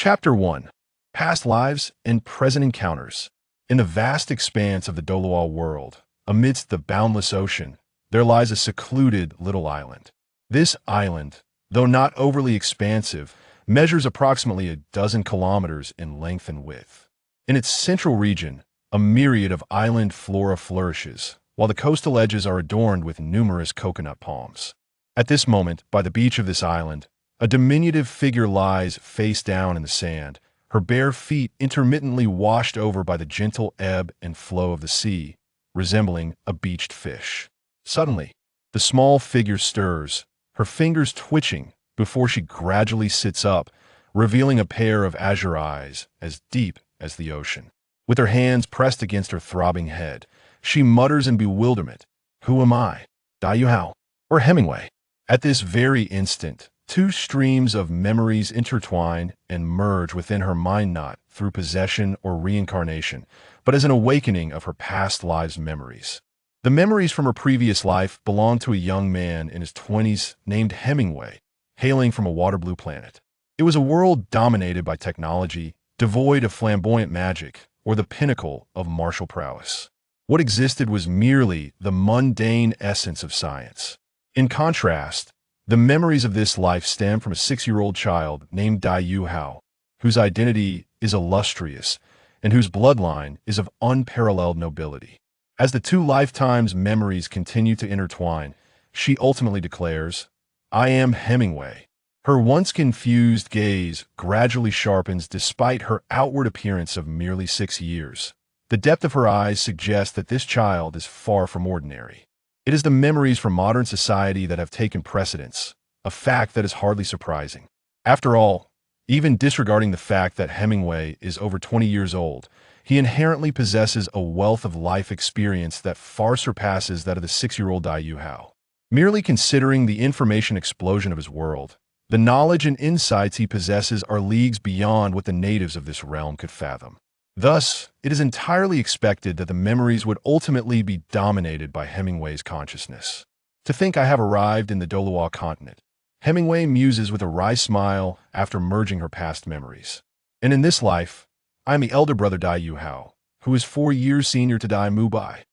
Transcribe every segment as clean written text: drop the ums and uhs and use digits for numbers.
Chapter 1. Past Lives and Present Encounters. In the vast expanse of the Douluo world, amidst the boundless ocean, there lies a secluded little island. This island, though not overly expansive, measures approximately a dozen kilometers in length and width. In its central region, a myriad of island flora flourishes, while the coastal edges are adorned with numerous coconut palms. At this moment, by the beach of this island, a diminutive figure lies face down in the sand, her bare feet intermittently washed over by the gentle ebb and flow of the sea, resembling a beached fish. Suddenly, the small figure stirs, her fingers twitching before she gradually sits up, revealing a pair of azure eyes as deep as the ocean. With her hands pressed against her throbbing head, she mutters in bewilderment, "Who am I? Dai Yuhao or Hemingway?" At this very instant, two streams of memories intertwine and merge within her mind, not through possession or reincarnation, but as an awakening of her past lives' memories. The memories from her previous life belong to a young man in his 20s named Hemingway, hailing from a water-blue planet. It was a world dominated by technology, devoid of flamboyant magic or the pinnacle of martial prowess. What existed was merely the mundane essence of science. In contrast, the memories of this life stem from a 6-year-old child named Dai Yuhao, whose identity is illustrious and whose bloodline is of unparalleled nobility. As the two lifetimes' memories continue to intertwine, she ultimately declares, "I am Hemingway." Her once confused gaze gradually sharpens despite her outward appearance of merely 6 years. The depth of her eyes suggests that this child is far from ordinary. It is the memories from modern society that have taken precedence, a fact that is hardly surprising. After all, even disregarding the fact that Hemingway is over 20 years old, he inherently possesses a wealth of life experience that far surpasses that of the 6-year-old Dai Yuhao. Merely considering the information explosion of his world, the knowledge and insights he possesses are leagues beyond what the natives of this realm could fathom. Thus, it is entirely expected that the memories would ultimately be dominated by Hemingway's consciousness. "To think I have arrived in the Douluo continent," Hemingway muses with a wry smile after merging her past memories. "And in this life, I am the elder brother Dai Yuhao, who is 4 years senior to Dai Mubai.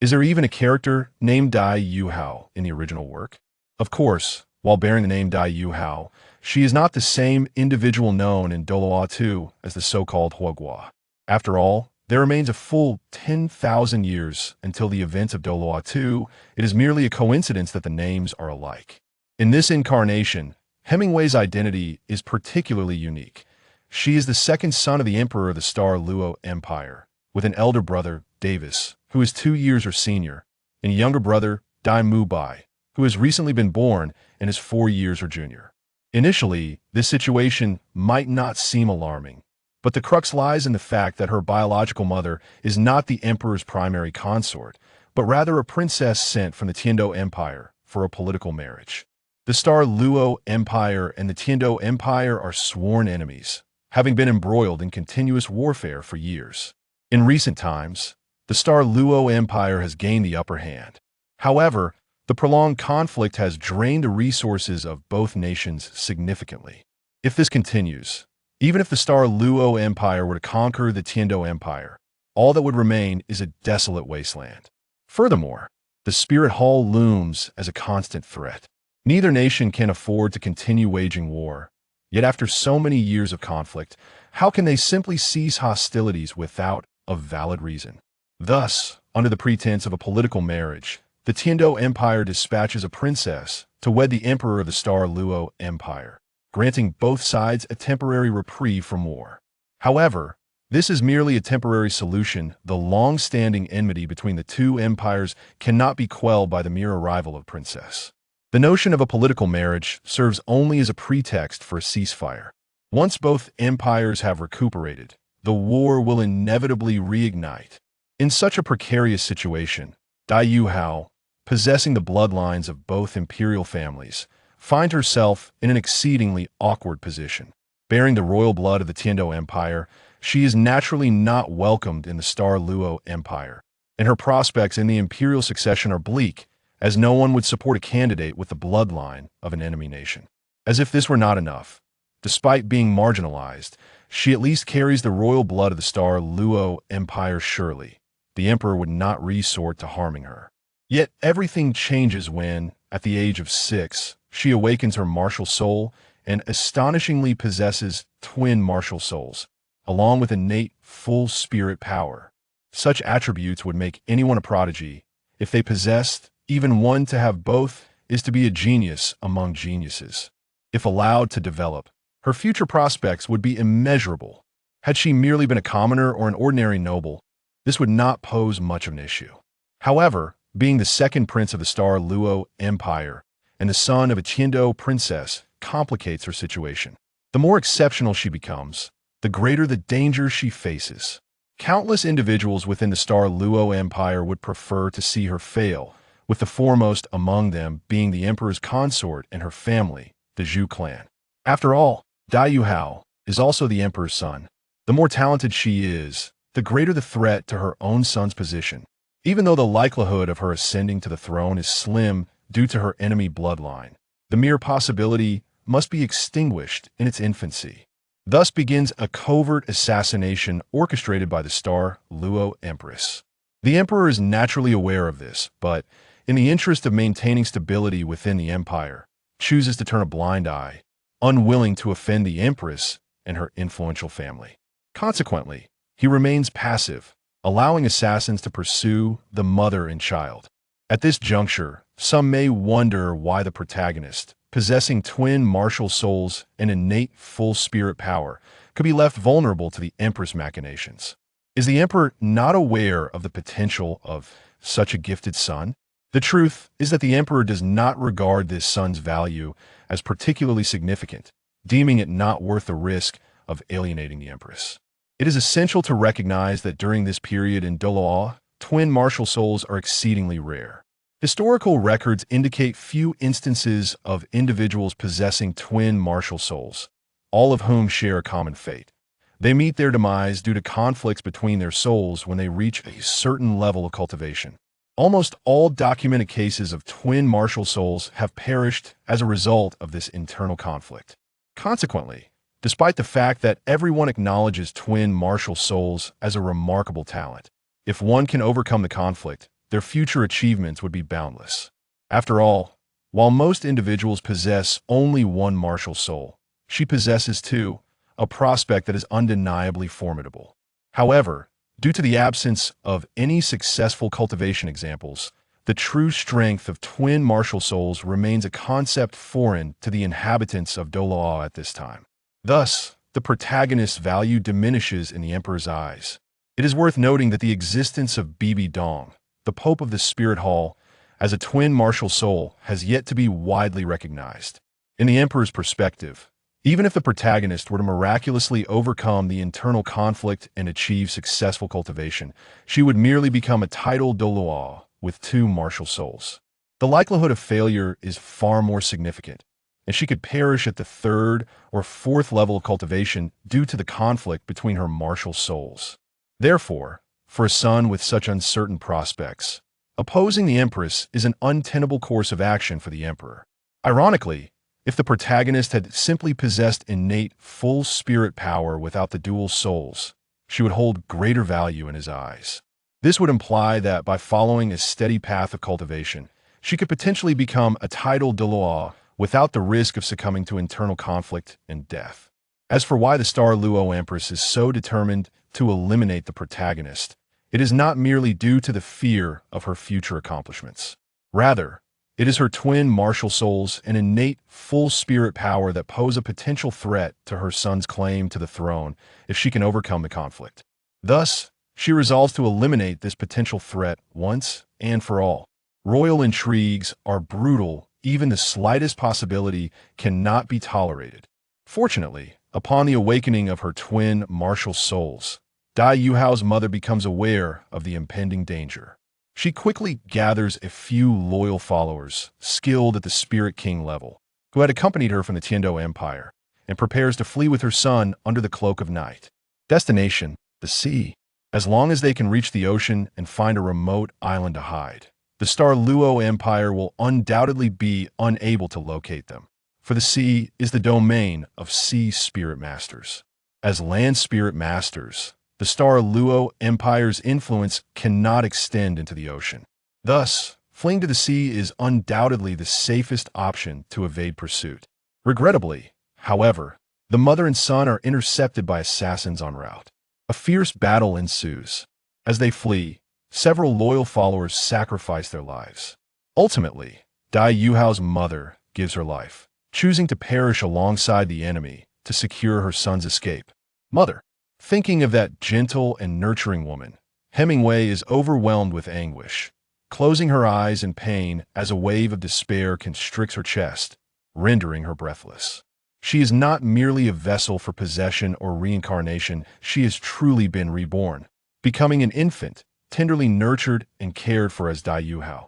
Is there even a character named Dai Yuhao in the original work? Of course, while bearing the name Dai Yuhao, she is not the same individual known in Douluo II as the so-called Huogua. After all, there remains a full 10,000 years until the events of Douluo II. It is merely a coincidence that the names are alike. In this incarnation, Hemingway's identity is particularly unique. She is the second son of the Emperor of the Star Luo Empire, with an elder brother, Davis, who is 2 years her senior, and a younger brother, Dai Mubai, who has recently been born and is 4 years her junior. Initially, this situation might not seem alarming, but the crux lies in the fact that her biological mother is not the emperor's primary consort, but rather a princess sent from the Tiandou Empire for a political marriage. The Star Luo Empire and the Tiandou Empire are sworn enemies, having been embroiled in continuous warfare for years. In recent times, the Star Luo Empire has gained the upper hand. However, the prolonged conflict has drained the resources of both nations significantly. If this continues, even if the Star Luo Empire were to conquer the Tiandou Empire, all that would remain is a desolate wasteland. Furthermore, the Spirit Hall looms as a constant threat. Neither nation can afford to continue waging war, yet after so many years of conflict, how can they simply cease hostilities without a valid reason? Thus, under the pretense of a political marriage, the Tiandou Empire dispatches a princess to wed the Emperor of the Star Luo Empire, granting both sides a temporary reprieve from war. However, this is merely a temporary solution. The long-standing enmity between the two empires cannot be quelled by the mere arrival of princess. The notion of a political marriage serves only as a pretext for a ceasefire. Once both empires have recuperated, the war will inevitably reignite. In such a precarious situation, Dai Yuhao, possessing the bloodlines of both imperial families, finds herself in an exceedingly awkward position. Bearing the royal blood of the Tiandou Empire, she is naturally not welcomed in the Star Luo Empire, and her prospects in the imperial succession are bleak, as no one would support a candidate with the bloodline of an enemy nation. As if this were not enough, Despite being marginalized, she at least carries the royal blood of the Star Luo Empire surely. The emperor would not resort to harming her. Yet everything changes when, at the age of 6, she awakens her martial soul and astonishingly possesses twin martial souls, along with innate full spirit power. Such attributes would make anyone a prodigy. If they possessed even one, to have both is to be a genius among geniuses. If allowed to develop, her future prospects would be immeasurable. Had she merely been a commoner or an ordinary noble, this would not pose much of an issue. However, being the second prince of the Star Luo Empire and the son of a Tiandou princess complicates her situation. The more exceptional she becomes, the greater the danger she faces. Countless individuals within the Star Luo Empire would prefer to see her fail, with the foremost among them being the emperor's consort and her family, the Zhu clan. After all, Dai Yuhao is also the emperor's son. The more talented she is, the greater the threat to her own son's position, even though the likelihood of her ascending to the throne is slim due to her enemy bloodline. The mere possibility must be extinguished in its infancy. Thus begins a covert assassination orchestrated by the Star Luo Empress. The emperor is naturally aware of this, but, in the interest of maintaining stability within the empire, chooses to turn a blind eye, unwilling to offend the empress and her influential family. Consequently, he remains passive, allowing assassins to pursue the mother and child. At this juncture, some may wonder why the protagonist, possessing twin martial souls and innate full spirit power, could be left vulnerable to the empress machinations. Is the emperor not aware of the potential of such a gifted son? The truth is that the emperor does not regard this son's value as particularly significant, deeming it not worth the risk of alienating the empress. It is essential to recognize that during this period in Douluo, twin martial souls are exceedingly rare. Historical records indicate few instances of individuals possessing twin martial souls, all of whom share a common fate. They meet their demise due to conflicts between their souls when they reach a certain level of cultivation. Almost all documented cases of twin martial souls have perished as a result of this internal conflict. Consequently, despite the fact that everyone acknowledges twin martial souls as a remarkable talent, if one can overcome the conflict, their future achievements would be boundless. After all, while most individuals possess only one martial soul, she possesses two, a prospect that is undeniably formidable. However, due to the absence of any successful cultivation examples, the true strength of twin martial souls remains a concept foreign to the inhabitants of Douluo at this time. Thus, the protagonist's value diminishes in the emperor's eyes. It is worth noting that the existence of Bibi Dong, the Pope of the Spirit Hall, as a twin martial soul has yet to be widely recognized. In the emperor's perspective, even if the protagonist were to miraculously overcome the internal conflict and achieve successful cultivation, she would merely become a titled Douluo with two martial souls. The likelihood of failure is far more significant, and she could perish at the third or fourth level of cultivation due to the conflict between her martial souls. Therefore, for a son with such uncertain prospects, opposing the empress is an untenable course of action for the emperor. Ironically, if the protagonist had simply possessed innate full spirit power without the dual souls, she would hold greater value in his eyes. This would imply that by following a steady path of cultivation, she could potentially become a titled Douluo without the risk of succumbing to internal conflict and death. As for why the Star Luo Empress is so determined to eliminate the protagonist, it is not merely due to the fear of her future accomplishments. Rather, it is her twin martial souls and innate full spirit power that pose a potential threat to her son's claim to the throne if she can overcome the conflict. Thus, she resolves to eliminate this potential threat once and for all. Royal intrigues are brutal. Even the slightest possibility cannot be tolerated. Fortunately, upon the awakening of her twin martial souls, Dai Yuhao's mother becomes aware of the impending danger. She quickly gathers a few loyal followers, skilled at the Spirit King level, who had accompanied her from the Tiandou Empire, and prepares to flee with her son under the cloak of night. Destination: the sea. As long as they can reach the ocean and find a remote island to hide, the Star Luo Empire will undoubtedly be unable to locate them. for the sea is the domain of sea spirit masters. As land spirit masters, the Star Luo Empire's influence cannot extend into the ocean. Thus, fleeing to the sea is undoubtedly the safest option to evade pursuit. Regrettably, however, the mother and son are intercepted by assassins en route. A fierce battle ensues. As they flee, several loyal followers sacrifice their lives. Ultimately, Dai Yuhao's mother gives her life, choosing to perish alongside the enemy to secure her son's escape. Mother, thinking of that gentle and nurturing woman, Hemingway is overwhelmed with anguish, closing her eyes in pain as a wave of despair constricts her chest, rendering her breathless. She is not merely a vessel for possession or reincarnation, she has truly been reborn, becoming an infant, tenderly nurtured and cared for as Dai Yuhao.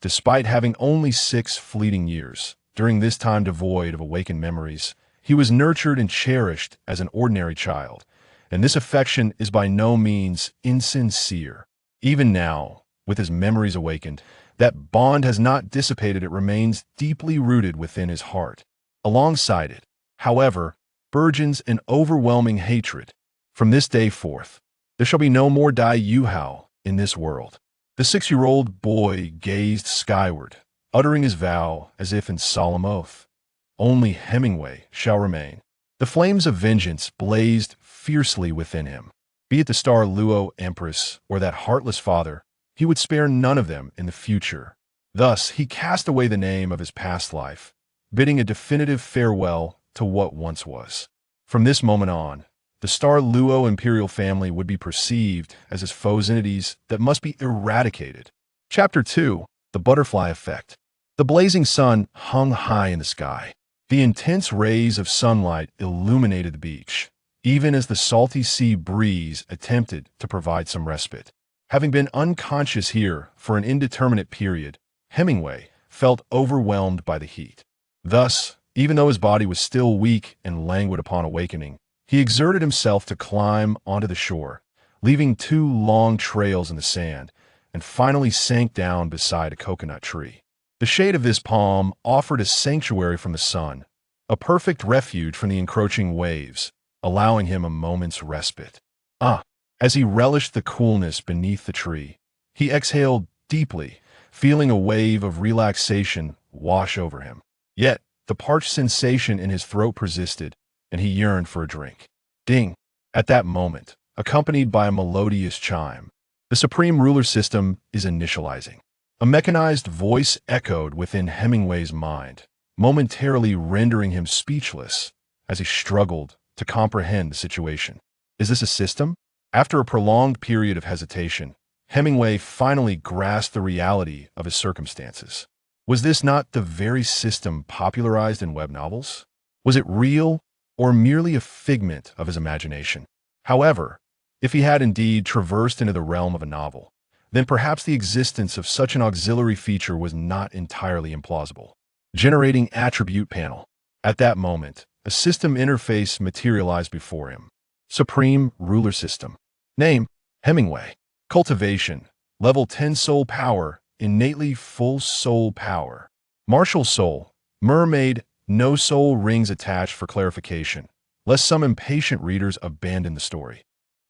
Despite having only 6 fleeting years, during this time devoid of awakened memories, he was nurtured and cherished as an ordinary child, and this affection is by no means insincere. Even now, with his memories awakened, that bond has not dissipated, it remains deeply rooted within his heart. Alongside it, however, burgeons an overwhelming hatred. From this day forth, there shall be no more Dai Yuhao in this world. The 6-year-old boy gazed skyward, uttering his vow as if in solemn oath. Only Hemingway shall remain. The flames of vengeance blazed fiercely within him. Be it the Star Luo Empress or that heartless father, he would spare none of them in the future. Thus, he cast away the name of his past life, bidding a definitive farewell to what once was. From this moment on, the Star Luo imperial family would be perceived as his foes, entities that must be eradicated. Chapter 2. The Butterfly Effect. The blazing sun hung high in the sky. The intense rays of sunlight illuminated the beach, even as the salty sea breeze attempted to provide some respite. Having been unconscious here for an indeterminate period, Hemingway felt overwhelmed by the heat. Thus, even though his body was still weak and languid upon awakening, he exerted himself to climb onto the shore, leaving 2 long trails in the sand, and finally sank down beside a coconut tree. The shade of this palm offered a sanctuary from the sun, a perfect refuge from the encroaching waves, allowing him a moment's respite. As he relished the coolness beneath the tree, he exhaled deeply, feeling a wave of relaxation wash over him. Yet, the parched sensation in his throat persisted, and he yearned for a drink. Ding! At that moment, accompanied by a melodious chime, the Supreme Ruler System is initializing. A mechanized voice echoed within Hemingway's mind, momentarily rendering him speechless as he struggled to comprehend the situation. Is this a system? After a prolonged period of hesitation, Hemingway finally grasped the reality of his circumstances. Was this not the very system popularized in web novels? Was it real or merely a figment of his imagination? However, if he had indeed traversed into the realm of a novel, then perhaps the existence of such an auxiliary feature was not entirely implausible. Generating attribute panel. At that moment, a system interface materialized before him. Supreme Ruler System. Name: Hemingway. Cultivation: Level 10 Soul Power, innately full soul power. Martial Soul: Mermaid, no soul rings attached for clarification, lest some impatient readers abandon the story.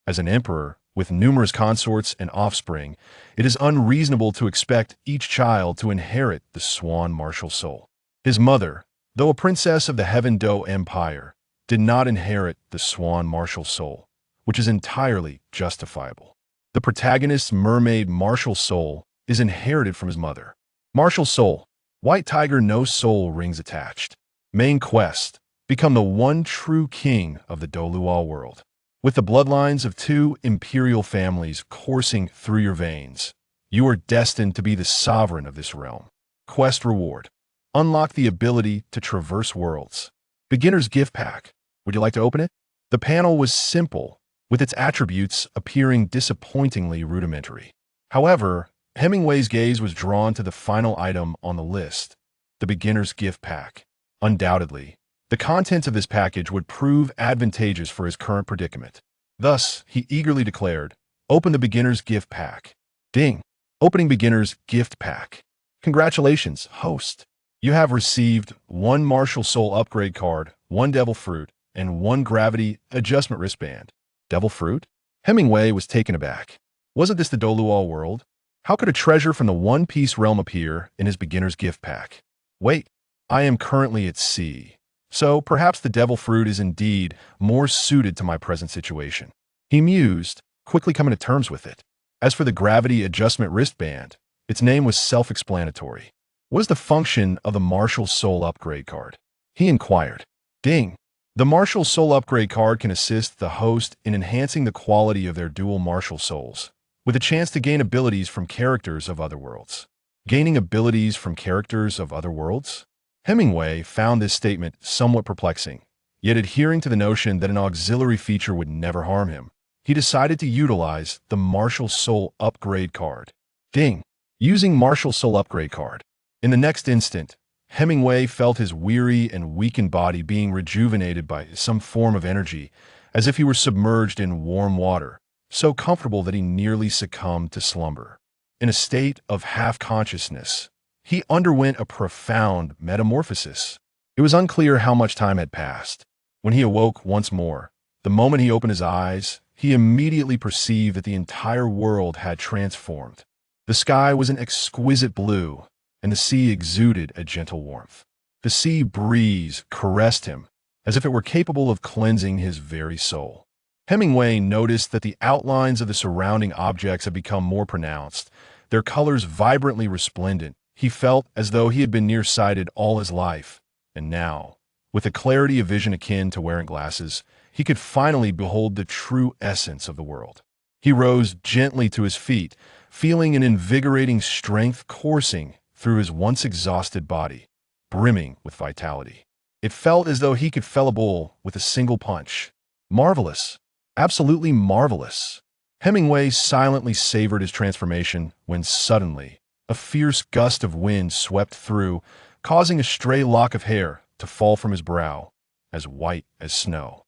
As an emperor, with numerous consorts and offspring, it is unreasonable to expect each child to inherit the swan martial soul. His mother, though a princess of the Tiandou Empire, did not inherit the swan martial soul, which is entirely justifiable. The protagonist's mermaid martial soul is inherited from his mother. Martial Soul: White Tiger, no soul rings attached. Main quest: become the one true king of the Douluo world. With the bloodlines of 2 imperial families coursing through your veins, you are destined to be the sovereign of this realm. Quest reward: unlock the ability to traverse worlds. Beginner's gift pack. Would you like to open it? The panel was simple, with its attributes appearing disappointingly rudimentary. However, Hemingway's gaze was drawn to the final item on the list, the beginner's gift pack. Undoubtedly, the contents of this package would prove advantageous for his current predicament. Thus, he eagerly declared, "Open the beginner's gift pack." Ding! Opening beginner's gift pack. Congratulations, host. You have received 1 martial soul upgrade card, 1 devil fruit, and 1 gravity adjustment wristband. Devil fruit? Hemingway was taken aback. Wasn't this the Douluo world? How could a treasure from the One Piece realm appear in his beginner's gift pack? Wait, I am currently at sea, so perhaps the devil fruit is indeed more suited to my present situation. He mused, quickly coming to terms with it. As for the gravity adjustment wristband, its name was self-explanatory. What is the function of the martial soul upgrade card? He inquired. Ding! The martial soul upgrade card can assist the host in enhancing the quality of their dual martial souls, with a chance to gain abilities from characters of other worlds. Gaining abilities from characters of other worlds? Hemingway found this statement somewhat perplexing, yet adhering to the notion that an auxiliary feature would never harm him, he decided to utilize the martial soul upgrade card. Ding! Using martial soul upgrade card. In the next instant, Hemingway felt his weary and weakened body being rejuvenated by some form of energy, as if he were submerged in warm water, so comfortable that he nearly succumbed to slumber. In a state of half-consciousness, he underwent a profound metamorphosis. It was unclear how much time had passed. When he awoke once more, the moment he opened his eyes, he immediately perceived that the entire world had transformed. The sky was an exquisite blue, and the sea exuded a gentle warmth. The sea breeze caressed him, as if it were capable of cleansing his very soul. Hemingway noticed that the outlines of the surrounding objects had become more pronounced, their colors vibrantly resplendent. He felt as though he had been nearsighted all his life, and now, with a clarity of vision akin to wearing glasses, he could finally behold the true essence of the world. He rose gently to his feet, feeling an invigorating strength coursing through his once exhausted body, brimming with vitality. It felt as though he could fell a bull with a single punch. Marvelous. Absolutely marvelous. Hemingway silently savored his transformation when suddenly a fierce gust of wind swept through, causing a stray lock of hair to fall from his brow, as white as snow.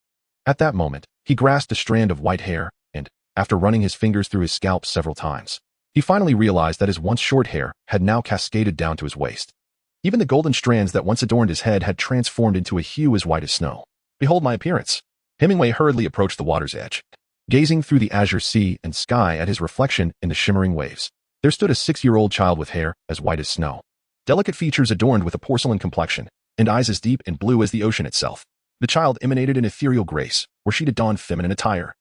At that moment, he grasped a strand of white hair and, after running his fingers through his scalp several times, he finally realized that his once short hair had now cascaded down to his waist. Even the golden strands that once adorned his head had transformed into a hue as white as snow. Behold my appearance. Hemingway hurriedly approached the water's edge. Gazing through the azure sea and sky at his reflection in the shimmering waves, there stood a 6-year-old child with hair as white as snow, delicate features adorned with a porcelain complexion, and eyes as deep and blue as the ocean itself. The child emanated an ethereal grace, were she to don feminine attire.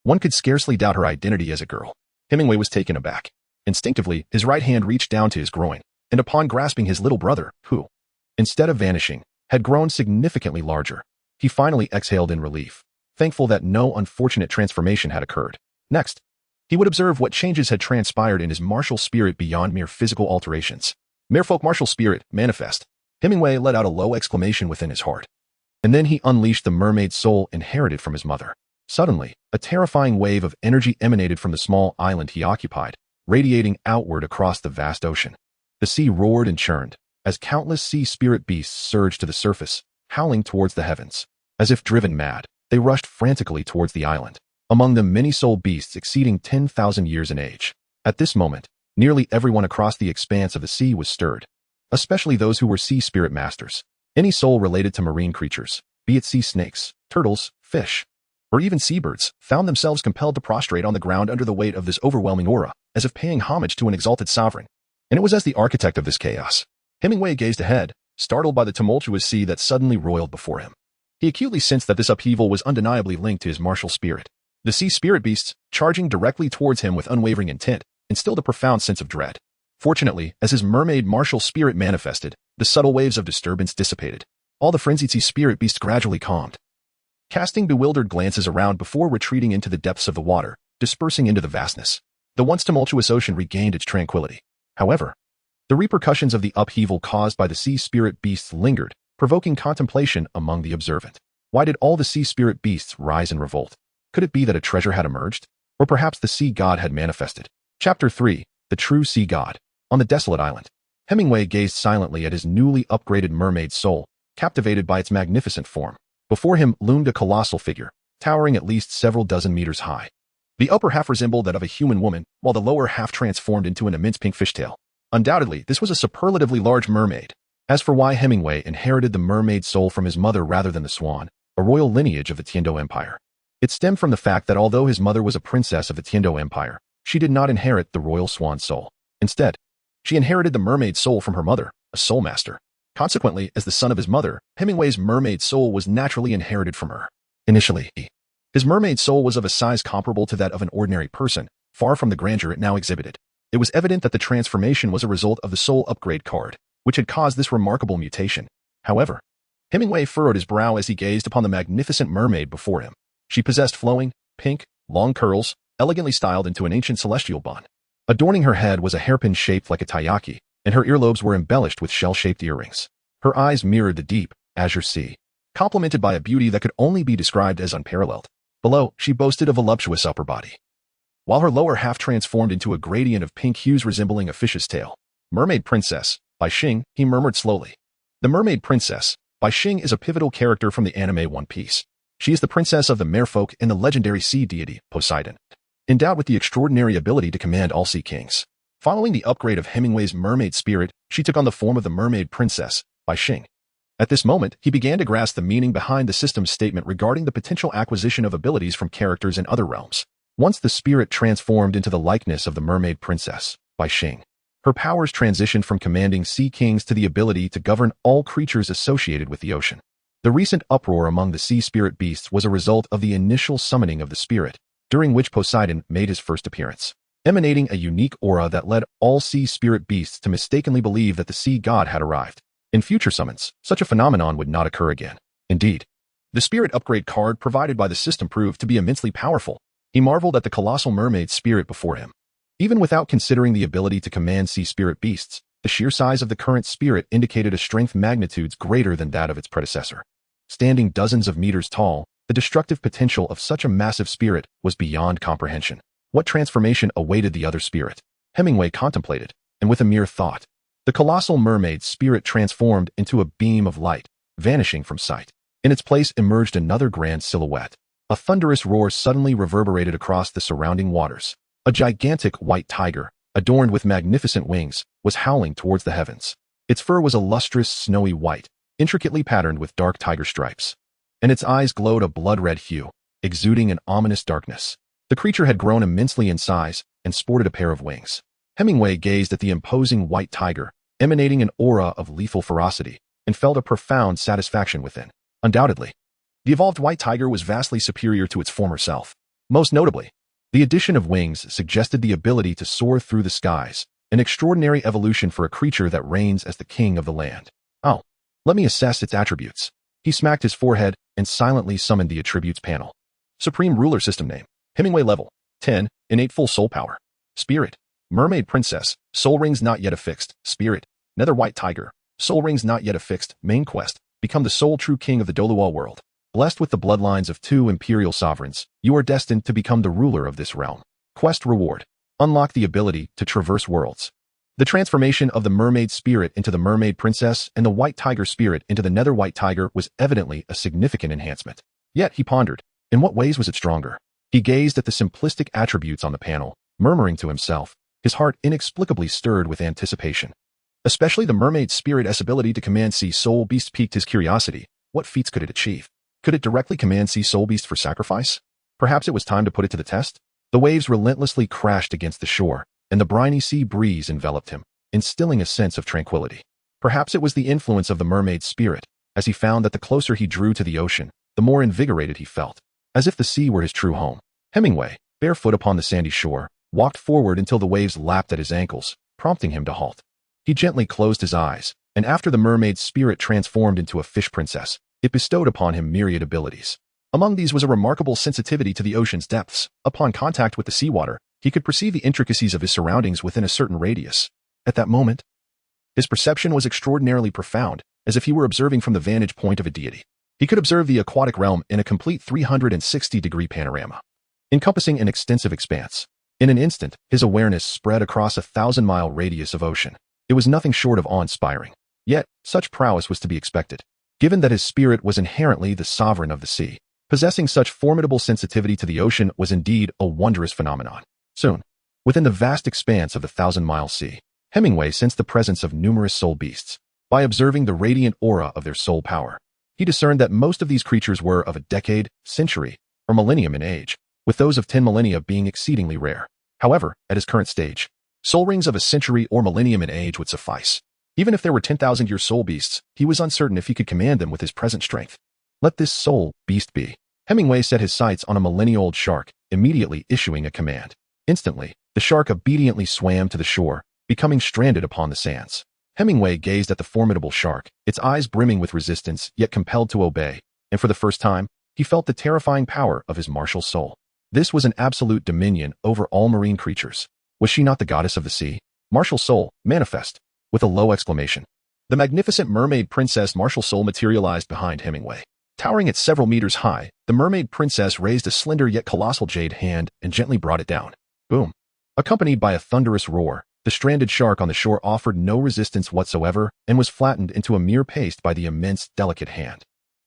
One could scarcely doubt her identity as a girl. Hemingway was taken aback. Instinctively, his right hand reached down to his groin, and upon grasping his little brother, who, instead of vanishing, had grown significantly larger, he finally exhaled in relief, thankful that no unfortunate transformation had occurred. Next, he would observe what changes had transpired in his martial spirit beyond mere physical alterations. Merfolk martial spirit, manifest. Hemingway let out a low exclamation within his heart. And then he unleashed the mermaid soul inherited from his mother. Suddenly, a terrifying wave of energy emanated from the small island he occupied, radiating outward across the vast ocean. The sea roared and churned, as countless sea spirit beasts surged to the surface, howling towards the heavens. As if driven mad, they rushed frantically towards the island, among them many soul beasts exceeding 10,000 years in age. At this moment, nearly everyone across the expanse of the sea was stirred, especially those who were sea spirit masters. Any soul related to marine creatures, be it sea snakes, turtles, fish, or even seabirds, found themselves compelled to prostrate on the ground under the weight of this overwhelming aura, as if paying homage to an exalted sovereign. And it was as the architect of this chaos. Hemingway gazed ahead, startled by the tumultuous sea that suddenly roiled before him. He acutely sensed that this upheaval was undeniably linked to his martial spirit. The sea spirit beasts, charging directly towards him with unwavering intent, instilled a profound sense of dread. Fortunately, as his mermaid martial spirit manifested, the subtle waves of disturbance dissipated. All the frenzied sea spirit beasts gradually calmed, casting bewildered glances around before retreating into the depths of the water, dispersing into the vastness. The once tumultuous ocean regained its tranquility. However, the repercussions of the upheaval caused by the sea spirit beasts lingered, provoking contemplation among the observant. Why did all the sea spirit beasts rise in revolt? Could it be that a treasure had emerged? Or perhaps the sea god had manifested? Chapter 3. The True Sea God. On the desolate island, Hemingway gazed silently at his newly upgraded mermaid soul, captivated by its magnificent form. Before him loomed a colossal figure, towering at least several dozen meters high. The upper half resembled that of a human woman, while the lower half transformed into an immense pink fishtail. Undoubtedly, this was a superlatively large mermaid. As for why Hemingway inherited the mermaid soul from his mother rather than the swan, a royal lineage of the Tiandou Empire, it stemmed from the fact that although his mother was a princess of the Tiandou Empire, she did not inherit the royal swan soul. Instead, she inherited the mermaid soul from her mother, a soul master. Consequently, as the son of his mother, Hemingway's mermaid soul was naturally inherited from her. Initially, his mermaid soul was of a size comparable to that of an ordinary person, far from the grandeur it now exhibited. It was evident that the transformation was a result of the soul upgrade card, which had caused this remarkable mutation. However, Hemingway furrowed his brow as he gazed upon the magnificent mermaid before him. She possessed flowing, pink, long curls, elegantly styled into an ancient celestial bun. Adorning her head was a hairpin shaped like a taiyaki, and her earlobes were embellished with shell-shaped earrings. Her eyes mirrored the deep, azure sea, complemented by a beauty that could only be described as unparalleled. Below, she boasted a voluptuous upper body, while her lower half transformed into a gradient of pink hues resembling a fish's tail. Mermaid Princess, by Xing, he murmured slowly. The Mermaid Princess, by Xing, is a pivotal character from the anime One Piece. She is the princess of the merfolk and the legendary sea deity, Poseidon, endowed with the extraordinary ability to command all sea kings. Following the upgrade of Hemingway's mermaid spirit, she took on the form of the Mermaid Princess, by Xing. At this moment, he began to grasp the meaning behind the system's statement regarding the potential acquisition of abilities from characters in other realms. Once the spirit transformed into the likeness of the Mermaid Princess, by Xing, her powers transitioned from commanding sea kings to the ability to govern all creatures associated with the ocean. The recent uproar among the sea spirit beasts was a result of the initial summoning of the spirit, during which Poseidon made his first appearance, emanating a unique aura that led all sea spirit beasts to mistakenly believe that the sea god had arrived. In future summons, such a phenomenon would not occur again. Indeed, the spirit upgrade card provided by the system proved to be immensely powerful. He marveled at the colossal mermaid spirit before him. Even without considering the ability to command sea spirit beasts, the sheer size of the current spirit indicated a strength magnitudes greater than that of its predecessor. Standing dozens of meters tall, the destructive potential of such a massive spirit was beyond comprehension. What transformation awaited the other spirit? Hemingway contemplated, and with a mere thought, the colossal mermaid spirit transformed into a beam of light, vanishing from sight. In its place emerged another grand silhouette. A thunderous roar suddenly reverberated across the surrounding waters. A gigantic white tiger, adorned with magnificent wings, was howling towards the heavens. Its fur was a lustrous, snowy white, intricately patterned with dark tiger stripes, and its eyes glowed a blood-red hue, exuding an ominous darkness. The creature had grown immensely in size and sported a pair of wings. Hemingway gazed at the imposing white tiger, emanating an aura of lethal ferocity, and felt a profound satisfaction within. Undoubtedly, the evolved white tiger was vastly superior to its former self. Most notably, the addition of wings suggested the ability to soar through the skies, an extraordinary evolution for a creature that reigns as the king of the land. Oh, let me assess its attributes. He smacked his forehead and silently summoned the attributes panel. Supreme Ruler System Name. Hemingway Level 10, Innate Full Soul Power. Spirit, Mermaid Princess, Soul Rings Not Yet Affixed. Spirit, Nether White Tiger, Soul Rings Not Yet Affixed. Main Quest, Become the sole true king of the Douluo world. Blessed with the bloodlines of 2 imperial sovereigns, you are destined to become the ruler of this realm. Quest Reward, Unlock the ability to traverse worlds. The transformation of the mermaid spirit into the mermaid princess and the white tiger spirit into the nether white tiger was evidently a significant enhancement. Yet, he pondered, in what ways was it stronger? He gazed at the simplistic attributes on the panel, murmuring to himself, his heart inexplicably stirred with anticipation. Especially the mermaid spirit's ability to command sea soul beast piqued his curiosity. What feats could it achieve? Could it directly command sea soul beast for sacrifice? Perhaps it was time to put it to the test? The waves relentlessly crashed against the shore, and the briny sea breeze enveloped him, instilling a sense of tranquility. Perhaps it was the influence of the mermaid spirit, as he found that the closer he drew to the ocean, the more invigorated he felt, as if the sea were his true home. Hemingway, barefoot upon the sandy shore, walked forward until the waves lapped at his ankles, prompting him to halt. He gently closed his eyes, and after the mermaid spirit transformed into a fish princess, it bestowed upon him myriad abilities. Among these was a remarkable sensitivity to the ocean's depths. Upon contact with the seawater, he could perceive the intricacies of his surroundings within a certain radius. At that moment, his perception was extraordinarily profound, as if he were observing from the vantage point of a deity. He could observe the aquatic realm in a complete 360-degree panorama, encompassing an extensive expanse. In an instant, his awareness spread across a 1,000-mile radius of ocean. It was nothing short of awe-inspiring. Yet, such prowess was to be expected, given that his spirit was inherently the sovereign of the sea. Possessing such formidable sensitivity to the ocean was indeed a wondrous phenomenon. Soon, within the vast expanse of the 1,000-mile sea, Hemingway sensed the presence of numerous soul beasts. By observing the radiant aura of their soul power, he discerned that most of these creatures were of a decade, century, or millennium in age, with those of 10 millennia being exceedingly rare. However, at his current stage, soul rings of a century or millennium in age would suffice. Even if there were 10,000-year soul beasts, he was uncertain if he could command them with his present strength. Let this soul beast be. Hemingway set his sights on a millennia-old shark, immediately issuing a command. Instantly, the shark obediently swam to the shore, becoming stranded upon the sands. Hemingway gazed at the formidable shark, its eyes brimming with resistance, yet compelled to obey, and for the first time, he felt the terrifying power of his martial soul. This was an absolute dominion over all marine creatures. Was she not the goddess of the sea? Martial soul, manifest. With a low exclamation, the magnificent mermaid princess martial soul materialized behind Hemingway. Towering at several meters high, the mermaid princess raised a slender yet colossal jade hand and gently brought it down. Boom. Accompanied by a thunderous roar, the stranded shark on the shore offered no resistance whatsoever and was flattened into a mere paste by the immense, delicate hand.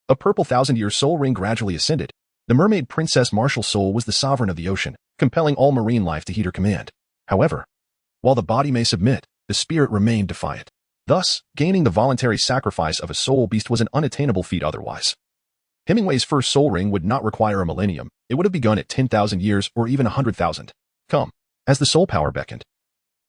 A purple 1,000-year soul ring gradually ascended. The mermaid princess martial soul was the sovereign of the ocean, compelling all marine life to heed her command. However, while the body may submit, the spirit remained defiant. Thus, gaining the voluntary sacrifice of a soul beast was an unattainable feat otherwise. Hemingway's first soul ring would not require a millennium. It would have begun at 10,000 years or even 100,000. Come. As the soul power beckoned,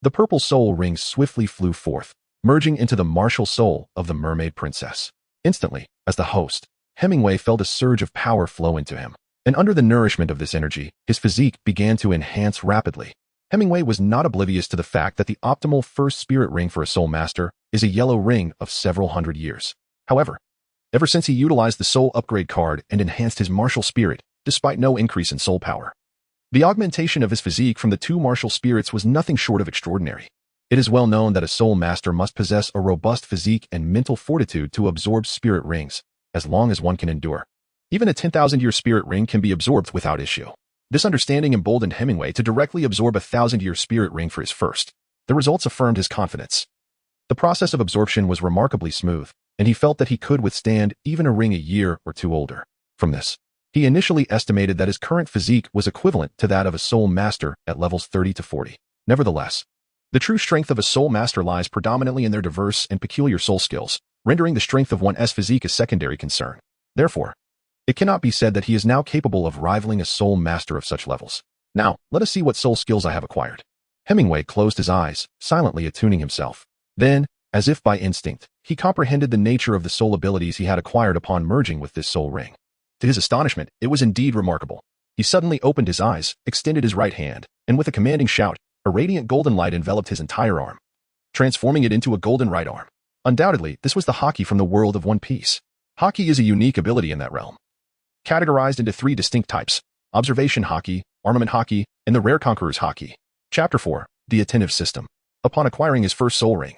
the purple soul ring swiftly flew forth, merging into the martial soul of the mermaid princess. Instantly, as the host, Hemingway felt a surge of power flow into him. And under the nourishment of this energy, his physique began to enhance rapidly. Hemingway was not oblivious to the fact that the optimal first spirit ring for a soul master is a yellow ring of several hundred years. However, ever since he utilized the soul upgrade card and enhanced his martial spirit, despite no increase in soul power, the augmentation of his physique from the two martial spirits was nothing short of extraordinary. It is well known that a soul master must possess a robust physique and mental fortitude to absorb spirit rings, as long as one can endure. Even a 10,000-year spirit ring can be absorbed without issue. This understanding emboldened Hemingway to directly absorb a 1,000-year spirit ring for his first. The results affirmed his confidence. The process of absorption was remarkably smooth, and he felt that he could withstand even a ring a year or two older. From this, he initially estimated that his current physique was equivalent to that of a soul master at levels 30 to 40. Nevertheless, the true strength of a soul master lies predominantly in their diverse and peculiar soul skills, rendering the strength of one's physique a secondary concern. Therefore, it cannot be said that he is now capable of rivaling a soul master of such levels. Now, let us see what soul skills I have acquired. Hemingway closed his eyes, silently attuning himself. Then, as if by instinct, he comprehended the nature of the soul abilities he had acquired upon merging with this soul ring. To his astonishment, it was indeed remarkable. He suddenly opened his eyes, extended his right hand, and with a commanding shout, a radiant golden light enveloped his entire arm, transforming it into a golden right arm. Undoubtedly, this was the Haki from the world of One Piece. Haki is a unique ability in that realm, categorized into 3 distinct types: observation Haki, armament Haki, and the rare conqueror's Haki. Chapter 4. The Attentive System. Upon acquiring his first soul ring,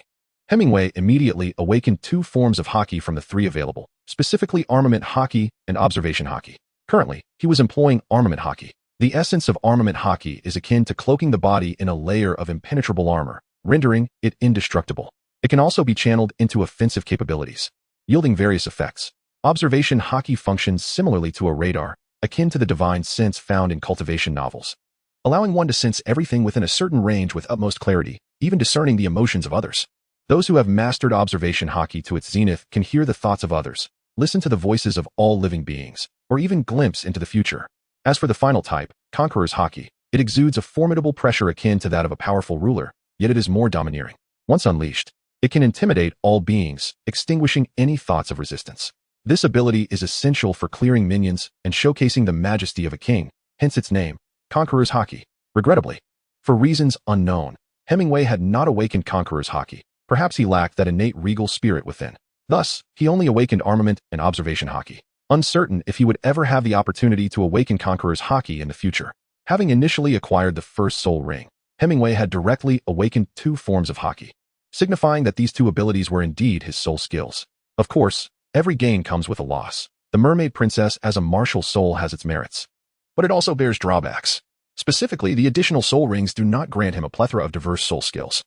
Hemingway immediately awakened 2 forms of Haki from the 3 available, specifically armament Haki and observation Haki. Currently, he was employing armament Haki. The essence of armament Haki is akin to cloaking the body in a layer of impenetrable armor, rendering it indestructible. It can also be channeled into offensive capabilities, yielding various effects. Observation Haki functions similarly to a radar, akin to the divine sense found in cultivation novels, allowing one to sense everything within a certain range with utmost clarity, even discerning the emotions of others. Those who have mastered observation Haki to its zenith can hear the thoughts of others, listen to the voices of all living beings, or even glimpse into the future. As for the final type, Conqueror's Haki, it exudes a formidable pressure akin to that of a powerful ruler, yet it is more domineering. Once unleashed, it can intimidate all beings, extinguishing any thoughts of resistance. This ability is essential for clearing minions and showcasing the majesty of a king, hence its name, Conqueror's Haki. Regrettably, for reasons unknown, Hemingway had not awakened Conqueror's Haki. Perhaps he lacked that innate regal spirit within. Thus, he only awakened armament and observation Haki, uncertain if he would ever have the opportunity to awaken Conqueror's Haki in the future. Having initially acquired the first soul ring, Hemingway had directly awakened 2 forms of Haki, signifying that these 2 abilities were indeed his soul skills. Of course, every gain comes with a loss. The mermaid princess as a martial soul has its merits, but it also bears drawbacks. Specifically, the additional soul rings do not grant him a plethora of diverse soul skills,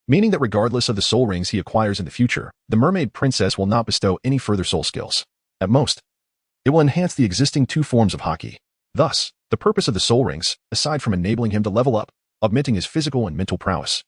meaning that regardless of the soul rings he acquires in the future, the mermaid princess will not bestow any further soul skills. At most, it will enhance the existing 2 forms of Haki. Thus, the purpose of the soul rings, aside from enabling him to level up, augmenting his physical and mental prowess,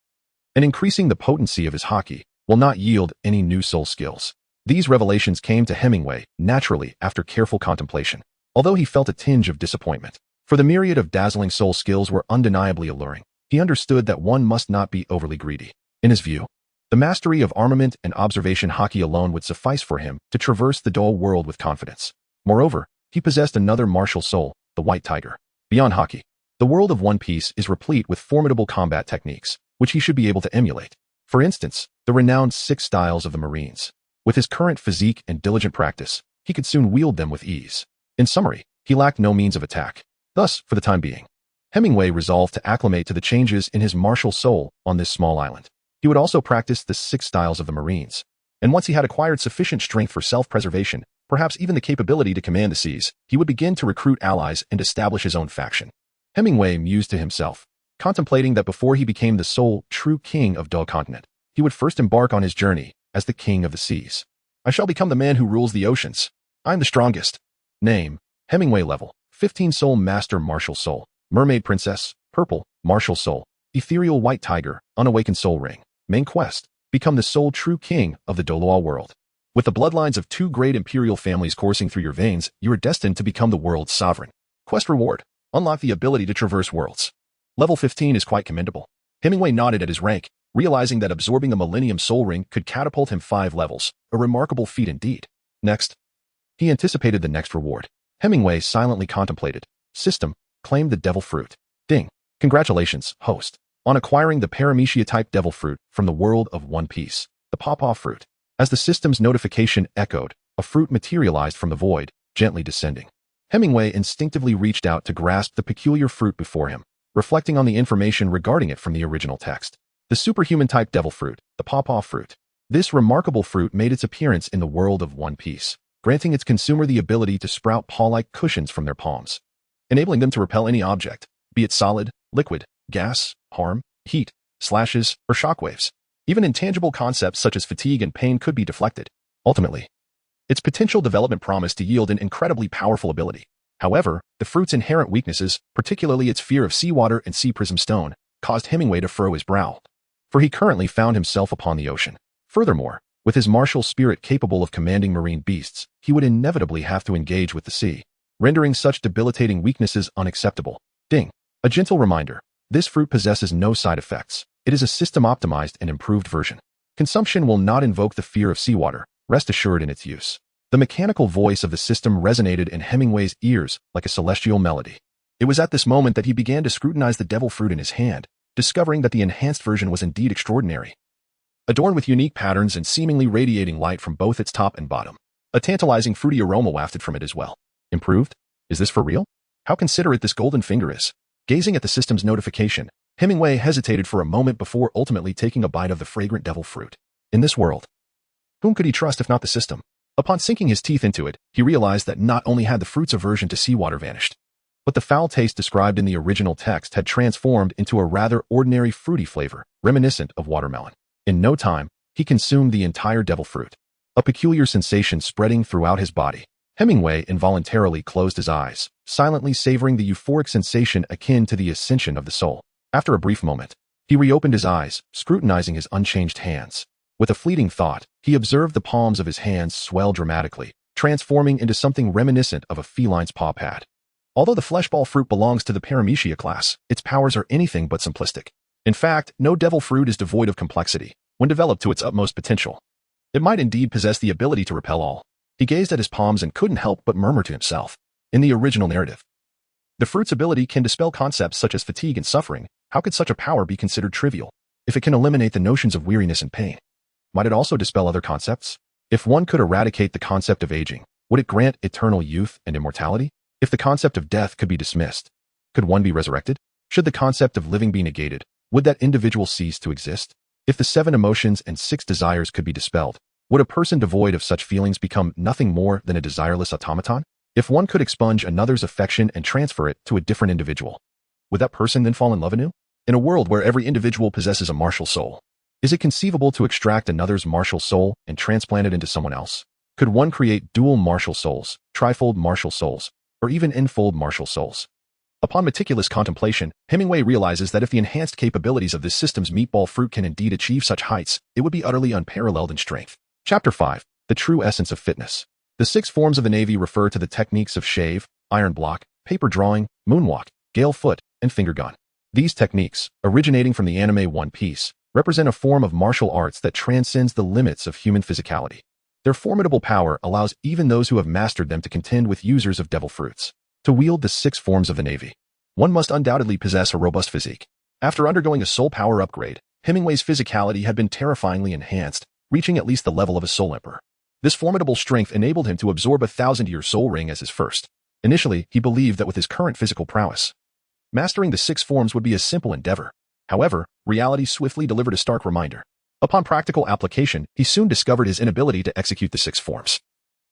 and increasing the potency of his Haki, will not yield any new soul skills. These revelations came to Hemingway naturally after careful contemplation, although he felt a tinge of disappointment. For the myriad of dazzling soul skills were undeniably alluring, he understood that one must not be overly greedy. In his view, the mastery of armament and observation haki alone would suffice for him to traverse the dull world with confidence. Moreover, he possessed another martial soul, the White Tiger. Beyond haki, the world of One Piece is replete with formidable combat techniques, which he should be able to emulate. For instance, the renowned 6 styles of the Marines. With his current physique and diligent practice, he could soon wield them with ease. In summary, he lacked no means of attack. Thus, for the time being, Hemingway resolved to acclimate to the changes in his martial soul on this small island. He would also practice the 6 styles of the Marines. And once he had acquired sufficient strength for self-preservation, perhaps even the capability to command the seas, he would begin to recruit allies and establish his own faction. Hemingway mused to himself, contemplating that before he became the sole, true king of Douluo continent, he would first embark on his journey as the king of the seas. I shall become the man who rules the oceans. I'm the strongest. Name, Hemingway level, 15 soul master martial soul, mermaid princess, purple, martial soul, ethereal white tiger, unawakened soul ring. Main quest, become the sole true king of the Douluo world. With the bloodlines of 2 great imperial families coursing through your veins, you are destined to become the world's sovereign. Quest reward, unlock the ability to traverse worlds. Level 15 is quite commendable. Hemingway nodded at his rank, realizing that absorbing the Millennium Soul Ring could catapult him 5 levels, a remarkable feat indeed. Next, he anticipated the next reward. Hemingway silently contemplated. System, claim the devil fruit. Ding. Congratulations, host, on acquiring the Paramecia-type devil fruit from the world of One Piece, the Pawpaw fruit. As the system's notification echoed, a fruit materialized from the void, gently descending. Hemingway instinctively reached out to grasp the peculiar fruit before him, reflecting on the information regarding it from the original text. The superhuman-type devil fruit, the Pawpaw fruit. This remarkable fruit made its appearance in the world of One Piece, granting its consumer the ability to sprout paw-like cushions from their palms, enabling them to repel any object, be it solid, liquid, gas, harm, heat, slashes, or shockwaves. Even intangible concepts such as fatigue and pain could be deflected. Ultimately, its potential development promised to yield an incredibly powerful ability. However, the fruit's inherent weaknesses, particularly its fear of seawater and sea prism stone, caused Hemingway to furrow his brow, for he currently found himself upon the ocean. Furthermore, with his martial spirit capable of commanding marine beasts, he would inevitably have to engage with the sea, rendering such debilitating weaknesses unacceptable. Ding. A gentle reminder. This fruit possesses no side effects. It is a system-optimized and improved version. Consumption will not invoke the fear of seawater. Rest assured in its use. The mechanical voice of the system resonated in Hemingway's ears like a celestial melody. It was at this moment that he began to scrutinize the devil fruit in his hand, discovering that the enhanced version was indeed extraordinary. Adorned with unique patterns and seemingly radiating light from both its top and bottom. A tantalizing fruity aroma wafted from it as well. Improved? Is this for real? How considerate this golden finger is. Gazing at the system's notification, Hemingway hesitated for a moment before ultimately taking a bite of the fragrant devil fruit. In this world, whom could he trust if not the system? Upon sinking his teeth into it, he realized that not only had the fruit's aversion to seawater vanished, but the foul taste described in the original text had transformed into a rather ordinary fruity flavor, reminiscent of watermelon. In no time, he consumed the entire devil fruit, a peculiar sensation spreading throughout his body. Hemingway involuntarily closed his eyes, silently savoring the euphoric sensation akin to the ascension of the soul. After a brief moment, he reopened his eyes, scrutinizing his unchanged hands. With a fleeting thought, he observed the palms of his hands swell dramatically, transforming into something reminiscent of a feline's paw pad. Although the fleshball fruit belongs to the Paramecia class, its powers are anything but simplistic. In fact, no devil fruit is devoid of complexity. When developed to its utmost potential, it might indeed possess the ability to repel all. He gazed at his palms and couldn't help but murmur to himself. In the original narrative, the fruit's ability can dispel concepts such as fatigue and suffering. How could such a power be considered trivial? If it can eliminate the notions of weariness and pain, might it also dispel other concepts? If one could eradicate the concept of aging, would it grant eternal youth and immortality? If the concept of death could be dismissed, could one be resurrected? Should the concept of living be negated, would that individual cease to exist? If the 7 emotions and 6 desires could be dispelled, would a person devoid of such feelings become nothing more than a desireless automaton? If one could expunge another's affection and transfer it to a different individual, would that person then fall in love anew? In a world where every individual possesses a martial soul, is it conceivable to extract another's martial soul and transplant it into someone else? Could one create dual martial souls, trifold martial souls, or even n-fold martial souls? Upon meticulous contemplation, Hemingway realizes that if the enhanced capabilities of this system's meatball fruit can indeed achieve such heights, it would be utterly unparalleled in strength. Chapter 5. The True Essence of Fitness. The 6 forms of the Navy refer to the techniques of shave, iron block, paper drawing, moonwalk, gale foot, and finger gun. These techniques, originating from the anime One Piece, represent a form of martial arts that transcends the limits of human physicality. Their formidable power allows even those who have mastered them to contend with users of devil fruits. To wield the 6 forms of the Navy, one must undoubtedly possess a robust physique. After undergoing a soul power upgrade, Hemingway's physicality had been terrifyingly enhanced, reaching at least the level of a soul emperor. This formidable strength enabled him to absorb a 1,000-year soul ring as his first. Initially, he believed that with his current physical prowess, mastering the 6 forms would be a simple endeavor. However, reality swiftly delivered a stark reminder. Upon practical application, he soon discovered his inability to execute the 6 forms,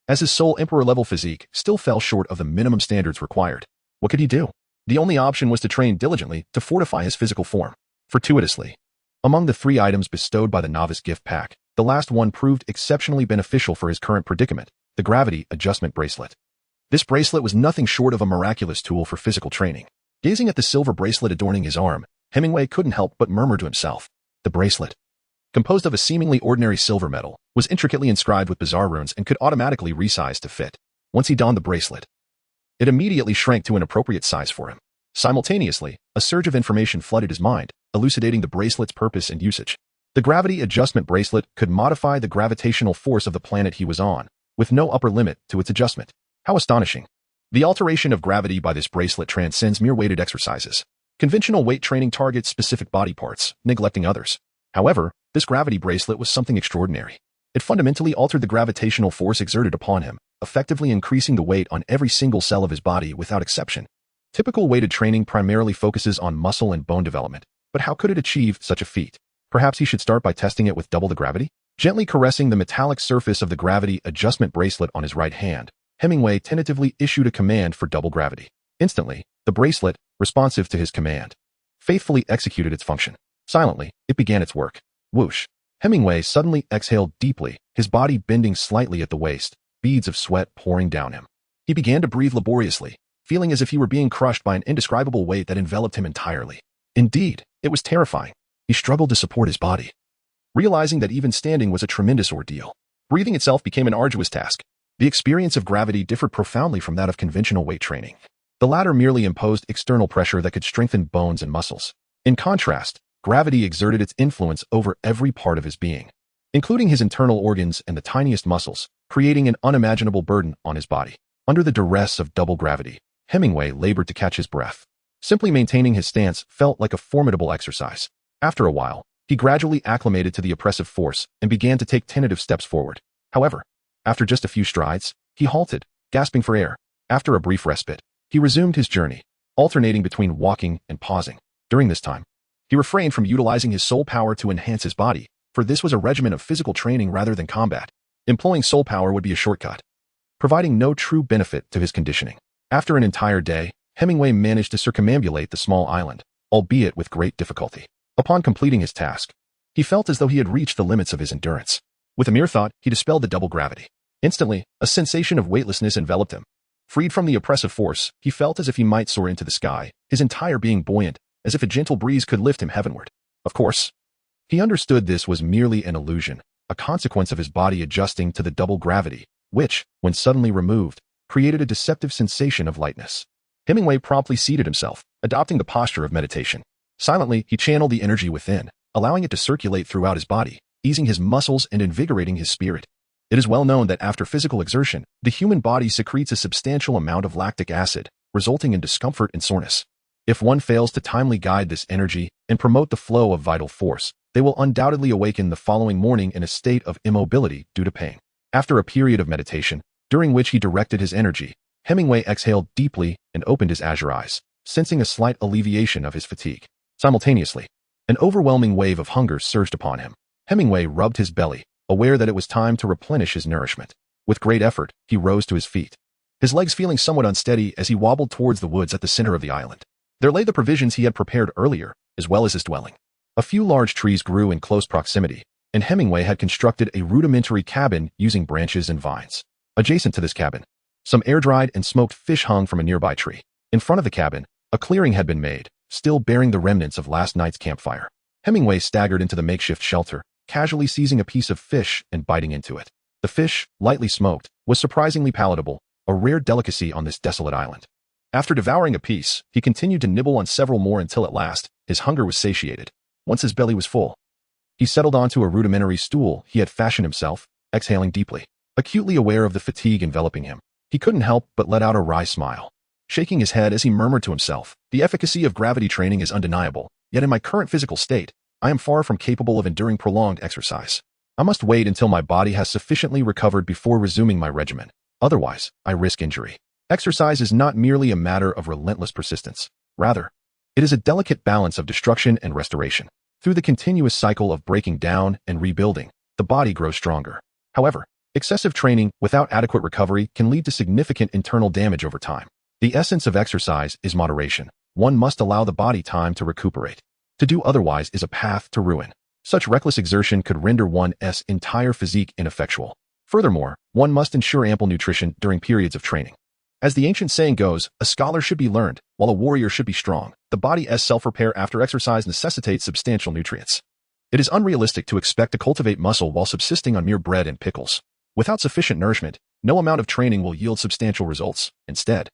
as his soul emperor-level physique still fell short of the minimum standards required. What could he do? The only option was to train diligently to fortify his physical form. Fortuitously, among the 3 items bestowed by the novice gift pack, the last one proved exceptionally beneficial for his current predicament, the gravity adjustment bracelet. This bracelet was nothing short of a miraculous tool for physical training. Gazing at the silver bracelet adorning his arm, Hemingway couldn't help but murmur to himself. The bracelet, composed of a seemingly ordinary silver metal, was intricately inscribed with bizarre runes and could automatically resize to fit. Once he donned the bracelet, it immediately shrank to an appropriate size for him. Simultaneously, a surge of information flooded his mind, elucidating the bracelet's purpose and usage. The gravity adjustment bracelet could modify the gravitational force of the planet he was on, with no upper limit to its adjustment. How astonishing! The alteration of gravity by this bracelet transcends mere weighted exercises. Conventional weight training targets specific body parts, neglecting others. However, this gravity bracelet was something extraordinary. It fundamentally altered the gravitational force exerted upon him, effectively increasing the weight on every single cell of his body without exception. Typical weighted training primarily focuses on muscle and bone development, but how could it achieve such a feat? Perhaps he should start by testing it with double the gravity? Gently caressing the metallic surface of the gravity adjustment bracelet on his right hand, Hemingway tentatively issued a command for double gravity. Instantly, the bracelet, responsive to his command, faithfully executed its function. Silently, it began its work. Whoosh! Hemingway suddenly exhaled deeply, his body bending slightly at the waist, beads of sweat pouring down him. He began to breathe laboriously, feeling as if he were being crushed by an indescribable weight that enveloped him entirely. Indeed, it was terrifying. He struggled to support his body, realizing that even standing was a tremendous ordeal. Breathing itself became an arduous task. The experience of gravity differed profoundly from that of conventional weight training. The latter merely imposed external pressure that could strengthen bones and muscles. In contrast, gravity exerted its influence over every part of his being, including his internal organs and the tiniest muscles, creating an unimaginable burden on his body. Under the duress of double gravity, Hemingway labored to catch his breath. Simply maintaining his stance felt like a formidable exercise. After a while, he gradually acclimated to the oppressive force and began to take tentative steps forward. However, after just a few strides, he halted, gasping for air. After a brief respite, he resumed his journey, alternating between walking and pausing. During this time, he refrained from utilizing his soul power to enhance his body, for this was a regimen of physical training rather than combat. Employing soul power would be a shortcut, providing no true benefit to his conditioning. After an entire day, Hemingway managed to circumambulate the small island, albeit with great difficulty. Upon completing his task, he felt as though he had reached the limits of his endurance. With a mere thought, he dispelled the double gravity. Instantly, a sensation of weightlessness enveloped him. Freed from the oppressive force, he felt as if he might soar into the sky, his entire being buoyant, as if a gentle breeze could lift him heavenward. Of course, he understood this was merely an illusion, a consequence of his body adjusting to the double gravity, which, when suddenly removed, created a deceptive sensation of lightness. Hemingway promptly seated himself, adopting the posture of meditation. Silently, he channeled the energy within, allowing it to circulate throughout his body, easing his muscles and invigorating his spirit. It is well known that after physical exertion, the human body secretes a substantial amount of lactic acid, resulting in discomfort and soreness. If one fails to timely guide this energy and promote the flow of vital force, they will undoubtedly awaken the following morning in a state of immobility due to pain. After a period of meditation, during which he directed his energy, Hemingway exhaled deeply and opened his azure eyes, sensing a slight alleviation of his fatigue. Simultaneously, an overwhelming wave of hunger surged upon him. Hemingway rubbed his belly, aware that it was time to replenish his nourishment. With great effort, he rose to his feet, his legs feeling somewhat unsteady as he wobbled towards the woods at the center of the island. There lay the provisions he had prepared earlier, as well as his dwelling. A few large trees grew in close proximity, and Hemingway had constructed a rudimentary cabin using branches and vines. Adjacent to this cabin, some air-dried and smoked fish hung from a nearby tree. In front of the cabin, A clearing had been made, still bearing the remnants of last night's campfire. Hemingway staggered into the makeshift shelter, casually seizing a piece of fish and biting into it. The fish, lightly smoked, was surprisingly palatable, a rare delicacy on this desolate island. After devouring a piece, he continued to nibble on several more until at last, his hunger was satiated. Once his belly was full, he settled onto a rudimentary stool he had fashioned himself, exhaling deeply. Acutely aware of the fatigue enveloping him, he couldn't help but let out a wry smile. Shaking his head as he murmured to himself, the efficacy of gravity training is undeniable, yet in my current physical state, I am far from capable of enduring prolonged exercise. I must wait until my body has sufficiently recovered before resuming my regimen. Otherwise, I risk injury. Exercise is not merely a matter of relentless persistence. Rather, it is a delicate balance of destruction and restoration. Through the continuous cycle of breaking down and rebuilding, the body grows stronger. However, excessive training without adequate recovery can lead to significant internal damage over time. The essence of exercise is moderation. One must allow the body time to recuperate. To do otherwise is a path to ruin. Such reckless exertion could render one's entire physique ineffectual. Furthermore, one must ensure ample nutrition during periods of training. As the ancient saying goes, a scholar should be learned, while a warrior should be strong. The body's self-repair after exercise necessitates substantial nutrients. It is unrealistic to expect to cultivate muscle while subsisting on mere bread and pickles. Without sufficient nourishment, no amount of training will yield substantial results. Instead,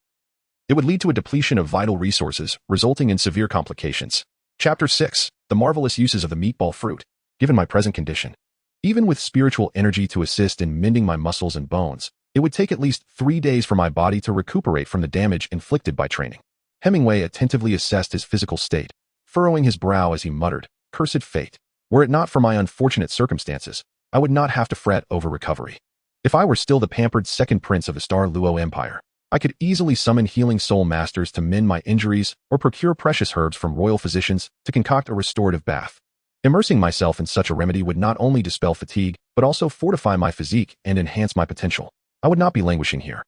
it would lead to a depletion of vital resources, resulting in severe complications. Chapter 6. The Marvelous Uses of the Meatball Fruit. Given my present condition, even with spiritual energy to assist in mending my muscles and bones, it would take at least 3 days for my body to recuperate from the damage inflicted by training. Hemingway attentively assessed his physical state, furrowing his brow as he muttered, "Cursed fate. Were it not for my unfortunate circumstances, I would not have to fret over recovery. If I were still the pampered second prince of the Star Luo Empire, I could easily summon healing soul masters to mend my injuries or procure precious herbs from royal physicians to concoct a restorative bath. Immersing myself in such a remedy would not only dispel fatigue, but also fortify my physique and enhance my potential. I would not be languishing here,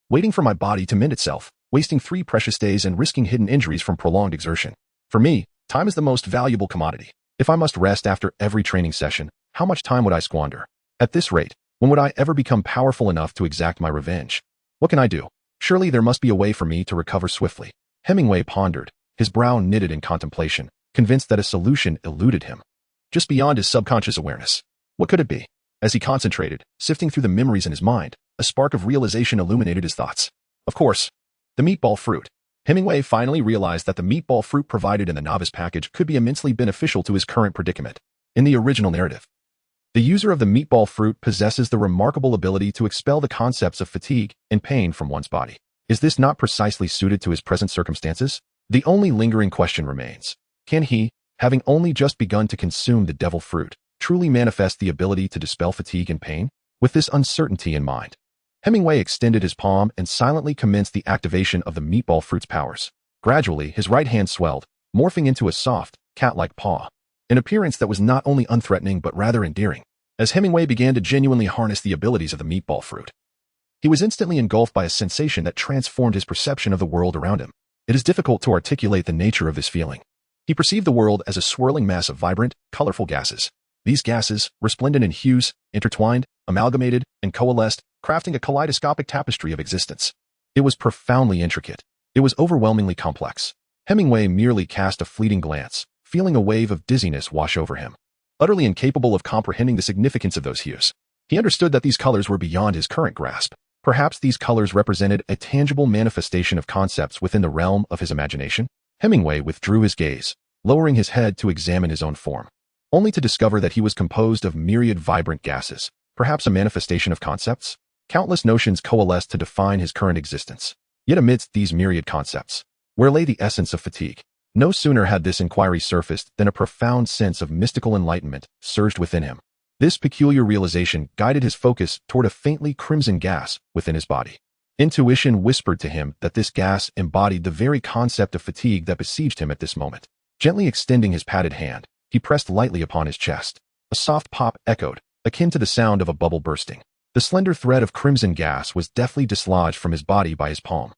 waiting for my body to mend itself, wasting 3 precious days and risking hidden injuries from prolonged exertion. For me, time is the most valuable commodity. If I must rest after every training session, how much time would I squander? At this rate, when would I ever become powerful enough to exact my revenge? What can I do? Surely there must be a way for me to recover swiftly." Hemingway pondered, his brow knitted in contemplation, convinced that a solution eluded him, just beyond his subconscious awareness. What could it be? As he concentrated, sifting through the memories in his mind, a spark of realization illuminated his thoughts. Of course, the meatball fruit. Hemingway finally realized that the meatball fruit provided in the novice package could be immensely beneficial to his current predicament. In the original narrative, the user of the meatball fruit possesses the remarkable ability to expel the concepts of fatigue and pain from one's body. Is this not precisely suited to his present circumstances? The only lingering question remains. Can he, having only just begun to consume the devil fruit, truly manifest the ability to dispel fatigue and pain? With this uncertainty in mind, Hemingway extended his palm and silently commenced the activation of the meatball fruit's powers. Gradually, his right hand swelled, morphing into a soft, cat-like paw, an appearance that was not only unthreatening but rather endearing. As Hemingway began to genuinely harness the abilities of the meatball fruit, he was instantly engulfed by a sensation that transformed his perception of the world around him. It is difficult to articulate the nature of this feeling. He perceived the world as a swirling mass of vibrant, colorful gases. These gases, resplendent in hues, intertwined, amalgamated, and coalesced, crafting a kaleidoscopic tapestry of existence. It was profoundly intricate. It was overwhelmingly complex. Hemingway merely cast a fleeting glance, feeling a wave of dizziness wash over him. Utterly incapable of comprehending the significance of those hues, he understood that these colors were beyond his current grasp. Perhaps these colors represented a tangible manifestation of concepts within the realm of his imagination. Hemingway withdrew his gaze, lowering his head to examine his own form, only to discover that he was composed of myriad vibrant gases, perhaps a manifestation of concepts. Countless notions coalesced to define his current existence. Yet amidst these myriad concepts, where lay the essence of fatigue? No sooner had this inquiry surfaced than a profound sense of mystical enlightenment surged within him. This peculiar realization guided his focus toward a faintly crimson gas within his body. Intuition whispered to him that this gas embodied the very concept of fatigue that besieged him at this moment. Gently extending his padded hand, he pressed lightly upon his chest. A soft pop echoed, akin to the sound of a bubble bursting. The slender thread of crimson gas was deftly dislodged from his body by his palm.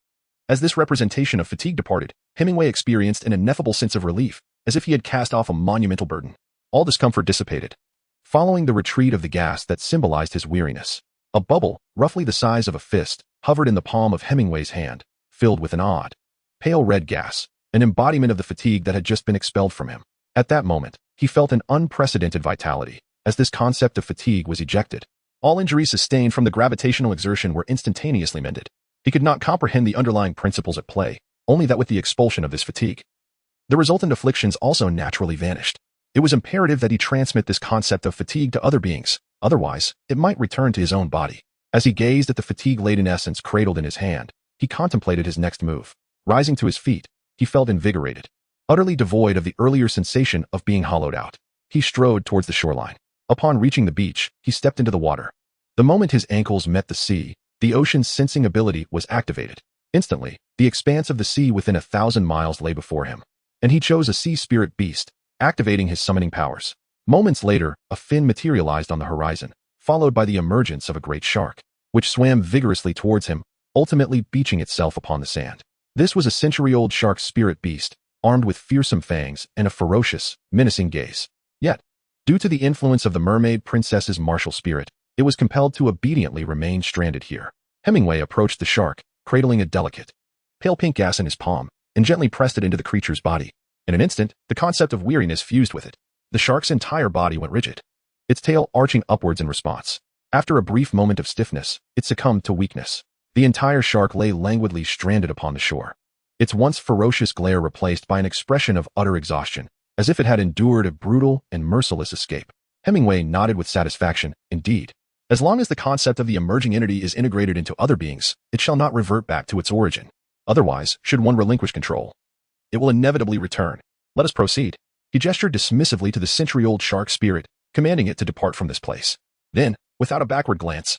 As this representation of fatigue departed, Hemingway experienced an ineffable sense of relief, as if he had cast off a monumental burden. All discomfort dissipated, following the retreat of the gas that symbolized his weariness. A bubble, roughly the size of a fist, hovered in the palm of Hemingway's hand, filled with an odd, pale red gas. an embodiment of the fatigue that had just been expelled from him. At that moment, he felt an unprecedented vitality, as this concept of fatigue was ejected. All injuries sustained from the gravitational exertion were instantaneously mended. He could not comprehend the underlying principles at play, only that with the expulsion of this fatigue, the resultant afflictions also naturally vanished. It was imperative that he transmit this concept of fatigue to other beings, otherwise, it might return to his own body. As he gazed at the fatigue-laden essence cradled in his hand, he contemplated his next move. Rising to his feet, he felt invigorated. Utterly devoid of the earlier sensation of being hollowed out, he strode towards the shoreline. Upon reaching the beach, he stepped into the water. The moment his ankles met the sea, the ocean's sensing ability was activated. Instantly, the expanse of the sea within 1,000 miles lay before him, and he chose a sea spirit beast, activating his summoning powers. Moments later, a fin materialized on the horizon, followed by the emergence of a great shark, which swam vigorously towards him, ultimately beaching itself upon the sand. This was a century-old shark spirit beast, armed with fearsome fangs and a ferocious, menacing gaze. Yet, due to the influence of the mermaid princess's martial spirit, it was compelled to obediently remain stranded here. Hemingway approached the shark, cradling a delicate, pale pink gas in his palm, and gently pressed it into the creature's body. In an instant, the concept of weariness fused with it. The shark's entire body went rigid, its tail arching upwards in response. After a brief moment of stiffness, it succumbed to weakness. The entire shark lay languidly stranded upon the shore, its once ferocious glare replaced by an expression of utter exhaustion, as if it had endured a brutal and merciless escape. Hemingway nodded with satisfaction. Indeed, as long as the concept of the emerging entity is integrated into other beings, it shall not revert back to its origin. Otherwise, should one relinquish control, it will inevitably return. Let us proceed. He gestured dismissively to the century-old shark spirit, commanding it to depart from this place. Then, without a backward glance,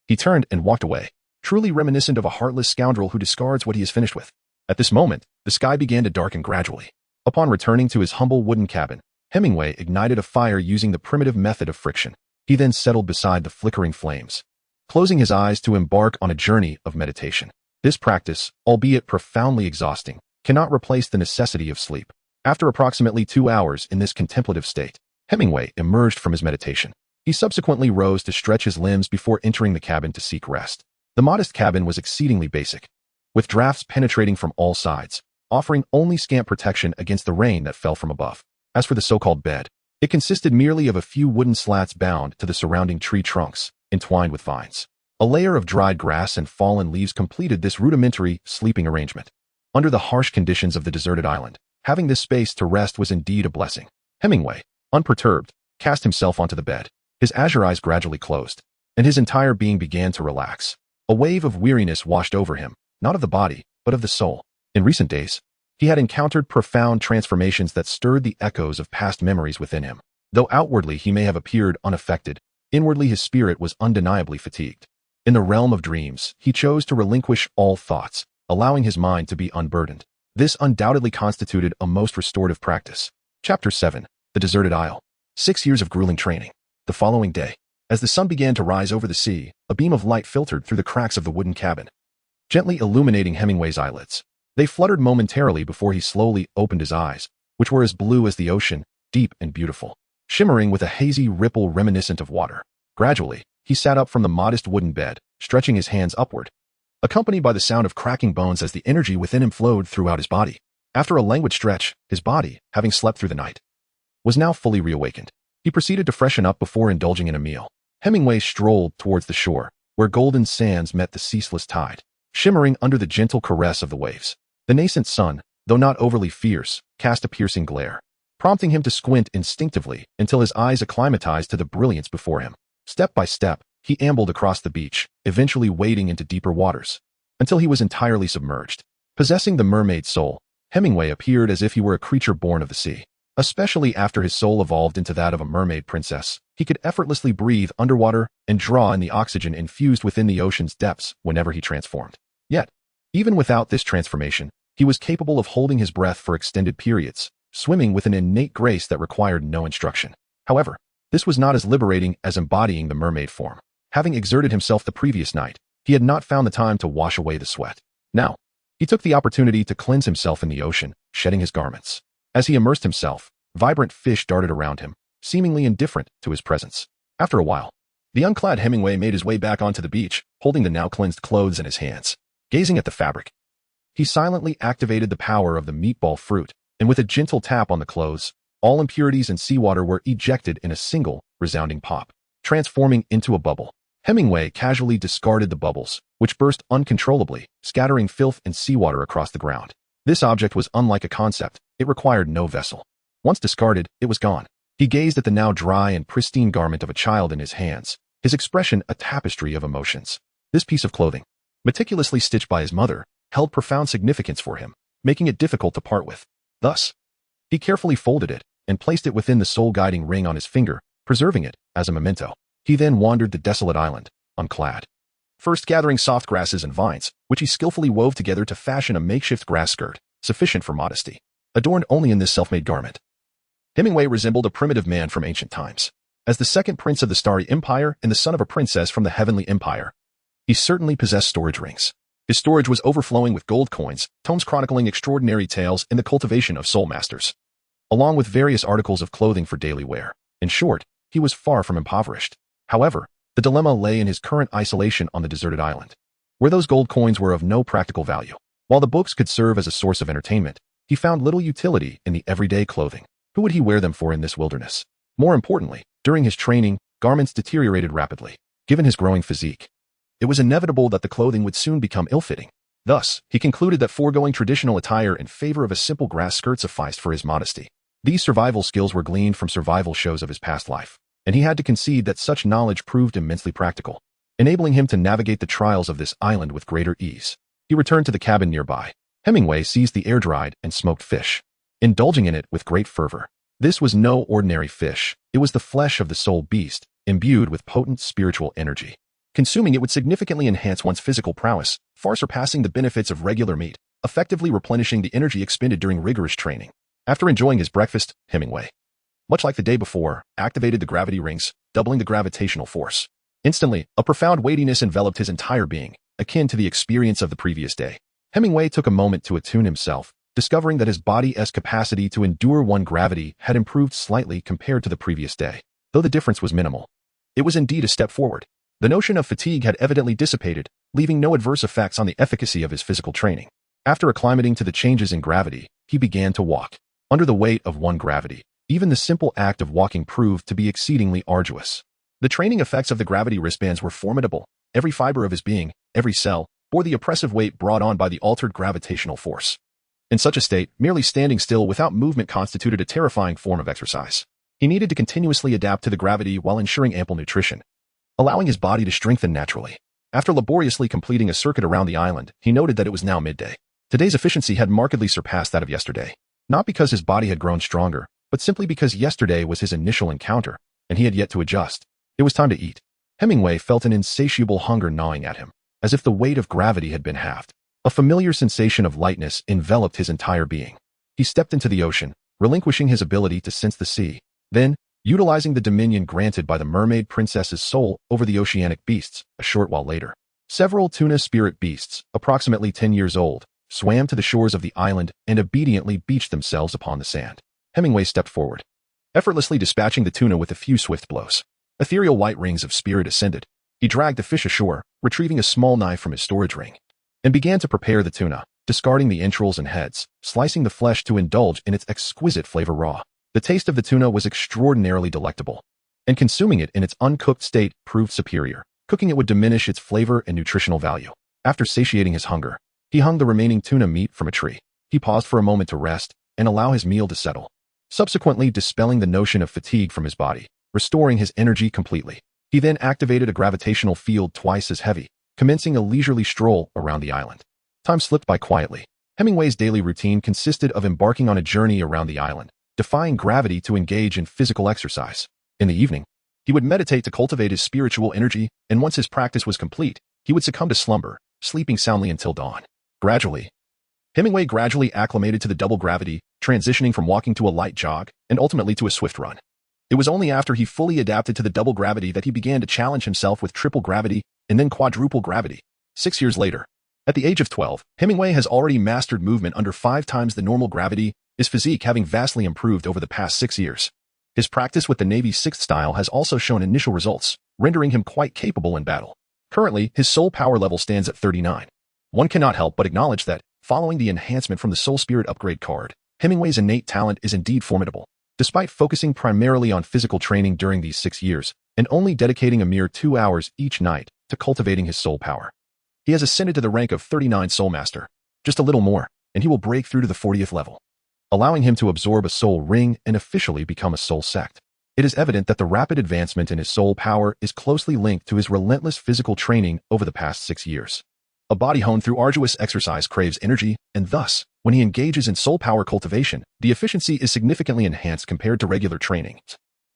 he turned and walked away, truly reminiscent of a heartless scoundrel who discards what he has finished with. At this moment, the sky began to darken gradually. Upon returning to his humble wooden cabin, Hemingway ignited a fire using the primitive method of friction. He then settled beside the flickering flames, closing his eyes to embark on a journey of meditation. This practice, albeit profoundly exhausting, cannot replace the necessity of sleep. After approximately 2 hours in this contemplative state, Hemingway emerged from his meditation. He subsequently rose to stretch his limbs before entering the cabin to seek rest. The modest cabin was exceedingly basic, with drafts penetrating from all sides, offering only scant protection against the rain that fell from above. As for the so-called bed, it consisted merely of a few wooden slats bound to the surrounding tree trunks, entwined with vines. A layer of dried grass and fallen leaves completed this rudimentary sleeping arrangement. Under the harsh conditions of the deserted island, having this space to rest was indeed a blessing. Hemingway, unperturbed, cast himself onto the bed. His azure eyes gradually closed, and his entire being began to relax. A wave of weariness washed over him, not of the body, but of the soul. In recent days, he had encountered profound transformations that stirred the echoes of past memories within him. Though outwardly he may have appeared unaffected, inwardly his spirit was undeniably fatigued. In the realm of dreams, he chose to relinquish all thoughts, allowing his mind to be unburdened. This undoubtedly constituted a most restorative practice. Chapter 7. The Deserted Isle. 6 years of grueling training. The following day, as the sun began to rise over the sea, a beam of light filtered through the cracks of the wooden cabin, gently illuminating Hemingway's eyelids. They fluttered momentarily before he slowly opened his eyes, which were as blue as the ocean, deep and beautiful, shimmering with a hazy ripple reminiscent of water. Gradually, he sat up from the modest wooden bed, stretching his hands upward, accompanied by the sound of cracking bones as the energy within him flowed throughout his body. After a languid stretch, his body, having slept through the night, was now fully reawakened. He proceeded to freshen up before indulging in a meal. Hemingway strolled towards the shore, where golden sands met the ceaseless tide, shimmering under the gentle caress of the waves. The nascent sun, though not overly fierce, cast a piercing glare, prompting him to squint instinctively until his eyes acclimatized to the brilliance before him. Step by step, he ambled across the beach, eventually wading into deeper waters, until he was entirely submerged. Possessing the mermaid soul, Hemingway appeared as if he were a creature born of the sea. Especially after his soul evolved into that of a mermaid princess, he could effortlessly breathe underwater and draw in the oxygen infused within the ocean's depths whenever he transformed. Yet, even without this transformation, he was capable of holding his breath for extended periods, swimming with an innate grace that required no instruction. However, this was not as liberating as embodying the mermaid form. Having exerted himself the previous night, he had not found the time to wash away the sweat. Now, he took the opportunity to cleanse himself in the ocean, shedding his garments. As he immersed himself, vibrant fish darted around him, seemingly indifferent to his presence. After a while, the unclad Hemingway made his way back onto the beach, holding the now cleansed clothes in his hands. Gazing at the fabric, He silently activated the power of the meatball fruit, and with a gentle tap on the clothes, all impurities and seawater were ejected in a single, resounding pop, transforming into a bubble. Hemingway casually discarded the bubbles, which burst uncontrollably, scattering filth and seawater across the ground. This object was unlike a concept. It required no vessel. Once discarded, it was gone. He gazed at the now dry and pristine garment of a child in his hands, his expression a tapestry of emotions. This piece of clothing, meticulously stitched by his mother, held profound significance for him, making it difficult to part with. Thus, he carefully folded it and placed it within the soul-guiding ring on his finger, preserving it as a memento. He then wandered the desolate island, unclad. First gathering soft grasses and vines, which he skillfully wove together to fashion a makeshift grass skirt, sufficient for modesty, adorned only in this self-made garment. Hemingway resembled a primitive man from ancient times. As the second prince of the Starry Empire and the son of a princess from the Heavenly Empire, he certainly possessed storage rings. His storage was overflowing with gold coins, tomes chronicling extraordinary tales in the cultivation of soul masters, along with various articles of clothing for daily wear. In short, he was far from impoverished. However, the dilemma lay in his current isolation on the deserted island, where those gold coins were of no practical value. While the books could serve as a source of entertainment, he found little utility in the everyday clothing. Who would he wear them for in this wilderness? More importantly, during his training, garments deteriorated rapidly. Given his growing physique, it was inevitable that the clothing would soon become ill-fitting. Thus, he concluded that foregoing traditional attire in favor of a simple grass skirt sufficed for his modesty. These survival skills were gleaned from survival shows of his past life, and he had to concede that such knowledge proved immensely practical, enabling him to navigate the trials of this island with greater ease. He returned to the cabin nearby. Hemingway seized the air-dried and smoked fish, indulging in it with great fervor. This was no ordinary fish. It was the flesh of the soul beast, imbued with potent spiritual energy. Consuming it would significantly enhance one's physical prowess, far surpassing the benefits of regular meat, effectively replenishing the energy expended during rigorous training. After enjoying his breakfast, Hemingway, much like the day before, activated the gravity rings, doubling the gravitational force. Instantly, a profound weightiness enveloped his entire being, akin to the experience of the previous day. Hemingway took a moment to attune himself, discovering that his body's capacity to endure one gravity had improved slightly compared to the previous day. Though the difference was minimal, it was indeed a step forward. The notion of fatigue had evidently dissipated, leaving no adverse effects on the efficacy of his physical training. After acclimating to the changes in gravity, he began to walk. Under the weight of one gravity, even the simple act of walking proved to be exceedingly arduous. The training effects of the gravity wristbands were formidable. Every fiber of his being, every cell, bore the oppressive weight brought on by the altered gravitational force. In such a state, merely standing still without movement constituted a terrifying form of exercise. He needed to continuously adapt to the gravity while ensuring ample nutrition, allowing his body to strengthen naturally. After laboriously completing a circuit around the island, he noted that it was now midday. Today's efficiency had markedly surpassed that of yesterday. Not because his body had grown stronger, but simply because yesterday was his initial encounter, and he had yet to adjust. It was time to eat. Hemingway felt an insatiable hunger gnawing at him, as if the weight of gravity had been halved. A familiar sensation of lightness enveloped his entire being. He stepped into the ocean, relinquishing his ability to sense the sea. Then, utilizing the dominion granted by the mermaid princess's soul over the oceanic beasts, a short while later, several tuna spirit beasts, approximately 10 years old, swam to the shores of the island and obediently beached themselves upon the sand. Hemingway stepped forward, effortlessly dispatching the tuna with a few swift blows. Ethereal white rings of spirit ascended. He dragged the fish ashore, retrieving a small knife from his storage ring, and began to prepare the tuna, discarding the entrails and heads, slicing the flesh to indulge in its exquisite flavor raw. The taste of the tuna was extraordinarily delectable, and consuming it in its uncooked state proved superior. Cooking it would diminish its flavor and nutritional value. After satiating his hunger, he hung the remaining tuna meat from a tree. He paused for a moment to rest and allow his meal to settle, subsequently dispelling the notion of fatigue from his body, restoring his energy completely. He then activated a gravitational field twice as heavy, commencing a leisurely stroll around the island. Time slipped by quietly. Hemingway's daily routine consisted of embarking on a journey around the island, defying gravity to engage in physical exercise. In the evening, he would meditate to cultivate his spiritual energy, and once his practice was complete, he would succumb to slumber, sleeping soundly until dawn. Hemingway gradually acclimated to the double gravity, transitioning from walking to a light jog, and ultimately to a swift run. It was only after he fully adapted to the double gravity that he began to challenge himself with triple gravity and then quadruple gravity. 6 years later, at the age of 12, Hemingway has already mastered movement under 5 times the normal gravity, his physique having vastly improved over the past 6 years. His practice with the Navy's 6th style has also shown initial results, rendering him quite capable in battle. Currently, his soul power level stands at 39. One cannot help but acknowledge that, Following the enhancement from the Soul Spirit upgrade card, Hemingway's innate talent is indeed formidable. Despite focusing primarily on physical training during these 6 years, and only dedicating a mere 2 hours each night to cultivating his soul power, he has ascended to the rank of 39 Soul Master. Just a little more, and he will break through to the 40th level, allowing him to absorb a soul ring and officially become a soul sect. It is evident that the rapid advancement in his soul power is closely linked to his relentless physical training over the past 6 years. A body honed through arduous exercise craves energy, and thus, when he engages in soul power cultivation, the efficiency is significantly enhanced compared to regular training,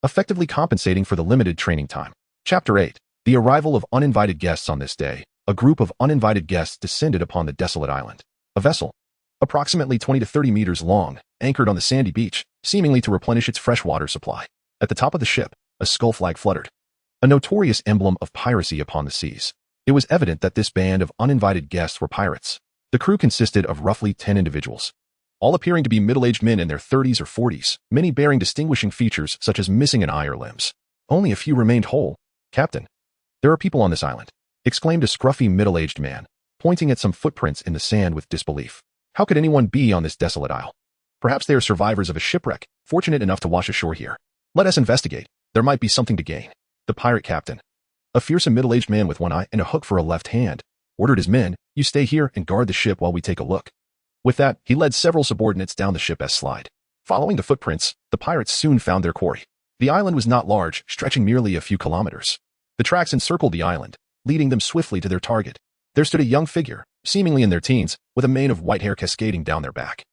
effectively compensating for the limited training time. Chapter 8. The arrival of uninvited guests. On this day, a group of uninvited guests descended upon the desolate island. A vessel, approximately 20 to 30 meters long, anchored on the sandy beach, seemingly to replenish its freshwater supply. At the top of the ship, a skull flag fluttered, a notorious emblem of piracy upon the seas. It was evident that this band of uninvited guests were pirates. The crew consisted of roughly 10 individuals, all appearing to be middle-aged men in their 30s or 40s, many bearing distinguishing features such as missing an eye or limbs. Only a few remained whole. "Captain, there are people on this island," exclaimed a scruffy middle-aged man, pointing at some footprints in the sand with disbelief. "How could anyone be on this desolate isle? Perhaps they are survivors of a shipwreck, fortunate enough to wash ashore here. Let us investigate. There might be something to gain." The pirate captain, a fearsome middle-aged man with one eye and a hook for a left hand, ordered his men, "You stay here and guard the ship while we take a look." With that, he led several subordinates down the ship's slide. Following the footprints, the pirates soon found their quarry. The island was not large, stretching merely a few kilometers. The tracks encircled the island, leading them swiftly to their target. There stood a young figure, seemingly in their teens, with a mane of white hair cascading down their back,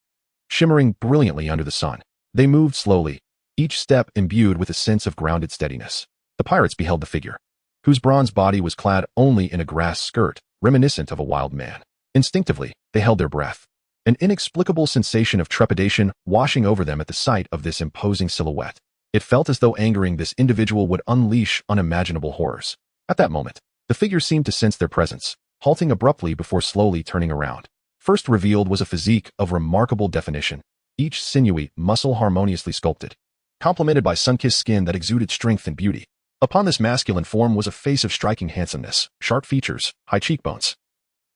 shimmering brilliantly under the sun. They moved slowly, each step imbued with a sense of grounded steadiness. The pirates beheld the figure, whose bronze body was clad only in a grass skirt, reminiscent of a wild man. Instinctively, they held their breath, an inexplicable sensation of trepidation washing over them at the sight of this imposing silhouette. It felt as though angering this individual would unleash unimaginable horrors. At that moment, the figure seemed to sense their presence, halting abruptly before slowly turning around. First revealed was a physique of remarkable definition, each sinewy muscle harmoniously sculpted, complemented by sun-kissed skin that exuded strength and beauty. Upon this masculine form was a face of striking handsomeness, sharp features, high cheekbones,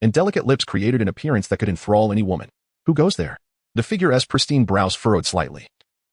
and delicate lips created an appearance that could enthrall any woman. "Who goes there?" The figure's pristine brows furrowed slightly,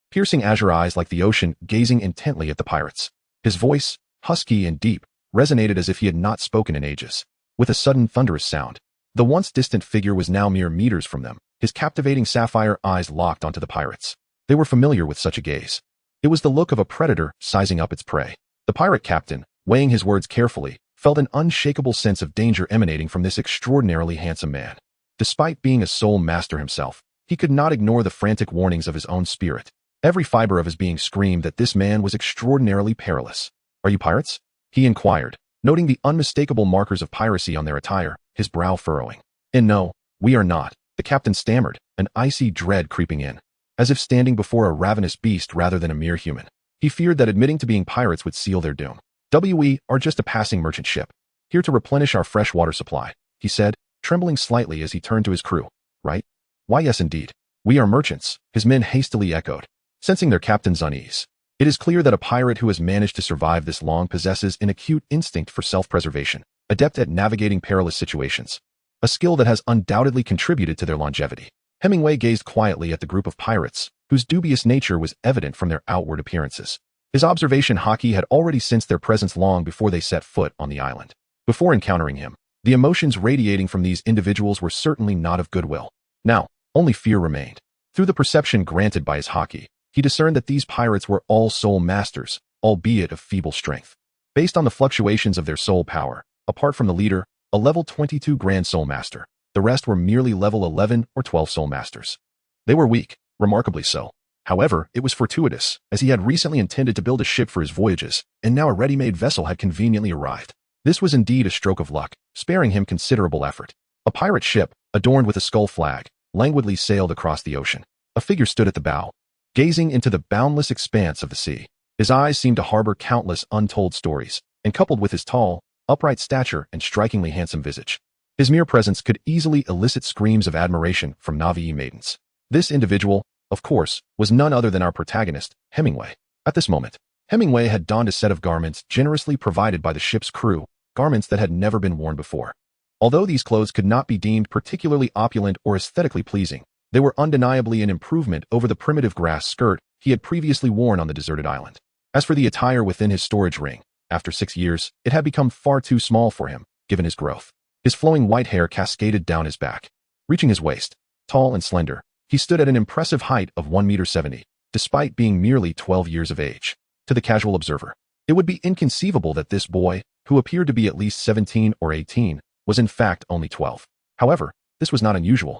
piercing azure eyes like the ocean gazing intently at the pirates. His voice, husky and deep, resonated as if he had not spoken in ages. With a sudden thunderous sound, the once distant figure was now mere meters from them, his captivating sapphire eyes locked onto the pirates. They were familiar with such a gaze. It was the look of a predator sizing up its prey. The pirate captain, weighing his words carefully, felt an unshakable sense of danger emanating from this extraordinarily handsome man. Despite being a soul master himself, he could not ignore the frantic warnings of his own spirit. Every fiber of his being screamed that this man was extraordinarily perilous. "Are you pirates?" he inquired, noting the unmistakable markers of piracy on their attire, his brow furrowing. "And no, we are not," the captain stammered, an icy dread creeping in, as if standing before a ravenous beast rather than a mere human. He feared that admitting to being pirates would seal their doom. "We are just a passing merchant ship, here to replenish our freshwater supply," he said, trembling slightly as he turned to his crew. "Right? Why, yes indeed. We are merchants," his men hastily echoed, sensing their captain's unease. It is clear that a pirate who has managed to survive this long possesses an acute instinct for self-preservation, adept at navigating perilous situations, a skill that has undoubtedly contributed to their longevity. Hemingway gazed quietly at the group of pirates, whose dubious nature was evident from their outward appearances. His observation hockey had already sensed their presence long before they set foot on the island. Before encountering him, the emotions radiating from these individuals were certainly not of goodwill. Now, only fear remained. Through the perception granted by his hockey, he discerned that these pirates were all soul masters, albeit of feeble strength. Based on the fluctuations of their soul power, apart from the leader, a level 22 Grand Soul Master, the rest were merely level 11 or 12 Soul Masters. They were weak, remarkably so. However, it was fortuitous, as he had recently intended to build a ship for his voyages, and now a ready-made vessel had conveniently arrived. This was indeed a stroke of luck, sparing him considerable effort. A pirate ship, adorned with a skull flag, languidly sailed across the ocean. A figure stood at the bow, gazing into the boundless expanse of the sea. His eyes seemed to harbor countless untold stories, and coupled with his tall, upright stature and strikingly handsome visage, his mere presence could easily elicit screams of admiration from Navii maidens. This individual, of course, was none other than our protagonist, Hemingway. At this moment, Hemingway had donned a set of garments generously provided by the ship's crew, garments that had never been worn before. Although these clothes could not be deemed particularly opulent or aesthetically pleasing, they were undeniably an improvement over the primitive grass skirt he had previously worn on the deserted island. As for the attire within his storage ring, after 6 years, it had become far too small for him, given his growth. His flowing white hair cascaded down his back. Reaching his waist, tall and slender, he stood at an impressive height of 1.70 meters, despite being merely 12 years of age. To the casual observer, it would be inconceivable that this boy, who appeared to be at least 17 or 18, was in fact only 12. However, this was not unusual.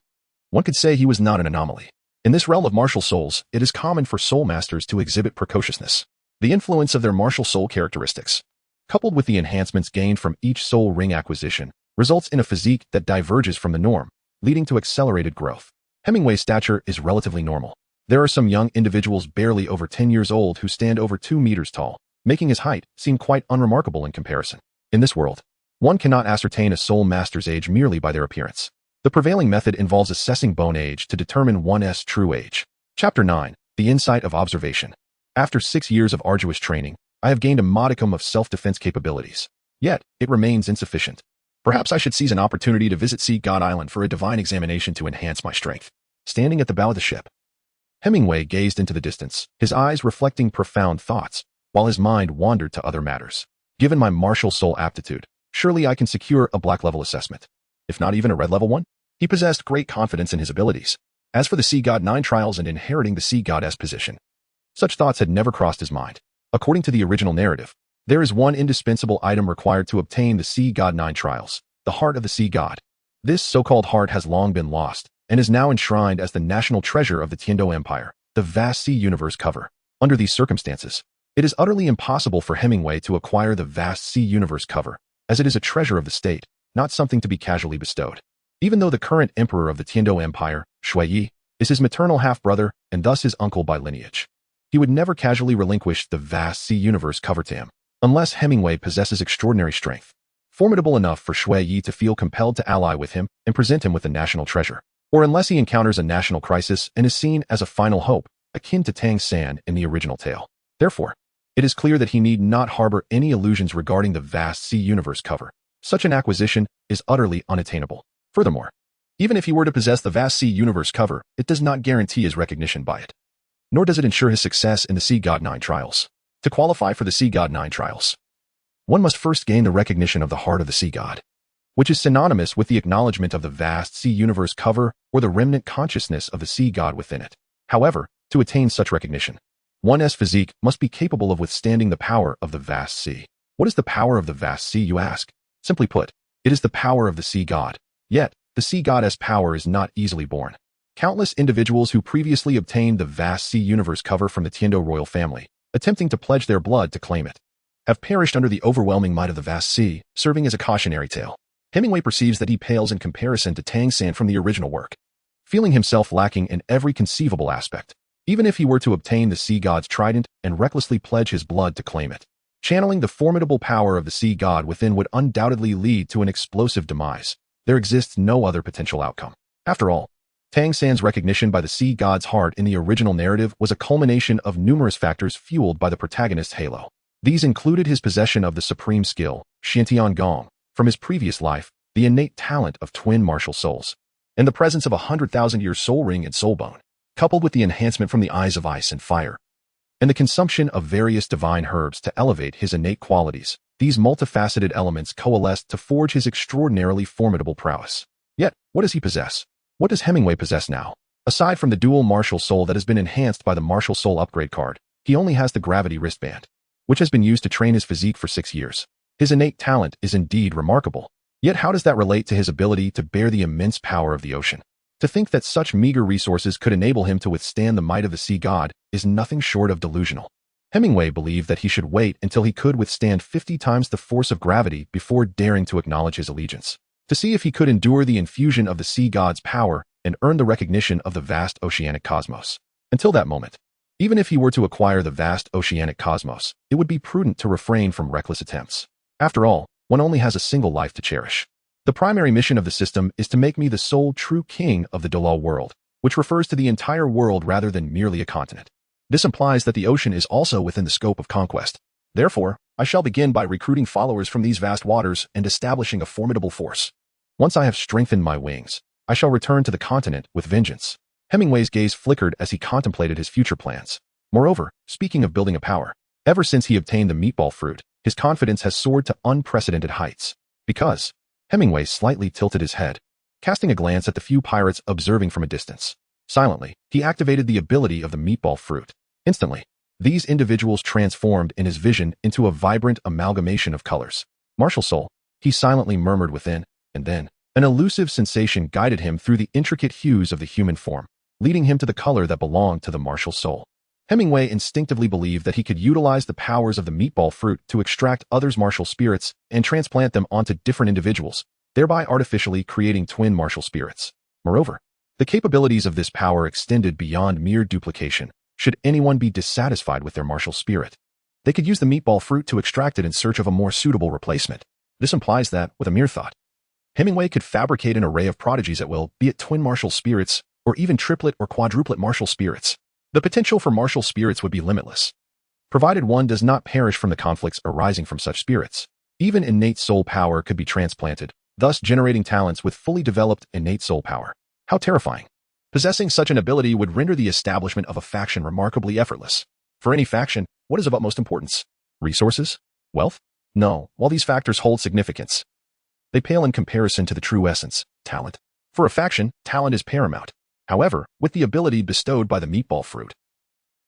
One could say he was not an anomaly. In this realm of martial souls, it is common for soul masters to exhibit precociousness. The influence of their martial soul characteristics, coupled with the enhancements gained from each soul ring acquisition, results in a physique that diverges from the norm, leading to accelerated growth. Hemingway's stature is relatively normal. There are some young individuals barely over 10 years old who stand over 2 meters tall, making his height seem quite unremarkable in comparison. In this world, one cannot ascertain a soul master's age merely by their appearance. The prevailing method involves assessing bone age to determine one's true age. Chapter 9. The Insight of Observation. After 6 years of arduous training, I have gained a modicum of self-defense capabilities. Yet, it remains insufficient. Perhaps I should seize an opportunity to visit Sea God Island for a divine examination to enhance my strength. Standing at the bow of the ship, Hemingway gazed into the distance, his eyes reflecting profound thoughts, while his mind wandered to other matters. Given my martial soul aptitude, surely I can secure a black level assessment, if not even a red level one. He possessed great confidence in his abilities. As for the Sea God 9 trials and inheriting the Sea Goddess position, such thoughts had never crossed his mind. According to the original narrative, there is one indispensable item required to obtain the Sea God 9 trials, the heart of the Sea God. This so-called heart has long been lost, and is now enshrined as the national treasure of the Tiandou Empire, the vast sea universe cover. Under these circumstances, it is utterly impossible for Hemingway to acquire the vast sea universe cover, as it is a treasure of the state, not something to be casually bestowed. Even though the current emperor of the Tiandou Empire, Shui, is his maternal half-brother and thus his uncle by lineage, he would never casually relinquish the vast sea universe cover to him, unless Hemingway possesses extraordinary strength, formidable enough for Shui to feel compelled to ally with him and present him with the national treasure, or unless he encounters a national crisis and is seen as a final hope, akin to Tang San in the original tale. Therefore, it is clear that he need not harbor any illusions regarding the vast sea universe cover. Such an acquisition is utterly unattainable. Furthermore, even if he were to possess the vast sea universe cover, it does not guarantee his recognition by it, nor does it ensure his success in the Sea God 9 trials. To qualify for the Sea God 9 trials, one must first gain the recognition of the heart of the Sea God, which is synonymous with the acknowledgement of the vast sea universe cover or the remnant consciousness of the Sea God within it. However, to attain such recognition, one's physique must be capable of withstanding the power of the vast sea. What is the power of the vast sea, you ask? Simply put, it is the power of the Sea God. Yet, the Sea Goddess power is not easily born. Countless individuals who previously obtained the vast sea universe cover from the Tiandou royal family, attempting to pledge their blood to claim it, have perished under the overwhelming might of the vast sea, serving as a cautionary tale. Hemingway perceives that he pales in comparison to Tang San from the original work, feeling himself lacking in every conceivable aspect, even if he were to obtain the Sea God's trident and recklessly pledge his blood to claim it. Channeling the formidable power of the Sea God within would undoubtedly lead to an explosive demise. There exists no other potential outcome. After all, Tang San's recognition by the Sea God's heart in the original narrative was a culmination of numerous factors fueled by the protagonist's halo. These included his possession of the supreme skill, Xiantian Gong, from his previous life, the innate talent of twin martial souls, and the presence of 100,000-year soul ring and soul bone, coupled with the enhancement from the eyes of ice and fire, and the consumption of various divine herbs to elevate his innate qualities. These multifaceted elements coalesced to forge his extraordinarily formidable prowess. Yet, what does he possess? What does Hemingway possess now? Aside from the dual martial soul that has been enhanced by the martial soul upgrade card, he only has the gravity wristband, which has been used to train his physique for 6 years. His innate talent is indeed remarkable. Yet how does that relate to his ability to bear the immense power of the ocean? To think that such meager resources could enable him to withstand the might of the sea god is nothing short of delusional. Hemingway believed that he should wait until he could withstand 50 times the force of gravity before daring to acknowledge his allegiance, to see if he could endure the infusion of the sea god's power and earn the recognition of the vast oceanic cosmos. Until that moment, even if he were to acquire the vast oceanic cosmos, it would be prudent to refrain from reckless attempts. After all, one only has a single life to cherish. The primary mission of the system is to make me the sole true king of the Douluo world, which refers to the entire world rather than merely a continent. This implies that the ocean is also within the scope of conquest. Therefore, I shall begin by recruiting followers from these vast waters and establishing a formidable force. Once I have strengthened my wings, I shall return to the continent with vengeance. Hemingway's gaze flickered as he contemplated his future plans. Moreover, speaking of building a power, ever since he obtained the meatball fruit, his confidence has soared to unprecedented heights. Because Hemingway slightly tilted his head, casting a glance at the few pirates observing from a distance. Silently, he activated the ability of the meatball fruit. Instantly, these individuals transformed in his vision into a vibrant amalgamation of colors. Martial soul, he silently murmured within, and then an elusive sensation guided him through the intricate hues of the human form, leading him to the color that belonged to the martial soul. Hemingway instinctively believed that he could utilize the powers of the meatball fruit to extract others' martial spirits and transplant them onto different individuals, thereby artificially creating twin martial spirits. Moreover, the capabilities of this power extended beyond mere duplication. Should anyone be dissatisfied with their martial spirit, they could use the meatball fruit to extract it in search of a more suitable replacement. This implies that, with a mere thought, Hemingway could fabricate an array of prodigies at will, be it twin martial spirits, or even triplet or quadruplet martial spirits. The potential for martial spirits would be limitless, provided one does not perish from the conflicts arising from such spirits. Even innate soul power could be transplanted, thus generating talents with fully developed innate soul power. How terrifying! Possessing such an ability would render the establishment of a faction remarkably effortless. For any faction, what is of utmost importance? Resources? Wealth? No, while these factors hold significance, they pale in comparison to the true essence, talent. For a faction, talent is paramount. However, with the ability bestowed by the meatball fruit,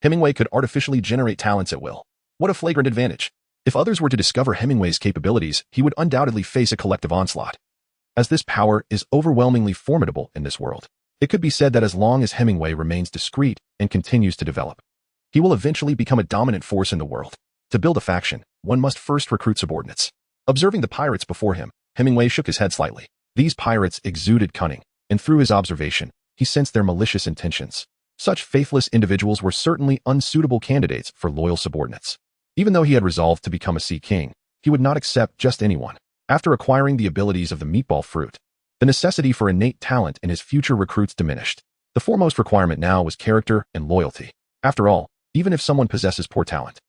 Hemingway could artificially generate talents at will. What a flagrant advantage! If others were to discover Hemingway's capabilities, he would undoubtedly face a collective onslaught. As this power is overwhelmingly formidable in this world, it could be said that as long as Hemingway remains discreet and continues to develop, he will eventually become a dominant force in the world. To build a faction, one must first recruit subordinates. Observing the pirates before him, Hemingway shook his head slightly. These pirates exuded cunning, and through his observation, he sensed their malicious intentions. Such faithless individuals were certainly unsuitable candidates for loyal subordinates. Even though he had resolved to become a sea king, he would not accept just anyone. After acquiring the abilities of the meatball fruit, the necessity for innate talent in his future recruits diminished. The foremost requirement now was character and loyalty. After all, even if someone possesses poor talent,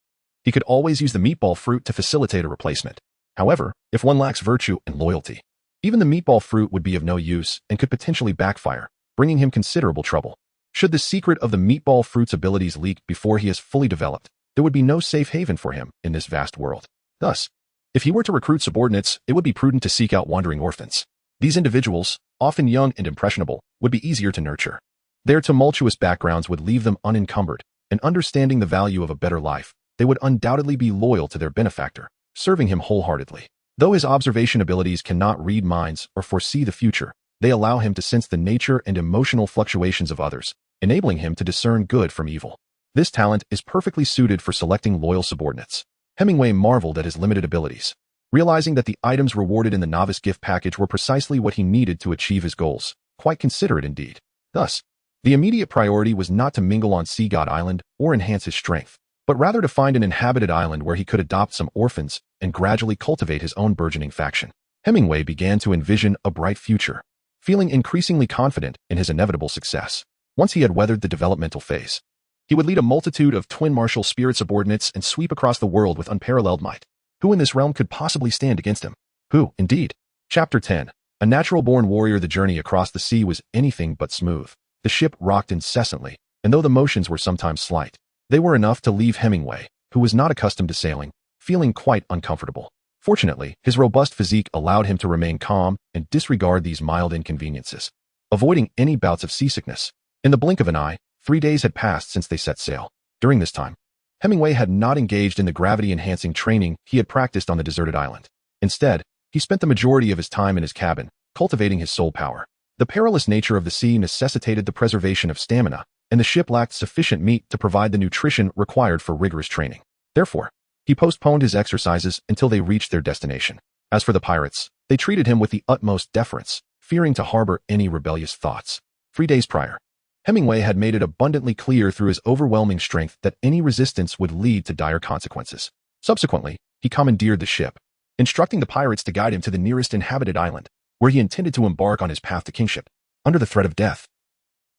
he could always use the meatball fruit to facilitate a replacement. However, if one lacks virtue and loyalty, even the meatball fruit would be of no use and could potentially backfire, bringing him considerable trouble. Should the secret of the meatball fruit's abilities leak before he is fully developed, there would be no safe haven for him in this vast world. Thus, if he were to recruit subordinates, it would be prudent to seek out wandering orphans. These individuals, often young and impressionable, would be easier to nurture. Their tumultuous backgrounds would leave them unencumbered, and understanding the value of a better life, they would undoubtedly be loyal to their benefactor, serving him wholeheartedly. Though his observation abilities cannot read minds or foresee the future, they allow him to sense the nature and emotional fluctuations of others, enabling him to discern good from evil. This talent is perfectly suited for selecting loyal subordinates. Hemingway marveled at his limited abilities, realizing that the items rewarded in the novice gift package were precisely what he needed to achieve his goals. Quite considerate indeed. Thus, the immediate priority was not to mingle on Sea God Island or enhance his strength, but rather to find an inhabited island where he could adopt some orphans and gradually cultivate his own burgeoning faction. Hemingway began to envision a bright future, feeling increasingly confident in his inevitable success. Once he had weathered the developmental phase, he would lead a multitude of twin martial spirit subordinates and sweep across the world with unparalleled might. Who in this realm could possibly stand against him? Who, indeed? Chapter 10. A natural-born warrior. The journey across the sea was anything but smooth. The ship rocked incessantly, and though the motions were sometimes slight, they were enough to leave Hemingway, who was not accustomed to sailing, feeling quite uncomfortable. Fortunately, his robust physique allowed him to remain calm and disregard these mild inconveniences, avoiding any bouts of seasickness. In the blink of an eye, 3 days had passed since they set sail. During this time, Hemingway had not engaged in the gravity-enhancing training he had practiced on the deserted island. Instead, he spent the majority of his time in his cabin, cultivating his soul power. The perilous nature of the sea necessitated the preservation of stamina, and the ship lacked sufficient meat to provide the nutrition required for rigorous training. Therefore, he postponed his exercises until they reached their destination. As for the pirates, they treated him with the utmost deference, fearing to harbor any rebellious thoughts. 3 days prior, Hemingway had made it abundantly clear through his overwhelming strength that any resistance would lead to dire consequences. Subsequently, he commandeered the ship, instructing the pirates to guide him to the nearest inhabited island, where he intended to embark on his path to kingship, under the threat of death.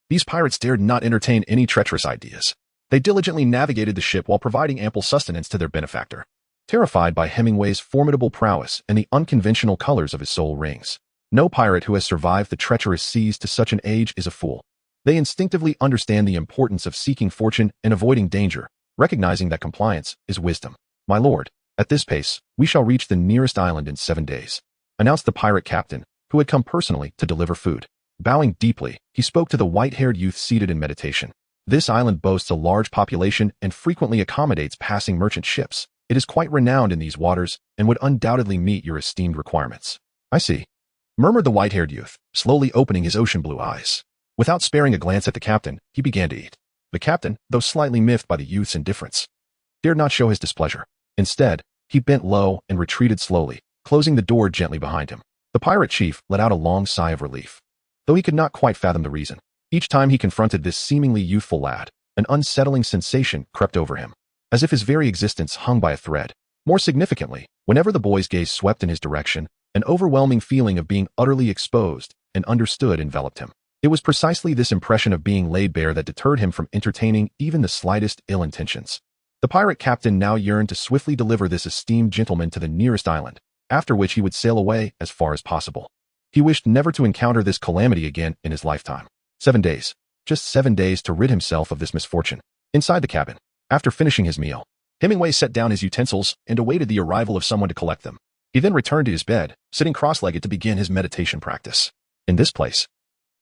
These pirates dared not entertain any treacherous ideas. They diligently navigated the ship while providing ample sustenance to their benefactor. Terrified by Hemingway's formidable prowess and the unconventional colors of his soul rings, No pirate who has survived the treacherous seas to such an age is a fool. They instinctively understand the importance of seeking fortune and avoiding danger, recognizing that compliance is wisdom. My lord, at this pace, we shall reach the nearest island in 7 days, announced the pirate captain, who had come personally to deliver food. Bowing deeply, he spoke to the white-haired youth seated in meditation. This island boasts a large population and frequently accommodates passing merchant ships. It is quite renowned in these waters and would undoubtedly meet your esteemed requirements. I see, murmured the white-haired youth, slowly opening his ocean-blue eyes. Without sparing a glance at the captain, he began to eat. The captain, though slightly miffed by the youth's indifference, dared not show his displeasure. Instead, he bent low and retreated slowly, closing the door gently behind him. The pirate chief let out a long sigh of relief, though he could not quite fathom the reason. Each time he confronted this seemingly youthful lad, an unsettling sensation crept over him, as if his very existence hung by a thread. More significantly, whenever the boy's gaze swept in his direction, an overwhelming feeling of being utterly exposed and understood enveloped him. It was precisely this impression of being laid bare that deterred him from entertaining even the slightest ill intentions. The pirate captain now yearned to swiftly deliver this esteemed gentleman to the nearest island, after which he would sail away as far as possible. He wished never to encounter this calamity again in his lifetime. 7 days. Just 7 days to rid himself of this misfortune. Inside the cabin, after finishing his meal, Hemingway set down his utensils and awaited the arrival of someone to collect them. He then returned to his bed, sitting cross-legged to begin his meditation practice. In this place,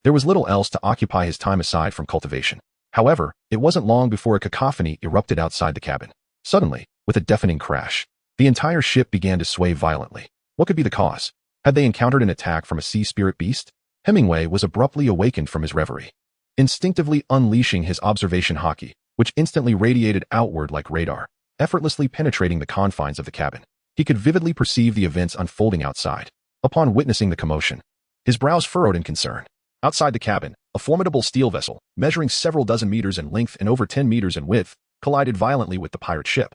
there was little else to occupy his time aside from cultivation. However, it wasn't long before a cacophony erupted outside the cabin. Suddenly, with a deafening crash, the entire ship began to sway violently. What could be the cause? Had they encountered an attack from a sea spirit beast? Hemingway was abruptly awakened from his reverie, instinctively unleashing his observation hockey, which instantly radiated outward like radar, effortlessly penetrating the confines of the cabin. He could vividly perceive the events unfolding outside. Upon witnessing the commotion, his brows furrowed in concern. Outside the cabin, a formidable steel vessel, measuring several dozen meters in length and over 10 meters in width, collided violently with the pirate ship,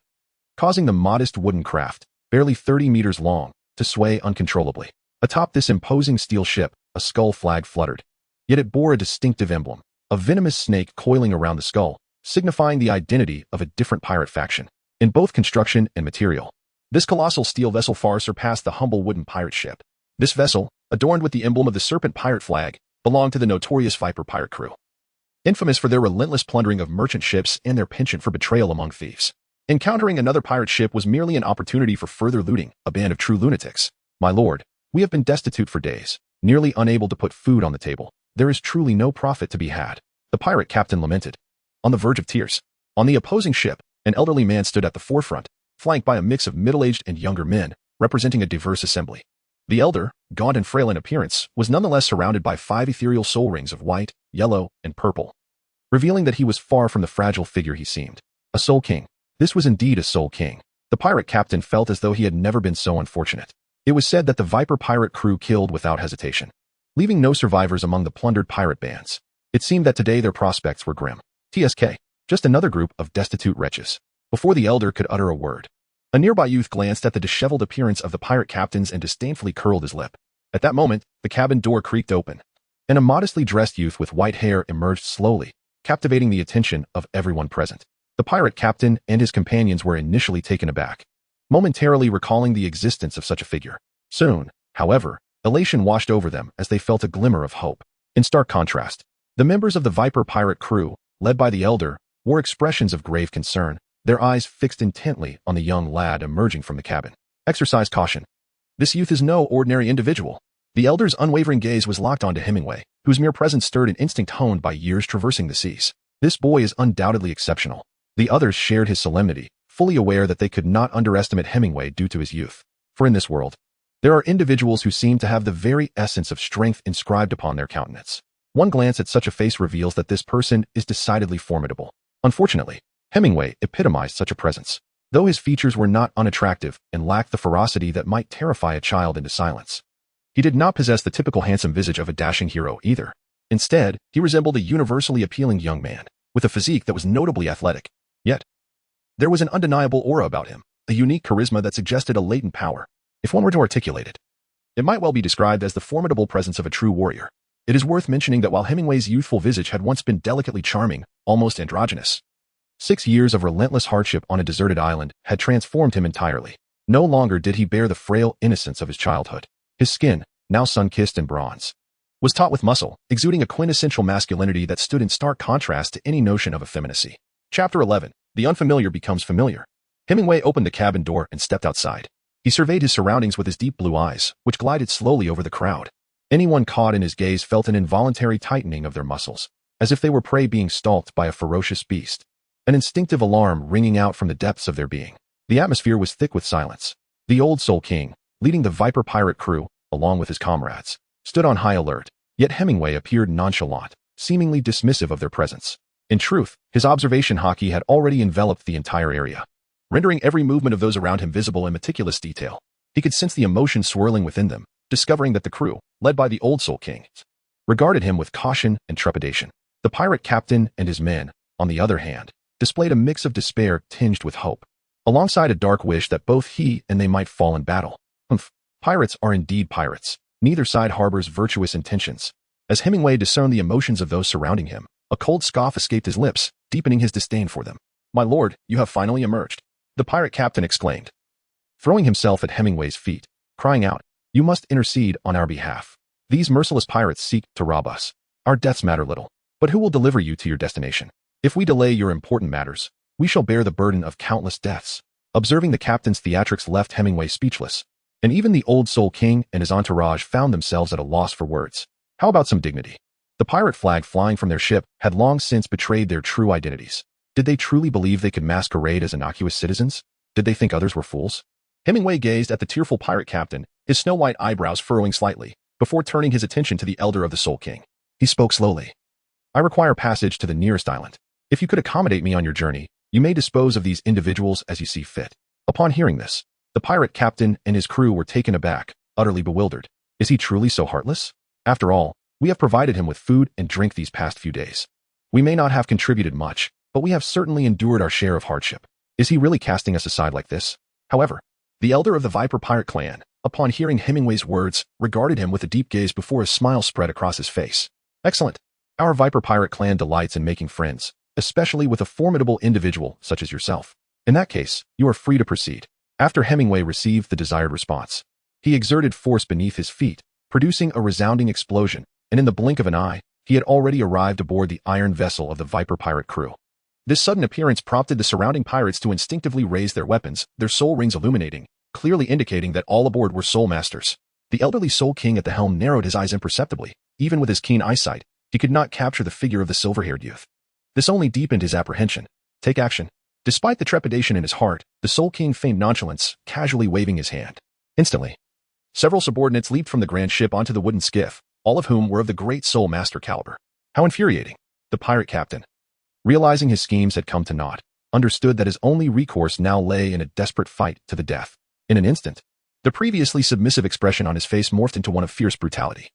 causing the modest wooden craft, barely 30 meters long, to sway uncontrollably. Atop this imposing steel ship, a skull flag fluttered. Yet it bore a distinctive emblem, a venomous snake coiling around the skull, signifying the identity of a different pirate faction, in both construction and material. This colossal steel vessel far surpassed the humble wooden pirate ship. This vessel, adorned with the emblem of the serpent pirate flag, belonged to the notorious Viper pirate crew, infamous for their relentless plundering of merchant ships and their penchant for betrayal among thieves. Encountering another pirate ship was merely an opportunity for further looting, a band of true lunatics. My lord, we have been destitute for days, nearly unable to put food on the table. There is truly no profit to be had, the pirate captain lamented, on the verge of tears. On the opposing ship, an elderly man stood at the forefront, flanked by a mix of middle-aged and younger men, representing a diverse assembly. The elder, gaunt and frail in appearance, was nonetheless surrounded by 5 ethereal soul rings of white, yellow, and purple, revealing that he was far from the fragile figure he seemed. A soul king. This was indeed a soul king. The pirate captain felt as though he had never been so unfortunate. It was said that the Viper pirate crew killed without hesitation, leaving no survivors among the plundered pirate bands. It seemed that today their prospects were grim. TSK. Just another group of destitute wretches. Before the elder could utter a word, a nearby youth glanced at the disheveled appearance of the pirate captains and disdainfully curled his lip. At that moment, the cabin door creaked open, and a modestly dressed youth with white hair emerged slowly, captivating the attention of everyone present. The pirate captain and his companions were initially taken aback, momentarily recalling the existence of such a figure. Soon, however, elation washed over them as they felt a glimmer of hope. In stark contrast, the members of the Viper pirate crew, led by the elder, wore expressions of grave concern, their eyes fixed intently on the young lad emerging from the cabin. Exercise caution. This youth is no ordinary individual. The elder's unwavering gaze was locked onto Hemingway, whose mere presence stirred an instinct honed by years traversing the seas. This boy is undoubtedly exceptional. The others shared his solemnity, fully aware that they could not underestimate Hemingway due to his youth. For in this world, there are individuals who seem to have the very essence of strength inscribed upon their countenance. One glance at such a face reveals that this person is decidedly formidable. Unfortunately, Hemingway epitomized such a presence, though his features were not unattractive and lacked the ferocity that might terrify a child into silence. He did not possess the typical handsome visage of a dashing hero either. Instead, he resembled a universally appealing young man, with a physique that was notably athletic. Yet, there was an undeniable aura about him, a unique charisma that suggested a latent power. If one were to articulate it, it might well be described as the formidable presence of a true warrior. It is worth mentioning that while Hemingway's youthful visage had once been delicately charming, almost androgynous, 6 years of relentless hardship on a deserted island had transformed him entirely. No longer did he bear the frail innocence of his childhood. His skin, now sun-kissed and bronze, was taut with muscle, exuding a quintessential masculinity that stood in stark contrast to any notion of effeminacy. Chapter 11. The unfamiliar becomes familiar. Hemingway opened the cabin door and stepped outside. He surveyed his surroundings with his deep blue eyes, which glided slowly over the crowd. Anyone caught in his gaze felt an involuntary tightening of their muscles, as if they were prey being stalked by a ferocious beast. An instinctive alarm ringing out from the depths of their being. The atmosphere was thick with silence. The old Soul King, leading the Viper pirate crew, along with his comrades, stood on high alert, yet Hemingway appeared nonchalant, seemingly dismissive of their presence. In truth, his observation haki had already enveloped the entire area, rendering every movement of those around him visible in meticulous detail. He could sense the emotion swirling within them, discovering that the crew, led by the old Soul King, regarded him with caution and trepidation. The pirate captain and his men, on the other hand, displayed a mix of despair tinged with hope, alongside a dark wish that both he and they might fall in battle. Pirates are indeed pirates. Neither side harbors virtuous intentions. As Hemingway discerned the emotions of those surrounding him, a cold scoff escaped his lips, deepening his disdain for them. "My lord, you have finally emerged," the pirate captain exclaimed, throwing himself at Hemingway's feet, crying out, "You must intercede on our behalf. These merciless pirates seek to rob us. Our deaths matter little, but who will deliver you to your destination? If we delay your important matters, we shall bear the burden of countless deaths." Observing the captain's theatrics left Hemingway speechless, and even the old Soul King and his entourage found themselves at a loss for words. How about some dignity? The pirate flag flying from their ship had long since betrayed their true identities. Did they truly believe they could masquerade as innocuous citizens? Did they think others were fools? Hemingway gazed at the tearful pirate captain, his snow-white eyebrows furrowing slightly, before turning his attention to the elder of the Soul King. He spoke slowly. "I require passage to the nearest island. If you could accommodate me on your journey, you may dispose of these individuals as you see fit." Upon hearing this, the pirate captain and his crew were taken aback, utterly bewildered. Is he truly so heartless? After all, we have provided him with food and drink these past few days. We may not have contributed much, but we have certainly endured our share of hardship. Is he really casting us aside like this? However, the elder of the Viper pirate clan, upon hearing Hemingway's words, regarded him with a deep gaze before a smile spread across his face. "Excellent. Our Viper pirate clan delights in making friends, especially with a formidable individual such as yourself. In that case, you are free to proceed." After Hemingway received the desired response, he exerted force beneath his feet, producing a resounding explosion, and in the blink of an eye, he had already arrived aboard the iron vessel of the Viper pirate crew. This sudden appearance prompted the surrounding pirates to instinctively raise their weapons, their soul rings illuminating, clearly indicating that all aboard were soul masters. The elderly Soul King at the helm narrowed his eyes imperceptibly. Even with his keen eyesight, he could not capture the figure of the silver-haired youth. This only deepened his apprehension. "Take action." Despite the trepidation in his heart, the Soul King feigned nonchalance, casually waving his hand. Instantly, several subordinates leaped from the grand ship onto the wooden skiff, all of whom were of the great Soul Master caliber. How infuriating! The pirate captain, realizing his schemes had come to naught, understood that his only recourse now lay in a desperate fight to the death. In an instant, the previously submissive expression on his face morphed into one of fierce brutality.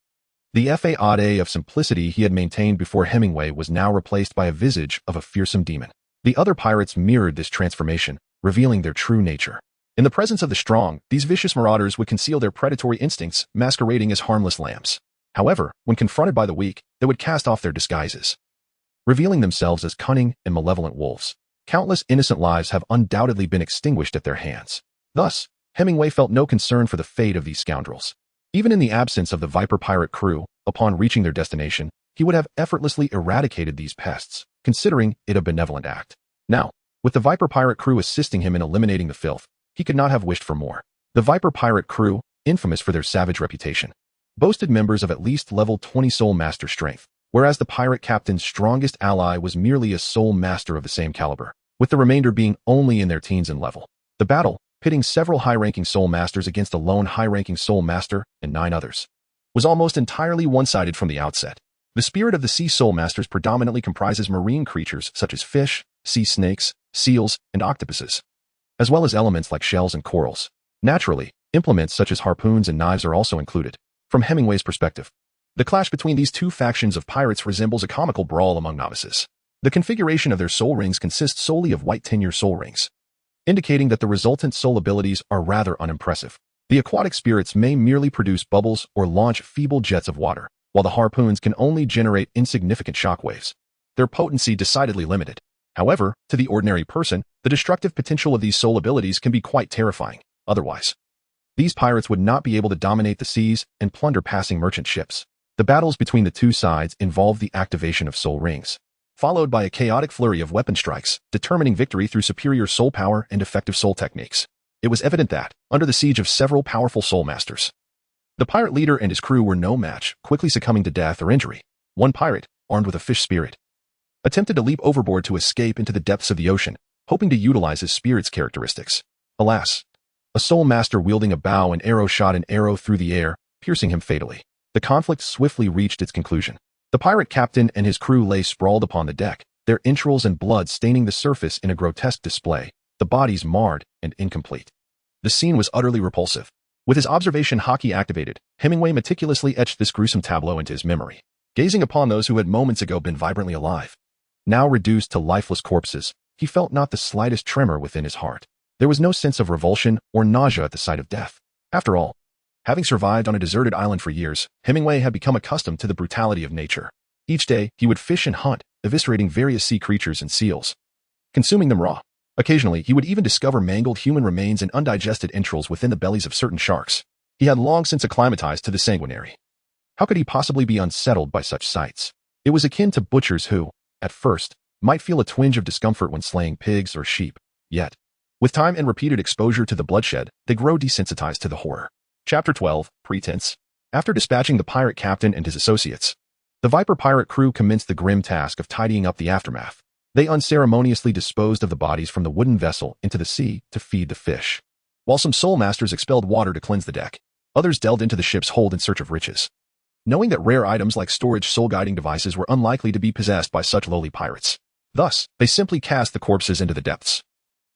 The facade of simplicity he had maintained before Hemingway was now replaced by a visage of a fearsome demon. The other pirates mirrored this transformation, revealing their true nature. In the presence of the strong, these vicious marauders would conceal their predatory instincts, masquerading as harmless lambs. However, when confronted by the weak, they would cast off their disguises, revealing themselves as cunning and malevolent wolves. Countless innocent lives have undoubtedly been extinguished at their hands. Thus, Hemingway felt no concern for the fate of these scoundrels. Even in the absence of the Viper pirate crew, upon reaching their destination, he would have effortlessly eradicated these pests, considering it a benevolent act. Now, with the Viper pirate crew assisting him in eliminating the filth, he could not have wished for more. The Viper pirate crew, infamous for their savage reputation, boasted members of at least level 20 Soul Master strength, whereas the pirate captain's strongest ally was merely a Soul Master of the same caliber, with the remainder being only in their teens in level. The battle, pitting several high-ranking Soul Masters against a lone high-ranking Soul Master and 9 others, was almost entirely one-sided from the outset. The spirit of the Sea Soul Masters predominantly comprises marine creatures such as fish, sea snakes, seals, and octopuses, as well as elements like shells and corals. Naturally, implements such as harpoons and knives are also included. From Hemingway's perspective, the clash between these two factions of pirates resembles a comical brawl among novices. The configuration of their soul rings consists solely of white tenure soul rings, indicating that the resultant soul abilities are rather unimpressive. The aquatic spirits may merely produce bubbles or launch feeble jets of water, while the harpoons can only generate insignificant shockwaves. Their potency decidedly limited. However, to the ordinary person, the destructive potential of these soul abilities can be quite terrifying. Otherwise, These pirates would not be able to dominate the seas and plunder passing merchant ships. The battles between the two sides involved the activation of soul rings, followed by a chaotic flurry of weapon strikes, determining victory through superior soul power and effective soul techniques. It was evident that, under the siege of several powerful soul masters, the pirate leader and his crew were no match, quickly succumbing to death or injury. One pirate, armed with a fish spirit, attempted to leap overboard to escape into the depths of the ocean, hoping to utilize his spirit's characteristics. Alas, a soul master wielding a bow and arrow shot an arrow through the air, piercing him fatally. The conflict swiftly reached its conclusion. The pirate captain and his crew lay sprawled upon the deck, their entrails and blood staining the surface in a grotesque display, the bodies marred and incomplete. The scene was utterly repulsive. With his observation hockey activated, Hemingway meticulously etched this gruesome tableau into his memory. Gazing upon those who had moments ago been vibrantly alive, now reduced to lifeless corpses, he felt not the slightest tremor within his heart. There was no sense of revulsion or nausea at the sight of death. After all, having survived on a deserted island for years, Hemingway had become accustomed to the brutality of nature. Each day, he would fish and hunt, eviscerating various sea creatures and seals, consuming them raw. Occasionally, he would even discover mangled human remains and undigested entrails within the bellies of certain sharks. He had long since acclimatized to the sanguinary. How could he possibly be unsettled by such sights? It was akin to butchers who, at first, might feel a twinge of discomfort when slaying pigs or sheep. Yet, with time and repeated exposure to the bloodshed, they grow desensitized to the horror. Chapter 12, Pretense. After dispatching the pirate captain and his associates, the Viper pirate crew commenced the grim task of tidying up the aftermath. They unceremoniously disposed of the bodies from the wooden vessel into the sea to feed the fish. While some soul masters expelled water to cleanse the deck, others delved into the ship's hold in search of riches. Knowing that rare items like storage soul-guiding devices were unlikely to be possessed by such lowly pirates. Thus, they simply cast the corpses into the depths,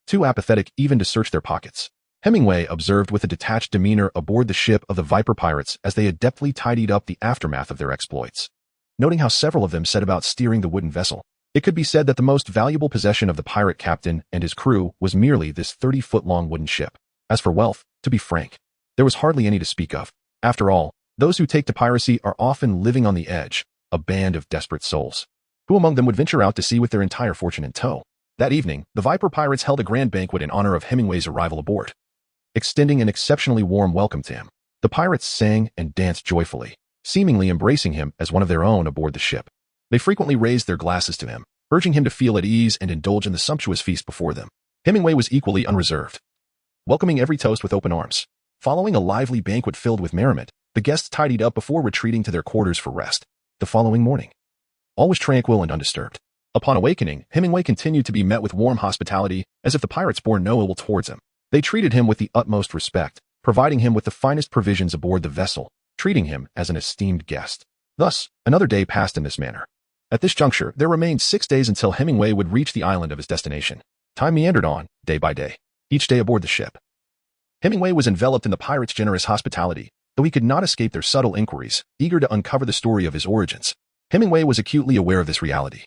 too apathetic even to search their pockets. Hemingway observed with a detached demeanor aboard the ship of the Viper pirates as they adeptly tidied up the aftermath of their exploits. Noting how several of them set about steering the wooden vessel, it could be said that the most valuable possession of the pirate captain and his crew was merely this 30-foot-long wooden ship. As for wealth, to be frank, there was hardly any to speak of. After all, those who take to piracy are often living on the edge, a band of desperate souls. Who among them would venture out to sea with their entire fortune in tow? That evening, the Viper pirates held a grand banquet in honor of Hemingway's arrival aboard, extending an exceptionally warm welcome to him. The pirates sang and danced joyfully, seemingly embracing him as one of their own aboard the ship. They frequently raised their glasses to him, urging him to feel at ease and indulge in the sumptuous feast before them. Hemingway was equally unreserved, welcoming every toast with open arms. Following a lively banquet filled with merriment, the guests tidied up before retreating to their quarters for rest. The following morning, all was tranquil and undisturbed. Upon awakening, Hemingway continued to be met with warm hospitality, as if the pirates bore no ill towards him. They treated him with the utmost respect, providing him with the finest provisions aboard the vessel, treating him as an esteemed guest. Thus, another day passed in this manner. At this juncture, there remained 6 days until Hemingway would reach the island of his destination. Time meandered on, day by day, each day aboard the ship. Hemingway was enveloped in the pirates' generous hospitality, though he could not escape their subtle inquiries, eager to uncover the story of his origins. Hemingway was acutely aware of this reality.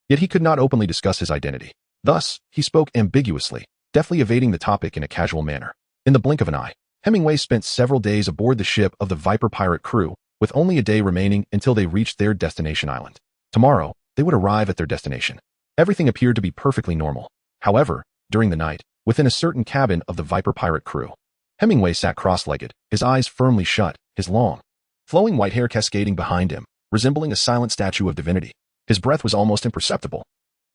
Yet he could not openly discuss his identity. Thus, he spoke ambiguously, deftly evading the topic in a casual manner. In the blink of an eye, Hemingway spent several days aboard the ship of the Viper pirate crew, with only a day remaining until they reached their destination island. Tomorrow, they would arrive at their destination. Everything appeared to be perfectly normal. However, during the night, within a certain cabin of the Viper pirate crew, Hemingway sat cross-legged, his eyes firmly shut, his long, flowing white hair cascading behind him, resembling a silent statue of divinity. His breath was almost imperceptible,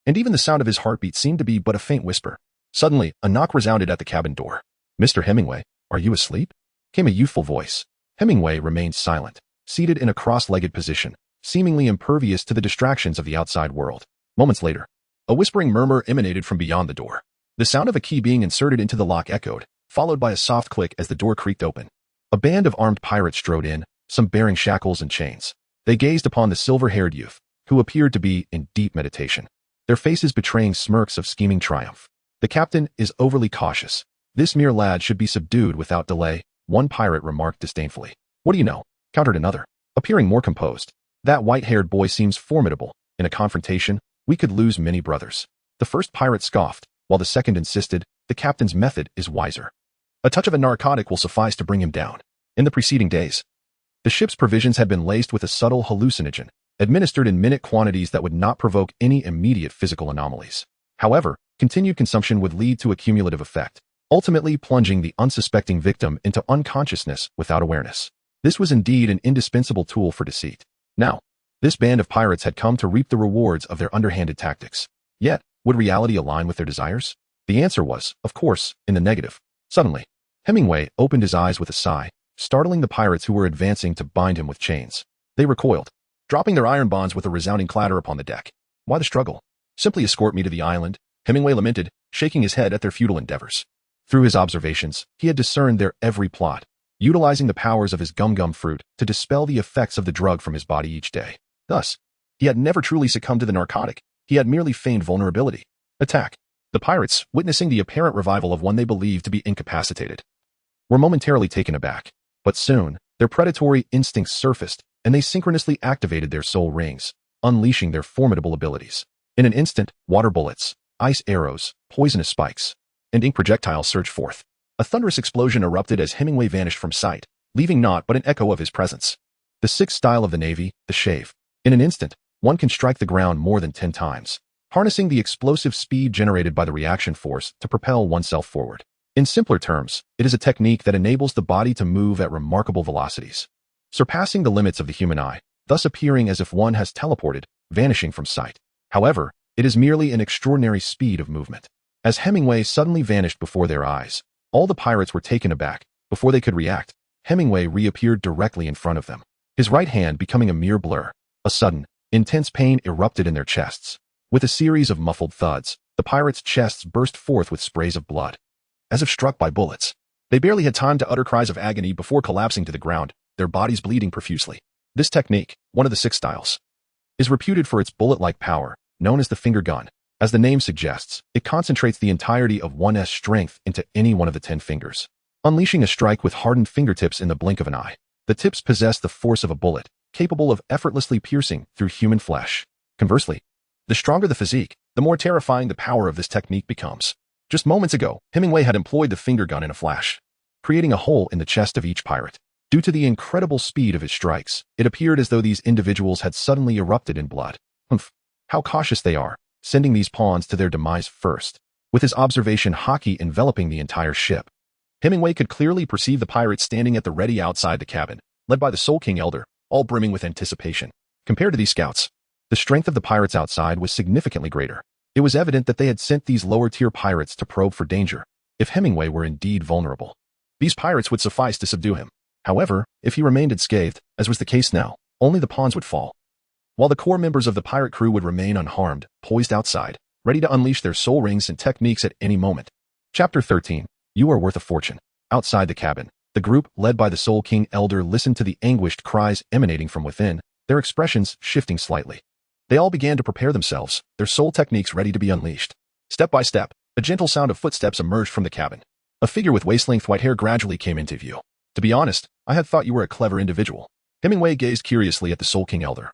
and even the sound of his heartbeat seemed to be but a faint whisper. Suddenly, a knock resounded at the cabin door. "Mr. Hemingway, are you asleep?" came a youthful voice. Hemingway remained silent, seated in a cross-legged position, seemingly impervious to the distractions of the outside world. Moments later, a whispering murmur emanated from beyond the door. The sound of a key being inserted into the lock echoed, followed by a soft click as the door creaked open. A band of armed pirates strode in, some bearing shackles and chains. They gazed upon the silver-haired youth, who appeared to be in deep meditation, their faces betraying smirks of scheming triumph. "The captain is overly cautious. This mere lad should be subdued without delay," one pirate remarked disdainfully. "What do you know?" countered another, appearing more composed. "That white-haired boy seems formidable. In a confrontation, we could lose many brothers." The first pirate scoffed, while the second insisted, "The captain's method is wiser. A touch of a narcotic will suffice to bring him down." In the preceding days, the ship's provisions had been laced with a subtle hallucinogen, administered in minute quantities that would not provoke any immediate physical anomalies. However, continued consumption would lead to a cumulative effect. ultimately plunging the unsuspecting victim into unconsciousness without awareness. This was indeed an indispensable tool for deceit. Now, this band of pirates had come to reap the rewards of their underhanded tactics. Yet, would reality align with their desires? The answer was, of course, in the negative. Suddenly, Hemingway opened his eyes with a sigh, startling the pirates who were advancing to bind him with chains. They recoiled, dropping their iron bonds with a resounding clatter upon the deck. Why the struggle? Simply escort me to the island, Hemingway lamented, shaking his head at their futile endeavors. Through his observations, he had discerned their every plot, utilizing the powers of his gum-gum fruit to dispel the effects of the drug from his body each day. Thus, he had never truly succumbed to the narcotic. He had merely feigned vulnerability. Attack. The pirates, witnessing the apparent revival of one they believed to be incapacitated, were momentarily taken aback. But soon, their predatory instincts surfaced, and they synchronously activated their soul rings, unleashing their formidable abilities. In an instant, water bullets, ice arrows, poisonous spikes, and ink projectiles surged forth. A thunderous explosion erupted as Hemingway vanished from sight, leaving naught but an echo of his presence. The sixth style of the Navy, the shave. In an instant, one can strike the ground more than 10 times, harnessing the explosive speed generated by the reaction force to propel oneself forward. In simpler terms, it is a technique that enables the body to move at remarkable velocities, surpassing the limits of the human eye, thus appearing as if one has teleported, vanishing from sight. However, it is merely an extraordinary speed of movement. As Hemingway suddenly vanished before their eyes, all the pirates were taken aback. Before they could react, Hemingway reappeared directly in front of them, his right hand becoming a mere blur. A sudden, intense pain erupted in their chests. With a series of muffled thuds, the pirates' chests burst forth with sprays of blood, as if struck by bullets. They barely had time to utter cries of agony before collapsing to the ground, their bodies bleeding profusely. This technique, one of the 6 styles, is reputed for its bullet-like power, known as the finger gun. As the name suggests, it concentrates the entirety of one's strength into any one of the 10 fingers, unleashing a strike with hardened fingertips in the blink of an eye. The tips possess the force of a bullet, capable of effortlessly piercing through human flesh. Conversely, the stronger the physique, the more terrifying the power of this technique becomes. Just moments ago, Hemingway had employed the finger gun in a flash, creating a hole in the chest of each pirate. Due to the incredible speed of his strikes, it appeared as though these individuals had suddenly erupted in blood. Humph! How cautious they are, sending these pawns to their demise first. With his observation hockey enveloping the entire ship, Hemingway could clearly perceive the pirates standing at the ready outside the cabin, led by the Soul King Elder, all brimming with anticipation. Compared to these scouts, the strength of the pirates outside was significantly greater. It was evident that they had sent these lower-tier pirates to probe for danger. If Hemingway were indeed vulnerable, these pirates would suffice to subdue him. However, if he remained unscathed, as was the case now, only the pawns would fall, while the core members of the pirate crew would remain unharmed, poised outside, ready to unleash their soul rings and techniques at any moment. Chapter 13. You are worth a fortune. Outside the cabin, the group, led by the Soul King Elder, listened to the anguished cries emanating from within, their expressions shifting slightly. They all began to prepare themselves, their soul techniques ready to be unleashed. Step by step, a gentle sound of footsteps emerged from the cabin. A figure with waist-length white hair gradually came into view. To be honest, I had thought you were a clever individual. Hemingway gazed curiously at the Soul King Elder,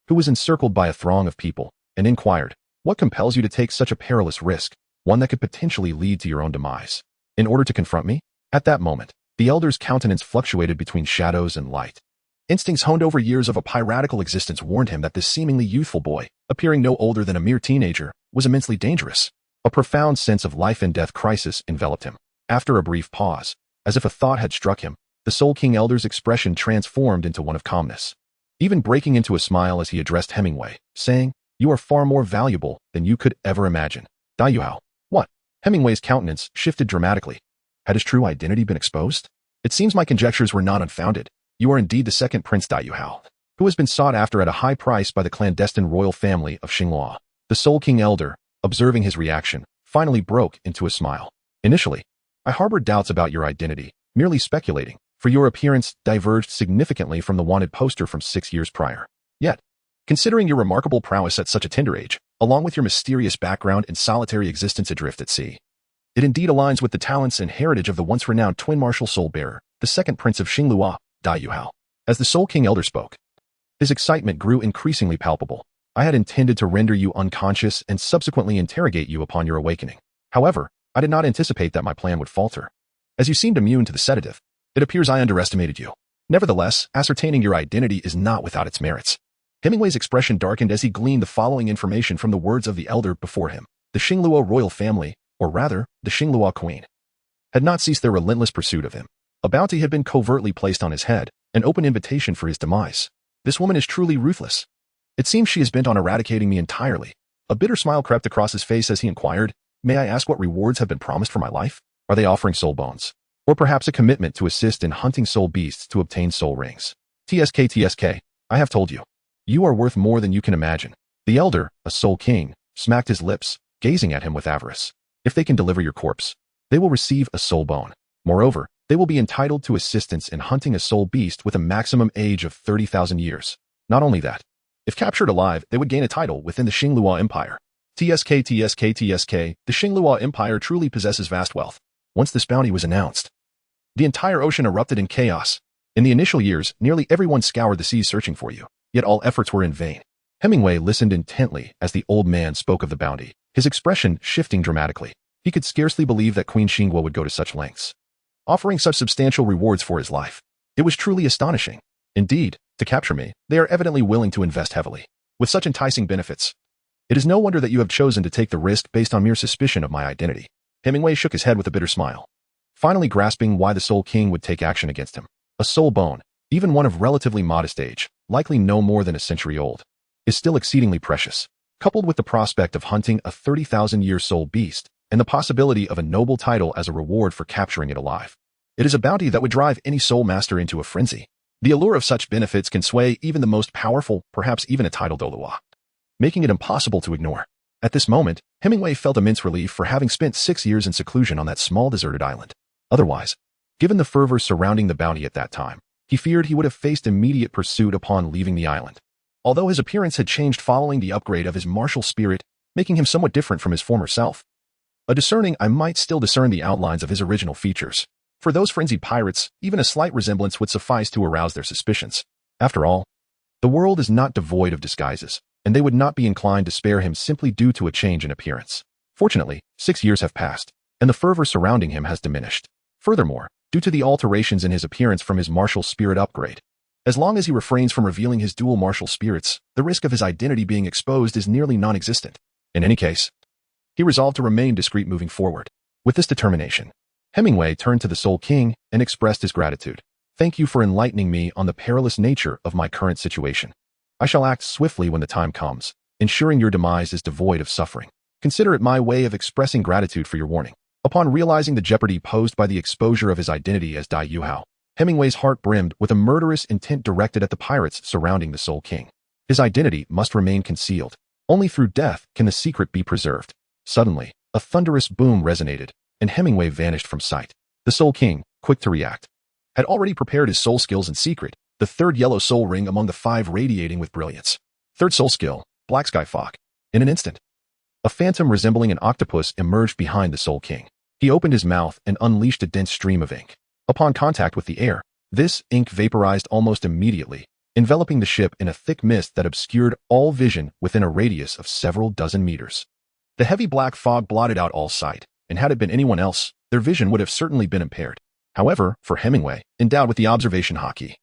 who was encircled by a throng of people, and inquired, "What compels you to take such a perilous risk, one that could potentially lead to your own demise? In order to confront me?" At that moment, the Elder's countenance fluctuated between shadows and light. Instincts honed over years of a piratical existence warned him that this seemingly youthful boy, appearing no older than a mere teenager, was immensely dangerous. A profound sense of life-and-death crisis enveloped him. After a brief pause, as if a thought had struck him, the Soul King Elder's expression transformed into one of calmness, even breaking into a smile as he addressed Hemingway, saying, "You are far more valuable than you could ever imagine. Dai Mubai." What? Hemingway's countenance shifted dramatically. Had his true identity been exposed? It seems my conjectures were not unfounded. You are indeed the second Prince Dai Mubai, who has been sought after at a high price by the clandestine royal family of Luo. The Soul King Elder, observing his reaction, finally broke into a smile. Initially, I harbored doubts about your identity, merely speculating, for your appearance diverged significantly from the wanted poster from 6 years prior. Yet, considering your remarkable prowess at such a tender age, along with your mysterious background and solitary existence adrift at sea, it indeed aligns with the talents and heritage of the once renowned twin martial soul bearer, the second Prince of Luo, Dai Mubai. As the Soul King Elder spoke, his excitement grew increasingly palpable. I had intended to render you unconscious and subsequently interrogate you upon your awakening. However, I did not anticipate that my plan would falter. As you seemed immune to the sedative, it appears I underestimated you. Nevertheless, ascertaining your identity is not without its merits. Hemingway's expression darkened as he gleaned the following information from the words of the Elder before him. The Luo royal family, or rather, the Luo queen, had not ceased their relentless pursuit of him. A bounty had been covertly placed on his head, an open invitation for his demise. This woman is truly ruthless. It seems she is bent on eradicating me entirely. A bitter smile crept across his face as he inquired, "May I ask what rewards have been promised for my life? Are they offering soul bones? Or perhaps a commitment to assist in hunting soul beasts to obtain soul rings?" TSK, I have told you. You are worth more than you can imagine. The elder, a soul king, smacked his lips, gazing at him with avarice. If they can deliver your corpse, they will receive a soul bone. Moreover, they will be entitled to assistance in hunting a soul beast with a maximum age of 30,000 years. Not only that, if captured alive, they would gain a title within the Star Luo Empire. TSK, the Star Luo Empire truly possesses vast wealth. Once this bounty was announced, the entire ocean erupted in chaos. In the initial years, nearly everyone scoured the seas searching for you, yet all efforts were in vain. Hemingway listened intently as the old man spoke of the bounty, his expression shifting dramatically. He could scarcely believe that Queen Xingguo would go to such lengths, offering such substantial rewards for his life. It was truly astonishing. Indeed, to capture me, they are evidently willing to invest heavily. With such enticing benefits, it is no wonder that you have chosen to take the risk based on mere suspicion of my identity. Hemingway shook his head with a bitter smile, finally grasping why the Soul King would take action against him. A soul bone, even one of relatively modest age, likely no more than a century old, is still exceedingly precious. Coupled with the prospect of hunting a 30,000-year soul beast and the possibility of a noble title as a reward for capturing it alive, it is a bounty that would drive any soul master into a frenzy. The allure of such benefits can sway even the most powerful, perhaps even a titled Douluo, making it impossible to ignore. At this moment, Hemingway felt immense relief for having spent 6 years in seclusion on that small deserted island. Otherwise, given the fervor surrounding the bounty at that time, he feared he would have faced immediate pursuit upon leaving the island. Although his appearance had changed following the upgrade of his martial spirit, making him somewhat different from his former self, a discerning eye might still discern the outlines of his original features. For those frenzied pirates, even a slight resemblance would suffice to arouse their suspicions. After all, the world is not devoid of disguises, and they would not be inclined to spare him simply due to a change in appearance. Fortunately, 6 years have passed, and the fervor surrounding him has diminished. Furthermore, due to the alterations in his appearance from his martial spirit upgrade, as long as he refrains from revealing his dual martial spirits, the risk of his identity being exposed is nearly non-existent. In any case, he resolved to remain discreet moving forward. With this determination, Hemingway turned to the Soul King and expressed his gratitude. "Thank you for enlightening me on the perilous nature of my current situation. I shall act swiftly when the time comes, ensuring your demise is devoid of suffering. Consider it my way of expressing gratitude for your warning." Upon realizing the jeopardy posed by the exposure of his identity as Dai Yuhao, Hemingway's heart brimmed with a murderous intent directed at the pirates surrounding the Soul King. His identity must remain concealed. Only through death can the secret be preserved. Suddenly, a thunderous boom resonated, and Hemingway vanished from sight. The Soul King, quick to react, had already prepared his soul skills in secret, the third yellow soul ring among the 5 radiating with brilliance. Third soul skill, Black Sky Fog. In an instant, a phantom resembling an octopus emerged behind the Soul King. He opened his mouth and unleashed a dense stream of ink. Upon contact with the air, this ink vaporized almost immediately, enveloping the ship in a thick mist that obscured all vision within a radius of several dozen meters. The heavy black fog blotted out all sight, and had it been anyone else, their vision would have certainly been impaired. However, for Hemingway, endowed with the observation hotkey,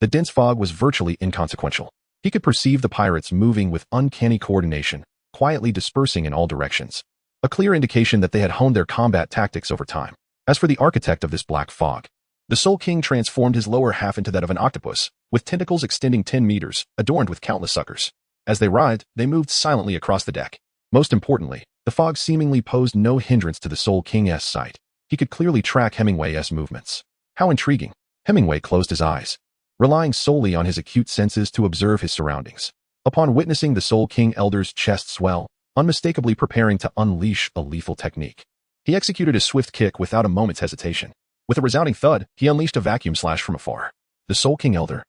the dense fog was virtually inconsequential. He could perceive the pirates moving with uncanny coordination, quietly dispersing in all directions, a clear indication that they had honed their combat tactics over time. As for the architect of this black fog, the Soul King transformed his lower half into that of an octopus, with tentacles extending 10 meters, adorned with countless suckers. As they writhed, they moved silently across the deck. Most importantly, the fog seemingly posed no hindrance to the Soul King's sight. He could clearly track Hemingway's movements. How intriguing. Hemingway closed his eyes, relying solely on his acute senses to observe his surroundings. Upon witnessing the Soul King Elder's chest swell, unmistakably preparing to unleash a lethal technique, he executed a swift kick without a moment's hesitation. With a resounding thud, he unleashed a vacuum slash from afar. The Soul King Elder,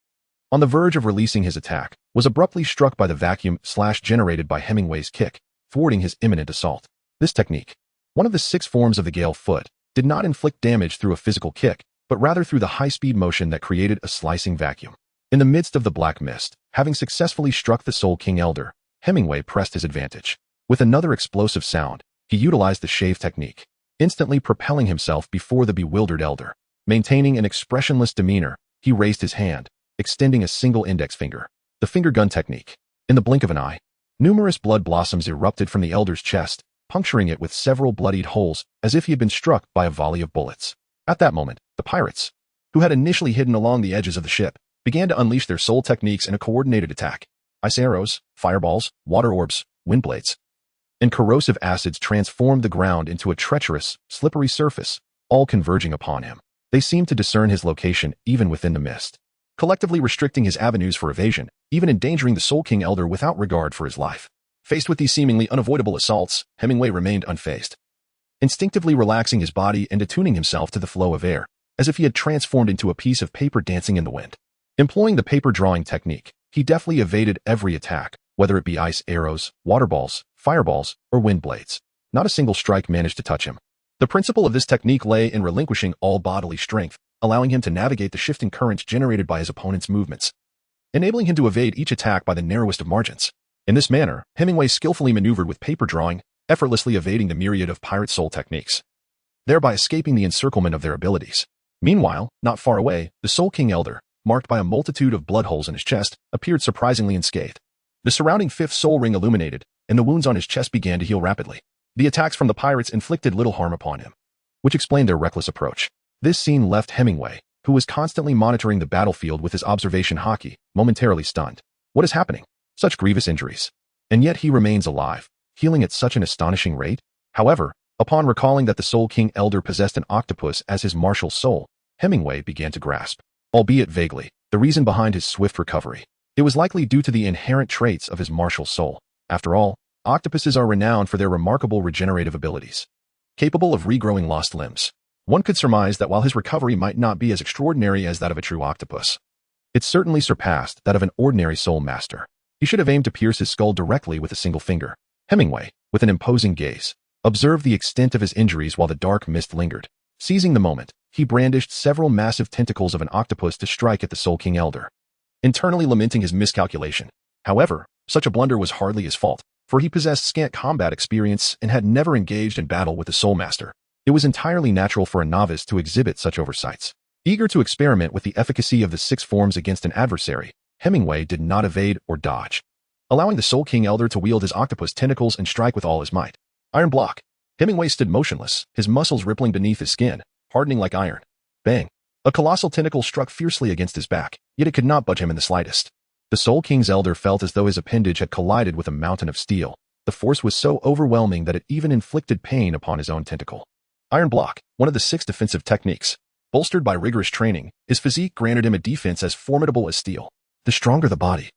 on the verge of releasing his attack, was abruptly struck by the vacuum slash generated by Hemingway's kick, thwarting his imminent assault. This technique, one of the 6 forms of the Gale Foot, did not inflict damage through a physical kick, but rather through the high-speed motion that created a slicing vacuum. In the midst of the black mist, having successfully struck the Soul King Elder, Hemingway pressed his advantage. With another explosive sound, he utilized the shave technique, instantly propelling himself before the bewildered elder. Maintaining an expressionless demeanor, he raised his hand, extending a single index finger. The finger gun technique. In the blink of an eye, numerous blood blossoms erupted from the elder's chest, puncturing it with several bloodied holes as if he had been struck by a volley of bullets. At that moment, the pirates, who had initially hidden along the edges of the ship, began to unleash their soul techniques in a coordinated attack. Ice arrows, fireballs, water orbs, wind blades, and corrosive acids transformed the ground into a treacherous, slippery surface, all converging upon him. They seemed to discern his location even within the mist, collectively restricting his avenues for evasion, even endangering the Soul King Elder without regard for his life. Faced with these seemingly unavoidable assaults, Hemingway remained unfazed, instinctively relaxing his body and attuning himself to the flow of air, as if he had transformed into a piece of paper dancing in the wind. Employing the paper drawing technique, he deftly evaded every attack, whether it be ice arrows, water balls, fireballs, or wind blades. Not a single strike managed to touch him. The principle of this technique lay in relinquishing all bodily strength, allowing him to navigate the shifting currents generated by his opponent's movements, enabling him to evade each attack by the narrowest of margins. In this manner, Hemingway skillfully maneuvered with paper drawing, effortlessly evading the myriad of pirate soul techniques, thereby escaping the encirclement of their abilities. Meanwhile, not far away, the Soul King Elder, marked by a multitude of blood holes in his chest, appeared surprisingly unscathed. The surrounding fifth soul ring illuminated, and the wounds on his chest began to heal rapidly. The attacks from the pirates inflicted little harm upon him, which explained their reckless approach. This scene left Hemingway, who was constantly monitoring the battlefield with his observation hockey, momentarily stunned. What is happening? Such grievous injuries. And yet he remains alive, healing at such an astonishing rate. However, upon recalling that the Soul King Elder possessed an octopus as his martial soul, Hemingway began to grasp, albeit vaguely, the reason behind his swift recovery. It was likely due to the inherent traits of his martial soul. After all, octopuses are renowned for their remarkable regenerative abilities, capable of regrowing lost limbs. One could surmise that while his recovery might not be as extraordinary as that of a true octopus, it certainly surpassed that of an ordinary soul master. He should have aimed to pierce his skull directly with a single finger. Hemingway, with an imposing gaze, observed the extent of his injuries while the dark mist lingered. Seizing the moment, he brandished several massive tentacles of an octopus to strike at the Soul King Elder, internally lamenting his miscalculation. However, such a blunder was hardly his fault, for he possessed scant combat experience and had never engaged in battle with the Soul Master. It was entirely natural for a novice to exhibit such oversights. Eager to experiment with the efficacy of the six forms against an adversary, Hemingway did not evade or dodge, allowing the Soul King Elder to wield his octopus tentacles and strike with all his might. Iron block. Hemingway stood motionless, his muscles rippling beneath his skin, hardening like iron. Bang. A colossal tentacle struck fiercely against his back, yet it could not budge him in the slightest. The Soul King's Elder felt as though his appendage had collided with a mountain of steel. The force was so overwhelming that it even inflicted pain upon his own tentacle. Iron block, one of the 6 defensive techniques. Bolstered by rigorous training, his physique granted him a defense as formidable as steel. The stronger the body,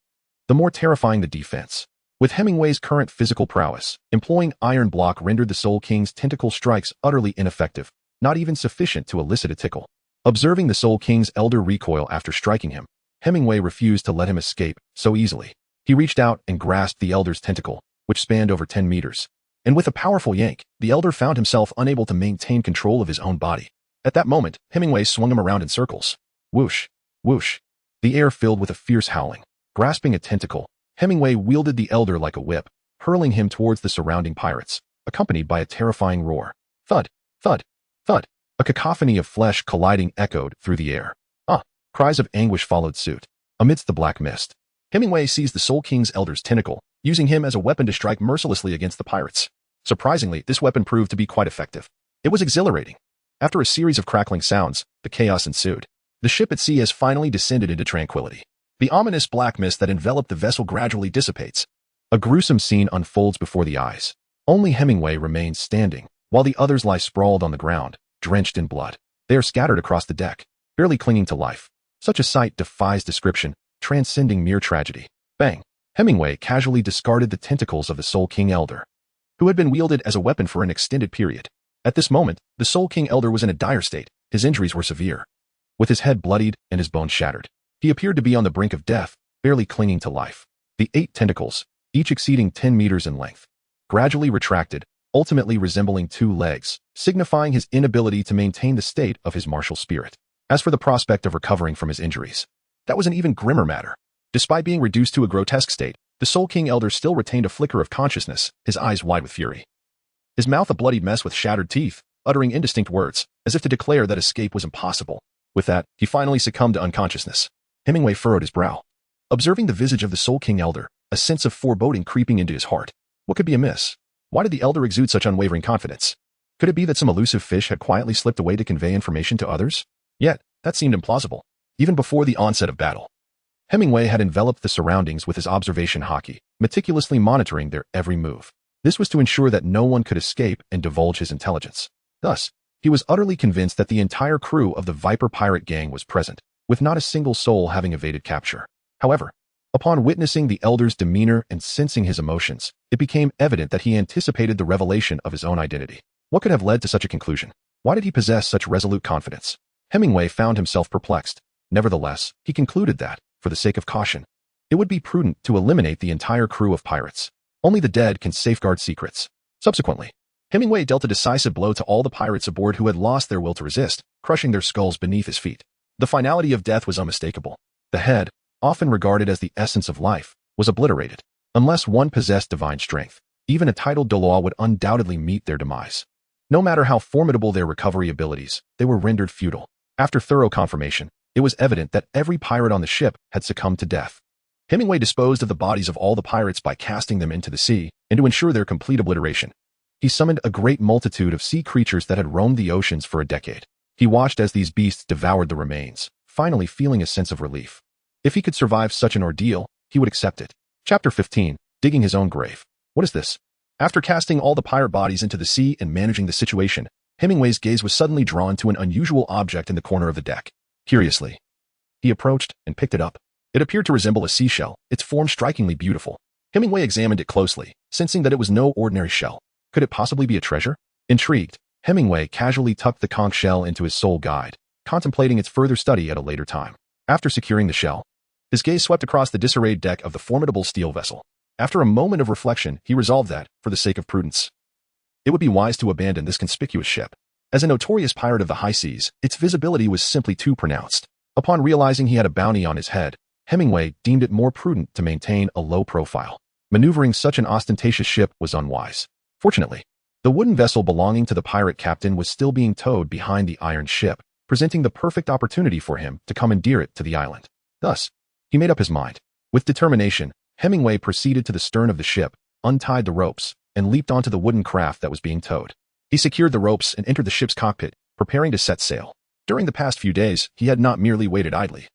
the more terrifying the defense. With Hemingway's current physical prowess, employing iron block rendered the Soul King's tentacle strikes utterly ineffective, not even sufficient to elicit a tickle. Observing the Soul King's Elder recoil after striking him, Hemingway refused to let him escape so easily. He reached out and grasped the Elder's tentacle, which spanned over 10 meters. And with a powerful yank, the Elder found himself unable to maintain control of his own body. At that moment, Hemingway swung him around in circles. Whoosh, whoosh. The air filled with a fierce howling. Grasping a tentacle, Hemingway wielded the Elder like a whip, hurling him towards the surrounding pirates, accompanied by a terrifying roar. Thud, thud, thud. A cacophony of flesh colliding echoed through the air. Cries of anguish followed suit. Amidst the black mist, Hemingway seized the Soul King's Elder's tentacle, using him as a weapon to strike mercilessly against the pirates. Surprisingly, this weapon proved to be quite effective. It was exhilarating. After a series of crackling sounds, the chaos ensued. The ship at sea has finally descended into tranquility. The ominous black mist that enveloped the vessel gradually dissipates. A gruesome scene unfolds before the eyes. Only Hemingway remains standing, while the others lie sprawled on the ground, drenched in blood. They are scattered across the deck, barely clinging to life. Such a sight defies description, transcending mere tragedy. Bang! Hemingway casually discarded the tentacles of the Soul King Elder, who had been wielded as a weapon for an extended period. At this moment, the Soul King Elder was in a dire state. His injuries were severe. With his head bloodied and his bones shattered, he appeared to be on the brink of death, barely clinging to life. The 8 tentacles, each exceeding 10 meters in length, gradually retracted, ultimately resembling 2 legs, signifying his inability to maintain the state of his martial spirit. As for the prospect of recovering from his injuries, that was an even grimmer matter. Despite being reduced to a grotesque state, the Soul King Elder still retained a flicker of consciousness, his eyes wide with fury. His mouth a bloody mess with shattered teeth, uttering indistinct words, as if to declare that escape was impossible. With that, he finally succumbed to unconsciousness. Hemingway furrowed his brow. Observing the visage of the Soul King Elder, a sense of foreboding creeping into his heart. What could be amiss? Why did the elder exude such unwavering confidence? Could it be that some elusive fish had quietly slipped away to convey information to others? Yet, that seemed implausible. Even before the onset of battle, Hemingway had enveloped the surroundings with his observation hockey, meticulously monitoring their every move. This was to ensure that no one could escape and divulge his intelligence. Thus, he was utterly convinced that the entire crew of the Viper pirate gang was present, with not a single soul having evaded capture. However, upon witnessing the elder's demeanor and sensing his emotions, it became evident that he anticipated the revelation of his own identity. What could have led to such a conclusion? Why did he possess such resolute confidence? Hemingway found himself perplexed. Nevertheless, he concluded that, for the sake of caution, it would be prudent to eliminate the entire crew of pirates. Only the dead can safeguard secrets. Subsequently, Hemingway dealt a decisive blow to all the pirates aboard who had lost their will to resist, crushing their skulls beneath his feet. The finality of death was unmistakable. The head, often regarded as the essence of life, was obliterated. Unless one possessed divine strength, even a titled Douluo would undoubtedly meet their demise. No matter how formidable their recovery abilities, they were rendered futile. After thorough confirmation, it was evident that every pirate on the ship had succumbed to death. Hemingway disposed of the bodies of all the pirates by casting them into the sea, and to ensure their complete obliteration, he summoned a great multitude of sea creatures that had roamed the oceans for a decade. He watched as these beasts devoured the remains, finally feeling a sense of relief. If he could survive such an ordeal, he would accept it. Chapter 15. Digging his own grave. What is this? After casting all the pirate bodies into the sea and managing the situation, Hemingway's gaze was suddenly drawn to an unusual object in the corner of the deck. Curiously, he approached and picked it up. It appeared to resemble a seashell, its form strikingly beautiful. Hemingway examined it closely, sensing that it was no ordinary shell. Could it possibly be a treasure? Intrigued, Hemingway casually tucked the conch shell into his soul guide, contemplating its further study at a later time. After securing the shell, his gaze swept across the disarrayed deck of the formidable steel vessel. After a moment of reflection, he resolved that, for the sake of prudence, it would be wise to abandon this conspicuous ship. As a notorious pirate of the high seas, its visibility was simply too pronounced. Upon realizing he had a bounty on his head, Hemingway deemed it more prudent to maintain a low profile. Maneuvering such an ostentatious ship was unwise. Fortunately, the wooden vessel belonging to the pirate captain was still being towed behind the iron ship, presenting the perfect opportunity for him to commandeer it to the island. Thus, he made up his mind. With determination, Hemingway proceeded to the stern of the ship, untied the ropes, and leaped onto the wooden craft that was being towed. He secured the ropes and entered the ship's cockpit, preparing to set sail. During the past few days, he had not merely waited idly.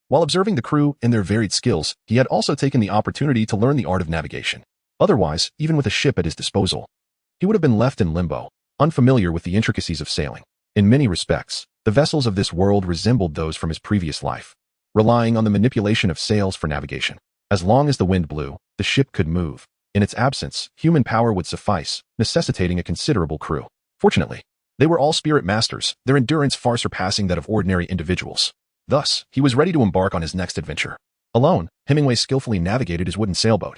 While observing the crew and their varied skills, he had also taken the opportunity to learn the art of navigation. Otherwise, even with a ship at his disposal, he would have been left in limbo, unfamiliar with the intricacies of sailing. In many respects, the vessels of this world resembled those from his previous life, relying on the manipulation of sails for navigation. As long as the wind blew, the ship could move. In its absence, human power would suffice, necessitating a considerable crew. Fortunately, they were all spirit masters, their endurance far surpassing that of ordinary individuals. Thus, he was ready to embark on his next adventure. Alone, Hemingway skillfully navigated his wooden sailboat,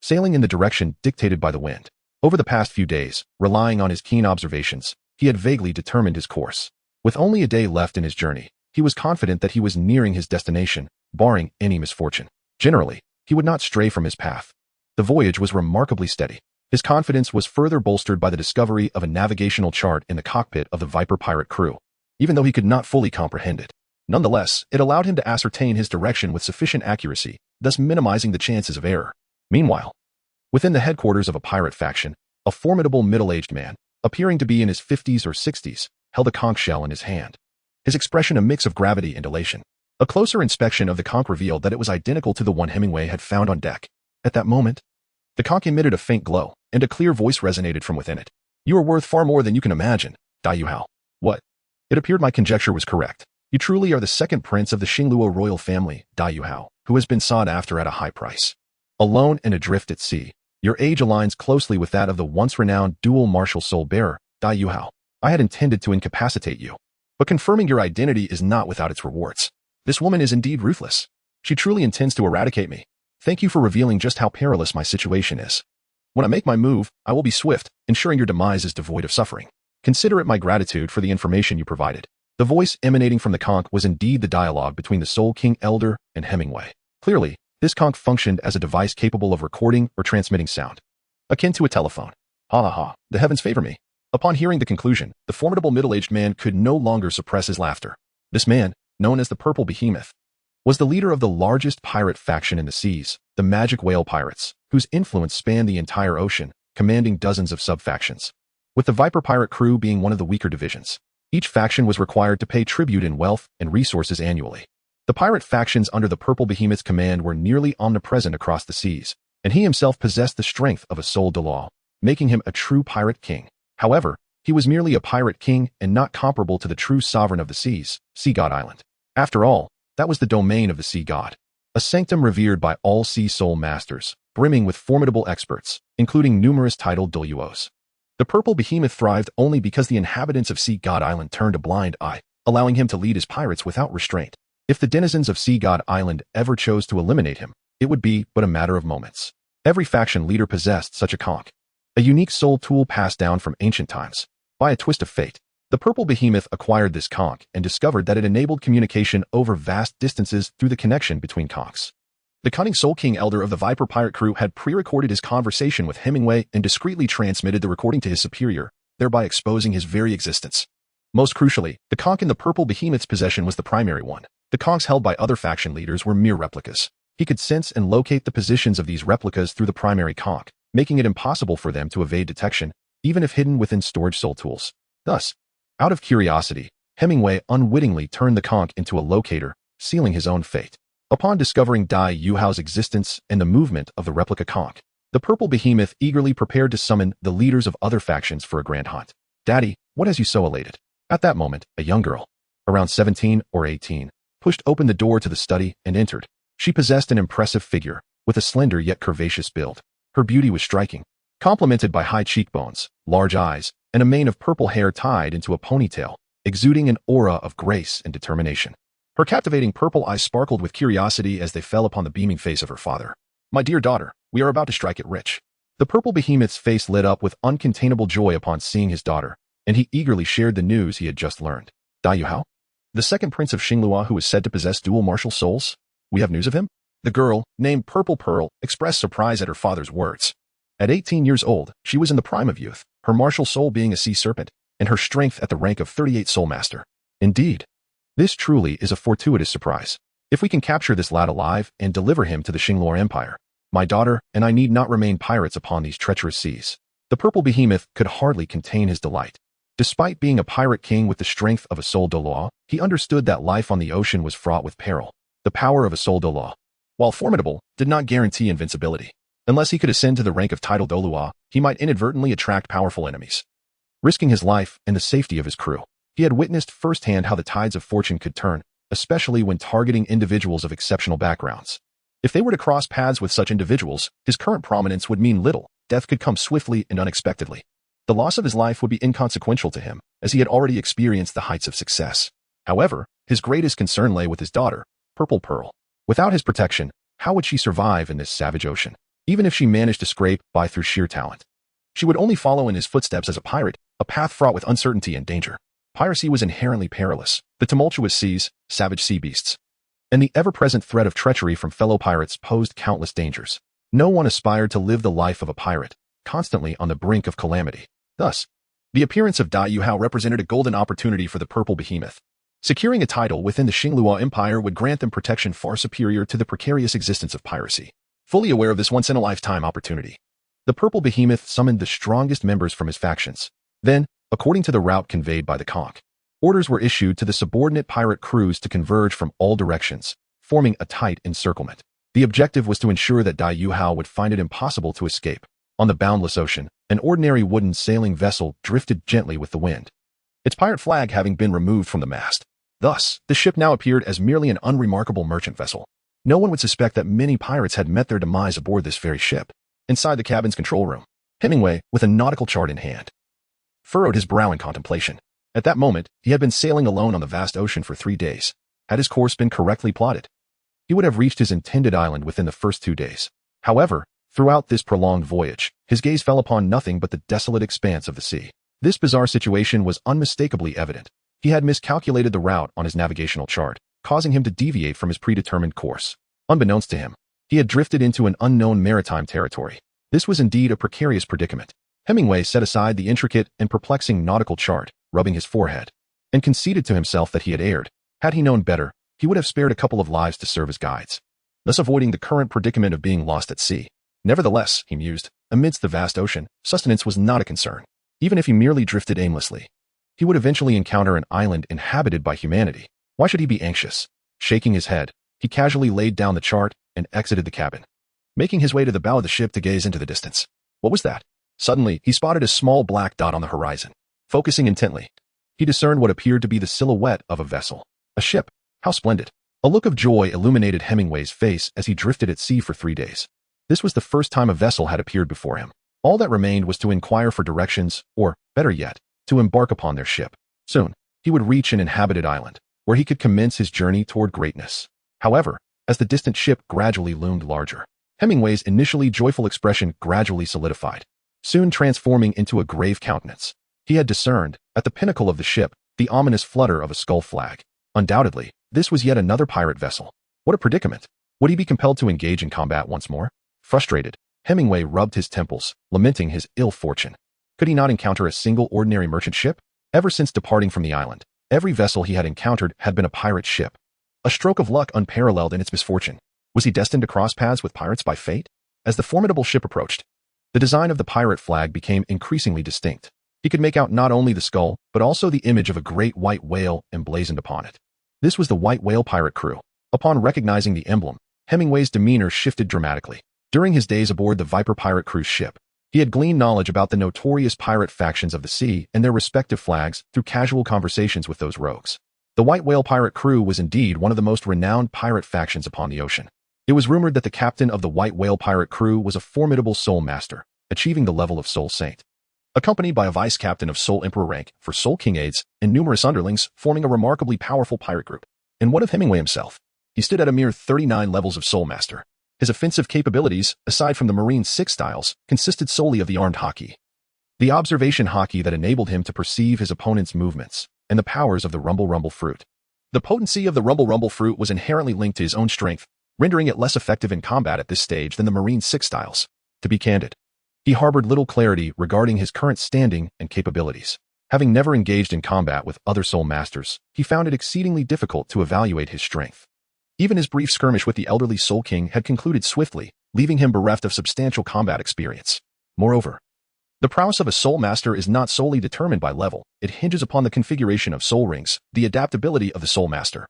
sailing in the direction dictated by the wind. Over the past few days, relying on his keen observations, he had vaguely determined his course. With only a day left in his journey, he was confident that he was nearing his destination, barring any misfortune. Generally, he would not stray from his path. The voyage was remarkably steady. His confidence was further bolstered by the discovery of a navigational chart in the cockpit of the Viper pirate crew. Even though he could not fully comprehend it, nonetheless, it allowed him to ascertain his direction with sufficient accuracy, thus minimizing the chances of error. Meanwhile, within the headquarters of a pirate faction, a formidable middle-aged man, appearing to be in his 50s or 60s, held a conch shell in his hand. His expression a mix of gravity and elation. A closer inspection of the conch revealed that it was identical to the one Hemingway had found on deck. At that moment, the conch emitted a faint glow, and a clear voice resonated from within it. "You are worth far more than you can imagine, Dai Mubai." What? It appeared my conjecture was correct. You truly are the second prince of the Luo royal family, Dai Mubai, who has been sought after at a high price. Alone and adrift at sea, your age aligns closely with that of the once renowned dual martial soul bearer, Dai Mubai. I had intended to incapacitate you, but confirming your identity is not without its rewards. This woman is indeed ruthless. She truly intends to eradicate me. Thank you for revealing just how perilous my situation is. When I make my move, I will be swift, ensuring your demise is devoid of suffering. Consider it my gratitude for the information you provided. The voice emanating from the conch was indeed the dialogue between the Soul King Elder and Hemingway. Clearly, this conch functioned as a device capable of recording or transmitting sound, akin to a telephone. Ha ha ha, the heavens favor me. Upon hearing the conclusion, the formidable middle-aged man could no longer suppress his laughter. This man, known as the Purple Behemoth, was the leader of the largest pirate faction in the seas, the Magic Whale Pirates, whose influence spanned the entire ocean, commanding dozens of sub-factions. With the Viper pirate crew being one of the weaker divisions, each faction was required to pay tribute in wealth and resources annually. The pirate factions under the Purple Behemoth's command were nearly omnipresent across the seas, and he himself possessed the strength of a Star Luo, making him a true pirate king. However, he was merely a pirate king and not comparable to the true sovereign of the seas, Sea God Island. After all, that was the domain of the sea god, a sanctum revered by all sea soul masters, brimming with formidable experts, including numerous titled Douluos. The Purple Behemoth thrived only because the inhabitants of Sea God Island turned a blind eye, allowing him to lead his pirates without restraint. If the denizens of Sea God Island ever chose to eliminate him, it would be but a matter of moments. Every faction leader possessed such a conch, a unique soul tool passed down from ancient times. By a twist of fate, the Purple Behemoth acquired this conch and discovered that it enabled communication over vast distances through the connection between conchs. The cunning Soul King Elder of the Viper pirate crew had pre-recorded his conversation with Hemingway and discreetly transmitted the recording to his superior, thereby exposing his very existence. Most crucially, the conch in the Purple Behemoth's possession was the primary one. The conchs held by other faction leaders were mere replicas. He could sense and locate the positions of these replicas through the primary conch, making it impossible for them to evade detection, even if hidden within storage soul tools. Thus, out of curiosity, Hemingway unwittingly turned the conch into a locator, sealing his own fate. Upon discovering Dai Yuhao's existence and the movement of the replica conch, the Purple Behemoth eagerly prepared to summon the leaders of other factions for a grand hunt. "Daddy, what has you so elated?" At that moment, a young girl, around 17 or 18, pushed open the door to the study and entered. She possessed an impressive figure, with a slender yet curvaceous build. Her beauty was striking, complemented by high cheekbones, large eyes, and a mane of purple hair tied into a ponytail, exuding an aura of grace and determination. Her captivating purple eyes sparkled with curiosity as they fell upon the beaming face of her father. "My dear daughter, we are about to strike it rich." The Purple Behemoth's face lit up with uncontainable joy upon seeing his daughter, and he eagerly shared the news he had just learned. "Dai Yuhao? The second prince of Xinglua who is said to possess dual martial souls? We have news of him?" The girl, named Purple Pearl, expressed surprise at her father's words. At 18 years old, she was in the prime of youth, her martial soul being a sea serpent, and her strength at the rank of 38 soul master. Indeed, this truly is a fortuitous surprise. If we can capture this lad alive and deliver him to the Star Luo Empire, my daughter and I need not remain pirates upon these treacherous seas. The Purple Behemoth could hardly contain his delight. Despite being a pirate king with the strength of a Star Luo, he understood that life on the ocean was fraught with peril. The power of a Star Luo, while formidable, did not guarantee invincibility. Unless he could ascend to the rank of title Douluo, he might inadvertently attract powerful enemies, risking his life and the safety of his crew. He had witnessed firsthand how the tides of fortune could turn, especially when targeting individuals of exceptional backgrounds. If they were to cross paths with such individuals, his current prominence would mean little. Death could come swiftly and unexpectedly. The loss of his life would be inconsequential to him, as he had already experienced the heights of success. However, his greatest concern lay with his daughter, Purple Pearl. Without his protection, how would she survive in this savage ocean? Even if she managed to scrape by through sheer talent, she would only follow in his footsteps as a pirate, a path fraught with uncertainty and danger. Piracy was inherently perilous. The tumultuous seas, savage sea beasts, and the ever-present threat of treachery from fellow pirates posed countless dangers. No one aspired to live the life of a pirate, constantly on the brink of calamity. Thus, the appearance of Dai Yuhao represented a golden opportunity for the Purple Behemoth. Securing a title within the Star Luo Empire would grant them protection far superior to the precarious existence of piracy. Fully aware of this once-in-a-lifetime opportunity, the Purple Behemoth summoned the strongest members from his factions. Then, according to the route conveyed by the conch, orders were issued to the subordinate pirate crews to converge from all directions, forming a tight encirclement. The objective was to ensure that Dai Yuhao would find it impossible to escape. On the boundless ocean, an ordinary wooden sailing vessel drifted gently with the wind, its pirate flag having been removed from the mast. Thus, the ship now appeared as merely an unremarkable merchant vessel. No one would suspect that many pirates had met their demise aboard this very ship. Inside the cabin's control room, Hemingway, with a nautical chart in hand, furrowed his brow in contemplation. At that moment, he had been sailing alone on the vast ocean for 3 days. Had his course been correctly plotted, he would have reached his intended island within the first 2 days. However, throughout this prolonged voyage, his gaze fell upon nothing but the desolate expanse of the sea. This bizarre situation was unmistakably evident. He had miscalculated the route on his navigational chart, causing him to deviate from his predetermined course. Unbeknownst to him, he had drifted into an unknown maritime territory. This was indeed a precarious predicament. Hemingway set aside the intricate and perplexing nautical chart, rubbing his forehead, and conceded to himself that he had erred. Had he known better, he would have spared a couple of lives to serve as guides, thus avoiding the current predicament of being lost at sea. Nevertheless, he mused, amidst the vast ocean, sustenance was not a concern. Even if he merely drifted aimlessly, he would eventually encounter an island inhabited by humanity. Why should he be anxious? Shaking his head, he casually laid down the chart and exited the cabin, making his way to the bow of the ship to gaze into the distance. What was that? Suddenly, he spotted a small black dot on the horizon. Focusing intently, he discerned what appeared to be the silhouette of a vessel. A ship. How splendid. A look of joy illuminated Hemingway's face as he drifted at sea for 3 days. This was the first time a vessel had appeared before him. All that remained was to inquire for directions, or, better yet, to embark upon their ship. Soon, he would reach an inhabited island, where he could commence his journey toward greatness. However, as the distant ship gradually loomed larger, Hemingway's initially joyful expression gradually solidified, soon transforming into a grave countenance. He had discerned, at the pinnacle of the ship, the ominous flutter of a skull flag. Undoubtedly, this was yet another pirate vessel. What a predicament! Would he be compelled to engage in combat once more? Frustrated, Hemingway rubbed his temples, lamenting his ill fortune. Could he not encounter a single ordinary merchant ship? Ever since departing from the island, every vessel he had encountered had been a pirate ship. A stroke of luck unparalleled in its misfortune. Was he destined to cross paths with pirates by fate? As the formidable ship approached, the design of the pirate flag became increasingly distinct. He could make out not only the skull, but also the image of a great white whale emblazoned upon it. This was the White Whale pirate crew. Upon recognizing the emblem, Hemingway's demeanor shifted dramatically. During his days aboard the Viper pirate cruise ship, he had gleaned knowledge about the notorious pirate factions of the sea and their respective flags through casual conversations with those rogues. The White Whale pirate crew was indeed one of the most renowned pirate factions upon the ocean. It was rumored that the captain of the White Whale pirate crew was a formidable soul master, achieving the level of soul saint. Accompanied by a vice captain of Soul Emperor rank for Soul King aides and numerous underlings, forming a remarkably powerful pirate group. And what of Hemingway himself? He stood at a mere 39 levels of soul master. His offensive capabilities, aside from the Marine 6 styles, consisted solely of the armed haki. The observation haki that enabled him to perceive his opponent's movements, and the powers of the Rumble fruit. The potency of the Rumble fruit was inherently linked to his own strength, rendering it less effective in combat at this stage than the Marine 6 styles. To be candid, he harbored little clarity regarding his current standing and capabilities. Having never engaged in combat with other soul masters, he found it exceedingly difficult to evaluate his strength. Even his brief skirmish with the elderly Soul King had concluded swiftly, leaving him bereft of substantial combat experience. Moreover, the prowess of a soul master is not solely determined by level. It hinges upon the configuration of soul rings, the adaptability of the soul master,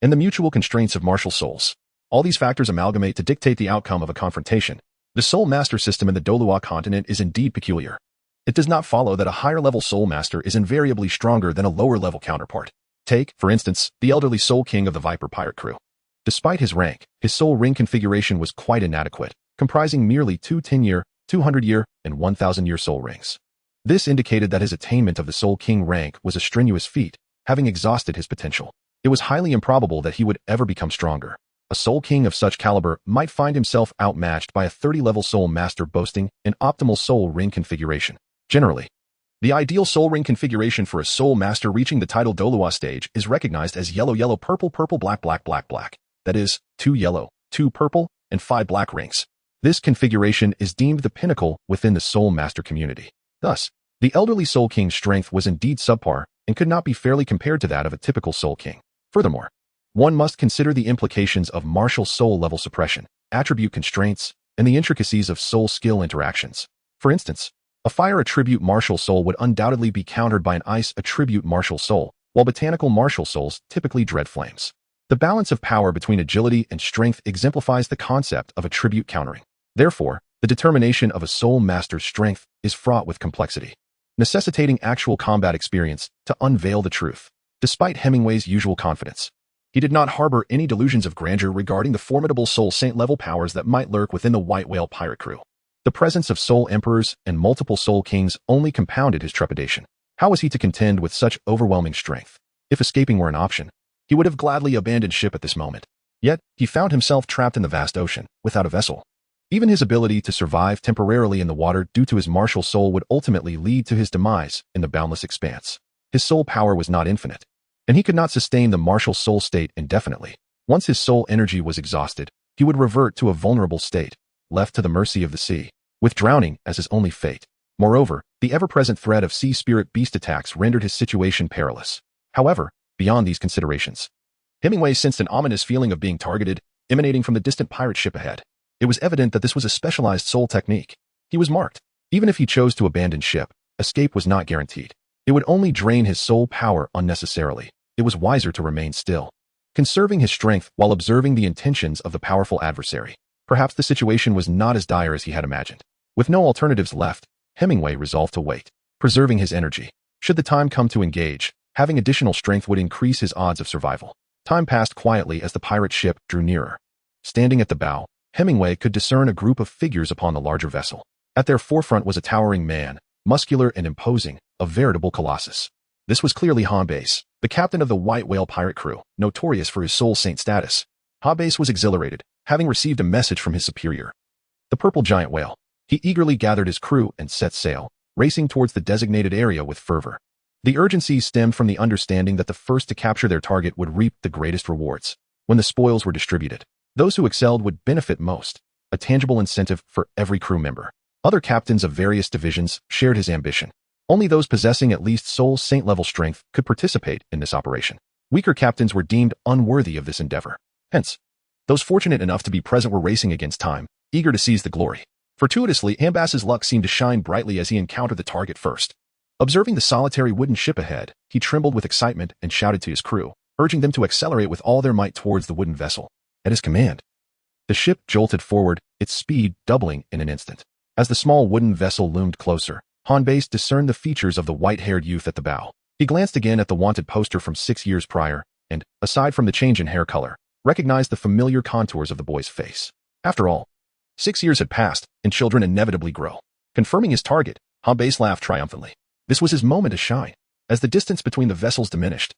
and the mutual constraints of martial souls. All these factors amalgamate to dictate the outcome of a confrontation. The soul master system in the Douluo continent is indeed peculiar. It does not follow that a higher-level soul master is invariably stronger than a lower-level counterpart. Take, for instance, the elderly Soul King of the Viper pirate crew. Despite his rank, his soul ring configuration was quite inadequate, comprising merely 2 10-year, 200-year, and 1,000-year soul rings. This indicated that his attainment of the Soul King rank was a strenuous feat, having exhausted his potential. It was highly improbable that he would ever become stronger. A Soul King of such caliber might find himself outmatched by a 30-level soul master boasting an optimal soul ring configuration. Generally, the ideal soul ring configuration for a soul master reaching the title Douluo stage is recognized as yellow, purple, black. That is, 2 yellow, 2 purple, and 5 black rings. This configuration is deemed the pinnacle within the soul master community. Thus, the elderly Soul King's strength was indeed subpar and could not be fairly compared to that of a typical Soul King. Furthermore, one must consider the implications of martial soul level suppression, attribute constraints, and the intricacies of soul skill interactions. For instance, a fire attribute martial soul would undoubtedly be countered by an ice attribute martial soul, while botanical martial souls typically dread flames. The balance of power between agility and strength exemplifies the concept of attribute countering. Therefore, the determination of a soul master's strength is fraught with complexity, necessitating actual combat experience to unveil the truth. Despite Hemingway's usual confidence, he did not harbor any delusions of grandeur regarding the formidable soul saint-level powers that might lurk within the White Whale pirate crew. The presence of soul emperors and multiple soul kings only compounded his trepidation. How was he to contend with such overwhelming strength? If escaping were an option, he would have gladly abandoned ship at this moment. Yet, he found himself trapped in the vast ocean, without a vessel. Even his ability to survive temporarily in the water due to his martial soul would ultimately lead to his demise in the boundless expanse. His soul power was not infinite, and he could not sustain the martial soul state indefinitely. Once his soul energy was exhausted, he would revert to a vulnerable state, left to the mercy of the sea, with drowning as his only fate. Moreover, the ever-present threat of sea spirit beast attacks rendered his situation perilous. However, beyond these considerations, Hemingway sensed an ominous feeling of being targeted, emanating from the distant pirate ship ahead. It was evident that this was a specialized soul technique. He was marked. Even if he chose to abandon ship, escape was not guaranteed. It would only drain his soul power unnecessarily. It was wiser to remain still, conserving his strength while observing the intentions of the powerful adversary. Perhaps the situation was not as dire as he had imagined. With no alternatives left, Hemingway resolved to wait, preserving his energy. Should the time come to engage, having additional strength would increase his odds of survival. Time passed quietly as the pirate ship drew nearer. Standing at the bow, Hemingway could discern a group of figures upon the larger vessel. At their forefront was a towering man, muscular and imposing, a veritable colossus. This was clearly Hanbase, the captain of the White Whale pirate crew, notorious for his soul saint status. Hanbase was exhilarated, having received a message from his superior, the purple giant whale. He eagerly gathered his crew and set sail, racing towards the designated area with fervor. The urgency stemmed from the understanding that the first to capture their target would reap the greatest rewards. When the spoils were distributed, those who excelled would benefit most, a tangible incentive for every crew member. Other captains of various divisions shared his ambition. Only those possessing at least soul saint-level strength could participate in this operation. Weaker captains were deemed unworthy of this endeavor. Hence, those fortunate enough to be present were racing against time, eager to seize the glory. Fortuitously, Hanbase's luck seemed to shine brightly as he encountered the target first. Observing the solitary wooden ship ahead, he trembled with excitement and shouted to his crew, urging them to accelerate with all their might towards the wooden vessel. At his command, the ship jolted forward, its speed doubling in an instant. As the small wooden vessel loomed closer, Hanbase discerned the features of the white-haired youth at the bow. He glanced again at the wanted poster from 6 years prior, and, aside from the change in hair color, recognized the familiar contours of the boy's face. After all, 6 years had passed, and children inevitably grow. Confirming his target, Hanbase laughed triumphantly. This was his moment to shine. As the distance between the vessels diminished,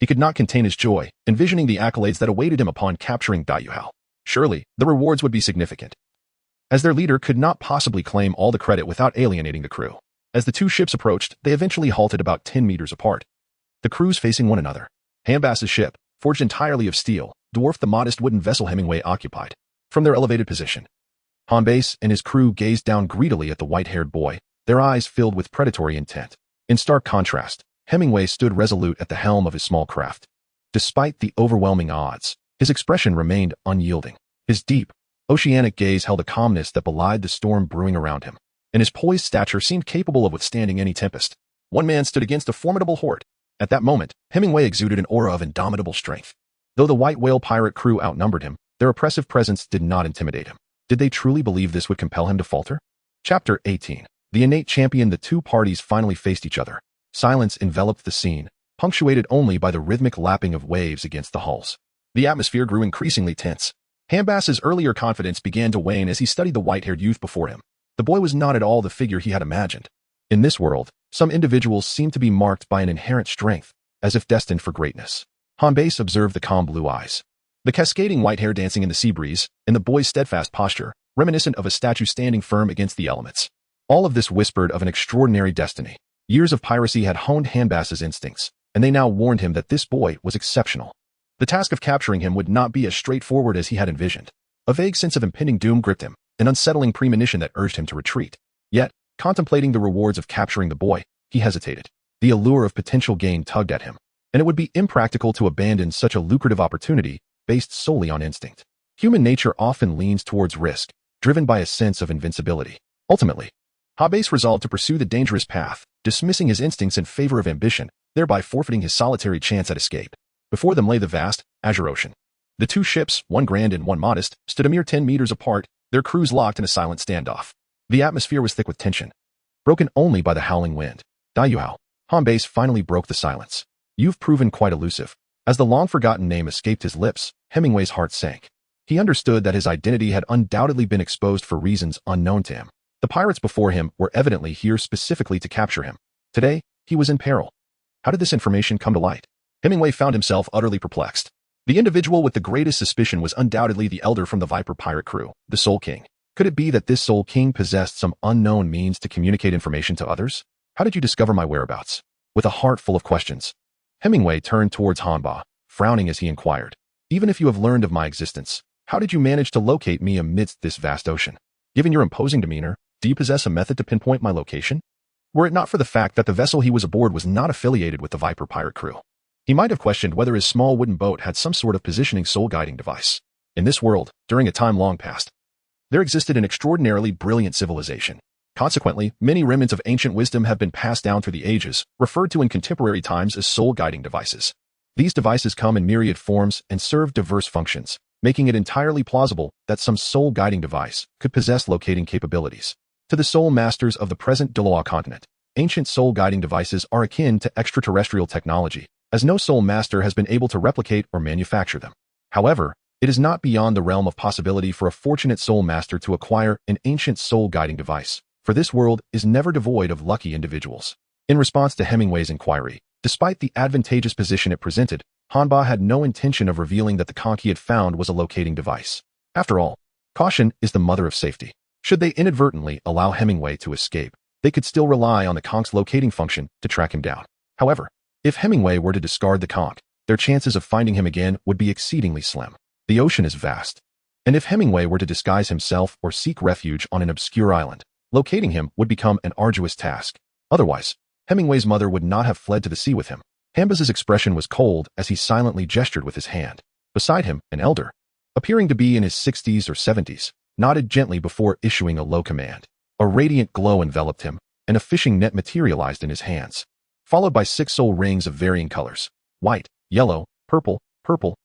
he could not contain his joy, envisioning the accolades that awaited him upon capturing Dai Mubai. Surely, the rewards would be significant, as their leader could not possibly claim all the credit without alienating the crew. As the two ships approached, they eventually halted about 10 meters apart, the crews facing one another. Hanbase's ship, forged entirely of steel, dwarfed the modest wooden vessel Hemingway occupied. From their elevated position, Hanbase and his crew gazed down greedily at the white-haired boy, their eyes filled with predatory intent. In stark contrast, Hemingway stood resolute at the helm of his small craft. Despite the overwhelming odds, his expression remained unyielding. His deep, oceanic gaze held a calmness that belied the storm brewing around him, and his poised stature seemed capable of withstanding any tempest. One man stood against a formidable horde. At that moment, Hemingway exuded an aura of indomitable strength. Though the White Whale pirate crew outnumbered him, their oppressive presence did not intimidate him. Did they truly believe this would compel him to falter? Chapter 18. The innate champion. The two parties finally faced each other. Silence enveloped the scene, punctuated only by the rhythmic lapping of waves against the hulls. The atmosphere grew increasingly tense. Hanbase's earlier confidence began to wane as he studied the white-haired youth before him. The boy was not at all the figure he had imagined. In this world, some individuals seemed to be marked by an inherent strength, as if destined for greatness. Hanbase observed the calm blue eyes, the cascading white hair dancing in the sea breeze, and the boy's steadfast posture, reminiscent of a statue standing firm against the elements. All of this whispered of an extraordinary destiny. Years of piracy had honed Hanbase's instincts, and they now warned him that this boy was exceptional. The task of capturing him would not be as straightforward as he had envisioned. A vague sense of impending doom gripped him, an unsettling premonition that urged him to retreat. Yet, contemplating the rewards of capturing the boy, he hesitated. The allure of potential gain tugged at him, and it would be impractical to abandon such a lucrative opportunity based solely on instinct. Human nature often leans towards risk, driven by a sense of invincibility. Ultimately, Hanbase resolved to pursue the dangerous path, dismissing his instincts in favor of ambition, thereby forfeiting his solitary chance at escape. Before them lay the vast, azure ocean. The two ships, one grand and one modest, stood a mere 10 meters apart, their crews locked in a silent standoff. The atmosphere was thick with tension, broken only by the howling wind. Dai Mubai, Hanbase finally broke the silence. You've proven quite elusive. As the long-forgotten name escaped his lips, Hemingway's heart sank. He understood that his identity had undoubtedly been exposed for reasons unknown to him. The pirates before him were evidently here specifically to capture him. Today, he was in peril. How did this information come to light? Hemingway found himself utterly perplexed. The individual with the greatest suspicion was undoubtedly the elder from the Viper pirate crew, the Soul King. Could it be that this Soul King possessed some unknown means to communicate information to others? How did you discover my whereabouts? With a heart full of questions, Hemingway turned towards Hanbase, frowning as he inquired. Even if you have learned of my existence, how did you manage to locate me amidst this vast ocean? Given your imposing demeanor, do you possess a method to pinpoint my location? Were it not for the fact that the vessel he was aboard was not affiliated with the Viper pirate crew, he might have questioned whether his small wooden boat had some sort of positioning soul-guiding device. In this world, during a time long past, there existed an extraordinarily brilliant civilization. Consequently, many remnants of ancient wisdom have been passed down through the ages, referred to in contemporary times as soul-guiding devices. These devices come in myriad forms and serve diverse functions, making it entirely plausible that some soul-guiding device could possess locating capabilities. To the soul masters of the present Douluo continent, ancient soul-guiding devices are akin to extraterrestrial technology, as no soul master has been able to replicate or manufacture them. However, it is not beyond the realm of possibility for a fortunate soul master to acquire an ancient soul-guiding device, for this world is never devoid of lucky individuals. In response to Hemingway's inquiry, despite the advantageous position it presented, Hanba had no intention of revealing that the conch he had found was a locating device. After all, caution is the mother of safety. Should they inadvertently allow Hemingway to escape, they could still rely on the conch's locating function to track him down. However, if Hemingway were to discard the conch, their chances of finding him again would be exceedingly slim. The ocean is vast, and if Hemingway were to disguise himself or seek refuge on an obscure island, locating him would become an arduous task. Otherwise, Hemingway's mother would not have fled to the sea with him. Hanba's expression was cold as he silently gestured with his hand. Beside him, an elder, appearing to be in his 60s or 70s, nodded gently before issuing a low command. A radiant glow enveloped him, and a fishing net materialized in his hands, followed by 6 soul rings of varying colors: white, yellow, purple, purple,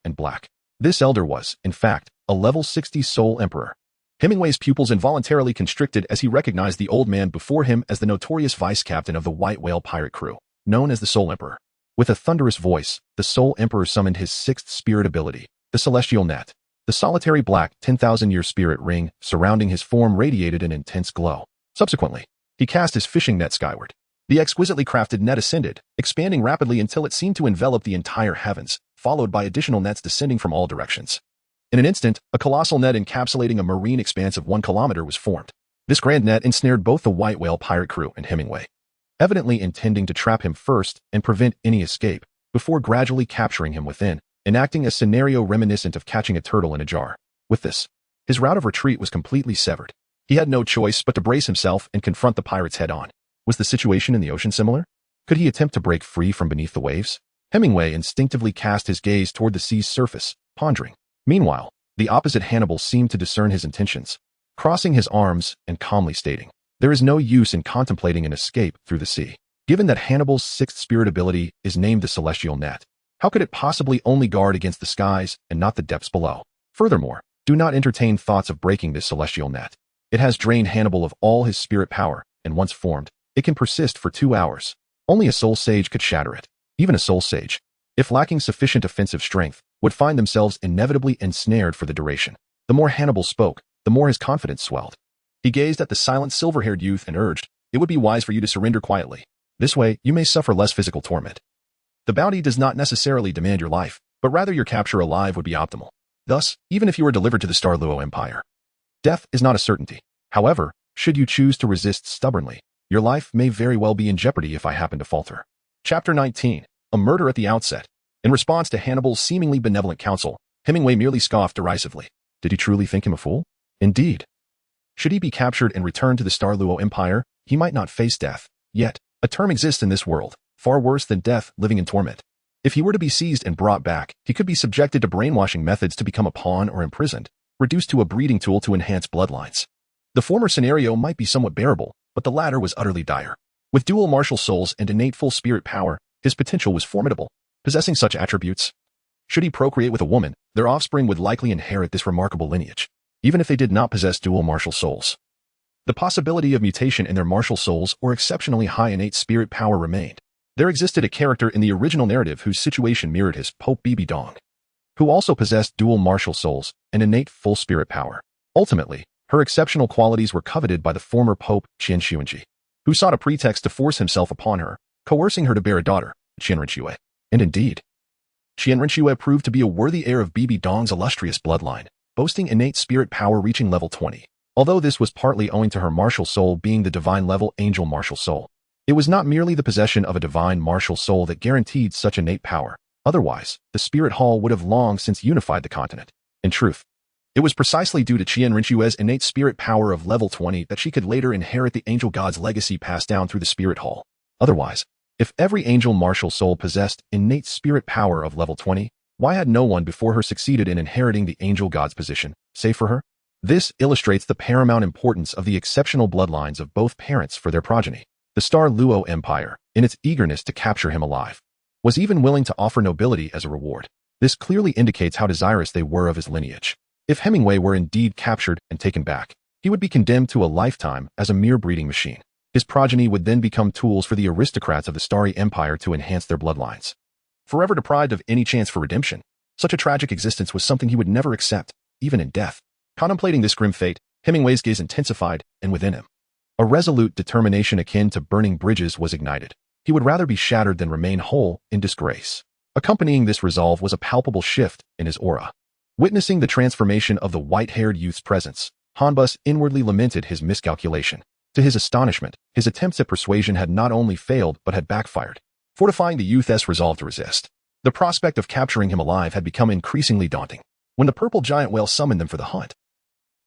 and black. This elder was, in fact, a level 60 soul emperor. Hemingway's pupils involuntarily constricted as he recognized the old man before him as the notorious vice-captain of the White Whale pirate crew, known as the Soul Emperor. With a thunderous voice, the Soul Emperor summoned his 6th spirit ability, the Celestial Net. The solitary black 10,000-year spirit ring surrounding his form radiated an intense glow. Subsequently, he cast his fishing net skyward. The exquisitely crafted net ascended, expanding rapidly until it seemed to envelop the entire heavens, followed by additional nets descending from all directions. In an instant, a colossal net encapsulating a marine expanse of 1 kilometer was formed. This grand net ensnared both the White Whale pirate crew and Hemingway, evidently intending to trap him first and prevent any escape, before gradually capturing him within, enacting a scenario reminiscent of catching a turtle in a jar. With this, his route of retreat was completely severed. He had no choice but to brace himself and confront the pirates head-on. Was the situation in the ocean similar? Could he attempt to break free from beneath the waves? Hemingway instinctively cast his gaze toward the sea's surface, pondering. Meanwhile, the opposite Hannibal seemed to discern his intentions, crossing his arms and calmly stating, "There is no use in contemplating an escape through the sea. Given that Hannibal's 6th spirit ability is named the Celestial Net, how could it possibly only guard against the skies and not the depths below? Furthermore, do not entertain thoughts of breaking this Celestial Net. It has drained Hannibal of all his spirit power, and once formed, it can persist for 2 hours. Only a soul sage could shatter it. Even a soul sage, if lacking sufficient offensive strength, would find themselves inevitably ensnared for the duration." The more Hannibal spoke, the more his confidence swelled. He gazed at the silent silver-haired youth and urged, "It would be wise for you to surrender quietly. This way, you may suffer less physical torment. The bounty does not necessarily demand your life, but rather your capture alive would be optimal. Thus, even if you are delivered to the Star Luo Empire, death is not a certainty. However, should you choose to resist stubbornly, your life may very well be in jeopardy if I happen to falter." Chapter 19. A murder at the outset. In response to Hannibal's seemingly benevolent counsel, Hemingway merely scoffed derisively. Did he truly think him a fool? Indeed. Should he be captured and returned to the Star Luo Empire, he might not face death. Yet, a term exists in this world, far worse than death, living in torment. If he were to be seized and brought back, he could be subjected to brainwashing methods to become a pawn or imprisoned, reduced to a breeding tool to enhance bloodlines. The former scenario might be somewhat bearable, but the latter was utterly dire. With dual martial souls and innate full spirit power, his potential was formidable. Possessing such attributes, should he procreate with a woman, their offspring would likely inherit this remarkable lineage, even if they did not possess dual martial souls. The possibility of mutation in their martial souls or exceptionally high innate spirit power remained. There existed a character in the original narrative whose situation mirrored his, Pope Bibi Dong, who also possessed dual martial souls and innate full spirit power. Ultimately, her exceptional qualities were coveted by the former Pope Qian Xuanji, who sought a pretext to force himself upon her, coercing her to bear a daughter, Qian Renxue. And indeed, Qian Renxue proved to be a worthy heir of Bibi Dong's illustrious bloodline, boasting innate spirit power reaching level 20. Although this was partly owing to her martial soul being the divine level angel martial soul, it was not merely the possession of a divine martial soul that guaranteed such innate power. Otherwise, the Spirit Hall would have long since unified the continent. In truth, it was precisely due to Qian Renxue's innate spirit power of level 20 that she could later inherit the angel god's legacy passed down through the Spirit Hall. Otherwise, if every angel martial soul possessed innate spirit power of level 20, why had no one before her succeeded in inheriting the angel god's position, save for her? This illustrates the paramount importance of the exceptional bloodlines of both parents for their progeny. The Star Luo Empire, in its eagerness to capture him alive, was even willing to offer nobility as a reward. This clearly indicates how desirous they were of his lineage. If Hemingway were indeed captured and taken back, he would be condemned to a lifetime as a mere breeding machine. His progeny would then become tools for the aristocrats of the Starry Empire to enhance their bloodlines. Forever deprived of any chance for redemption, such a tragic existence was something he would never accept, even in death. Contemplating this grim fate, Hemingway's gaze intensified, and within him, a resolute determination akin to burning bridges was ignited. He would rather be shattered than remain whole in disgrace. Accompanying this resolve was a palpable shift in his aura. Witnessing the transformation of the white-haired youth's presence, Hanbus inwardly lamented his miscalculation. To his astonishment, his attempts at persuasion had not only failed but had backfired, fortifying the youth's resolve to resist. The prospect of capturing him alive had become increasingly daunting. When the purple giant whale summoned them for the hunt,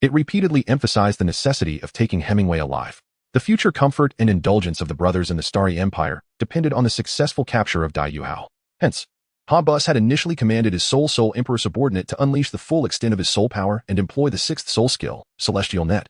it repeatedly emphasized the necessity of taking Hemingway alive. The future comfort and indulgence of the brothers in the Starry Empire depended on the successful capture of Dai Mubai. Hence, Hanbus had initially commanded his Soul Emperor subordinate to unleash the full extent of his soul power and employ the sixth soul skill, Celestial Net,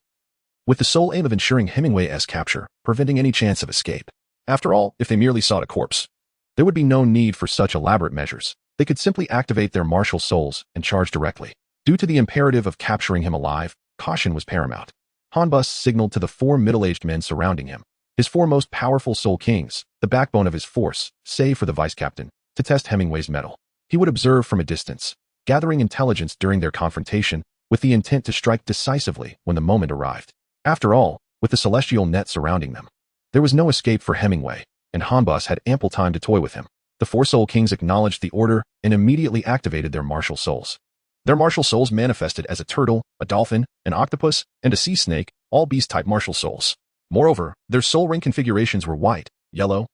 with the sole aim of ensuring Hemingway's capture, preventing any chance of escape. After all, if they merely sought a corpse, there would be no need for such elaborate measures. They could simply activate their martial souls and charge directly. Due to the imperative of capturing him alive, caution was paramount. Hanbus signaled to the four middle-aged men surrounding him, his four most powerful soul kings, the backbone of his force, save for the vice-captain, to test Hemingway's mettle. He would observe from a distance, gathering intelligence during their confrontation, with the intent to strike decisively when the moment arrived. After all, with the celestial net surrounding them, there was no escape for Hemingway, and Hanbus had ample time to toy with him. The four soul kings acknowledged the order and immediately activated their martial souls. Their martial souls manifested as a turtle, a dolphin, an octopus, and a sea snake, all beast-type martial souls. Moreover, their soul ring configurations were white, yellow,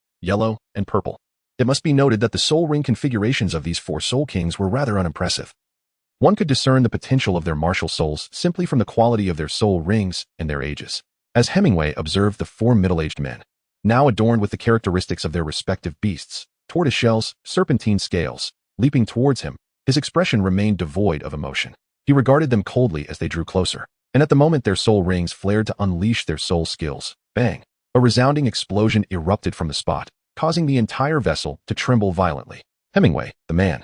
and purple. It must be noted that the soul ring configurations of these four soul kings were rather unimpressive. One could discern the potential of their martial souls simply from the quality of their soul rings and their ages. As Hemingway observed the four middle-aged men, now adorned with the characteristics of their respective beasts, tortoiseshells, serpentine scales, leaping towards him, his expression remained devoid of emotion. He regarded them coldly as they drew closer, and at the moment their soul rings flared to unleash their soul skills. Bang! A resounding explosion erupted from the spot, causing the entire vessel to tremble violently. Hemingway, the man,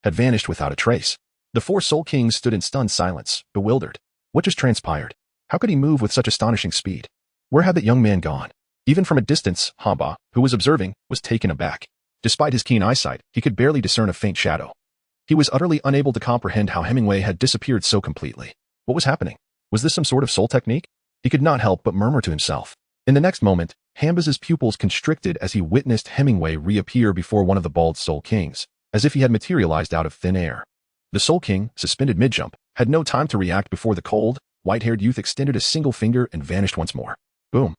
had vanished without a trace. The four soul kings stood in stunned silence, bewildered. What just transpired? How could he move with such astonishing speed? Where had that young man gone? Even from a distance, Hanbus, who was observing, was taken aback. Despite his keen eyesight, he could barely discern a faint shadow. He was utterly unable to comprehend how Hemingway had disappeared so completely. What was happening? Was this some sort of soul technique? He could not help but murmur to himself. In the next moment, Hanbus's pupils constricted as he witnessed Hemingway reappear before one of the bald soul kings, as if he had materialized out of thin air. The soul king, suspended mid-jump, had no time to react before the cold, white-haired youth extended a single finger and vanished once more. Boom!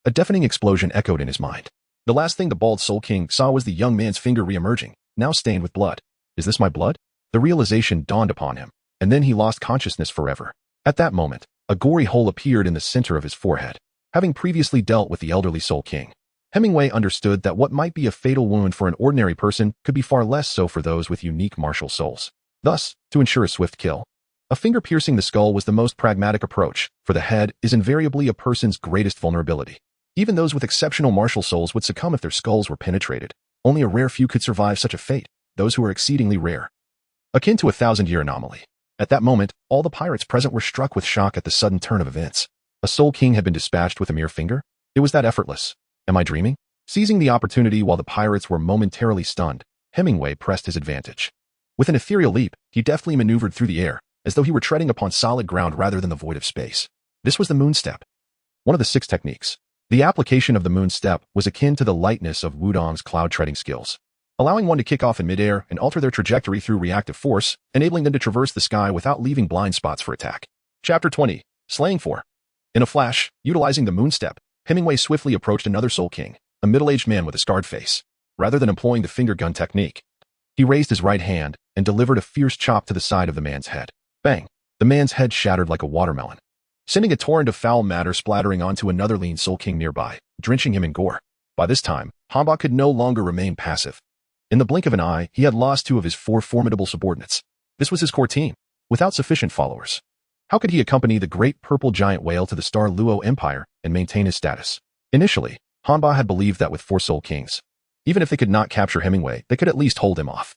A deafening explosion echoed in his mind. The last thing the bald soul king saw was the young man's finger re-emerging, now stained with blood. Is this my blood? The realization dawned upon him, and then he lost consciousness forever. At that moment, a gory hole appeared in the center of his forehead. Having previously dealt with the elderly soul king, Hemingway understood that what might be a fatal wound for an ordinary person could be far less so for those with unique martial souls. Thus, to ensure a swift kill, a finger piercing the skull was the most pragmatic approach, for the head is invariably a person's greatest vulnerability. Even those with exceptional martial souls would succumb if their skulls were penetrated. Only a rare few could survive such a fate, those who are exceedingly rare. Akin to a 1,000-year anomaly. At that moment, all the pirates present were struck with shock at the sudden turn of events. A soul king had been dispatched with a mere finger? It was that effortless. Am I dreaming? Seizing the opportunity while the pirates were momentarily stunned, Hemingway pressed his advantage. With an ethereal leap, he deftly maneuvered through the air, as though he were treading upon solid ground rather than the void of space. This was the moon step, one of the 6 techniques. The application of the moon step was akin to the lightness of Wudong's cloud-treading skills, allowing one to kick off in midair and alter their trajectory through reactive force, enabling them to traverse the sky without leaving blind spots for attack. Chapter 20. Slaying 4. In a flash, utilizing the moon step, Hemingway swiftly approached another soul king, a middle-aged man with a scarred face. Rather than employing the finger gun technique, he raised his right hand and delivered a fierce chop to the side of the man's head. Bang! The man's head shattered like a watermelon, sending a torrent of foul matter splattering onto another lean soul king nearby, drenching him in gore. By this time, Hanbus could no longer remain passive. In the blink of an eye, he had lost 2 of his 4 formidable subordinates. This was his core team, without sufficient followers. How could he accompany the great purple giant whale to the Star Luo Empire and maintain his status? Initially, Hanba had believed that with 4 Soul Kings, even if they could not capture Hemingway, they could at least hold him off.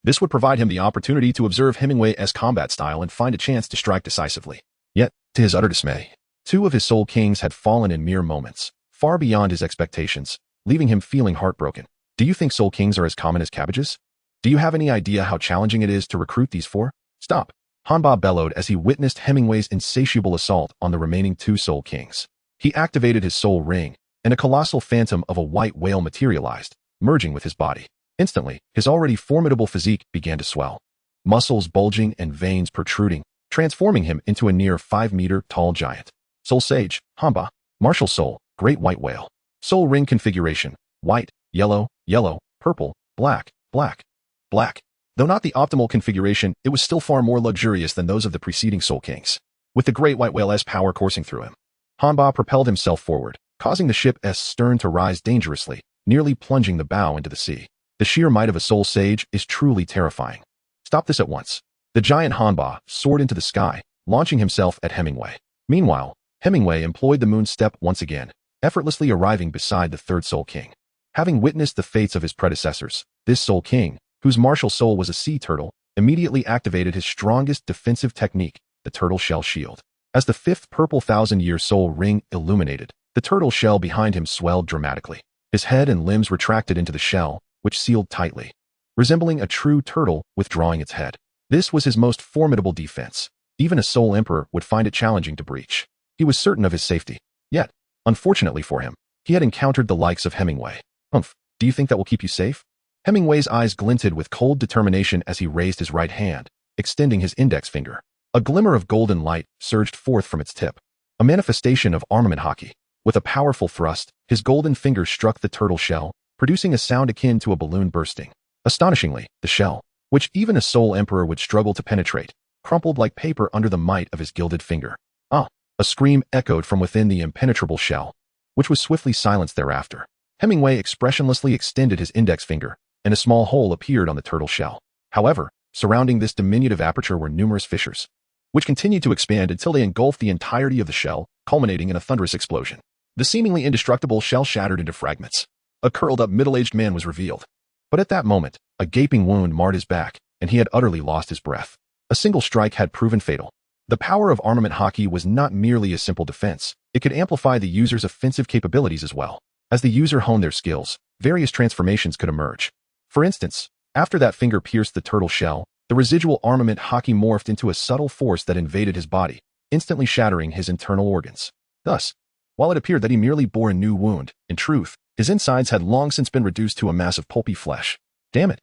This would provide him the opportunity to observe Hemingway's combat style and find a chance to strike decisively. Yet, to his utter dismay, 2 of his Soul Kings had fallen in mere moments, far beyond his expectations, leaving him feeling heartbroken. Do you think Soul Kings are as common as cabbages? Do you have any idea how challenging it is to recruit these 4? Stop! Hanba bellowed as he witnessed Hemingway's insatiable assault on the remaining 2 Soul Kings. He activated his soul ring, and a colossal phantom of a white whale materialized, merging with his body. Instantly, his already formidable physique began to swell, muscles bulging and veins protruding, transforming him into a near 5-meter-tall giant. Soul Sage, Hanba, Martial Soul, Great White Whale. Soul Ring configuration, white, yellow, yellow, purple, black, black, black. Though not the optimal configuration, it was still far more luxurious than those of the preceding Soul Kings. With the Great White Whale's power coursing through him, Hanba propelled himself forward, causing the ship's stern to rise dangerously, nearly plunging the bow into the sea. The sheer might of a Soul Sage is truly terrifying. Stop this at once. The giant Hanba soared into the sky, launching himself at Hemingway. Meanwhile, Hemingway employed the moon step once again, effortlessly arriving beside the 3rd Soul King. Having witnessed the fates of his predecessors, this Soul King, whose martial soul was a sea turtle, immediately activated his strongest defensive technique, the turtle shell shield. As the 5th purple 1,000-year soul ring illuminated, the turtle shell behind him swelled dramatically. His head and limbs retracted into the shell, which sealed tightly, resembling a true turtle withdrawing its head. This was his most formidable defense. Even a Soul Emperor would find it challenging to breach. He was certain of his safety. Yet, unfortunately for him, he had encountered the likes of Hemingway. Humph, do you think that will keep you safe? Hemingway's eyes glinted with cold determination as he raised his right hand, extending his index finger. A glimmer of golden light surged forth from its tip, a manifestation of armament hockey. With a powerful thrust, his golden finger struck the turtle shell, producing a sound akin to a balloon bursting. Astonishingly, the shell, which even a Soul Emperor would struggle to penetrate, crumpled like paper under the might of his gilded finger. Ah! A scream echoed from within the impenetrable shell, which was swiftly silenced thereafter. Hemingway expressionlessly extended his index finger, and a small hole appeared on the turtle shell. However, surrounding this diminutive aperture were numerous fissures, which continued to expand until they engulfed the entirety of the shell, culminating in a thunderous explosion. The seemingly indestructible shell shattered into fragments. A curled-up middle-aged man was revealed. But at that moment, a gaping wound marred his back, and he had utterly lost his breath. A single strike had proven fatal. The power of armament hockey was not merely a simple defense. It could amplify the user's offensive capabilities as well. As the user honed their skills, various transformations could emerge. For instance, after that finger pierced the turtle shell, the residual armament hockey morphed into a subtle force that invaded his body, instantly shattering his internal organs. Thus, while it appeared that he merely bore a new wound, in truth, his insides had long since been reduced to a mass of pulpy flesh. Damn it!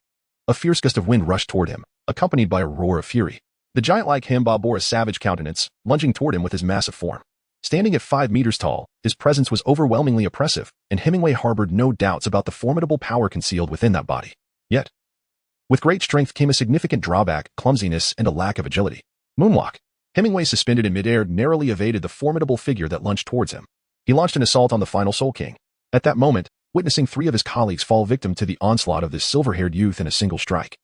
A fierce gust of wind rushed toward him, accompanied by a roar of fury. The giant-like Hanba bore a savage countenance, lunging toward him with his massive form. Standing at 5 meters tall, his presence was overwhelmingly oppressive, and Hemingway harbored no doubts about the formidable power concealed within that body. Yet, with great strength came a significant drawback, clumsiness, and a lack of agility. Moonwalk. Hemingway, suspended in midair, narrowly evaded the formidable figure that lunged towards him. He launched an assault on the final Soul King. At that moment, witnessing 3 of his colleagues fall victim to the onslaught of this silver-haired youth in a single strike.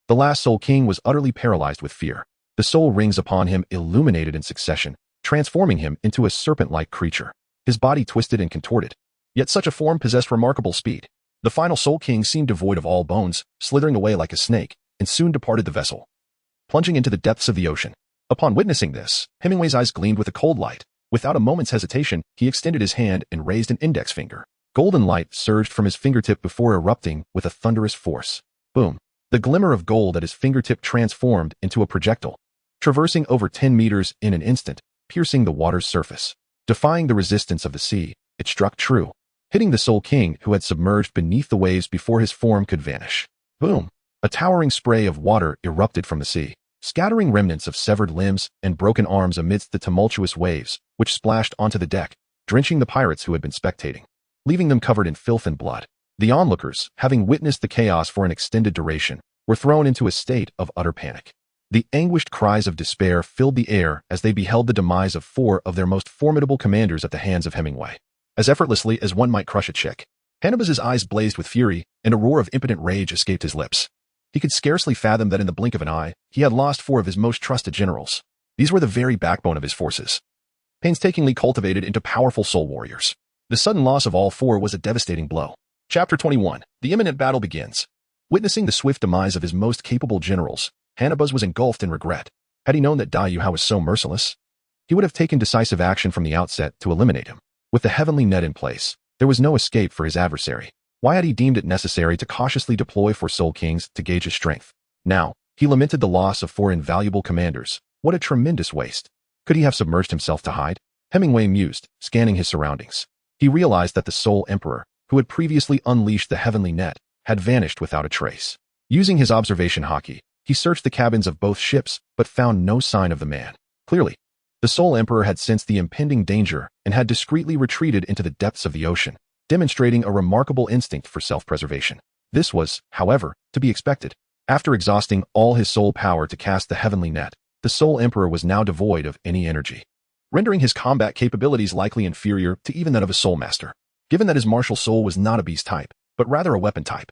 The last Soul King was utterly paralyzed with fear. The soul rings upon him illuminated in succession, transforming him into a serpent-like creature. His body twisted and contorted. Yet such a form possessed remarkable speed. The final Soul King seemed devoid of all bones, slithering away like a snake, and soon departed the vessel, plunging into the depths of the ocean. Upon witnessing this, Hemingway's eyes gleamed with a cold light. Without a moment's hesitation, he extended his hand and raised an index finger. Golden light surged from his fingertip before erupting with a thunderous force. Boom! The glimmer of gold at his fingertip transformed into a projectile, traversing over 10 meters in an instant, piercing the water's surface. Defying the resistance of the sea, it struck true, hitting the Soul King who had submerged beneath the waves before his form could vanish. Boom! A towering spray of water erupted from the sea, scattering remnants of severed limbs and broken arms amidst the tumultuous waves, which splashed onto the deck, drenching the pirates who had been spectating, leaving them covered in filth and blood. The onlookers, having witnessed the chaos for an extended duration, were thrown into a state of utter panic. The anguished cries of despair filled the air as they beheld the demise of 4 of their most formidable commanders at the hands of Hemingway. As effortlessly as one might crush a chick, Hannibal's eyes blazed with fury, and a roar of impotent rage escaped his lips. He could scarcely fathom that in the blink of an eye, he had lost 4 of his most trusted generals. These were the very backbone of his forces, painstakingly cultivated into powerful soul warriors. The sudden loss of all four was a devastating blow. Chapter 21. The imminent battle begins. Witnessing the swift demise of his most capable generals, Hanabuz was engulfed in regret. Had he known that Dai Mubai was so merciless, he would have taken decisive action from the outset to eliminate him. With the heavenly net in place, there was no escape for his adversary. Why had he deemed it necessary to cautiously deploy four Soul Kings to gauge his strength? Now, he lamented the loss of four invaluable commanders. What a tremendous waste. Could he have submerged himself to hide? Hemingway mused, scanning his surroundings. He realized that the Soul Emperor, who had previously unleashed the heavenly net, had vanished without a trace. Using his observation hockey, he searched the cabins of both ships but found no sign of the man. Clearly, the Soul Emperor had sensed the impending danger and had discreetly retreated into the depths of the ocean, demonstrating a remarkable instinct for self-preservation. This was, however, to be expected. After exhausting all his soul power to cast the heavenly net, the Soul Emperor was now devoid of any energy, rendering his combat capabilities likely inferior to even that of a soul master. Given that his martial soul was not a beast type, but rather a weapon type,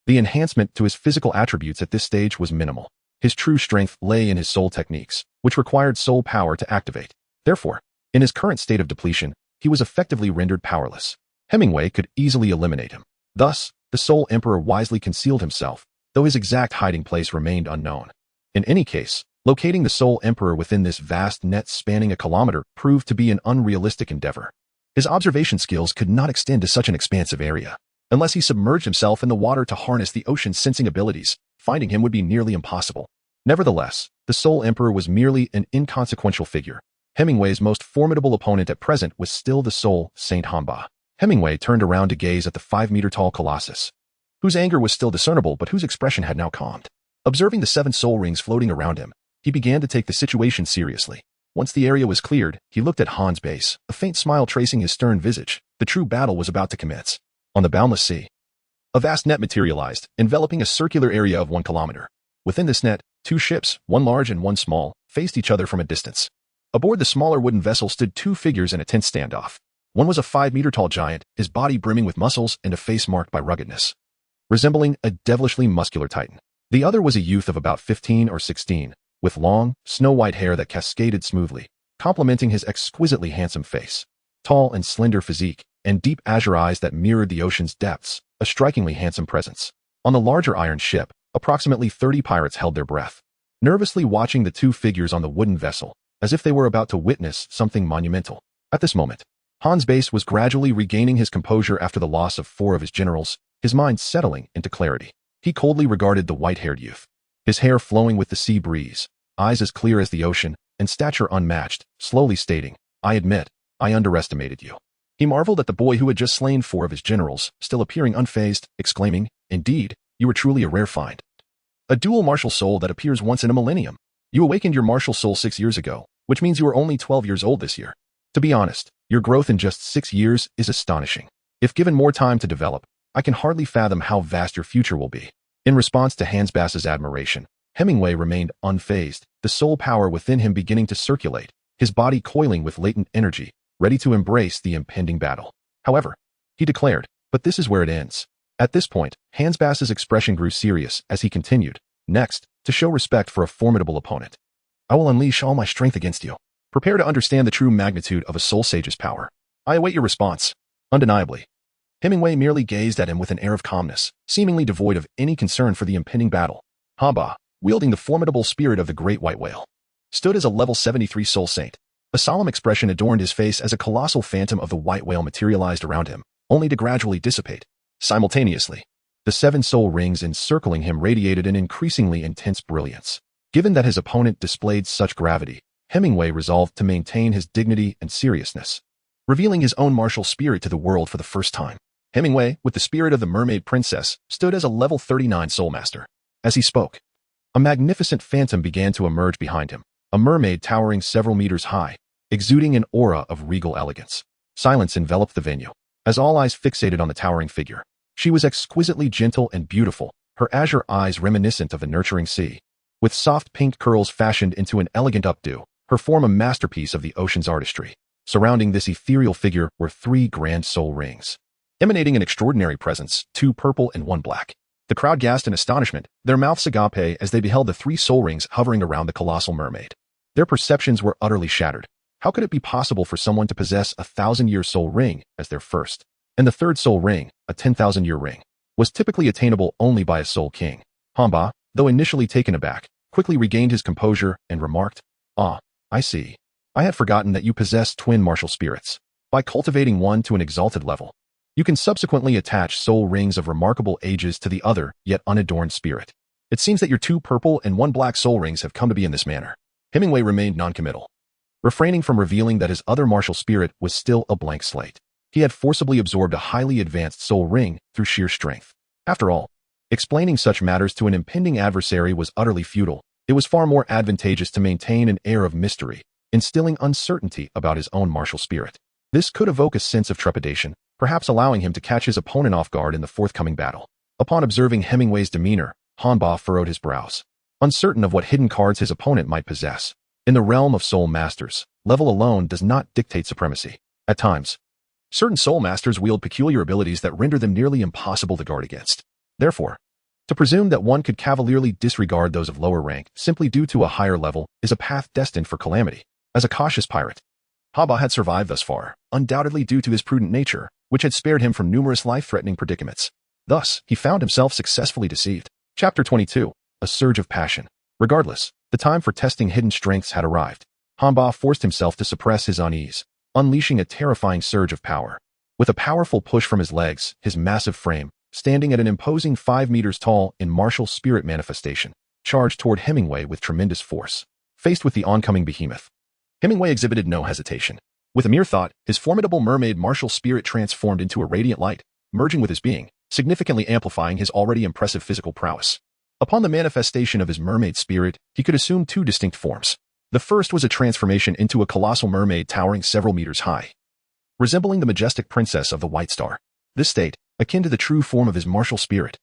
the enhancement to his physical attributes at this stage was minimal. His true strength lay in his soul techniques, which required soul power to activate. Therefore, in his current state of depletion, he was effectively rendered powerless. Hemingway could easily eliminate him. Thus, the Soul Emperor wisely concealed himself, though his exact hiding place remained unknown. In any case, locating the Soul Emperor within this vast net spanning a kilometer proved to be an unrealistic endeavor. His observation skills could not extend to such an expansive area. Unless he submerged himself in the water to harness the ocean's sensing abilities, finding him would be nearly impossible. Nevertheless, the Soul Emperor was merely an inconsequential figure. Hemingway's most formidable opponent at present was still the Soul Saint Hanba. Hemingway turned around to gaze at the 5-meter-tall colossus, whose anger was still discernible but whose expression had now calmed. Observing the 7 soul rings floating around him, he began to take the situation seriously. Once the area was cleared, he looked at Han's base, a faint smile tracing his stern visage. The true battle was about to commence. On the boundless sea, a vast net materialized, enveloping a circular area of 1 kilometer. Within this net, 2 ships, one large and one small, faced each other from a distance. Aboard the smaller wooden vessel stood 2 figures in a tense standoff. One was a 5-meter-tall giant, his body brimming with muscles and a face marked by ruggedness, resembling a devilishly muscular titan. The other was a youth of about 15 or 16, with long, snow-white hair that cascaded smoothly, complementing his exquisitely handsome face. Tall and slender physique, and deep azure eyes that mirrored the ocean's depths, a strikingly handsome presence. On the larger iron ship, approximately 30 pirates held their breath, nervously watching the 2 figures on the wooden vessel, as if they were about to witness something monumental. At this moment, Han's base was gradually regaining his composure after the loss of 4 of his generals, his mind settling into clarity. He coldly regarded the white-haired youth, his hair flowing with the sea breeze, eyes as clear as the ocean, and stature unmatched, slowly stating, "I admit, I underestimated you." He marveled at the boy who had just slain 4 of his generals, still appearing unfazed, exclaiming, "Indeed, you are truly a rare find. A dual martial soul that appears once in a millennium. You awakened your martial soul 6 years ago, which means you are only 12 years old this year. To be honest, your growth in just 6 years is astonishing. If given more time to develop, I can hardly fathom how vast your future will be." In response to Hans Bass's admiration, Hemingway remained unfazed, the soul power within him beginning to circulate, his body coiling with latent energy, ready to embrace the impending battle. However, he declared, "But this is where it ends." At this point, Hans Bass's expression grew serious as he continued, "Next, to show respect for a formidable opponent, I will unleash all my strength against you. Prepare to understand the true magnitude of a soul sage's power. I await your response." Undeniably, Hemingway merely gazed at him with an air of calmness, seemingly devoid of any concern for the impending battle. Hanba, wielding the formidable spirit of the great white whale, stood as a level 73 soul saint. A solemn expression adorned his face as a colossal phantom of the white whale materialized around him, only to gradually dissipate. Simultaneously, the 7 soul rings encircling him radiated an increasingly intense brilliance. Given that his opponent displayed such gravity, Hemingway resolved to maintain his dignity and seriousness, revealing his own martial spirit to the world for the first time. Hemingway, with the spirit of the mermaid princess, stood as a level 39 soul master. As he spoke, a magnificent phantom began to emerge behind him, a mermaid towering several meters high, exuding an aura of regal elegance. Silence enveloped the venue, as all eyes fixated on the towering figure. She was exquisitely gentle and beautiful, her azure eyes reminiscent of the nurturing sea. With soft pink curls fashioned into an elegant updo, her form a masterpiece of the ocean's artistry. Surrounding this ethereal figure were 3 grand soul rings, emanating an extraordinary presence, 2 purple and 1 black. The crowd gasped in astonishment, their mouths agape as they beheld the 3 soul rings hovering around the colossal mermaid. Their perceptions were utterly shattered. How could it be possible for someone to possess a 1,000-year soul ring as their first? And the third soul ring, a 10,000-year ring, was typically attainable only by a soul king. Hanba, though initially taken aback, quickly regained his composure and remarked, "Ah, I see. I had forgotten that you possess twin martial spirits. By cultivating one to an exalted level, you can subsequently attach soul rings of remarkable ages to the other, yet unadorned spirit. It seems that your 2 purple and 1 black soul rings have come to be in this manner." Hemingway remained noncommittal, refraining from revealing that his other martial spirit was still a blank slate. He had forcibly absorbed a highly advanced soul ring through sheer strength. After all, explaining such matters to an impending adversary was utterly futile. It was far more advantageous to maintain an air of mystery, instilling uncertainty about his own martial spirit. This could evoke a sense of trepidation, perhaps allowing him to catch his opponent off guard in the forthcoming battle. Upon observing Hemingway's demeanor, Hanba furrowed his brows, uncertain of what hidden cards his opponent might possess. In the realm of soul masters, level alone does not dictate supremacy. At times, certain soul masters wield peculiar abilities that render them nearly impossible to guard against. Therefore, to presume that one could cavalierly disregard those of lower rank simply due to a higher level is a path destined for calamity. As a cautious pirate, Hanba had survived thus far, undoubtedly due to his prudent nature, which had spared him from numerous life-threatening predicaments. Thus, he found himself successfully deceived. Chapter 22. A Surge of Passion. Regardless, the time for testing hidden strengths had arrived. Hanba forced himself to suppress his unease, unleashing a terrifying surge of power. With a powerful push from his legs, his massive frame, standing at an imposing 5 meters tall in martial spirit manifestation, charged toward Hemingway with tremendous force. Faced with the oncoming behemoth, Hemingway exhibited no hesitation. With a mere thought, his formidable mermaid martial spirit transformed into a radiant light, merging with his being, significantly amplifying his already impressive physical prowess. Upon the manifestation of his mermaid spirit, he could assume 2 distinct forms. The first was a transformation into a colossal mermaid towering several meters high, resembling the majestic princess of the White Star. This state, akin to the true form of his martial spirit,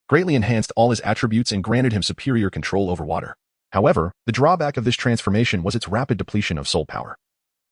greatly enhanced all his attributes and granted him superior control over water. However, the drawback of this transformation was its rapid depletion of soul power,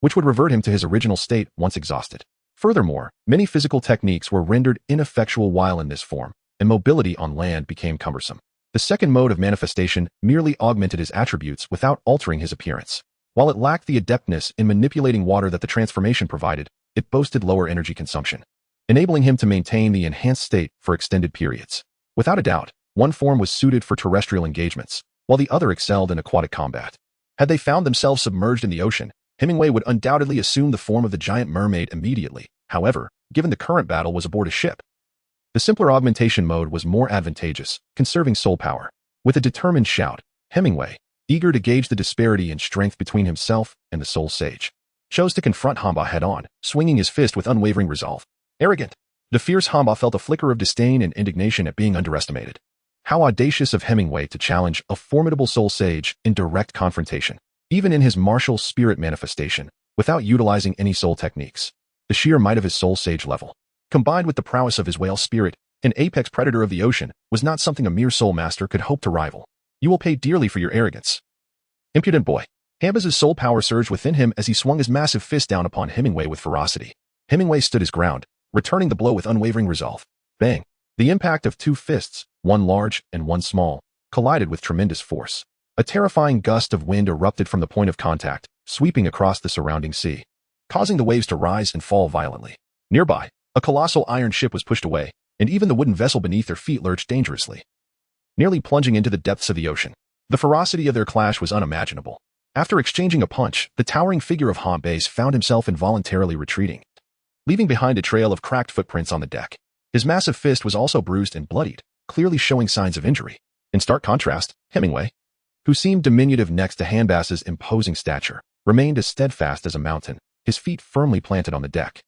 which would revert him to his original state once exhausted. Furthermore, many physical techniques were rendered ineffectual while in this form, and mobility on land became cumbersome. The second mode of manifestation merely augmented his attributes without altering his appearance. While it lacked the adeptness in manipulating water that the transformation provided, it boasted lower energy consumption, enabling him to maintain the enhanced state for extended periods. Without a doubt, one form was suited for terrestrial engagements, while the other excelled in aquatic combat. Had they found themselves submerged in the ocean, Hemingway would undoubtedly assume the form of the giant mermaid immediately. However, given the current battle was aboard a ship, the simpler augmentation mode was more advantageous, conserving soul power. With a determined shout, Hemingway, eager to gauge the disparity in strength between himself and the soul sage, chose to confront Hanba head-on, swinging his fist with unwavering resolve. Arrogant. The fierce Hanba felt a flicker of disdain and indignation at being underestimated. How audacious of Hemingway to challenge a formidable soul sage in direct confrontation, even in his martial spirit manifestation, without utilizing any soul techniques. The sheer might of his soul sage level, combined with the prowess of his whale spirit, an apex predator of the ocean, was not something a mere soul master could hope to rival. You will pay dearly for your arrogance. Impudent boy. Hanba's soul power surged within him as he swung his massive fist down upon Hemingway with ferocity. Hemingway stood his ground, returning the blow with unwavering resolve. Bang! The impact of 2 fists, one large and one small, collided with tremendous force. A terrifying gust of wind erupted from the point of contact, sweeping across the surrounding sea, causing the waves to rise and fall violently. Nearby, a colossal iron ship was pushed away, and even the wooden vessel beneath their feet lurched dangerously, nearly plunging into the depths of the ocean. The ferocity of their clash was unimaginable. After exchanging a punch, the towering figure of Hanba found himself involuntarily retreating, leaving behind a trail of cracked footprints on the deck. His massive fist was also bruised and bloodied, clearly showing signs of injury. In stark contrast, Hemingway, who seemed diminutive next to Hanba's imposing stature, remained as steadfast as a mountain, his feet firmly planted on the deck.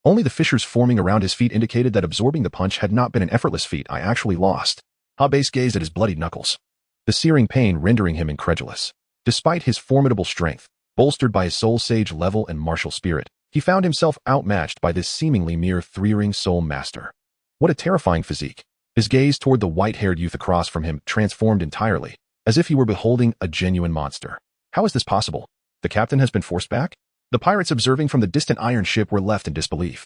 Only the fissures forming around his feet indicated that absorbing the punch had not been an effortless feat. I actually lost. Hanba gazed at his bloodied knuckles, the searing pain rendering him incredulous. Despite his formidable strength, bolstered by his soul sage level and martial spirit, he found himself outmatched by this seemingly mere 3-ring soul master. What a terrifying physique. His gaze toward the white-haired youth across from him transformed entirely, as if he were beholding a genuine monster. How is this possible? The captain has been forced back? The pirates observing from the distant iron ship were left in disbelief,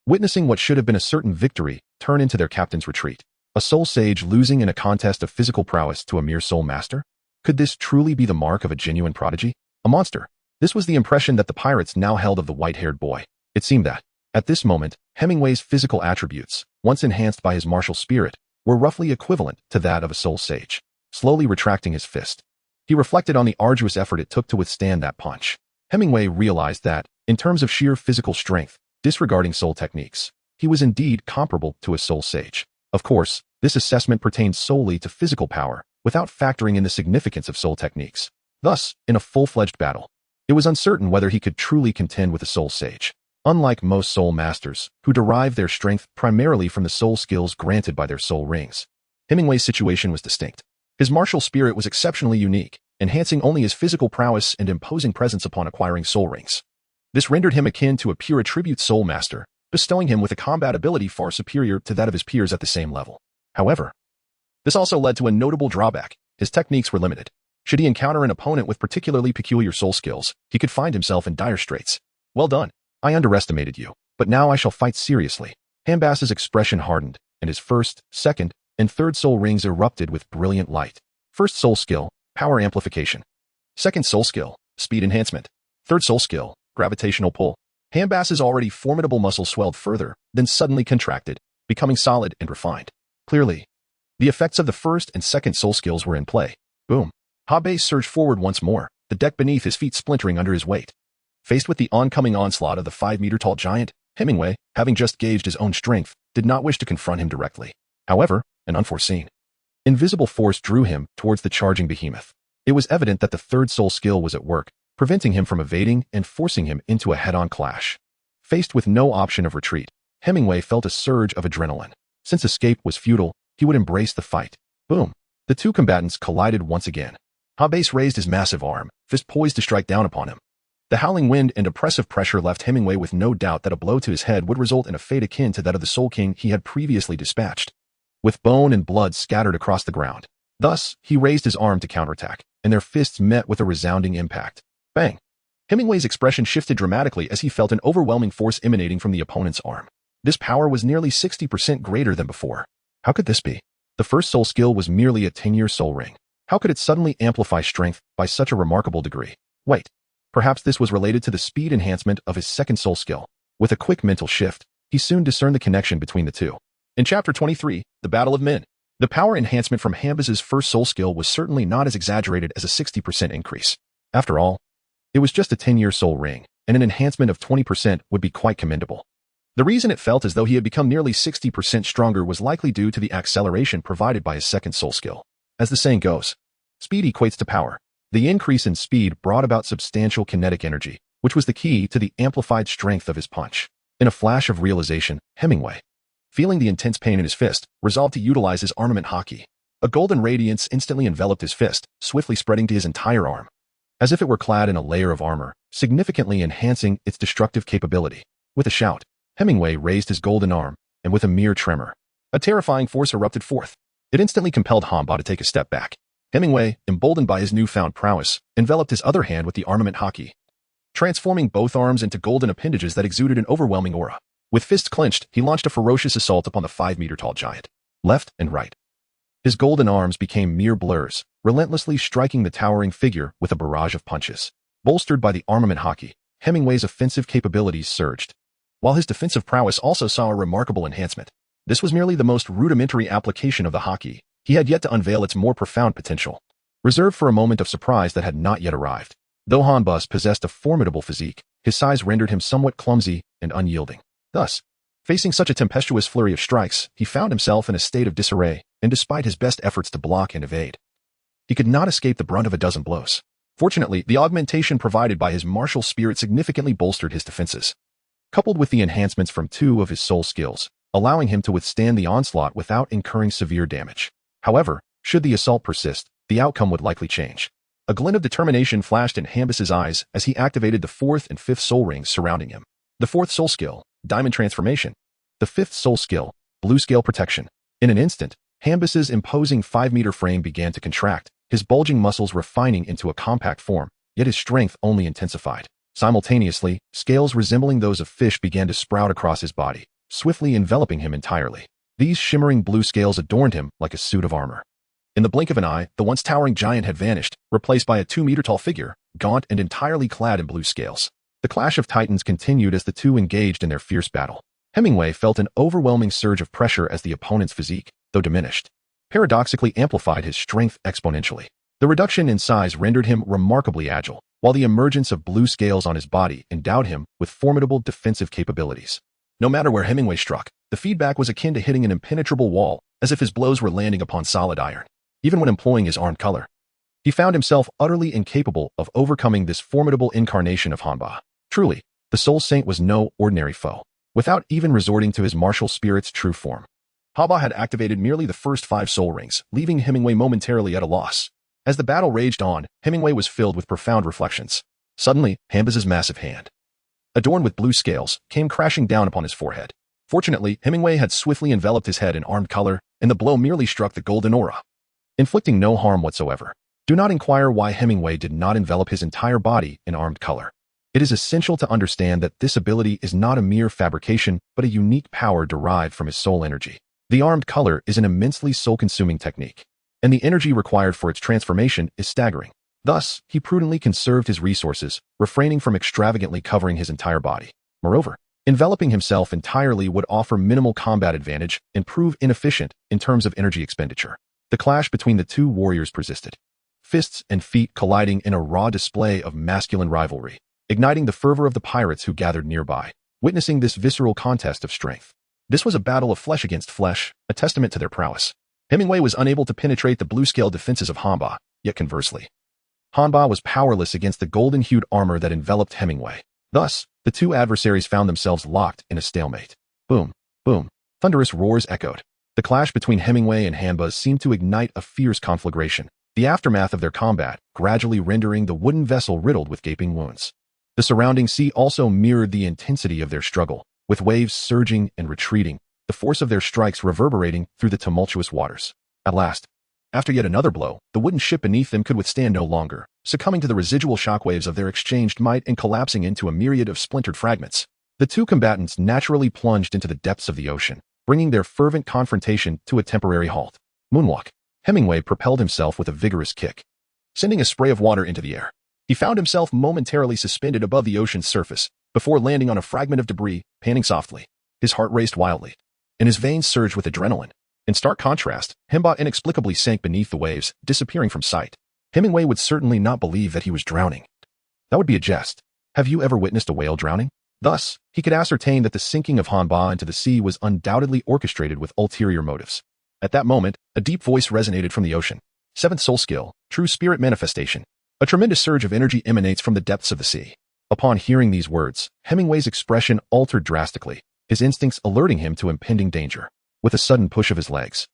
witnessing what should have been a certain victory turn into their captain's retreat. A soul sage losing in a contest of physical prowess to a mere soul master? Could this truly be the mark of a genuine prodigy? A monster. This was the impression that the pirates now held of the white-haired boy. It seemed that, at this moment, Hemingway's physical attributes, once enhanced by his martial spirit, were roughly equivalent to that of a soul sage. Slowly retracting his fist, he reflected on the arduous effort it took to withstand that punch. Hemingway realized that, in terms of sheer physical strength, disregarding soul techniques, he was indeed comparable to a soul sage. Of course, this assessment pertained solely to physical power, without factoring in the significance of soul techniques. Thus, in a full-fledged battle, it was uncertain whether he could truly contend with a soul sage. Unlike most soul masters, who derive their strength primarily from the soul skills granted by their soul rings, Hemingway's situation was distinct. His martial spirit was exceptionally unique, enhancing only his physical prowess and imposing presence upon acquiring soul rings. This rendered him akin to a pure attribute soul master, bestowing him with a combat ability far superior to that of his peers at the same level. However, this also led to a notable drawback. His techniques were limited. Should he encounter an opponent with particularly peculiar soul skills, he could find himself in dire straits. Well done. I underestimated you, but now I shall fight seriously. Hambas's expression hardened, and his first, second, and third soul rings erupted with brilliant light. First soul skill, power amplification. Second soul skill, speed enhancement. Third soul skill, gravitational pull. Hambas's already formidable muscles swelled further, then suddenly contracted, becoming solid and refined. Clearly, the effects of the first and second soul skills were in play. Boom. Habe surged forward once more, the deck beneath his feet splintering under his weight. Faced with the oncoming onslaught of the 5-meter-tall giant, Hemingway, having just gauged his own strength, did not wish to confront him directly. However, an unforeseen, invisible force drew him towards the charging behemoth. It was evident that the third soul skill was at work, preventing him from evading and forcing him into a head-on clash. Faced with no option of retreat, Hemingway felt a surge of adrenaline. Since escape was futile, he would embrace the fight. Boom. The two combatants collided once again. Habes raised his massive arm, fist poised to strike down upon him. The howling wind and oppressive pressure left Hemingway with no doubt that a blow to his head would result in a fate akin to that of the Soul King he had previously dispatched, with bone and blood scattered across the ground. Thus, he raised his arm to counterattack, and their fists met with a resounding impact. Bang! Hemingway's expression shifted dramatically as he felt an overwhelming force emanating from the opponent's arm. This power was nearly 60% greater than before. How could this be? The first soul skill was merely a 10-year soul ring. How could it suddenly amplify strength by such a remarkable degree? Wait. Perhaps this was related to the speed enhancement of his second soul skill. With a quick mental shift, he soon discerned the connection between the two. In Chapter 23, The Battle of Men, the power enhancement from Hambas's first soul skill was certainly not as exaggerated as a 60% increase. After all, it was just a 10-year soul ring, and an enhancement of 20% would be quite commendable. The reason it felt as though he had become nearly 60% stronger was likely due to the acceleration provided by his second soul skill. As the saying goes, speed equates to power. The increase in speed brought about substantial kinetic energy, which was the key to the amplified strength of his punch. In a flash of realization, Hemingway, feeling the intense pain in his fist, resolved to utilize his armament haki. A golden radiance instantly enveloped his fist, swiftly spreading to his entire arm, as if it were clad in a layer of armor, significantly enhancing its destructive capability. With a shout, Hemingway raised his golden arm, and with a mere tremor, a terrifying force erupted forth. It instantly compelled Hamba to take a step back. Hemingway, emboldened by his newfound prowess, enveloped his other hand with the armament haki, transforming both arms into golden appendages that exuded an overwhelming aura. With fists clenched, he launched a ferocious assault upon the 5-meter-tall giant, left and right. His golden arms became mere blurs, relentlessly striking the towering figure with a barrage of punches. Bolstered by the armament haki, Hemingway's offensive capabilities surged, while his defensive prowess also saw a remarkable enhancement. This was merely the most rudimentary application of the haki. He had yet to unveil its more profound potential, reserved for a moment of surprise that had not yet arrived. Though Hanbas possessed a formidable physique, his size rendered him somewhat clumsy and unyielding. Thus, facing such a tempestuous flurry of strikes, he found himself in a state of disarray, and despite his best efforts to block and evade, he could not escape the brunt of a dozen blows. Fortunately, the augmentation provided by his martial spirit significantly bolstered his defenses, coupled with the enhancements from 2 of his soul skills, allowing him to withstand the onslaught without incurring severe damage. However, should the assault persist, the outcome would likely change. A glint of determination flashed in Hambas's eyes as he activated the 4th and 5th soul rings surrounding him. The 4th soul skill, Diamond Transformation. The 5th soul skill, Blue Scale Protection. In an instant, Hambas's imposing 5-meter frame began to contract, his bulging muscles refining into a compact form, yet his strength only intensified. Simultaneously, scales resembling those of fish began to sprout across his body, swiftly enveloping him entirely. These shimmering blue scales adorned him like a suit of armor. In the blink of an eye, the once towering giant had vanished, replaced by a 2-meter-tall figure, gaunt and entirely clad in blue scales. The clash of titans continued as the two engaged in their fierce battle. Hemingway felt an overwhelming surge of pressure as the opponent's physique, though diminished, paradoxically amplified his strength exponentially. The reduction in size rendered him remarkably agile, while the emergence of blue scales on his body endowed him with formidable defensive capabilities. No matter where Hemingway struck, the feedback was akin to hitting an impenetrable wall, as if his blows were landing upon solid iron. Even when employing his armed color, he found himself utterly incapable of overcoming this formidable incarnation of Hanba. Truly, the Soul Saint was no ordinary foe. Without even resorting to his martial spirit's true form, Hanba had activated merely the first 5 soul rings, leaving Hemingway momentarily at a loss. As the battle raged on, Hemingway was filled with profound reflections. Suddenly, Hanba's massive hand, adorned with blue scales, came crashing down upon his forehead. Fortunately, Hemingway had swiftly enveloped his head in armed color, and the blow merely struck the golden aura, inflicting no harm whatsoever. Do not inquire why Hemingway did not envelop his entire body in armed color. It is essential to understand that this ability is not a mere fabrication, but a unique power derived from his soul energy. The armed color is an immensely soul-consuming technique, and the energy required for its transformation is staggering. Thus, he prudently conserved his resources, refraining from extravagantly covering his entire body. Moreover, enveloping himself entirely would offer minimal combat advantage and prove inefficient in terms of energy expenditure. The clash between the two warriors persisted, fists and feet colliding in a raw display of masculine rivalry, igniting the fervor of the pirates who gathered nearby, witnessing this visceral contest of strength. This was a battle of flesh against flesh, a testament to their prowess. Hemingway was unable to penetrate the blue-scale defenses of Hanba, yet conversely, Hanba was powerless against the golden-hued armor that enveloped Hemingway. Thus, the two adversaries found themselves locked in a stalemate. Boom, boom, thunderous roars echoed. The clash between Hemingway and Hanba seemed to ignite a fierce conflagration, the aftermath of their combat gradually rendering the wooden vessel riddled with gaping wounds. The surrounding sea also mirrored the intensity of their struggle, with waves surging and retreating, the force of their strikes reverberating through the tumultuous waters. At last, after yet another blow, the wooden ship beneath them could withstand no longer, succumbing to the residual shockwaves of their exchanged might and collapsing into a myriad of splintered fragments. The two combatants naturally plunged into the depths of the ocean, bringing their fervent confrontation to a temporary halt. Moonwalk. Hemingway propelled himself with a vigorous kick, sending a spray of water into the air. He found himself momentarily suspended above the ocean's surface, before landing on a fragment of debris, panting softly. His heart raced wildly, and his veins surged with adrenaline. In stark contrast, Hanba inexplicably sank beneath the waves, disappearing from sight. Hemingway would certainly not believe that he was drowning. That would be a jest. Have you ever witnessed a whale drowning? Thus, he could ascertain that the sinking of Hanba into the sea was undoubtedly orchestrated with ulterior motives. At that moment, a deep voice resonated from the ocean. Seventh soul skill, true spirit manifestation. A tremendous surge of energy emanates from the depths of the sea. Upon hearing these words, Hemingway's expression altered drastically, his instincts alerting him to impending danger. With a sudden push of his legs,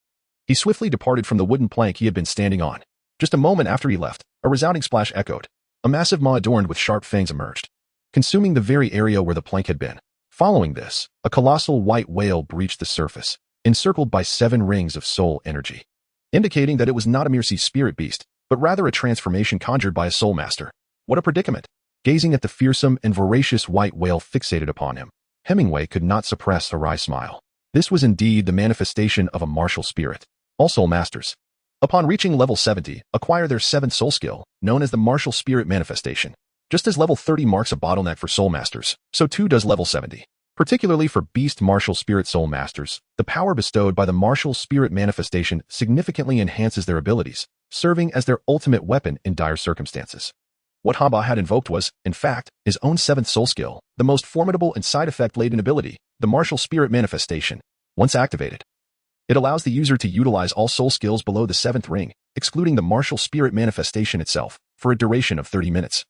he swiftly departed from the wooden plank he had been standing on. Just a moment after he left, a resounding splash echoed. A massive maw adorned with sharp fangs emerged, consuming the very area where the plank had been. Following this, a colossal white whale breached the surface, encircled by 7 rings of soul energy, indicating that it was not a mere sea spirit beast, but rather a transformation conjured by a soul master. What a predicament! Gazing at the fearsome and voracious white whale fixated upon him, Hemingway could not suppress a wry smile. This was indeed the manifestation of a martial spirit. All soul masters, upon reaching level 70, acquire their 7th soul skill, known as the martial spirit manifestation. Just as level 30 marks a bottleneck for soul masters, so too does level 70. Particularly for beast martial spirit soul masters, the power bestowed by the martial spirit manifestation significantly enhances their abilities, serving as their ultimate weapon in dire circumstances. What Hanba had invoked was, in fact, his own 7th soul skill, the most formidable and side effect-laden ability, the martial spirit manifestation. Once activated, it allows the user to utilize all soul skills below the 7th ring, excluding the martial spirit manifestation itself, for a duration of 30 minutes.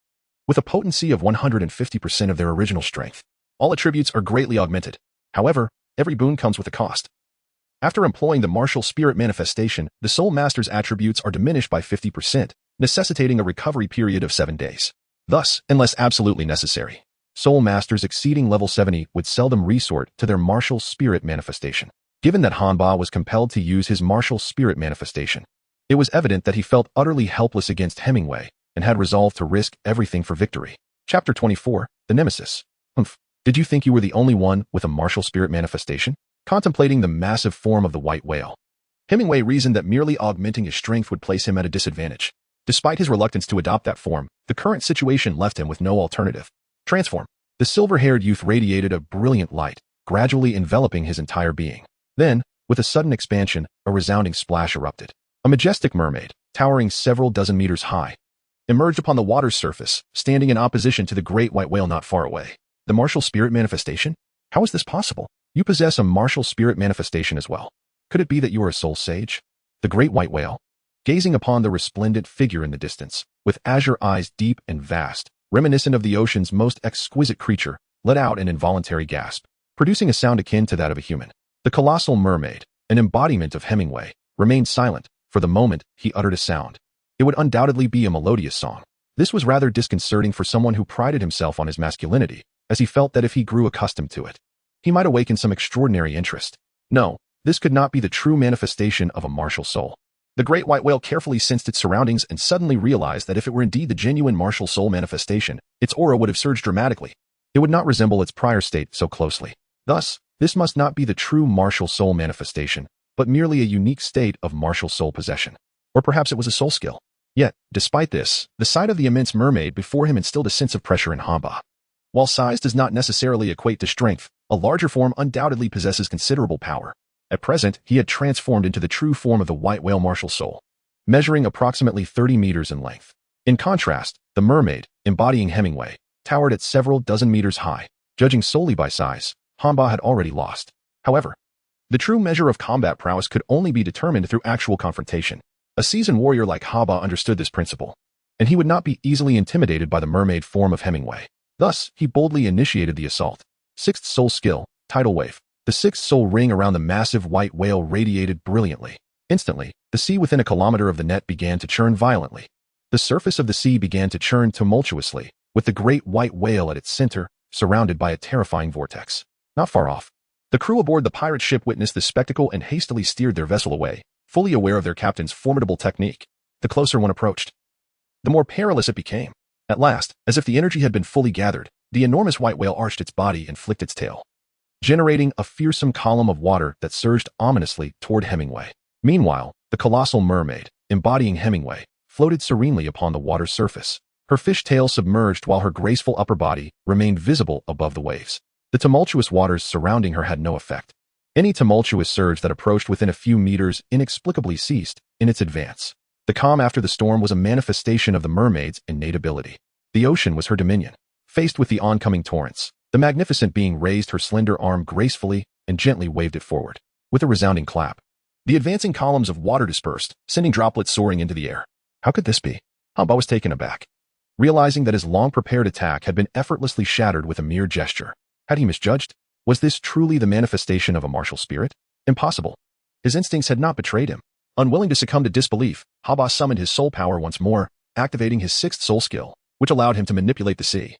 With a potency of 150% of their original strength, all attributes are greatly augmented. However, every boon comes with a cost. After employing the martial spirit manifestation, the soul master's attributes are diminished by 50%, necessitating a recovery period of 7 days. Thus, unless absolutely necessary, soul masters exceeding level 70 would seldom resort to their martial spirit manifestation. Given that Hanba was compelled to use his martial spirit manifestation, it was evident that he felt utterly helpless against Hemingway and had resolved to risk everything for victory. Chapter 24, The Nemesis. Did you think you were the only one with a martial spirit manifestation? Contemplating the massive form of the white whale, Hemingway reasoned that merely augmenting his strength would place him at a disadvantage. Despite his reluctance to adopt that form, the current situation left him with no alternative. Transform. The silver-haired youth radiated a brilliant light, gradually enveloping his entire being. Then, with a sudden expansion, a resounding splash erupted. A majestic mermaid, towering several dozen meters high, emerged upon the water's surface, standing in opposition to the great white whale not far away. The martial spirit manifestation? How is this possible? You possess a martial spirit manifestation as well. Could it be that you are a soul sage? The great white whale, gazing upon the resplendent figure in the distance, with azure eyes deep and vast, reminiscent of the ocean's most exquisite creature, let out an involuntary gasp, producing a sound akin to that of a human. The colossal mermaid, an embodiment of Hemingway, remained silent. For the moment he uttered a sound. It would undoubtedly be a melodious song. This was rather disconcerting for someone who prided himself on his masculinity, as he felt that if he grew accustomed to it, he might awaken some extraordinary interest. No, this could not be the true manifestation of a martial soul. The great white whale carefully sensed its surroundings and suddenly realized that if it were indeed the genuine martial soul manifestation, its aura would have surged dramatically. It would not resemble its prior state so closely. Thus, this must not be the true martial soul manifestation, but merely a unique state of martial soul possession. Or perhaps it was a soul skill. Yet, despite this, the sight of the immense mermaid before him instilled a sense of pressure in Hanba. While size does not necessarily equate to strength, a larger form undoubtedly possesses considerable power. At present, he had transformed into the true form of the white whale martial soul, measuring approximately 30 meters in length. In contrast, the mermaid, embodying Hemingway, towered at several dozen meters high. Judging solely by size, Hanba had already lost. However, the true measure of combat prowess could only be determined through actual confrontation. A seasoned warrior like Hanba understood this principle, and he would not be easily intimidated by the mermaid form of Hemingway. Thus, he boldly initiated the assault. Sixth soul skill, tidal wave. The sixth soul ring around the massive white whale radiated brilliantly. Instantly, the sea within a kilometer of the net began to churn violently. The surface of the sea began to churn tumultuously, with the great white whale at its center, surrounded by a terrifying vortex. Not far off, the crew aboard the pirate ship witnessed the spectacle and hastily steered their vessel away, fully aware of their captain's formidable technique. The closer one approached, the more perilous it became. At last, as if the energy had been fully gathered, the enormous white whale arched its body and flicked its tail, generating a fearsome column of water that surged ominously toward Hemingway. Meanwhile, the colossal mermaid, embodying Hemingway, floated serenely upon the water's surface. Her fish tail submerged while her graceful upper body remained visible above the waves. The tumultuous waters surrounding her had no effect. Any tumultuous surge that approached within a few meters inexplicably ceased in its advance. The calm after the storm was a manifestation of the mermaid's innate ability. The ocean was her dominion. Faced with the oncoming torrents, the magnificent being raised her slender arm gracefully and gently waved it forward. With a resounding clap, the advancing columns of water dispersed, sending droplets soaring into the air. How could this be? Hanba was taken aback, realizing that his long-prepared attack had been effortlessly shattered with a mere gesture. Had he misjudged? Was this truly the manifestation of a martial spirit? Impossible. His instincts had not betrayed him. Unwilling to succumb to disbelief, Hanba summoned his soul power once more, activating his sixth soul skill, which allowed him to manipulate the sea.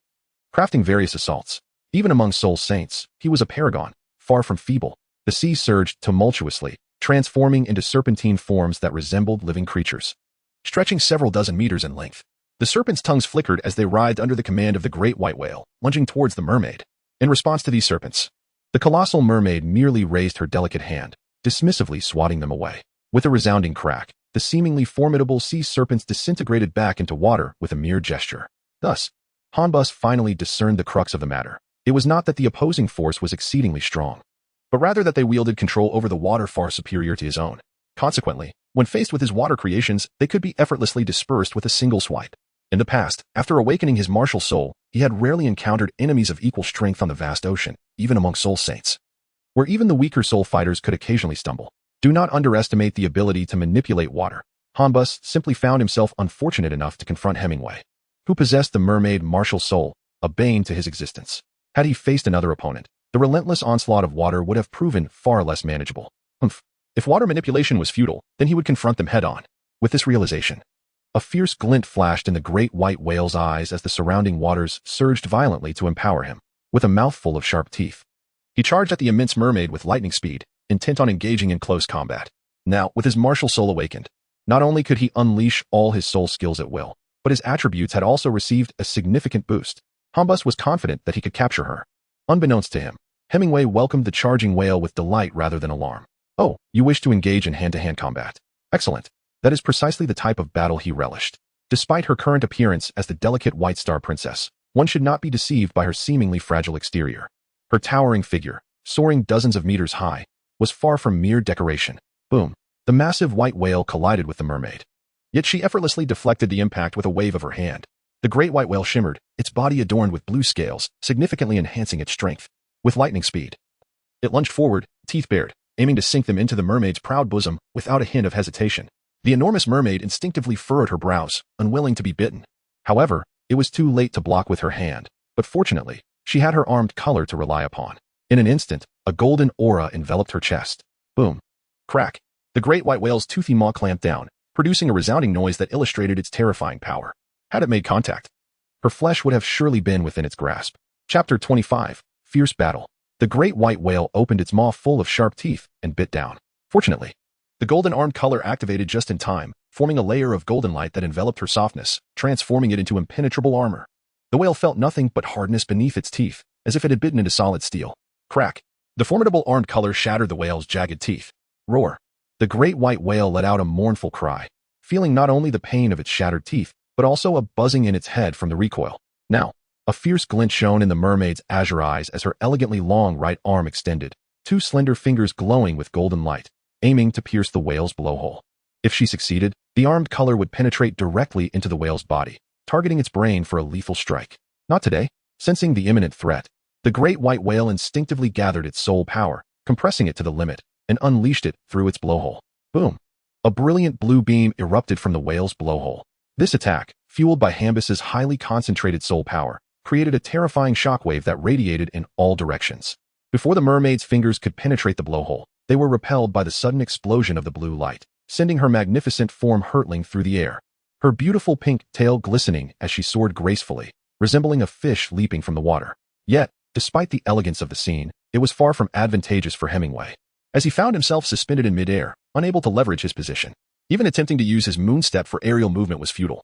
Crafting various assaults. Even among soul saints, he was a paragon, far from feeble. The sea surged tumultuously, transforming into serpentine forms that resembled living creatures, stretching several dozen meters in length. The serpents' tongues flickered as they writhed under the command of the great white whale, lunging towards the mermaid. In response to these serpents, the colossal mermaid merely raised her delicate hand, dismissively swatting them away. With a resounding crack, the seemingly formidable sea serpents disintegrated back into water with a mere gesture. Thus, Hanba finally discerned the crux of the matter. It was not that the opposing force was exceedingly strong, but rather that they wielded control over the water far superior to his own. Consequently, when faced with his water creations, they could be effortlessly dispersed with a single swipe. In the past, after awakening his martial soul, he had rarely encountered enemies of equal strength on the vast ocean, even among soul saints, where even the weaker soul fighters could occasionally stumble. Do not underestimate the ability to manipulate water. Hanba simply found himself unfortunate enough to confront Hemingway, who possessed the mermaid martial soul, a bane to his existence. Had he faced another opponent, the relentless onslaught of water would have proven far less manageable. If water manipulation was futile, then he would confront them head-on. With this realization, a fierce glint flashed in the great white whale's eyes as the surrounding waters surged violently to empower him. With a mouthful of sharp teeth, he charged at the immense mermaid with lightning speed, intent on engaging in close combat. Now, with his martial soul awakened, not only could he unleash all his soul skills at will, but his attributes had also received a significant boost. Hanba was confident that he could capture her. Unbeknownst to him, Hemingway welcomed the charging whale with delight rather than alarm. Oh, you wish to engage in hand-to-hand combat. Excellent. That is precisely the type of battle he relished. Despite her current appearance as the delicate White Star Princess, one should not be deceived by her seemingly fragile exterior. Her towering figure, soaring dozens of meters high, was far from mere decoration. Boom. The massive white whale collided with the mermaid. Yet she effortlessly deflected the impact with a wave of her hand. The great white whale shimmered, its body adorned with blue scales, significantly enhancing its strength. With lightning speed, it lunged forward, teeth bared, aiming to sink them into the mermaid's proud bosom without a hint of hesitation. The enormous mermaid instinctively furrowed her brows, unwilling to be bitten. However, it was too late to block with her hand, but fortunately, she had her armed color to rely upon. In an instant, a golden aura enveloped her chest. Boom. Crack. The great white whale's toothy maw clamped down, producing a resounding noise that illustrated its terrifying power. Had it made contact, her flesh would have surely been within its grasp. Chapter 25. Fierce Battle. The great white whale opened its maw full of sharp teeth and bit down. Fortunately, the golden armed color activated just in time, forming a layer of golden light that enveloped her softness, transforming it into impenetrable armor. The whale felt nothing but hardness beneath its teeth, as if it had bitten into solid steel. Crack. The formidable armed color shattered the whale's jagged teeth. Roar. The great white whale let out a mournful cry, feeling not only the pain of its shattered teeth, but also a buzzing in its head from the recoil. Now, a fierce glint shone in the mermaid's azure eyes as her elegantly long right arm extended, two slender fingers glowing with golden light, aiming to pierce the whale's blowhole. If she succeeded, the armed color would penetrate directly into the whale's body, targeting its brain for a lethal strike. Not today. Sensing the imminent threat, the great white whale instinctively gathered its soul power, compressing it to the limit, and unleashed it through its blowhole. Boom. A brilliant blue beam erupted from the whale's blowhole. This attack, fueled by Hambus's highly concentrated soul power, created a terrifying shockwave that radiated in all directions. Before the mermaid's fingers could penetrate the blowhole, they were repelled by the sudden explosion of the blue light, sending her magnificent form hurtling through the air. Her beautiful pink tail glistening as she soared gracefully, resembling a fish leaping from the water. Yet, despite the elegance of the scene, it was far from advantageous for Hemingway, as he found himself suspended in midair, unable to leverage his position. Even attempting to use his moon step for aerial movement was futile,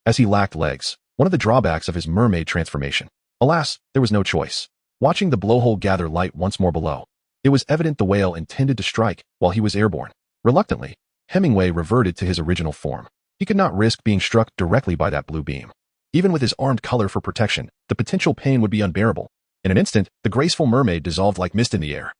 as he lacked legs, one of the drawbacks of his mermaid transformation. Alas, there was no choice. Watching the blowhole gather light once more below, it was evident the whale intended to strike while he was airborne. Reluctantly, Hemingway reverted to his original form. He could not risk being struck directly by that blue beam. Even with his armed color for protection, the potential pain would be unbearable. In an instant, the graceful mermaid dissolved like mist in the air,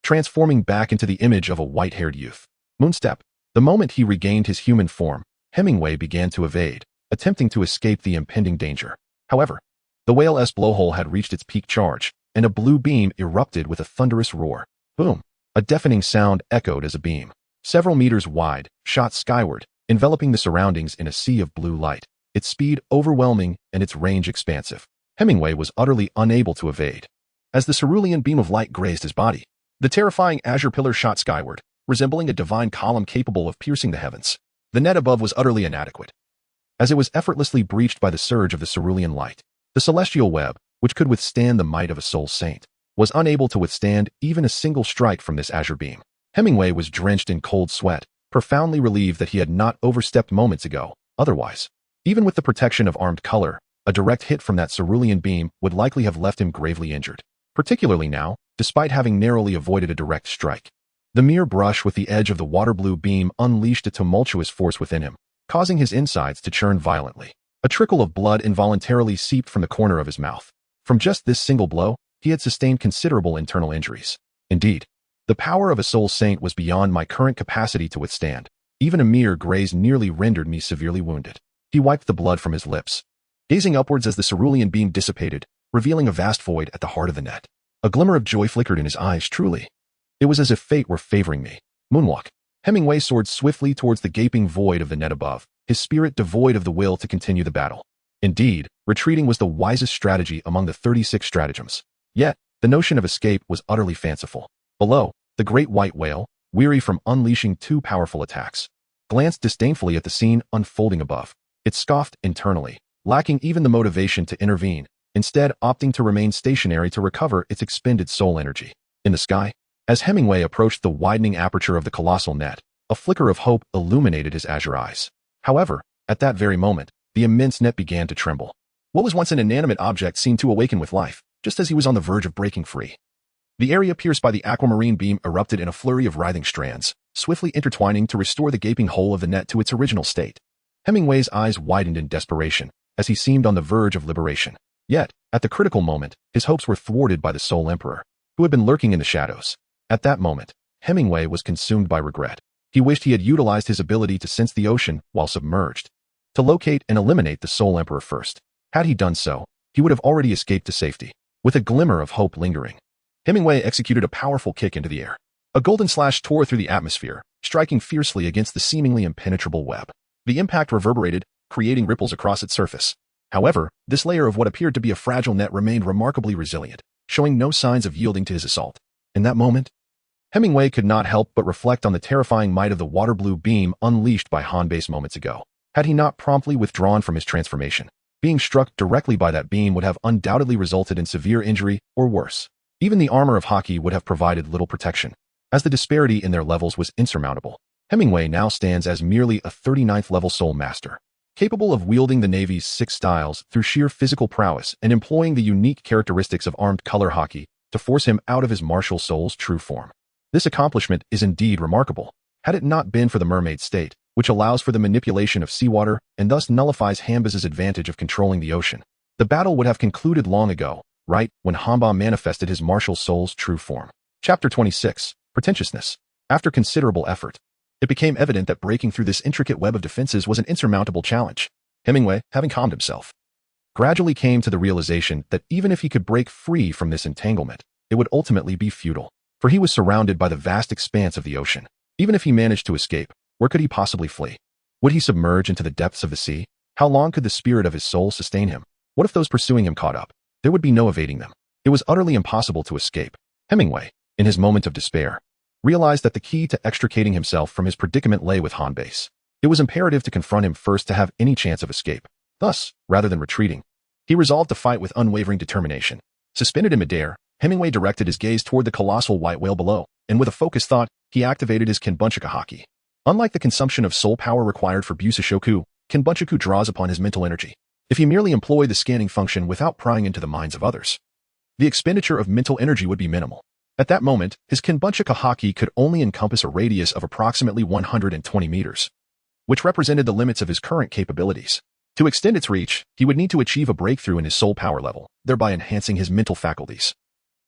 transforming back into the image of a white-haired youth. Moonstep. The moment he regained his human form, Hemingway began to evade, attempting to escape the impending danger. However, the whale's blowhole had reached its peak charge, and a blue beam erupted with a thunderous roar. Boom! A deafening sound echoed as a beam, several meters wide, shot skyward, enveloping the surroundings in a sea of blue light, its speed overwhelming and its range expansive. Hemingway was utterly unable to evade. As the cerulean beam of light grazed his body, the terrifying azure pillar shot skyward, resembling a divine column capable of piercing the heavens. The net above was utterly inadequate, as it was effortlessly breached by the surge of the cerulean light. The celestial web, which could withstand the might of a soul saint, was unable to withstand even a single strike from this azure beam. Hemingway was drenched in cold sweat, profoundly relieved that he had not overstepped moments ago. Otherwise, even with the protection of armed color, a direct hit from that cerulean beam would likely have left him gravely injured, particularly now, despite having narrowly avoided a direct strike. The mere brush with the edge of the water blue beam unleashed a tumultuous force within him, causing his insides to churn violently. A trickle of blood involuntarily seeped from the corner of his mouth. From just this single blow, he had sustained considerable internal injuries. Indeed, the power of a soul saint was beyond my current capacity to withstand. Even a mere graze nearly rendered me severely wounded. He wiped the blood from his lips, gazing upwards as the cerulean beam dissipated, revealing a vast void at the heart of the net. A glimmer of joy flickered in his eyes. Truly, it was as if fate were favoring me. Moonwalk. Hemingway soared swiftly towards the gaping void of the net above, his spirit devoid of the will to continue the battle. Indeed, retreating was the wisest strategy among the 36 stratagems. Yet, the notion of escape was utterly fanciful. Below, the great white whale, weary from unleashing two powerful attacks, glanced disdainfully at the scene unfolding above. It scoffed internally, lacking even the motivation to intervene, instead opting to remain stationary to recover its expended soul energy. In the sky, as Hemingway approached the widening aperture of the colossal net, a flicker of hope illuminated his azure eyes. However, at that very moment, the immense net began to tremble. What was once an inanimate object seemed to awaken with life, just as he was on the verge of breaking free. The area pierced by the aquamarine beam erupted in a flurry of writhing strands, swiftly intertwining to restore the gaping hole of the net to its original state. Hemingway's eyes widened in desperation, as he seemed on the verge of liberation. Yet, at the critical moment, his hopes were thwarted by the Soul Emperor, who had been lurking in the shadows. At that moment, Hemingway was consumed by regret. He wished he had utilized his ability to sense the ocean while submerged, to locate and eliminate the Soul Emperor first. Had he done so, he would have already escaped to safety, with a glimmer of hope lingering. Hemingway executed a powerful kick into the air. A golden slash tore through the atmosphere, striking fiercely against the seemingly impenetrable web. The impact reverberated, creating ripples across its surface. However, this layer of what appeared to be a fragile net remained remarkably resilient, showing no signs of yielding to his assault. In that moment, Hemingway could not help but reflect on the terrifying might of the water blue beam unleashed by Hanbase moments ago. Had he not promptly withdrawn from his transformation, being struck directly by that beam would have undoubtedly resulted in severe injury or worse. Even the armor of Haki would have provided little protection, as the disparity in their levels was insurmountable. Hemingway now stands as merely a 39th level soul master, capable of wielding the Navy's 6 styles through sheer physical prowess and employing the unique characteristics of armed color Haki to force him out of his martial soul's true form. This accomplishment is indeed remarkable. Had it not been for the mermaid state, which allows for the manipulation of seawater and thus nullifies Hanbase's advantage of controlling the ocean, the battle would have concluded long ago, right when Hanba manifested his martial soul's true form. Chapter 26. Pretentiousness. After considerable effort, it became evident that breaking through this intricate web of defenses was an insurmountable challenge. Hemingway, having calmed himself, gradually came to the realization that even if he could break free from this entanglement, it would ultimately be futile, for he was surrounded by the vast expanse of the ocean. Even if he managed to escape, where could he possibly flee? Would he submerge into the depths of the sea? How long could the spirit of his soul sustain him? What if those pursuing him caught up? There would be no evading them. It was utterly impossible to escape. Hemingway, in his moment of despair, realized that the key to extricating himself from his predicament lay with Hanbase. It was imperative to confront him first to have any chance of escape. Thus, rather than retreating, he resolved to fight with unwavering determination. Suspended in midair, Hemingway directed his gaze toward the colossal white whale below, and with a focused thought, he activated his Kenbunchika Haki. Unlike the consumption of soul power required for Busashoku, Kenbunchaku draws upon his mental energy. If he merely employed the scanning function without prying into the minds of others, the expenditure of mental energy would be minimal. At that moment, his Kenbunchika Haki could only encompass a radius of approximately 120 meters, which represented the limits of his current capabilities. To extend its reach, he would need to achieve a breakthrough in his soul power level, thereby enhancing his mental faculties,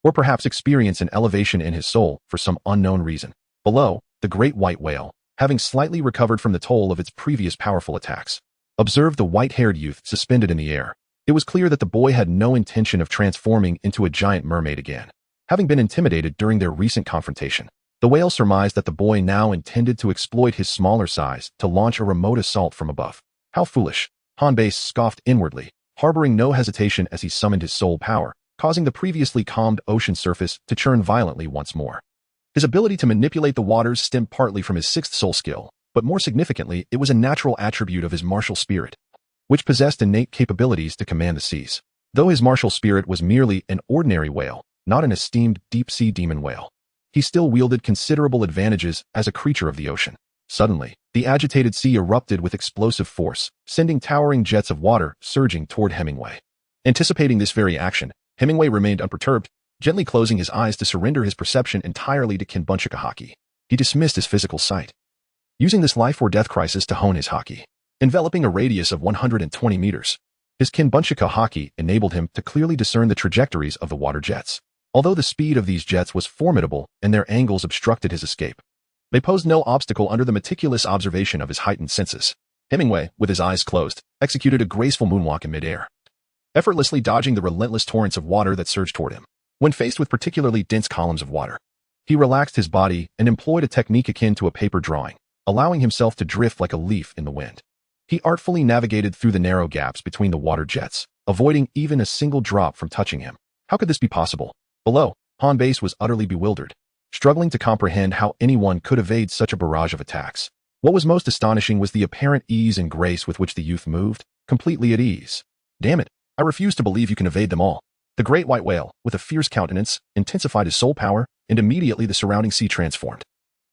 or perhaps experience an elevation in his soul for some unknown reason. Below, the great white whale, having slightly recovered from the toll of its previous powerful attacks, observed the white-haired youth suspended in the air. It was clear that the boy had no intention of transforming into a giant mermaid again. Having been intimidated during their recent confrontation, the whale surmised that the boy now intended to exploit his smaller size to launch a remote assault from above. How foolish! Hanbase scoffed inwardly, harboring no hesitation as he summoned his soul power, causing the previously calmed ocean surface to churn violently once more. His ability to manipulate the waters stemmed partly from his 6th soul skill, but more significantly, it was a natural attribute of his martial spirit, which possessed innate capabilities to command the seas. Though his martial spirit was merely an ordinary whale, not an esteemed deep-sea demon whale, he still wielded considerable advantages as a creature of the ocean. Suddenly, the agitated sea erupted with explosive force, sending towering jets of water surging toward Hemingway. Anticipating this very action, Hemingway remained unperturbed, gently closing his eyes to surrender his perception entirely to Kenbunchika Haki. He dismissed his physical sight, using this life-or-death crisis to hone his Haki. Enveloping a radius of 120 meters, his Kenbunchika Haki enabled him to clearly discern the trajectories of the water jets. Although the speed of these jets was formidable and their angles obstructed his escape, they posed no obstacle under the meticulous observation of his heightened senses. Hemingway, with his eyes closed, executed a graceful moonwalk in midair, effortlessly dodging the relentless torrents of water that surged toward him. When faced with particularly dense columns of water, he relaxed his body and employed a technique akin to a paper drawing, allowing himself to drift like a leaf in the wind. He artfully navigated through the narrow gaps between the water jets, avoiding even a single drop from touching him. How could this be possible? Below, Hanbase was utterly bewildered, struggling to comprehend how anyone could evade such a barrage of attacks. What was most astonishing was the apparent ease and grace with which the youth moved, completely at ease. Damn it, I refuse to believe you can evade them all. The great white whale, with a fierce countenance, intensified his soul power, and immediately the surrounding sea transformed.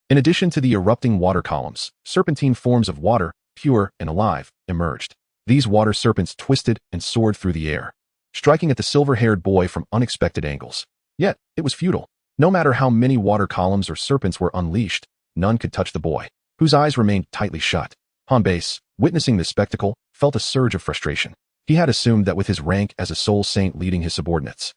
In addition to the erupting water columns, serpentine forms of water, pure and alive, emerged. These water serpents twisted and soared through the air, striking at the silver-haired boy from unexpected angles. Yet, it was futile. No matter how many water columns or serpents were unleashed, none could touch the boy, whose eyes remained tightly shut. Hanbase, witnessing this spectacle, felt a surge of frustration. He had assumed that with his rank as a soul saint leading his subordinates,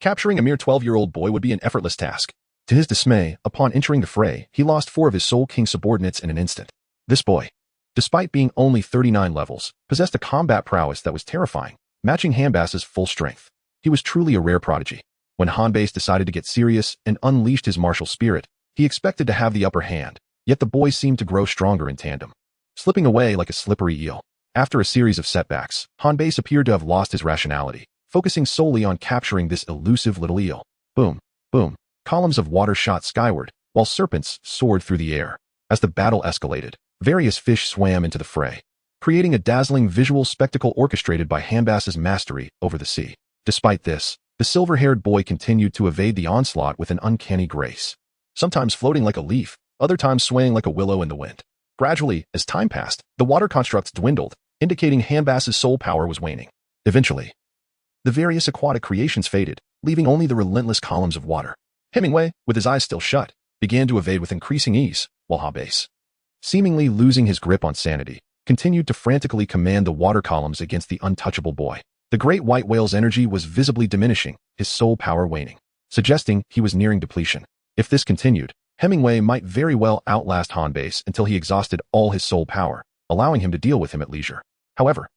capturing a mere 12-year-old boy would be an effortless task. To his dismay, upon entering the fray, he lost 4 of his Soul King subordinates in an instant. This boy, despite being only 39 levels, possessed a combat prowess that was terrifying, matching Hanbase's full strength. He was truly a rare prodigy. When Hanbase decided to get serious and unleashed his martial spirit, he expected to have the upper hand, yet the boy seemed to grow stronger in tandem, slipping away like a slippery eel. After a series of setbacks, Hanbase appeared to have lost his rationality, focusing solely on capturing this elusive little eel. Boom, boom. Columns of water shot skyward, while serpents soared through the air. As the battle escalated, various fish swam into the fray, creating a dazzling visual spectacle orchestrated by Hanbase's mastery over the sea. Despite this, the silver-haired boy continued to evade the onslaught with an uncanny grace, sometimes floating like a leaf, other times swaying like a willow in the wind. Gradually, as time passed, the water constructs dwindled, indicating Hanbase's soul power was waning. Eventually, the various aquatic creations faded, leaving only the relentless columns of water. Hemingway, with his eyes still shut, began to evade with increasing ease, while Hanbase, seemingly losing his grip on sanity, continued to frantically command the water columns against the untouchable boy. The great white whale's energy was visibly diminishing, his soul power waning, suggesting he was nearing depletion. If this continued, Hemingway might very well outlast Hanbase until he exhausted all his soul power, allowing him to deal with him at leisure. However,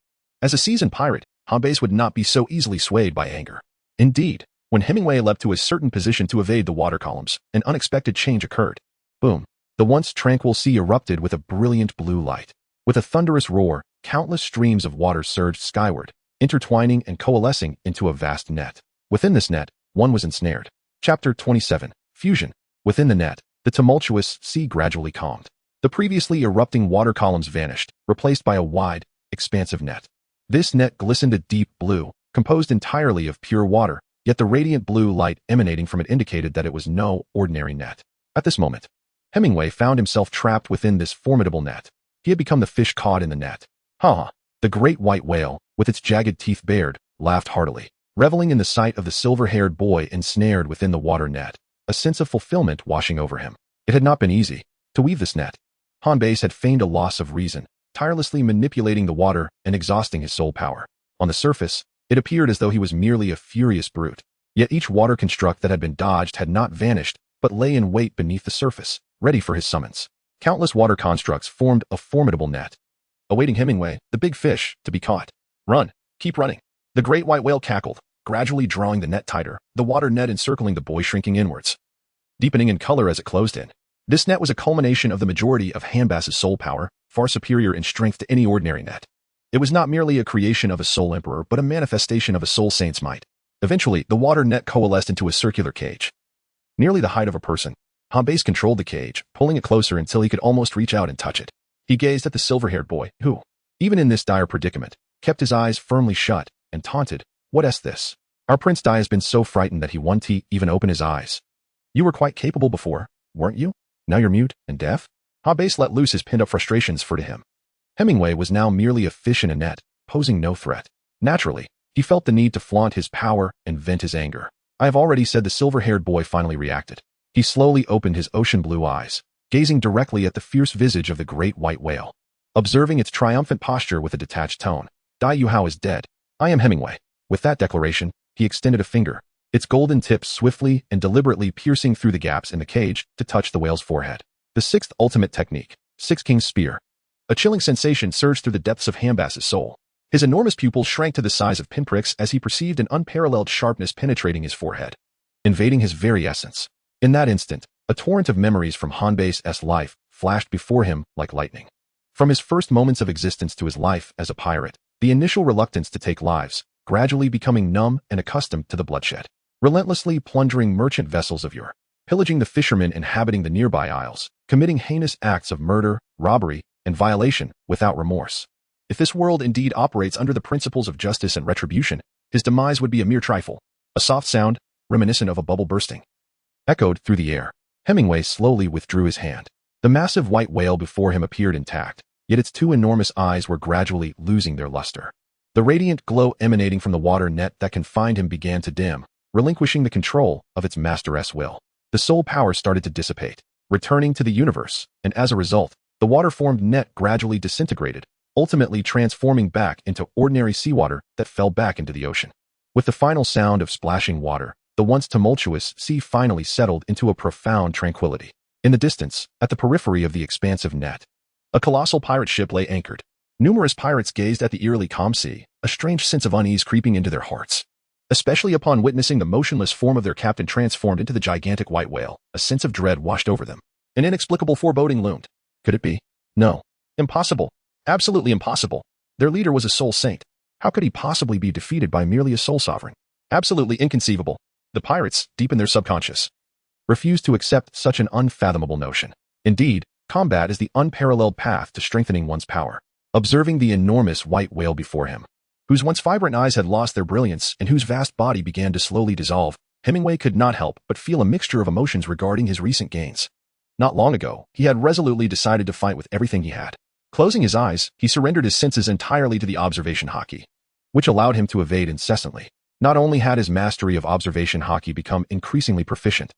as a seasoned pirate, Hanbase would not be so easily swayed by anger. Indeed, when Hemingway leapt to a certain position to evade the water columns, an unexpected change occurred. Boom. The once tranquil sea erupted with a brilliant blue light. With a thunderous roar, countless streams of water surged skyward, intertwining and coalescing into a vast net. Within this net, one was ensnared. Chapter 27. Fusion. Within the net, the tumultuous sea gradually calmed. The previously erupting water columns vanished, replaced by a wide, expansive net. This net glistened a deep blue, composed entirely of pure water, yet the radiant blue light emanating from it indicated that it was no ordinary net. At this moment, Hemingway found himself trapped within this formidable net. He had become the fish caught in the net. Ha! The great white whale, with its jagged teeth bared, laughed heartily, reveling in the sight of the silver-haired boy ensnared within the water net, a sense of fulfillment washing over him. It had not been easy to weave this net. Hanbase had feigned a loss of reason, tirelessly manipulating the water and exhausting his soul power. On the surface, it appeared as though he was merely a furious brute. Yet each water construct that had been dodged had not vanished, but lay in wait beneath the surface, ready for his summons. Countless water constructs formed a formidable net, awaiting Hemingway, the big fish, to be caught. Run! Keep running! The great white whale cackled, gradually drawing the net tighter, the water net encircling the boy shrinking inwards, deepening in color as it closed in. This net was a culmination of the majority of Hanbase's soul power, far superior in strength to any ordinary net. It was not merely a creation of a soul emperor, but a manifestation of a soul saint's might. Eventually, the water net coalesced into a circular cage, nearly the height of a person. Hanbase controlled the cage, pulling it closer until he could almost reach out and touch it. He gazed at the silver-haired boy, who, even in this dire predicament, kept his eyes firmly shut, and taunted, "What is this? Our Prince Dai has been so frightened that he won't even open his eyes. You were quite capable before, weren't you? Now you're mute and deaf?" Hanbase let loose his pent-up frustrations for to him. Hemingway was now merely a fish in a net, posing no threat. Naturally, he felt the need to flaunt his power and vent his anger. I have already said the silver-haired boy finally reacted. He slowly opened his ocean-blue eyes, gazing directly at the fierce visage of the great white whale. Observing its triumphant posture with a detached tone, "Dai Yuhao is dead. I am Hemingway." With that declaration, he extended a finger, its golden tip swiftly and deliberately piercing through the gaps in the cage to touch the whale's forehead. The sixth ultimate technique, Six King's Spear. A chilling sensation surged through the depths of Hanbase's soul. His enormous pupils shrank to the size of pinpricks as he perceived an unparalleled sharpness penetrating his forehead, invading his very essence. In that instant, a torrent of memories from Hanbase's life flashed before him like lightning. From his first moments of existence to his life as a pirate, the initial reluctance to take lives, gradually becoming numb and accustomed to the bloodshed, relentlessly plundering merchant vessels of yore, pillaging the fishermen inhabiting the nearby isles, committing heinous acts of murder, robbery, and violation without remorse. If this world indeed operates under the principles of justice and retribution, his demise would be a mere trifle. A soft sound, reminiscent of a bubble bursting, echoed through the air. Hemingway slowly withdrew his hand. The massive white whale before him appeared intact, yet its two enormous eyes were gradually losing their luster. The radiant glow emanating from the water net that confined him began to dim, relinquishing the control of its master's will. The soul power started to dissipate, returning to the universe, and as a result, the water-formed net gradually disintegrated, ultimately transforming back into ordinary seawater that fell back into the ocean. With the final sound of splashing water, the once tumultuous sea finally settled into a profound tranquility. In the distance, at the periphery of the expansive net, a colossal pirate ship lay anchored. Numerous pirates gazed at the eerily calm sea, a strange sense of unease creeping into their hearts. Especially upon witnessing the motionless form of their captain transformed into the gigantic white whale, a sense of dread washed over them. An inexplicable foreboding loomed. Could it be? No. Impossible. Absolutely impossible. Their leader was a soul saint. How could he possibly be defeated by merely a soul sovereign? Absolutely inconceivable. The pirates, deep in their subconscious, refused to accept such an unfathomable notion. Indeed, combat is the unparalleled path to strengthening one's power. Observing the enormous white whale before him, whose once vibrant eyes had lost their brilliance and whose vast body began to slowly dissolve, Hemingway could not help but feel a mixture of emotions regarding his recent gains. Not long ago, he had resolutely decided to fight with everything he had. Closing his eyes, he surrendered his senses entirely to the observation haki, which allowed him to evade incessantly. Not only had his mastery of observation haki become increasingly proficient,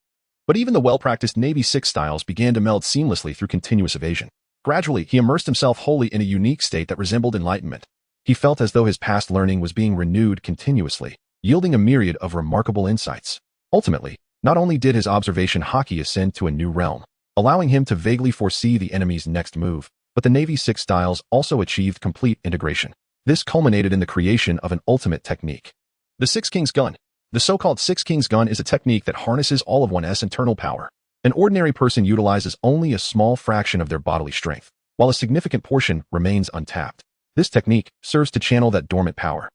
but even the well-practiced Navy 6 styles began to meld seamlessly through continuous evasion. Gradually, he immersed himself wholly in a unique state that resembled enlightenment. He felt as though his past learning was being renewed continuously, yielding a myriad of remarkable insights. Ultimately, not only did his observation haki ascend to a new realm, allowing him to vaguely foresee the enemy's next move, but the Navy 6 styles also achieved complete integration. This culminated in the creation of an ultimate technique. The Six Kings Gun. The so-called Six Kings Gun is a technique that harnesses all of one's internal power. An ordinary person utilizes only a small fraction of their bodily strength, while a significant portion remains untapped. This technique serves to channel that dormant power,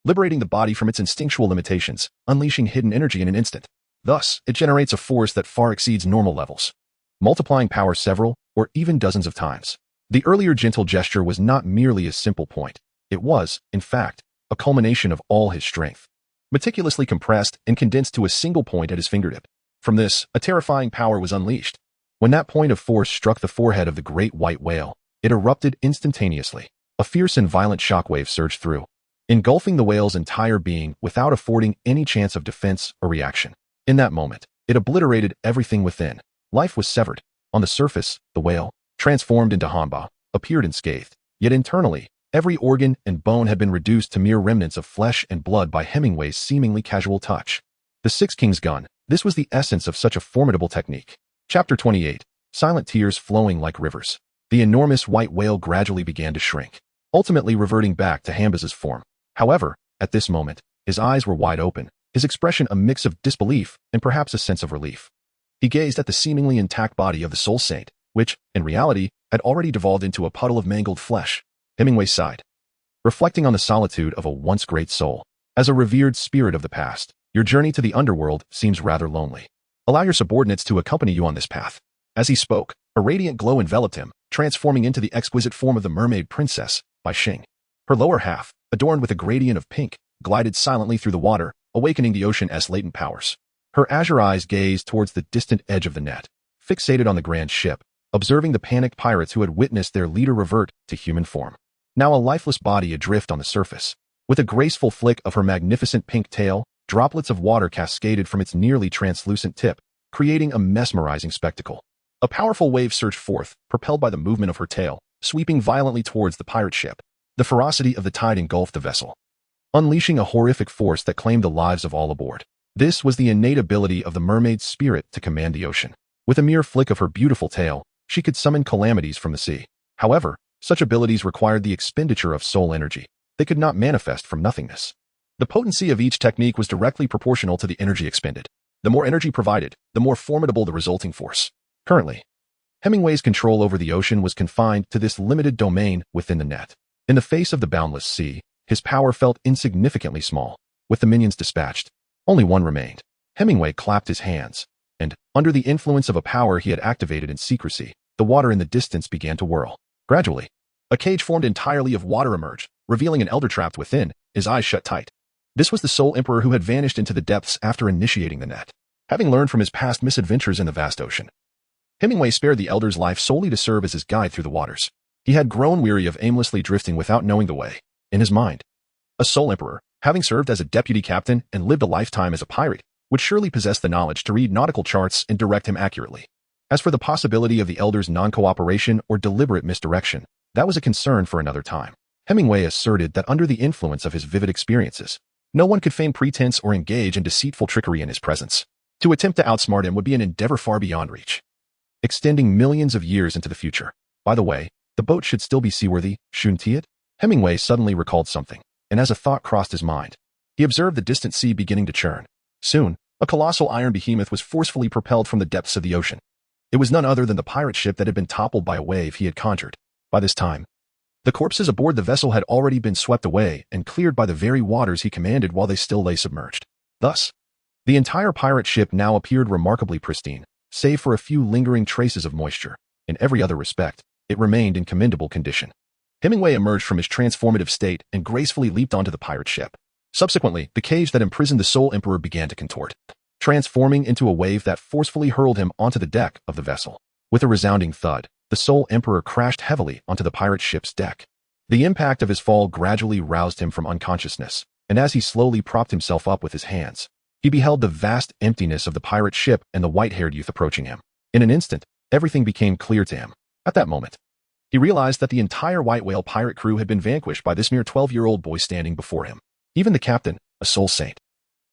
liberating the body from its instinctual limitations, unleashing hidden energy in an instant. Thus, it generates a force that far exceeds normal levels, multiplying power several or even dozens of times. The earlier gentle gesture was not merely a simple point. It was, in fact, a culmination of all his strength, meticulously compressed and condensed to a single point at his fingertip. From this, a terrifying power was unleashed. When that point of force struck the forehead of the great white whale, it erupted instantaneously. A fierce and violent shockwave surged through, engulfing the whale's entire being without affording any chance of defense or reaction. In that moment, it obliterated everything within. Life was severed. On the surface, the whale, transformed into Hanba, appeared unscathed. Yet internally, every organ and bone had been reduced to mere remnants of flesh and blood by Hemingway's seemingly casual touch. The Six Kings Gun. This was the essence of such a formidable technique. Chapter 28. Silent tears flowing like rivers. The enormous white whale gradually began to shrink, ultimately reverting back to Hanba's form. However, at this moment, his eyes were wide open, his expression a mix of disbelief and perhaps a sense of relief. He gazed at the seemingly intact body of the soul saint, which, in reality, had already devolved into a puddle of mangled flesh. Hemingway sighed, reflecting on the solitude of a once great soul. As a revered spirit of the past, your journey to the underworld seems rather lonely. Allow your subordinates to accompany you on this path. As he spoke, a radiant glow enveloped him, transforming into the exquisite form of the mermaid princess, Bai Xing. Her lower half, adorned with a gradient of pink, glided silently through the water, awakening the ocean's latent powers. Her azure eyes gazed towards the distant edge of the net, fixated on the grand ship, observing the panicked pirates who had witnessed their leader revert to human form. Now a lifeless body adrift on the surface. With a graceful flick of her magnificent pink tail, droplets of water cascaded from its nearly translucent tip, creating a mesmerizing spectacle. A powerful wave surged forth, propelled by the movement of her tail, sweeping violently towards the pirate ship. The ferocity of the tide engulfed the vessel, unleashing a horrific force that claimed the lives of all aboard. This was the innate ability of the mermaid's spirit to command the ocean. With a mere flick of her beautiful tail, she could summon calamities from the sea. However, such abilities required the expenditure of soul energy. They could not manifest from nothingness. The potency of each technique was directly proportional to the energy expended. The more energy provided, the more formidable the resulting force. Currently, Hemingway's control over the ocean was confined to this limited domain within the net. In the face of the boundless sea, his power felt insignificantly small. With the minions dispatched, only one remained. Hemingway clapped his hands, and, under the influence of a power he had activated in secrecy, the water in the distance began to whirl. Gradually, a cage formed entirely of water emerged, revealing an elder trapped within, his eyes shut tight. This was the sole emperor who had vanished into the depths after initiating the net. Having learned from his past misadventures in the vast ocean, Hemingway spared the elder's life solely to serve as his guide through the waters. He had grown weary of aimlessly drifting without knowing the way. In his mind, a sole emperor, having served as a deputy captain and lived a lifetime as a pirate, would surely possess the knowledge to read nautical charts and direct him accurately. As for the possibility of the elder's non-cooperation or deliberate misdirection, That was a concern for another time. Hemingway asserted that under the influence of his vivid experiences, no one could feign pretense or engage in deceitful trickery in his presence. To attempt to outsmart him would be an endeavor far beyond reach, extending millions of years into the future. By the way, the boat should still be seaworthy, shouldn't it? Hemingway suddenly recalled something, and as a thought crossed his mind, he observed the distant sea beginning to churn. Soon, a colossal iron behemoth was forcefully propelled from the depths of the ocean. It was none other than the pirate ship that had been toppled by a wave he had conjured. By this time, the corpses aboard the vessel had already been swept away and cleared by the very waters he commanded while they still lay submerged. Thus, the entire pirate ship now appeared remarkably pristine, save for a few lingering traces of moisture. In every other respect, it remained in commendable condition. Hemingway emerged from his transformative state and gracefully leaped onto the pirate ship. Subsequently, the cage that imprisoned the Luo Emperor began to contort, transforming into a wave that forcefully hurled him onto the deck of the vessel. With a resounding thud, the Luo Emperor crashed heavily onto the pirate ship's deck. The impact of his fall gradually roused him from unconsciousness, and as he slowly propped himself up with his hands, he beheld the vast emptiness of the pirate ship and the white-haired youth approaching him. In an instant, everything became clear to him. At that moment, he realized that the entire white whale pirate crew had been vanquished by this mere 12-year-old boy standing before him. Even the captain, a soul saint,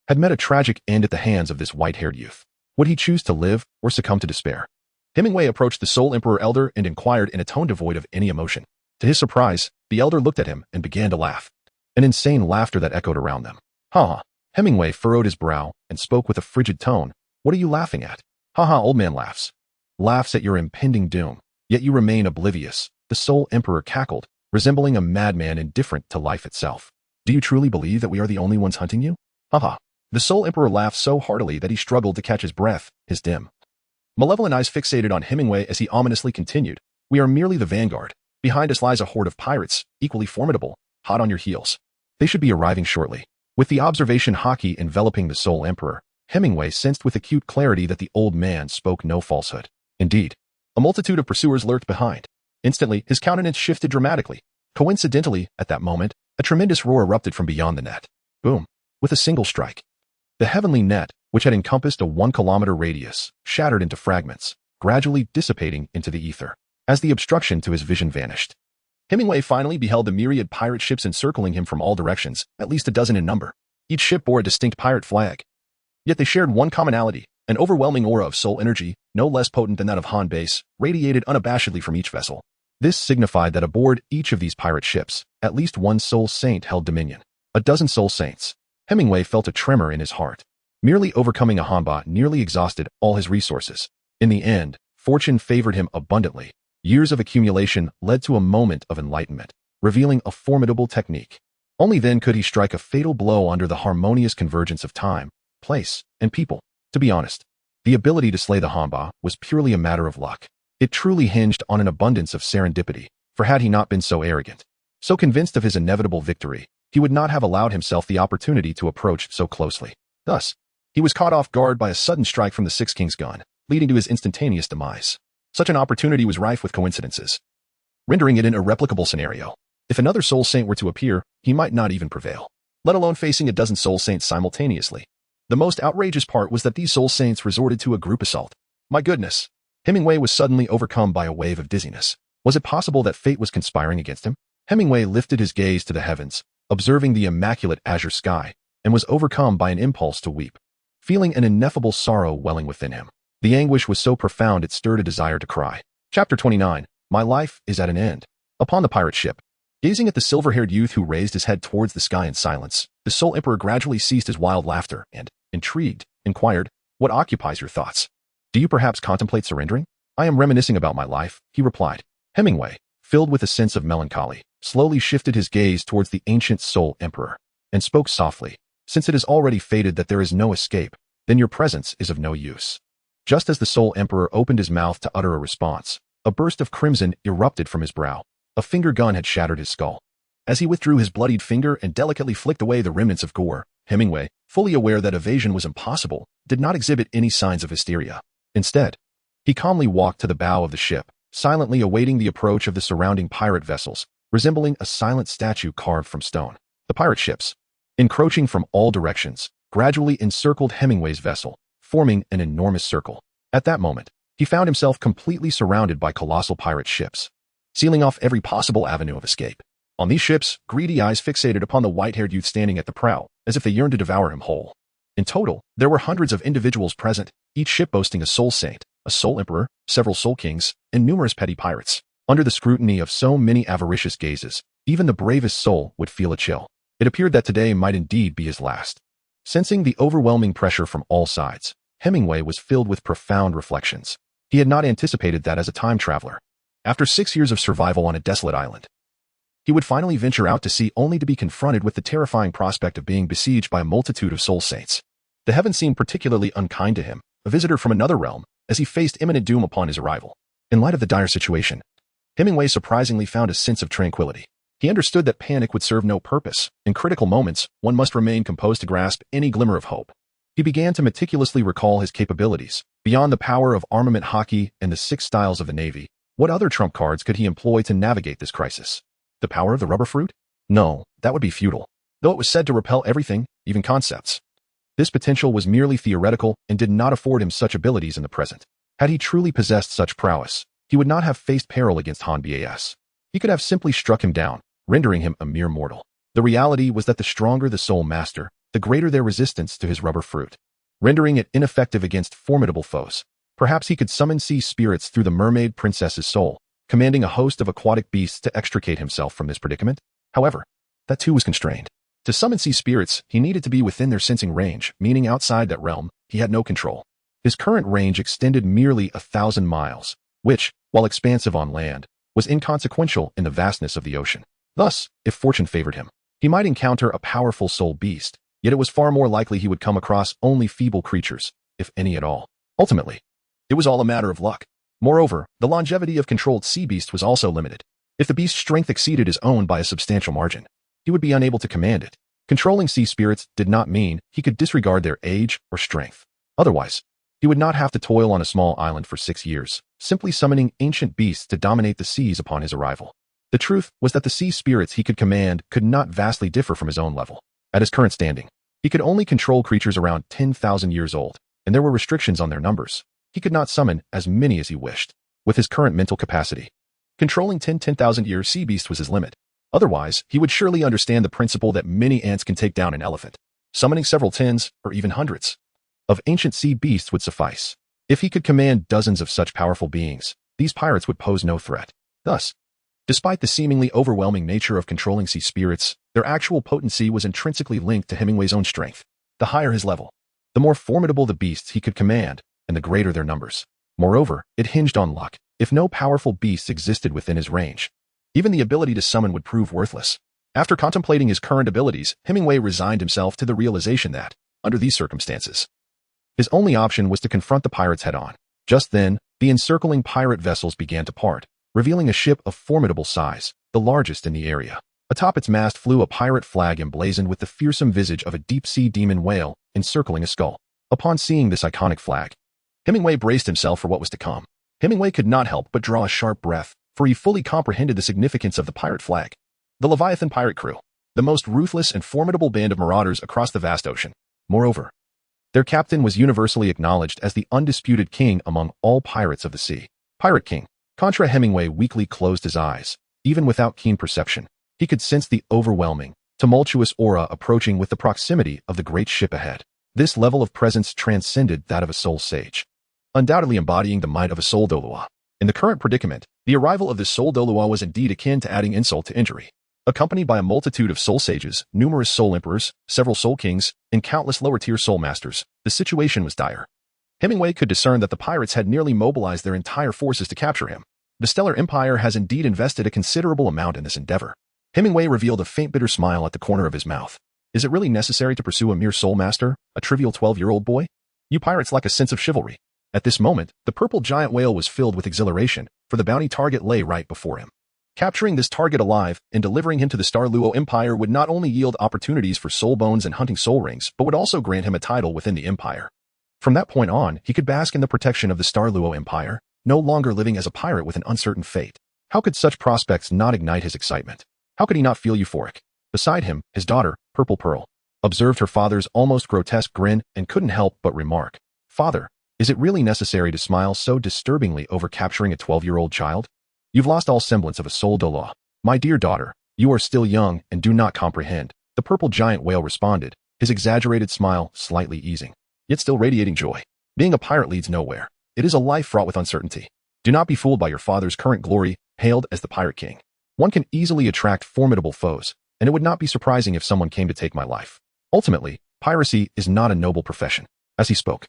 had met a tragic end at the hands of this white-haired youth. Would he choose to live or succumb to despair? Hemingway approached the Luo Emperor elder and inquired in a tone devoid of any emotion. To his surprise, the elder looked at him and began to laugh. An insane laughter that echoed around them. Ha ha. Hemingway furrowed his brow and spoke with a frigid tone. What are you laughing at? Ha ha, old man laughs. Laughs at your impending doom, yet you remain oblivious. The Luo Emperor cackled, resembling a madman indifferent to life itself. Do you truly believe that we are the only ones hunting you? Ha ha. The Luo Emperor laughed so heartily that he struggled to catch his breath, his dim, malevolent eyes fixated on Hemingway as he ominously continued. We are merely the vanguard. Behind us lies a horde of pirates, equally formidable, hot on your heels. They should be arriving shortly. With the observation hockey enveloping the Luo Emperor, Hemingway sensed with acute clarity that the old man spoke no falsehood. Indeed, a multitude of pursuers lurked behind. Instantly, his countenance shifted dramatically. Coincidentally, at that moment, a tremendous roar erupted from beyond the net. Boom. With a single strike, the heavenly net, which had encompassed a 1-kilometer radius, shattered into fragments, gradually dissipating into the ether. As the obstruction to his vision vanished, Hemingway finally beheld the myriad pirate ships encircling him from all directions, at least a dozen in number. Each ship bore a distinct pirate flag. Yet they shared one commonality. An overwhelming aura of soul energy, no less potent than that of Han base, radiated unabashedly from each vessel. This signified that aboard each of these pirate ships, at least one soul saint held dominion. A dozen soul saints. Hemingway felt a tremor in his heart. Merely overcoming a Hanba nearly exhausted all his resources. In the end, fortune favored him abundantly. Years of accumulation led to a moment of enlightenment, revealing a formidable technique. Only then could he strike a fatal blow under the harmonious convergence of time, place, and people. To be honest, the ability to slay the Hanba was purely a matter of luck. It truly hinged on an abundance of serendipity, for had he not been so arrogant, so convinced of his inevitable victory, he would not have allowed himself the opportunity to approach so closely. Thus, he was caught off guard by a sudden strike from the Six Kings gun, leading to his instantaneous demise. Such an opportunity was rife with coincidences, rendering it an irreplicable scenario. If another soul saint were to appear, he might not even prevail, let alone facing a dozen soul saints simultaneously. The most outrageous part was that these soul saints resorted to a group assault. My goodness! Hemingway was suddenly overcome by a wave of dizziness. Was it possible that fate was conspiring against him? Hemingway lifted his gaze to the heavens, observing the immaculate azure sky, and was overcome by an impulse to weep, feeling an ineffable sorrow welling within him. The anguish was so profound it stirred a desire to cry. Chapter 29. My life is at an end. Upon the pirate ship, gazing at the silver-haired youth who raised his head towards the sky in silence, the Luo Emperor gradually ceased his wild laughter and, intrigued, inquired, What occupies your thoughts? Do you perhaps contemplate surrendering? I am reminiscing about my life, he replied. Hemingway, filled with a sense of melancholy, slowly shifted his gaze towards the ancient Luo Emperor, and spoke softly. Since it is already fated that there is no escape, then your presence is of no use. Just as the Luo Emperor opened his mouth to utter a response, a burst of crimson erupted from his brow. A finger gun had shattered his skull. As he withdrew his bloodied finger and delicately flicked away the remnants of gore, Hemingway, fully aware that evasion was impossible, did not exhibit any signs of hysteria. Instead, he calmly walked to the bow of the ship, silently awaiting the approach of the surrounding pirate vessels, resembling a silent statue carved from stone. The pirate ships, encroaching from all directions, gradually encircled Hemingway's vessel, forming an enormous circle. At that moment, he found himself completely surrounded by colossal pirate ships. sealing off every possible avenue of escape. On these ships, greedy eyes fixated upon the white-haired youth standing at the prow, as if they yearned to devour him whole. In total, there were hundreds of individuals present, each ship boasting a soul saint, a soul emperor, several soul kings, and numerous petty pirates. Under the scrutiny of so many avaricious gazes, even the bravest soul would feel a chill. It appeared that today might indeed be his last. Sensing the overwhelming pressure from all sides, Hemingway was filled with profound reflections. He had not anticipated that as a time traveler. After 6 years of survival on a desolate island, he would finally venture out to sea only to be confronted with the terrifying prospect of being besieged by a multitude of soul saints. The heavens seemed particularly unkind to him, a visitor from another realm, as he faced imminent doom upon his arrival. In light of the dire situation, Hemingway surprisingly found a sense of tranquility. He understood that panic would serve no purpose. In critical moments, one must remain composed to grasp any glimmer of hope. He began to meticulously recall his capabilities. Beyond the power of armament hockey and the 6 styles of the Navy, what other trump cards could he employ to navigate this crisis? The power of the rubber fruit? No, that would be futile. Though it was said to repel everything, even concepts. This potential was merely theoretical and did not afford him such abilities in the present. Had he truly possessed such prowess, he would not have faced peril against Han Bas. He could have simply struck him down, rendering him a mere mortal. The reality was that the stronger the soul master, the greater their resistance to his rubber fruit, rendering it ineffective against formidable foes. Perhaps he could summon sea spirits through the mermaid princess's soul, commanding a host of aquatic beasts to extricate himself from this predicament. However, that too was constrained. To summon sea spirits, he needed to be within their sensing range, meaning outside that realm, he had no control. His current range extended merely 1,000 miles, which, while expansive on land, was inconsequential in the vastness of the ocean. Thus, if fortune favored him, he might encounter a powerful soul beast, yet it was far more likely he would come across only feeble creatures, if any at all. Ultimately, it was all a matter of luck. Moreover, the longevity of controlled sea beasts was also limited. If the beast's strength exceeded his own by a substantial margin, he would be unable to command it. Controlling sea spirits did not mean he could disregard their age or strength. Otherwise, he would not have to toil on a small island for 6 years, simply summoning ancient beasts to dominate the seas upon his arrival. The truth was that the sea spirits he could command could not vastly differ from his own level. At his current standing, he could only control creatures around 10,000 years old, and there were restrictions on their numbers. He could not summon as many as he wished. With his current mental capacity, controlling 10,000-year sea beasts was his limit. Otherwise, he would surely understand the principle that many ants can take down an elephant. Summoning several tens, or even hundreds, of ancient sea beasts would suffice. If he could command dozens of such powerful beings, these pirates would pose no threat. Thus, despite the seemingly overwhelming nature of controlling sea spirits, their actual potency was intrinsically linked to Hemingway's own strength. The higher his level, the more formidable the beasts he could command, and the greater their numbers. Moreover, it hinged on luck. If no powerful beasts existed within his range, even the ability to summon would prove worthless. After contemplating his current abilities, Hemingway resigned himself to the realization that, under these circumstances, his only option was to confront the pirates head-on. Just then, the encircling pirate vessels began to part, revealing a ship of formidable size, the largest in the area. Atop its mast flew a pirate flag emblazoned with the fearsome visage of a deep-sea demon whale encircling a skull. Upon seeing this iconic flag, Hemingway braced himself for what was to come. Hemingway could not help but draw a sharp breath, for he fully comprehended the significance of the pirate flag. The Leviathan pirate crew, the most ruthless and formidable band of marauders across the vast ocean. Moreover, their captain was universally acknowledged as the undisputed king among all pirates of the sea. Pirate King. Contra Hemingway weakly closed his eyes. Even without keen perception, he could sense the overwhelming, tumultuous aura approaching with the proximity of the great ship ahead. This level of presence transcended that of a soul sage, undoubtedly embodying the might of a soul Douluo. In the current predicament, the arrival of the soul Douluo was indeed akin to adding insult to injury. Accompanied by a multitude of soul sages, numerous soul emperors, several soul kings, and countless lower-tier soul masters, the situation was dire. Hemingway could discern that the pirates had nearly mobilized their entire forces to capture him. The Stellar Empire has indeed invested a considerable amount in this endeavor. Hemingway revealed a faint bitter smile at the corner of his mouth. Is it really necessary to pursue a mere soul master, a trivial 12-year-old boy? You pirates lack a sense of chivalry. At this moment, the purple giant whale was filled with exhilaration, for the bounty target lay right before him. Capturing this target alive and delivering him to the Star Luo Empire would not only yield opportunities for soul bones and hunting soul rings, but would also grant him a title within the empire. From that point on, he could bask in the protection of the Star Luo Empire, no longer living as a pirate with an uncertain fate. How could such prospects not ignite his excitement? How could he not feel euphoric? Beside him, his daughter, Purple Pearl, observed her father's almost grotesque grin and couldn't help but remark, "Father, is it really necessary to smile so disturbingly over capturing a 12-year-old child?" You've lost all semblance of a soul Douluo. My dear daughter, you are still young and do not comprehend, the purple giant whale responded, his exaggerated smile slightly easing, yet still radiating joy. Being a pirate leads nowhere. It is a life fraught with uncertainty. Do not be fooled by your father's current glory, hailed as the Pirate King. One can easily attract formidable foes, and it would not be surprising if someone came to take my life. Ultimately, piracy is not a noble profession. As he spoke,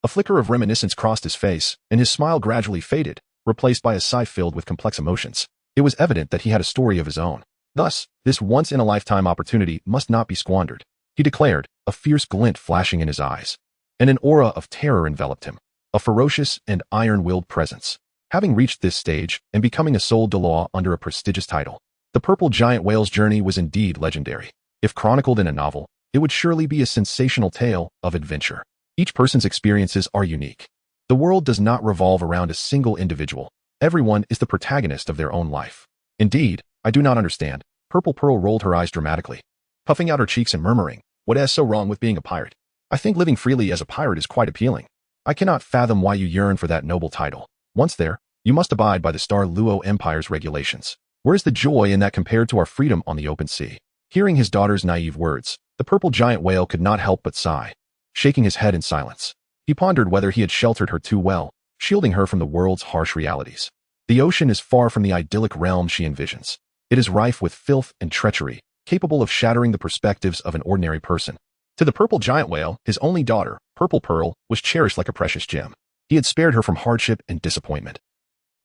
a flicker of reminiscence crossed his face, and his smile gradually faded, replaced by a sigh filled with complex emotions. It was evident that he had a story of his own. Thus, this once-in-a-lifetime opportunity must not be squandered, he declared, a fierce glint flashing in his eyes. And an aura of terror enveloped him, a ferocious and iron-willed presence. Having reached this stage and becoming a soul Douluo under a prestigious title, the purple giant whale's journey was indeed legendary. If chronicled in a novel, it would surely be a sensational tale of adventure. Each person's experiences are unique. The world does not revolve around a single individual. Everyone is the protagonist of their own life. Indeed, I do not understand. Purple Pearl rolled her eyes dramatically, puffing out her cheeks and murmuring, what is so wrong with being a pirate? I think living freely as a pirate is quite appealing. I cannot fathom why you yearn for that noble title. Once there, you must abide by the Star Luo Empire's regulations. Where is the joy in that compared to our freedom on the open sea? Hearing his daughter's naive words, the purple giant whale could not help but sigh, shaking his head in silence. He pondered whether he had sheltered her too well, shielding her from the world's harsh realities. The ocean is far from the idyllic realm she envisions. It is rife with filth and treachery, capable of shattering the perspectives of an ordinary person. To the purple giant whale, his only daughter, Purple Pearl, was cherished like a precious gem. He had spared her from hardship and disappointment,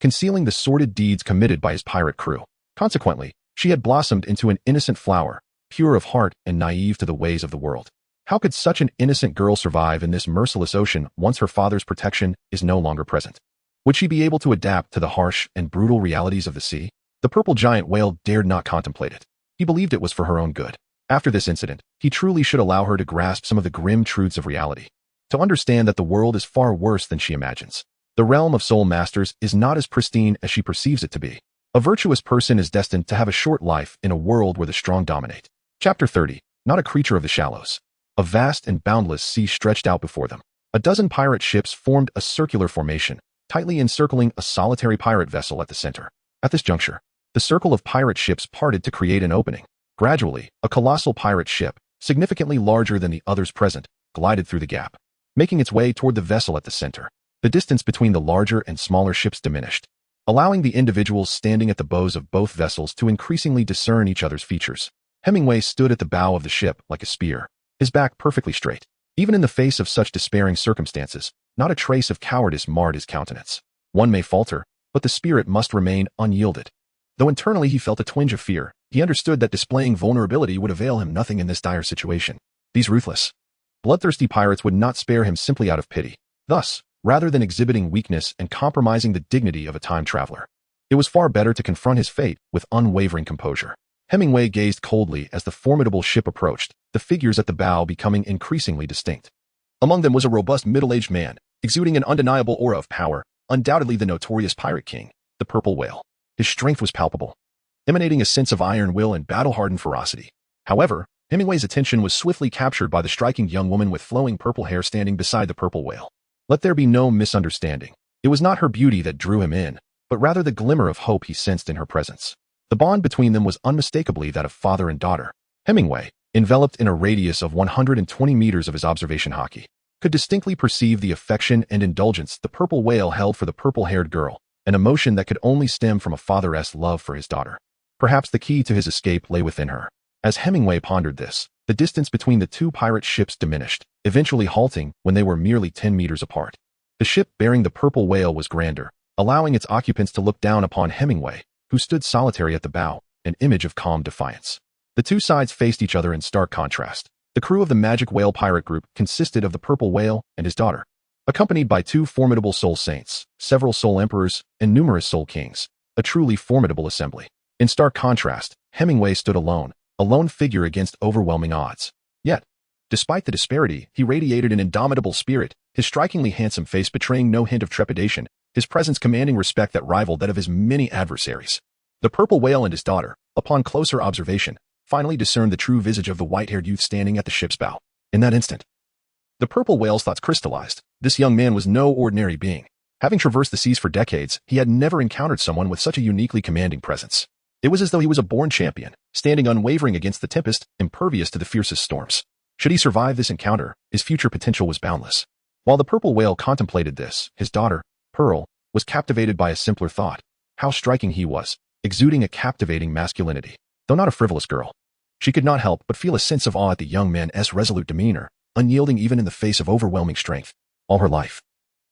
concealing the sordid deeds committed by his pirate crew. Consequently, she had blossomed into an innocent flower, pure of heart and naive to the ways of the world. How could such an innocent girl survive in this merciless ocean once her father's protection is no longer present? Would she be able to adapt to the harsh and brutal realities of the sea? The purple giant whale dared not contemplate it. He believed it was for her own good. After this incident, he truly should allow her to grasp some of the grim truths of reality, to understand that the world is far worse than she imagines. The realm of soul masters is not as pristine as she perceives it to be. A virtuous person is destined to have a short life in a world where the strong dominate. Chapter 30. Not a creature of the shallows. A vast and boundless sea stretched out before them. A dozen pirate ships formed a circular formation, tightly encircling a solitary pirate vessel at the center. At this juncture, the circle of pirate ships parted to create an opening. Gradually, a colossal pirate ship, significantly larger than the others present, glided through the gap, making its way toward the vessel at the center. The distance between the larger and smaller ships diminished, allowing the individuals standing at the bows of both vessels to increasingly discern each other's features. Hemingway stood at the bow of the ship like a spear, his back perfectly straight. Even in the face of such despairing circumstances, not a trace of cowardice marred his countenance. One may falter, but the spirit must remain unyielded. Though internally he felt a twinge of fear, he understood that displaying vulnerability would avail him nothing in this dire situation. These ruthless, bloodthirsty pirates would not spare him simply out of pity. Thus, rather than exhibiting weakness and compromising the dignity of a time traveler, it was far better to confront his fate with unwavering composure. Hemingway gazed coldly as the formidable ship approached, the figures at the bow becoming increasingly distinct. Among them was a robust middle-aged man, exuding an undeniable aura of power, undoubtedly the notorious Pirate King, the Purple Whale. His strength was palpable, emanating a sense of iron will and battle-hardened ferocity. However, Hemingway's attention was swiftly captured by the striking young woman with flowing purple hair standing beside the Purple Whale. Let there be no misunderstanding. It was not her beauty that drew him in, but rather the glimmer of hope he sensed in her presence. The bond between them was unmistakably that of father and daughter. Hemingway, enveloped in a radius of 120 meters of his observation hockey, could distinctly perceive the affection and indulgence the Purple Whale held for the purple-haired girl, an emotion that could only stem from a father's love for his daughter. Perhaps the key to his escape lay within her. As Hemingway pondered this, the distance between the two pirate ships diminished, eventually halting when they were merely 10 meters apart. The ship bearing the Purple Whale was grander, allowing its occupants to look down upon Hemingway, who stood solitary at the bow, an image of calm defiance. The two sides faced each other in stark contrast. The crew of the Magic Whale pirate group consisted of the Purple Whale and his daughter, accompanied by two formidable soul saints, several soul emperors, and numerous soul kings, a truly formidable assembly. In stark contrast, Hemingway stood alone, a lone figure against overwhelming odds. Yet, despite the disparity, he radiated an indomitable spirit, his strikingly handsome face betraying no hint of trepidation, his presence commanding respect that rivaled that of his many adversaries. The Purple Whale and his daughter, upon closer observation, finally discerned the true visage of the white-haired youth standing at the ship's bow. In that instant, the Purple Whale's thoughts crystallized. This young man was no ordinary being. Having traversed the seas for decades, he had never encountered someone with such a uniquely commanding presence. It was as though he was a born champion, standing unwavering against the tempest, impervious to the fiercest storms. Should he survive this encounter, his future potential was boundless. While the purple whale contemplated this, his daughter, Pearl, was captivated by a simpler thought. How striking he was, exuding a captivating masculinity. Though not a frivolous girl, she could not help but feel a sense of awe at the young man's resolute demeanor, unyielding even in the face of overwhelming strength. All her life,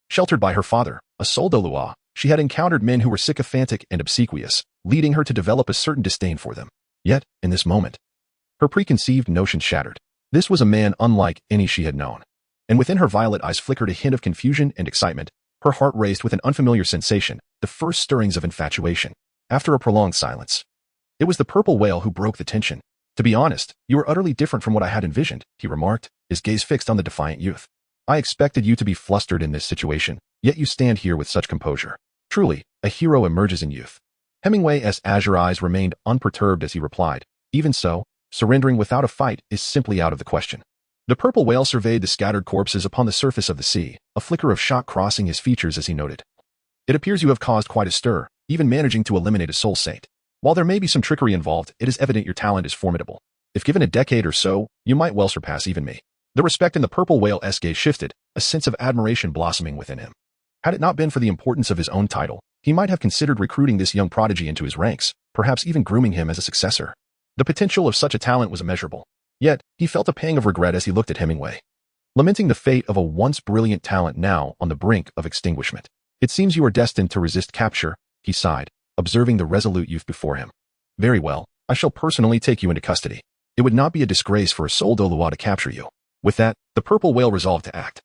sheltered by her father, a sole Douluo, she had encountered men who were sycophantic and obsequious, leading her to develop a certain disdain for them. Yet, in this moment, her preconceived notions shattered. This was a man unlike any she had known. And within her violet eyes flickered a hint of confusion and excitement. Her heart raced with an unfamiliar sensation, the first stirrings of infatuation. After a prolonged silence, it was the purple whale who broke the tension. To be honest, you are utterly different from what I had envisioned, he remarked, his gaze fixed on the defiant youth. I expected you to be flustered in this situation, yet you stand here with such composure. Truly, a hero emerges in youth. Hemingway's azure eyes remained unperturbed as he replied, even so, surrendering without a fight is simply out of the question. The purple whale surveyed the scattered corpses upon the surface of the sea, a flicker of shock crossing his features as he noted. It appears you have caused quite a stir, even managing to eliminate a soul saint. While there may be some trickery involved, it is evident your talent is formidable. If given a decade or so, you might well surpass even me. The respect in the purple whale's gaze shifted, a sense of admiration blossoming within him. Had it not been for the importance of his own title, he might have considered recruiting this young prodigy into his ranks, perhaps even grooming him as a successor. The potential of such a talent was immeasurable. Yet, he felt a pang of regret as he looked at Hemingway, lamenting the fate of a once brilliant talent now on the brink of extinguishment. It seems you are destined to resist capture, he sighed, observing the resolute youth before him. Very well, I shall personally take you into custody. It would not be a disgrace for a sole Douluo to capture you. With that, the purple whale resolved to act,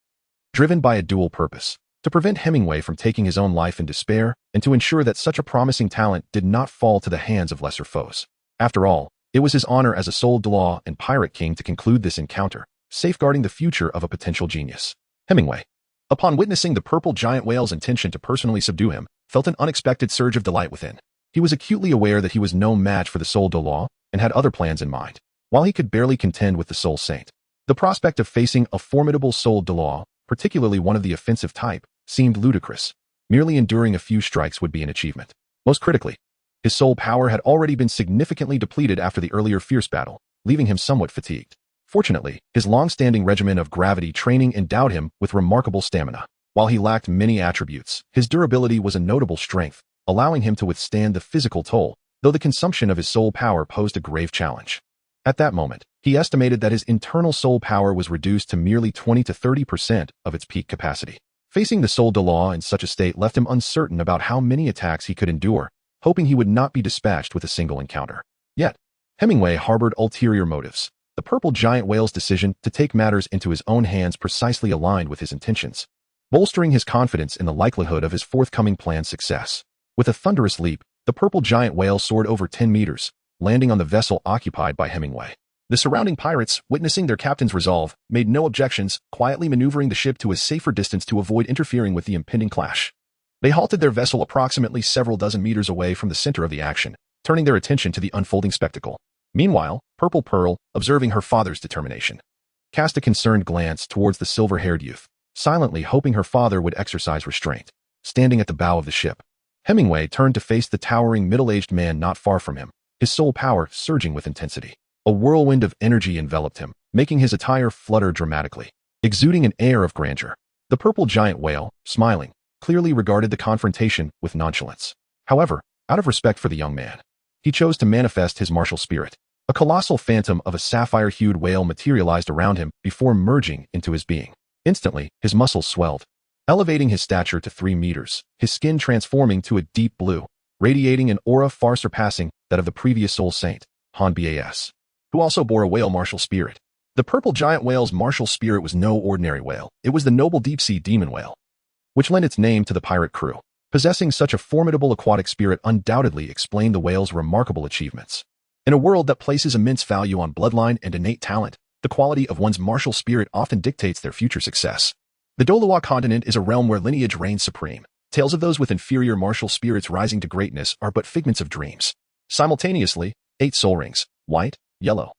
driven by a dual purpose, to prevent Hemingway from taking his own life in despair and to ensure that such a promising talent did not fall to the hands of lesser foes. After all, it was his honor as a sole Luo and pirate king to conclude this encounter, safeguarding the future of a potential genius. Hemingway, upon witnessing the purple giant whale's intention to personally subdue him, felt an unexpected surge of delight within. He was acutely aware that he was no match for the sole Luo and had other plans in mind. While he could barely contend with the soul saint, the prospect of facing a formidable sole Luo, particularly one of the offensive type, seemed ludicrous. Merely enduring a few strikes would be an achievement. Most critically, his soul power had already been significantly depleted after the earlier fierce battle, leaving him somewhat fatigued. Fortunately, his long-standing regimen of gravity training endowed him with remarkable stamina. While he lacked many attributes, his durability was a notable strength, allowing him to withstand the physical toll, though the consumption of his soul power posed a grave challenge. At that moment, he estimated that his internal soul power was reduced to merely 20 to 30% of its peak capacity. Facing the sole Luo in such a state left him uncertain about how many attacks he could endure, hoping he would not be dispatched with a single encounter. Yet, Hemingway harbored ulterior motives. The purple giant whale's decision to take matters into his own hands precisely aligned with his intentions, bolstering his confidence in the likelihood of his forthcoming plan's success. With a thunderous leap, the purple giant whale soared over 10 meters, landing on the vessel occupied by Hemingway. The surrounding pirates, witnessing their captain's resolve, made no objections, quietly maneuvering the ship to a safer distance to avoid interfering with the impending clash. They halted their vessel approximately several dozen meters away from the center of the action, turning their attention to the unfolding spectacle. Meanwhile, Purple Pearl, observing her father's determination, cast a concerned glance towards the silver-haired youth, silently hoping her father would exercise restraint. Standing at the bow of the ship, Hemingway turned to face the towering middle-aged man not far from him, his soul power surging with intensity. A whirlwind of energy enveloped him, making his attire flutter dramatically, exuding an air of grandeur. The purple giant whale, smiling, clearly regarded the confrontation with nonchalance. However, out of respect for the young man, he chose to manifest his martial spirit. A colossal phantom of a sapphire-hued whale materialized around him before merging into his being. Instantly, his muscles swelled, elevating his stature to 3 meters, his skin transforming to a deep blue, radiating an aura far surpassing that of the previous soul saint, Han Bas, who also bore a whale martial spirit. The purple giant whale's martial spirit was no ordinary whale. It was the noble deep-sea demon whale, which lent its name to the pirate crew. Possessing such a formidable aquatic spirit undoubtedly explained the whale's remarkable achievements. In a world that places immense value on bloodline and innate talent, the quality of one's martial spirit often dictates their future success. The Douluo continent is a realm where lineage reigns supreme. Tales of those with inferior martial spirits rising to greatness are but figments of dreams. Simultaneously, 8 soul rings, white, yellow,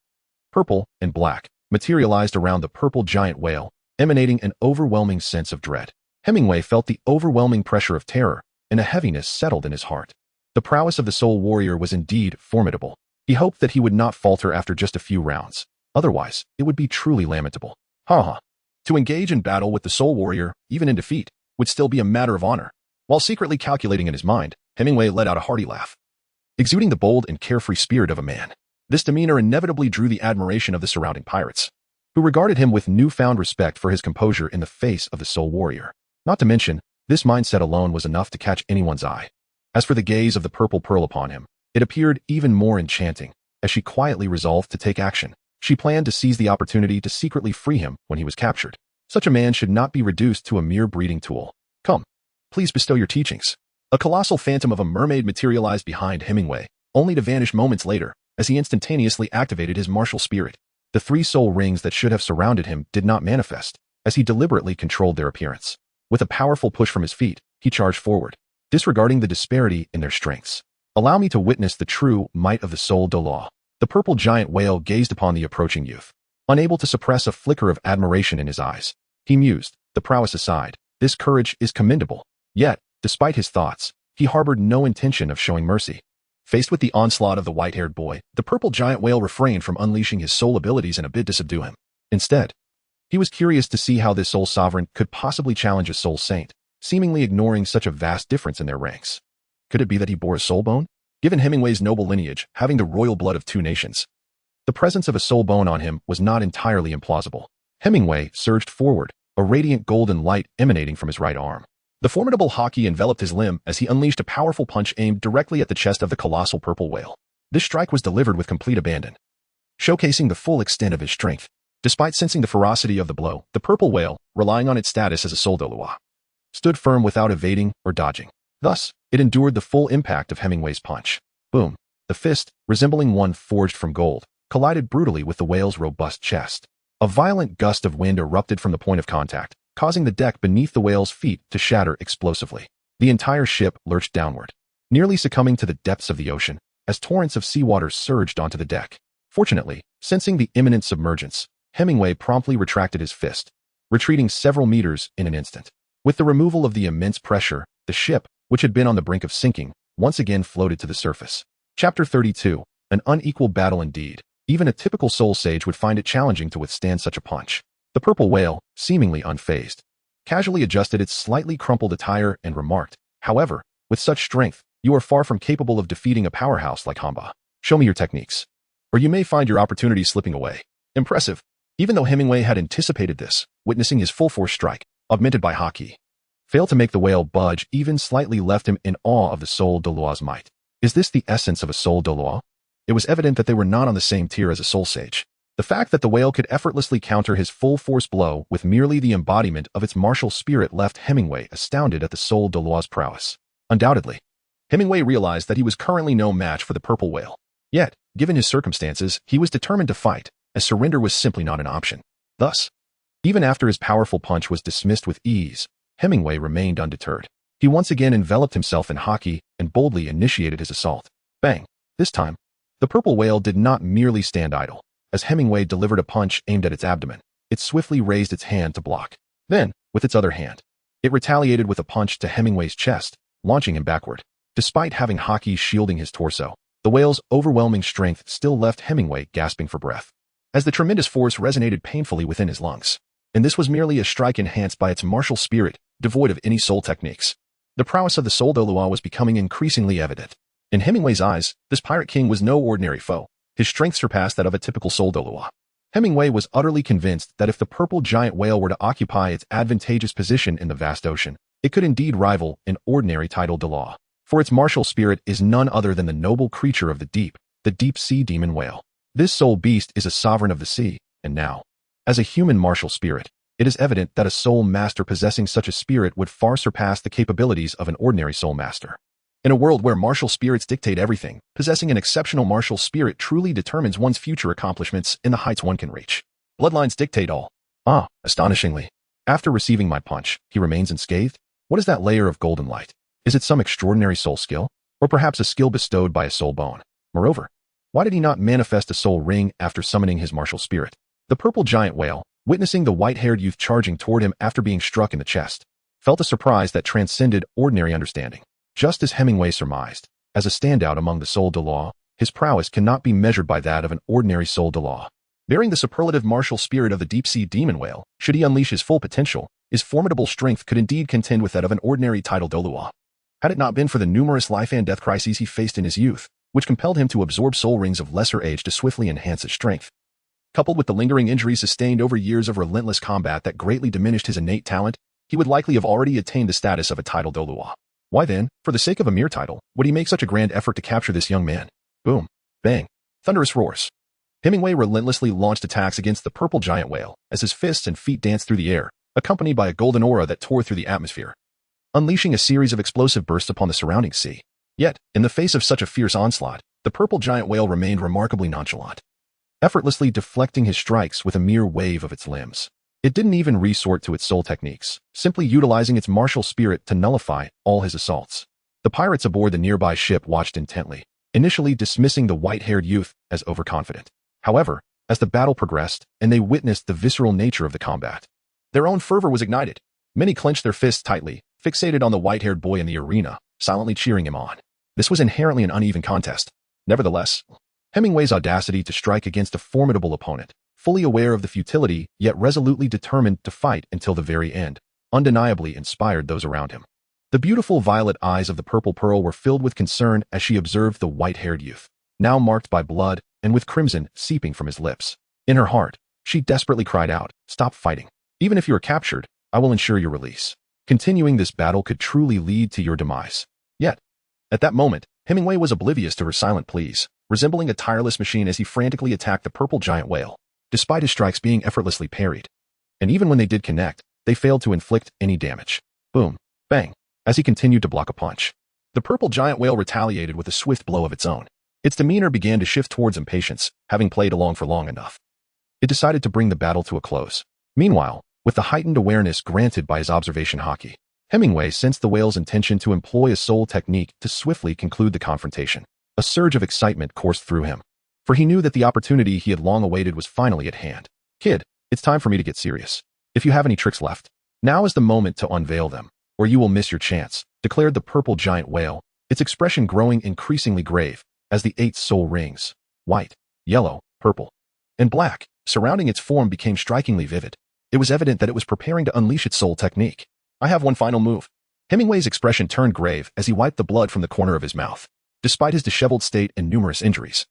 purple, and black, materialized around the purple giant whale, emanating an overwhelming sense of dread. Hemingway felt the overwhelming pressure of terror, and a heaviness settled in his heart. The prowess of the soul warrior was indeed formidable. He hoped that he would not falter after just a few rounds. Otherwise, it would be truly lamentable. To engage in battle with the soul warrior, even in defeat, would still be a matter of honor. While secretly calculating in his mind, Hemingway let out a hearty laugh. Exuding the bold and carefree spirit of a man, this demeanor inevitably drew the admiration of the surrounding pirates, who regarded him with newfound respect for his composure in the face of the soul warrior. Not to mention, this mindset alone was enough to catch anyone's eye. As for the gaze of the purple pearl upon him, it appeared even more enchanting. As she quietly resolved to take action, she planned to seize the opportunity to secretly free him when he was captured. Such a man should not be reduced to a mere breeding tool. Come, please bestow your teachings. A colossal phantom of a mermaid materialized behind Hemingway, only to vanish moments later, as he instantaneously activated his martial spirit. The 3 soul rings that should have surrounded him did not manifest, as he deliberately controlled their appearance. With a powerful push from his feet, he charged forward, disregarding the disparity in their strengths. Allow me to witness the true might of the soul Douluo. The purple giant whale gazed upon the approaching youth, unable to suppress a flicker of admiration in his eyes. He mused, the prowess aside, this courage is commendable. Yet, despite his thoughts, he harbored no intention of showing mercy. Faced with the onslaught of the white-haired boy, the purple giant whale refrained from unleashing his soul abilities in a bid to subdue him. Instead, he was curious to see how this soul sovereign could possibly challenge a soul saint, seemingly ignoring such a vast difference in their ranks. Could it be that he bore a soul bone? Given Hemingway's noble lineage, having the royal blood of 2 nations, the presence of a soul bone on him was not entirely implausible. Hemingway surged forward, a radiant golden light emanating from his right arm. The formidable hockey enveloped his limb as he unleashed a powerful punch aimed directly at the chest of the colossal purple whale. This strike was delivered with complete abandon, showcasing the full extent of his strength. Despite sensing the ferocity of the blow, the purple whale, relying on its status as a soul Douluo, stood firm without evading or dodging. Thus, it endured the full impact of Hemingway's punch. Boom! The fist, resembling one forged from gold, collided brutally with the whale's robust chest. A violent gust of wind erupted from the point of contact, causing the deck beneath the whale's feet to shatter explosively. The entire ship lurched downward, nearly succumbing to the depths of the ocean, as torrents of seawater surged onto the deck. Fortunately, sensing the imminent submergence, Hemingway promptly retracted his fist, retreating several meters in an instant. With the removal of the immense pressure, the ship, which had been on the brink of sinking, once again floated to the surface. Chapter 32. An unequal battle indeed. Even a typical soul sage would find it challenging to withstand such a punch. The purple whale, seemingly unfazed, casually adjusted its slightly crumpled attire and remarked, however, with such strength, you are far from capable of defeating a powerhouse like Hamba. Show me your techniques, or you may find your opportunity slipping away. Impressive. Even though Hemingway had anticipated this, witnessing his full-force strike, augmented by hockey, failed to make the whale budge even slightly left him in awe of the soul Douluo's might. Is this the essence of a soul Douluo? It was evident that they were not on the same tier as a soul sage. The fact that the whale could effortlessly counter his full-force blow with merely the embodiment of its martial spirit left Hemingway astounded at the soul Douluo's prowess. Undoubtedly, Hemingway realized that he was currently no match for the purple whale. Yet, given his circumstances, he was determined to fight, as surrender was simply not an option. Thus, even after his powerful punch was dismissed with ease, Hemingway remained undeterred. He once again enveloped himself in hockey and boldly initiated his assault. Bang! This time, the purple whale did not merely stand idle. As Hemingway delivered a punch aimed at its abdomen, it swiftly raised its hand to block. Then, with its other hand, it retaliated with a punch to Hemingway's chest, launching him backward. Despite having hockey shielding his torso, the whale's overwhelming strength still left Hemingway gasping for breath, as the tremendous force resonated painfully within his lungs. And this was merely a strike enhanced by its martial spirit, devoid of any soul techniques. The prowess of the soul Douluo was becoming increasingly evident. In Hemingway's eyes, this pirate king was no ordinary foe. His strength surpassed that of a typical soul Douluo. Hemingway was utterly convinced that if the purple giant whale were to occupy its advantageous position in the vast ocean, it could indeed rival an ordinary tidal Douluo. For its martial spirit is none other than the noble creature of the deep sea demon whale. This soul beast is a sovereign of the sea, and now, as a human martial spirit, it is evident that a soul master possessing such a spirit would far surpass the capabilities of an ordinary soul master. In a world where martial spirits dictate everything, possessing an exceptional martial spirit truly determines one's future accomplishments in the heights one can reach. Bloodlines dictate all. Astonishingly. After receiving my punch, he remains unscathed? What is that layer of golden light? Is it some extraordinary soul skill? Or perhaps a skill bestowed by a soul bone? Moreover, why did he not manifest a soul ring after summoning his martial spirit? The purple giant whale, witnessing the white-haired youth charging toward him after being struck in the chest, felt a surprise that transcended ordinary understanding. Just as Hemingway surmised, as a standout among the Soul Douluo, his prowess cannot be measured by that of an ordinary Soul Douluo. Bearing the superlative martial spirit of the deep-sea demon whale, should he unleash his full potential, his formidable strength could indeed contend with that of an ordinary titled Douluo. Had it not been for the numerous life and death crises he faced in his youth, which compelled him to absorb soul rings of lesser age to swiftly enhance his strength, coupled with the lingering injuries sustained over years of relentless combat that greatly diminished his innate talent, he would likely have already attained the status of a titled Douluo. Why then, for the sake of a mere title, would he make such a grand effort to capture this young man? Boom. Bang. Thunderous roars. Hemingway relentlessly launched attacks against the purple giant whale as his fists and feet danced through the air, accompanied by a golden aura that tore through the atmosphere, unleashing a series of explosive bursts upon the surrounding sea. Yet, in the face of such a fierce onslaught, the purple giant whale remained remarkably nonchalant, effortlessly deflecting his strikes with a mere wave of its limbs. It didn't even resort to its soul techniques, simply utilizing its martial spirit to nullify all his assaults. The pirates aboard the nearby ship watched intently, initially dismissing the white-haired youth as overconfident. However, as the battle progressed and they witnessed the visceral nature of the combat, their own fervor was ignited. Many clenched their fists tightly, fixated on the white-haired boy in the arena, silently cheering him on. This was inherently an uneven contest. Nevertheless, Hemingway's audacity to strike against a formidable opponent, fully aware of the futility yet resolutely determined to fight until the very end, undeniably inspired those around him. The beautiful violet eyes of the purple pearl were filled with concern as she observed the white-haired youth, now marked by blood and with crimson seeping from his lips. In her heart, she desperately cried out, "Stop fighting. Even if you are captured, I will ensure your release. Continuing this battle could truly lead to your demise." Yet, at that moment, Hemingway was oblivious to her silent pleas, resembling a tireless machine as he frantically attacked the purple giant whale, despite his strikes being effortlessly parried. And even when they did connect, they failed to inflict any damage. Boom. Bang. As he continued to block a punch, the purple giant whale retaliated with a swift blow of its own. Its demeanor began to shift towards impatience, having played along for long enough. It decided to bring the battle to a close. Meanwhile, with the heightened awareness granted by his observation haki, Hemingway sensed the whale's intention to employ a soul technique to swiftly conclude the confrontation. A surge of excitement coursed through him, for he knew that the opportunity he had long awaited was finally at hand. "Kid, it's time for me to get serious. If you have any tricks left, now is the moment to unveil them, or you will miss your chance," declared the purple giant whale, its expression growing increasingly grave as the 8 soul rings, white, yellow, purple, and black, surrounding its form became strikingly vivid. It was evident that it was preparing to unleash its soul technique. "I have one final move." Hemingway's expression turned grave as he wiped the blood from the corner of his mouth. Despite his disheveled state and numerous injuries,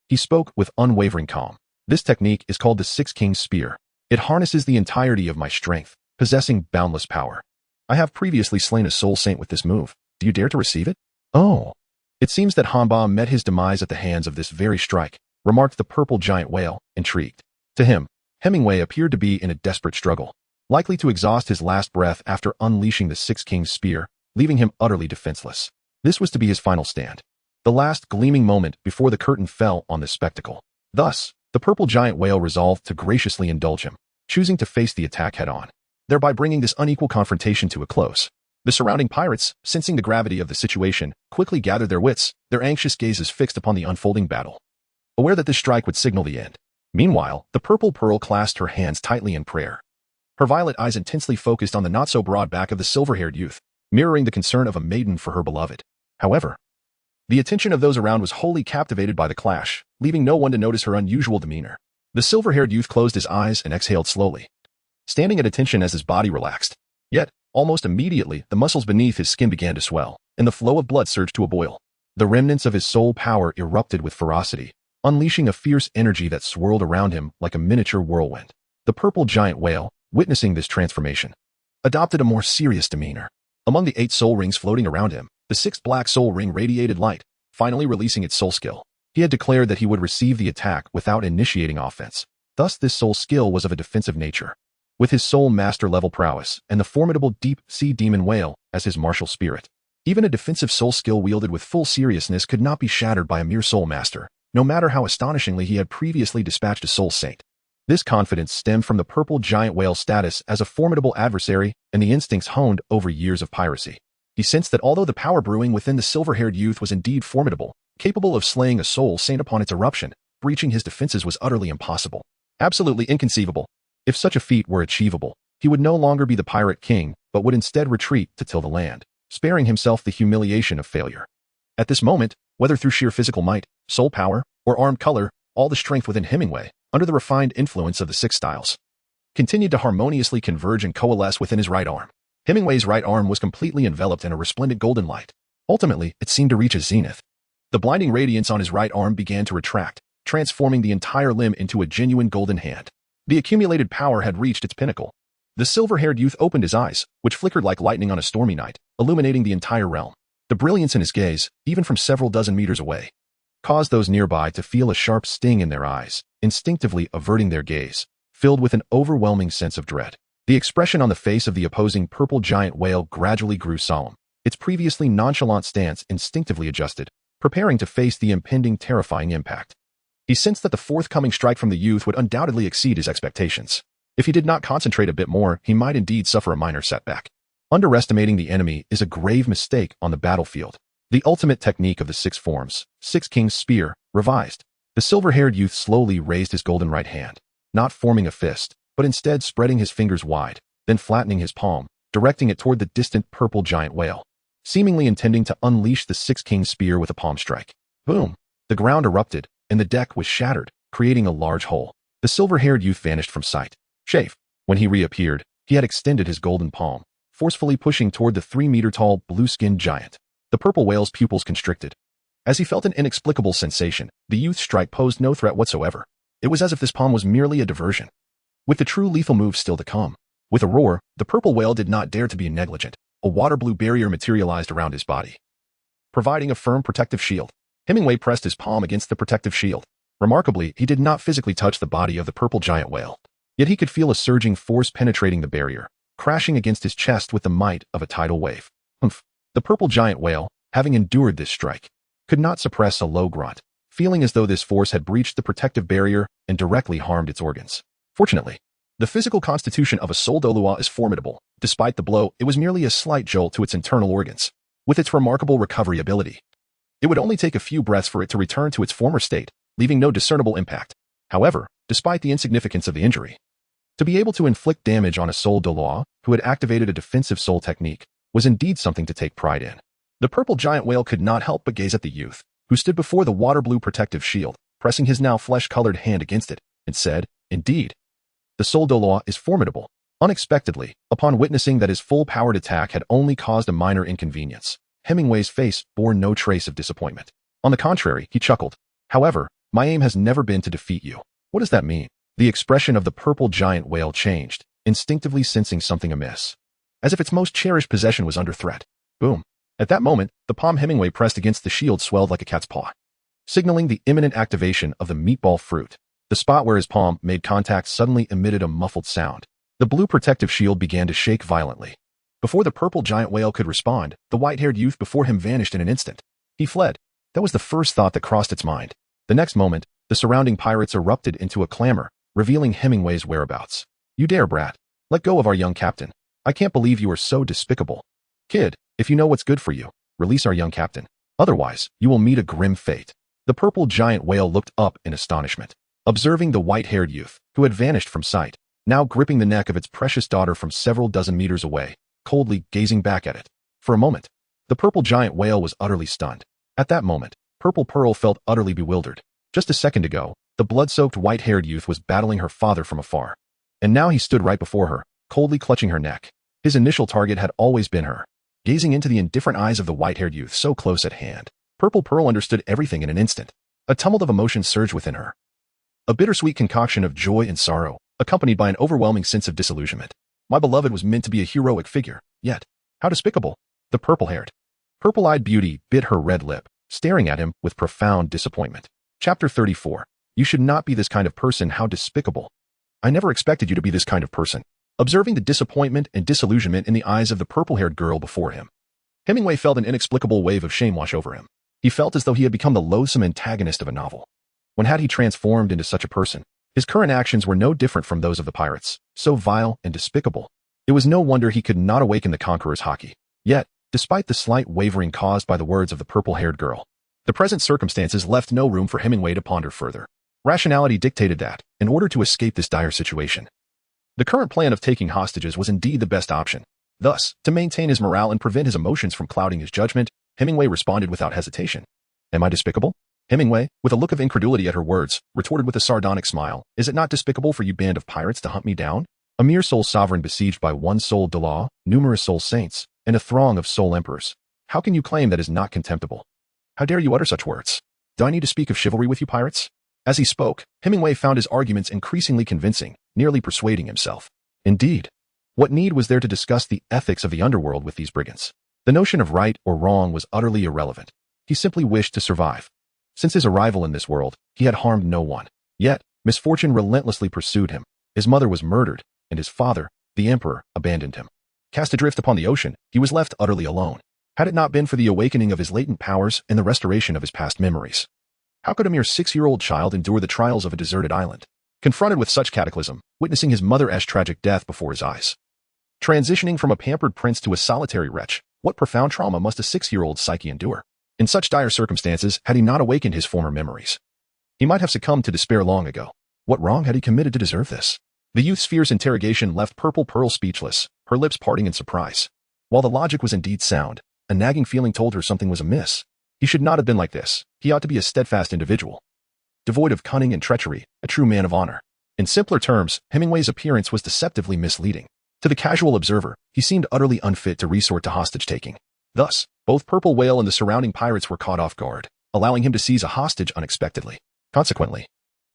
he spoke with unwavering calm. "This technique is called the Six Kings Spear. It harnesses the entirety of my strength, possessing boundless power. I have previously slain a soul saint with this move. Do you dare to receive it?" "Oh." "It seems that Hanba met his demise at the hands of this very strike," remarked the purple giant whale, intrigued. To him, Hemingway appeared to be in a desperate struggle, likely to exhaust his last breath after unleashing the Six Kings Spear, leaving him utterly defenseless. This was to be his final stand, the last gleaming moment before the curtain fell on this spectacle. Thus, the purple giant whale resolved to graciously indulge him, choosing to face the attack head-on, thereby bringing this unequal confrontation to a close. The surrounding pirates, sensing the gravity of the situation, quickly gathered their wits, their anxious gazes fixed upon the unfolding battle, aware that this strike would signal the end. Meanwhile, the purple pearl clasped her hands tightly in prayer, her violet eyes intensely focused on the not-so-broad back of the silver-haired youth, mirroring the concern of a maiden for her beloved. However, the attention of those around was wholly captivated by the clash, leaving no one to notice her unusual demeanor. The silver-haired youth closed his eyes and exhaled slowly, standing at attention as his body relaxed. Yet, almost immediately, the muscles beneath his skin began to swell, and the flow of blood surged to a boil. The remnants of his soul power erupted with ferocity, unleashing a fierce energy that swirled around him like a miniature whirlwind. The purple giant whale, witnessing this transformation, adopted a more serious demeanor. Among the 8 soul rings floating around him, the 6th black soul ring radiated light, finally releasing its soul skill. He had declared that he would receive the attack without initiating offense. Thus, this soul skill was of a defensive nature, with his soul master-level prowess and the formidable deep-sea demon whale as his martial spirit. Even a defensive soul skill wielded with full seriousness could not be shattered by a mere soul master, no matter how astonishingly he had previously dispatched a soul saint. This confidence stemmed from the purple giant whale's status as a formidable adversary and the instincts honed over years of piracy. He sensed that although the power brewing within the silver-haired youth was indeed formidable, capable of slaying a soul saint upon its eruption, breaching his defenses was utterly impossible. Absolutely inconceivable. If such a feat were achievable, he would no longer be the pirate king, but would instead retreat to till the land, sparing himself the humiliation of failure. At this moment, whether through sheer physical might, soul power, or armed color, all the strength within Hemingway, under the refined influence of the six styles, continued to harmoniously converge and coalesce within his right arm. Hemingway's right arm was completely enveloped in a resplendent golden light. Ultimately, it seemed to reach a zenith. The blinding radiance on his right arm began to retract, transforming the entire limb into a genuine golden hand. The accumulated power had reached its pinnacle. The silver-haired youth opened his eyes, which flickered like lightning on a stormy night, illuminating the entire realm. The brilliance in his gaze, even from several dozen meters away, caused those nearby to feel a sharp sting in their eyes, instinctively averting their gaze, filled with an overwhelming sense of dread. The expression on the face of the opposing purple giant whale gradually grew solemn, its previously nonchalant stance instinctively adjusted, preparing to face the impending terrifying impact. He sensed that the forthcoming strike from the youth would undoubtedly exceed his expectations. If he did not concentrate a bit more, he might indeed suffer a minor setback. Underestimating the enemy is a grave mistake on the battlefield. The ultimate technique of the six forms, Six Kings Spear, revised. The silver-haired youth slowly raised his golden right hand, not forming a fist, but instead spreading his fingers wide, then flattening his palm, directing it toward the distant purple giant whale, seemingly intending to unleash the Six Kings Spear with a palm strike. Boom! The ground erupted, and the deck was shattered, creating a large hole. The silver-haired youth vanished from sight. Chafe. When he reappeared, he had extended his golden palm, forcefully pushing toward the 3-meter-tall blue-skinned giant. The purple whale's pupils constricted. As he felt an inexplicable sensation, the youth's strike posed no threat whatsoever. It was as if this palm was merely a diversion, with the true lethal move still to come. With a roar, the purple whale did not dare to be negligent. A water-blue barrier materialized around his body, providing a firm protective shield. Hemingway pressed his palm against the protective shield. Remarkably, he did not physically touch the body of the purple giant whale. Yet he could feel a surging force penetrating the barrier, crashing against his chest with the might of a tidal wave. Humph! The purple giant whale, having endured this strike, could not suppress a low grunt, feeling as though this force had breached the protective barrier and directly harmed its organs. Fortunately, the physical constitution of a soul Douluo is formidable. Despite the blow, it was merely a slight jolt to its internal organs. With its remarkable recovery ability, it would only take a few breaths for it to return to its former state, leaving no discernible impact. However, despite the insignificance of the injury, to be able to inflict damage on a soul Douluo who had activated a defensive soul technique was indeed something to take pride in. The purple giant whale could not help but gaze at the youth, who stood before the water-blue protective shield, pressing his now flesh-colored hand against it, and said, "Indeed, the soul Douluo is formidable." Unexpectedly, upon witnessing that his full-powered attack had only caused a minor inconvenience, Hemingway's face bore no trace of disappointment. On the contrary, he chuckled. "However, my aim has never been to defeat you." "What does that mean?" The expression of the purple giant whale changed, instinctively sensing something amiss, as if its most cherished possession was under threat. Boom. At that moment, the palm Hemingway pressed against the shield swelled like a cat's paw, signaling the imminent activation of the meatball fruit. The spot where his palm made contact suddenly emitted a muffled sound. The blue protective shield began to shake violently. Before the purple giant whale could respond, the white-haired youth before him vanished in an instant. He fled. That was the first thought that crossed its mind. The next moment, the surrounding pirates erupted into a clamor, revealing Hemingway's whereabouts. "You dare, brat. Let go of our young captain. I can't believe you are so despicable. Kid, if you know what's good for you, release our young captain. Otherwise, you will meet a grim fate." The purple giant whale looked up in astonishment, observing the white-haired youth, who had vanished from sight, now gripping the neck of its precious daughter from several dozen meters away, coldly gazing back at it. For a moment, the purple giant whale was utterly stunned. At that moment, Purple Pearl felt utterly bewildered. Just a second ago, the blood-soaked white-haired youth was battling her father from afar. And now he stood right before her, coldly clutching her neck. His initial target had always been her. Gazing into the indifferent eyes of the white-haired youth so close at hand, Purple Pearl understood everything in an instant. A tumult of emotions surged within her. A bittersweet concoction of joy and sorrow, accompanied by an overwhelming sense of disillusionment. My beloved was meant to be a heroic figure, yet, how despicable. The purple-haired, purple-eyed beauty bit her red lip, staring at him with profound disappointment. Chapter 34. You should not be this kind of person. How despicable. I never expected you to be this kind of person. Observing the disappointment and disillusionment in the eyes of the purple-haired girl before him, Hemingway felt an inexplicable wave of shame wash over him. He felt as though he had become the loathsome antagonist of a novel. When had he transformed into such a person? His current actions were no different from those of the pirates, so vile and despicable. It was no wonder he could not awaken the conqueror's haki. Yet, despite the slight wavering caused by the words of the purple-haired girl, the present circumstances left no room for Hemingway to ponder further. Rationality dictated that, in order to escape this dire situation, the current plan of taking hostages was indeed the best option. Thus, to maintain his morale and prevent his emotions from clouding his judgment, Hemingway responded without hesitation. Am I despicable? Hemingway, with a look of incredulity at her words, retorted with a sardonic smile. Is it not despicable for you band of pirates to hunt me down? A mere soul sovereign besieged by one soul Douluo, numerous soul saints, and a throng of soul emperors. How can you claim that is not contemptible? How dare you utter such words? Do I need to speak of chivalry with you pirates? As he spoke, Hemingway found his arguments increasingly convincing, nearly persuading himself. Indeed, what need was there to discuss the ethics of the underworld with these brigands? The notion of right or wrong was utterly irrelevant. He simply wished to survive. Since his arrival in this world, he had harmed no one. Yet, misfortune relentlessly pursued him. His mother was murdered, and his father, the Emperor, abandoned him. Cast adrift upon the ocean, he was left utterly alone. Had it not been for the awakening of his latent powers and the restoration of his past memories, how could a mere 6-year-old child endure the trials of a deserted island? Confronted with such cataclysm, witnessing his mother's tragic death before his eyes, transitioning from a pampered prince to a solitary wretch, what profound trauma must a 6-year-old psyche endure? In such dire circumstances, had he not awakened his former memories, he might have succumbed to despair long ago. What wrong had he committed to deserve this? The youth's fierce interrogation left Purple Pearl speechless, her lips parting in surprise. While the logic was indeed sound, a nagging feeling told her something was amiss. He should not have been like this. He ought to be a steadfast individual, devoid of cunning and treachery, a true man of honor. In simpler terms, Hemingway's appearance was deceptively misleading. To the casual observer, he seemed utterly unfit to resort to hostage-taking. Thus, both Purple Whale and the surrounding pirates were caught off guard, allowing him to seize a hostage unexpectedly. Consequently,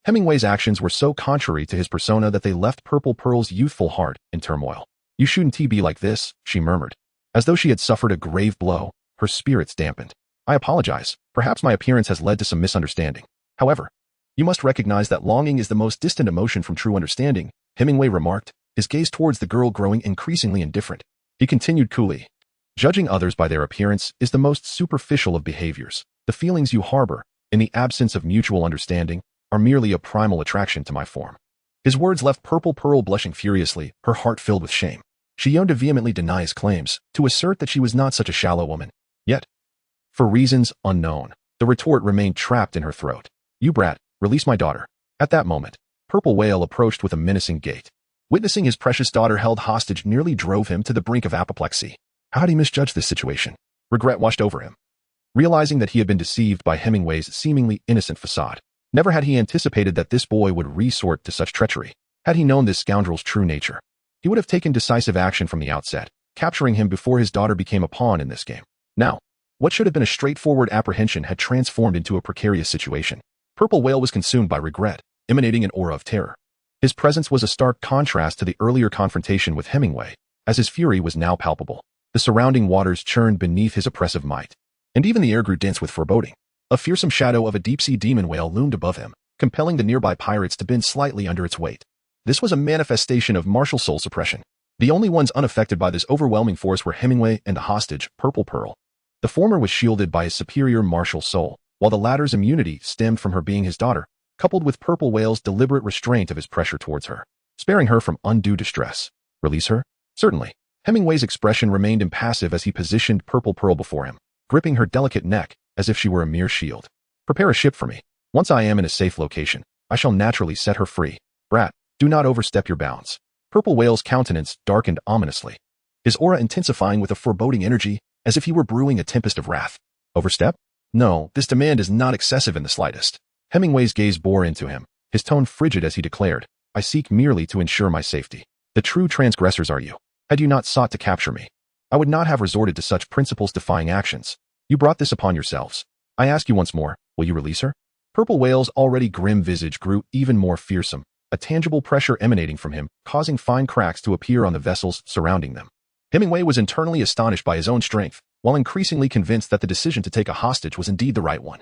Hemingway's actions were so contrary to his persona that they left Purple Pearl's youthful heart in turmoil. You shouldn't be like this, she murmured. As though she had suffered a grave blow, her spirits dampened. I apologize. Perhaps my appearance has led to some misunderstanding. However, you must recognize that longing is the most distant emotion from true understanding, Hemingway remarked, his gaze towards the girl growing increasingly indifferent. He continued coolly. Judging others by their appearance is the most superficial of behaviors. The feelings you harbor, in the absence of mutual understanding, are merely a primal attraction to my form. His words left Purple Pearl blushing furiously, her heart filled with shame. She yearned to vehemently deny his claims, to assert that she was not such a shallow woman. Yet, for reasons unknown, the retort remained trapped in her throat. You brat, release my daughter. At that moment, Purple Whale approached with a menacing gait. Witnessing his precious daughter held hostage nearly drove him to the brink of apoplexy. How had he misjudged this situation? Regret washed over him, realizing that he had been deceived by Hemingway's seemingly innocent facade. Never had he anticipated that this boy would resort to such treachery. Had he known this scoundrel's true nature, he would have taken decisive action from the outset, capturing him before his daughter became a pawn in this game. Now, what should have been a straightforward apprehension had transformed into a precarious situation. Purple Whale was consumed by regret, emanating an aura of terror. His presence was a stark contrast to the earlier confrontation with Hemingway, as his fury was now palpable. The surrounding waters churned beneath his oppressive might, and even the air grew dense with foreboding. A fearsome shadow of a deep-sea demon whale loomed above him, compelling the nearby pirates to bend slightly under its weight. This was a manifestation of martial soul suppression. The only ones unaffected by this overwhelming force were Hemingway and the hostage, Purple Pearl. The former was shielded by his superior martial soul, while the latter's immunity stemmed from her being his daughter, coupled with Purple Whale's deliberate restraint of his pressure towards her, sparing her from undue distress. Release her? Certainly. Hemingway's expression remained impassive as he positioned Purple Pearl before him, gripping her delicate neck as if she were a mere shield. Prepare a ship for me. Once I am in a safe location, I shall naturally set her free. Brat, do not overstep your bounds. Purple Whale's countenance darkened ominously, his aura intensifying with a foreboding energy, as if he were brewing a tempest of wrath. Overstep? No, this demand is not excessive in the slightest. Hemingway's gaze bore into him, his tone frigid as he declared, I seek merely to ensure my safety. The true transgressors are you. Had you not sought to capture me, I would not have resorted to such principles-defying actions. You brought this upon yourselves. I ask you once more, will you release her? Purple Whale's already grim visage grew even more fearsome, a tangible pressure emanating from him, causing fine cracks to appear on the vessels surrounding them. Hemingway was internally astonished by his own strength, while increasingly convinced that the decision to take a hostage was indeed the right one.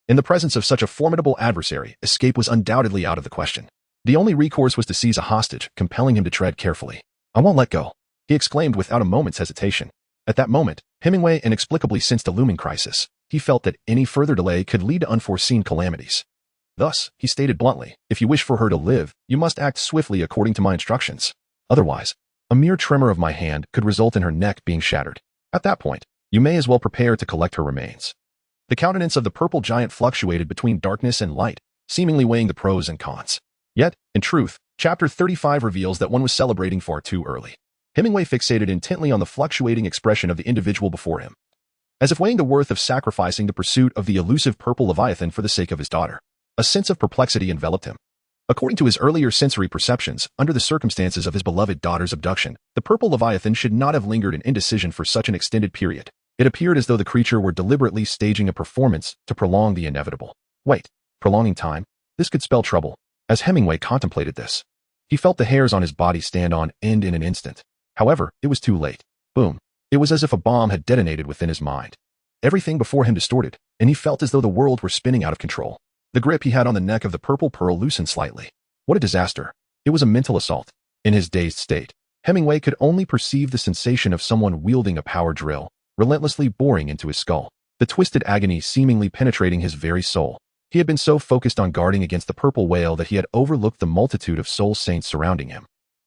In the presence of such a formidable adversary, escape was undoubtedly out of the question. The only recourse was to seize a hostage, compelling him to tread carefully. I won't let go, he exclaimed without a moment's hesitation. At that moment, Hemingway inexplicably sensed a looming crisis. He felt that any further delay could lead to unforeseen calamities. Thus, he stated bluntly, if you wish for her to live, you must act swiftly according to my instructions. Otherwise, a mere tremor of my hand could result in her neck being shattered. At that point, you may as well prepare to collect her remains. The countenance of the purple giant fluctuated between darkness and light, seemingly weighing the pros and cons. Yet, in truth, Chapter 35 reveals that one was celebrating far too early. Hemingway fixated intently on the fluctuating expression of the individual before him, as if weighing the worth of sacrificing the pursuit of the elusive purple leviathan for the sake of his daughter. A sense of perplexity enveloped him. According to his earlier sensory perceptions, under the circumstances of his beloved daughter's abduction, the purple leviathan should not have lingered in indecision for such an extended period. It appeared as though the creature were deliberately staging a performance to prolong the inevitable. Wait, prolonging time? This could spell trouble. As Hemingway contemplated this, he felt the hairs on his body stand on end in an instant. However, it was too late. Boom. It was as if a bomb had detonated within his mind. Everything before him distorted, and he felt as though the world were spinning out of control. The grip he had on the neck of the purple pearl loosened slightly. What a disaster. It was a mental assault. In his dazed state, Hemingway could only perceive the sensation of someone wielding a power drill, relentlessly boring into his skull, the twisted agony seemingly penetrating his very soul. He had been so focused on guarding against the purple whale that he had overlooked the multitude of soul saints surrounding him.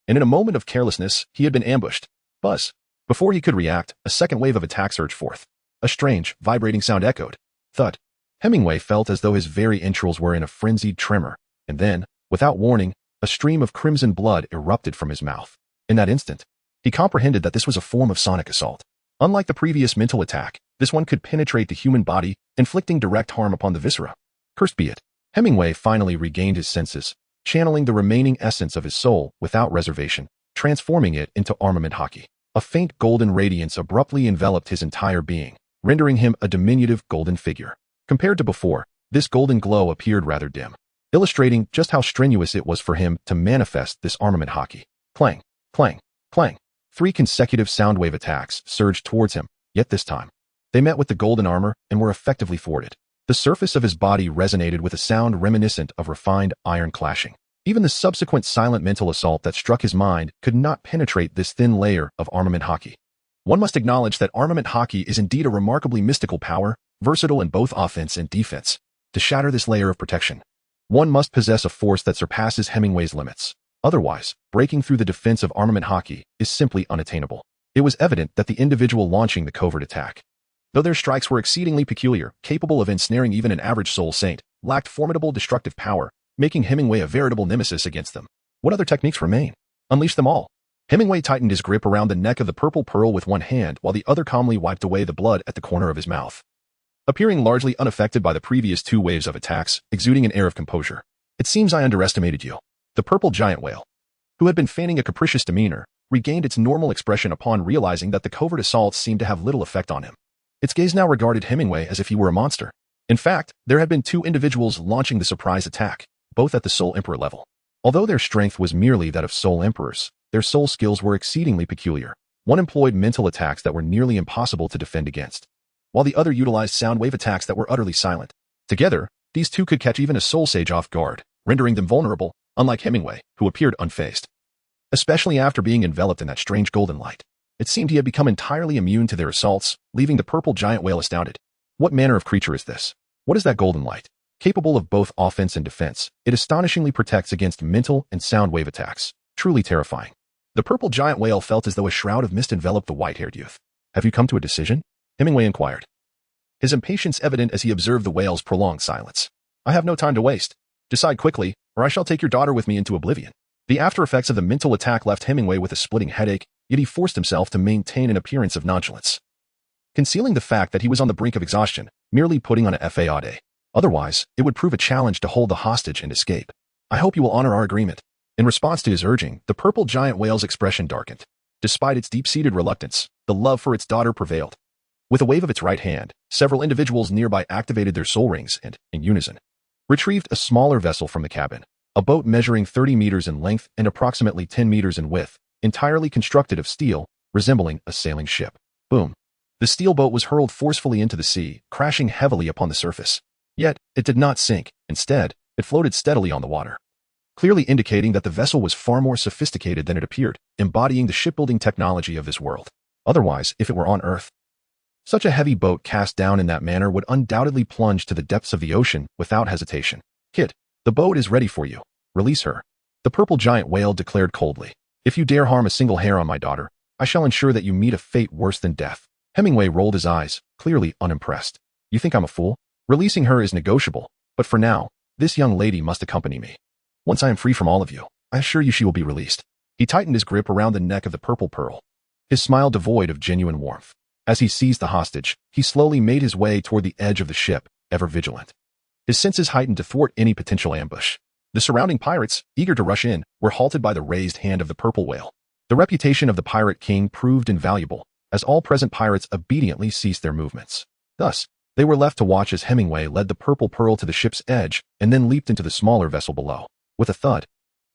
And in a moment of carelessness, he had been ambushed. Buzz. Before he could react, a second wave of attack surged forth. A strange, vibrating sound echoed. Thud. Hemingway felt as though his very entrails were in a frenzied tremor, and then, without warning, a stream of crimson blood erupted from his mouth. In that instant, he comprehended that this was a form of sonic assault. Unlike the previous mental attack, this one could penetrate the human body, inflicting direct harm upon the viscera. Cursed be it. Hemingway finally regained his senses, channeling the remaining essence of his soul without reservation, transforming it into armament hockey. A faint golden radiance abruptly enveloped his entire being, rendering him a diminutive golden figure. Compared to before, this golden glow appeared rather dim, illustrating just how strenuous it was for him to manifest this armament hockey. Clang, clang, clang. 3 consecutive soundwave attacks surged towards him, yet this time, they met with the golden armor and were effectively thwarted. The surface of his body resonated with a sound reminiscent of refined iron clashing. Even the subsequent silent mental assault that struck his mind could not penetrate this thin layer of armament hockey. One must acknowledge that armament hockey is indeed a remarkably mystical power, versatile in both offense and defense. To shatter this layer of protection, one must possess a force that surpasses Hemingway's limits. Otherwise, breaking through the defense of armament hockey is simply unattainable. It was evident that the individual launching the covert attack, though their strikes were exceedingly peculiar, capable of ensnaring even an average soul saint, lacked formidable destructive power, making Hemingway a veritable nemesis against them. What other techniques remain? Unleash them all. Hemingway tightened his grip around the neck of the purple pearl with one hand while the other calmly wiped away the blood at the corner of his mouth. Appearing largely unaffected by the previous 2 waves of attacks, exuding an air of composure. It seems I underestimated you. The purple giant whale, who had been feigning a capricious demeanor, regained its normal expression upon realizing that the covert assaults seemed to have little effect on him. Its gaze now regarded Hemingway as if he were a monster. In fact, there had been 2 individuals launching the surprise attack, both at the Soul Emperor level. Although their strength was merely that of Soul Emperors, their soul skills were exceedingly peculiar. One employed mental attacks that were nearly impossible to defend against, while the other utilized sound wave attacks that were utterly silent. Together, these 2 could catch even a soul sage off guard, rendering them vulnerable, unlike Hemingway, who appeared unfazed. Especially after being enveloped in that strange golden light, it seemed he had become entirely immune to their assaults, leaving the purple giant whale astounded. What manner of creature is this? What is that golden light? Capable of both offense and defense, it astonishingly protects against mental and sound wave attacks. Truly terrifying. The purple giant whale felt as though a shroud of mist enveloped the white-haired youth. Have you come to a decision? Hemingway inquired, his impatience evident as he observed the whale's prolonged silence. I have no time to waste. Decide quickly, or I shall take your daughter with me into oblivion. The after-effects of the mental attack left Hemingway with a splitting headache, yet he forced himself to maintain an appearance of nonchalance, concealing the fact that he was on the brink of exhaustion, merely putting on a fade. Otherwise, it would prove a challenge to hold the hostage and escape. I hope you will honor our agreement. In response to his urging, the purple giant whale's expression darkened. Despite its deep-seated reluctance, the love for its daughter prevailed. With a wave of its right hand, several individuals nearby activated their soul rings and, in unison, retrieved a smaller vessel from the cabin, a boat measuring 30 meters in length and approximately 10 meters in width, entirely constructed of steel, resembling a sailing ship. Boom. The steel boat was hurled forcefully into the sea, crashing heavily upon the surface. Yet, it did not sink. Instead, it floated steadily on the water, clearly indicating that the vessel was far more sophisticated than it appeared, embodying the shipbuilding technology of this world. Otherwise, if it were on Earth, such a heavy boat cast down in that manner would undoubtedly plunge to the depths of the ocean without hesitation. Kid, the boat is ready for you. Release her. The purple giant whale declared coldly. If you dare harm a single hair on my daughter, I shall ensure that you meet a fate worse than death. Hemingway rolled his eyes, clearly unimpressed. You think I'm a fool? Releasing her is negotiable, but for now, this young lady must accompany me. Once I am free from all of you, I assure you she will be released. He tightened his grip around the neck of the purple pearl, his smile devoid of genuine warmth. As he seized the hostage, he slowly made his way toward the edge of the ship, ever vigilant. His senses heightened to thwart any potential ambush. The surrounding pirates, eager to rush in, were halted by the raised hand of the purple whale. The reputation of the pirate king proved invaluable, as all present pirates obediently ceased their movements. Thus, they were left to watch as Hemingway led the purple pearl to the ship's edge and then leaped into the smaller vessel below. With a thud,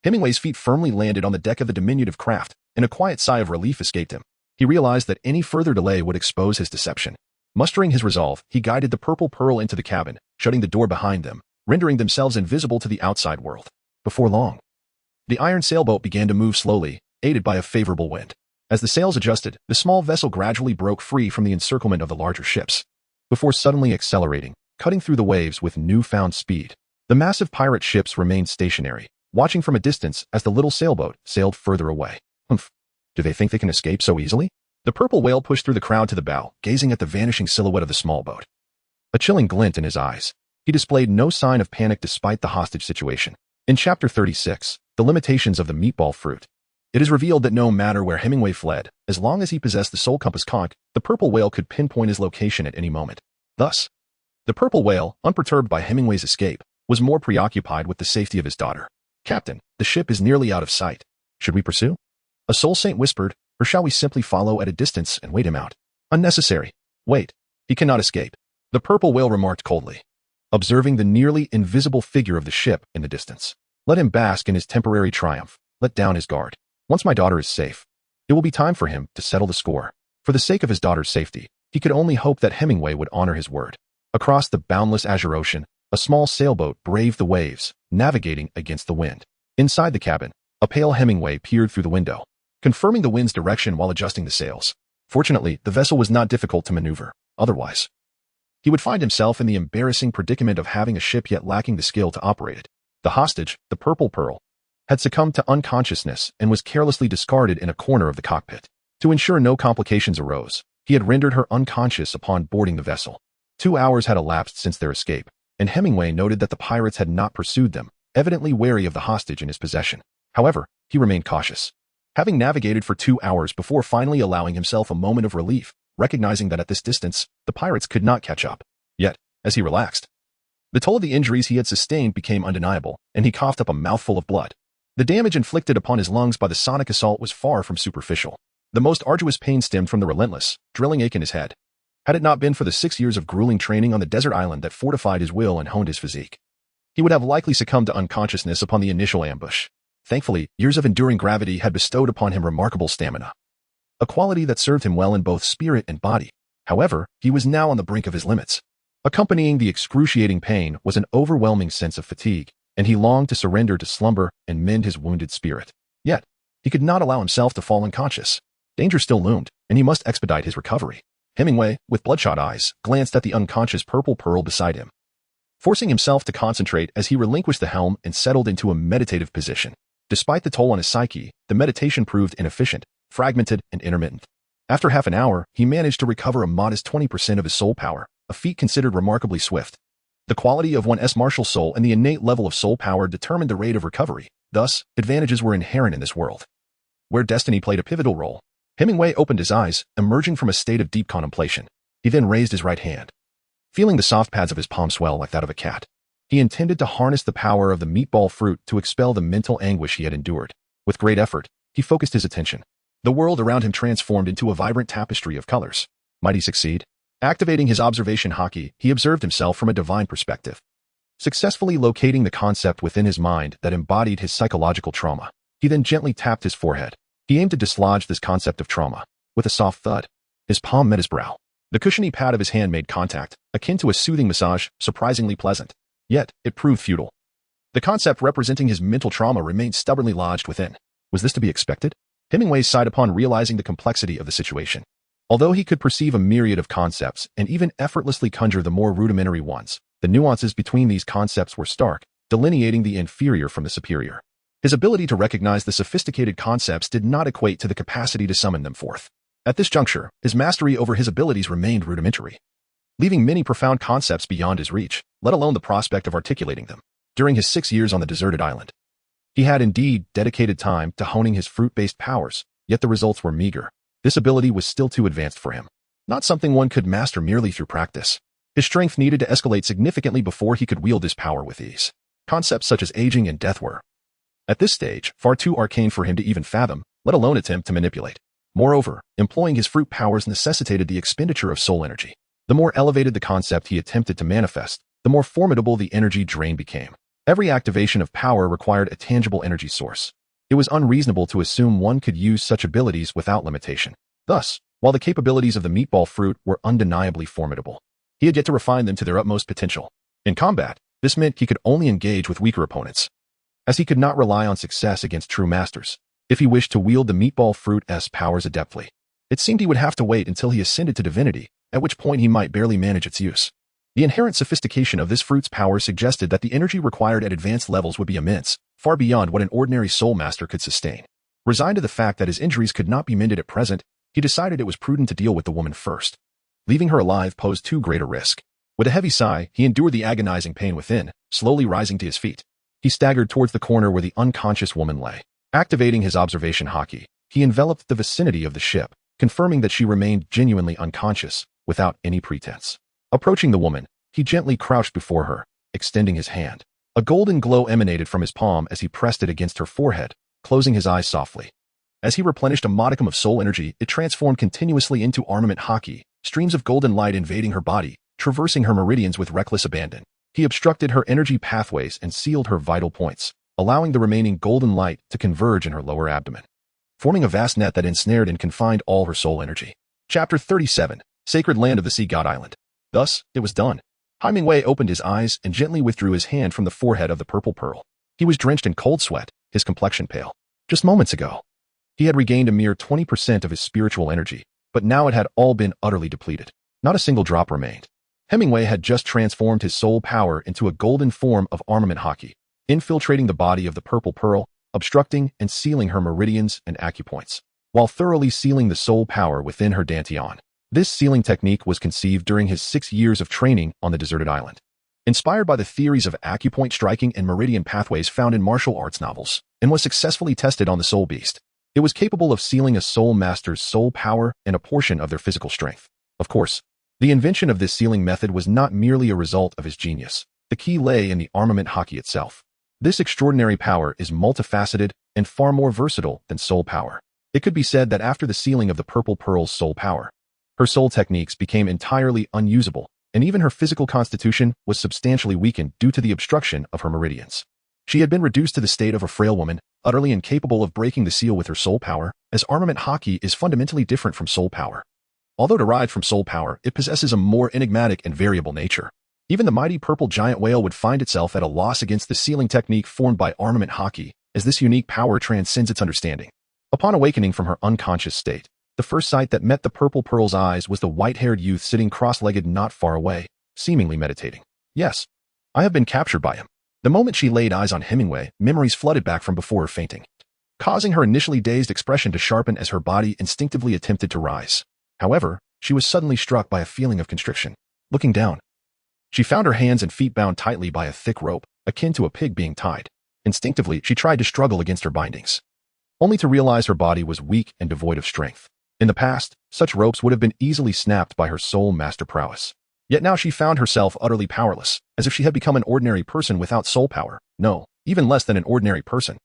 Hemingway's feet firmly landed on the deck of the diminutive craft, and a quiet sigh of relief escaped him. He realized that any further delay would expose his deception. Mustering his resolve, he guided the purple pearl into the cabin, shutting the door behind them, rendering themselves invisible to the outside world. Before long, the iron sailboat began to move slowly, aided by a favorable wind. As the sails adjusted, the small vessel gradually broke free from the encirclement of the larger ships, before suddenly accelerating, cutting through the waves with newfound speed. The massive pirate ships remained stationary, watching from a distance as the little sailboat sailed further away. Humph. Do they think they can escape so easily? The purple whale pushed through the crowd to the bow, gazing at the vanishing silhouette of the small boat. A chilling glint in his eyes. He displayed no sign of panic despite the hostage situation. In Chapter 36, The Limitations of the Meatball Fruit, it is revealed that no matter where Hemingway fled, as long as he possessed the soul compass conch, the purple whale could pinpoint his location at any moment. Thus, the purple whale, unperturbed by Hemingway's escape, was more preoccupied with the safety of his daughter. "Captain, the ship is nearly out of sight. Should we pursue?" A soul saint whispered, "Or shall we simply follow at a distance and wait him out?" "Unnecessary. Wait. He cannot escape," the purple whale remarked coldly, observing the nearly invisible figure of the ship in the distance. "Let him bask in his temporary triumph. Let down his guard. Once my daughter is safe, it will be time for him to settle the score." For the sake of his daughter's safety, he could only hope that Hemingway would honor his word. Across the boundless azure ocean, a small sailboat braved the waves, navigating against the wind. Inside the cabin, a pale Hemingway peered through the window, confirming the wind's direction while adjusting the sails. Fortunately, the vessel was not difficult to maneuver. Otherwise, he would find himself in the embarrassing predicament of having a ship yet lacking the skill to operate it. The hostage, the purple pearl, had succumbed to unconsciousness and was carelessly discarded in a corner of the cockpit. To ensure no complications arose, he had rendered her unconscious upon boarding the vessel. 2 hours had elapsed since their escape, and Hemingway noted that the pirates had not pursued them, evidently wary of the hostage in his possession. However, he remained cautious, having navigated for 2 hours before finally allowing himself a moment of relief, recognizing that at this distance, the pirates could not catch up. Yet, as he relaxed, the toll of the injuries he had sustained became undeniable, and he coughed up a mouthful of blood. The damage inflicted upon his lungs by the sonic assault was far from superficial. The most arduous pain stemmed from the relentless, drilling ache in his head. Had it not been for the 6 years of grueling training on the desert island that fortified his will and honed his physique, he would have likely succumbed to unconsciousness upon the initial ambush. Thankfully, years of enduring gravity had bestowed upon him remarkable stamina, a quality that served him well in both spirit and body. However, he was now on the brink of his limits. Accompanying the excruciating pain was an overwhelming sense of fatigue, and he longed to surrender to slumber and mend his wounded spirit. Yet, he could not allow himself to fall unconscious. Danger still loomed, and he must expedite his recovery. Hemingway, with bloodshot eyes, glanced at the unconscious purple pearl beside him, forcing himself to concentrate as he relinquished the helm and settled into a meditative position. Despite the toll on his psyche, the meditation proved inefficient, fragmented, and intermittent. After half an hour, he managed to recover a modest 20% of his soul power, a feat considered remarkably swift. The quality of one's martial soul and the innate level of soul power determined the rate of recovery. Thus, advantages were inherent in this world, where destiny played a pivotal role. Hemingway opened his eyes, emerging from a state of deep contemplation. He then raised his right hand, feeling the soft pads of his palm swell like that of a cat. He intended to harness the power of the meatball fruit to expel the mental anguish he had endured. With great effort, he focused his attention. The world around him transformed into a vibrant tapestry of colors. Might he succeed? Activating his observation haki, he observed himself from a divine perspective, successfully locating the concept within his mind that embodied his psychological trauma. He then gently tapped his forehead. He aimed to dislodge this concept of trauma. With a soft thud, his palm met his brow. The cushiony pad of his hand made contact, akin to a soothing massage, surprisingly pleasant. Yet, it proved futile. The concept representing his mental trauma remained stubbornly lodged within. Was this to be expected? Hemingway sighed upon realizing the complexity of the situation. Although he could perceive a myriad of concepts and even effortlessly conjure the more rudimentary ones, the nuances between these concepts were stark, delineating the inferior from the superior. His ability to recognize the sophisticated concepts did not equate to the capacity to summon them forth. At this juncture, his mastery over his abilities remained rudimentary, leaving many profound concepts beyond his reach, let alone the prospect of articulating them. During his 6 years on the deserted island, He had indeed dedicated time to honing his fruit-based powers, yet the results were meager. This ability was still too advanced for him. Not something one could master merely through practice. His strength needed to escalate significantly before he could wield his power with ease. Concepts such as aging and death were, at this stage, far too arcane for him to even fathom, let alone attempt to manipulate. Moreover, employing his fruit powers necessitated the expenditure of soul energy. The more elevated the concept he attempted to manifest, the more formidable the energy drain became. Every activation of power required a tangible energy source. It was unreasonable to assume one could use such abilities without limitation. Thus, while the capabilities of the meatball fruit were undeniably formidable, he had yet to refine them to their utmost potential. In combat, this meant he could only engage with weaker opponents, as he could not rely on success against true masters. If he wished to wield the meatball fruit's powers adeptly, it seemed he would have to wait until he ascended to divinity, at which point he might barely manage its use. The inherent sophistication of this fruit's power suggested that the energy required at advanced levels would be immense, far beyond what an ordinary soul master could sustain. Resigned to the fact that his injuries could not be mended at present, he decided it was prudent to deal with the woman first. Leaving her alive posed too great a risk. With a heavy sigh, he endured the agonizing pain within, slowly rising to his feet. He staggered towards the corner where the unconscious woman lay. Activating his observation haki, he enveloped the vicinity of the ship, confirming that she remained genuinely unconscious, without any pretense. Approaching the woman, he gently crouched before her, extending his hand. A golden glow emanated from his palm as he pressed it against her forehead, closing his eyes softly. As he replenished a modicum of soul energy, it transformed continuously into armament haki, streams of golden light invading her body, traversing her meridians with reckless abandon. He obstructed her energy pathways and sealed her vital points, allowing the remaining golden light to converge in her lower abdomen, forming a vast net that ensnared and confined all her soul energy. Chapter 37, Sacred Land of the Sea God Island. Thus, it was done. Hemingway opened his eyes and gently withdrew his hand from the forehead of the purple pearl. He was drenched in cold sweat, his complexion pale. Just moments ago, he had regained a mere 20% of his spiritual energy, but now it had all been utterly depleted. Not a single drop remained. Hemingway had just transformed his soul power into a golden form of armament haki, infiltrating the body of the purple pearl, obstructing and sealing her meridians and acupoints, while thoroughly sealing the soul power within her dantian. This sealing technique was conceived during his 6 years of training on the deserted island. Inspired by the theories of acupoint striking and meridian pathways found in martial arts novels, and was successfully tested on the soul beast. It was capable of sealing a soul master's soul power and a portion of their physical strength. Of course, the invention of this sealing method was not merely a result of his genius. The key lay in the armament haki itself. This extraordinary power is multifaceted and far more versatile than soul power. It could be said that after the sealing of the purple pearl's soul power, her soul techniques became entirely unusable, and even her physical constitution was substantially weakened due to the obstruction of her meridians. She had been reduced to the state of a frail woman, utterly incapable of breaking the seal with her soul power, as armament haki is fundamentally different from soul power. Although derived from soul power, it possesses a more enigmatic and variable nature. Even the mighty purple giant whale would find itself at a loss against the sealing technique formed by armament haki, as this unique power transcends its understanding. Upon awakening from her unconscious state, the first sight that met the purple pearl's eyes was the white-haired youth sitting cross-legged not far away, seemingly meditating. Yes, I have been captured by him. The moment she laid eyes on Hemingway, memories flooded back from before her fainting, causing her initially dazed expression to sharpen as her body instinctively attempted to rise. However, she was suddenly struck by a feeling of constriction. Looking down, she found her hands and feet bound tightly by a thick rope, akin to a pig being tied. Instinctively, she tried to struggle against her bindings, only to realize her body was weak and devoid of strength. In the past, such ropes would have been easily snapped by her soul master prowess. Yet now she found herself utterly powerless, as if she had become an ordinary person without soul power. No, even less than an ordinary person.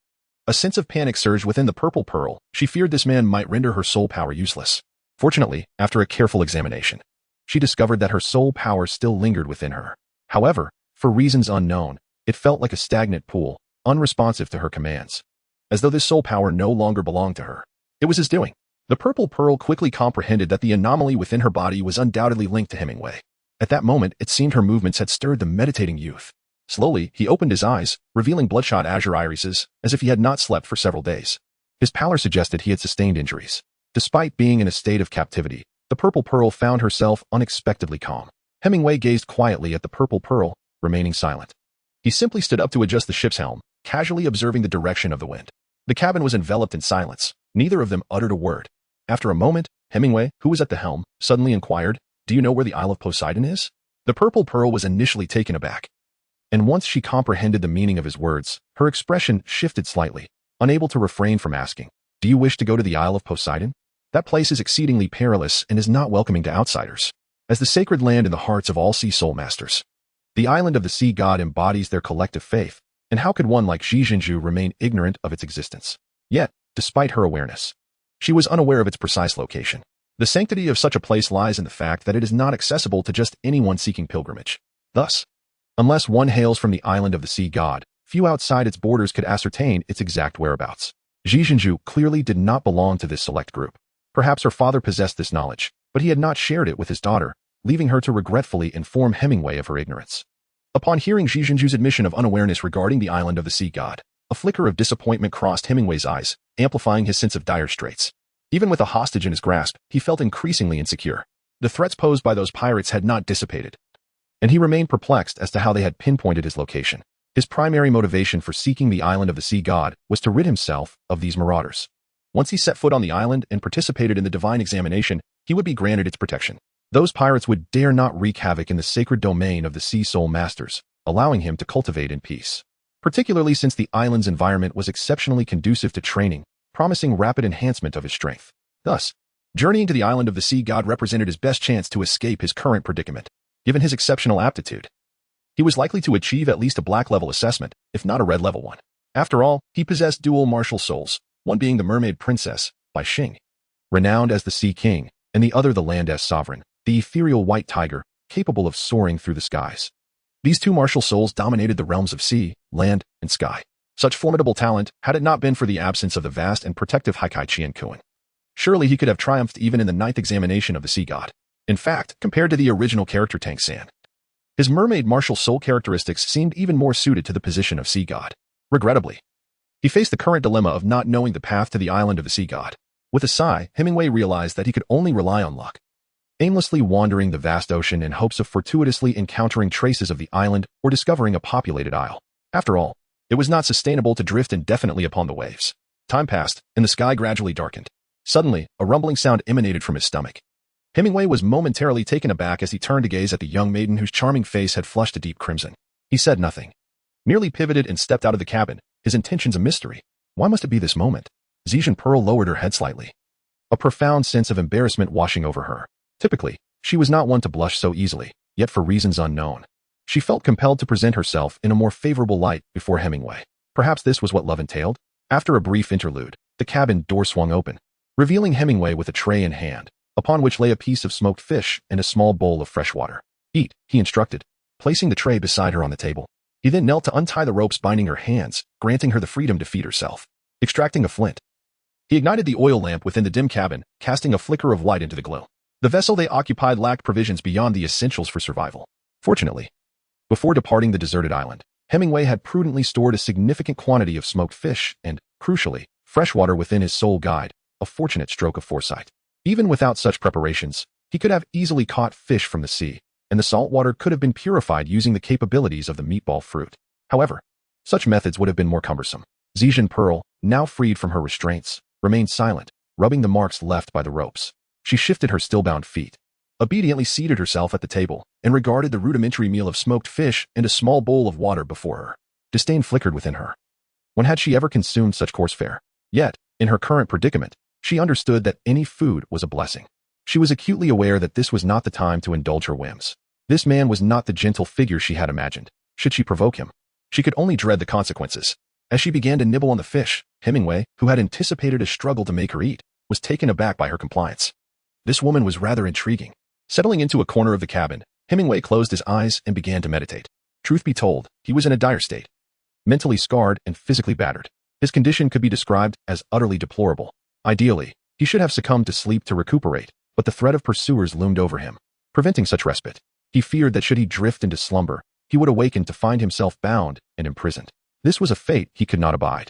A sense of panic surged within the purple pearl. She feared this man might render her soul power useless. Fortunately, after a careful examination, she discovered that her soul power still lingered within her. However, for reasons unknown, it felt like a stagnant pool, unresponsive to her commands, as though this soul power no longer belonged to her. It was his doing. The purple pearl quickly comprehended that the anomaly within her body was undoubtedly linked to Hemingway. At that moment, it seemed her movements had stirred the meditating youth. Slowly, he opened his eyes, revealing bloodshot azure irises, as if he had not slept for several days. His pallor suggested he had sustained injuries. Despite being in a state of captivity, the purple pearl found herself unexpectedly calm. Hemingway gazed quietly at the purple pearl, remaining silent. He simply stood up to adjust the ship's helm, casually observing the direction of the wind. The cabin was enveloped in silence. Neither of them uttered a word. After a moment, Hemingway, who was at the helm, suddenly inquired, "Do you know where the Isle of Poseidon is?" The purple pearl was initially taken aback. And once she comprehended the meaning of his words, her expression shifted slightly, unable to refrain from asking, "Do you wish to go to the Isle of Poseidon? That place is exceedingly perilous and is not welcoming to outsiders, as the sacred land in the hearts of all sea soul masters. The island of the sea god embodies their collective faith, and how could one like Xi Jinzhu remain ignorant of its existence?" Yet, despite her awareness, she was unaware of its precise location. The sanctity of such a place lies in the fact that it is not accessible to just anyone seeking pilgrimage. Thus, unless one hails from the island of the sea god, few outside its borders could ascertain its exact whereabouts. Xi Jinzhu clearly did not belong to this select group. Perhaps her father possessed this knowledge, but he had not shared it with his daughter, leaving her to regretfully inform Hemingway of her ignorance. Upon hearing Xi Jinzhu's admission of unawareness regarding the island of the sea god, a flicker of disappointment crossed Hemingway's eyes, amplifying his sense of dire straits. Even with a hostage in his grasp, he felt increasingly insecure. The threats posed by those pirates had not dissipated, and he remained perplexed as to how they had pinpointed his location. His primary motivation for seeking the island of the sea god was to rid himself of these marauders. Once he set foot on the island and participated in the divine examination, he would be granted its protection. Those pirates would dare not wreak havoc in the sacred domain of the sea soul masters, allowing him to cultivate in peace. Particularly since the island's environment was exceptionally conducive to training, promising rapid enhancement of his strength. Thus, journeying to the island of the sea god represented his best chance to escape his current predicament. Given his exceptional aptitude, he was likely to achieve at least a black-level assessment, if not a red-level one. After all, he possessed dual martial souls, one being the mermaid princess, Bai Xing, renowned as the Sea King, and the other the land-s sovereign, the ethereal white tiger, capable of soaring through the skies. These two martial souls dominated the realms of sea, land, and sky. Such formidable talent, had it not been for the absence of the vast and protective Haikai Qian Kuan. Surely he could have triumphed even in the 9th examination of the sea god. In fact, compared to the original character Tang San, his mermaid martial soul characteristics seemed even more suited to the position of sea god. Regrettably, he faced the current dilemma of not knowing the path to the island of the sea god. With a sigh, Hemingway realized that he could only rely on luck, aimlessly wandering the vast ocean in hopes of fortuitously encountering traces of the island or discovering a populated isle. After all, it was not sustainable to drift indefinitely upon the waves. Time passed, and the sky gradually darkened. Suddenly, a rumbling sound emanated from his stomach. Hemingway was momentarily taken aback as he turned to gaze at the young maiden whose charming face had flushed a deep crimson. He said nothing, merely pivoted and stepped out of the cabin, his intentions a mystery. Why must it be this moment? Zhejian Pearl lowered her head slightly, a profound sense of embarrassment washing over her. Typically, she was not one to blush so easily, yet for reasons unknown, she felt compelled to present herself in a more favorable light before Hemingway. Perhaps this was what love entailed? After a brief interlude, the cabin door swung open, revealing Hemingway with a tray in hand, upon which lay a piece of smoked fish and a small bowl of fresh water. "Eat," he instructed, placing the tray beside her on the table. He then knelt to untie the ropes binding her hands, granting her the freedom to feed herself. Extracting a flint, he ignited the oil lamp within the dim cabin, casting a flicker of light into the glow. The vessel they occupied lacked provisions beyond the essentials for survival. Fortunately, before departing the deserted island, Hemingway had prudently stored a significant quantity of smoked fish and, crucially, fresh water within his soul guide, a fortunate stroke of foresight. Even without such preparations, he could have easily caught fish from the sea, and the salt water could have been purified using the capabilities of the meatball fruit. However, such methods would have been more cumbersome. Zhejian Pearl, now freed from her restraints, remained silent, rubbing the marks left by the ropes. She shifted her still-bound feet, obediently seated herself at the table, and regarded the rudimentary meal of smoked fish and a small bowl of water before her. Disdain flickered within her. When had she ever consumed such coarse fare? Yet, in her current predicament, she understood that any food was a blessing. She was acutely aware that this was not the time to indulge her whims. This man was not the gentle figure she had imagined. Should she provoke him, she could only dread the consequences. As she began to nibble on the fish, Hemingway, who had anticipated a struggle to make her eat, was taken aback by her compliance. This woman was rather intriguing. Settling into a corner of the cabin, Hemingway closed his eyes and began to meditate. Truth be told, he was in a dire state, mentally scarred and physically battered. His condition could be described as utterly deplorable. Ideally, he should have succumbed to sleep to recuperate, but the threat of pursuers loomed over him, preventing such respite. He feared that should he drift into slumber, he would awaken to find himself bound and imprisoned. This was a fate he could not abide.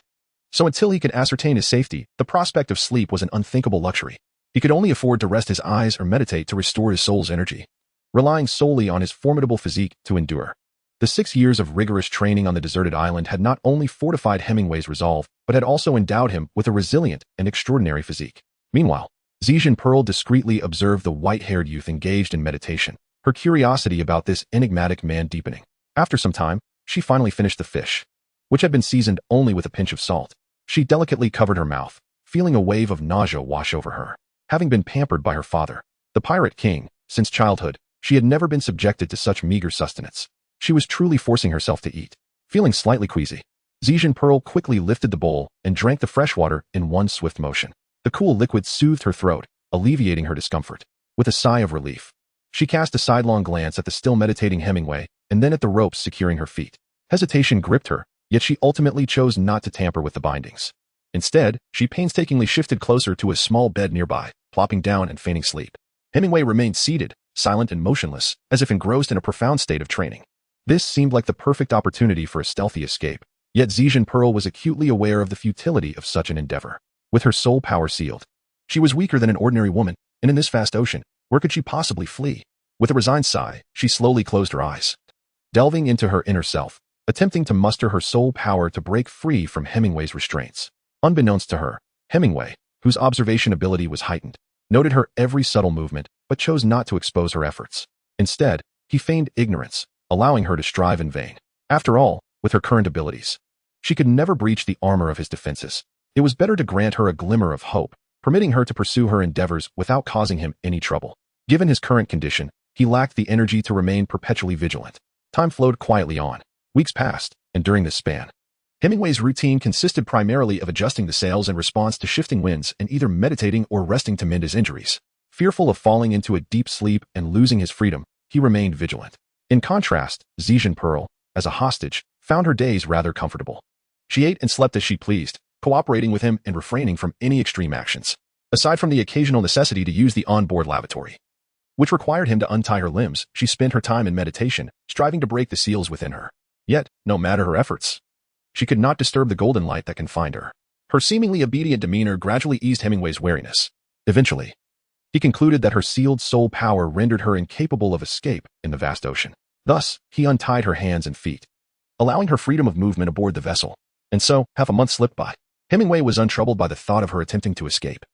So until he could ascertain his safety, the prospect of sleep was an unthinkable luxury. He could only afford to rest his eyes or meditate to restore his soul's energy, relying solely on his formidable physique to endure. The 6 years of rigorous training on the deserted island had not only fortified Hemingway's resolve, but had also endowed him with a resilient and extraordinary physique. Meanwhile, Zhejian Pearl discreetly observed the white-haired youth engaged in meditation, her curiosity about this enigmatic man deepening. After some time, she finally finished the fish, which had been seasoned only with a pinch of salt. She delicately covered her mouth, feeling a wave of nausea wash over her. Having been pampered by her father, the pirate king, since childhood, she had never been subjected to such meager sustenance. She was truly forcing herself to eat. Feeling slightly queasy, Zhejian Pearl quickly lifted the bowl and drank the fresh water in one swift motion. The cool liquid soothed her throat, alleviating her discomfort. With a sigh of relief, she cast a sidelong glance at the still meditating Hemingway and then at the ropes securing her feet. Hesitation gripped her, yet she ultimately chose not to tamper with the bindings. Instead, she painstakingly shifted closer to a small bed nearby, plopping down and feigning sleep. Hemingway remained seated, silent and motionless, as if engrossed in a profound state of training. This seemed like the perfect opportunity for a stealthy escape, yet Zhejian Pearl was acutely aware of the futility of such an endeavor. With her soul power sealed, she was weaker than an ordinary woman, and in this vast ocean, where could she possibly flee? With a resigned sigh, she slowly closed her eyes, delving into her inner self, attempting to muster her soul power to break free from Hemingway's restraints. Unbeknownst to her, Hemingway, whose observation ability was heightened, noted her every subtle movement, but chose not to expose her efforts. Instead, he feigned ignorance, allowing her to strive in vain. After all, with her current abilities, she could never breach the armor of his defenses. It was better to grant her a glimmer of hope, permitting her to pursue her endeavors without causing him any trouble. Given his current condition, he lacked the energy to remain perpetually vigilant. Time flowed quietly on. Weeks passed, and during this span, Hemingway's routine consisted primarily of adjusting the sails in response to shifting winds and either meditating or resting to mend his injuries. Fearful of falling into a deep sleep and losing his freedom, he remained vigilant. In contrast, Zhejian Pearl, as a hostage, found her days rather comfortable. She ate and slept as she pleased, cooperating with him and refraining from any extreme actions, aside from the occasional necessity to use the onboard lavatory, which required him to untie her limbs. She spent her time in meditation, striving to break the seals within her. Yet, no matter her efforts, she could not disturb the golden light that confined her. Her seemingly obedient demeanor gradually eased Hemingway's wariness. Eventually, he concluded that her sealed soul power rendered her incapable of escape in the vast ocean. Thus, he untied her hands and feet, allowing her freedom of movement aboard the vessel. And so, half a month slipped by. Hemingway was untroubled by the thought of her attempting to escape.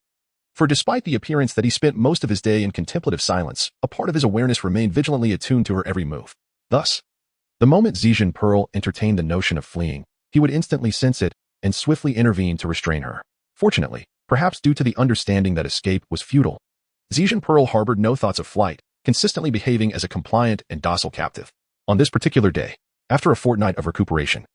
For despite the appearance that he spent most of his day in contemplative silence, a part of his awareness remained vigilantly attuned to her every move. Thus, the moment Zhejian Pearl entertained the notion of fleeing, he would instantly sense it and swiftly intervene to restrain her. Fortunately, perhaps due to the understanding that escape was futile, Zhejian Pearl harbored no thoughts of flight, consistently behaving as a compliant and docile captive. On this particular day, after a fortnight of recuperation,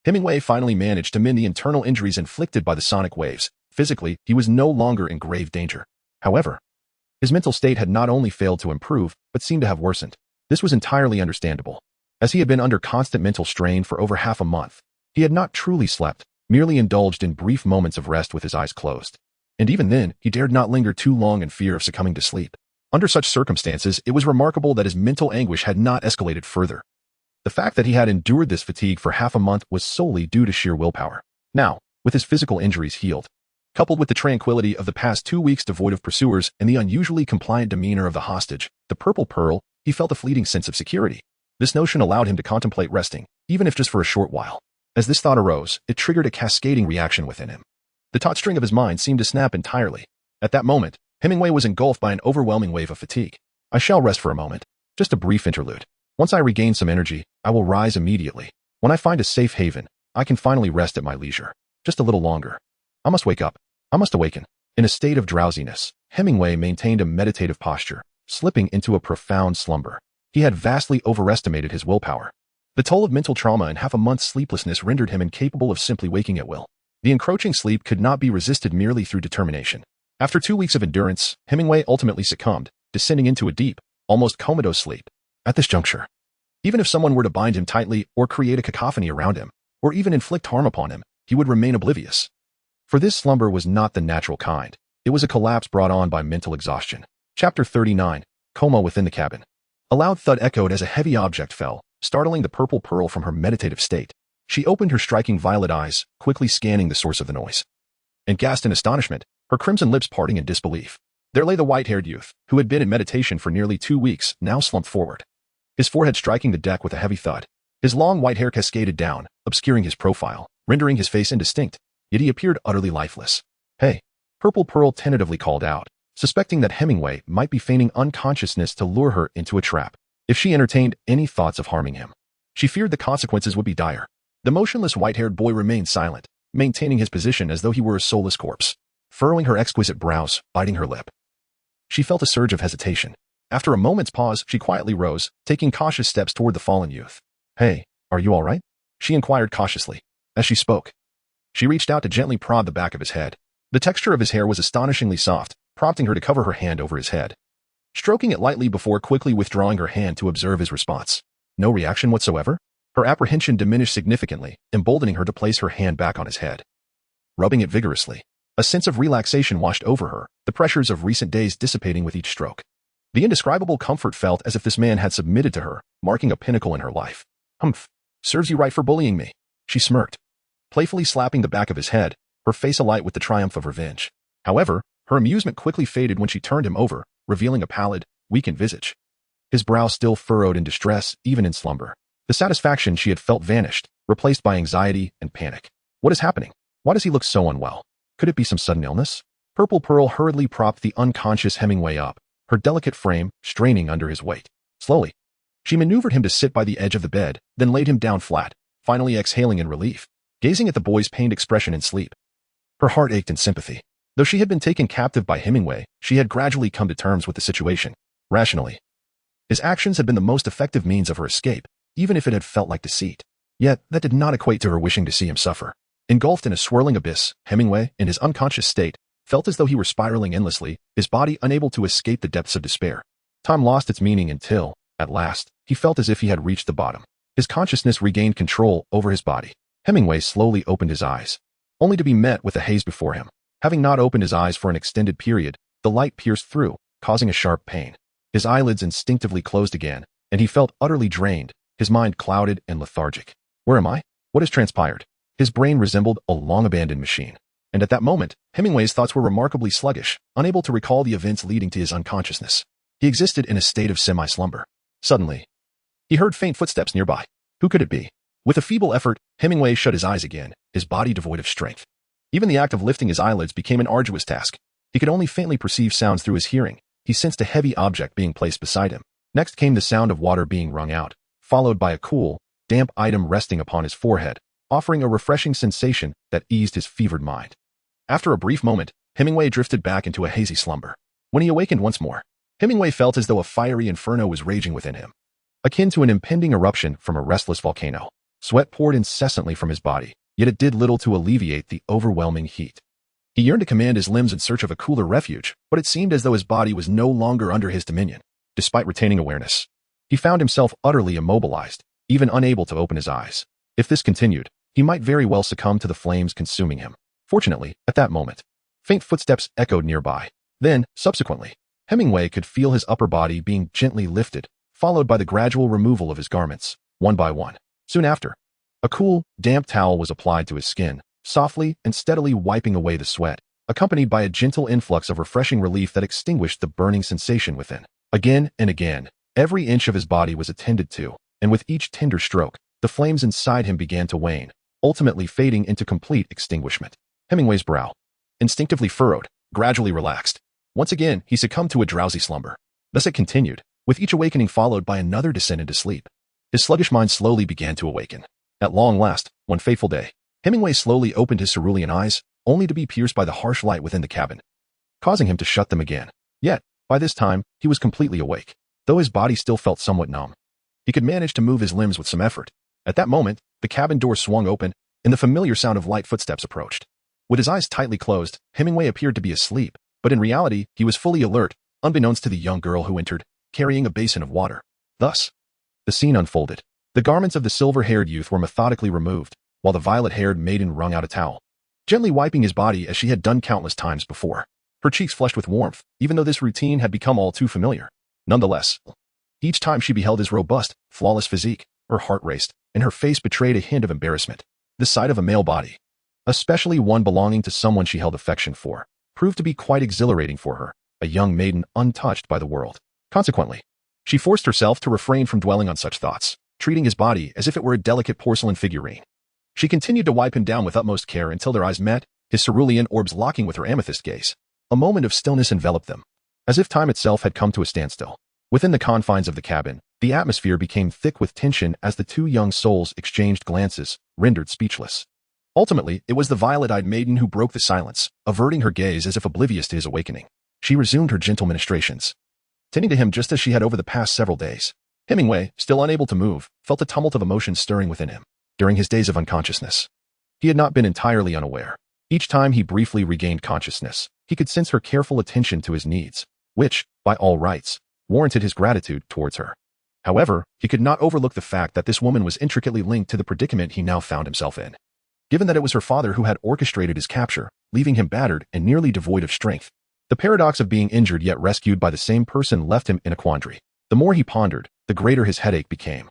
Hemingway finally managed to mend the internal injuries inflicted by the sonic waves. Physically, he was no longer in grave danger. However, his mental state had not only failed to improve, but seemed to have worsened. This was entirely understandable, as he had been under constant mental strain for over half a month. He had not truly slept, merely indulged in brief moments of rest with his eyes closed. And even then, he dared not linger too long in fear of succumbing to sleep. Under such circumstances, it was remarkable that his mental anguish had not escalated further. The fact that he had endured this fatigue for half a month was solely due to sheer willpower. Now, with his physical injuries healed, coupled with the tranquility of the past 2 weeks devoid of pursuers and the unusually compliant demeanor of the hostage, the Purple Pearl, he felt a fleeting sense of security. This notion allowed him to contemplate resting, even if just for a short while. As this thought arose, it triggered a cascading reaction within him. The taut string of his mind seemed to snap entirely. At that moment, Hemingway was engulfed by an overwhelming wave of fatigue. I shall rest for a moment. Just a brief interlude. Once I regain some energy, I will rise immediately. When I find a safe haven, I can finally rest at my leisure. Just a little longer. I must wake up. I must awaken. In a state of drowsiness, Hemingway maintained a meditative posture, slipping into a profound slumber. He had vastly overestimated his willpower. The toll of mental trauma and half a month's sleeplessness rendered him incapable of simply waking at will. The encroaching sleep could not be resisted merely through determination. After 2 weeks of endurance, Hemingway ultimately succumbed, descending into a deep, almost comatose sleep. At this juncture, even if someone were to bind him tightly or create a cacophony around him, or even inflict harm upon him, he would remain oblivious. For this slumber was not the natural kind. It was a collapse brought on by mental exhaustion. Chapter 39, Coma Within the Cabin. A loud thud echoed as a heavy object fell, startling the Purple Pearl from her meditative state. She opened her striking violet eyes, quickly scanning the source of the noise, and gasped in astonishment, her crimson lips parting in disbelief. There lay the white-haired youth, who had been in meditation for nearly 2 weeks, now slumped forward, his forehead striking the deck with a heavy thud. His long white hair cascaded down, obscuring his profile, rendering his face indistinct, yet he appeared utterly lifeless. Hey, Purple Pearl tentatively called out, suspecting that Hemingway might be feigning unconsciousness to lure her into a trap. If she entertained any thoughts of harming him, She feared the consequences would be dire. The motionless white-haired boy remained silent, maintaining his position as though he were a soulless corpse, furrowing her exquisite brows, biting her lip. She felt a surge of hesitation. After a moment's pause, she quietly rose, taking cautious steps toward the fallen youth. "Hey, are you all right?" she inquired cautiously. As she spoke, she reached out to gently prod the back of his head. The texture of his hair was astonishingly soft, prompting her to cover her hand over his head, stroking it lightly before quickly withdrawing her hand to observe his response. No reaction whatsoever? Her apprehension diminished significantly, emboldening her to place her hand back on his head, rubbing it vigorously. A sense of relaxation washed over her, the pressures of recent days dissipating with each stroke. The indescribable comfort felt as if this man had submitted to her, marking a pinnacle in her life. "Humph. Serves you right for bullying me," she smirked, playfully slapping the back of his head, her face alight with the triumph of revenge. However, her amusement quickly faded when she turned him over, revealing a pallid, weakened visage. His brow still furrowed in distress, even in slumber. The satisfaction she had felt vanished, replaced by anxiety and panic. What is happening? Why does he look so unwell? Could it be some sudden illness? Purple Pearl hurriedly propped the unconscious Hemingway up, her delicate frame straining under his weight. Slowly, she maneuvered him to sit by the edge of the bed, then laid him down flat, finally exhaling in relief, gazing at the boy's pained expression in sleep. Her heart ached in sympathy. Though she had been taken captive by Hemingway, she had gradually come to terms with the situation, rationally. His actions had been the most effective means of her escape, even if it had felt like deceit. Yet, that did not equate to her wishing to see him suffer. Engulfed in a swirling abyss, Hemingway, in his unconscious state, felt as though he were spiraling endlessly, his body unable to escape the depths of despair. Time lost its meaning until, at last, he felt as if he had reached the bottom. His consciousness regained control over his body. Hemingway slowly opened his eyes, only to be met with a haze before him. Having not opened his eyes for an extended period, the light pierced through, causing a sharp pain. His eyelids instinctively closed again, and he felt utterly drained, his mind clouded and lethargic. Where am I? What has transpired? His brain resembled a long-abandoned machine. And at that moment, Hemingway's thoughts were remarkably sluggish, unable to recall the events leading to his unconsciousness. He existed in a state of semi-slumber. Suddenly, he heard faint footsteps nearby. Who could it be? With a feeble effort, Hemingway shut his eyes again, his body devoid of strength. Even the act of lifting his eyelids became an arduous task. He could only faintly perceive sounds through his hearing. He sensed a heavy object being placed beside him. Next came the sound of water being wrung out, followed by a cool, damp item resting upon his forehead, offering a refreshing sensation that eased his fevered mind. After a brief moment, Hemingway drifted back into a hazy slumber. When he awakened once more, Hemingway felt as though a fiery inferno was raging within him, akin to an impending eruption from a restless volcano. Sweat poured incessantly from his body, yet it did little to alleviate the overwhelming heat. He yearned to command his limbs in search of a cooler refuge, but it seemed as though his body was no longer under his dominion. Despite retaining awareness, he found himself utterly immobilized, even unable to open his eyes. If this continued, he might very well succumb to the flames consuming him. Fortunately, at that moment, faint footsteps echoed nearby. Then, subsequently, Hemingway could feel his upper body being gently lifted, followed by the gradual removal of his garments, one by one. Soon after, a cool, damp towel was applied to his skin, softly and steadily wiping away the sweat, accompanied by a gentle influx of refreshing relief that extinguished the burning sensation within. Again and again, every inch of his body was attended to, and with each tender stroke, the flames inside him began to wane, ultimately fading into complete extinguishment. Hemingway's brow, instinctively furrowed, gradually relaxed. Once again, he succumbed to a drowsy slumber. Thus it continued, with each awakening followed by another descent into sleep. His sluggish mind slowly began to awaken. At long last, one fateful day, Hemingway slowly opened his cerulean eyes, only to be pierced by the harsh light within the cabin, causing him to shut them again. Yet, by this time, he was completely awake, though his body still felt somewhat numb. He could manage to move his limbs with some effort. At that moment, the cabin door swung open, and the familiar sound of light footsteps approached. With his eyes tightly closed, Hemingway appeared to be asleep, but in reality, he was fully alert, unbeknownst to the young girl who entered, carrying a basin of water. Thus, the scene unfolded. The garments of the silver-haired youth were methodically removed, while the violet-haired maiden wrung out a towel, gently wiping his body as she had done countless times before. Her cheeks flushed with warmth, even though this routine had become all too familiar. Nonetheless, each time she beheld his robust, flawless physique, her heart raced, and her face betrayed a hint of embarrassment. The sight of a male body, especially one belonging to someone she held affection for, proved to be quite exhilarating for her, a young maiden untouched by the world. Consequently, she forced herself to refrain from dwelling on such thoughts, treating his body as if it were a delicate porcelain figurine. She continued to wipe him down with utmost care until their eyes met, his cerulean orbs locking with her amethyst gaze. A moment of stillness enveloped them, as if time itself had come to a standstill. Within the confines of the cabin, The atmosphere became thick with tension as the two young souls exchanged glances, rendered speechless. Ultimately, it was the violet-eyed maiden who broke the silence, averting her gaze as if oblivious to his awakening. She resumed her gentle ministrations, tending to him just as she had over the past several days. Hemingway, still unable to move, felt a tumult of emotions stirring within him. During his days of unconsciousness, he had not been entirely unaware. Each time he briefly regained consciousness, he could sense her careful attention to his needs, which, by all rights, warranted his gratitude towards her. However, he could not overlook the fact that this woman was intricately linked to the predicament he now found himself in. Given that it was her father who had orchestrated his capture, leaving him battered and nearly devoid of strength, the paradox of being injured yet rescued by the same person left him in a quandary. The more he pondered, the greater his headache became,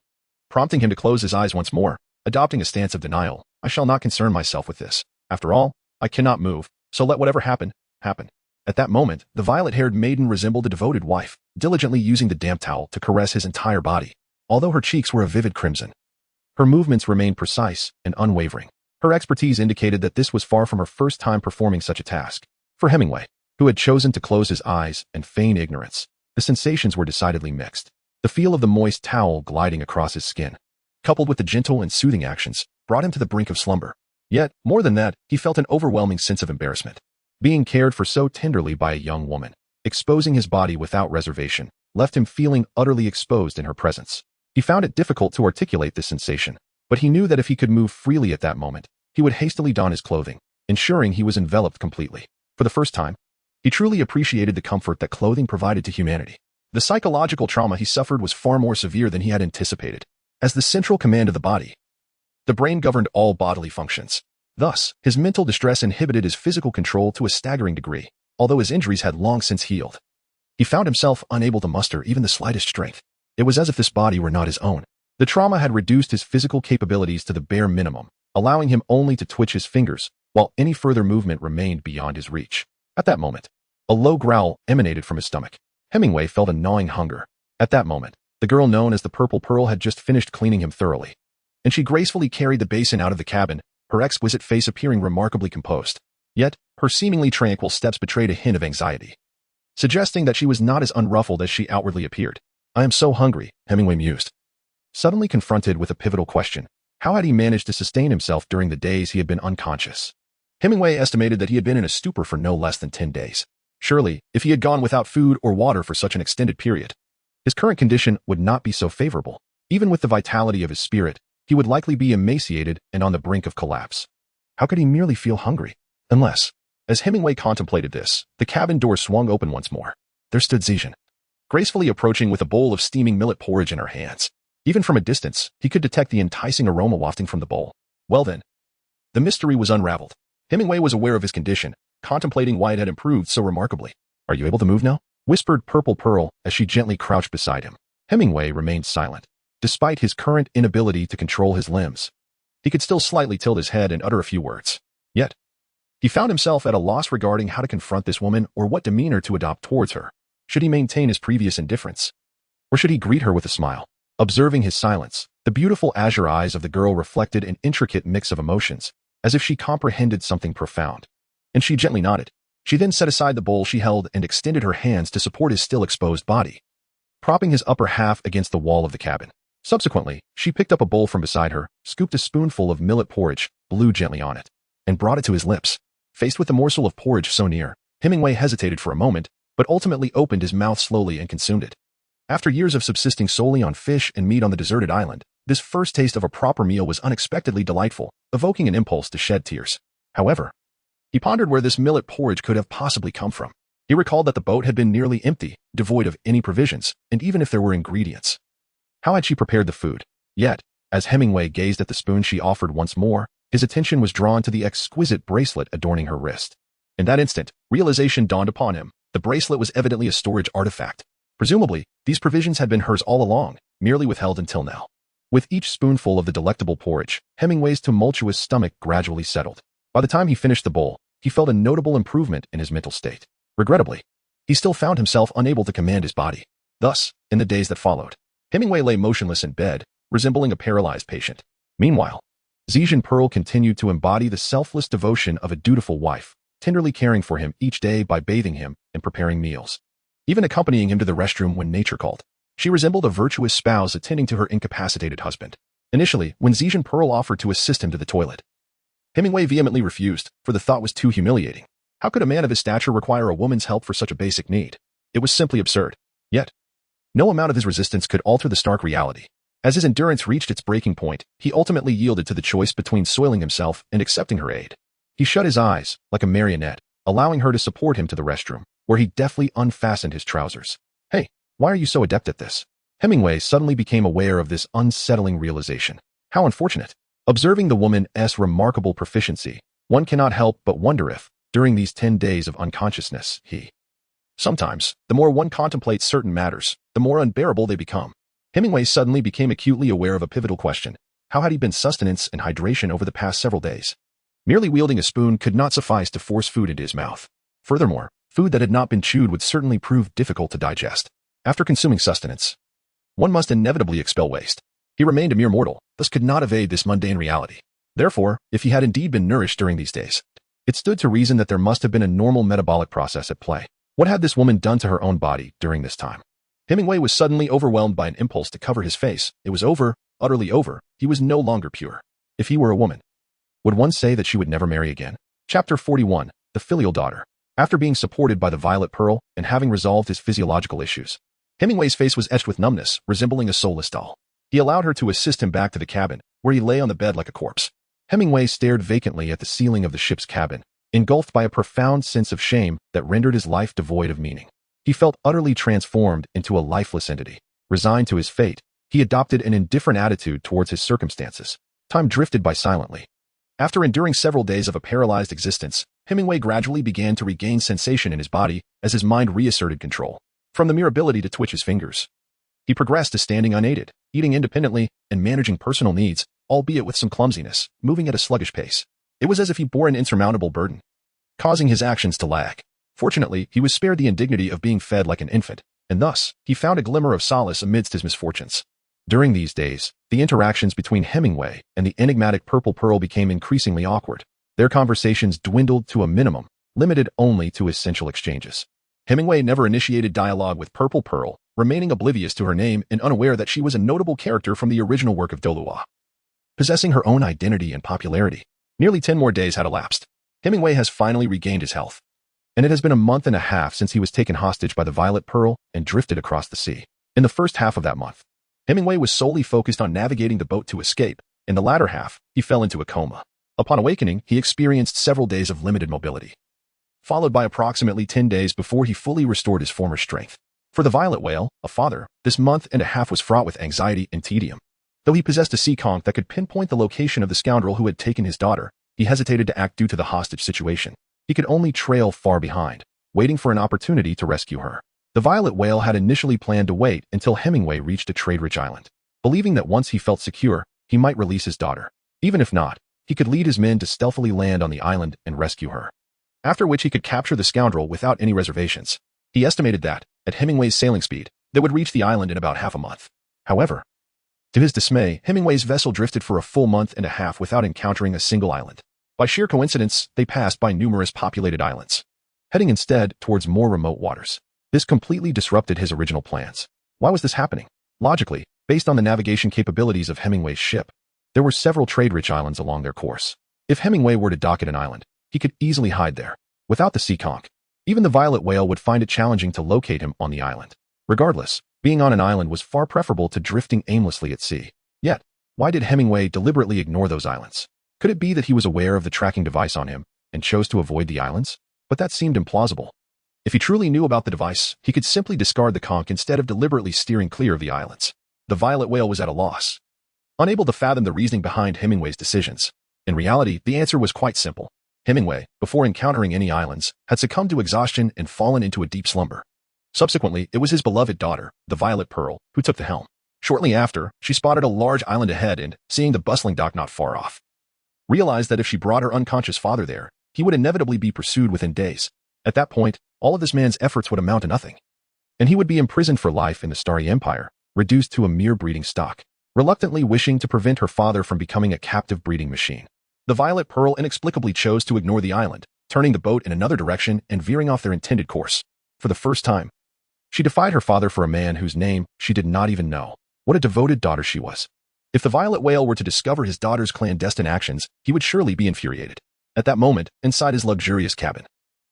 prompting him to close his eyes once more, adopting a stance of denial. I shall not concern myself with this. After all, I cannot move, so let whatever happen, happen. At that moment, the violet-haired maiden resembled a devoted wife, diligently using the damp towel to caress his entire body. Although her cheeks were a vivid crimson, her movements remained precise and unwavering. Her expertise indicated that this was far from her first time performing such a task. For Hemingway, who had chosen to close his eyes and feign ignorance, the sensations were decidedly mixed. The feel of the moist towel gliding across his skin, coupled with the gentle and soothing actions, brought him to the brink of slumber. Yet, more than that, he felt an overwhelming sense of embarrassment. Being cared for so tenderly by a young woman, exposing his body without reservation, left him feeling utterly exposed in her presence. He found it difficult to articulate this sensation, but he knew that if he could move freely at that moment, he would hastily don his clothing, ensuring he was enveloped completely. For the first time, he truly appreciated the comfort that clothing provided to humanity. The psychological trauma he suffered was far more severe than he had anticipated. As the central command of the body, the brain governed all bodily functions. Thus, his mental distress inhibited his physical control to a staggering degree, although his injuries had long since healed. He found himself unable to muster even the slightest strength. It was as if this body were not his own. The trauma had reduced his physical capabilities to the bare minimum, allowing him only to twitch his fingers, while any further movement remained beyond his reach. At that moment, a low growl emanated from his stomach. Hemingway felt a gnawing hunger. At that moment, the girl known as the Purple Pearl had just finished cleaning him thoroughly, and she gracefully carried the basin out of the cabin, her exquisite face appearing remarkably composed. Yet, her seemingly tranquil steps betrayed a hint of anxiety, suggesting that she was not as unruffled as she outwardly appeared. I am so hungry, Hemingway mused. Suddenly confronted with a pivotal question, how had he managed to sustain himself during the days he had been unconscious? Hemingway estimated that he had been in a stupor for no less than 10 days. Surely, if he had gone without food or water for such an extended period, his current condition would not be so favorable. Even with the vitality of his spirit, he would likely be emaciated and on the brink of collapse. How could he merely feel hungry? Unless, as Hemingway contemplated this, the cabin door swung open once more. There stood Zijin, gracefully approaching with a bowl of steaming millet porridge in her hands. Even from a distance, he could detect the enticing aroma wafting from the bowl. Well then, the mystery was unraveled. Hemingway was aware of his condition, contemplating why it had improved so remarkably. Are you able to move now? Whispered Purple Pearl as she gently crouched beside him. Hemingway remained silent. Despite his current inability to control his limbs, he could still slightly tilt his head and utter a few words. Yet, he found himself at a loss regarding how to confront this woman or what demeanor to adopt towards her. Should he maintain his previous indifference? Or should he greet her with a smile? Observing his silence, the beautiful azure eyes of the girl reflected an intricate mix of emotions, as if she comprehended something profound. And she gently nodded. She then set aside the bowl she held and extended her hands to support his still exposed body, propping his upper half against the wall of the cabin. Subsequently, she picked up a bowl from beside her, scooped a spoonful of millet porridge, blew gently on it, and brought it to his lips. Faced with the morsel of porridge so near, Hemingway hesitated for a moment, but ultimately opened his mouth slowly and consumed it. After years of subsisting solely on fish and meat on the deserted island, this first taste of a proper meal was unexpectedly delightful, evoking an impulse to shed tears. However, he pondered where this millet porridge could have possibly come from. He recalled that the boat had been nearly empty, devoid of any provisions, and even if there were ingredients, how had she prepared the food? Yet, as Hemingway gazed at the spoon she offered once more, his attention was drawn to the exquisite bracelet adorning her wrist. In that instant, realization dawned upon him. The bracelet was evidently a storage artifact. Presumably, these provisions had been hers all along, merely withheld until now. With each spoonful of the delectable porridge, Hemingway's tumultuous stomach gradually settled. By the time he finished the bowl, he felt a notable improvement in his mental state. Regrettably, he still found himself unable to command his body. Thus, in the days that followed, Hemingway lay motionless in bed, resembling a paralyzed patient. Meanwhile, Zijin Pearl continued to embody the selfless devotion of a dutiful wife, tenderly caring for him each day by bathing him and preparing meals, even accompanying him to the restroom when nature called. She resembled a virtuous spouse attending to her incapacitated husband. Initially, when Zhejian Pearl offered to assist him to the toilet, Hemingway vehemently refused, for the thought was too humiliating. How could a man of his stature require a woman's help for such a basic need? It was simply absurd. Yet, no amount of his resistance could alter the stark reality. As his endurance reached its breaking point, he ultimately yielded to the choice between soiling himself and accepting her aid. He shut his eyes, like a marionette, allowing her to support him to the restroom, where he deftly unfastened his trousers. Hey, why are you so adept at this? Hemingway suddenly became aware of this unsettling realization. How unfortunate. Observing the woman's remarkable proficiency, one cannot help but wonder if, during these 10 days of unconsciousness, sometimes, the more one contemplates certain matters, the more unbearable they become. Hemingway suddenly became acutely aware of a pivotal question. How had he been sustenance and hydration over the past several days? Merely wielding a spoon could not suffice to force food into his mouth. Furthermore, food that had not been chewed would certainly prove difficult to digest. After consuming sustenance, one must inevitably expel waste. He remained a mere mortal, thus could not evade this mundane reality. Therefore, if he had indeed been nourished during these days, it stood to reason that there must have been a normal metabolic process at play. What had this woman done to her own body during this time? Hemingway was suddenly overwhelmed by an impulse to cover his face. It was over, utterly over. He was no longer pure. If he were a woman, would one say that she would never marry again? Chapter 41, The Filial Daughter. After being supported by the Violet Pearl and having resolved his physiological issues, Hemingway's face was etched with numbness, resembling a soulless doll. He allowed her to assist him back to the cabin, where he lay on the bed like a corpse. Hemingway stared vacantly at the ceiling of the ship's cabin, engulfed by a profound sense of shame that rendered his life devoid of meaning. He felt utterly transformed into a lifeless entity. Resigned to his fate, he adopted an indifferent attitude towards his circumstances. Time drifted by silently. After enduring several days of a paralyzed existence, Hemingway gradually began to regain sensation in his body as his mind reasserted control. From the mere ability to twitch his fingers, he progressed to standing unaided, eating independently, and managing personal needs, albeit with some clumsiness, moving at a sluggish pace. It was as if he bore an insurmountable burden, causing his actions to lag. Fortunately, he was spared the indignity of being fed like an infant, and thus, he found a glimmer of solace amidst his misfortunes. During these days, the interactions between Hemingway and the enigmatic Purple Pearl became increasingly awkward. Their conversations dwindled to a minimum, limited only to essential exchanges. Hemingway never initiated dialogue with Purple Pearl, remaining oblivious to her name and unaware that she was a notable character from the original work of Douluo. Possessing her own identity and popularity, nearly 10 more days had elapsed. Hemingway has finally regained his health, and it has been a month and a half since he was taken hostage by the Violet Pearl and drifted across the sea. In the first half of that month, Hemingway was solely focused on navigating the boat to escape. In the latter half, he fell into a coma. Upon awakening, he experienced several days of limited mobility, followed by approximately 10 days before he fully restored his former strength. For the Violet Whale, a father, this month and a half was fraught with anxiety and tedium. Though he possessed a sea conch that could pinpoint the location of the scoundrel who had taken his daughter, he hesitated to act due to the hostage situation. He could only trail far behind, waiting for an opportunity to rescue her. The Violet Whale had initially planned to wait until Hemingway reached a trade-rich island, believing that once he felt secure, he might release his daughter. Even if not, he could lead his men to stealthily land on the island and rescue her, after which he could capture the scoundrel without any reservations. He estimated that, at Hemingway's sailing speed, they would reach the island in about half a month. However, to his dismay, Hemingway's vessel drifted for a full month and a half without encountering a single island. By sheer coincidence, they passed by numerous populated islands, heading instead towards more remote waters. This completely disrupted his original plans. Why was this happening? Logically, based on the navigation capabilities of Hemingway's ship, there were several trade-rich islands along their course. If Hemingway were to dock at an island, he could easily hide there. Without the sea conch, even the Violet Whale would find it challenging to locate him on the island. Regardless, being on an island was far preferable to drifting aimlessly at sea. Yet, why did Hemingway deliberately ignore those islands? Could it be that he was aware of the tracking device on him and chose to avoid the islands? But that seemed implausible. If he truly knew about the device, he could simply discard the conch instead of deliberately steering clear of the islands. The Violet Whale was at a loss, unable to fathom the reasoning behind Hemingway's decisions. In reality, the answer was quite simple. Hemingway, before encountering any islands, had succumbed to exhaustion and fallen into a deep slumber. Subsequently, it was his beloved daughter, the Violet Pearl, who took the helm. Shortly after, she spotted a large island ahead and, seeing the bustling dock not far off, realized that if she brought her unconscious father there, he would inevitably be pursued within days. At that point, all of this man's efforts would amount to nothing, and he would be imprisoned for life in the Star Luo Empire, reduced to a mere breeding stock. Reluctantly wishing to prevent her father from becoming a captive breeding machine, the Violet Pearl inexplicably chose to ignore the island, turning the boat in another direction and veering off their intended course. For the first time, She defied her father for a man whose name she did not even know. What a devoted daughter she was. If the Violet Whale were to discover his daughter's clandestine actions, he would surely be infuriated. At that moment, inside his luxurious cabin,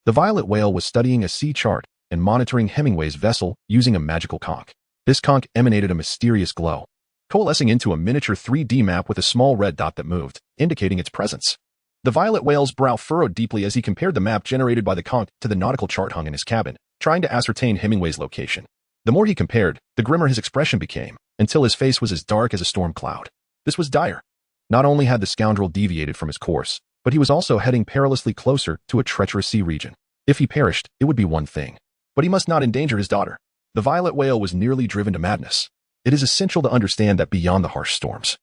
the Violet Whale was studying a sea chart and monitoring Hemingway's vessel using a magical conch. This conch emanated a mysterious glow, coalescing into a miniature 3D map with a small red dot that moved, indicating its presence. The Violet Whale's brow furrowed deeply as he compared the map generated by the conch to the nautical chart hung in his cabin, trying to ascertain Hemingway's location. The more he compared, the grimmer his expression became, until his face was as dark as a storm cloud. This was dire. Not only had the scoundrel deviated from his course, but he was also heading perilously closer to a treacherous sea region. If he perished, it would be one thing. But he must not endanger his daughter. The Violet Whale was nearly driven to madness. It is essential to understand that beyond the harsh storms,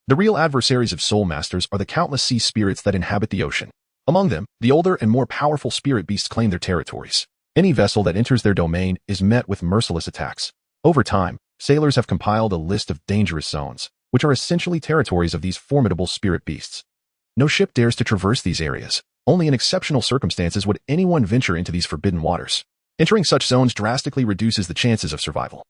the real adversaries of soul masters are the countless sea spirits that inhabit the ocean. Among them, the older and more powerful spirit beasts claim their territories. Any vessel that enters their domain is met with merciless attacks. Over time, sailors have compiled a list of dangerous zones, which are essentially territories of these formidable spirit beasts. No ship dares to traverse these areas. Only in exceptional circumstances would anyone venture into these forbidden waters. Entering such zones drastically reduces the chances of survival.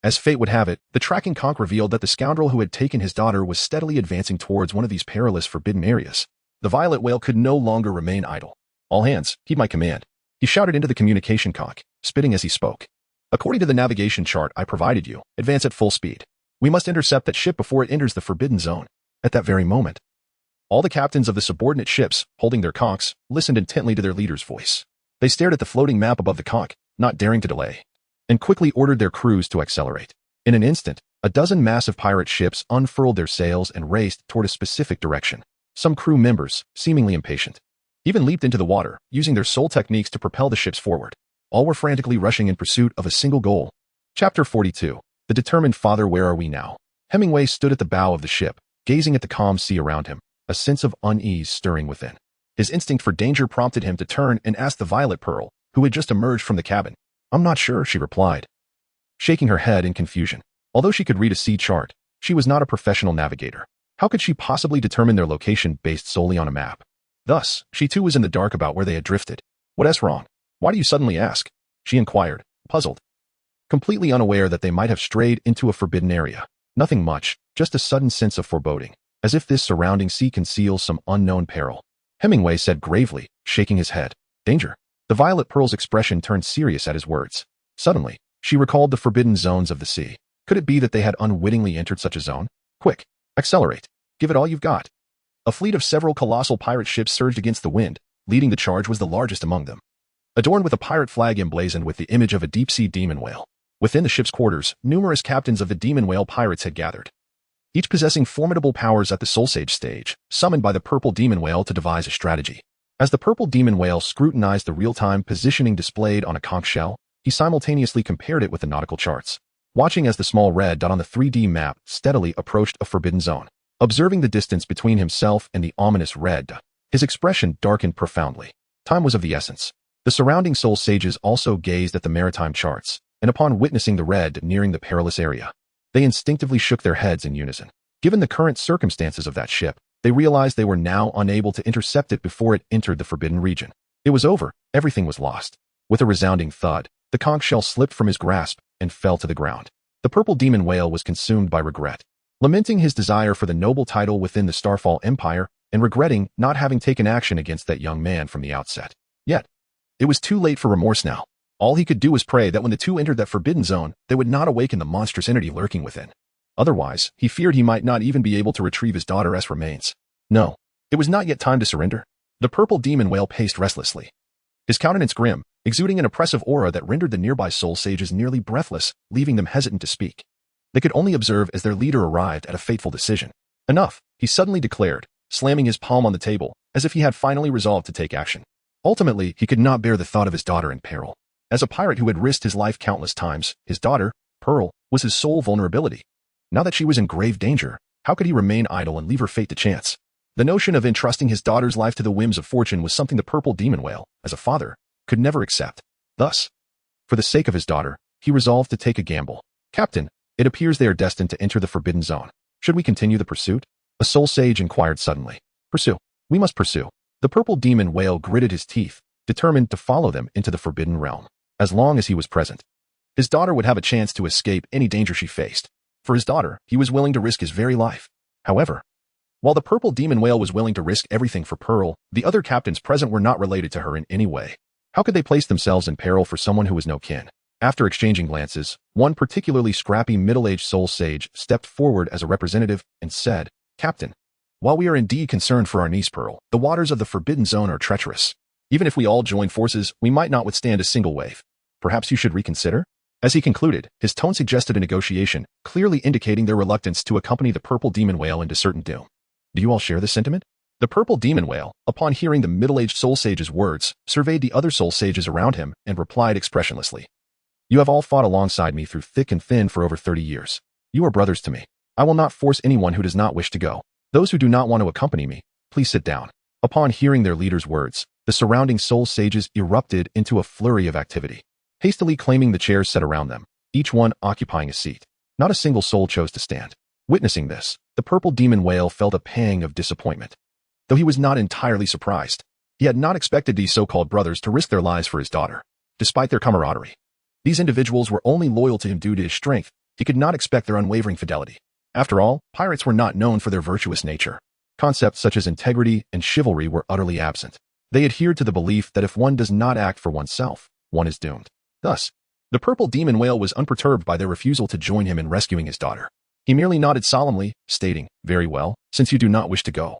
As fate would have it, the tracking conch revealed that the scoundrel who had taken his daughter was steadily advancing towards one of these perilous forbidden areas. The Violet Whale could no longer remain idle. All hands, heed my command. He shouted into the communication conch, spitting as he spoke. According to the navigation chart I provided you, advance at full speed. We must intercept that ship before it enters the forbidden zone. At that very moment, all the captains of the subordinate ships, holding their conchs, listened intently to their leader's voice. They stared at the floating map above the conch, not daring to delay, and quickly ordered their crews to accelerate. In an instant, a dozen massive pirate ships unfurled their sails and raced toward a specific direction. Some crew members, seemingly impatient, even leaped into the water, using their soul techniques to propel the ships forward. All were frantically rushing in pursuit of a single goal. Chapter 42. The Determined Father. Where are we now? Hemingway stood at the bow of the ship, gazing at the calm sea around him, a sense of unease stirring within. His instinct for danger prompted him to turn and ask the Violet Pearl, who had just emerged from the cabin. I'm not sure, she replied, shaking her head in confusion. Although she could read a sea chart, she was not a professional navigator. How could she possibly determine their location based solely on a map? Thus, she too was in the dark about where they had drifted. What's wrong? Why do you suddenly ask? She inquired, puzzled, completely unaware that they might have strayed into a forbidden area. Nothing much, just a sudden sense of foreboding, as if this surrounding sea conceals some unknown peril. Hemingway said gravely, shaking his head. Danger. The Violet Pearl's expression turned serious at his words. Suddenly, she recalled the forbidden zones of the sea. Could it be that they had unwittingly entered such a zone? Quick, accelerate. Give it all you've got. A fleet of several colossal pirate ships surged against the wind. Leading the charge was the largest among them, adorned with a pirate flag emblazoned with the image of a deep-sea demon whale. Within the ship's quarters, numerous captains of the demon whale pirates had gathered, each possessing formidable powers at the Soul Sage stage, summoned by the purple demon whale to devise a strategy. As the purple demon whale scrutinized the real-time positioning displayed on a conch shell, he simultaneously compared it with the nautical charts, watching as the small red dot on the 3D map steadily approached a forbidden zone. Observing the distance between himself and the ominous red dot, his expression darkened profoundly. Time was of the essence. The surrounding soul sages also gazed at the maritime charts, and upon witnessing the red nearing the perilous area, they instinctively shook their heads in unison. Given the current circumstances of that ship, they realized they were now unable to intercept it before it entered the forbidden region. It was over. Everything was lost. With a resounding thud, the conch shell slipped from his grasp and fell to the ground. The purple demon whale was consumed by regret, lamenting his desire for the noble title within the Star Luo Empire and regretting not having taken action against that young man from the outset. Yet, it was too late for remorse now. All he could do was pray that when the two entered that forbidden zone, they would not awaken the monstrous entity lurking within. Otherwise, he feared he might not even be able to retrieve his daughter's remains. No, it was not yet time to surrender. The purple demon whale paced restlessly, his countenance grim, exuding an oppressive aura that rendered the nearby soul sages nearly breathless, leaving them hesitant to speak. They could only observe as their leader arrived at a fateful decision. Enough, he suddenly declared, slamming his palm on the table, as if he had finally resolved to take action. Ultimately, he could not bear the thought of his daughter in peril. As a pirate who had risked his life countless times, his daughter, Pearl, was his sole vulnerability. Now that she was in grave danger, how could he remain idle and leave her fate to chance? The notion of entrusting his daughter's life to the whims of fortune was something the purple demon whale, as a father, could never accept. Thus, for the sake of his daughter, he resolved to take a gamble. Captain, it appears they are destined to enter the forbidden zone. Should we continue the pursuit? A soul sage inquired suddenly. Pursue. We must pursue. The purple demon whale gritted his teeth, determined to follow them into the forbidden realm. As long as he was present, his daughter would have a chance to escape any danger she faced. For his daughter, he was willing to risk his very life. However, while the purple demon whale was willing to risk everything for Pearl, the other captains present were not related to her in any way. How could they place themselves in peril for someone who was no kin? After exchanging glances, one particularly scrappy middle-aged soul sage stepped forward as a representative and said, "Captain, while we are indeed concerned for our niece Pearl, the waters of the Forbidden Zone are treacherous. Even if we all join forces, we might not withstand a single wave. Perhaps you should reconsider?" As he concluded, his tone suggested a negotiation, clearly indicating their reluctance to accompany the purple demon whale into certain doom. Do you all share this sentiment? The purple demon whale, upon hearing the middle-aged soul sage's words, surveyed the other soul sages around him and replied expressionlessly, "You have all fought alongside me through thick and thin for over 30 years. You are brothers to me. I will not force anyone who does not wish to go. Those who do not want to accompany me, please sit down." Upon hearing their leader's words, the surrounding soul sages erupted into a flurry of activity, hastily claiming the chairs set around them, each one occupying a seat. Not a single soul chose to stand. Witnessing this, the purple demon whale felt a pang of disappointment. Though he was not entirely surprised, he had not expected these so-called brothers to risk their lives for his daughter. Despite their camaraderie, these individuals were only loyal to him due to his strength. He could not expect their unwavering fidelity. After all, pirates were not known for their virtuous nature. Concepts such as integrity and chivalry were utterly absent. They adhered to the belief that if one does not act for oneself, one is doomed. Thus, the purple demon whale was unperturbed by their refusal to join him in rescuing his daughter. He merely nodded solemnly, stating, "Very well, since you do not wish to go,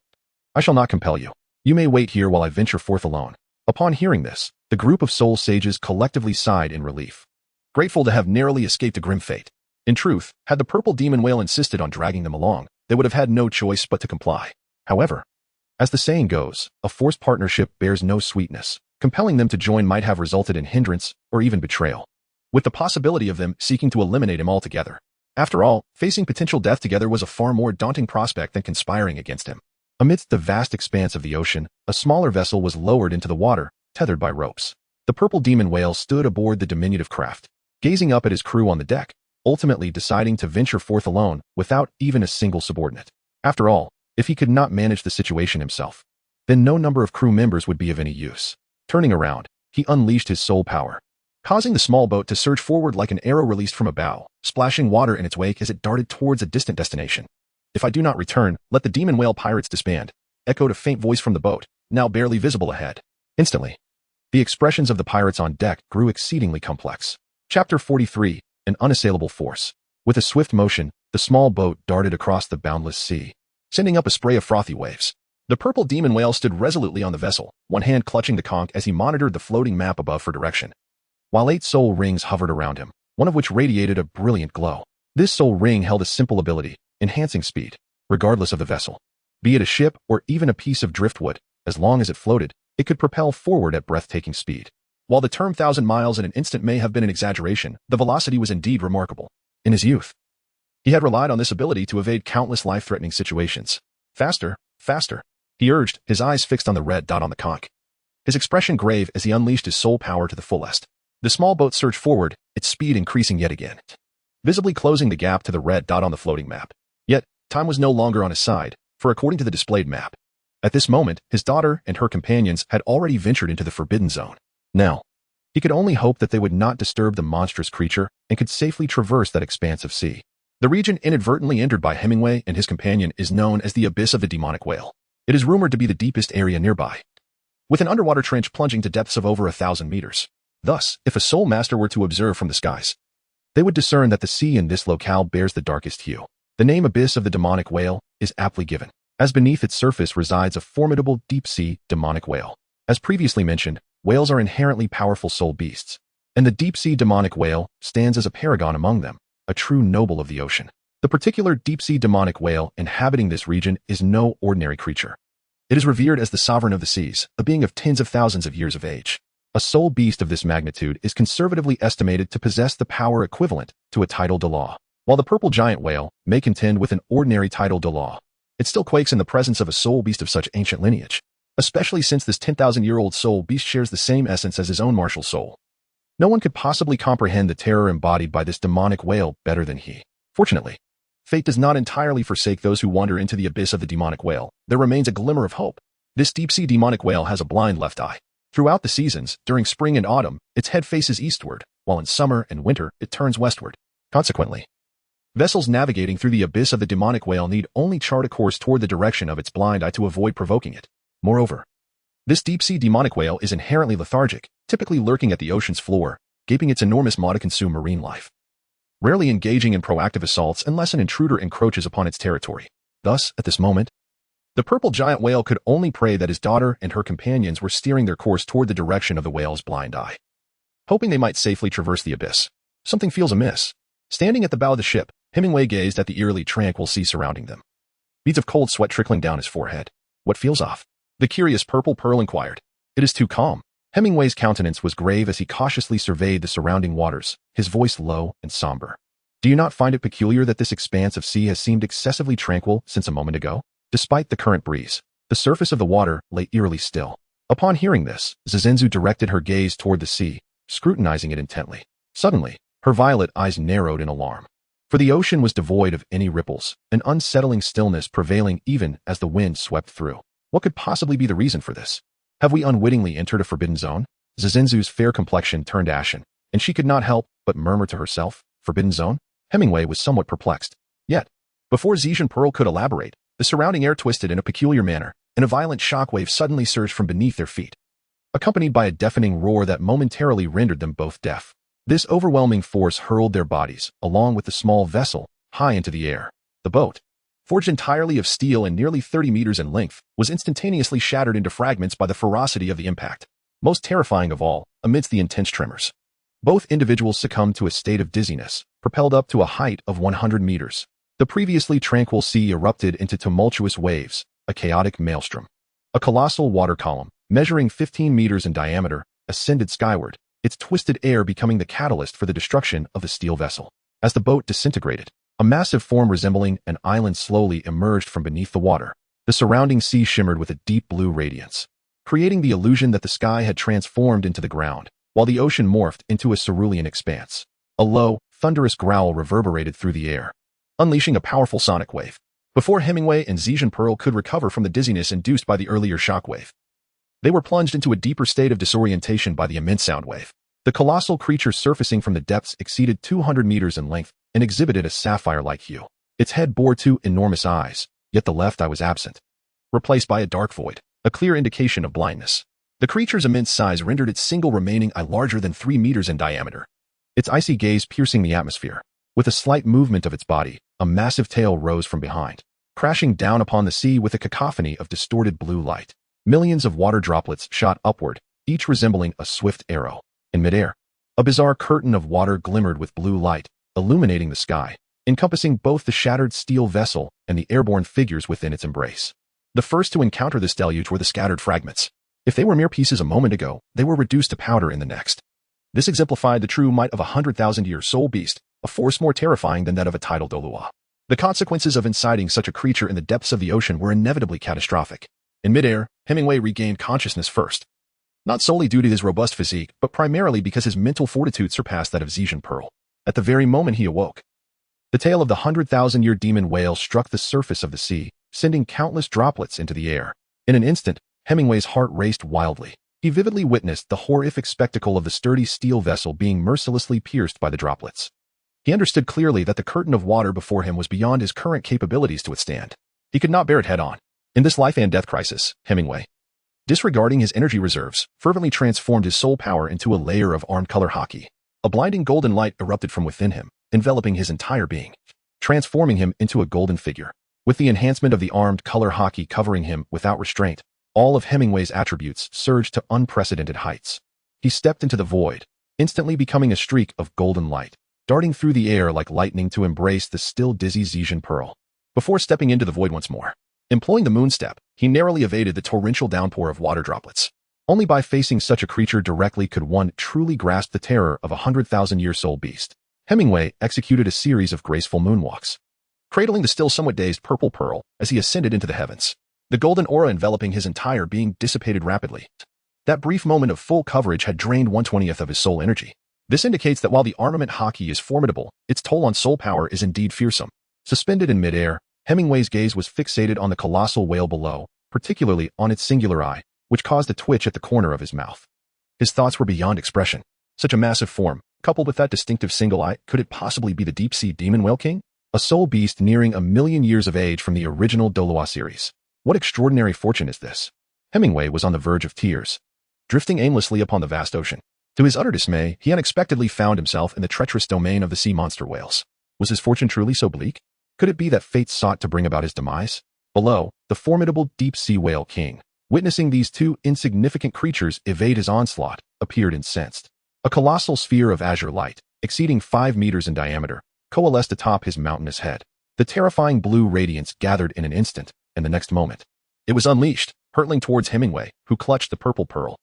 I shall not compel you. You may wait here while I venture forth alone." Upon hearing this, the group of soul sages collectively sighed in relief, grateful to have narrowly escaped a grim fate. In truth, had the purple demon whale insisted on dragging them along, they would have had no choice but to comply. However, as the saying goes, a forced partnership bears no sweetness. Compelling them to join might have resulted in hindrance or even betrayal, with the possibility of them seeking to eliminate him altogether. After all, facing potential death together was a far more daunting prospect than conspiring against him. Amidst the vast expanse of the ocean, a smaller vessel was lowered into the water, tethered by ropes. The purple demon whale stood aboard the diminutive craft, gazing up at his crew on the deck, ultimately deciding to venture forth alone without even a single subordinate. After all, if he could not manage the situation himself, then no number of crew members would be of any use. Turning around, he unleashed his soul power, causing the small boat to surge forward like an arrow released from a bow, splashing water in its wake as it darted towards a distant destination. "If I do not return, let the demon whale pirates disband," echoed a faint voice from the boat, now barely visible ahead. Instantly, the expressions of the pirates on deck grew exceedingly complex. Chapter 43, An Unassailable Force. With a swift motion, the small boat darted across the boundless sea, sending up a spray of frothy waves. The purple demon whale stood resolutely on the vessel, one hand clutching the conch as he monitored the floating map above for direction, while 8 soul rings hovered around him, one of which radiated a brilliant glow. This soul ring held a simple ability, enhancing speed, regardless of the vessel. Be it a ship or even a piece of driftwood, as long as it floated, it could propel forward at breathtaking speed. While the term 1,000 miles in an instant may have been an exaggeration, the velocity was indeed remarkable. In his youth, he had relied on this ability to evade countless life-threatening situations. "Faster, faster," he urged, his eyes fixed on the red dot on the conch, his expression grave as he unleashed his soul power to the fullest. The small boat surged forward, its speed increasing yet again, visibly closing the gap to the red dot on the floating map. Yet, time was no longer on his side, for according to the displayed map, at this moment, his daughter and her companions had already ventured into the Forbidden Zone. Now, he could only hope that they would not disturb the monstrous creature and could safely traverse that expanse of sea. The region inadvertently entered by Hemingway and his companion is known as the Abyss of the Demonic Whale. It is rumored to be the deepest area nearby, with an underwater trench plunging to depths of over 1,000 meters. Thus, if a soul master were to observe from the skies, they would discern that the sea in this locale bears the darkest hue. The name Abyss of the Demonic Whale is aptly given, as beneath its surface resides a formidable deep-sea demonic whale. As previously mentioned, whales are inherently powerful soul beasts, and the deep-sea demonic whale stands as a paragon among them, a true noble of the ocean. The particular deep-sea demonic whale inhabiting this region is no ordinary creature. It is revered as the sovereign of the seas, a being of tens of thousands of years of age. A soul beast of this magnitude is conservatively estimated to possess the power equivalent to a tidal Douluo. While the purple giant whale may contend with an ordinary tidal Douluo, it still quakes in the presence of a soul beast of such ancient lineage, especially since this 10,000-year-old soul beast shares the same essence as his own martial soul. No one could possibly comprehend the terror embodied by this demonic whale better than he. Fortunately, fate does not entirely forsake those who wander into the abyss of the demonic whale. There remains a glimmer of hope. This deep-sea demonic whale has a blind left eye. Throughout the seasons, during spring and autumn, its head faces eastward, while in summer and winter it turns westward. Consequently, vessels navigating through the abyss of the demonic whale need only chart a course toward the direction of its blind eye to avoid provoking it. Moreover, this deep-sea demonic whale is inherently lethargic, typically lurking at the ocean's floor, gaping its enormous maw to consume marine life, rarely engaging in proactive assaults unless an intruder encroaches upon its territory. Thus, at this moment, the purple giant whale could only pray that his daughter and her companions were steering their course toward the direction of the whale's blind eye, hoping they might safely traverse the abyss. Something feels amiss. Standing at the bow of the ship, Hemingway gazed at the eerily tranquil sea surrounding them, beads of cold sweat trickling down his forehead. What feels off? The curious purple pearl inquired. It is too calm. Hemingway's countenance was grave as he cautiously surveyed the surrounding waters, his voice low and somber. Do you not find it peculiar that this expanse of sea has seemed excessively tranquil since a moment ago? Despite the current breeze, the surface of the water lay eerily still. Upon hearing this, Zizenzu directed her gaze toward the sea, scrutinizing it intently. Suddenly, her violet eyes narrowed in alarm. For the ocean was devoid of any ripples, an unsettling stillness prevailing even as the wind swept through. What could possibly be the reason for this? Have we unwittingly entered a forbidden zone? Zizenzu's fair complexion turned ashen, and she could not help but murmur to herself, forbidden zone? Hemingway was somewhat perplexed. Yet, before Zijan Pearl could elaborate, the surrounding air twisted in a peculiar manner, and a violent shockwave suddenly surged from beneath their feet, accompanied by a deafening roar that momentarily rendered them both deaf. This overwhelming force hurled their bodies, along with the small vessel, high into the air. The boat, forged entirely of steel and nearly 30 meters in length, was instantaneously shattered into fragments by the ferocity of the impact. Most terrifying of all, amidst the intense tremors, both individuals succumbed to a state of dizziness, propelled up to a height of 100 meters. The previously tranquil sea erupted into tumultuous waves, a chaotic maelstrom. A colossal water column, measuring 15 meters in diameter, ascended skyward, its twisted air becoming the catalyst for the destruction of the steel vessel. As the boat disintegrated, a massive form resembling an island slowly emerged from beneath the water. The surrounding sea shimmered with a deep blue radiance, creating the illusion that the sky had transformed into the ground, while the ocean morphed into a cerulean expanse. A low, thunderous growl reverberated through the air, unleashing a powerful sonic wave. Before Hemingway and Zijan Pearl could recover from the dizziness induced by the earlier shockwave, they were plunged into a deeper state of disorientation by the immense sound wave. The colossal creature surfacing from the depths exceeded 200 meters in length and exhibited a sapphire-like hue. Its head bore two enormous eyes, yet the left eye was absent, replaced by a dark void, a clear indication of blindness. The creature's immense size rendered its single remaining eye larger than 3 meters in diameter, its icy gaze piercing the atmosphere. With a slight movement of its body, a massive tail rose from behind, crashing down upon the sea with a cacophony of distorted blue light. Millions of water droplets shot upward, each resembling a swift arrow. In midair, a bizarre curtain of water glimmered with blue light, illuminating the sky, encompassing both the shattered steel vessel and the airborne figures within its embrace. The first to encounter this deluge were the scattered fragments. If they were mere pieces a moment ago, they were reduced to powder in the next. This exemplified the true might of a 100,000-year soul beast, a force more terrifying than that of a tidal Douluo. The consequences of inciting such a creature in the depths of the ocean were inevitably catastrophic. In midair, Hemingway regained consciousness first, not solely due to his robust physique, but primarily because his mental fortitude surpassed that of Zijan Pearl. At the very moment he awoke, the tail of the 100,000-year demon whale struck the surface of the sea, sending countless droplets into the air. In an instant, Hemingway's heart raced wildly. He vividly witnessed the horrific spectacle of the sturdy steel vessel being mercilessly pierced by the droplets. He understood clearly that the curtain of water before him was beyond his current capabilities to withstand. He could not bear it head-on. In this life and death crisis, Hemingway, disregarding his energy reserves, fervently transformed his soul power into a layer of armed color hockey. A blinding golden light erupted from within him, enveloping his entire being, transforming him into a golden figure. With the enhancement of the armed color hockey covering him without restraint, all of Hemingway's attributes surged to unprecedented heights. He stepped into the void, instantly becoming a streak of golden light, darting through the air like lightning to embrace the still dizzy Zijan Pearl. Before stepping into the void once more, employing the moonstep, he narrowly evaded the torrential downpour of water droplets. Only by facing such a creature directly could one truly grasp the terror of a 100,000-year soul beast. Hemingway executed a series of graceful moonwalks, cradling the still somewhat dazed purple pearl as he ascended into the heavens. The golden aura enveloping his entire being dissipated rapidly. That brief moment of full coverage had drained 1/20th of his soul energy. This indicates that while the armament hockey is formidable, its toll on soul power is indeed fearsome. Suspended in midair, Hemingway's gaze was fixated on the colossal whale below, particularly on its singular eye, which caused a twitch at the corner of his mouth. His thoughts were beyond expression. Such a massive form, Coupled with that distinctive single eye, could it possibly be the deep-sea demon whale king? A soul beast nearing 1,000,000 years of age from the original Douluo series. What extraordinary fortune is this? Hemingway was on the verge of tears, drifting aimlessly upon the vast ocean. To his utter dismay, he unexpectedly found himself in the treacherous domain of the sea monster whales. Was his fortune truly so bleak? Could it be that fate sought to bring about his demise? Below, the formidable deep-sea whale king, witnessing these two insignificant creatures evade his onslaught, appeared incensed. A colossal sphere of azure light, exceeding 5 meters in diameter, coalesced atop his mountainous head. The terrifying blue radiance gathered in an instant, and the next moment, it was unleashed, hurtling towards Hemingway, who clutched the purple pearl.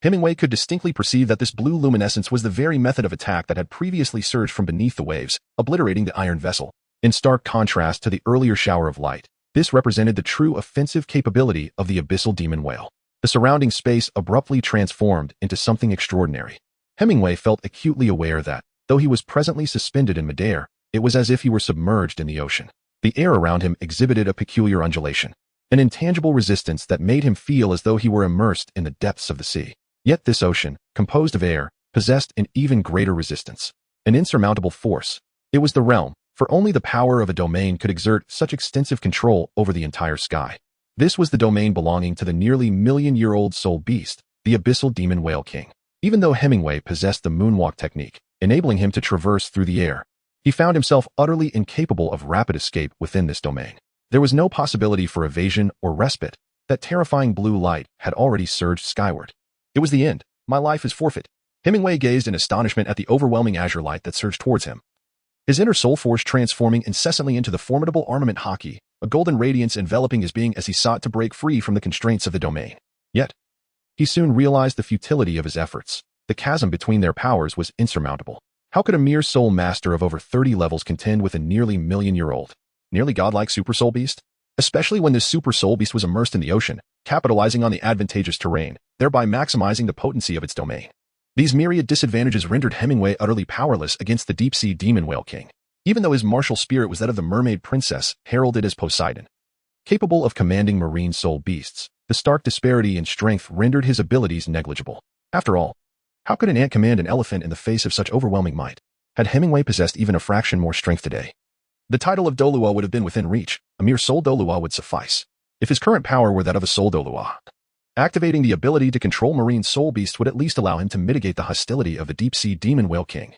Hemingway could distinctly perceive that this blue luminescence was the very method of attack that had previously surged from beneath the waves, obliterating the iron vessel. In stark contrast to the earlier shower of light, this represented the true offensive capability of the abyssal demon whale. The surrounding space abruptly transformed into something extraordinary. Hemingway felt acutely aware that, though he was presently suspended in midair, it was as if he were submerged in the ocean. The air around him exhibited a peculiar undulation, an intangible resistance that made him feel as though he were immersed in the depths of the sea. Yet this ocean, composed of air, possessed an even greater resistance, an insurmountable force. It was the realm, for only the power of a domain could exert such extensive control over the entire sky. This was the domain belonging to the nearly 1,000,000-year-old soul beast, the abyssal demon whale king. Even though Hemingway possessed the moonwalk technique, enabling him to traverse through the air, he found himself utterly incapable of rapid escape within this domain. There was no possibility for evasion or respite. That terrifying blue light had already surged skyward. It was the end. My life is forfeit. Hemingway gazed in astonishment at the overwhelming azure light that surged towards him. His inner soul force transforming incessantly into the formidable armament hockey, a golden radiance enveloping his being as he sought to break free from the constraints of the domain. Yet, he soon realized the futility of his efforts. The chasm between their powers was insurmountable. How could a mere soul master of over 30 levels contend with a nearly 1,000,000-year-old, nearly godlike super soul beast? Especially when this super soul beast was immersed in the ocean, capitalizing on the advantageous terrain, thereby maximizing the potency of its domain. These myriad disadvantages rendered Hemingway utterly powerless against the deep-sea demon whale king, even though his martial spirit was that of the mermaid princess, heralded as Poseidon. Capable of commanding marine soul beasts, the stark disparity in strength rendered his abilities negligible. After all, how could an ant command an elephant in the face of such overwhelming might? Had Hemingway possessed even a fraction more strength today, the title of Douluo would have been within reach. A mere soul Douluo would suffice. If his current power were that of a soul Douluo, activating the ability to control marine soul beasts would at least allow him to mitigate the hostility of the deep-sea demon whale king,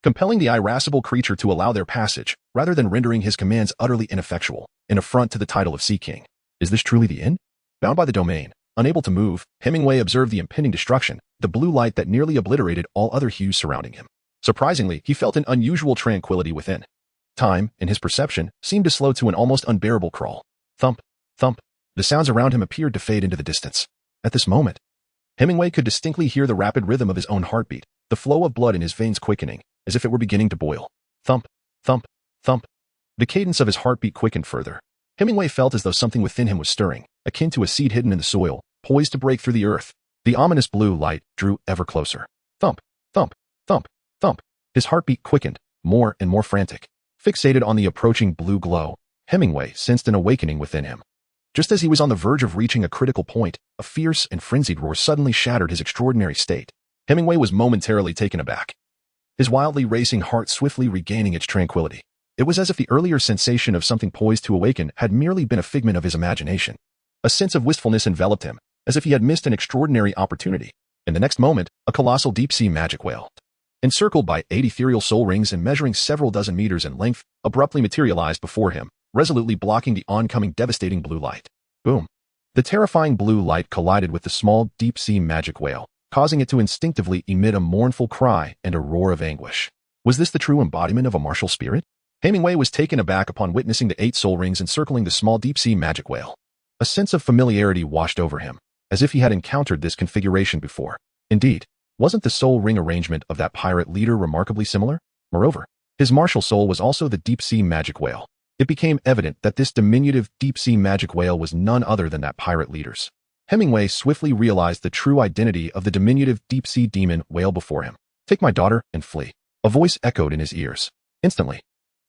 compelling the irascible creature to allow their passage, rather than rendering his commands utterly ineffectual, an affront to the title of Sea King. Is this truly the end? Bound by the domain, unable to move, Hemingway observed the impending destruction, the blue light that nearly obliterated all other hues surrounding him. Surprisingly, he felt an unusual tranquility within. Time, in his perception, seemed to slow to an almost unbearable crawl. Thump, thump. The sounds around him appeared to fade into the distance. At this moment, Hemingway could distinctly hear the rapid rhythm of his own heartbeat, the flow of blood in his veins quickening, as if it were beginning to boil. Thump, thump, thump. The cadence of his heartbeat quickened further. Hemingway felt as though something within him was stirring, akin to a seed hidden in the soil, poised to break through the earth. The ominous blue light drew ever closer. Thump, thump, thump, thump. His heartbeat quickened, more and more frantic. Fixated on the approaching blue glow, Hemingway sensed an awakening within him. Just as he was on the verge of reaching a critical point, a fierce and frenzied roar suddenly shattered his extraordinary state. Hemingway was momentarily taken aback, his wildly racing heart swiftly regaining its tranquility. It was as if the earlier sensation of something poised to awaken had merely been a figment of his imagination. A sense of wistfulness enveloped him, as if he had missed an extraordinary opportunity. In the next moment, a colossal deep-sea magic whale, encircled by 8 ethereal soul rings and measuring several dozen meters in length, abruptly materialized before him, resolutely blocking the oncoming devastating blue light. Boom. The terrifying blue light collided with the small deep-sea magic whale, causing it to instinctively emit a mournful cry and a roar of anguish. Was this the true embodiment of a martial spirit? Hemingway was taken aback upon witnessing the 8 soul rings encircling the small deep-sea magic whale. A sense of familiarity washed over him, as if he had encountered this configuration before. Indeed, wasn't the soul ring arrangement of that pirate leader remarkably similar? Moreover, his martial soul was also the deep-sea magic whale. It became evident that this diminutive deep-sea magic whale was none other than that pirate leader's. Hemingway swiftly realized the true identity of the diminutive deep-sea demon whale before him. Take my daughter and flee. A voice echoed in his ears. Instantly,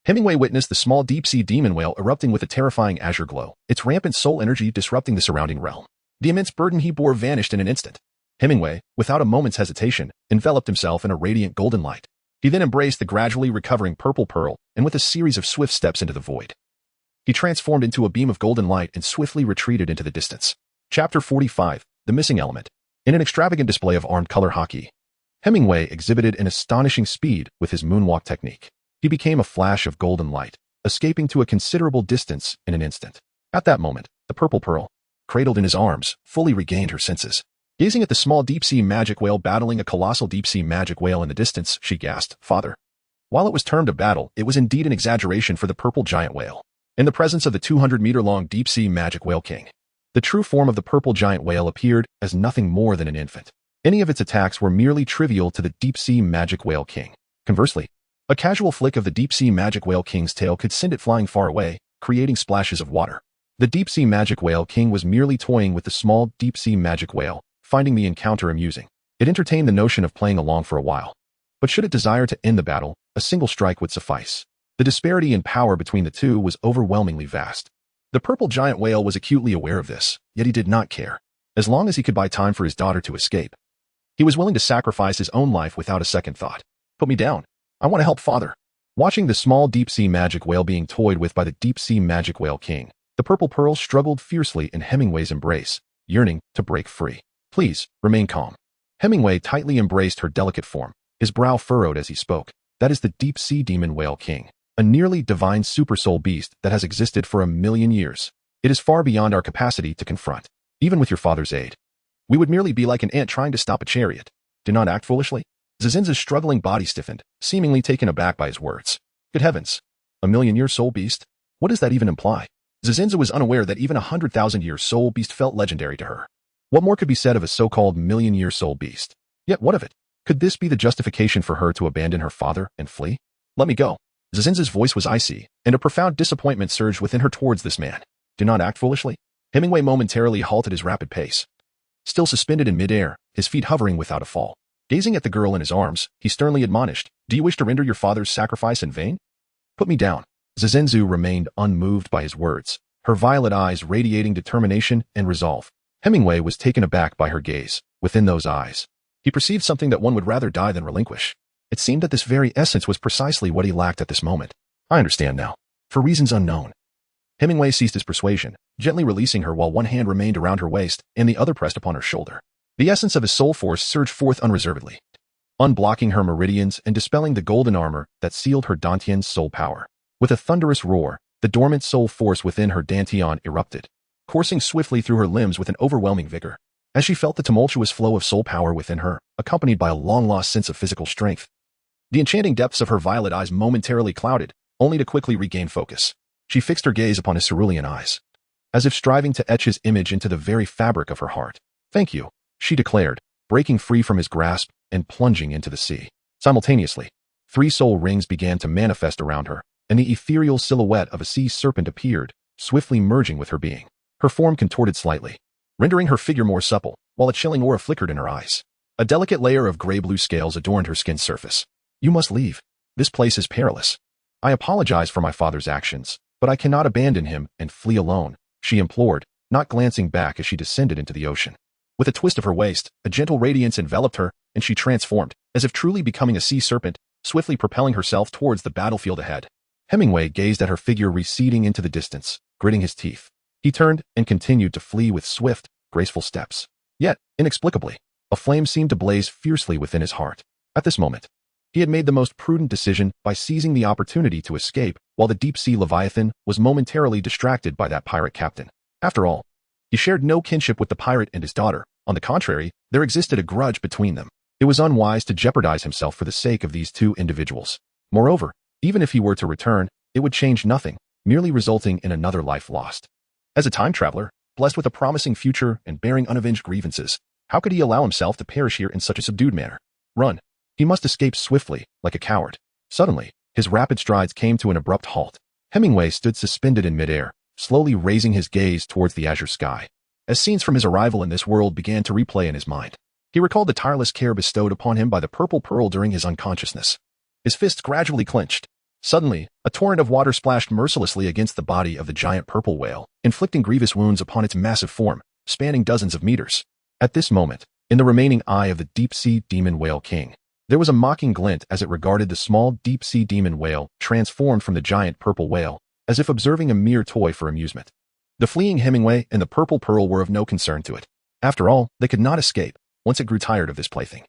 Hemingway witnessed the small deep-sea demon whale erupting with a terrifying azure glow, its rampant soul energy disrupting the surrounding realm. The immense burden he bore vanished in an instant. Hemingway, without a moment's hesitation, enveloped himself in a radiant golden light. He then embraced the gradually recovering purple pearl, and with a series of swift steps into the void, he transformed into a beam of golden light and swiftly retreated into the distance. Chapter 45, The Missing Element. In an extravagant display of armed color hockey, Hemingway exhibited an astonishing speed with his moonwalk technique. He became a flash of golden light, escaping to a considerable distance in an instant. At that moment, the purple pearl, cradled in his arms, fully regained her senses. Gazing at the small deep-sea magic whale battling a colossal deep-sea magic whale in the distance, she gasped, "Father." While it was termed a battle, it was indeed an exaggeration for the purple giant whale. In the presence of the 200-meter-long deep-sea magic whale king, the true form of the purple giant whale appeared as nothing more than an infant. Any of its attacks were merely trivial to the deep-sea magic whale king. Conversely, a casual flick of the deep-sea magic whale king's tail could send it flying far away, creating splashes of water. The deep-sea magic whale king was merely toying with the small deep-sea magic whale, finding the encounter amusing. It entertained the notion of playing along for a while. But should it desire to end the battle, a single strike would suffice. The disparity in power between the two was overwhelmingly vast. The purple giant whale was acutely aware of this, yet he did not care. As long as he could buy time for his daughter to escape, he was willing to sacrifice his own life without a second thought. "Put me down. I want to help father." Watching the small deep-sea magic whale being toyed with by the deep-sea magic whale king, the purple pearl struggled fiercely in Hemingway's embrace, yearning to break free. "Please, remain calm." Hemingway tightly embraced her delicate form, his brow furrowed as he spoke. "That is the deep-sea demon whale king, a nearly divine super-soul beast that has existed for 1,000,000 years. It is far beyond our capacity to confront. Even with your father's aid, we would merely be like an ant trying to stop a chariot. Do not act foolishly." Zazinza's struggling body stiffened, seemingly taken aback by his words. Good heavens! 1,000,000-year soul beast? What does that even imply? Zazinza was unaware that even 100,000-year soul beast felt legendary to her. What more could be said of a so-called 1,000,000-year soul beast? Yet what of it? Could this be the justification for her to abandon her father and flee? "Let me go." Zazinza's voice was icy, and a profound disappointment surged within her towards this man. "Do not act foolishly." Hemingway momentarily halted his rapid pace. Still suspended in midair, his feet hovering without a fall. Gazing at the girl in his arms, he sternly admonished, "Do you wish to render your father's sacrifice in vain? Put me down." Zazinzu remained unmoved by his words, her violet eyes radiating determination and resolve. Hemingway was taken aback by her gaze. Within those eyes, he perceived something that one would rather die than relinquish. It seemed that this very essence was precisely what he lacked at this moment. "I understand now. For reasons unknown." Hemingway ceased his persuasion, gently releasing her while one hand remained around her waist and the other pressed upon her shoulder. The essence of his soul force surged forth unreservedly, unblocking her meridians and dispelling the golden armor that sealed her Dantian's soul power. With a thunderous roar, the dormant soul force within her Dantian erupted, coursing swiftly through her limbs with an overwhelming vigor. As she felt the tumultuous flow of soul power within her, accompanied by a long-lost sense of physical strength, the enchanting depths of her violet eyes momentarily clouded, only to quickly regain focus. She fixed her gaze upon his cerulean eyes, as if striving to etch his image into the very fabric of her heart. "Thank you," she declared, breaking free from his grasp and plunging into the sea. Simultaneously, 3 soul rings began to manifest around her, and the ethereal silhouette of a sea serpent appeared, swiftly merging with her being. Her form contorted slightly, rendering her figure more supple, while a chilling aura flickered in her eyes. A delicate layer of gray-blue scales adorned her skin's surface. "You must leave. This place is perilous. I apologize for my father's actions, but I cannot abandon him and flee alone," she implored, not glancing back as she descended into the ocean. With a twist of her waist, a gentle radiance enveloped her, and she transformed, as if truly becoming a sea serpent, swiftly propelling herself towards the battlefield ahead. Hemingway gazed at her figure receding into the distance, gritting his teeth. He turned and continued to flee with swift, graceful steps. Yet, inexplicably, a flame seemed to blaze fiercely within his heart. At this moment, he had made the most prudent decision by seizing the opportunity to escape, while the deep-sea Leviathan was momentarily distracted by that pirate captain. After all, he shared no kinship with the pirate and his daughter. On the contrary, there existed a grudge between them. It was unwise to jeopardize himself for the sake of these two individuals. Moreover, even if he were to return, it would change nothing, merely resulting in another life lost. As a time traveler, blessed with a promising future and bearing unavenged grievances, how could he allow himself to perish here in such a subdued manner? Run. He must escape swiftly, like a coward. Suddenly, his rapid strides came to an abrupt halt. Hemingway stood suspended in midair, slowly raising his gaze towards the azure sky. As scenes from his arrival in this world began to replay in his mind, he recalled the tireless care bestowed upon him by the purple pearl during his unconsciousness. His fists gradually clenched. Suddenly, a torrent of water splashed mercilessly against the body of the giant purple whale, inflicting grievous wounds upon its massive form, spanning dozens of meters. At this moment, in the remaining eye of the deep-sea demon whale king, There was a mocking glint as it regarded the small deep-sea demon whale transformed from the giant purple whale, as if observing a mere toy for amusement. The fleeing Hemingway and the purple pearl were of no concern to it. After all, they could not escape once it grew tired of this plaything.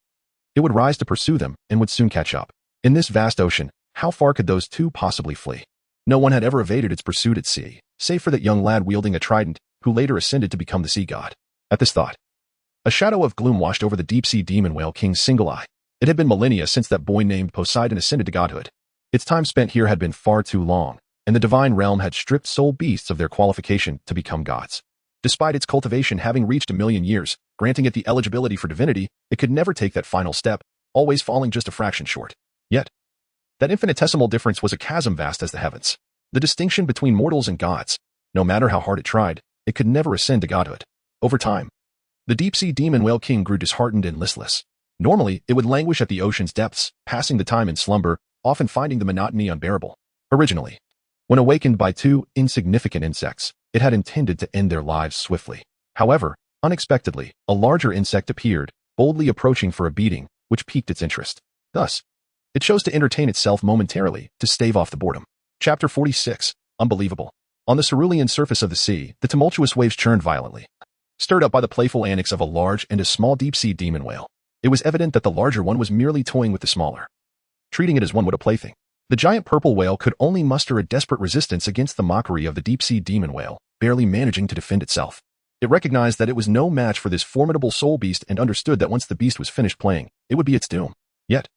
It would rise to pursue them and would soon catch up. In this vast ocean, how far could those two possibly flee? No one had ever evaded its pursuit at sea, save for that young lad wielding a trident, who later ascended to become the sea god. At this thought, a shadow of gloom washed over the deep-sea demon whale king's single eye. It had been millennia since that boy named Poseidon ascended to godhood. Its time spent here had been far too long, and the divine realm had stripped soul beasts of their qualification to become gods. Despite its cultivation having reached 1,000,000 years, granting it the eligibility for divinity, it could never take that final step, always falling just a fraction short. Yet, that infinitesimal difference was a chasm vast as the heavens. The distinction between mortals and gods. No matter how hard it tried, it could never ascend to godhood. Over time, the deep-sea demon whale king grew disheartened and listless. Normally, it would languish at the ocean's depths, passing the time in slumber, often finding the monotony unbearable. Originally, when awakened by two insignificant insects, it had intended to end their lives swiftly. However, unexpectedly, a larger insect appeared, boldly approaching for a beating, which piqued its interest. Thus, it chose to entertain itself momentarily to stave off the boredom. Chapter 46. Unbelievable. On the cerulean surface of the sea, the tumultuous waves churned violently, stirred up by the playful antics of a large and a small deep-sea demon whale. It was evident that the larger one was merely toying with the smaller, treating it as one would a plaything. The giant purple whale could only muster a desperate resistance against the mockery of the deep-sea demon whale, barely managing to defend itself. It recognized that it was no match for this formidable soul beast and understood that once the beast was finished playing, it would be its doom. Yet,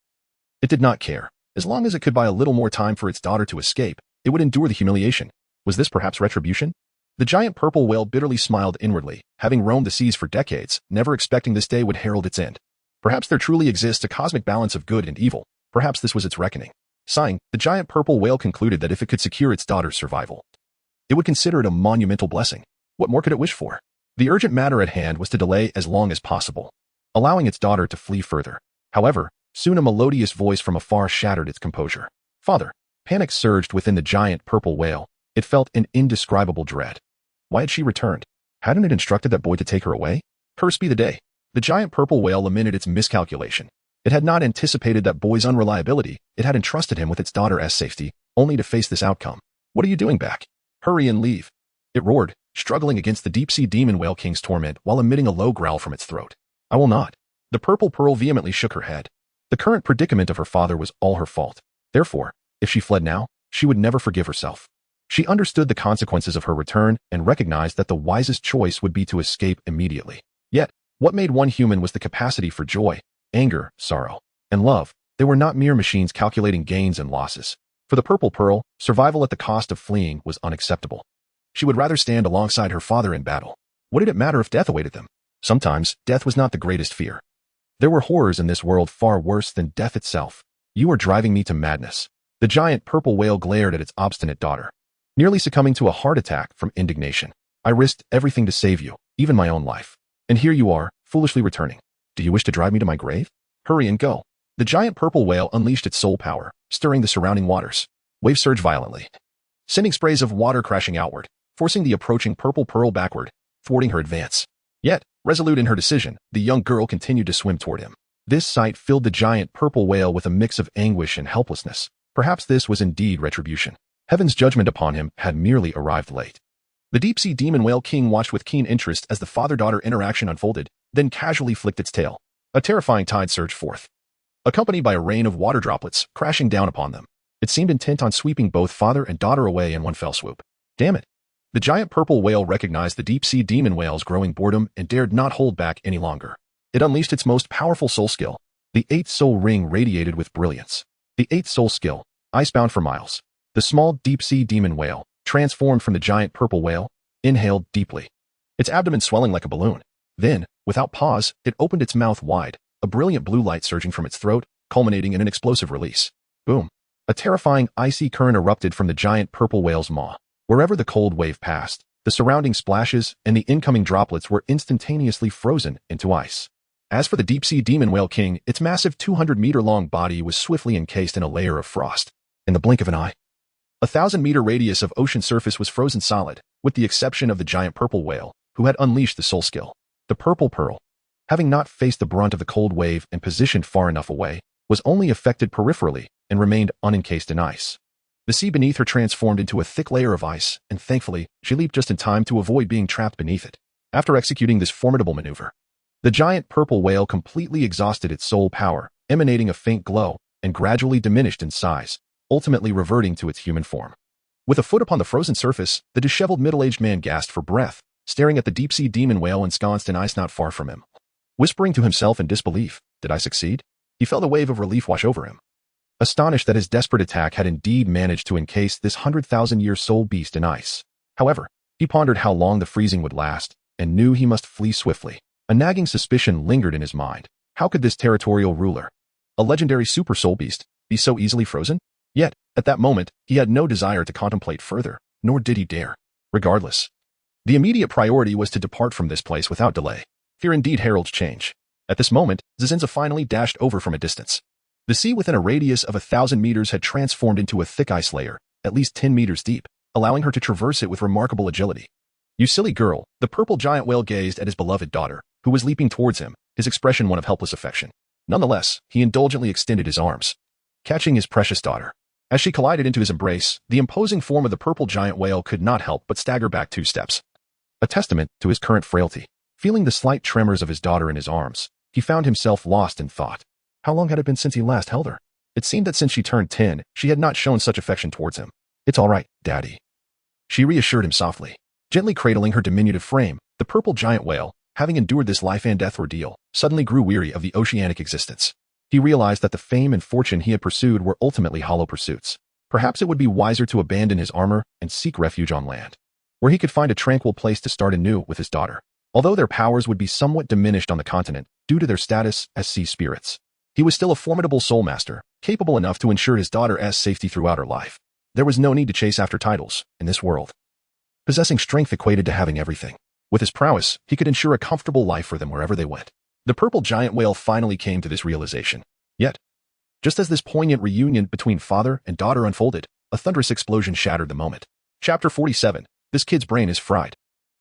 it did not care. As long as it could buy a little more time for its daughter to escape, it would endure the humiliation. Was this perhaps retribution? The giant purple whale bitterly smiled inwardly, having roamed the seas for decades, never expecting this day would herald its end. Perhaps there truly exists a cosmic balance of good and evil. Perhaps this was its reckoning. Sighing, the giant purple whale concluded that if it could secure its daughter's survival, it would consider it a monumental blessing. What more could it wish for? The urgent matter at hand was to delay as long as possible, allowing its daughter to flee further. However, soon a melodious voice from afar shattered its composure. Father! Panic surged within the giant purple whale. It felt an indescribable dread. Why had she returned? Hadn't it instructed that boy to take her away? Cursed be the day. The giant purple whale lamented its miscalculation. It had not anticipated that boy's unreliability. It had entrusted him with its daughter as safety, only to face this outcome. What are you doing back? Hurry and leave. It roared, struggling against the deep-sea demon whale king's torment while emitting a low growl from its throat. I will not. The purple pearl vehemently shook her head. The current predicament of her father was all her fault. Therefore, if she fled now, she would never forgive herself. She understood the consequences of her return and recognized that the wisest choice would be to escape immediately. Yet, what made one human was the capacity for joy, anger, sorrow, and love. They were not mere machines calculating gains and losses. For the purple pearl, survival at the cost of fleeing was unacceptable. She would rather stand alongside her father in battle. What did it matter if death awaited them? Sometimes, death was not the greatest fear. There were horrors in this world far worse than death itself. You are driving me to madness. The giant purple whale glared at its obstinate daughter, nearly succumbing to a heart attack from indignation. I risked everything to save you, even my own life. And here you are, foolishly returning. Do you wish to drive me to my grave? Hurry and go. The giant purple whale unleashed its soul power, stirring the surrounding waters. Waves surged violently, sending sprays of water crashing outward, forcing the approaching purple pearl backward, thwarting her advance. Yet, resolute in her decision, the young girl continued to swim toward him. This sight filled the giant purple whale with a mix of anguish and helplessness. Perhaps this was indeed retribution. Heaven's judgment upon him had merely arrived late. The deep-sea demon whale king watched with keen interest as the father-daughter interaction unfolded, then casually flicked its tail. A terrifying tide surged forth, accompanied by a rain of water droplets crashing down upon them. It seemed intent on sweeping both father and daughter away in one fell swoop. Damn it. The giant purple whale recognized the deep-sea demon whale's growing boredom and dared not hold back any longer. It unleashed its most powerful soul skill. The eighth soul ring radiated with brilliance. The eighth soul skill, icebound for miles. The small deep-sea demon whale, transformed from the giant purple whale, inhaled deeply, its abdomen swelling like a balloon. Then, without pause, it opened its mouth wide, a brilliant blue light surging from its throat, culminating in an explosive release. Boom. A terrifying icy current erupted from the giant purple whale's maw. Wherever the cold wave passed, the surrounding splashes and the incoming droplets were instantaneously frozen into ice. As for the deep-sea demon whale king, its massive 200-meter-long body was swiftly encased in a layer of frost. In the blink of an eye, a 1,000-meter radius of ocean surface was frozen solid, with the exception of the giant purple whale, who had unleashed the soul skill. The purple pearl, having not faced the brunt of the cold wave and positioned far enough away, was only affected peripherally and remained unencased in ice. The sea beneath her transformed into a thick layer of ice, and thankfully, she leaped just in time to avoid being trapped beneath it. After executing this formidable maneuver, the giant purple whale completely exhausted its soul power, emanating a faint glow, and gradually diminished in size, ultimately reverting to its human form. With a foot upon the frozen surface, the disheveled middle-aged man gasped for breath, staring at the deep-sea demon whale ensconced in ice not far from him. Whispering to himself in disbelief, "Did I succeed?" he felt a wave of relief wash over him. Astonished that his desperate attack had indeed managed to encase this 100,000-year soul beast in ice. However, he pondered how long the freezing would last, and knew he must flee swiftly. A nagging suspicion lingered in his mind. How could this territorial ruler, a legendary super soul beast, be so easily frozen? Yet, at that moment, he had no desire to contemplate further, nor did he dare. Regardless, the immediate priority was to depart from this place without delay. Fear indeed heralds change. At this moment, Zizinza finally dashed over from a distance. The sea within a radius of 1,000 meters had transformed into a thick ice layer, at least 10 meters deep, allowing her to traverse it with remarkable agility. "You silly girl," the purple giant whale gazed at his beloved daughter, who was leaping towards him, his expression one of helpless affection. Nonetheless, he indulgently extended his arms, catching his precious daughter. As she collided into his embrace, the imposing form of the purple giant whale could not help but stagger back 2 steps. A testament to his current frailty. Feeling the slight tremors of his daughter in his arms, he found himself lost in thought. How long had it been since he last held her? It seemed that since she turned 10, she had not shown such affection towards him. "It's all right, Daddy," she reassured him softly. Gently cradling her diminutive frame, the purple giant whale, having endured this life-and-death ordeal, suddenly grew weary of the oceanic existence. He realized that the fame and fortune he had pursued were ultimately hollow pursuits. Perhaps it would be wiser to abandon his armor and seek refuge on land, where he could find a tranquil place to start anew with his daughter. Although their powers would be somewhat diminished on the continent due to their status as sea spirits, he was still a formidable soul master, capable enough to ensure his daughter's safety throughout her life. There was no need to chase after titles in this world. Possessing strength equated to having everything. With his prowess, he could ensure a comfortable life for them wherever they went. The purple giant whale finally came to this realization. Yet, just as this poignant reunion between father and daughter unfolded, a thunderous explosion shattered the moment. Chapter 47. This kid's brain is fried.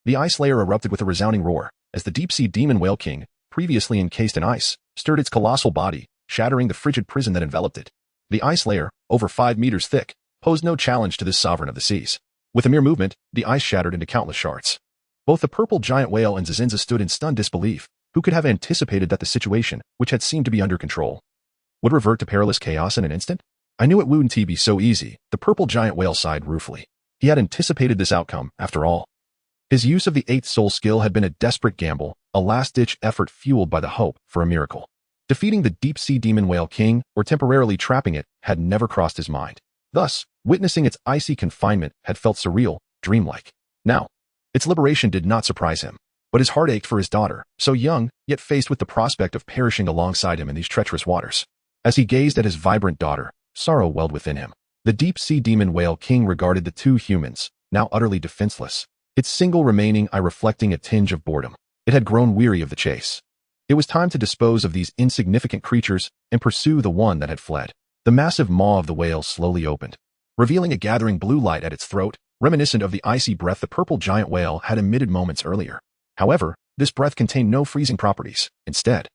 The ice layer erupted with a resounding roar, as the deep-sea demon whale king, previously encased in ice, stirred its colossal body, shattering the frigid prison that enveloped it. The ice layer, over 5 meters thick, posed no challenge to this sovereign of the seas. With a mere movement, the ice shattered into countless shards. Both the purple giant whale and Zizinza stood in stunned disbelief. Who could have anticipated that the situation, which had seemed to be under control, would revert to perilous chaos in an instant? "I knew it wouldn't be so easy," the purple giant whale sighed ruefully. He had anticipated this outcome, after all. His use of the 8th soul skill had been a desperate gamble, a last-ditch effort fueled by the hope for a miracle. Defeating the deep-sea demon whale king, or temporarily trapping it, had never crossed his mind. Thus, witnessing its icy confinement had felt surreal, dreamlike. Now, its liberation did not surprise him, but his heart ached for his daughter, so young, yet faced with the prospect of perishing alongside him in these treacherous waters. As he gazed at his vibrant daughter, sorrow welled within him. The deep-sea demon whale king regarded the 2 humans, now utterly defenseless, its single remaining eye reflecting a tinge of boredom. It had grown weary of the chase. It was time to dispose of these insignificant creatures and pursue the one that had fled. The massive maw of the whale slowly opened, revealing a gathering blue light at its throat, reminiscent of the icy breath the purple giant whale had emitted moments earlier. However, this breath contained no freezing properties. Instead,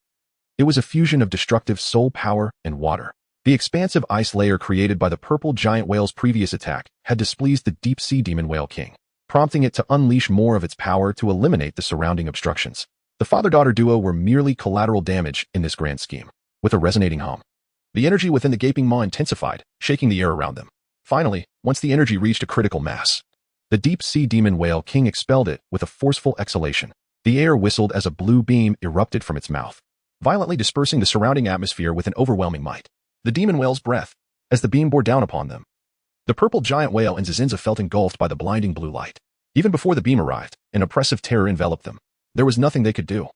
it was a fusion of destructive soul power and water. The expansive ice layer created by the purple giant whale's previous attack had displeased the deep-sea demon whale king, prompting it to unleash more of its power to eliminate the surrounding obstructions. The father-daughter duo were merely collateral damage in this grand scheme. With a resonating hum, the energy within the gaping maw intensified, shaking the air around them. Finally, once the energy reached a critical mass, the deep-sea demon whale king expelled it with a forceful exhalation. The air whistled as a blue beam erupted from its mouth, violently dispersing the surrounding atmosphere with an overwhelming might. The demon whale's breath, as the beam bore down upon them. The purple giant whale and Zizinza felt engulfed by the blinding blue light. Even before the beam arrived, an oppressive terror enveloped them. There was nothing they could do.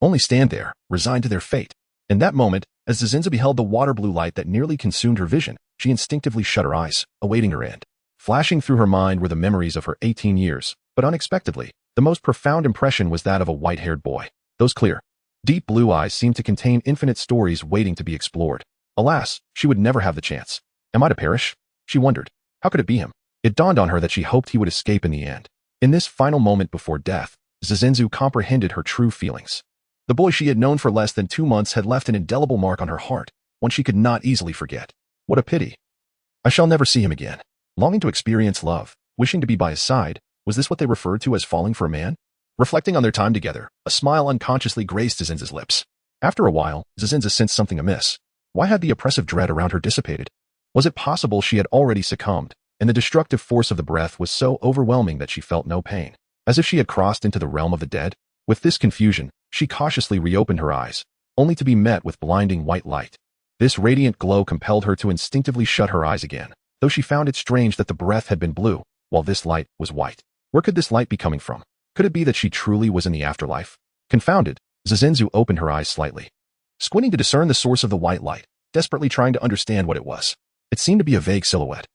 Only stand there, resigned to their fate. In that moment, as Zizinza beheld the water blue light that nearly consumed her vision, she instinctively shut her eyes, awaiting her end. Flashing through her mind were the memories of her 18 years, but unexpectedly, the most profound impression was that of a white-haired boy. Those clear, deep blue eyes seemed to contain infinite stories waiting to be explored. Alas, she would never have the chance. Am I to perish? She wondered. How could it be him? It dawned on her that she hoped he would escape in the end. In this final moment before death, Zizinzu comprehended her true feelings. The boy she had known for less than 2 months had left an indelible mark on her heart, one she could not easily forget. What a pity. I shall never see him again. Longing to experience love, wishing to be by his side, was this what they referred to as falling for a man? Reflecting on their time together, a smile unconsciously graced Zizin's lips. After a while, Zizinza sensed something amiss. Why had the oppressive dread around her dissipated? Was it possible she had already succumbed, and the destructive force of the breath was so overwhelming that she felt no pain, as if she had crossed into the realm of the dead? With this confusion, she cautiously reopened her eyes, only to be met with blinding white light. This radiant glow compelled her to instinctively shut her eyes again, though she found it strange that the breath had been blue, while this light was white. Where could this light be coming from? Could it be that she truly was in the afterlife? Confounded, Zizinzu opened her eyes slightly, squinting to discern the source of the white light, desperately trying to understand what it was. It seemed to be a vague silhouette,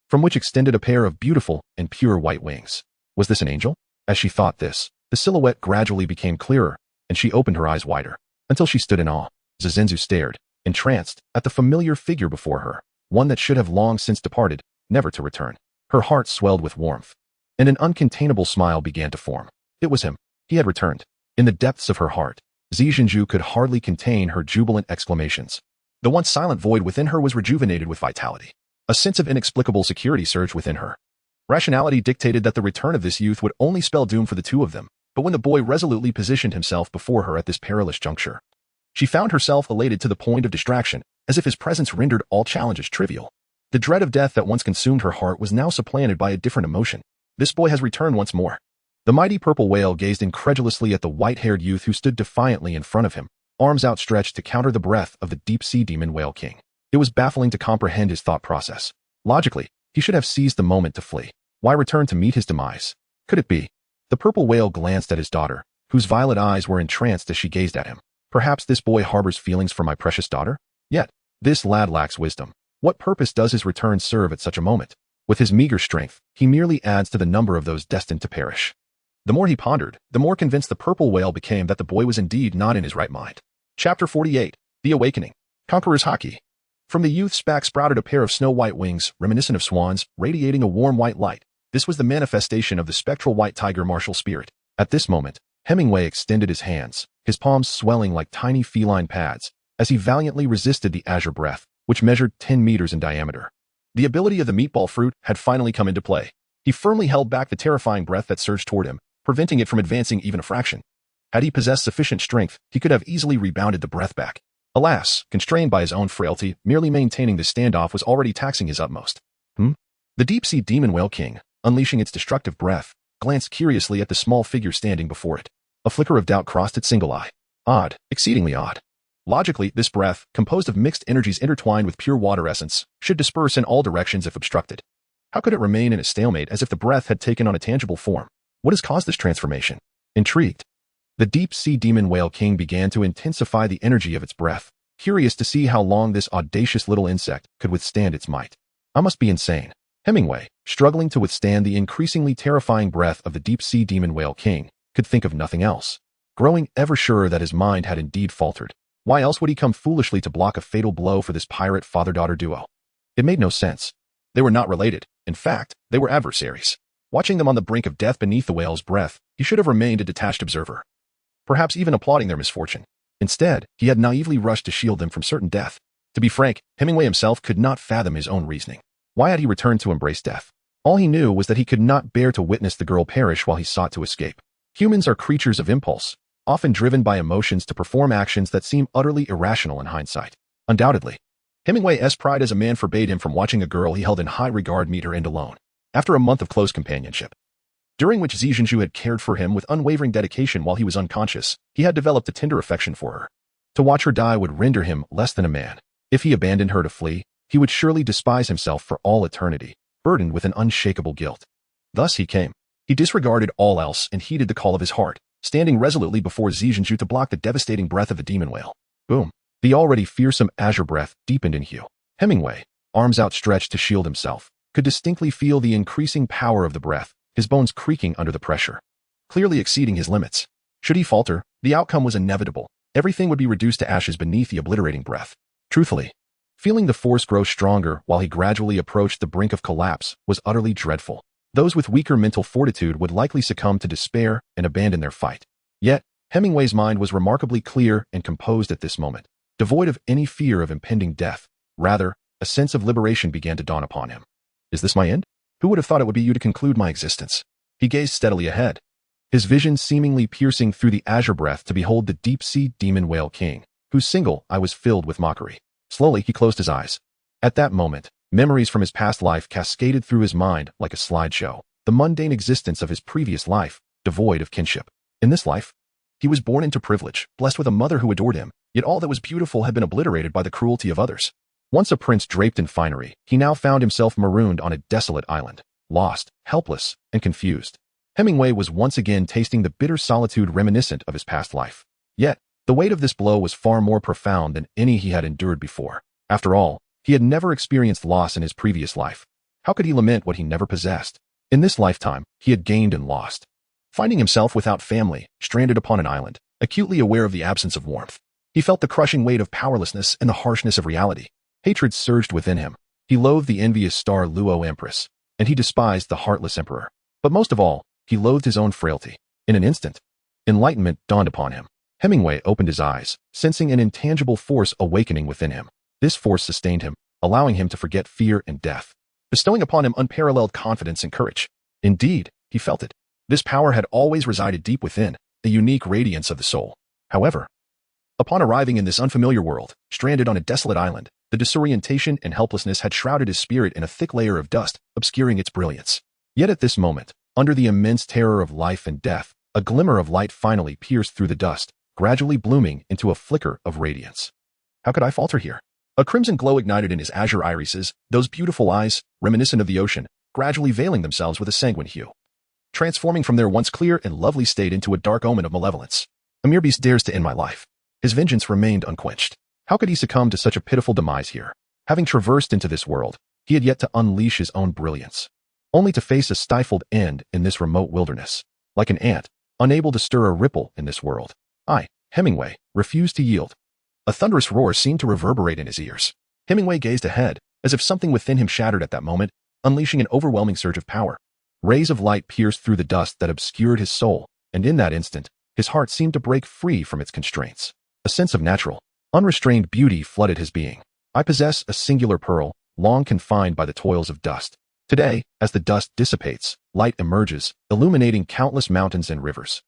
from which extended a pair of beautiful and pure white wings. Was this an angel? As she thought this, the silhouette gradually became clearer, and she opened her eyes wider, until she stood in awe. Zizinzu stared, entranced, at the familiar figure before her, one that should have long since departed, never to return. Her heart swelled with warmth, and an uncontainable smile began to form. It was him. He had returned. In the depths of her heart, Zijinju could hardly contain her jubilant exclamations. The once silent void within her was rejuvenated with vitality. A sense of inexplicable security surged within her. Rationality dictated that the return of this youth would only spell doom for the two of them, but when the boy resolutely positioned himself before her at this perilous juncture, she found herself elated to the point of distraction, as if his presence rendered all challenges trivial. The dread of death that once consumed her heart was now supplanted by a different emotion. This boy has returned once more. The mighty purple whale gazed incredulously at the white-haired youth who stood defiantly in front of him, arms outstretched to counter the breath of the deep-sea demon whale king. It was baffling to comprehend his thought process. Logically, he should have seized the moment to flee. Why return to meet his demise? Could it be? The purple whale glanced at his daughter, whose violet eyes were entranced as she gazed at him. Perhaps this boy harbors feelings for my precious daughter? Yet, this lad lacks wisdom. What purpose does his return serve at such a moment? With his meager strength, he merely adds to the number of those destined to perish. The more he pondered, the more convinced the purple whale became that the boy was indeed not in his right mind. Chapter 48. The Awakening. Conqueror's Haki. From the youth's back sprouted a pair of snow-white wings, reminiscent of swans, radiating a warm white light. This was the manifestation of the spectral white tiger martial spirit. At this moment, Hemingway extended his hands, his palms swelling like tiny feline pads, as he valiantly resisted the azure breath, which measured 10 meters in diameter. The ability of the meatball fruit had finally come into play. He firmly held back the terrifying breath that surged toward him, preventing it from advancing even a fraction. Had he possessed sufficient strength, he could have easily rebounded the breath back. Alas, constrained by his own frailty, merely maintaining the standoff was already taxing his utmost. The deep-sea demon whale king, unleashing its destructive breath, glanced curiously at the small figure standing before it. A flicker of doubt crossed its single eye. Odd, exceedingly odd. Logically, this breath, composed of mixed energies intertwined with pure water essence, should disperse in all directions if obstructed. How could it remain in a stalemate as if the breath had taken on a tangible form? What has caused this transformation? Intrigued, the deep-sea demon whale king began to intensify the energy of its breath, curious to see how long this audacious little insect could withstand its might. I must be insane. Hemingway, struggling to withstand the increasingly terrifying breath of the deep-sea demon whale king, could think of nothing else. Growing ever surer that his mind had indeed faltered, why else would he come foolishly to block a fatal blow for this pirate father-daughter duo? It made no sense. They were not related. In fact, they were adversaries. Watching them on the brink of death beneath the whale's breath, he should have remained a detached observer, perhaps even applauding their misfortune. Instead, he had naively rushed to shield them from certain death. To be frank, Hemingway himself could not fathom his own reasoning. Why had he returned to embrace death? All he knew was that he could not bear to witness the girl perish while he sought to escape. Humans are creatures of impulse, often driven by emotions to perform actions that seem utterly irrational in hindsight. Undoubtedly, Hemingway's pride as a man forbade him from watching a girl he held in high regard meet her end alone. After a month of close companionship, during which Zijinju had cared for him with unwavering dedication while he was unconscious, he had developed a tender affection for her. To watch her die would render him less than a man. If he abandoned her to flee, he would surely despise himself for all eternity, burdened with an unshakable guilt. Thus he came. He disregarded all else and heeded the call of his heart, standing resolutely before Zijinju to block the devastating breath of the demon whale. Boom. The already fearsome azure breath deepened in hue. Hemingway, arms outstretched to shield himself, could distinctly feel the increasing power of the breath, his bones creaking under the pressure, clearly exceeding his limits. Should he falter, the outcome was inevitable. Everything would be reduced to ashes beneath the obliterating breath. Truthfully, feeling the force grow stronger while he gradually approached the brink of collapse was utterly dreadful. Those with weaker mental fortitude would likely succumb to despair and abandon their fight. Yet, Hemingway's mind was remarkably clear and composed at this moment. devoid of any fear of impending death. Rather, a sense of liberation began to dawn upon him. Is this my end? Who would have thought it would be you to conclude my existence? He gazed steadily ahead, his vision seemingly piercing through the azure breath to behold the deep-sea demon whale king, whose single eye was filled with mockery. Slowly, he closed his eyes. At that moment, memories from his past life cascaded through his mind like a slideshow. The mundane existence of his previous life, devoid of kinship. In this life, he was born into privilege, blessed with a mother who adored him, yet all that was beautiful had been obliterated by the cruelty of others. Once a prince draped in finery, he now found himself marooned on a desolate island, lost, helpless, and confused. Hemingway was once again tasting the bitter solitude reminiscent of his past life. Yet, the weight of this blow was far more profound than any he had endured before. After all, he had never experienced loss in his previous life. How could he lament what he never possessed? In this lifetime, he had gained and lost. Finding himself without family, stranded upon an island, acutely aware of the absence of warmth, he felt the crushing weight of powerlessness and the harshness of reality. Hatred surged within him. He loathed the envious Star Luo Empress, and he despised the heartless emperor. But most of all, he loathed his own frailty. In an instant, enlightenment dawned upon him. Hemingway opened his eyes, sensing an intangible force awakening within him. This force sustained him, allowing him to forget fear and death, bestowing upon him unparalleled confidence and courage. Indeed, he felt it. This power had always resided deep within, the unique radiance of the soul. However, upon arriving in this unfamiliar world, stranded on a desolate island, the disorientation and helplessness had shrouded his spirit in a thick layer of dust, obscuring its brilliance. Yet at this moment, under the immense terror of life and death, a glimmer of light finally pierced through the dust, gradually blooming into a flicker of radiance. How could I falter here? A crimson glow ignited in his azure irises, those beautiful eyes, reminiscent of the ocean, gradually veiling themselves with a sanguine hue, transforming from their once clear and lovely state into a dark omen of malevolence. A mere beast dares to end my life. His vengeance remained unquenched. How could he succumb to such a pitiful demise here? Having traversed into this world, he had yet to unleash his own brilliance, only to face a stifled end in this remote wilderness. Like an ant, unable to stir a ripple in this world, I, Hemingway, refused to yield. A thunderous roar seemed to reverberate in his ears. Hemingway gazed ahead, as if something within him shattered at that moment, unleashing an overwhelming surge of power. Rays of light pierced through the dust that obscured his soul, and in that instant, his heart seemed to break free from its constraints. A sense of natural, unrestrained beauty flooded his being. I possess a singular pearl, long confined by the toils of dust. Today, as the dust dissipates, light emerges, illuminating countless mountains and rivers.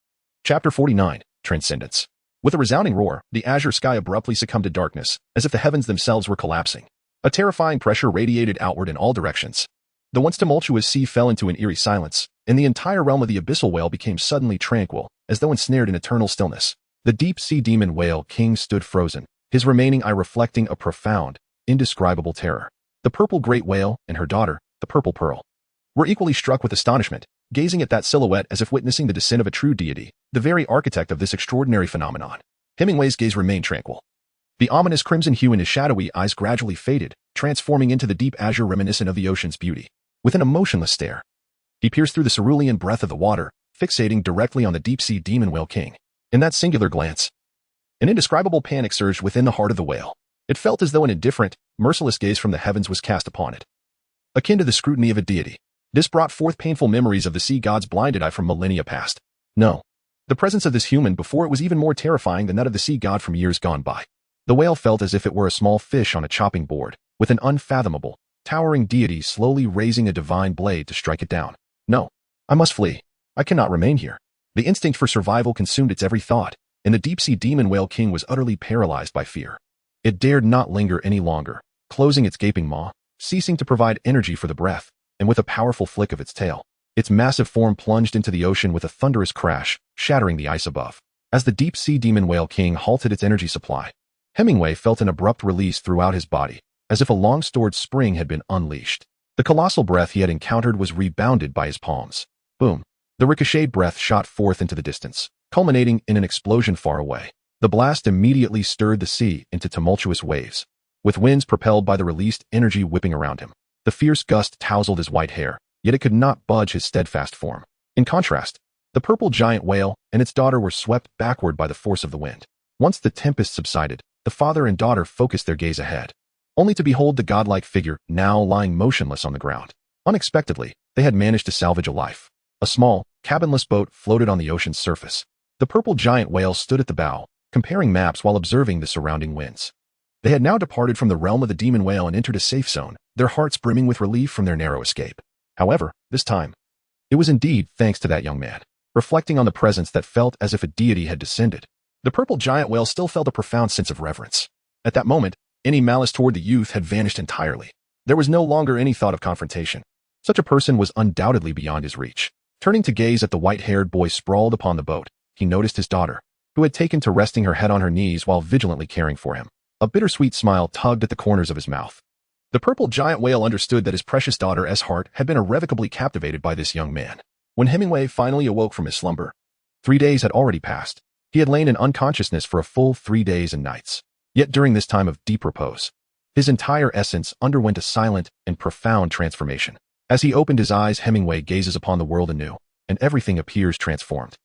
Chapter 49, Transcendence. With a resounding roar, the azure sky abruptly succumbed to darkness, as if the heavens themselves were collapsing. A terrifying pressure radiated outward in all directions. The once tumultuous sea fell into an eerie silence, and the entire realm of the abyssal whale became suddenly tranquil, as though ensnared in eternal stillness. The deep-sea demon whale king stood frozen, his remaining eye reflecting a profound, indescribable terror. The purple great whale and her daughter, the purple pearl, were equally struck with astonishment, gazing at that silhouette as if witnessing the descent of a true deity, the very architect of this extraordinary phenomenon. Hemingway's gaze remained tranquil. The ominous crimson hue in his shadowy eyes gradually faded, transforming into the deep azure reminiscent of the ocean's beauty. With an emotionless stare, he pierced through the cerulean breath of the water, fixating directly on the deep-sea demon whale king. In that singular glance, an indescribable panic surged within the heart of the whale. It felt as though an indifferent, merciless gaze from the heavens was cast upon it, akin to the scrutiny of a deity. This brought forth painful memories of the sea god's blinded eye from millennia past. No, the presence of this human before it was even more terrifying than that of the sea god from years gone by. The whale felt as if it were a small fish on a chopping board, with an unfathomable, towering deity slowly raising a divine blade to strike it down. No, I must flee. I cannot remain here. The instinct for survival consumed its every thought, and the deep-sea demon whale king was utterly paralyzed by fear. It dared not linger any longer, closing its gaping maw, ceasing to provide energy for the breath, and with a powerful flick of its tail, its massive form plunged into the ocean with a thunderous crash, shattering the ice above. As the deep-sea demon whale king halted its energy supply, Hemingway felt an abrupt release throughout his body, as if a long-stored spring had been unleashed. The colossal breath he had encountered was rebounded by his palms. Boom. The ricocheted breath shot forth into the distance, culminating in an explosion far away. The blast immediately stirred the sea into tumultuous waves, with winds propelled by the released energy whipping around him. The fierce gust tousled his white hair, yet it could not budge his steadfast form. In contrast, the purple giant whale and its daughter were swept backward by the force of the wind. Once the tempest subsided, the father and daughter focused their gaze ahead, only to behold the godlike figure now lying motionless on the ground. Unexpectedly, they had managed to salvage a life. A small, cabinless boat floated on the ocean's surface. The purple giant whale stood at the bow, comparing maps while observing the surrounding winds. They had now departed from the realm of the demon whale and entered a safe zone, their hearts brimming with relief from their narrow escape. However, this time, it was indeed thanks to that young man. Reflecting on the presence that felt as if a deity had descended, the purple giant whale still felt a profound sense of reverence. At that moment, any malice toward the youth had vanished entirely. There was no longer any thought of confrontation. Such a person was undoubtedly beyond his reach. Turning to gaze at the white-haired boy sprawled upon the boat, he noticed his daughter, who had taken to resting her head on her knees while vigilantly caring for him. A bittersweet smile tugged at the corners of his mouth. The purple giant whale understood that his precious daughter's heart had been irrevocably captivated by this young man. When Hemingway finally awoke from his slumber, 3 days had already passed. He had lain in unconsciousness for a full 3 days and nights. Yet during this time of deep repose, his entire essence underwent a silent and profound transformation. As he opened his eyes, Hemingway gazes upon the world anew, and everything appears transformed.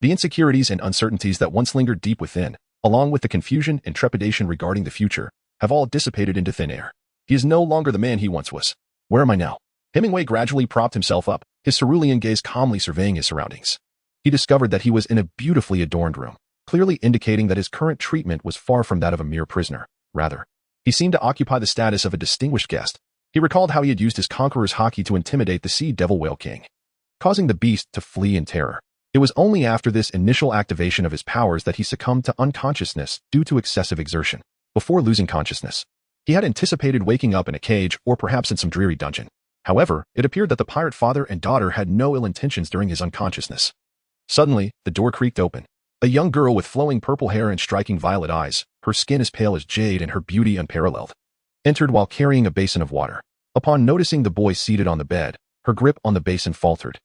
The insecurities and uncertainties that once lingered deep within, along with the confusion and trepidation regarding the future, have all dissipated into thin air. He is no longer the man he once was. Where am I now? Hemingway gradually propped himself up, his cerulean gaze calmly surveying his surroundings. He discovered that he was in a beautifully adorned room, clearly indicating that his current treatment was far from that of a mere prisoner. Rather, he seemed to occupy the status of a distinguished guest. He recalled how he had used his conqueror's haki to intimidate the sea devil whale king, causing the beast to flee in terror. It was only after this initial activation of his powers that he succumbed to unconsciousness due to excessive exertion. Before losing consciousness, he had anticipated waking up in a cage or perhaps in some dreary dungeon. However, it appeared that the pirate father and daughter had no ill intentions during his unconsciousness. Suddenly, the door creaked open. A young girl with flowing purple hair and striking violet eyes, her skin as pale as jade and her beauty unparalleled, entered while carrying a basin of water. Upon noticing the boy seated on the bed, her grip on the basin faltered,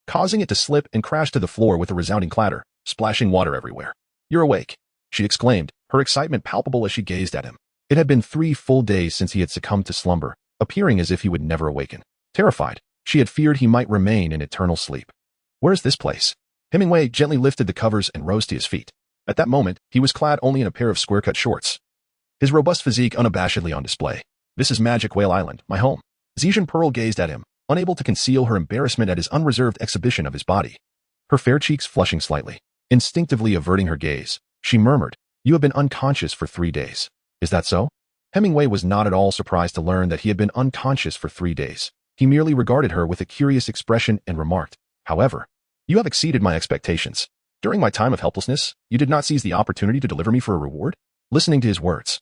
causing it to slip and crash to the floor with a resounding clatter, splashing water everywhere. "You're awake," she exclaimed, her excitement palpable as she gazed at him. It had been 3 full days since he had succumbed to slumber, appearing as if he would never awaken. Terrified, she had feared he might remain in eternal sleep. "Where is this place?" Hemingway gently lifted the covers and rose to his feet. At that moment, he was clad only in a pair of square-cut shorts, his robust physique unabashedly on display. "This is Magic Whale Island, my home." Zhejian Pearl gazed at him, unable to conceal her embarrassment at his unreserved exhibition of his body. Her fair cheeks flushing slightly. Instinctively averting her gaze, she murmured, "You have been unconscious for 3 days. Is that so?" Hemingway was not at all surprised to learn that he had been unconscious for 3 days. He merely regarded her with a curious expression and remarked, "However, you have exceeded my expectations. During my time of helplessness, you did not seize the opportunity to deliver me for a reward?" Listening to his words,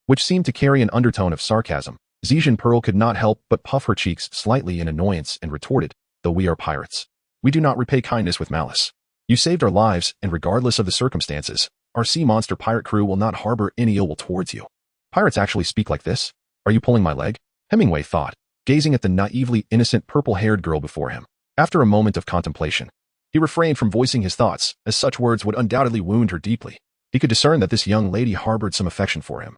which seemed to carry an undertone of sarcasm, Zhejian Pearl could not help but puff her cheeks slightly in annoyance and retorted, "Though we are pirates, we do not repay kindness with malice. You saved our lives, and regardless of the circumstances, our sea monster pirate crew will not harbor any ill will towards you." "Pirates actually speak like this? Are you pulling my leg?" Hemingway thought, gazing at the naively innocent purple-haired girl before him. After a moment of contemplation, he refrained from voicing his thoughts, as such words would undoubtedly wound her deeply. He could discern that this young lady harbored some affection for him,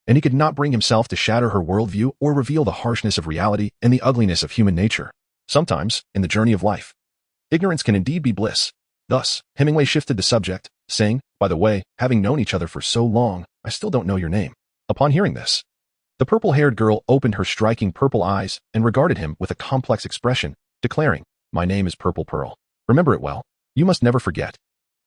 and he could not bring himself to shatter her worldview or reveal the harshness of reality and the ugliness of human nature. Sometimes, in the journey of life, ignorance can indeed be bliss. Thus, Hemingway shifted the subject, saying, "By the way, having known each other for so long, I still don't know your name." Upon hearing this, the purple-haired girl opened her striking purple eyes and regarded him with a complex expression, declaring, "My name is Purple Pearl. Remember it well. You must never forget."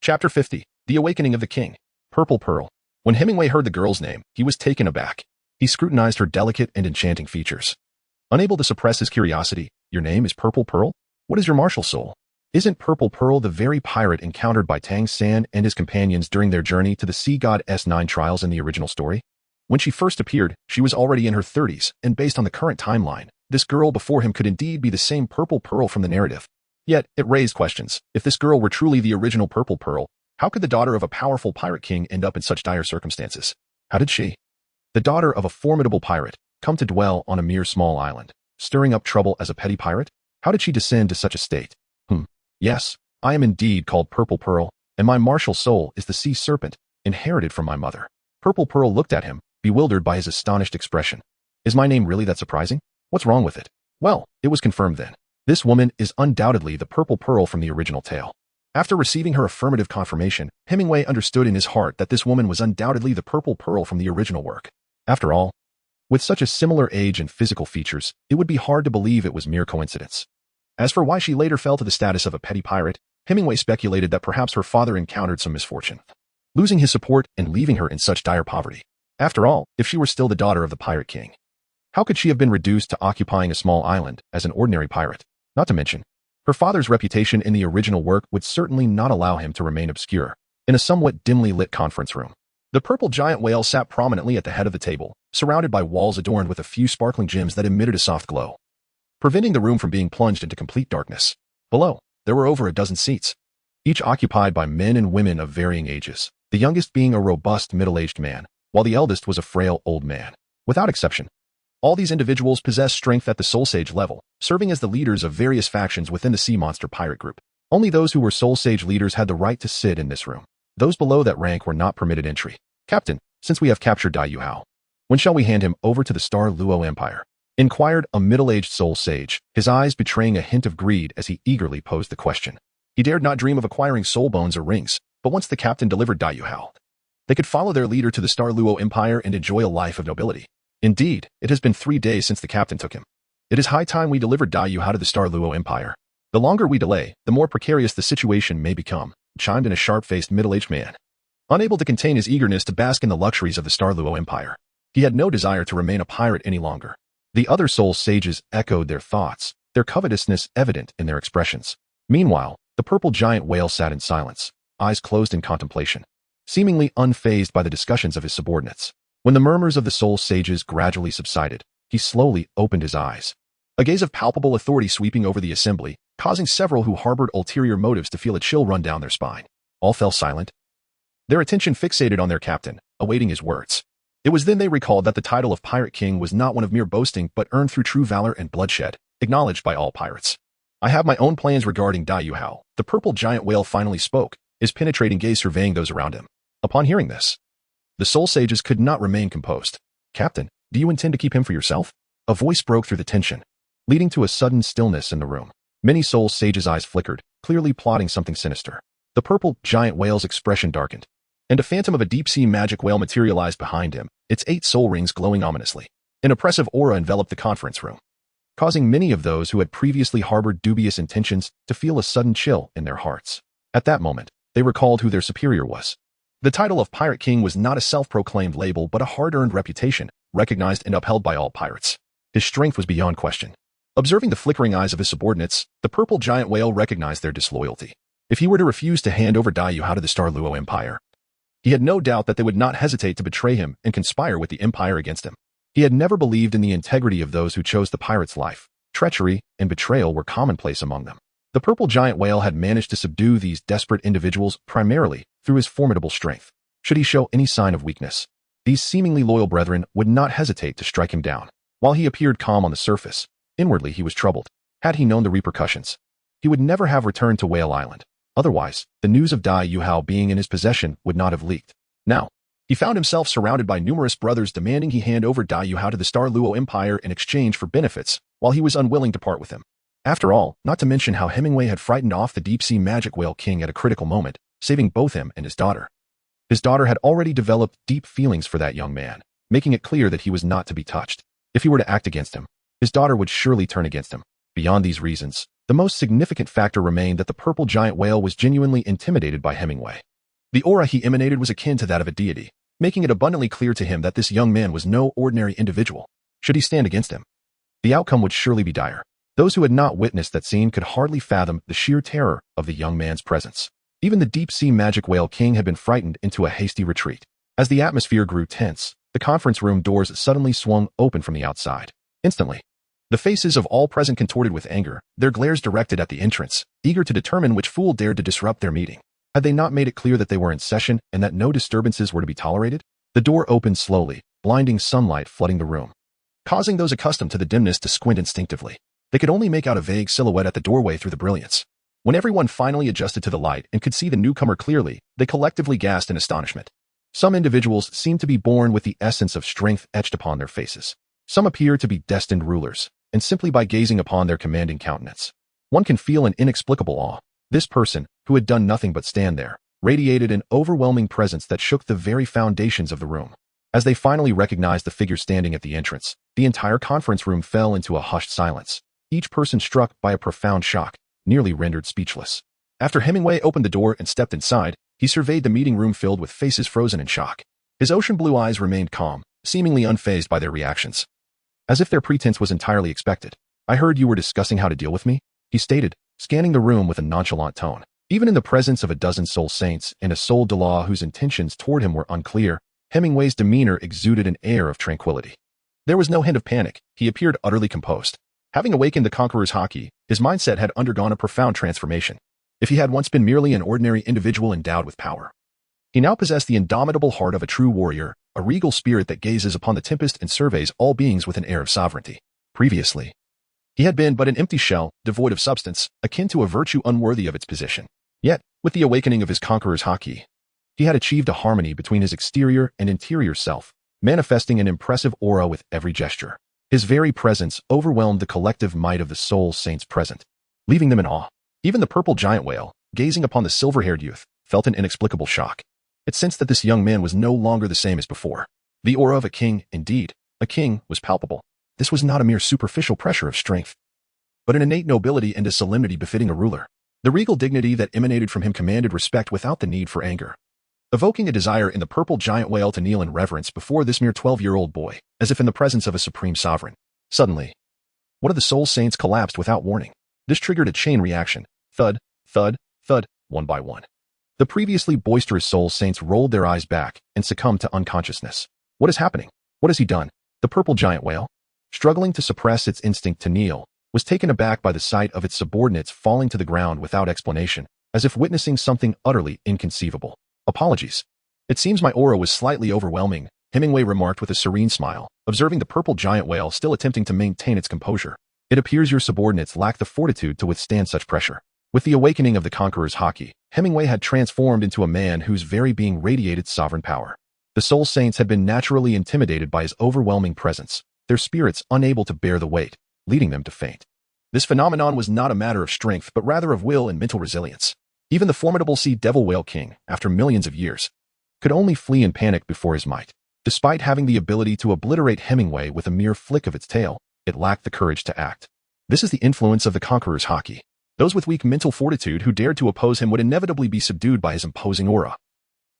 Chapter 50, The Awakening of the King. Purple Pearl. When Hemingway heard the girl's name, he was taken aback. He scrutinized her delicate and enchanting features, unable to suppress his curiosity. "Your name is Purple Pearl? What is your martial soul? Isn't Purple Pearl the very pirate encountered by Tang San and his companions during their journey to the Sea God's 9 trials in the original story?" When she first appeared, she was already in her 30s, and based on the current timeline, this girl before him could indeed be the same Purple Pearl from the narrative. Yet, it raised questions. If this girl were truly the original Purple Pearl, how could the daughter of a powerful pirate king end up in such dire circumstances? How did she, the daughter of a formidable pirate, come to dwell on a mere small island, stirring up trouble as a petty pirate? How did she descend to such a state? Yes, I am indeed called Purple Pearl, and my martial soul is the sea serpent, inherited from my mother. Purple Pearl looked at him, bewildered by his astonished expression. "Is my name really that surprising? What's wrong with it?" Well, it was confirmed then. This woman is undoubtedly the Purple Pearl from the original tale. After receiving her affirmative confirmation, Hemingway understood in his heart that this woman was undoubtedly the Purple Pearl from the original work. After all, with such a similar age and physical features, it would be hard to believe it was mere coincidence. As for why she later fell to the status of a petty pirate, Hemingway speculated that perhaps her father encountered some misfortune. losing his support and leaving her in such dire poverty. After all, if she were still the daughter of the pirate king, how could she have been reduced to occupying a small island as an ordinary pirate? Not to mention, her father's reputation in the original work would certainly not allow him to remain obscure in a somewhat dimly lit conference room. The purple giant whale sat prominently at the head of the table, surrounded by walls adorned with a few sparkling gems that emitted a soft glow, preventing the room from being plunged into complete darkness. Below, there were over a dozen seats, each occupied by men and women of varying ages, the youngest being a robust middle-aged man, while the eldest was a frail old man. Without exception, all these individuals possessed strength at the Soul Sage level, serving as the leaders of various factions within the Sea Monster pirate group. Only those who were Soul Sage leaders had the right to sit in this room. Those below that rank were not permitted entry. Captain, since we have captured Dai Yuhao, when shall we hand him over to the Star Luo Empire? Inquired a middle-aged Soul Sage, his eyes betraying a hint of greed as he eagerly posed the question. He dared not dream of acquiring soul bones or rings, but once the captain delivered Dai Yuhao, they could follow their leader to the Star Luo Empire and enjoy a life of nobility. Indeed, it has been 3 days since the captain took him. It is high time we delivered Dai Yuhao to the Star Luo Empire. The longer we delay, the more precarious the situation may become, chimed in a sharp-faced middle-aged man, unable to contain his eagerness to bask in the luxuries of the Star Luo Empire. He had no desire to remain a pirate any longer. The other Soul Sages echoed their thoughts, their covetousness evident in their expressions. Meanwhile, the purple giant whale sat in silence, eyes closed in contemplation, seemingly unfazed by the discussions of his subordinates. When the murmurs of the Soul Sages gradually subsided, he slowly opened his eyes, a gaze of palpable authority sweeping over the assembly, causing several who harbored ulterior motives to feel a chill run down their spine. All fell silent, their attention fixated on their captain, awaiting his words. It was then they recalled that the title of Pirate King was not one of mere boasting but earned through true valor and bloodshed, acknowledged by all pirates. I have my own plans regarding Dai Yuhao. The purple giant whale finally spoke, his penetrating gaze surveying those around him. Upon hearing this, the Soul Sages could not remain composed. Captain, do you intend to keep him for yourself? A voice broke through the tension, leading to a sudden stillness in the room. Many Soul Sages' eyes flickered, clearly plotting something sinister. The purple giant whale's expression darkened, and a phantom of a deep-sea magic whale materialized behind him, its 8 soul rings glowing ominously. An oppressive aura enveloped the conference room, causing many of those who had previously harbored dubious intentions to feel a sudden chill in their hearts. At that moment, they recalled who their superior was. The title of Pirate King was not a self-proclaimed label but a hard-earned reputation, recognized and upheld by all pirates. His strength was beyond question. Observing the flickering eyes of his subordinates, the purple giant whale recognized their disloyalty. If he were to refuse to hand over Dai Yuhao to the Star Luo Empire, he had no doubt that they would not hesitate to betray him and conspire with the Empire against him. He had never believed in the integrity of those who chose the pirate's life. Treachery and betrayal were commonplace among them. The purple giant whale had managed to subdue these desperate individuals primarily through his formidable strength. Should he show any sign of weakness, these seemingly loyal brethren would not hesitate to strike him down. While he appeared calm on the surface, inwardly he was troubled. Had he known the repercussions, he would never have returned to Whale Island. Otherwise, the news of Dai Yuhao being in his possession would not have leaked. Now, he found himself surrounded by numerous brothers demanding he hand over Dai Yuhao to the Star Luo Empire in exchange for benefits, while he was unwilling to part with him. After all, not to mention how Hemingway had frightened off the deep-sea magic whale king at a critical moment, saving both him and his daughter. His daughter had already developed deep feelings for that young man, making it clear that he was not to be touched. If he were to act against him, his daughter would surely turn against him. Beyond these reasons, the most significant factor remained that the purple giant whale was genuinely intimidated by Hemingway. The aura he emanated was akin to that of a deity, making it abundantly clear to him that this young man was no ordinary individual. Should he stand against him, the outcome would surely be dire. Those who had not witnessed that scene could hardly fathom the sheer terror of the young man's presence. Even the deep-sea magic whale king had been frightened into a hasty retreat. As the atmosphere grew tense, the conference room doors suddenly swung open from the outside. Instantly, the faces of all present contorted with anger, their glares directed at the entrance, eager to determine which fool dared to disrupt their meeting. Had they not made it clear that they were in session and that no disturbances were to be tolerated? The door opened slowly, blinding sunlight flooding the room, causing those accustomed to the dimness to squint instinctively. They could only make out a vague silhouette at the doorway through the brilliance. When everyone finally adjusted to the light and could see the newcomer clearly, they collectively gasped in astonishment. Some individuals seemed to be born with the essence of strength etched upon their faces. Some appear to be destined rulers, and simply by gazing upon their commanding countenance, one can feel an inexplicable awe. This person, who had done nothing but stand there, radiated an overwhelming presence that shook the very foundations of the room. As they finally recognized the figure standing at the entrance, the entire conference room fell into a hushed silence, each person struck by a profound shock, nearly rendered speechless. After Hemingway opened the door and stepped inside, He surveyed the meeting room filled with faces frozen in shock. His ocean blue eyes remained calm, seemingly unfazed by their reactions, as if their pretense was entirely expected. "I heard you were discussing how to deal with me," he stated, scanning the room with a nonchalant tone. Even in the presence of a dozen soul saints and a soul Douluo whose intentions toward him were unclear, Hemingway's demeanor exuded an air of tranquility. There was no hint of panic. He appeared utterly composed. Having awakened the conqueror's haki, his mindset had undergone a profound transformation. If he had once been merely an ordinary individual endowed with power, he now possessed the indomitable heart of a true warrior, a regal spirit that gazes upon the tempest and surveys all beings with an air of sovereignty. Previously, he had been but an empty shell, devoid of substance, akin to a virtue unworthy of its position. Yet, with the awakening of his conqueror's haki, he had achieved a harmony between his exterior and interior self, manifesting an impressive aura with every gesture. His very presence overwhelmed the collective might of the soul saints present, leaving them in awe. Even the purple giant whale, gazing upon the silver-haired youth, felt an inexplicable shock. It sensed that this young man was no longer the same as before. The aura of a king, indeed, a king, was palpable. This was not a mere superficial pressure of strength, but an innate nobility and a solemnity befitting a ruler. The regal dignity that emanated from him commanded respect without the need for anger, evoking a desire in the purple giant whale to kneel in reverence before this mere 12-year-old boy, as if in the presence of a supreme sovereign. Suddenly, one of the soul saints collapsed without warning. This triggered a chain reaction. Thud, thud, thud, one by one. The previously boisterous soul saints rolled their eyes back and succumbed to unconsciousness. What is happening? What has he done? The purple giant whale, struggling to suppress its instinct to kneel, was taken aback by the sight of its subordinates falling to the ground without explanation, as if witnessing something utterly inconceivable. "Apologies. It seems my aura was slightly overwhelming," Hemingway remarked with a serene smile, observing the purple giant whale still attempting to maintain its composure. "It appears your subordinates lack the fortitude to withstand such pressure." With the awakening of the conqueror's haki, Hemingway had transformed into a man whose very being radiated sovereign power. The soul saints had been naturally intimidated by his overwhelming presence, their spirits unable to bear the weight, leading them to faint. This phenomenon was not a matter of strength but rather of will and mental resilience. Even the formidable sea devil whale king, after millions of years, could only flee in panic before his might. Despite having the ability to obliterate Hemingway with a mere flick of its tail, it lacked the courage to act. This is the influence of the conqueror's haki. Those with weak mental fortitude who dared to oppose him would inevitably be subdued by his imposing aura,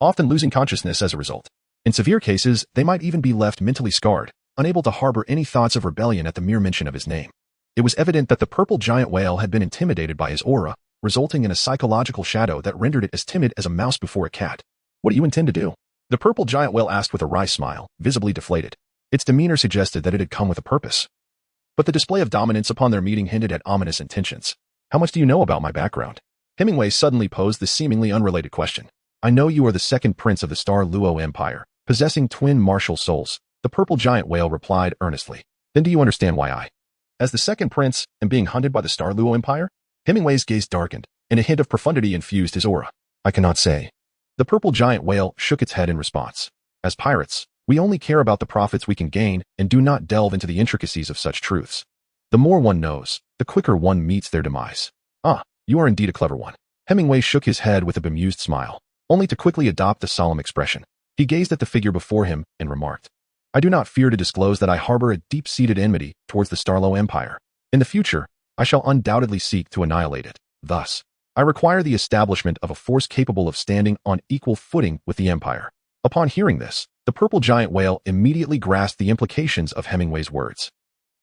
often losing consciousness as a result. In severe cases, they might even be left mentally scarred, unable to harbor any thoughts of rebellion at the mere mention of his name. It was evident that the purple giant whale had been intimidated by his aura, resulting in a psychological shadow that rendered it as timid as a mouse before a cat. "What do you intend to do?" the purple giant whale asked with a wry smile, visibly deflated. Its demeanor suggested that it had come with a purpose, but the display of dominance upon their meeting hinted at ominous intentions. "How much do you know about my background?" Hemingway suddenly posed this seemingly unrelated question. "I know you are the second prince of the Star Luo Empire, possessing twin martial souls," the purple giant whale replied earnestly. "Then do you understand why I, as the second prince, am being hunted by the Star Luo Empire?" Hemingway's gaze darkened, and a hint of profundity infused his aura. "I cannot say." The purple giant whale shook its head in response. "As pirates, we only care about the profits we can gain and do not delve into the intricacies of such truths. The more one knows, the quicker one meets their demise." "Ah, you are indeed a clever one." Hemingway shook his head with a bemused smile, only to quickly adopt the solemn expression. He gazed at the figure before him and remarked, "I do not fear to disclose that I harbor a deep-seated enmity towards the Star Luo Empire. In the future, I shall undoubtedly seek to annihilate it. Thus, I require the establishment of a force capable of standing on equal footing with the Empire." Upon hearing this, the purple giant whale immediately grasped the implications of Hemingway's words.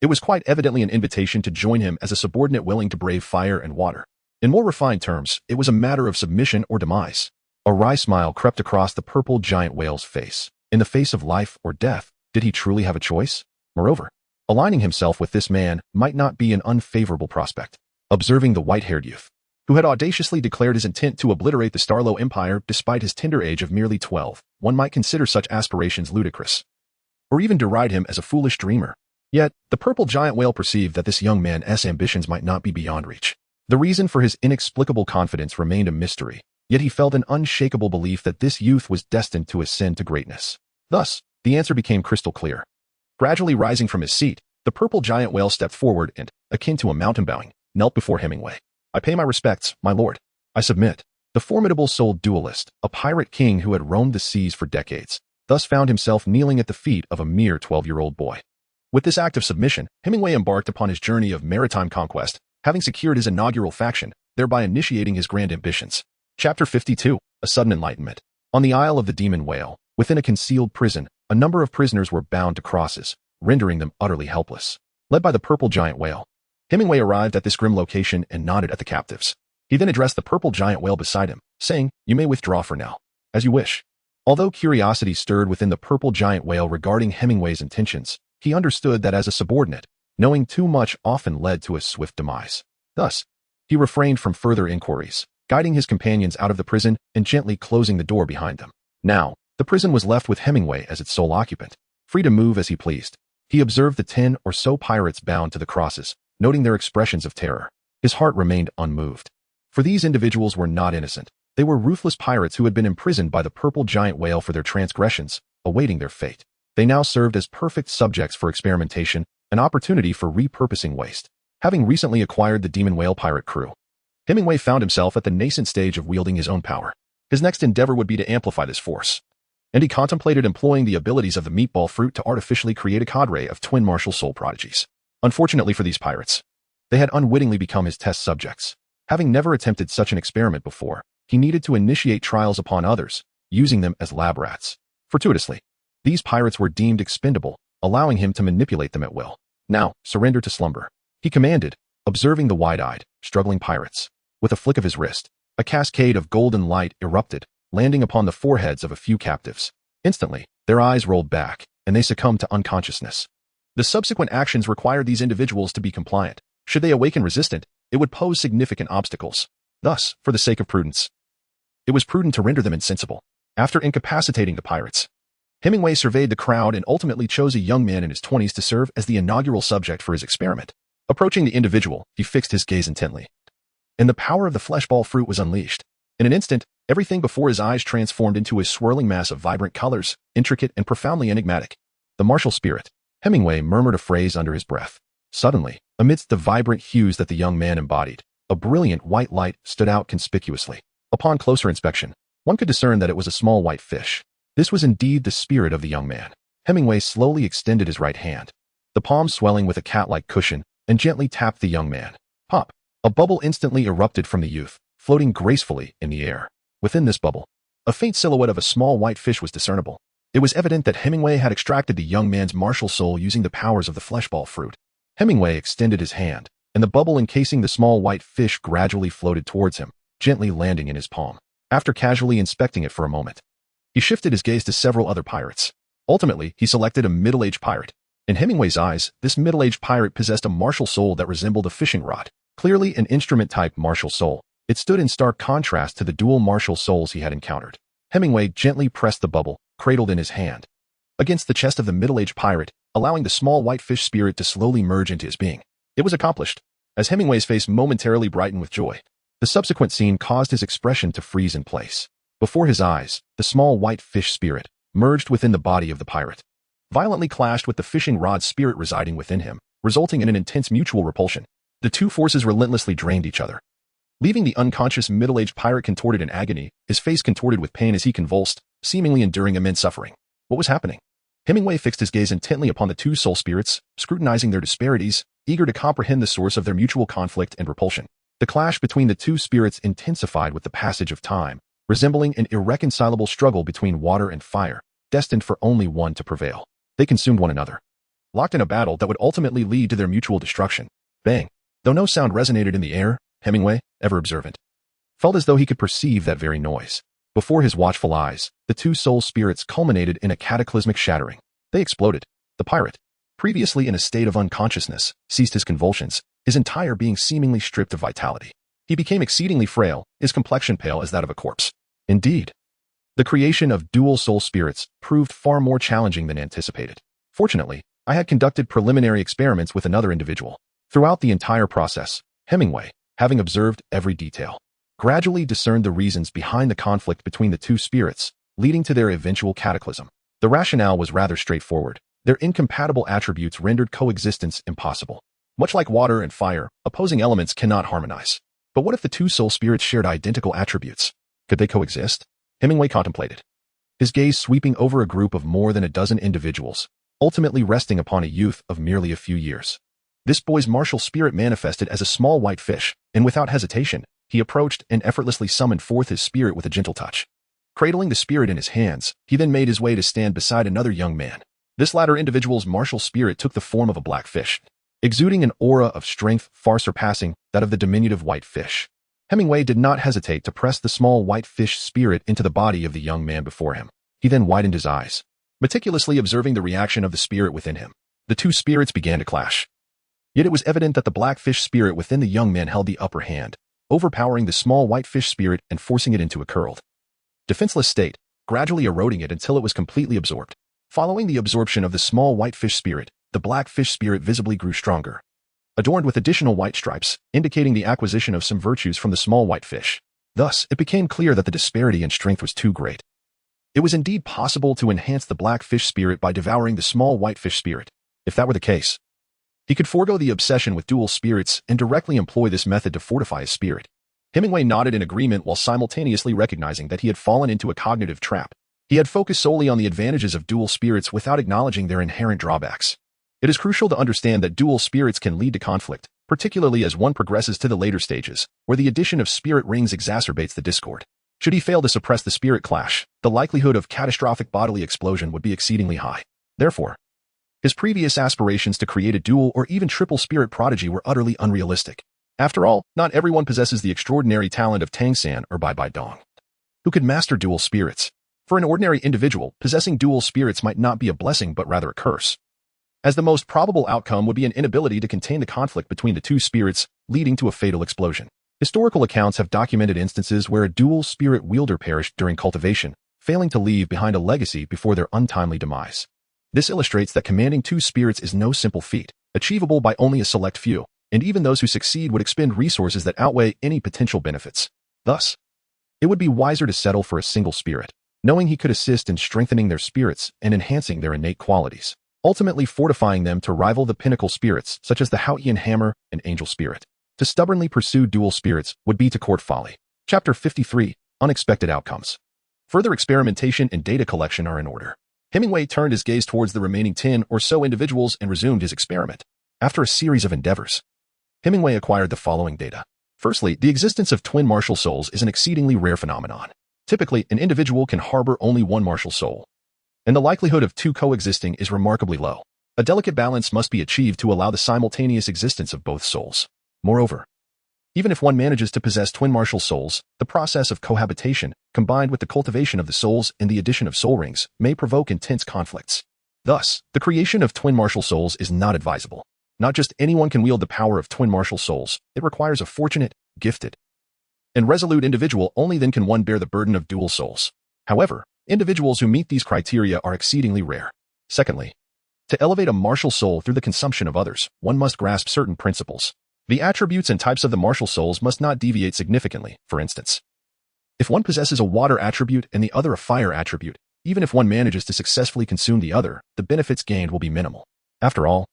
It was quite evidently an invitation to join him as a subordinate willing to brave fire and water. In more refined terms, it was a matter of submission or demise. A wry smile crept across the purple giant whale's face. In the face of life or death, did he truly have a choice? Moreover, aligning himself with this man might not be an unfavorable prospect. Observing the white-haired youth, who had audaciously declared his intent to obliterate the Star Luo Empire despite his tender age of merely 12, one might consider such aspirations ludicrous, or even deride him as a foolish dreamer. Yet, the purple giant whale perceived that this young man's ambitions might not be beyond reach. The reason for his inexplicable confidence remained a mystery, yet he felt an unshakable belief that this youth was destined to ascend to greatness. Thus, the answer became crystal clear. Gradually rising from his seat, the purple giant whale stepped forward and, akin to a mountain bowing, knelt before Hemingway. "I pay my respects, my lord. I submit." The formidable soul duelist, a pirate king who had roamed the seas for decades, thus found himself kneeling at the feet of a mere 12-year-old boy. With this act of submission, Hemingway embarked upon his journey of maritime conquest, having secured his inaugural faction, thereby initiating his grand ambitions. Chapter 52. a sudden enlightenment. On the Isle of the Demon Whale, within a concealed prison, a number of prisoners were bound to crosses, rendering them utterly helpless. Led by the purple giant whale, Hemingway arrived at this grim location and nodded at the captives. He then addressed the purple giant whale beside him, saying, "You may withdraw for now, as you wish." Although curiosity stirred within the purple giant whale regarding Hemingway's intentions, he understood that as a subordinate, knowing too much often led to a swift demise. Thus, he refrained from further inquiries, guiding his companions out of the prison and gently closing the door behind them. Now, the prison was left with Hemingway as its sole occupant, free to move as he pleased. He observed the 10 or so pirates bound to the crosses, noting their expressions of terror. His heart remained unmoved. For these individuals were not innocent. They were ruthless pirates who had been imprisoned by the purple giant whale for their transgressions, awaiting their fate. They now served as perfect subjects for experimentation, an opportunity for repurposing waste. Having recently acquired the demon whale pirate crew, Hemingway found himself at the nascent stage of wielding his own power. His next endeavor would be to amplify this force, and he contemplated employing the abilities of the meatball fruit to artificially create a cadre of twin martial soul prodigies. Unfortunately for these pirates, they had unwittingly become his test subjects. Having never attempted such an experiment before, he needed to initiate trials upon others, using them as lab rats. Fortuitously, these pirates were deemed expendable, allowing him to manipulate them at will. "Now, surrender to slumber," he commanded, observing the wide-eyed, struggling pirates. With a flick of his wrist, a cascade of golden light erupted, landing upon the foreheads of a few captives. Instantly, their eyes rolled back, and they succumbed to unconsciousness. The subsequent actions required these individuals to be compliant. Should they awaken resistant, it would pose significant obstacles. Thus, for the sake of prudence, it was prudent to render them insensible. After incapacitating the pirates, Hemingway surveyed the crowd and ultimately chose a young man in his 20s to serve as the inaugural subject for his experiment. Approaching the individual, he fixed his gaze intently, and the power of the fleshball fruit was unleashed. In an instant, everything before his eyes transformed into a swirling mass of vibrant colors, intricate and profoundly enigmatic. "The martial spirit," Hemingway murmured a phrase under his breath. Suddenly, amidst the vibrant hues that the young man embodied, a brilliant white light stood out conspicuously. Upon closer inspection, one could discern that it was a small white fish. This was indeed the spirit of the young man. Hemingway slowly extended his right hand, the palm swelling with a cat-like cushion, and gently tapped the young man. Pop! A bubble instantly erupted from the youth, floating gracefully in the air. Within this bubble, a faint silhouette of a small white fish was discernible. It was evident that Hemingway had extracted the young man's martial soul using the powers of the fleshball fruit. Hemingway extended his hand, and the bubble encasing the small white fish gradually floated towards him, gently landing in his palm. After casually inspecting it for a moment, he shifted his gaze to several other pirates. Ultimately, he selected a middle-aged pirate. In Hemingway's eyes, this middle-aged pirate possessed a martial soul that resembled a fishing rod. Clearly an instrument-type martial soul, it stood in stark contrast to the dual martial souls he had encountered. Hemingway gently pressed the bubble, cradled in his hand, against the chest of the middle-aged pirate, allowing the small white fish spirit to slowly merge into his being. It was accomplished. As Hemingway's face momentarily brightened with joy, the subsequent scene caused his expression to freeze in place. Before his eyes, the small white fish spirit merged within the body of the pirate, violently clashed with the fishing rod spirit residing within him, resulting in an intense mutual repulsion. The two forces relentlessly drained each other, leaving the unconscious middle-aged pirate contorted in agony, his face contorted with pain as he convulsed, seemingly enduring immense suffering. What was happening? Hemingway fixed his gaze intently upon the two soul spirits, scrutinizing their disparities, eager to comprehend the source of their mutual conflict and repulsion. The clash between the two spirits intensified with the passage of time, resembling an irreconcilable struggle between water and fire, destined for only one to prevail. They consumed one another, locked in a battle that would ultimately lead to their mutual destruction. Bang! Though no sound resonated in the air, Hemingway, ever observant, felt as though he could perceive that very noise. Before his watchful eyes, the two soul spirits culminated in a cataclysmic shattering. They exploded. The pirate, previously in a state of unconsciousness, ceased his convulsions, his entire being seemingly stripped of vitality. He became exceedingly frail, his complexion pale as that of a corpse. Indeed, the creation of dual soul spirits proved far more challenging than anticipated. Fortunately, I had conducted preliminary experiments with another individual. Throughout the entire process, Hemingway, having observed every detail, gradually discerned the reasons behind the conflict between the two spirits, leading to their eventual cataclysm. The rationale was rather straightforward. Their incompatible attributes rendered coexistence impossible. Much like water and fire, opposing elements cannot harmonize. But what if the two soul spirits shared identical attributes? Could they coexist? Hemingway contemplated, his gaze sweeping over a group of more than a dozen individuals, ultimately resting upon a youth of merely a few years. This boy's martial spirit manifested as a small white fish, and without hesitation, he approached and effortlessly summoned forth his spirit with a gentle touch. Cradling the spirit in his hands, he then made his way to stand beside another young man. This latter individual's martial spirit took the form of a black fish, exuding an aura of strength far surpassing that of the diminutive white fish. Hemingway did not hesitate to press the small white fish spirit into the body of the young man before him. He then widened his eyes, meticulously observing the reaction of the spirit within him. The two spirits began to clash. Yet it was evident that the black fish spirit within the young man held the upper hand, overpowering the small white fish spirit and forcing it into a curled, defenseless state, gradually eroding it until it was completely absorbed. Following the absorption of the small white fish spirit, the black fish spirit visibly grew stronger, adorned with additional white stripes, indicating the acquisition of some virtues from the small white fish. Thus, it became clear that the disparity in strength was too great. It was indeed possible to enhance the black fish spirit by devouring the small white fish spirit. If that were the case, he could forego the obsession with dual spirits and directly employ this method to fortify his spirit. Hemingway nodded in agreement while simultaneously recognizing that he had fallen into a cognitive trap. He had focused solely on the advantages of dual spirits without acknowledging their inherent drawbacks. It is crucial to understand that dual spirits can lead to conflict, particularly as one progresses to the later stages, where the addition of spirit rings exacerbates the discord. Should he fail to suppress the spirit clash, the likelihood of catastrophic bodily explosion would be exceedingly high. Therefore, his previous aspirations to create a dual or even triple spirit prodigy were utterly unrealistic. After all, not everyone possesses the extraordinary talent of Tang San or Bai Dong, who could master dual spirits. For an ordinary individual, possessing dual spirits might not be a blessing but rather a curse, as the most probable outcome would be an inability to contain the conflict between the two spirits, leading to a fatal explosion. Historical accounts have documented instances where a dual spirit wielder perished during cultivation, failing to leave behind a legacy before their untimely demise. This illustrates that commanding two spirits is no simple feat, achievable by only a select few, and even those who succeed would expend resources that outweigh any potential benefits. Thus, it would be wiser to settle for a single spirit, knowing he could assist in strengthening their spirits and enhancing their innate qualities, ultimately fortifying them to rival the pinnacle spirits such as the Haotian hammer and angel spirit. To stubbornly pursue dual spirits would be to court folly. Chapter 53, Unexpected Outcomes. Further experimentation and data collection are in order. Hemingway turned his gaze towards the remaining 10 or so individuals and resumed his experiment. After a series of endeavors, Hemingway acquired the following data. Firstly, the existence of twin martial souls is an exceedingly rare phenomenon. Typically, an individual can harbor only one martial soul, and the likelihood of two coexisting is remarkably low. A delicate balance must be achieved to allow the simultaneous existence of both souls. Moreover, even if one manages to possess twin martial souls, the process of cohabitation, combined with the cultivation of the souls and the addition of soul rings, may provoke intense conflicts. Thus, the creation of twin martial souls is not advisable. Not just anyone can wield the power of twin martial souls, it requires a fortunate, gifted, and resolute individual. Only then can one bear the burden of dual souls. However, individuals who meet these criteria are exceedingly rare. Secondly, to elevate a martial soul through the consumption of others, one must grasp certain principles. The attributes and types of the martial souls must not deviate significantly. For instance, if one possesses a water attribute and the other a fire attribute, even if one manages to successfully consume the other, the benefits gained will be minimal. After all,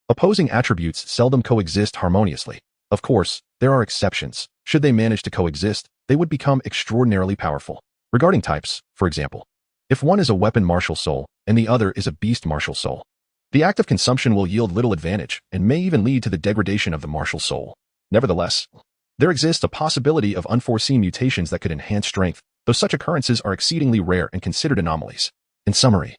opposing attributes seldom coexist harmoniously. Of course, there are exceptions. Should they manage to coexist, they would become extraordinarily powerful. Regarding types, for example, if one is a weapon martial soul and the other is a beast martial soul, the act of consumption will yield little advantage and may even lead to the degradation of the martial soul. Nevertheless, there exists a possibility of unforeseen mutations that could enhance strength, though such occurrences are exceedingly rare and considered anomalies. In summary,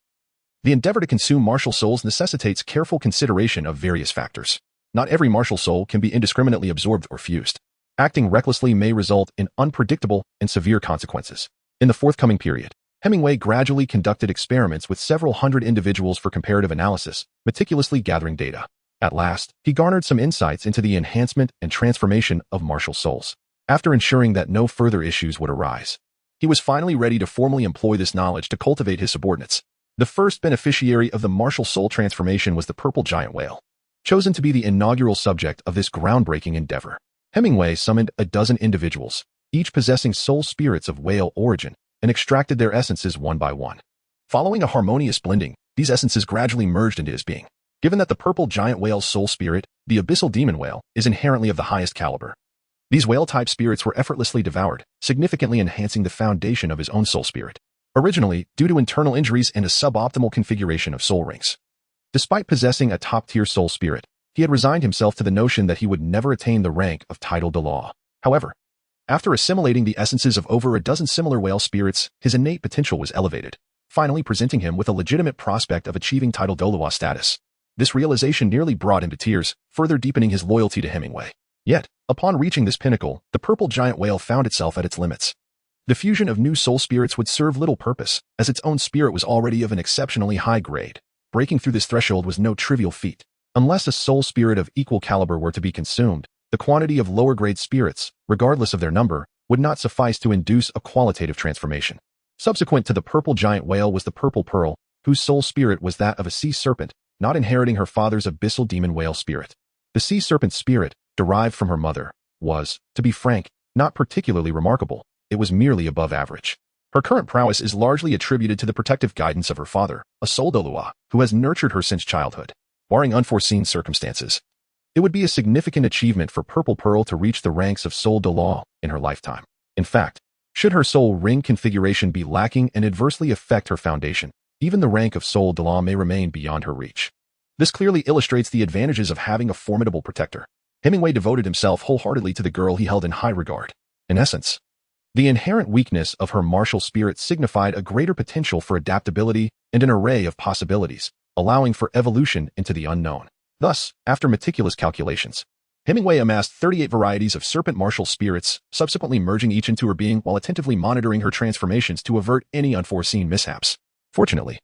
the endeavor to consume martial souls necessitates careful consideration of various factors. Not every martial soul can be indiscriminately absorbed or fused. Acting recklessly may result in unpredictable and severe consequences. In the forthcoming period, Hemingway gradually conducted experiments with several hundred individuals for comparative analysis, meticulously gathering data. At last, he garnered some insights into the enhancement and transformation of martial souls. After ensuring that no further issues would arise, he was finally ready to formally employ this knowledge to cultivate his subordinates. The first beneficiary of the martial soul transformation was the purple giant whale, chosen to be the inaugural subject of this groundbreaking endeavor. Hemingway summoned a dozen individuals, each possessing soul spirits of whale origin, and extracted their essences one by one. Following a harmonious blending, these essences gradually merged into his being. Given that the purple giant whale's soul spirit, the abyssal demon whale, is inherently of the highest caliber, these whale-type spirits were effortlessly devoured, significantly enhancing the foundation of his own soul spirit. Originally, due to internal injuries and a suboptimal configuration of soul rings. Despite possessing a top-tier soul spirit, he had resigned himself to the notion that he would never attain the rank of title Douluo. However, After assimilating the essences of over a dozen similar whale spirits, his innate potential was elevated, finally presenting him with a legitimate prospect of achieving title Douluo status. This realization nearly brought him to tears, further deepening his loyalty to Hemingway. Yet, upon reaching this pinnacle, the purple giant whale found itself at its limits. The fusion of new soul spirits would serve little purpose, as its own spirit was already of an exceptionally high grade. Breaking through this threshold was no trivial feat. Unless a soul spirit of equal caliber were to be consumed, the quantity of lower-grade spirits, regardless of their number, would not suffice to induce a qualitative transformation. Subsequent to the purple giant whale was the purple pearl, whose soul spirit was that of a sea serpent, not inheriting her father's abyssal demon whale spirit. The sea serpent spirit, derived from her mother, was, to be frank, not particularly remarkable. It was merely above average. Her current prowess is largely attributed to the protective guidance of her father, a soul Douluo, who has nurtured her since childhood. Barring unforeseen circumstances, it would be a significant achievement for Purple Pearl to reach the ranks of Soul Douluo in her lifetime. In fact, should her soul ring configuration be lacking and adversely affect her foundation, even the rank of Soul Douluo may remain beyond her reach. This clearly illustrates the advantages of having a formidable protector. Hemingway devoted himself wholeheartedly to the girl he held in high regard. In essence, the inherent weakness of her martial spirit signified a greater potential for adaptability and an array of possibilities, allowing for evolution into the unknown. Thus, after meticulous calculations, Hemingway amassed 38 varieties of serpent martial spirits, subsequently merging each into her being while attentively monitoring her transformations to avert any unforeseen mishaps. Fortunately,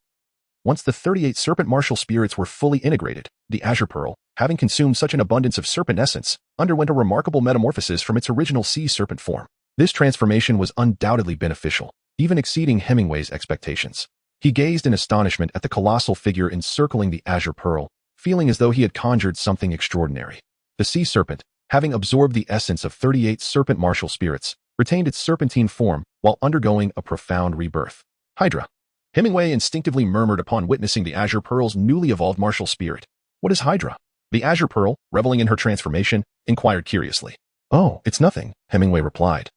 once the 38 serpent martial spirits were fully integrated, the Azure Pearl, having consumed such an abundance of serpent essence, underwent a remarkable metamorphosis from its original sea serpent form. This transformation was undoubtedly beneficial, even exceeding Hemingway's expectations. He gazed in astonishment at the colossal figure encircling the Azure Pearl, feeling as though he had conjured something extraordinary. The sea serpent, having absorbed the essence of 38 serpent martial spirits, retained its serpentine form while undergoing a profound rebirth. Hydra. Hemingway instinctively murmured upon witnessing the Azure Pearl's newly evolved martial spirit. What is Hydra? The Azure Pearl, reveling in her transformation, inquired curiously. Oh, it's nothing, Hemingway replied,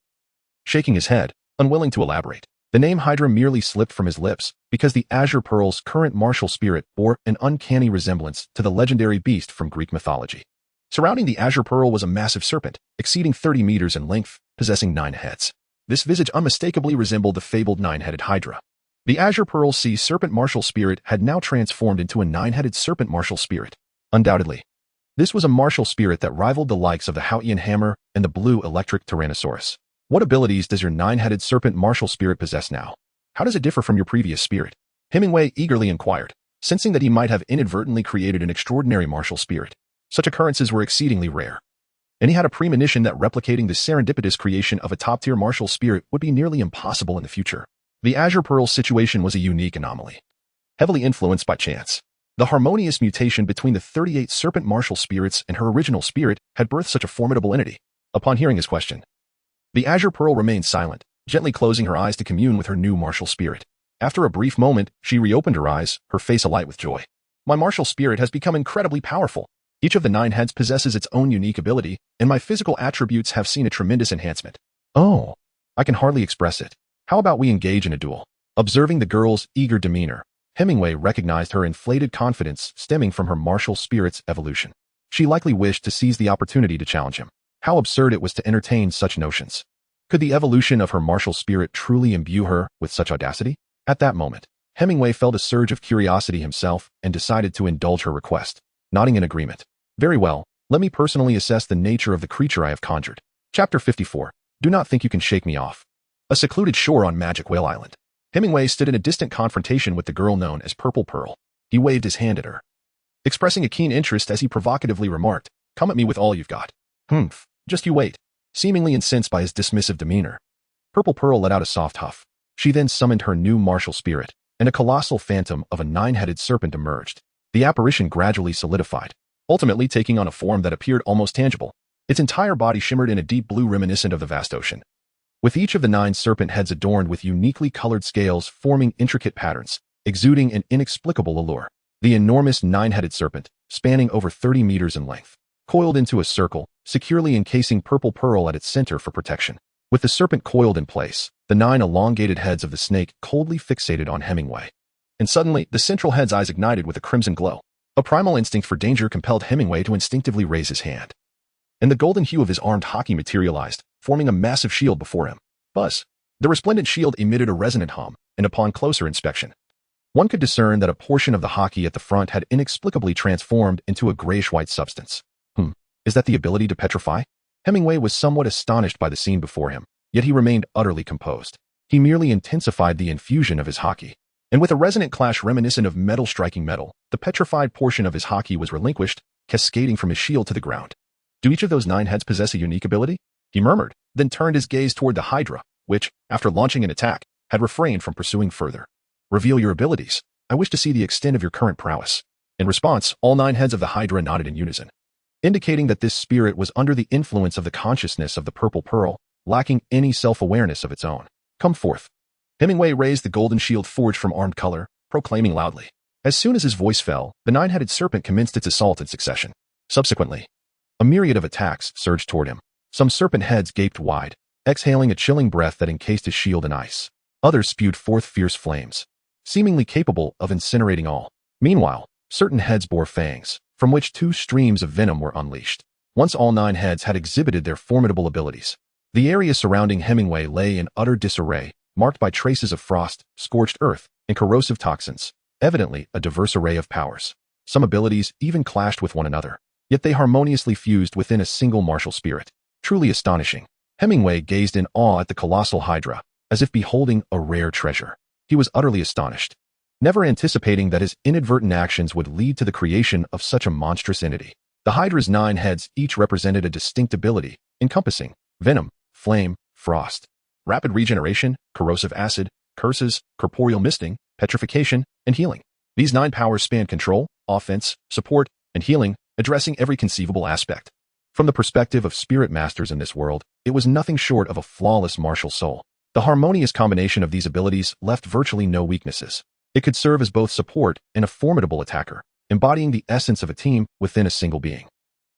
shaking his head, unwilling to elaborate. The name Hydra merely slipped from his lips because the Azure Pearl's current martial spirit bore an uncanny resemblance to the legendary beast from Greek mythology. Surrounding the Azure Pearl was a massive serpent, exceeding 30 meters in length, possessing 9 heads. This visage unmistakably resembled the fabled 9-headed Hydra. The Azure Pearl's sea serpent martial spirit had now transformed into a 9-headed serpent martial spirit. Undoubtedly, this was a martial spirit that rivaled the likes of the Haotian hammer and the blue electric Tyrannosaurus. What abilities does your 9-headed serpent martial spirit possess now? How does it differ from your previous spirit? Hemingway eagerly inquired, sensing that he might have inadvertently created an extraordinary martial spirit. Such occurrences were exceedingly rare, and he had a premonition that replicating the serendipitous creation of a top-tier martial spirit would be nearly impossible in the future. The Azure Pearl's situation was a unique anomaly, heavily influenced by chance. The harmonious mutation between the 38 serpent martial spirits and her original spirit had birthed such a formidable entity. Upon hearing his question, the Azure Pearl remained silent, gently closing her eyes to commune with her new martial spirit. After a brief moment, she reopened her eyes, her face alight with joy. My martial spirit has become incredibly powerful. Each of the 9 heads possesses its own unique ability, and my physical attributes have seen a tremendous enhancement. Oh, I can hardly express it. How about we engage in a duel? Observing the girl's eager demeanor, Hemingway recognized her inflated confidence stemming from her martial spirit's evolution. She likely wished to seize the opportunity to challenge him. How absurd it was to entertain such notions. Could the evolution of her martial spirit truly imbue her with such audacity? At that moment, Hemingway felt a surge of curiosity himself and decided to indulge her request. Nodding in agreement. Very well, let me personally assess the nature of the creature I have conjured. Chapter 54. Do not think you can shake me off. A secluded shore on Magic Whale Island. Hemingway stood in a distant confrontation with the girl known as Purple Pearl. He waved his hand at her, expressing a keen interest as he provocatively remarked, "Come at me with all you've got." "Humph, just you wait." Seemingly incensed by his dismissive demeanor, Purple Pearl let out a soft huff. She then summoned her new martial spirit, and a colossal phantom of a 9-headed serpent emerged. The apparition gradually solidified, ultimately taking on a form that appeared almost tangible. Its entire body shimmered in a deep blue reminiscent of the vast ocean, with each of the 9 serpent heads adorned with uniquely colored scales forming intricate patterns, exuding an inexplicable allure. The enormous 9-headed serpent, spanning over 30 meters in length, coiled into a circle, securely encasing Purple Pearl at its center for protection. With the serpent coiled in place, the 9 elongated heads of the snake coldly fixated on Hemingway. And suddenly, the central head's eyes ignited with a crimson glow. A primal instinct for danger compelled Hemingway to instinctively raise his hand, and the golden hue of his armed hockey materialized, forming a massive shield before him. Buzz. The resplendent shield emitted a resonant hum, and upon closer inspection, one could discern that a portion of the hockey at the front had inexplicably transformed into a grayish-white substance. Is that the ability to petrify? Hemingway was somewhat astonished by the scene before him, yet he remained utterly composed. He merely intensified the infusion of his hockey. And with a resonant clash reminiscent of metal striking metal, the petrified portion of his hockey was relinquished, cascading from his shield to the ground. Do each of those 9 heads possess a unique ability? He murmured, then turned his gaze toward the Hydra, which, after launching an attack, had refrained from pursuing further. Reveal your abilities. I wish to see the extent of your current prowess. In response, all 9 heads of the Hydra nodded in unison, indicating that this spirit was under the influence of the consciousness of the purple pearl, lacking any self-awareness of its own. Come forth. Hemingway raised the golden shield forged from armed color, proclaiming loudly. As soon as his voice fell, the 9-headed serpent commenced its assault in succession. Subsequently, a myriad of attacks surged toward him. Some serpent heads gaped wide, exhaling a chilling breath that encased his shield in ice. Others spewed forth fierce flames, seemingly capable of incinerating all. Meanwhile, certain heads bore fangs, from which 2 streams of venom were unleashed. Once all 9 heads had exhibited their formidable abilities, the area surrounding Hemingway lay in utter disarray, marked by traces of frost, scorched earth, and corrosive toxins, evidently a diverse array of powers. Some abilities even clashed with one another, yet they harmoniously fused within a single martial spirit. Truly astonishing. Hemingway gazed in awe at the colossal Hydra, as if beholding a rare treasure. He was utterly astonished, never anticipating that his inadvertent actions would lead to the creation of such a monstrous entity. The Hydra's 9 heads each represented a distinct ability, encompassing venom, flame, frost, rapid regeneration, corrosive acid, curses, corporeal misting, petrification, and healing. These 9 powers spanned control, offense, support, and healing, addressing every conceivable aspect. From the perspective of spirit masters in this world, it was nothing short of a flawless martial soul. The harmonious combination of these abilities left virtually no weaknesses. It could serve as both support and a formidable attacker, embodying the essence of a team within a single being.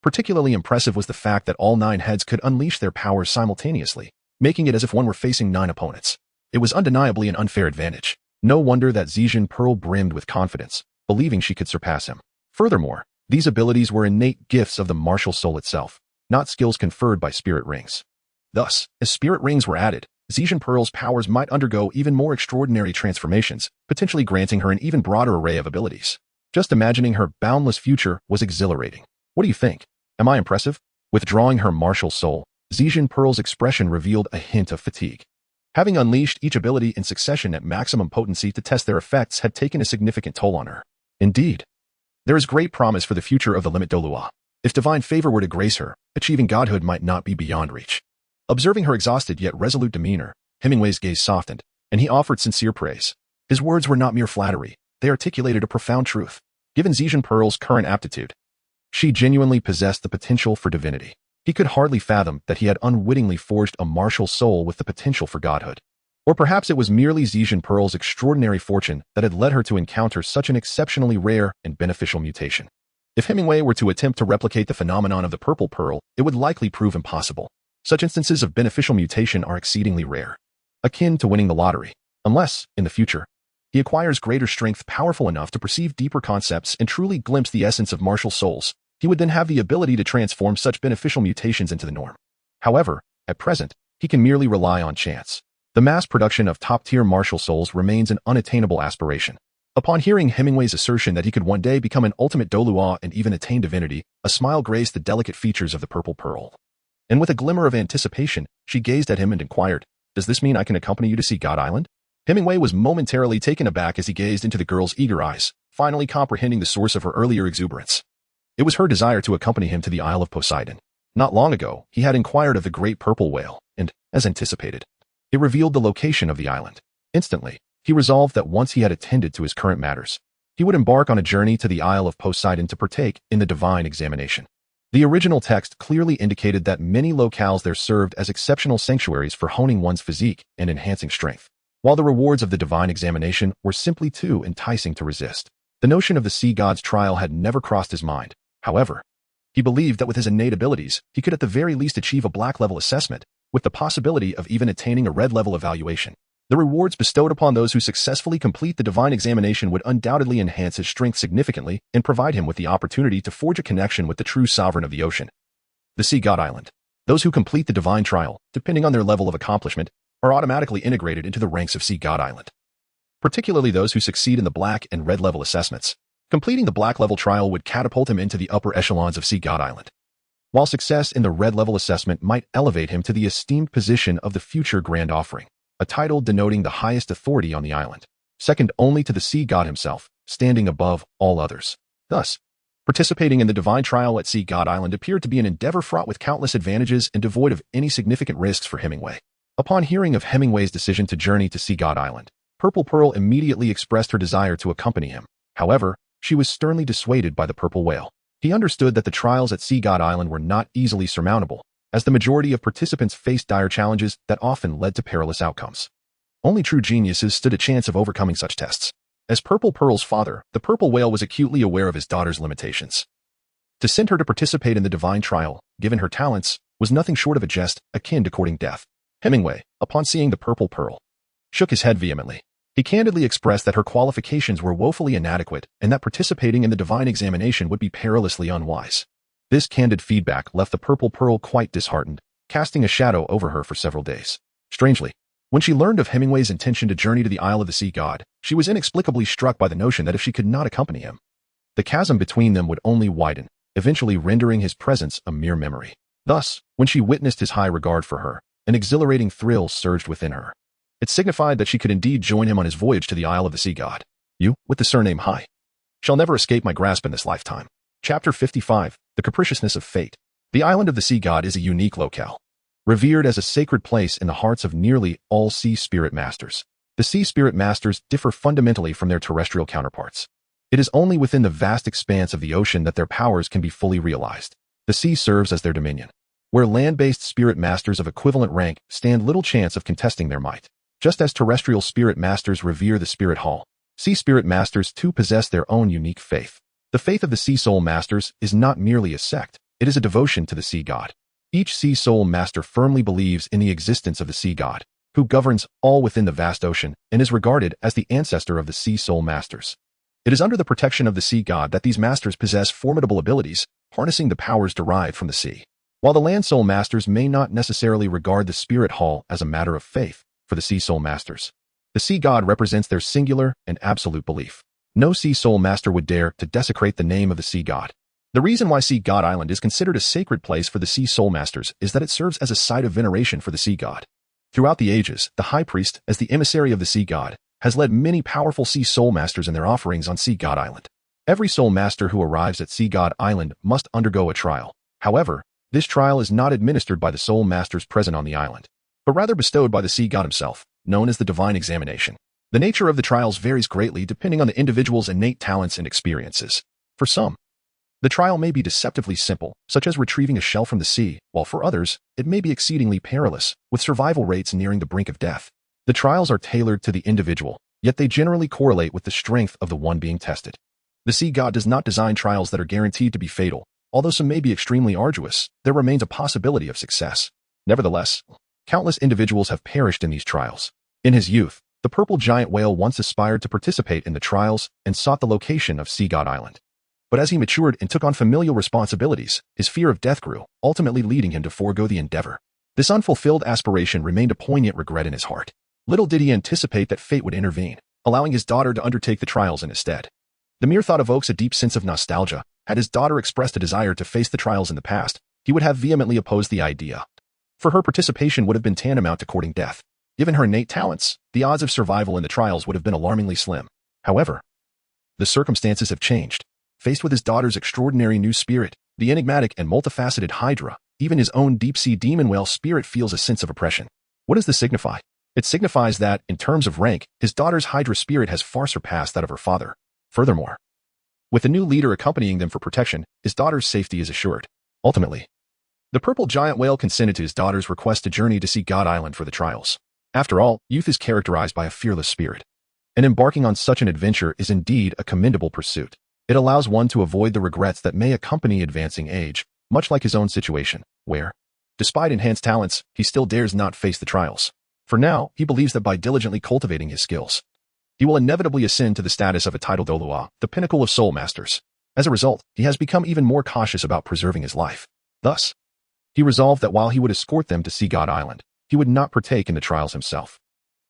Particularly impressive was the fact that all 9 heads could unleash their powers simultaneously, making it as if one were facing 9 opponents. It was undeniably an unfair advantage. No wonder that Zhejian Pearl brimmed with confidence, believing she could surpass him. Furthermore, these abilities were innate gifts of the martial soul itself, not skills conferred by spirit rings. Thus, as spirit rings were added, Zhejian Pearl's powers might undergo even more extraordinary transformations, potentially granting her an even broader array of abilities. Just imagining her boundless future was exhilarating. What do you think? Am I impressive? Withdrawing her martial soul, Zhejian Pearl's expression revealed a hint of fatigue. Having unleashed each ability in succession at maximum potency to test their effects had taken a significant toll on her. Indeed, there is great promise for the future of the limit Douluo. If divine favor were to grace her, achieving godhood might not be beyond reach. Observing her exhausted yet resolute demeanor, Hemingway's gaze softened, and he offered sincere praise. His words were not mere flattery, they articulated a profound truth. Given Zhejian Pearl's current aptitude, she genuinely possessed the potential for divinity. He could hardly fathom that he had unwittingly forged a martial soul with the potential for godhood. Or perhaps it was merely Zhejian Pearl's extraordinary fortune that had led her to encounter such an exceptionally rare and beneficial mutation. If Hemingway were to attempt to replicate the phenomenon of the purple pearl, it would likely prove impossible. Such instances of beneficial mutation are exceedingly rare, akin to winning the lottery, unless, in the future, he acquires greater strength powerful enough to perceive deeper concepts and truly glimpse the essence of martial souls. He would then have the ability to transform such beneficial mutations into the norm. However, at present, he can merely rely on chance. The mass production of top-tier martial souls remains an unattainable aspiration. Upon hearing Hemingway's assertion that he could one day become an ultimate Douluo and even attain divinity, a smile graced the delicate features of the purple pearl. And with a glimmer of anticipation, she gazed at him and inquired, "Does this mean I can accompany you to see God Island?" Hemingway was momentarily taken aback as he gazed into the girl's eager eyes, finally comprehending the source of her earlier exuberance. It was her desire to accompany him to the Isle of Poseidon. Not long ago, he had inquired of the great purple whale, and, as anticipated, it revealed the location of the island. Instantly, he resolved that once he had attended to his current matters, he would embark on a journey to the Isle of Poseidon to partake in the divine examination. The original text clearly indicated that many locales there served as exceptional sanctuaries for honing one's physique and enhancing strength, while the rewards of the divine examination were simply too enticing to resist. The notion of the sea god's trial had never crossed his mind. However, he believed that with his innate abilities, he could at the very least achieve a black-level assessment, with the possibility of even attaining a red-level evaluation. The rewards bestowed upon those who successfully complete the divine examination would undoubtedly enhance his strength significantly and provide him with the opportunity to forge a connection with the true sovereign of the ocean. The Sea God Island. Those who complete the divine trial, depending on their level of accomplishment, are automatically integrated into the ranks of Sea God Island. Particularly those who succeed in the black and red level assessments. Completing the black level trial would catapult him into the upper echelons of Sea God Island, while success in the red level assessment might elevate him to the esteemed position of the future Grand Offering, a title denoting the highest authority on the island, second only to the Sea God himself, standing above all others. Thus, participating in the divine trial at Sea God Island appeared to be an endeavor fraught with countless advantages and devoid of any significant risks for Hemingway. Upon hearing of Hemingway's decision to journey to Sea God Island, Purple Pearl immediately expressed her desire to accompany him. However, she was sternly dissuaded by the Purple Whale. He understood that the trials at Sea God Island were not easily surmountable, as the majority of participants faced dire challenges that often led to perilous outcomes. Only true geniuses stood a chance of overcoming such tests. As Purple Pearl's father, the Purple Whale was acutely aware of his daughter's limitations. To send her to participate in the divine trial, given her talents, was nothing short of a jest akin to courting death. Hemingway, upon seeing the Purple Pearl, shook his head vehemently. He candidly expressed that her qualifications were woefully inadequate and that participating in the divine examination would be perilously unwise. This candid feedback left the Purple Pearl quite disheartened, casting a shadow over her for several days. Strangely, when she learned of Hemingway's intention to journey to the Isle of the Sea God, she was inexplicably struck by the notion that if she could not accompany him, the chasm between them would only widen, eventually rendering his presence a mere memory. Thus, when she witnessed his high regard for her, an exhilarating thrill surged within her. It signified that she could indeed join him on his voyage to the Isle of the Sea God. You, with the surname Hai, shall never escape my grasp in this lifetime. Chapter 55, The Capriciousness of Fate. The Island of the Sea God is a unique locale, revered as a sacred place in the hearts of nearly all sea spirit masters. The sea spirit masters differ fundamentally from their terrestrial counterparts. It is only within the vast expanse of the ocean that their powers can be fully realized. The sea serves as their dominion, where land-based spirit masters of equivalent rank stand little chance of contesting their might. Just as terrestrial spirit masters revere the spirit hall, sea spirit masters too possess their own unique faith. The faith of the sea soul masters is not merely a sect, it is a devotion to the sea god. Each sea soul master firmly believes in the existence of the sea god, who governs all within the vast ocean and is regarded as the ancestor of the sea soul masters. It is under the protection of the sea god that these masters possess formidable abilities, harnessing the powers derived from the sea. While the land soul masters may not necessarily regard the spirit hall as a matter of faith, for the sea soul masters, the sea god represents their singular and absolute belief. No sea soul master would dare to desecrate the name of the sea god. The reason why Sea God Island is considered a sacred place for the sea soul masters is that it serves as a site of veneration for the sea god. Throughout the ages, the high priest, as the emissary of the sea god, has led many powerful sea soul masters in their offerings on Sea God Island. Every soul master who arrives at Sea God Island must undergo a trial. However, this trial is not administered by the soul masters present on the island, but rather bestowed by the sea god himself, known as the divine examination. The nature of the trials varies greatly depending on the individual's innate talents and experiences. For some, the trial may be deceptively simple, such as retrieving a shell from the sea, while for others, it may be exceedingly perilous, with survival rates nearing the brink of death. The trials are tailored to the individual, yet they generally correlate with the strength of the one being tested. The sea god does not design trials that are guaranteed to be fatal. Although some may be extremely arduous, there remains a possibility of success. Nevertheless, countless individuals have perished in these trials. In his youth, the purple giant whale once aspired to participate in the trials and sought the location of Sea God Island. But as he matured and took on familial responsibilities, his fear of death grew, ultimately leading him to forego the endeavor. This unfulfilled aspiration remained a poignant regret in his heart. Little did he anticipate that fate would intervene, allowing his daughter to undertake the trials in his stead. The mere thought evokes a deep sense of nostalgia. Had his daughter expressed a desire to face the trials in the past, he would have vehemently opposed the idea. For her participation would have been tantamount to courting death. Given her innate talents, the odds of survival in the trials would have been alarmingly slim. However, the circumstances have changed. Faced with his daughter's extraordinary new spirit, the enigmatic and multifaceted Hydra, even his own deep-sea demon whale spirit feels a sense of oppression. What does this signify? It signifies that, in terms of rank, his daughter's Hydra spirit has far surpassed that of her father. Furthermore, with a new leader accompanying them for protection, his daughter's safety is assured. Ultimately, the purple giant whale consented to his daughter's request to journey to Sea God Island for the trials. After all, youth is characterized by a fearless spirit, and embarking on such an adventure is indeed a commendable pursuit. It allows one to avoid the regrets that may accompany advancing age, much like his own situation, where, despite enhanced talents, he still dares not face the trials. For now, he believes that by diligently cultivating his skills, he will inevitably ascend to the status of a titled Douluo, the pinnacle of soul masters. As a result, he has become even more cautious about preserving his life. Thus, He resolved that while he would escort them to Sea God Island, he would not partake in the trials himself.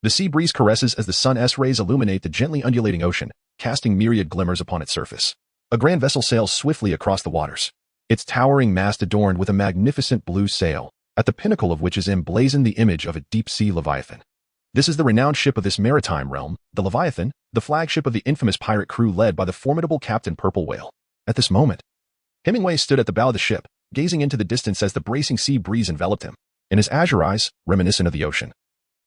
The sea breeze caresses as the sun's rays illuminate the gently undulating ocean, casting myriad glimmers upon its surface. A grand vessel sails swiftly across the waters, its towering mast adorned with a magnificent blue sail, at the pinnacle of which is emblazoned the image of a deep-sea leviathan. This is the renowned ship of this maritime realm, the Leviathan, the flagship of the infamous pirate crew led by the formidable Captain Purple Whale. At this moment, Hemingway stood at the bow of the ship, gazing into the distance as the bracing sea breeze enveloped him. In his azure eyes, reminiscent of the ocean,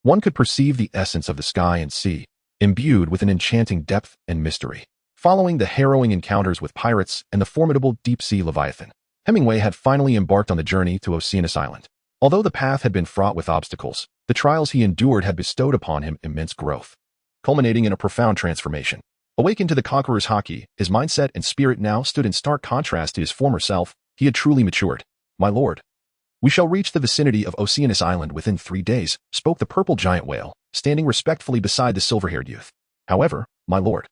one could perceive the essence of the sky and sea, imbued with an enchanting depth and mystery. Following the harrowing encounters with pirates and the formidable deep-sea Leviathan, Hemingway had finally embarked on the journey to Oceanus Island. Although the path had been fraught with obstacles, the trials he endured had bestowed upon him immense growth, culminating in a profound transformation. Awakened to the conqueror's haki, his mindset and spirit now stood in stark contrast to his former self. He had truly matured. "My lord, we shall reach the vicinity of Oceanus Island within 3 days," spoke the purple giant whale, standing respectfully beside the silver-haired youth. "However, my lord,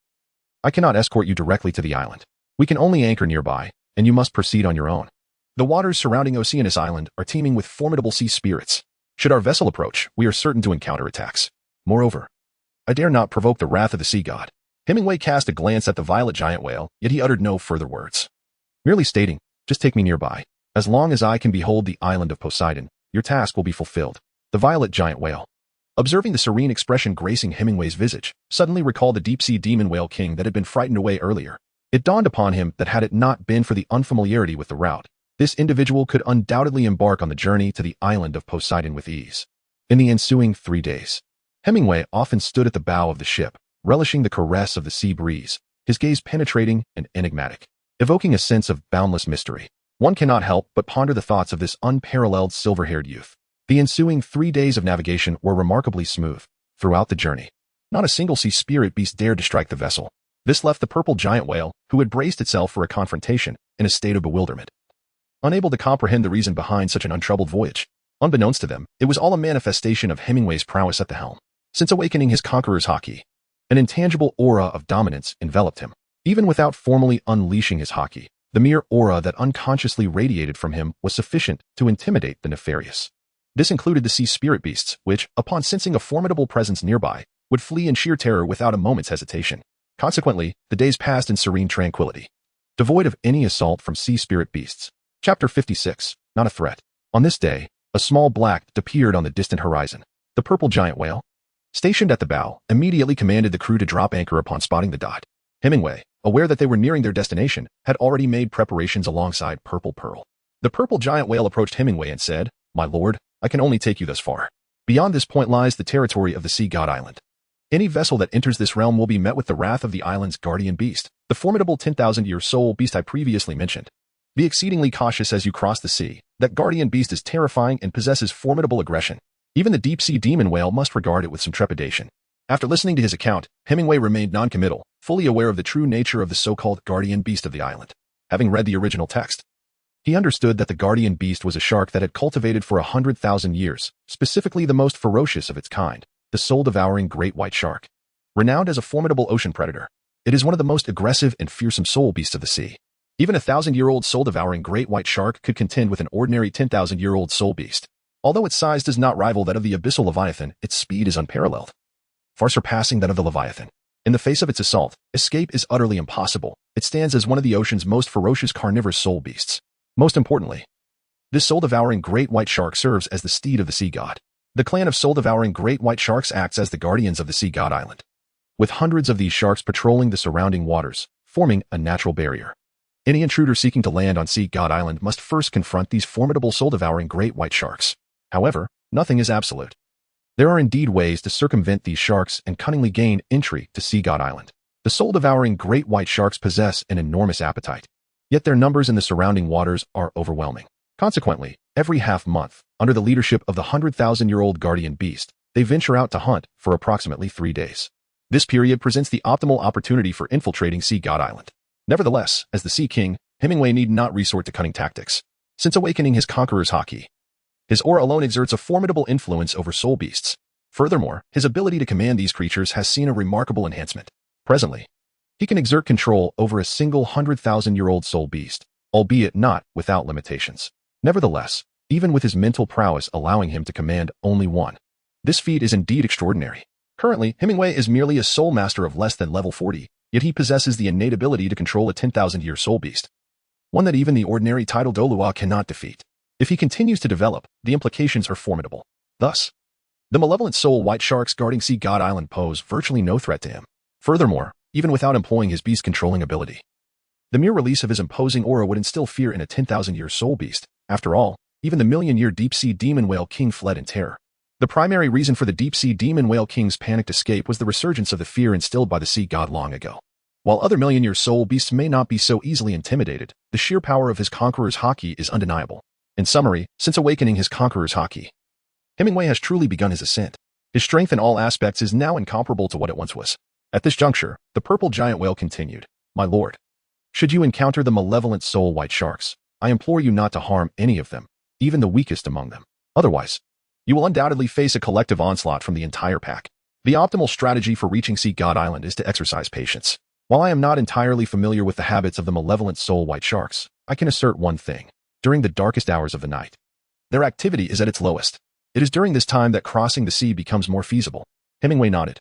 I cannot escort you directly to the island. We can only anchor nearby, and you must proceed on your own. The waters surrounding Oceanus Island are teeming with formidable sea spirits. Should our vessel approach, we are certain to encounter attacks. Moreover, I dare not provoke the wrath of the sea god." Hemingway cast a glance at the violet giant whale, yet he uttered no further words, merely stating, "Just take me nearby. As long as I can behold the island of Poseidon, your task will be fulfilled." The violet giant whale, observing the serene expression gracing Hemingway's visage, suddenly recalled the deep-sea demon whale king that had been frightened away earlier. It dawned upon him that had it not been for the unfamiliarity with the route, this individual could undoubtedly embark on the journey to the island of Poseidon with ease. In the ensuing 3 days, Hemingway often stood at the bow of the ship, relishing the caress of the sea breeze, his gaze penetrating and enigmatic, evoking a sense of boundless mystery. One cannot help but ponder the thoughts of this unparalleled silver-haired youth. The ensuing 3 days of navigation were remarkably smooth. Throughout the journey, not a single sea spirit beast dared to strike the vessel. This left the purple giant whale, who had braced itself for a confrontation, in a state of bewilderment, unable to comprehend the reason behind such an untroubled voyage. Unbeknownst to them, it was all a manifestation of Hemingway's prowess at the helm. Since awakening his conqueror's haki, an intangible aura of dominance enveloped him. Even without formally unleashing his haki, the mere aura that unconsciously radiated from him was sufficient to intimidate the nefarious. This included the sea spirit beasts, which, upon sensing a formidable presence nearby, would flee in sheer terror without a moment's hesitation. Consequently, the days passed in serene tranquility, devoid of any assault from sea spirit beasts. Chapter 56. Not a threat. On this day, a small black appeared on the distant horizon. The purple giant whale, stationed at the bow, immediately commanded the crew to drop anchor upon spotting the dot. Hemingway, aware that they were nearing their destination, had already made preparations alongside Purple Pearl. The purple giant whale approached Hemingway and said, "My lord, I can only take you thus far. Beyond this point lies the territory of the Sea God Island. Any vessel that enters this realm will be met with the wrath of the island's guardian beast, the formidable 10,000-year soul beast I previously mentioned. Be exceedingly cautious as you cross the sea. That guardian beast is terrifying and possesses formidable aggression. Even the deep-sea demon whale must regard it with some trepidation." After listening to his account, Hemingway remained non-committal, fully aware of the true nature of the so-called guardian beast of the island. Having read the original text, he understood that the guardian beast was a shark that had cultivated for 100,000 years, specifically the most ferocious of its kind, the soul-devouring great white shark. Renowned as a formidable ocean predator, it is one of the most aggressive and fearsome soul beasts of the sea. Even a 1,000-year-old soul-devouring great white shark could contend with an ordinary 10,000-year-old soul beast. Although its size does not rival that of the abyssal Leviathan, its speed is unparalleled, far surpassing that of the Leviathan. In the face of its assault, escape is utterly impossible. It stands as one of the ocean's most ferocious carnivorous soul beasts. Most importantly, this soul-devouring great white shark serves as the steed of the sea god. The clan of soul-devouring great white sharks acts as the guardians of the Sea God Island, with hundreds of these sharks patrolling the surrounding waters, forming a natural barrier. Any intruder seeking to land on Sea God Island must first confront these formidable soul-devouring great white sharks. However, nothing is absolute. There are indeed ways to circumvent these sharks and cunningly gain entry to Sea God Island. The soul-devouring great white sharks possess an enormous appetite, yet their numbers in the surrounding waters are overwhelming. Consequently, every half-month, under the leadership of the 100,000-year-old guardian beast, they venture out to hunt for approximately 3 days. This period presents the optimal opportunity for infiltrating Sea God Island. Nevertheless, as the Sea King, Hemingway need not resort to cunning tactics. Since awakening his conqueror's haki, his aura alone exerts a formidable influence over soul beasts. Furthermore, his ability to command these creatures has seen a remarkable enhancement. Presently, he can exert control over a single 100,000-year-old soul beast, albeit not without limitations. Nevertheless, even with his mental prowess allowing him to command only one. This feat is indeed extraordinary. Currently, Hemingway is merely a soul master of less than level 40, yet he possesses the innate ability to control a 10,000-year soul beast, one that even the ordinary title Douluo cannot defeat. If he continues to develop, the implications are formidable. Thus, the malevolent soul white sharks guarding Sea God Island pose virtually no threat to him. Furthermore, even without employing his beast-controlling ability, the mere release of his imposing aura would instill fear in a 10,000-year soul beast. After all, even the million-year deep-sea demon whale king fled in terror. The primary reason for the deep-sea demon whale king's panicked escape was the resurgence of the fear instilled by the sea god long ago. While other million-year soul beasts may not be so easily intimidated, the sheer power of his conqueror's haki is undeniable. In summary, since awakening his conqueror's haki, Hemingway has truly begun his ascent. His strength in all aspects is now incomparable to what it once was. At this juncture, the purple giant whale continued, "My lord, should you encounter the malevolent soul white sharks, I implore you not to harm any of them, even the weakest among them. Otherwise, you will undoubtedly face a collective onslaught from the entire pack." The optimal strategy for reaching Sea God Island is to exercise patience. While I am not entirely familiar with the habits of the malevolent soul white sharks, I can assert one thing. During the darkest hours of the night, their activity is at its lowest. It is during this time that crossing the sea becomes more feasible. Hemingway nodded,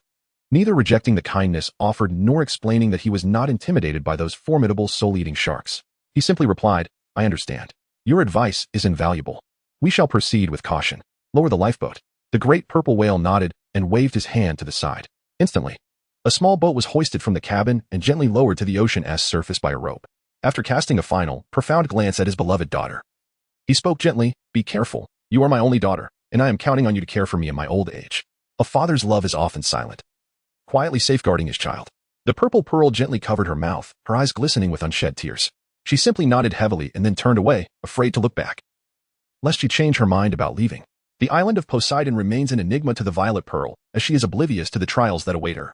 neither rejecting the kindness offered nor explaining that he was not intimidated by those formidable soul-eating sharks. He simply replied, "I understand. Your advice is invaluable. We shall proceed with caution. Lower the lifeboat." The great purple whale nodded and waved his hand to the side. Instantly, a small boat was hoisted from the cabin and gently lowered to the ocean's surface by a rope. After casting a final, profound glance at his beloved daughter, he spoke gently, "Be careful. You are my only daughter, and I am counting on you to care for me in my old age." A father's love is often silent, quietly safeguarding his child. The purple pearl gently covered her mouth, her eyes glistening with unshed tears. She simply nodded heavily and then turned away, afraid to look back, lest she change her mind about leaving. The island of Poseidon remains an enigma to the violet pearl, as she is oblivious to the trials that await her.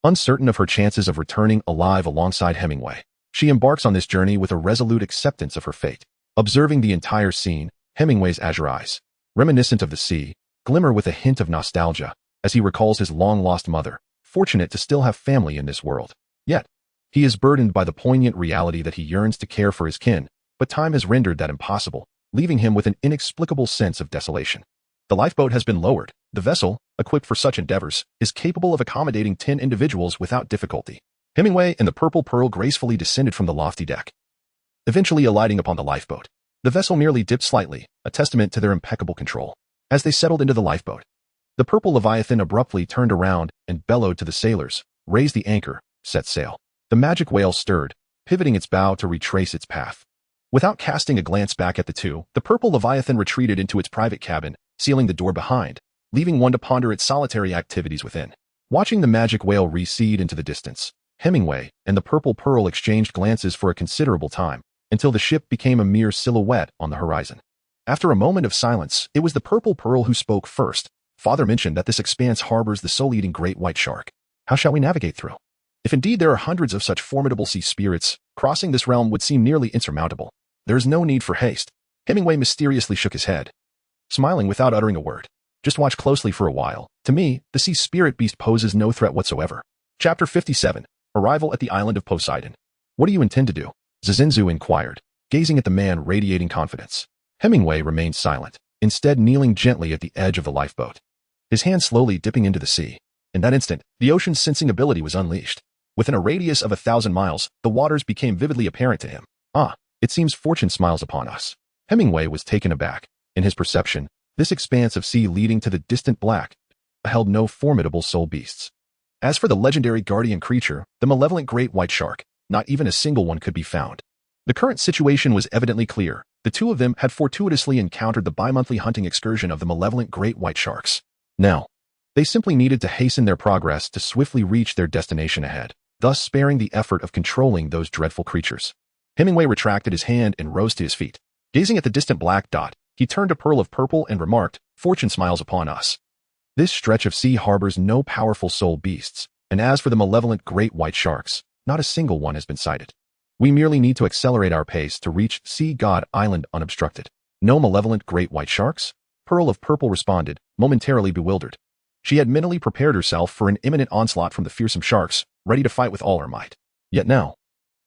Uncertain of her chances of returning alive alongside Hemingway, she embarks on this journey with a resolute acceptance of her fate. Observing the entire scene, Hemingway's azure eyes, reminiscent of the sea, glimmer with a hint of nostalgia as he recalls his long-lost mother, fortunate to still have family in this world. Yet, he is burdened by the poignant reality that he yearns to care for his kin, but time has rendered that impossible, leaving him with an inexplicable sense of desolation. The lifeboat has been lowered. The vessel, equipped for such endeavors, is capable of accommodating 10 individuals without difficulty. Hemingway and the purple pearl gracefully descended from the lofty deck, eventually alighting upon the lifeboat. The vessel merely dipped slightly, a testament to their impeccable control. As they settled into the lifeboat, the purple leviathan abruptly turned around and bellowed to the sailors, "Raise the anchor, set sail." The magic whale stirred, pivoting its bow to retrace its path. Without casting a glance back at the two, the purple leviathan retreated into its private cabin, sealing the door behind, leaving one to ponder its solitary activities within. Watching the magic whale recede into the distance, Hemingway and the purple pearl exchanged glances for a considerable time, until the ship became a mere silhouette on the horizon. After a moment of silence, it was the purple pearl who spoke first. "Father mentioned that this expanse harbors the soul-eating great white shark. How shall we navigate through? If indeed there are hundreds of such formidable sea spirits, crossing this realm would seem nearly insurmountable. There is no need for haste." Hemingway mysteriously shook his head, smiling without uttering a word. "Just watch closely for a while. To me, the sea spirit beast poses no threat whatsoever." Chapter 57. Arrival at the Island of Poseidon. "What do you intend to do?" Zizinzu inquired, gazing at the man radiating confidence. Hemingway remained silent, instead kneeling gently at the edge of the lifeboat, his hand slowly dipping into the sea. In that instant, the ocean's sensing ability was unleashed. Within a radius of 1,000 miles, the waters became vividly apparent to him. "Ah, it seems fortune smiles upon us." Hemingway was taken aback. In his perception, this expanse of sea leading to the distant black held no formidable soul beasts. As for the legendary guardian creature, the malevolent great white shark, not even a single one could be found. The current situation was evidently clear. The two of them had fortuitously encountered the bi-monthly hunting excursion of the malevolent great white sharks. Now, they simply needed to hasten their progress to swiftly reach their destination ahead, thus sparing the effort of controlling those dreadful creatures. Hemingway retracted his hand and rose to his feet. Gazing at the distant black dot, he turned to Pearl of Purple and remarked, "Fortune smiles upon us. This stretch of sea harbors no powerful soul beasts, and as for the malevolent great white sharks, not a single one has been sighted. We merely need to accelerate our pace to reach Sea God Island unobstructed." "No malevolent great white sharks?" Pearl of Purple responded, momentarily bewildered. She had mentally prepared herself for an imminent onslaught from the fearsome sharks, ready to fight with all her might. Yet now,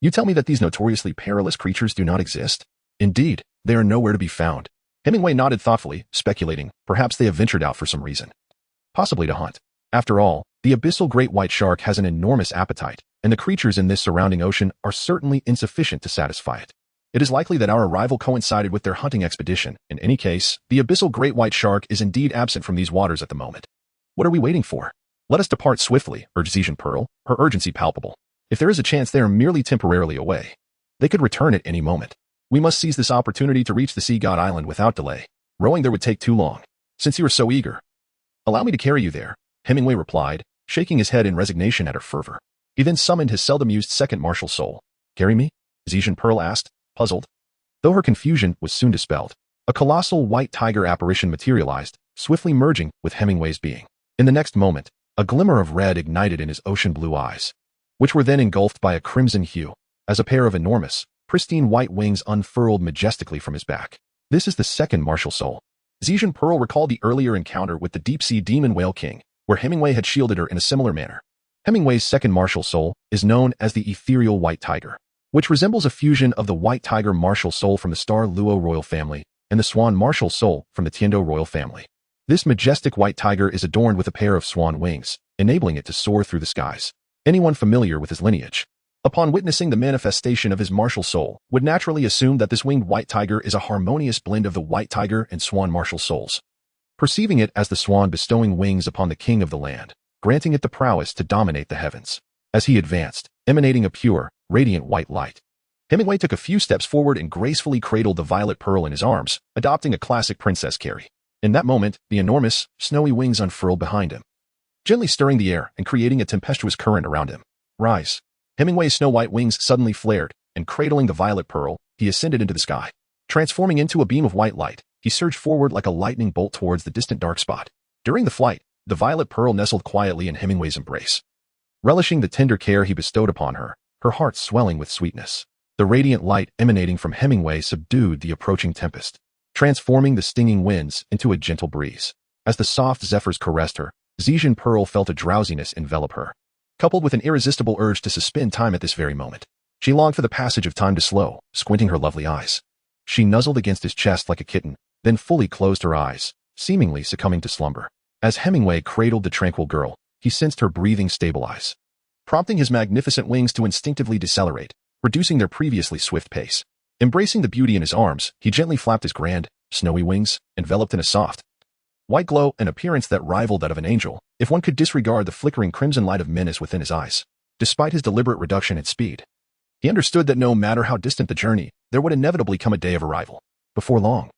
you tell me that these notoriously perilous creatures do not exist? Indeed, they are nowhere to be found. Hemingway nodded thoughtfully, speculating, perhaps they have ventured out for some reason. Possibly to hunt. After all, the abyssal great white shark has an enormous appetite, and the creatures in this surrounding ocean are certainly insufficient to satisfy it. It is likely that our arrival coincided with their hunting expedition. In any case, the abyssal great white shark is indeed absent from these waters at the moment. What are we waiting for? Let us depart swiftly, urged Zhejian Pearl, her urgency palpable. If there is a chance they are merely temporarily away, they could return at any moment. We must seize this opportunity to reach the Sea God Island without delay. Rowing there would take too long. Since you are so eager, allow me to carry you there, Hemingway replied, shaking his head in resignation at her fervor. He then summoned his seldom used second martial soul. Carry me? Zhejian Pearl asked, puzzled. Though her confusion was soon dispelled, a colossal white tiger apparition materialized, swiftly merging with Hemingway's being. In the next moment, a glimmer of red ignited in his ocean blue eyes, which were then engulfed by a crimson hue, as a pair of enormous, pristine white wings unfurled majestically from his back. This is the second martial soul. Zhejian Pearl recalled the earlier encounter with the deep-sea demon whale king, where Hemingway had shielded her in a similar manner. Hemingway's second martial soul is known as the ethereal white tiger, which resembles a fusion of the white tiger martial soul from the Star Luo royal family and the swan martial soul from the Tiandou royal family. This majestic white tiger is adorned with a pair of swan wings, enabling it to soar through the skies. Anyone familiar with his lineage, upon witnessing the manifestation of his martial soul, would naturally assume that this winged white tiger is a harmonious blend of the white tiger and swan martial souls, perceiving it as the swan bestowing wings upon the king of the land, granting it the prowess to dominate the heavens. As he advanced, emanating a pure, radiant white light, Hemingway took a few steps forward and gracefully cradled the violet pearl in his arms, adopting a classic princess carry. In that moment, the enormous, snowy wings unfurled behind him, gently stirring the air and creating a tempestuous current around him. Rise. Hemingway's snow-white wings suddenly flared, and cradling the violet pearl, he ascended into the sky. Transforming into a beam of white light, he surged forward like a lightning bolt towards the distant dark spot. During the flight, the violet pearl nestled quietly in Hemingway's embrace, relishing the tender care he bestowed upon her, her heart swelling with sweetness. The radiant light emanating from Hemingway subdued the approaching tempest, transforming the stinging winds into a gentle breeze. As the soft zephyrs caressed her, Zhejian Pearl felt a drowsiness envelop her, coupled with an irresistible urge to suspend time at this very moment. She longed for the passage of time to slow, squinting her lovely eyes. She nuzzled against his chest like a kitten, then fully closed her eyes, seemingly succumbing to slumber. As Hemingway cradled the tranquil girl, he sensed her breathing stabilize, prompting his magnificent wings to instinctively decelerate, reducing their previously swift pace. Embracing the beauty in his arms, he gently flapped his grand, snowy wings, enveloped in a soft, white glow, an appearance that rivaled that of an angel, if one could disregard the flickering crimson light of menace within his eyes. Despite his deliberate reduction in speed, he understood that no matter how distant the journey, there would inevitably come a day of arrival. Before long,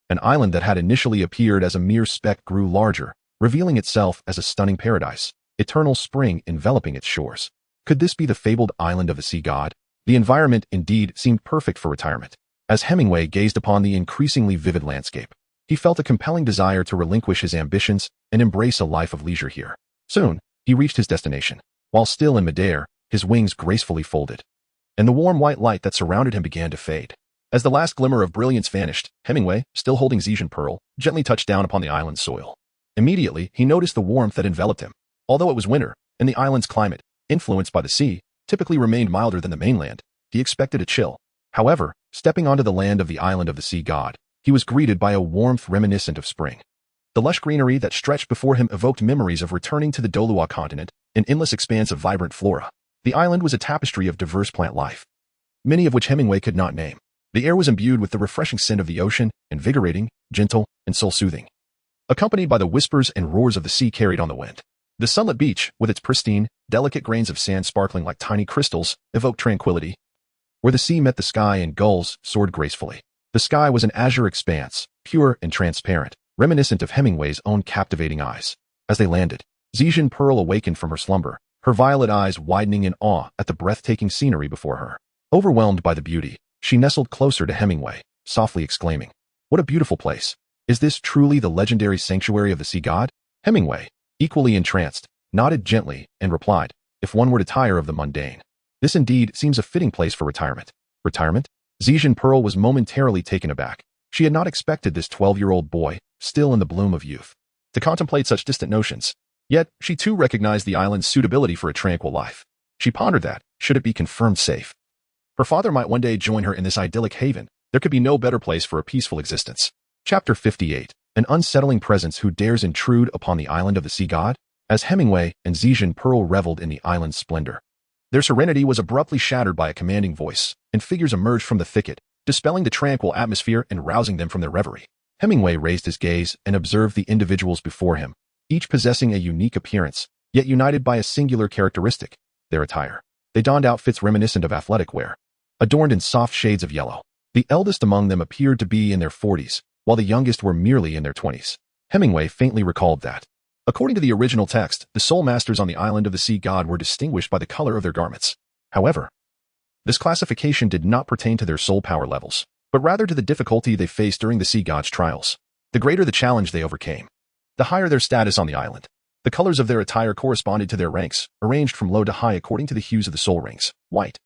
an island that had initially appeared as a mere speck grew larger, revealing itself as a stunning paradise, eternal spring enveloping its shores. Could this be the fabled island of the sea god? The environment indeed seemed perfect for retirement. As Hemingway gazed upon the increasingly vivid landscape, he felt a compelling desire to relinquish his ambitions and embrace a life of leisure here. Soon, he reached his destination. While still in midair, his wings gracefully folded, and the warm white light that surrounded him began to fade. As the last glimmer of brilliance vanished, Hemingway, still holding Zhejian Pearl, gently touched down upon the island's soil. Immediately, he noticed the warmth that enveloped him. Although it was winter, and the island's climate, influenced by the sea, typically remained milder than the mainland, he expected a chill. However, stepping onto the land of the island of the sea god, he was greeted by a warmth reminiscent of spring. The lush greenery that stretched before him evoked memories of returning to the Douluo continent, an endless expanse of vibrant flora. The island was a tapestry of diverse plant life, many of which Hemingway could not name. The air was imbued with the refreshing scent of the ocean, invigorating, gentle, and soul-soothing, accompanied by the whispers and roars of the sea carried on the wind. The sunlit beach, with its pristine, delicate grains of sand sparkling like tiny crystals, evoked tranquility. Where the sea met the sky and gulls soared gracefully. The sky was an azure expanse, pure and transparent, reminiscent of Hemingway's own captivating eyes. As they landed, Zhejian Pearl awakened from her slumber, her violet eyes widening in awe at the breathtaking scenery before her. Overwhelmed by the beauty, she nestled closer to Hemingway, softly exclaiming, "What a beautiful place! Is this truly the legendary sanctuary of the sea god?" Hemingway, equally entranced, nodded gently and replied, "If one were to tire of the mundane, this indeed seems a fitting place for retirement." Retirement? Zhejian Pearl was momentarily taken aback. She had not expected this 12-year-old boy, still in the bloom of youth, to contemplate such distant notions. Yet, she too recognized the island's suitability for a tranquil life. She pondered that, should it be confirmed safe, her father might one day join her in this idyllic haven. There could be no better place for a peaceful existence. Chapter 58. An unsettling presence who dares intrude upon the island of the sea god? As Hemingway and Zhejian Pearl reveled in the island's splendor, their serenity was abruptly shattered by a commanding voice, and figures emerged from the thicket, dispelling the tranquil atmosphere and rousing them from their reverie. Hemingway raised his gaze and observed the individuals before him, each possessing a unique appearance, yet united by a singular characteristic: their attire. They donned outfits reminiscent of athletic wear, adorned in soft shades of yellow. The eldest among them appeared to be in their 40s, while the youngest were merely in their 20s. Hemingway faintly recalled that, according to the original text, the soul masters on the island of the sea god were distinguished by the color of their garments. However, this classification did not pertain to their soul power levels, but rather to the difficulty they faced during the sea god's trials. The greater the challenge they overcame, the higher their status on the island. The colors of their attire corresponded to their ranks, arranged from low to high according to the hues of the soul rings: white,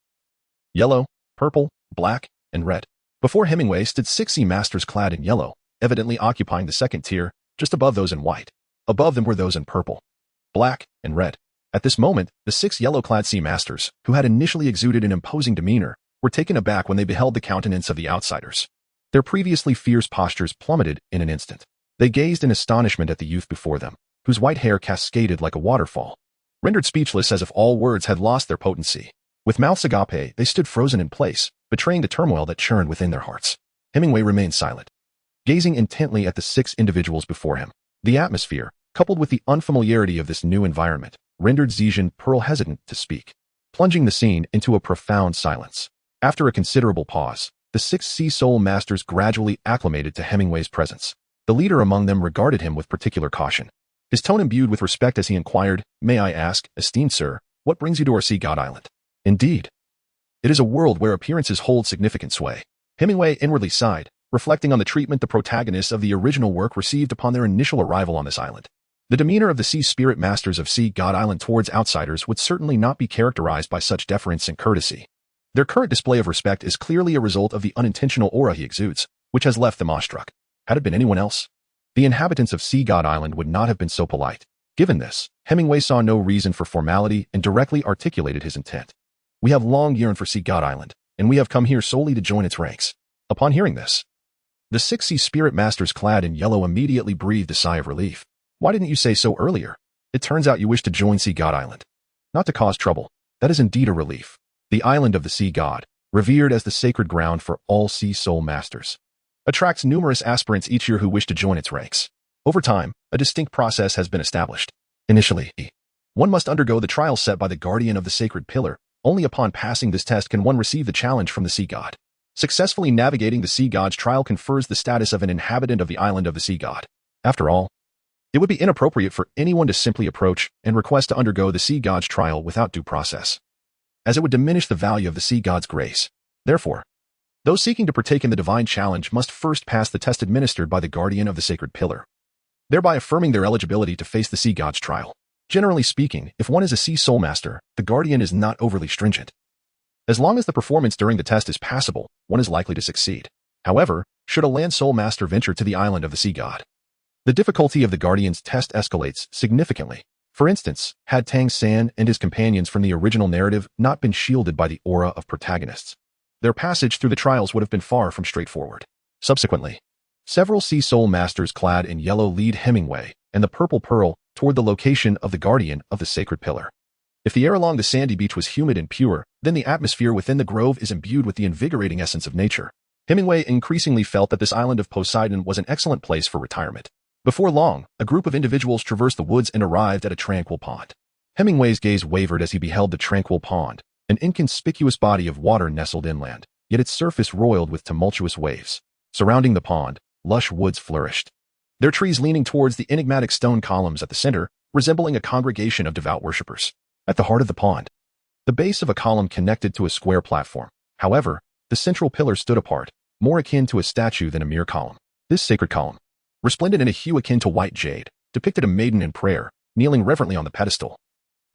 yellow, purple, black, and red. Before Hemingway stood 6 sea masters clad in yellow, evidently occupying the second tier, just above those in white. Above them were those in purple, black, and red. At this moment, the 6 yellow-clad sea masters, who had initially exuded an imposing demeanor, were taken aback when they beheld the countenance of the outsiders. Their previously fierce postures plummeted in an instant. They gazed in astonishment at the youth before them, whose white hair cascaded like a waterfall. Rendered speechless as if all words had lost their potency, with mouths agape, they stood frozen in place, betraying the turmoil that churned within their hearts. Hemingway remained silent, gazing intently at the 6 individuals before him. The atmosphere, coupled with the unfamiliarity of this new environment, rendered Zhejian Pearl hesitant to speak, plunging the scene into a profound silence. After a considerable pause, the 6 sea soul masters gradually acclimated to Hemingway's presence. The leader among them regarded him with particular caution, his tone imbued with respect as he inquired, "May I ask, esteemed sir, what brings you to our sea god island?" Indeed, it is a world where appearances hold significant sway. Hemingway inwardly sighed, reflecting on the treatment the protagonists of the original work received upon their initial arrival on this island. The demeanor of the sea spirit masters of Sea God Island towards outsiders would certainly not be characterized by such deference and courtesy. Their current display of respect is clearly a result of the unintentional aura he exudes, which has left them awestruck. Had it been anyone else, the inhabitants of Sea God Island would not have been so polite. Given this, Hemingway saw no reason for formality and directly articulated his intent. "We have long yearned for Sea God Island, and we have come here solely to join its ranks." Upon hearing this, the 6 sea spirit masters clad in yellow immediately breathed a sigh of relief. "Why didn't you say so earlier? It turns out you wish to join Sea God Island. Not to cause trouble. That is indeed a relief. The island of the sea god, revered as the sacred ground for all sea soul masters, attracts numerous aspirants each year who wish to join its ranks. Over time, a distinct process has been established. Initially, one must undergo the trial set by the guardian of the sacred pillar. Only upon passing this test can one receive the challenge from the sea god. Successfully navigating the sea god's trial confers the status of an inhabitant of the island of the sea god. After all, it would be inappropriate for anyone to simply approach and request to undergo the sea god's trial without due process, as it would diminish the value of the sea god's grace. Therefore, those seeking to partake in the divine challenge must first pass the test administered by the guardian of the sacred pillar, thereby affirming their eligibility to face the sea god's trial. Generally speaking, if one is a sea soul master, the guardian is not overly stringent. As long as the performance during the test is passable, one is likely to succeed. However, should a land soul master venture to the island of the sea god, the difficulty of the guardian's test escalates significantly. For instance, had Tang San and his companions from the original narrative not been shielded by the aura of protagonists, their passage through the trials would have been far from straightforward. Subsequently, several sea soul masters clad in yellow lead Hemingway and the purple Pearl toward the location of the guardian of the sacred pillar. If the air along the sandy beach was humid and pure, then the atmosphere within the grove is imbued with the invigorating essence of nature. Hemingway increasingly felt that this island of Poseidon was an excellent place for retirement. Before long, a group of individuals traversed the woods and arrived at a tranquil pond. Hemingway's gaze wavered as he beheld the tranquil pond, an inconspicuous body of water nestled inland, yet its surface roiled with tumultuous waves. Surrounding the pond, lush woods flourished, their trees leaning towards the enigmatic stone columns at the center, resembling a congregation of devout worshippers. At the heart of the pond, the base of a column connected to a square platform. However, the central pillar stood apart, more akin to a statue than a mere column. This sacred column, resplendent in a hue akin to white jade, depicted a maiden in prayer, kneeling reverently on the pedestal,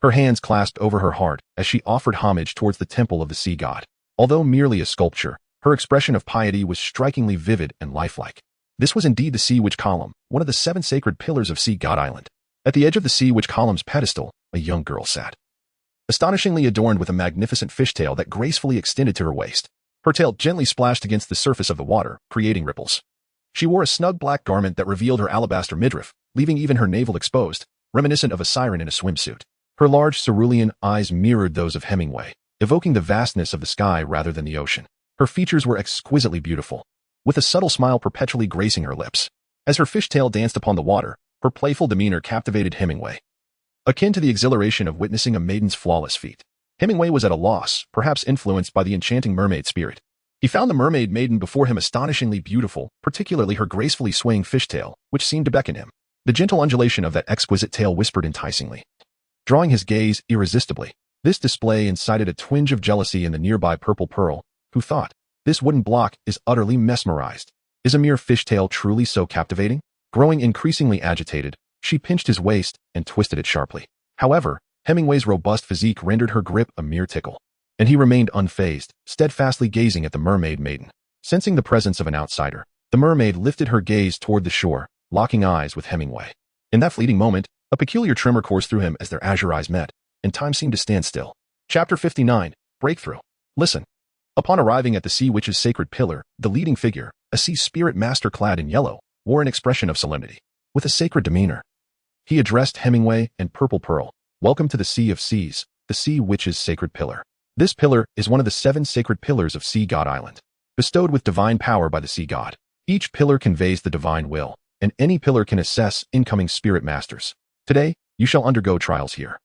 her hands clasped over her heart as she offered homage towards the temple of the sea god. Although merely a sculpture, her expression of piety was strikingly vivid and lifelike. This was indeed the Sea Witch Column, one of the 7 sacred pillars of Sea God Island. At the edge of the Sea Witch Column's pedestal, a young girl sat, astonishingly adorned with a magnificent fishtail that gracefully extended to her waist. Her tail gently splashed against the surface of the water, creating ripples. She wore a snug black garment that revealed her alabaster midriff, leaving even her navel exposed, reminiscent of a siren in a swimsuit. Her large cerulean eyes mirrored those of Hemingway, evoking the vastness of the sky rather than the ocean. Her features were exquisitely beautiful, with a subtle smile perpetually gracing her lips. As her fishtail danced upon the water, her playful demeanor captivated Hemingway, akin to the exhilaration of witnessing a maiden's flawless feat. Hemingway was at a loss, perhaps influenced by the enchanting mermaid spirit. He found the mermaid maiden before him astonishingly beautiful, particularly her gracefully swaying fishtail, which seemed to beckon him. The gentle undulation of that exquisite tail whispered enticingly, drawing his gaze irresistibly. This display incited a twinge of jealousy in the nearby Purple Pearl, who thought, this wooden block is utterly mesmerized. Is a mere fishtail truly so captivating? Growing increasingly agitated, she pinched his waist and twisted it sharply. However, Hemingway's robust physique rendered her grip a mere tickle, and he remained unfazed, steadfastly gazing at the mermaid maiden. Sensing the presence of an outsider, the mermaid lifted her gaze toward the shore, locking eyes with Hemingway. In that fleeting moment, a peculiar tremor coursed through him as their azure eyes met, and time seemed to stand still. Chapter 59, Breakthrough. Listen. Upon arriving at the sea witch's sacred pillar, the leading figure, a sea spirit master clad in yellow, wore an expression of solemnity. With a sacred demeanor, he addressed Hemingway and Purple Pearl. Welcome to the Sea of Seas, the sea witch's sacred pillar. This pillar is one of the 7 sacred pillars of Sea God Island, bestowed with divine power by the sea god. Each pillar conveys the divine will, and any pillar can assess incoming spirit masters. Today, you shall undergo trials here.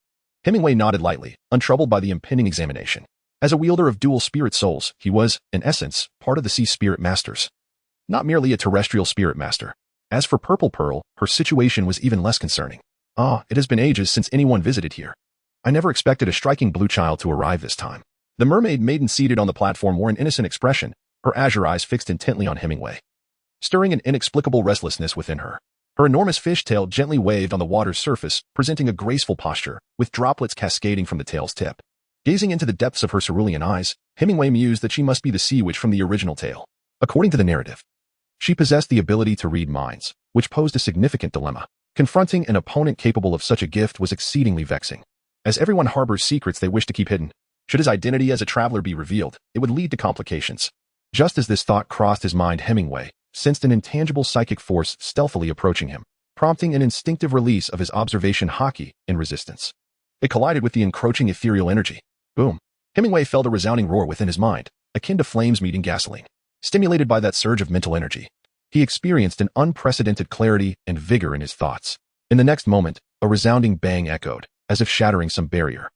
Hemingway nodded lightly, untroubled by the impending examination. As a wielder of dual spirit souls, he was, in essence, part of the sea spirit masters, not merely a terrestrial spirit master. As for Purple Pearl, her situation was even less concerning. It has been ages since anyone visited here. I never expected a striking blue child to arrive this time. The mermaid maiden seated on the platform wore an innocent expression, her azure eyes fixed intently on Hemingway, stirring an inexplicable restlessness within her. Her enormous fishtail gently waved on the water's surface, presenting a graceful posture, with droplets cascading from the tail's tip. Gazing into the depths of her cerulean eyes, Hemingway mused that she must be the sea witch from the original tale. According to the narrative, she possessed the ability to read minds, which posed a significant dilemma. Confronting an opponent capable of such a gift was exceedingly vexing, as everyone harbors secrets they wish to keep hidden. Should his identity as a traveler be revealed, it would lead to complications. Just as this thought crossed his mind, Hemingway sensed an intangible psychic force stealthily approaching him, prompting an instinctive release of his observation haki in resistance. It collided with the encroaching ethereal energy. Boom! Hemingway felt a resounding roar within his mind, akin to flames meeting gasoline. Stimulated by that surge of mental energy, he experienced an unprecedented clarity and vigor in his thoughts. In the next moment, a resounding bang echoed, as if shattering some barrier.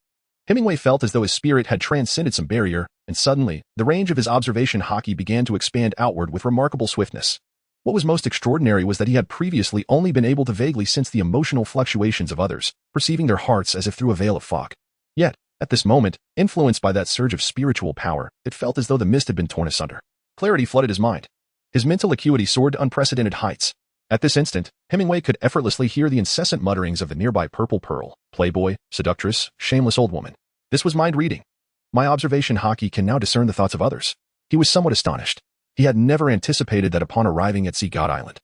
Hemingway felt as though his spirit had transcended some barrier, and suddenly, the range of his observation haki began to expand outward with remarkable swiftness. What was most extraordinary was that he had previously only been able to vaguely sense the emotional fluctuations of others, perceiving their hearts as if through a veil of fog. Yet, at this moment, influenced by that surge of spiritual power, it felt as though the mist had been torn asunder. Clarity flooded his mind. His mental acuity soared to unprecedented heights. At this instant, Hemingway could effortlessly hear the incessant mutterings of the nearby Purple Pearl, playboy, seductress, shameless old woman. This was mind reading. My observation haki can now discern the thoughts of others. He was somewhat astonished. He had never anticipated that upon arriving at Sea God Island,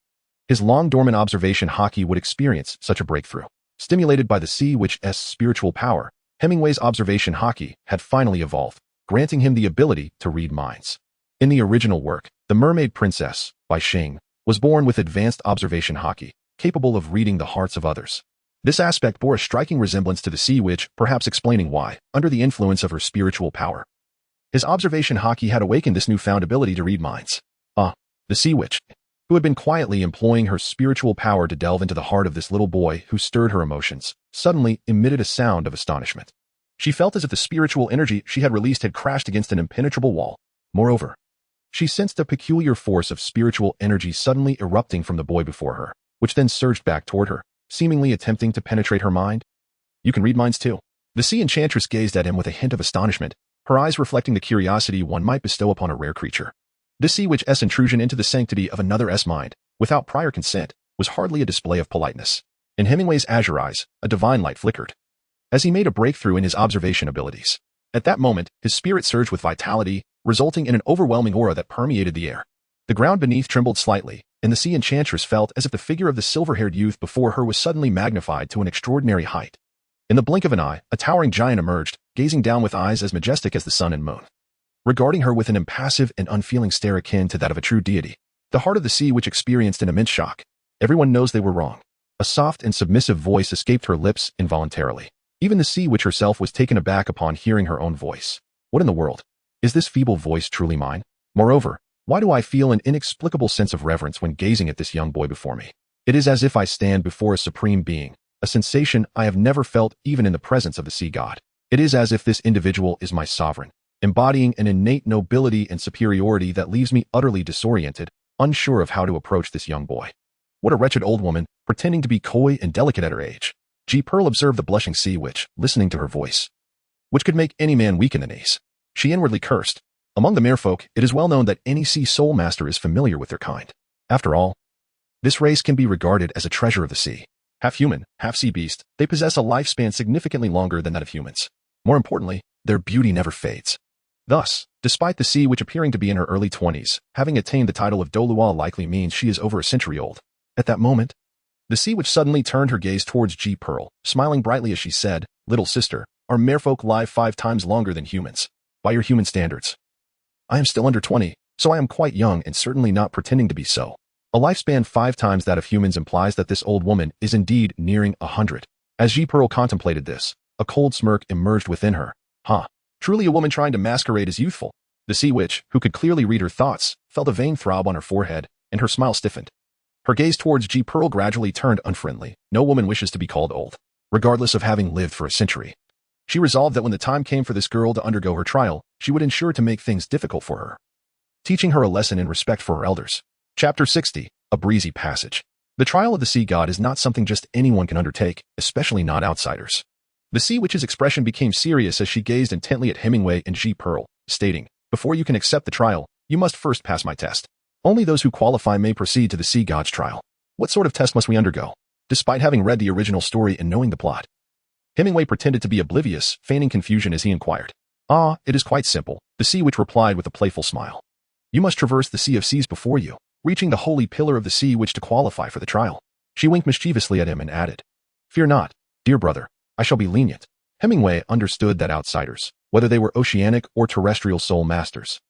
his long-dormant observation haki would experience such a breakthrough. Stimulated by the sea witch's spiritual power, Hemingway's observation haki had finally evolved, granting him the ability to read minds. In the original work, the Mermaid Princess, by Shing, was born with advanced observation haki, capable of reading the hearts of others. This aspect bore a striking resemblance to the sea witch, perhaps explaining why, under the influence of her spiritual power, his observation haki had awakened this newfound ability to read minds. The sea witch, who had been quietly employing her spiritual power to delve into the heart of this little boy who stirred her emotions, suddenly emitted a sound of astonishment. She felt as if the spiritual energy she had released had crashed against an impenetrable wall. Moreover, she sensed a peculiar force of spiritual energy suddenly erupting from the boy before her, which then surged back toward her, seemingly attempting to penetrate her mind. You can read minds too. The sea enchantress gazed at him with a hint of astonishment, her eyes reflecting the curiosity one might bestow upon a rare creature. This sea witch's intrusion into the sanctity of another's mind, without prior consent, was hardly a display of politeness. In Hemingway's azure eyes, a divine light flickered, as he made a breakthrough in his observation abilities. At that moment, his spirit surged with vitality, resulting in an overwhelming aura that permeated the air. The ground beneath trembled slightly, and the sea enchantress felt as if the figure of the silver-haired youth before her was suddenly magnified to an extraordinary height. In the blink of an eye, a towering giant emerged, gazing down with eyes as majestic as the sun and moon, regarding her with an impassive and unfeeling stare akin to that of a true deity. The heart of the sea witch experienced an immense shock. Everyone knows they were wrong. A soft and submissive voice escaped her lips involuntarily. Even the sea witch herself was taken aback upon hearing her own voice. What in the world? Is this feeble voice truly mine? Moreover, why do I feel an inexplicable sense of reverence when gazing at this young boy before me? It is as if I stand before a supreme being, a sensation I have never felt even in the presence of the sea god. It is as if this individual is my sovereign, embodying an innate nobility and superiority that leaves me utterly disoriented, unsure of how to approach this young boy. What a wretched old woman, pretending to be coy and delicate at her age. Ji Pearl observed the blushing sea witch, listening to her voice, which could make any man weak in the knees. She inwardly cursed. Among the merfolk, it is well known that any sea soul master is familiar with their kind. After all, this race can be regarded as a treasure of the sea. Half human, half sea beast, they possess a lifespan significantly longer than that of humans. More importantly, their beauty never fades. Thus, despite the sea witch appearing to be in her early 20s, having attained the title of Douluo likely means she is over a century old. At that moment, the sea witch suddenly turned her gaze towards Ji Pearl, smiling brightly as she said, "Little sister, our merfolk live 5 times longer than humans. By your human standards. I am still under 20, so I am quite young and certainly not pretending to be so. A lifespan 5 times that of humans implies that this old woman is indeed nearing 100. As Ji Pearl contemplated this, a cold smirk emerged within her. Truly a woman trying to masquerade as youthful. The sea witch, who could clearly read her thoughts, felt a vain throb on her forehead, and her smile stiffened. Her gaze towards Ji Pearl gradually turned unfriendly. No woman wishes to be called old, regardless of having lived for a century. She resolved that when the time came for this girl to undergo her trial, she would ensure to make things difficult for her, teaching her a lesson in respect for her elders. Chapter 60, A Breezy Passage. The trial of the sea god is not something just anyone can undertake, especially not outsiders. The sea witch's expression became serious as she gazed intently at Hemingway and Ji Pearl, stating, "Before you can accept the trial, you must first pass my test. Only those who qualify may proceed to the sea god's trial. What sort of test must we undergo?" Despite having read the original story and knowing the plot, Hemingway pretended to be oblivious, feigning confusion as he inquired. It is quite simple," the sea witch replied with a playful smile. "You must traverse the sea of seas before you, reaching the holy pillar of the sea witch to qualify for the trial." She winked mischievously at him and added, "Fear not, dear brother, I shall be lenient." Hemingway understood that outsiders, whether they were oceanic or terrestrial soul masters,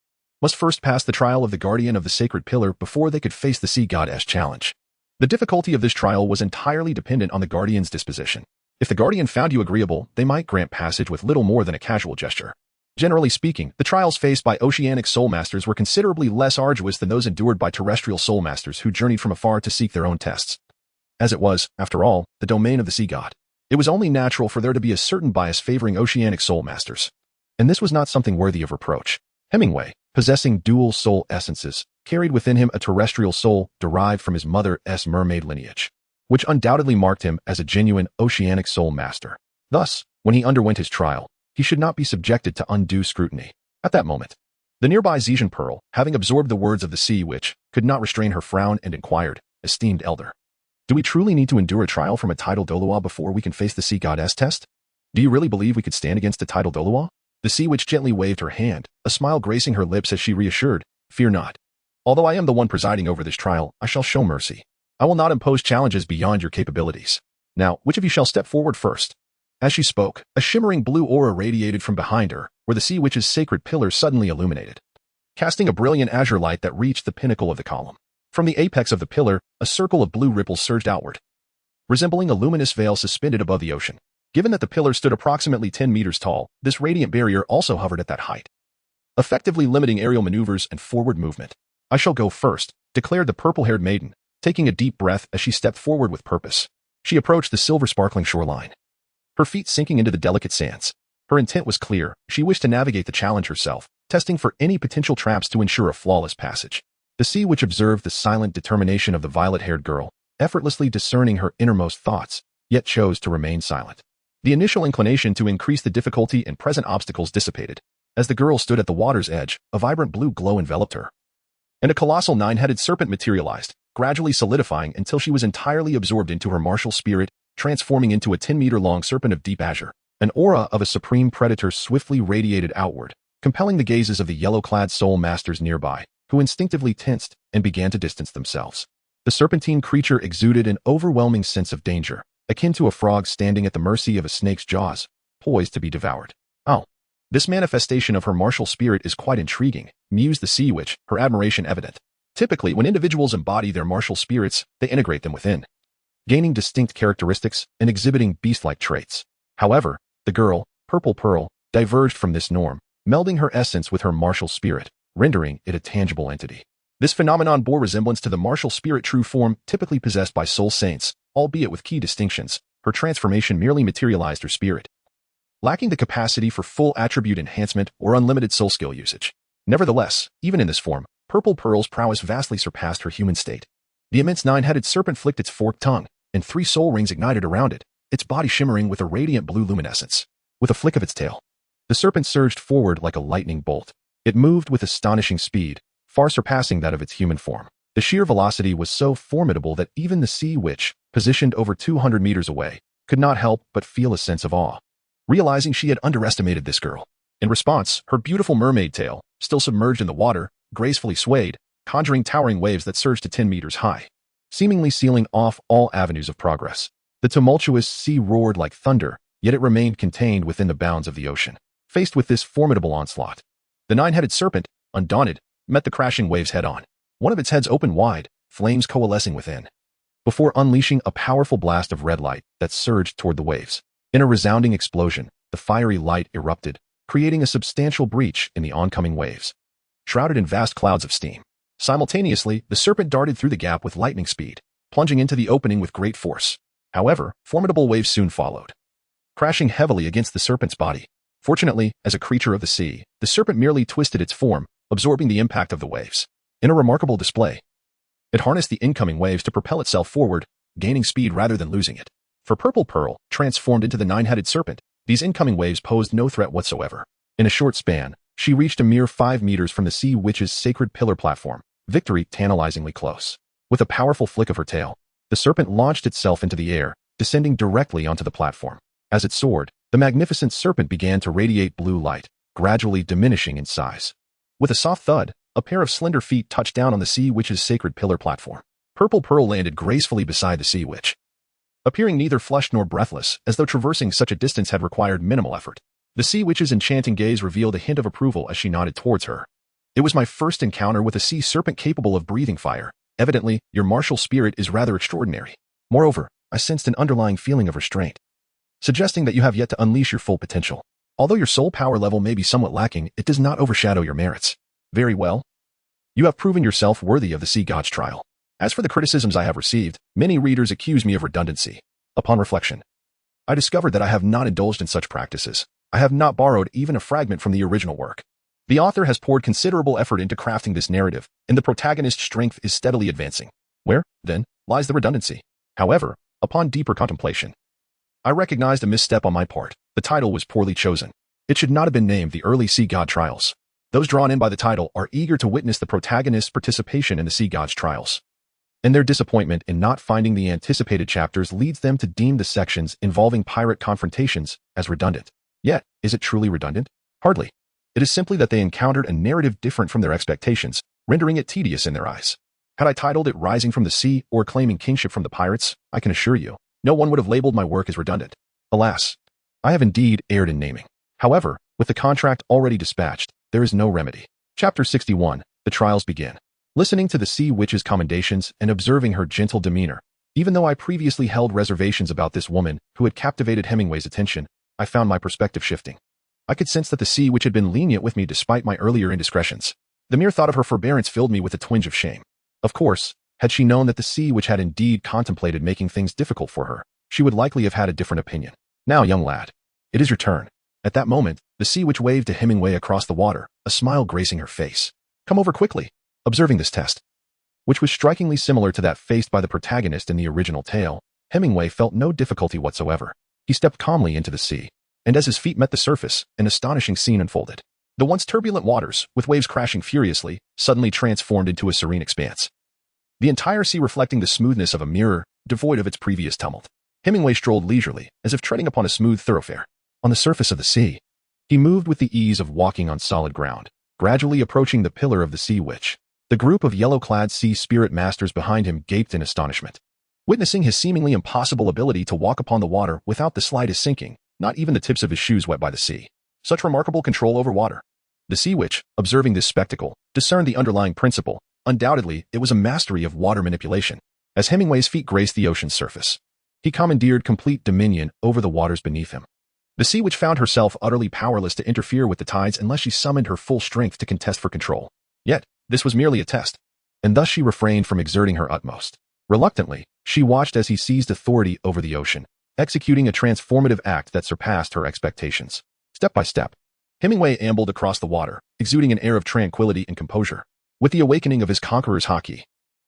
must first pass the trial of the guardian of the sacred pillar before they could face the sea god's challenge. The difficulty of this trial was entirely dependent on the guardian's disposition. If the guardian found you agreeable, they might grant passage with little more than a casual gesture. Generally speaking, the trials faced by oceanic soul masters were considerably less arduous than those endured by terrestrial soul masters who journeyed from afar to seek their own tests. As it was, after all, the domain of the sea god, it was only natural for there to be a certain bias favoring oceanic soul masters. And this was not something worthy of reproach. Hemingway, possessing dual soul essences, carried within him a terrestrial soul derived from his mother's mermaid lineage, which undoubtedly marked him as a genuine oceanic soul master. Thus, when he underwent his trial, he should not be subjected to undue scrutiny. At that moment, the nearby Zhejian Pearl, having absorbed the words of the sea witch, could not restrain her frown and inquired, "Esteemed elder, do we truly need to endure a trial from a titled Douluo before we can face the sea god's test? Do you really believe we could stand against a titled Douluo?" The sea witch gently waved her hand, a smile gracing her lips as she reassured, "Fear not. Although I am the one presiding over this trial, I shall show mercy. I will not impose challenges beyond your capabilities. Now, which of you shall step forward first?" As she spoke, a shimmering blue aura radiated from behind her, where the sea witch's sacred pillar suddenly illuminated, casting a brilliant azure light that reached the pinnacle of the column. From the apex of the pillar, a circle of blue ripples surged outward, resembling a luminous veil suspended above the ocean. Given that the pillar stood approximately 10 meters tall, this radiant barrier also hovered at that height, effectively limiting aerial maneuvers and forward movement. "I shall go first," declared the purple-haired maiden, taking a deep breath as she stepped forward with purpose. She approached the silver-sparkling shoreline, her feet sinking into the delicate sands. Her intent was clear. She wished to navigate the challenge herself, testing for any potential traps to ensure a flawless passage. The sea witch observed the silent determination of the violet-haired girl, effortlessly discerning her innermost thoughts, yet chose to remain silent. The initial inclination to increase the difficulty and present obstacles dissipated. As the girl stood at the water's edge, a vibrant blue glow enveloped her, and a colossal 9-headed serpent materialized, gradually solidifying until she was entirely absorbed into her martial spirit, transforming into a 10-meter-long serpent of deep azure. An aura of a supreme predator swiftly radiated outward, compelling the gazes of the yellow-clad soul masters nearby, who instinctively tensed and began to distance themselves. The serpentine creature exuded an overwhelming sense of danger, akin to a frog standing at the mercy of a snake's jaws, poised to be devoured. "Oh, this manifestation of her martial spirit is quite intriguing," mused the sea witch, her admiration evident. Typically, when individuals embody their martial spirits, they integrate them within, gaining distinct characteristics and exhibiting beast-like traits. However, the girl, Purple Pearl, diverged from this norm, melding her essence with her martial spirit, rendering it a tangible entity. This phenomenon bore resemblance to the martial spirit true form typically possessed by soul saints, albeit with key distinctions. Her transformation merely materialized her spirit, lacking the capacity for full attribute enhancement or unlimited soul skill usage. Nevertheless, even in this form, Purple Pearl's prowess vastly surpassed her human state. The immense nine-headed serpent flicked its forked tongue, and 3 soul rings ignited around it, its body shimmering with a radiant blue luminescence. With a flick of its tail, the serpent surged forward like a lightning bolt. It moved with astonishing speed, far surpassing that of its human form. The sheer velocity was so formidable that even the sea witch, positioned over 200 meters away, could not help but feel a sense of awe, realizing she had underestimated this girl. In response, her beautiful mermaid tail, still submerged in the water, gracefully swayed, conjuring towering waves that surged to 10 meters high, seemingly sealing off all avenues of progress. The tumultuous sea roared like thunder, yet it remained contained within the bounds of the ocean. Faced with this formidable onslaught, the nine-headed serpent, undaunted, met the crashing waves head-on. One of its heads opened wide, flames coalescing within, before unleashing a powerful blast of red light that surged toward the waves. In a resounding explosion, the fiery light erupted, creating a substantial breach in the oncoming waves, shrouded in vast clouds of steam. Simultaneously, the serpent darted through the gap with lightning speed, plunging into the opening with great force. However, formidable waves soon followed, crashing heavily against the serpent's body. Fortunately, as a creature of the sea, the serpent merely twisted its form, absorbing the impact of the waves. In a remarkable display, it harnessed the incoming waves to propel itself forward, gaining speed rather than losing it. For Purple Pearl, transformed into the nine-headed serpent, these incoming waves posed no threat whatsoever. In a short span, she reached a mere 5 meters from the sea witch's sacred pillar platform, victory tantalizingly close. With a powerful flick of her tail, the serpent launched itself into the air, descending directly onto the platform. As it soared, the magnificent serpent began to radiate blue light, gradually diminishing in size. With a soft thud, a pair of slender feet touched down on the sea witch's sacred pillar platform. Purple Pearl landed gracefully beside the sea witch, appearing neither flushed nor breathless, as though traversing such a distance had required minimal effort. The sea witch's enchanting gaze revealed a hint of approval as she nodded towards her. It was my first encounter with a sea serpent capable of breathing fire. Evidently, your martial spirit is rather extraordinary. Moreover, I sensed an underlying feeling of restraint, suggesting that you have yet to unleash your full potential. Although your soul power level may be somewhat lacking, it does not overshadow your merits. Very well. You have proven yourself worthy of the sea god's trial. As for the criticisms I have received, many readers accuse me of redundancy. Upon reflection, I discovered that I have not indulged in such practices. I have not borrowed even a fragment from the original work. The author has poured considerable effort into crafting this narrative, and the protagonist's strength is steadily advancing. Where, then, lies the redundancy? However, upon deeper contemplation, I recognized a misstep on my part. The title was poorly chosen. It should not have been named The Early Sea God Trials. Those drawn in by the title are eager to witness the protagonist's participation in the sea god's trials, and their disappointment in not finding the anticipated chapters leads them to deem the sections involving pirate confrontations as redundant. Yet, is it truly redundant? Hardly. It is simply that they encountered a narrative different from their expectations, rendering it tedious in their eyes. Had I titled it Rising from the Sea or Claiming Kingship from the Pirates, I can assure you, no one would have labeled my work as redundant. Alas, I have indeed erred in naming. However, with the contract already dispatched, there is no remedy. Chapter 61, The Trials Begin. Listening to the sea witch's commendations and observing her gentle demeanor, even though I previously held reservations about this woman who had captivated Hemingway's attention, I found my perspective shifting. I could sense that the sea witch had been lenient with me despite my earlier indiscretions. The mere thought of her forbearance filled me with a twinge of shame. Of course, had she known that the sea witch had indeed contemplated making things difficult for her, she would likely have had a different opinion. Now, young lad, it is your turn. At that moment, the sea witch waved to Hemingway across the water, a smile gracing her face. Come over quickly. Observing this test, which was strikingly similar to that faced by the protagonist in the original tale, Hemingway felt no difficulty whatsoever. He stepped calmly into the sea, and as his feet met the surface, an astonishing scene unfolded. The once turbulent waters, with waves crashing furiously, suddenly transformed into a serene expanse, the entire sea reflecting the smoothness of a mirror, devoid of its previous tumult. Hemingway strolled leisurely, as if treading upon a smooth thoroughfare. On the surface of the sea, he moved with the ease of walking on solid ground, gradually approaching the pillar of the sea witch. The group of yellow-clad sea spirit masters behind him gaped in astonishment, witnessing his seemingly impossible ability to walk upon the water without the slightest sinking, not even the tips of his shoes wet by the sea. Such remarkable control over water. The sea witch, observing this spectacle, discerned the underlying principle, Undoubtedly, it was a mastery of water manipulation. As Hemingway's feet graced the ocean's surface, he commandeered complete dominion over the waters beneath him. The sea witch found herself utterly powerless to interfere with the tides unless she summoned her full strength to contest for control. Yet, this was merely a test, and thus she refrained from exerting her utmost. Reluctantly, she watched as he seized authority over the ocean, executing a transformative act that surpassed her expectations. Step by step, Hemingway ambled across the water, exuding an air of tranquility and composure. With the awakening of his conqueror's haki,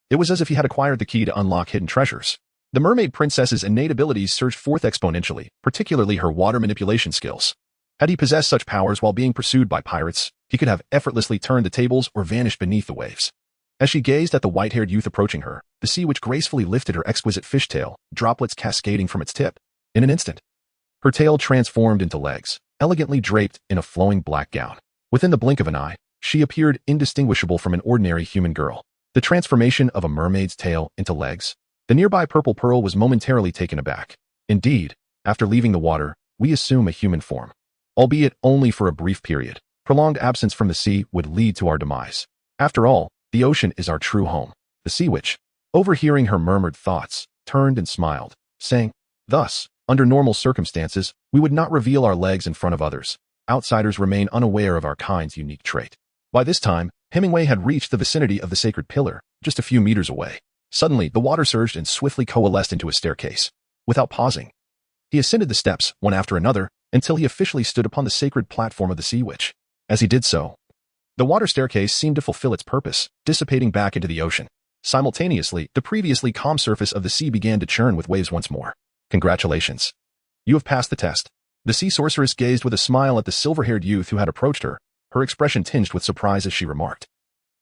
it was as if he had acquired the key to unlock hidden treasures. The mermaid princess's innate abilities surged forth exponentially, particularly her water manipulation skills. Had he possessed such powers while being pursued by pirates, he could have effortlessly turned the tables or vanished beneath the waves. As she gazed at the white-haired youth approaching her, the sea witch gracefully lifted her exquisite fishtail, droplets cascading from its tip. In an instant, her tail transformed into legs, elegantly draped in a flowing black gown. Within the blink of an eye, she appeared indistinguishable from an ordinary human girl. The transformation of a mermaid's tail into legs. The nearby purple pearl was momentarily taken aback. Indeed, after leaving the water, we assume a human form. Albeit only for a brief period, prolonged absence from the sea would lead to our demise. After all, the ocean is our true home. The sea witch, overhearing her murmured thoughts, turned and smiled, saying, "Thus, under normal circumstances, we would not reveal our legs in front of others. Outsiders remain unaware of our kind's unique trait." By this time, Hemingway had reached the vicinity of the sacred pillar, just a few meters away. Suddenly, the water surged and swiftly coalesced into a staircase. Without pausing, he ascended the steps, one after another, until he officially stood upon the sacred platform of the sea witch. As he did so, the water staircase seemed to fulfill its purpose, dissipating back into the ocean. Simultaneously, the previously calm surface of the sea began to churn with waves once more. "Congratulations. You have passed the test." The sea sorceress gazed with a smile at the silver-haired youth who had approached her, her expression tinged with surprise as she remarked,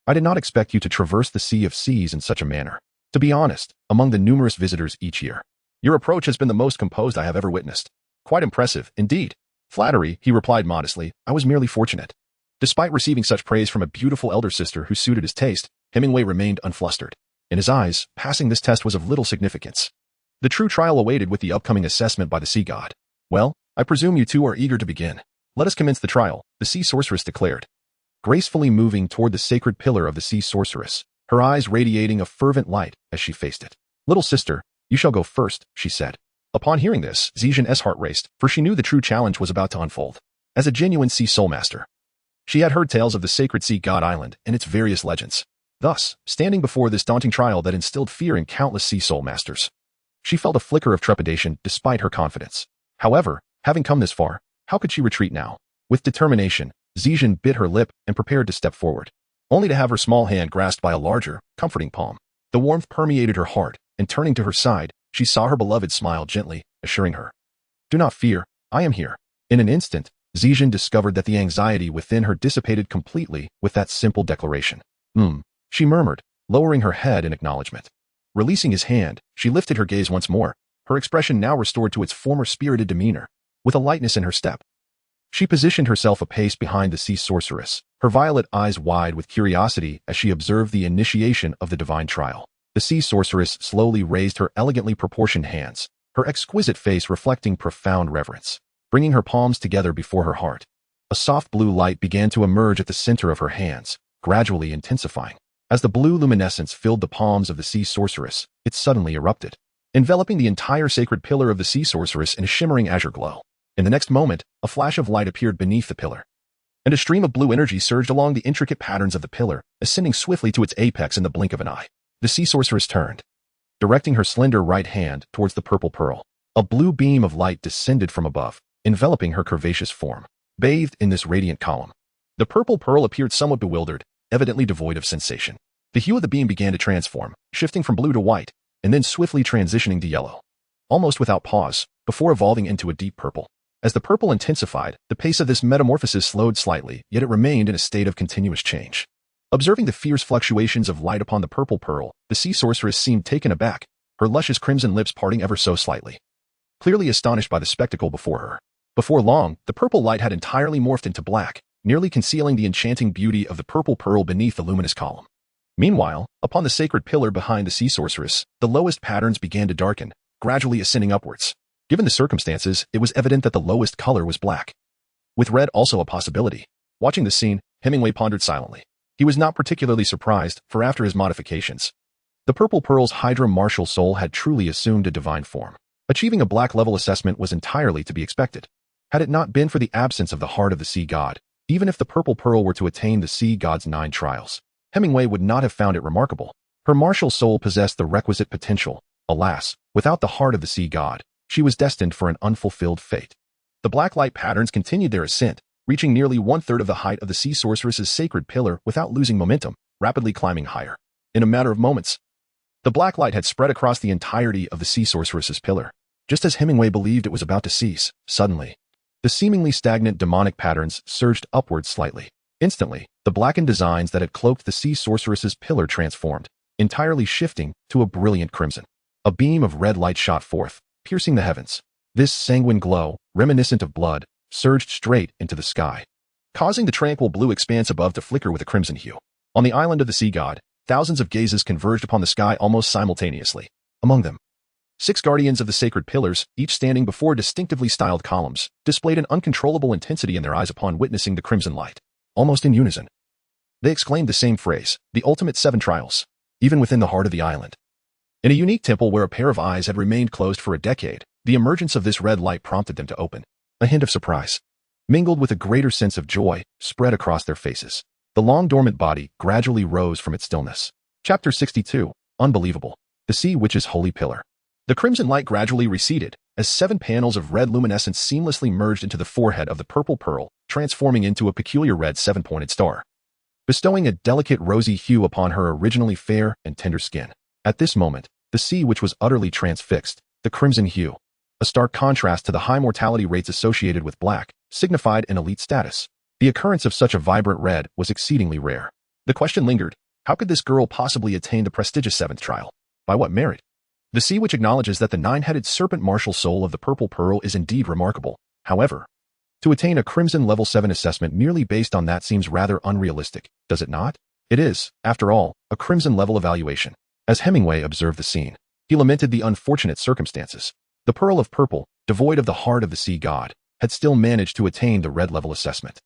"I did not expect you to traverse the sea of seas in such a manner. To be honest, among the numerous visitors each year, your approach has been the most composed I have ever witnessed. Quite impressive, indeed." "Flattery," he replied modestly. "I was merely fortunate." Despite receiving such praise from a beautiful elder sister who suited his taste, Hemingway remained unflustered. In his eyes, passing this test was of little significance. The true trial awaited with the upcoming assessment by the sea god. "Well, I presume you two are eager to begin. Let us commence the trial," the sea sorceress declared. Gracefully moving toward the sacred pillar of the sea sorceress, her eyes radiating a fervent light as she faced it. "Little sister, you shall go first," she said. Upon hearing this, Zijian's heart raced, for she knew the true challenge was about to unfold. As a genuine sea soul master, she had heard tales of the sacred sea god island and its various legends. Thus, standing before this daunting trial that instilled fear in countless sea soul masters, she felt a flicker of trepidation despite her confidence. However, having come this far, how could she retreat now? With determination, Zijian bit her lip and prepared to step forward, only to have her small hand grasped by a larger, comforting palm. The warmth permeated her heart, and turning to her side, she saw her beloved smile gently, assuring her, "Do not fear, I am here." In an instant, Zijian discovered that the anxiety within her dissipated completely with that simple declaration. She murmured, lowering her head in acknowledgement. Releasing his hand, she lifted her gaze once more, her expression now restored to its former spirited demeanor. With a lightness in her step, she positioned herself a pace behind the sea sorceress, her violet eyes wide with curiosity as she observed the initiation of the divine trial. The sea sorceress slowly raised her elegantly proportioned hands, her exquisite face reflecting profound reverence. Bringing her palms together before her heart, a soft blue light began to emerge at the center of her hands, gradually intensifying. As the blue luminescence filled the palms of the sea sorceress, it suddenly erupted, enveloping the entire sacred pillar of the sea sorceress in a shimmering azure glow. In the next moment, a flash of light appeared beneath the pillar, and a stream of blue energy surged along the intricate patterns of the pillar, ascending swiftly to its apex in the blink of an eye. The sea sorceress turned, directing her slender right hand towards the purple pearl. A blue beam of light descended from above, enveloping her curvaceous form. Bathed in this radiant column, the purple pearl appeared somewhat bewildered, evidently devoid of sensation. The hue of the beam began to transform, shifting from blue to white, and then swiftly transitioning to yellow, almost without pause, before evolving into a deep purple. As the purple intensified, the pace of this metamorphosis slowed slightly, yet it remained in a state of continuous change. Observing the fierce fluctuations of light upon the purple pearl, the sea sorceress seemed taken aback, her luscious crimson lips parting ever so slightly, clearly astonished by the spectacle before her. Before long, the purple light had entirely morphed into black, nearly concealing the enchanting beauty of the purple pearl beneath the luminous column. Meanwhile, upon the sacred pillar behind the sea sorceress, the lowest patterns began to darken, gradually ascending upwards. Given the circumstances, it was evident that the lowest color was black, with red also a possibility. Watching the scene, Hemingway pondered silently. He was not particularly surprised, for after his modifications, the Purple Pearl's Hydra martial soul had truly assumed a divine form. Achieving a black level assessment was entirely to be expected. Had it not been for the absence of the heart of the Sea God, even if the Purple Pearl were to attain the Sea God's 9 trials, Hemingway would not have found it remarkable. Her martial soul possessed the requisite potential. Alas, without the heart of the Sea God, she was destined for an unfulfilled fate. The black light patterns continued their ascent, reaching nearly 1/3 of the height of the Sea Sorceress's sacred pillar without losing momentum, rapidly climbing higher. In a matter of moments, the black light had spread across the entirety of the Sea Sorceress's pillar. Just as Hemingway believed it was about to cease, suddenly, the seemingly stagnant demonic patterns surged upwards slightly. Instantly, the blackened designs that had cloaked the Sea Sorceress's pillar transformed, entirely shifting to a brilliant crimson. A beam of red light shot forth, piercing the heavens. This sanguine glow, reminiscent of blood, surged straight into the sky, causing the tranquil blue expanse above to flicker with a crimson hue. On the island of the Sea God, thousands of gazes converged upon the sky almost simultaneously. Among them, 6 guardians of the sacred pillars, each standing before distinctively styled columns, displayed an uncontrollable intensity in their eyes upon witnessing the crimson light. Almost in unison, they exclaimed the same phrase, the ultimate 7 trials, even within the heart of the island. In a unique temple where a pair of eyes had remained closed for a decade, the emergence of this red light prompted them to open. A hint of surprise, mingled with a greater sense of joy, spread across their faces. The long-dormant body gradually rose from its stillness. Chapter 62, Unbelievable. The Sea Witch's Holy Pillar. The crimson light gradually receded, as 7 panels of red luminescence seamlessly merged into the forehead of the Purple Pearl, transforming into a peculiar red 7-pointed star, bestowing a delicate rosy hue upon her originally fair and tender skin. At this moment, the Sea Witch was utterly transfixed. The crimson hue, a stark contrast to the high mortality rates associated with black, signified an elite status. The occurrence of such a vibrant red was exceedingly rare. The question lingered, how could this girl possibly attain the prestigious 7th trial? By what merit? The Sea Witch acknowledges that the 9-headed serpent martial soul of the Purple Pearl is indeed remarkable. However, to attain a Crimson Level 7 assessment merely based on that seems rather unrealistic, does it not? It is, after all, a Crimson Level evaluation. As Hemingway observed the scene, he lamented the unfortunate circumstances. The Pearl of Purple, devoid of the heart of the Sea God, had still managed to attain the Red Level assessment.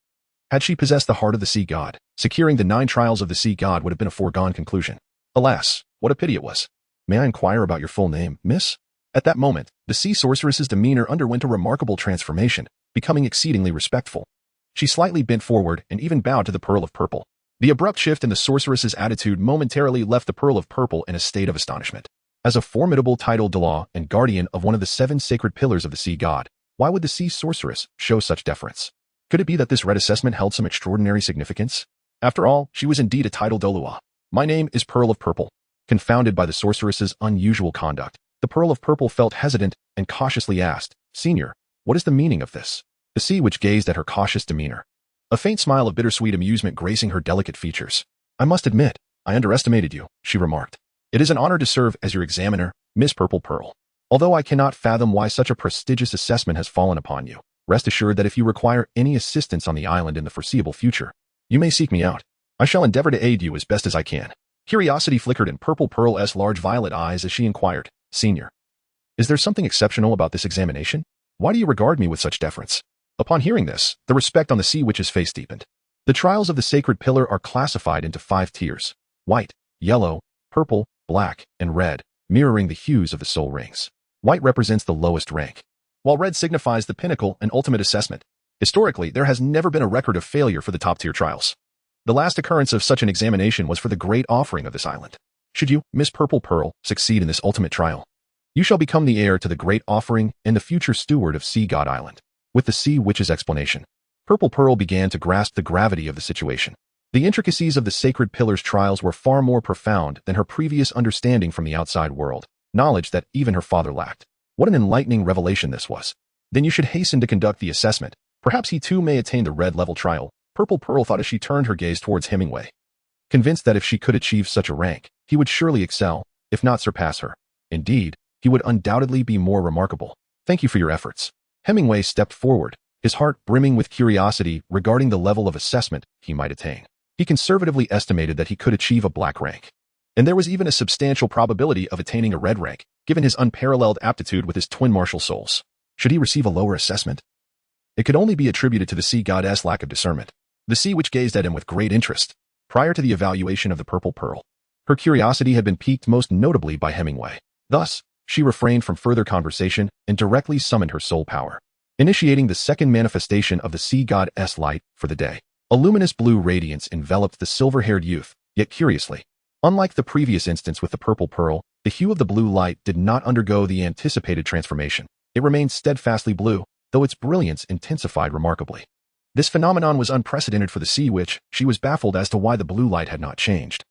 Had she possessed the heart of the Sea God, securing the 9 trials of the Sea God would have been a foregone conclusion. Alas, what a pity it was. May I inquire about your full name, miss? At that moment, the Sea Sorceress's demeanor underwent a remarkable transformation, becoming exceedingly respectful. She slightly bent forward and even bowed to the Pearl of Purple. The abrupt shift in the Sorceress's attitude momentarily left the Pearl of Purple in a state of astonishment. As a formidable titled Douluo and guardian of one of the 7 sacred pillars of the Sea God, why would the Sea Sorceress show such deference? Could it be that this red assessment held some extraordinary significance? After all, she was indeed a titled Douluo. My name is Pearl of Purple. Confounded by the Sorceress's unusual conduct, the Pearl of Purple felt hesitant and cautiously asked, Senior, what is the meaning of this? The Sea Witch gazed at her cautious demeanor, a faint smile of bittersweet amusement gracing her delicate features. I must admit, I underestimated you, she remarked. It is an honor to serve as your examiner, Miss Purple Pearl. Although I cannot fathom why such a prestigious assessment has fallen upon you, rest assured that if you require any assistance on the island in the foreseeable future, you may seek me out. I shall endeavor to aid you as best as I can. Curiosity flickered in Purple Pearl's large violet eyes as she inquired, Senior, is there something exceptional about this examination? Why do you regard me with such deference? Upon hearing this, the respect on the Sea Witch's face deepened. The trials of the sacred pillar are classified into 5 tiers: white, yellow, purple, black, and red, mirroring the hues of the soul rings. White represents the lowest rank, while red signifies the pinnacle and ultimate assessment. Historically, there has never been a record of failure for the top-tier trials. The last occurrence of such an examination was for the great offering of this island. Should you, Miss Purple Pearl, succeed in this ultimate trial, you shall become the heir to the great offering and the future steward of Sea God Island. With the Sea Witch's explanation, Purple Pearl began to grasp the gravity of the situation. The intricacies of the sacred pillar's trials were far more profound than her previous understanding from the outside world, knowledge that even her father lacked. What an enlightening revelation this was. Then you should hasten to conduct the assessment. Perhaps he too may attain the red level trial, Purple Pearl thought as she turned her gaze towards Hemingway, convinced that if she could achieve such a rank, he would surely excel, if not surpass her. Indeed, he would undoubtedly be more remarkable. Thank you for your efforts. Hemingway stepped forward, his heart brimming with curiosity regarding the level of assessment he might attain. He conservatively estimated that he could achieve a black rank, and there was even a substantial probability of attaining a red rank, given his unparalleled aptitude with his twin martial souls. Should he receive a lower assessment, it could only be attributed to the Sea Goddess' lack of discernment. The Sea Witch gazed at him with great interest. prior to the evaluation of the purple pearl. Her curiosity had been piqued most notably by Hemingway. Thus, she refrained from further conversation and directly summoned her soul power, initiating the second manifestation of the sea god's light for the day. A luminous blue radiance enveloped the silver-haired youth, yet curiously, unlike the previous instance with the purple pearl, the hue of the blue light did not undergo the anticipated transformation. It remained steadfastly blue, though its brilliance intensified remarkably. This phenomenon was unprecedented for the sea witch. She was baffled as to why the blue light had not changed.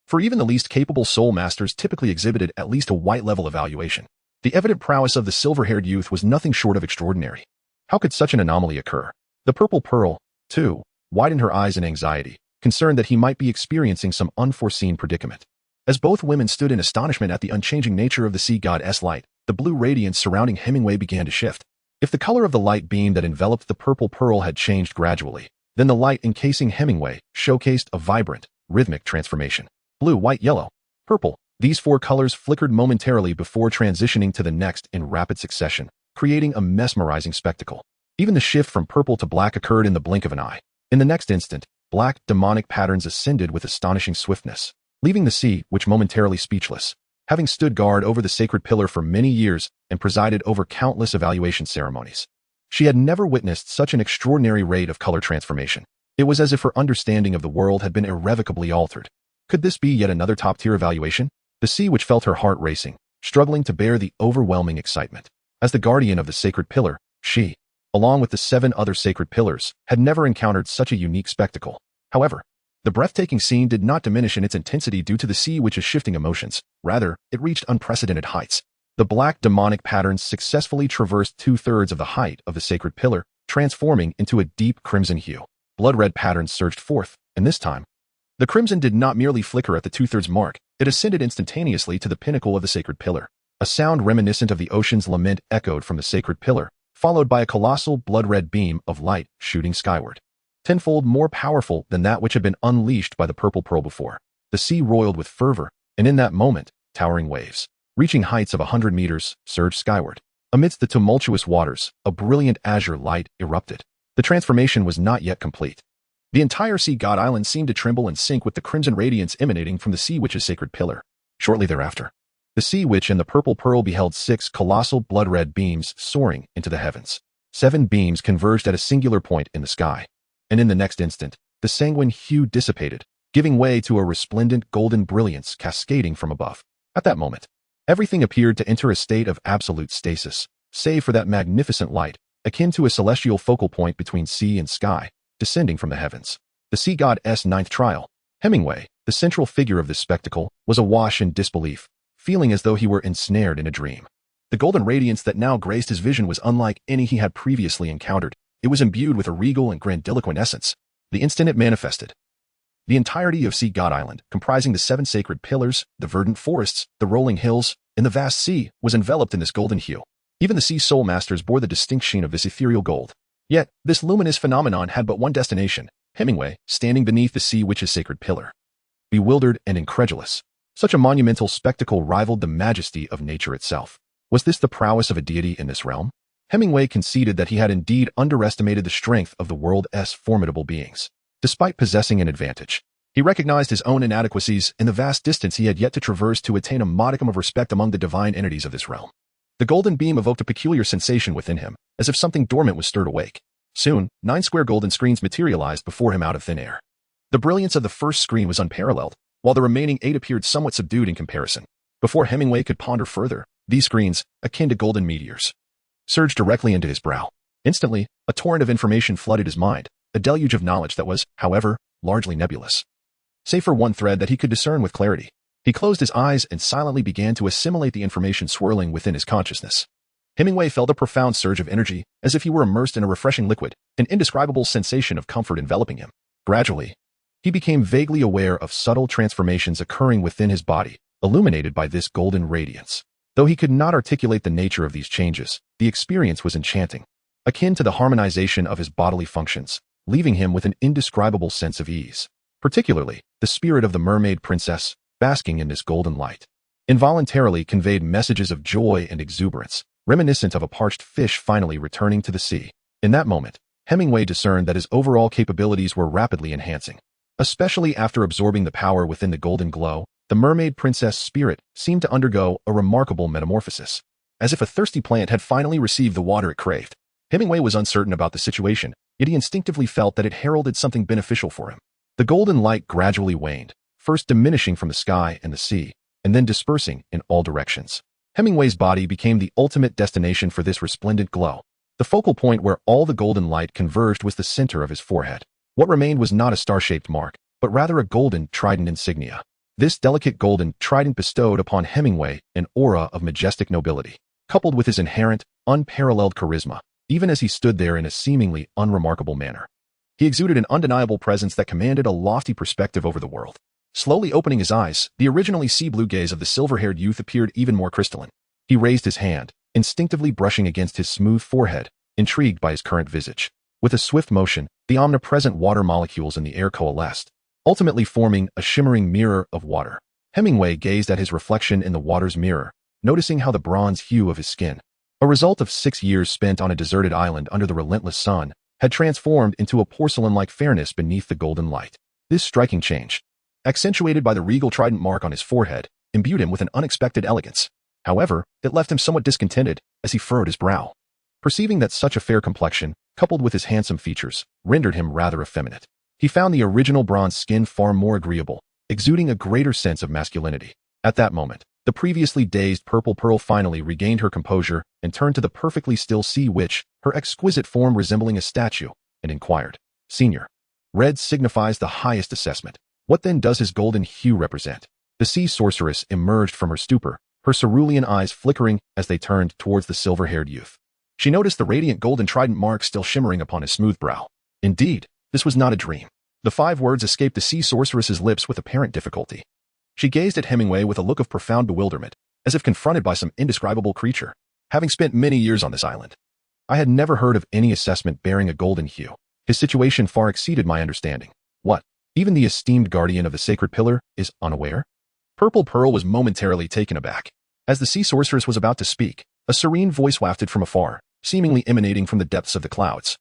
For even the least capable soul masters typically exhibited at least a white-level evaluation. The evident prowess of the silver-haired youth was nothing short of extraordinary. How could such an anomaly occur? The purple pearl, too, widened her eyes in anxiety, concerned that he might be experiencing some unforeseen predicament. As both women stood in astonishment at the unchanging nature of the sea god's light, the blue radiance surrounding Hemingway began to shift. If the color of the light beam that enveloped the purple pearl had changed gradually, then the light encasing Hemingway showcased a vibrant, rhythmic transformation. Blue, white, yellow, purple. These four colors flickered momentarily before transitioning to the next in rapid succession, creating a mesmerizing spectacle. Even the shift from purple to black occurred in the blink of an eye. In the next instant, black, demonic patterns ascended with astonishing swiftness, leaving the sea witch momentarily speechless. Having stood guard over the sacred pillar for many years and presided over countless evaluation ceremonies, she had never witnessed such an extraordinary rate of color transformation. It was as if her understanding of the world had been irrevocably altered. Could this be yet another top-tier evaluation? The sea witch felt her heart racing, struggling to bear the overwhelming excitement. As the guardian of the sacred pillar, she, along with the 7 other sacred pillars, had never encountered such a unique spectacle. However, the breathtaking scene did not diminish in its intensity due to the sea witch's shifting emotions. Rather, it reached unprecedented heights. The black demonic patterns successfully traversed 2/3 of the height of the sacred pillar, transforming into a deep crimson hue. Blood-red patterns surged forth, and this time, the crimson did not merely flicker at the 2/3 mark, it ascended instantaneously to the pinnacle of the sacred pillar. A sound reminiscent of the ocean's lament echoed from the sacred pillar, followed by a colossal blood-red beam of light shooting skyward, tenfold more powerful than that which had been unleashed by the purple pearl before. The sea roiled with fervor, and in that moment, towering waves, reaching heights of 100 meters, surged skyward. Amidst the tumultuous waters, a brilliant azure light erupted. The transformation was not yet complete. The entire sea god island seemed to tremble and sink with the crimson radiance emanating from the sea witch's sacred pillar. Shortly thereafter, the sea witch and the purple pearl beheld 6 colossal blood-red beams soaring into the heavens. 7 beams converged at a singular point in the sky, and in the next instant, the sanguine hue dissipated, giving way to a resplendent golden brilliance cascading from above. At that moment, everything appeared to enter a state of absolute stasis, save for that magnificent light, akin to a celestial focal point between sea and sky, descending from the heavens. The sea god's 9th trial. Hemingway, the central figure of this spectacle, was awash in disbelief, feeling as though he were ensnared in a dream. The golden radiance that now graced his vision was unlike any he had previously encountered. It was imbued with a regal and grandiloquent essence. The instant it manifested, the entirety of Sea God Island, comprising the 7 sacred pillars, the verdant forests, the rolling hills, and the vast sea, was enveloped in this golden hue. Even the sea soul masters bore the distinct sheen of this ethereal gold. Yet, this luminous phenomenon had but one destination: Hemingway, standing beneath the sea witch's sacred pillar. Bewildered and incredulous, such a monumental spectacle rivaled the majesty of nature itself. Was this the prowess of a deity in this realm? Hemingway conceded that he had indeed underestimated the strength of the world's formidable beings. Despite possessing an advantage, he recognized his own inadequacies and the vast distance he had yet to traverse to attain a modicum of respect among the divine entities of this realm. The golden beam evoked a peculiar sensation within him, as if something dormant was stirred awake. Soon, 9 square golden screens materialized before him out of thin air. The brilliance of the first screen was unparalleled, while the remaining 8 appeared somewhat subdued in comparison. Before Hemingway could ponder further, these screens, akin to golden meteors, surged directly into his brow. Instantly, a torrent of information flooded his mind, a deluge of knowledge that was, however, largely nebulous. Save for one thread that he could discern with clarity. He closed his eyes and silently began to assimilate the information swirling within his consciousness. Hemingway felt a profound surge of energy, as if he were immersed in a refreshing liquid, an indescribable sensation of comfort enveloping him. Gradually, he became vaguely aware of subtle transformations occurring within his body, illuminated by this golden radiance. Though he could not articulate the nature of these changes, the experience was enchanting, akin to the harmonization of his bodily functions, leaving him with an indescribable sense of ease. Particularly, the spirit of the mermaid princess, basking in this golden light, involuntarily conveyed messages of joy and exuberance, reminiscent of a parched fish finally returning to the sea. In that moment, Hemingway discerned that his overall capabilities were rapidly enhancing. Especially after absorbing the power within the golden glow, the mermaid princess spirit seemed to undergo a remarkable metamorphosis. As if a thirsty plant had finally received the water it craved. Hemingway was uncertain about the situation, yet he instinctively felt that it heralded something beneficial for him. The golden light gradually waned, first diminishing from the sky and the sea, and then dispersing in all directions. Hemingway's body became the ultimate destination for this resplendent glow. The focal point where all the golden light converged was the center of his forehead. What remained was not a star-shaped mark, but rather a golden trident insignia. This delicate golden trident bestowed upon Hemingway an aura of majestic nobility, coupled with his inherent, unparalleled charisma, even as he stood there in a seemingly unremarkable manner. He exuded an undeniable presence that commanded a lofty perspective over the world. Slowly opening his eyes, the originally sea-blue gaze of the silver-haired youth appeared even more crystalline. He raised his hand, instinctively brushing against his smooth forehead, intrigued by his current visage. With a swift motion, the omnipresent water molecules in the air coalesced, ultimately forming a shimmering mirror of water. Hemingway gazed at his reflection in the water's mirror, noticing how the bronze hue of his skin, a result of 6 years spent on a deserted island under the relentless sun, had transformed into a porcelain-like fairness beneath the golden light. This striking change, accentuated by the regal trident mark on his forehead, imbued him with an unexpected elegance. However, it left him somewhat discontented as he furrowed his brow, perceiving that such a fair complexion, coupled with his handsome features, rendered him rather effeminate. He found the original bronze skin far more agreeable, exuding a greater sense of masculinity. At that moment, the previously dazed Purple Pearl finally regained her composure and turned to the perfectly still sea witch, her exquisite form resembling a statue, and inquired, "Senior, red signifies the highest assessment. What then does his golden hue represent?" The sea sorceress emerged from her stupor, her cerulean eyes flickering as they turned towards the silver-haired youth. She noticed the radiant golden trident mark still shimmering upon his smooth brow. Indeed, this was not a dream. The 5 words escaped the sea sorceress's lips with apparent difficulty. She gazed at Hemingway with a look of profound bewilderment, as if confronted by some indescribable creature. Having spent many years on this island, I had never heard of any assessment bearing a golden hue. His situation far exceeded my understanding. What? Even the esteemed guardian of the sacred pillar is unaware? Purple Pearl was momentarily taken aback. As the sea sorceress was about to speak, a serene voice wafted from afar, seemingly emanating from the depths of the clouds.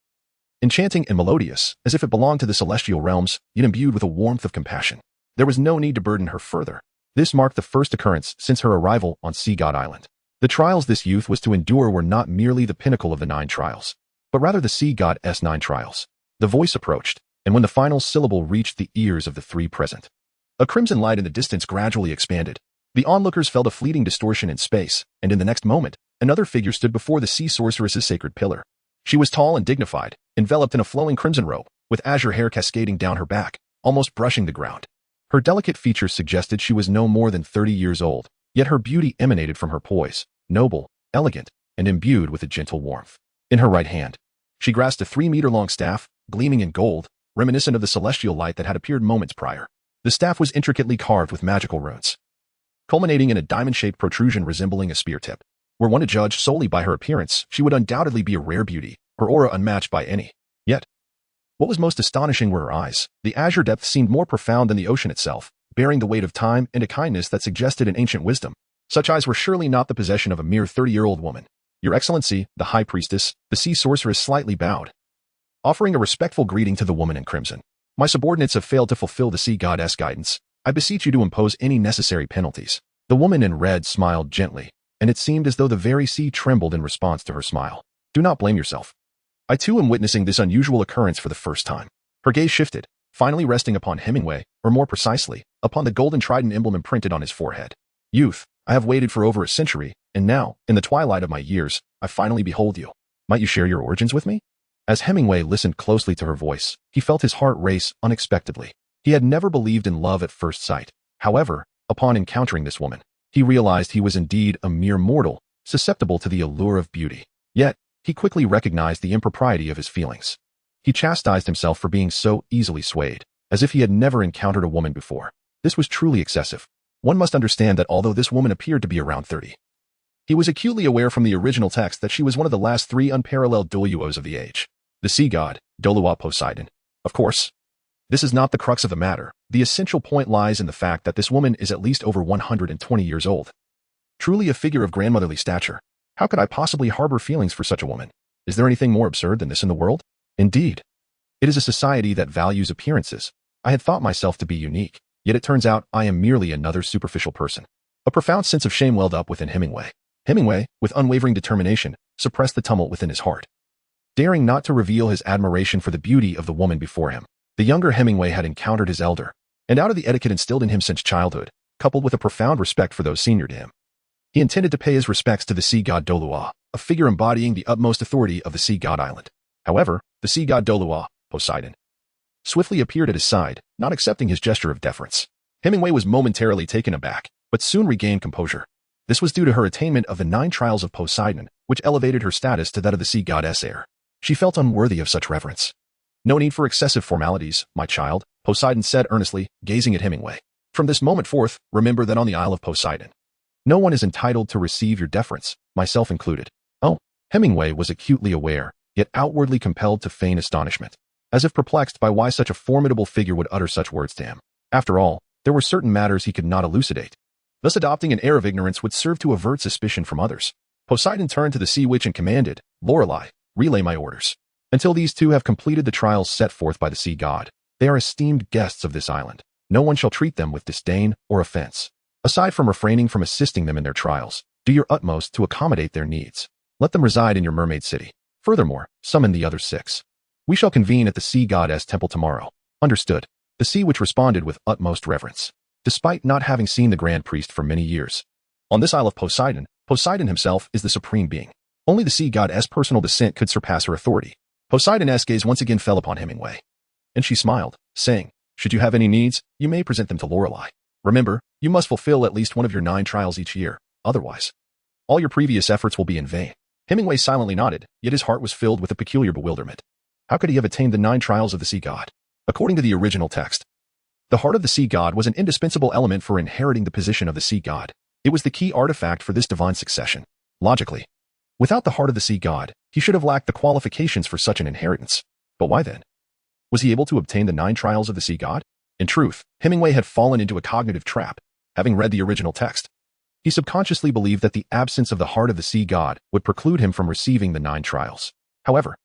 Enchanting and melodious, as if it belonged to the celestial realms, yet imbued with a warmth of compassion. There was no need to burden her further. This marked the first occurrence since her arrival on Sea God Island. The trials this youth was to endure were not merely the pinnacle of the 9 trials, but rather the Sea God's 9 trials. The voice approached, and when the final syllable reached the ears of the 3 present, a crimson light in the distance gradually expanded. The onlookers felt a fleeting distortion in space, and in the next moment, another figure stood before the sea sorceress's sacred pillar. She was tall and dignified, enveloped in a flowing crimson robe, with azure hair cascading down her back, almost brushing the ground. Her delicate features suggested she was no more than 30 years old, yet her beauty emanated from her poise, noble, elegant, and imbued with a gentle warmth. In her right hand, she grasped a 3-meter-long staff, gleaming in gold, reminiscent of the celestial light that had appeared moments prior. The staff was intricately carved with magical runes, culminating in a diamond-shaped protrusion resembling a spear tip. Were one to judge solely by her appearance, she would undoubtedly be a rare beauty, her aura unmatched by any. Yet, what was most astonishing were her eyes. The azure depth seemed more profound than the ocean itself, bearing the weight of time and a kindness that suggested an ancient wisdom. Such eyes were surely not the possession of a mere 30-year-old woman. "Your Excellency," the High Priestess, the sea sorceress slightly bowed, offering a respectful greeting to the woman in crimson. "My subordinates have failed to fulfill the sea goddess guidance. I beseech you to impose any necessary penalties." The woman in red smiled gently, and it seemed as though the very sea trembled in response to her smile. "Do not blame yourself. I too am witnessing this unusual occurrence for the first time." Her gaze shifted, finally resting upon Hemingway, or more precisely, upon the golden trident emblem imprinted on his forehead. "Youth, I have waited for over a century, and now, in the twilight of my years, I finally behold you. Might you share your origins with me?" As Hemingway listened closely to her voice, he felt his heart race unexpectedly. He had never believed in love at first sight. However, upon encountering this woman, he realized he was indeed a mere mortal, susceptible to the allure of beauty. Yet, he quickly recognized the impropriety of his feelings. He chastised himself for being so easily swayed, as if he had never encountered a woman before. This was truly excessive. One must understand that although this woman appeared to be around 30, he was acutely aware from the original text that she was one of the last 3 unparalleled Douluos of the age. The sea god, Douluo Poseidon. Of course, this is not the crux of the matter. The essential point lies in the fact that this woman is at least over 120 years old. Truly a figure of grandmotherly stature. How could I possibly harbor feelings for such a woman? Is there anything more absurd than this in the world? Indeed, it is a society that values appearances, I had thought myself to be unique, yet it turns out I am merely another superficial person. A profound sense of shame welled up within Hemingway. Hemingway, with unwavering determination, suppressed the tumult within his heart. Daring not to reveal his admiration for the beauty of the woman before him, the younger Hemingway had encountered his elder, and out of the etiquette instilled in him since childhood, coupled with a profound respect for those senior to him, he intended to pay his respects to the sea god Douluo, a figure embodying the utmost authority of the sea god island. However, the sea god Douluo, Poseidon, swiftly appeared at his side, not accepting his gesture of deference. Hemingway was momentarily taken aback, but soon regained composure. This was due to her attainment of the 9 trials of Poseidon, which elevated her status to that of the sea goddess heir. She felt unworthy of such reverence. No need for excessive formalities, my child, Poseidon said earnestly, gazing at Hemingway. From this moment forth, remember that on the Isle of Poseidon, no one is entitled to receive your deference, myself included. Oh, Hemingway was acutely aware, yet outwardly compelled to feign astonishment, as if perplexed by why such a formidable figure would utter such words to him. After all, there were certain matters he could not elucidate. Thus adopting an air of ignorance would serve to avert suspicion from others. Poseidon turned to the sea witch and commanded, Lorelei, relay my orders. Until these two have completed the trials set forth by the sea god, they are esteemed guests of this island. No one shall treat them with disdain or offense. Aside from refraining from assisting them in their trials, do your utmost to accommodate their needs. Let them reside in your mermaid city. Furthermore, summon the other 6. We shall convene at the sea goddess temple tomorrow. Understood. The sea witch responded with utmost reverence, despite not having seen the grand priest for many years. On this Isle of Poseidon, Poseidon himself is the supreme being. Only the sea goddess' personal descent could surpass her authority. Poseidon's gaze once again fell upon Hemingway, and she smiled, saying, should you have any needs, you may present them to Lorelei. Remember, you must fulfill at least one of your 9 trials each year, otherwise, all your previous efforts will be in vain. Hemingway silently nodded, yet his heart was filled with a peculiar bewilderment. How could he have attained the 9 trials of the sea god? According to the original text, the heart of the sea god was an indispensable element for inheriting the position of the sea god. It was the key artifact for this divine succession. Logically, without the heart of the sea god, he should have lacked the qualifications for such an inheritance. But why then? Was he able to obtain the 9 trials of the sea god? In truth, Hemingway had fallen into a cognitive trap. Having read the original text, he subconsciously believed that the absence of the heart of the sea god would preclude him from receiving the 9 trials. However,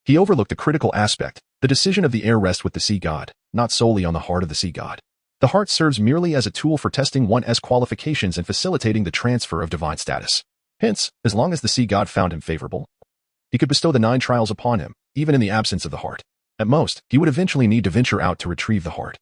he overlooked a critical aspect. The decision of the heir rests with the sea god, not solely on the heart of the sea god. The heart serves merely as a tool for testing one's qualifications and facilitating the transfer of divine status. Hence, as long as the sea god found him favorable, he could bestow the 9 trials upon him, even in the absence of the heart. At most, he would eventually need to venture out to retrieve the heart,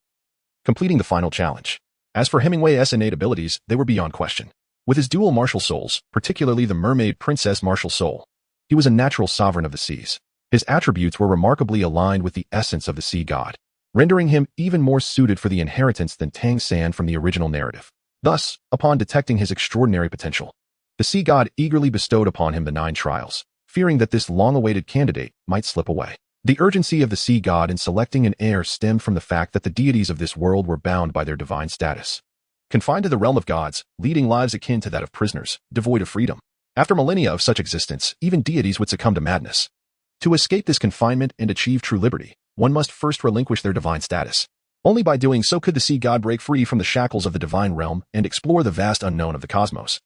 completing the final challenge. As for Hemingway's innate abilities, they were beyond question. With his dual martial souls, particularly the mermaid princess martial soul, he was a natural sovereign of the seas. His attributes were remarkably aligned with the essence of the sea god, rendering him even more suited for the inheritance than Tang San from the original narrative. Thus, upon detecting his extraordinary potential, the sea god eagerly bestowed upon him the 9 trials, fearing that this long-awaited candidate might slip away. The urgency of the sea god in selecting an heir stemmed from the fact that the deities of this world were bound by their divine status, confined to the realm of gods, leading lives akin to that of prisoners, devoid of freedom. After millennia of such existence, even deities would succumb to madness. To escape this confinement and achieve true liberty, one must first relinquish their divine status. Only by doing so could the sea god break free from the shackles of the divine realm and explore the vast unknown of the cosmos.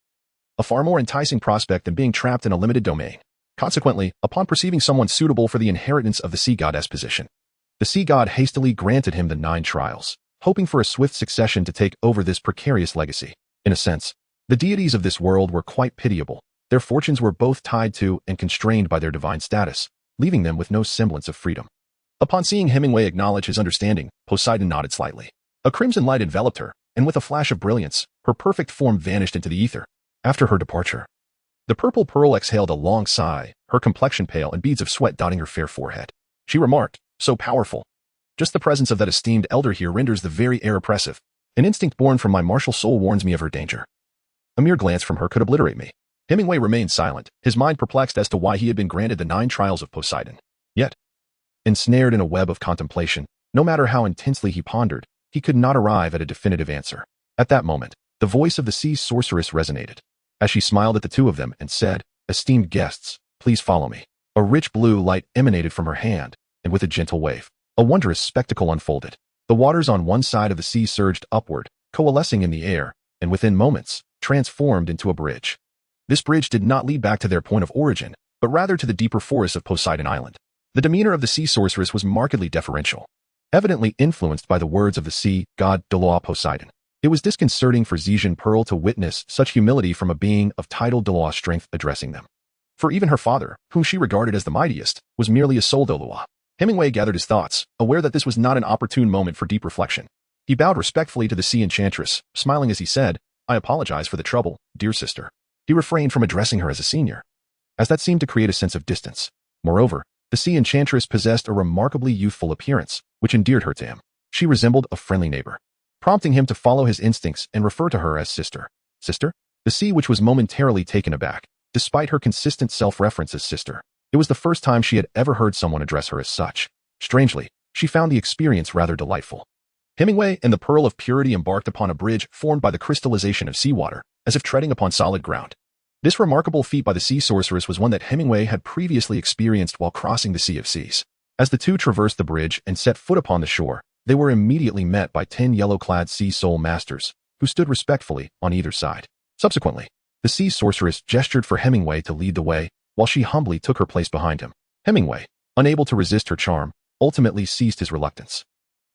A far more enticing prospect than being trapped in a limited domain. Consequently, upon perceiving someone suitable for the inheritance of the sea god's position, the sea god hastily granted him the 9 trials, hoping for a swift succession to take over this precarious legacy. In a sense, the deities of this world were quite pitiable. Their fortunes were both tied to and constrained by their divine status, leaving them with no semblance of freedom. Upon seeing Hemingway acknowledge his understanding, Poseidon nodded slightly. A crimson light enveloped her, and with a flash of brilliance, her perfect form vanished into the ether. After her departure, the purple pearl exhaled a long sigh, her complexion pale and beads of sweat dotting her fair forehead. She remarked, so powerful. Just the presence of that esteemed elder here renders the very air oppressive. An instinct born from my martial soul warns me of her danger. A mere glance from her could obliterate me. Hemingway remained silent, his mind perplexed as to why he had been granted the 9 trials of Poseidon. Yet, ensnared in a web of contemplation, no matter how intensely he pondered, he could not arrive at a definitive answer. At that moment, the voice of the sea sorceress resonated, as she smiled at the two of them and said, esteemed guests, please follow me. A rich blue light emanated from her hand, and with a gentle wave, a wondrous spectacle unfolded. The waters on one side of the sea surged upward, coalescing in the air, and within moments, transformed into a bridge. This bridge did not lead back to their point of origin, but rather to the deeper forests of Poseidon Island. The demeanor of the sea sorceress was markedly deferential. evidently influenced by the words of the sea god Douluo Poseidon. It was disconcerting for Zhejian Pearl to witness such humility from a being of titled Douluo strength addressing them. For even her father, whom she regarded as the mightiest, was merely a soul Douluo. Hemingway gathered his thoughts, aware that this was not an opportune moment for deep reflection. He bowed respectfully to the sea enchantress, smiling as he said, "I apologize for the trouble, dear sister." He refrained from addressing her as a senior, as that seemed to create a sense of distance. Moreover, the sea enchantress possessed a remarkably youthful appearance, which endeared her to him. She resembled a friendly neighbor, prompting him to follow his instincts and refer to her as sister. Sister? The sea, which was momentarily taken aback, despite her consistent self-reference as sister. It was the first time she had ever heard someone address her as such. Strangely, she found the experience rather delightful. Hemingway and the Pearl of Purity embarked upon a bridge formed by the crystallization of seawater, as if treading upon solid ground. This remarkable feat by the sea sorceress was one that Hemingway had previously experienced while crossing the Sea of Seas. As the two traversed the bridge and set foot upon the shore, they were immediately met by 10 yellow-clad sea soul masters, who stood respectfully on either side. Subsequently, the sea sorceress gestured for Hemingway to lead the way, while she humbly took her place behind him. Hemingway, unable to resist her charm, ultimately ceased his reluctance.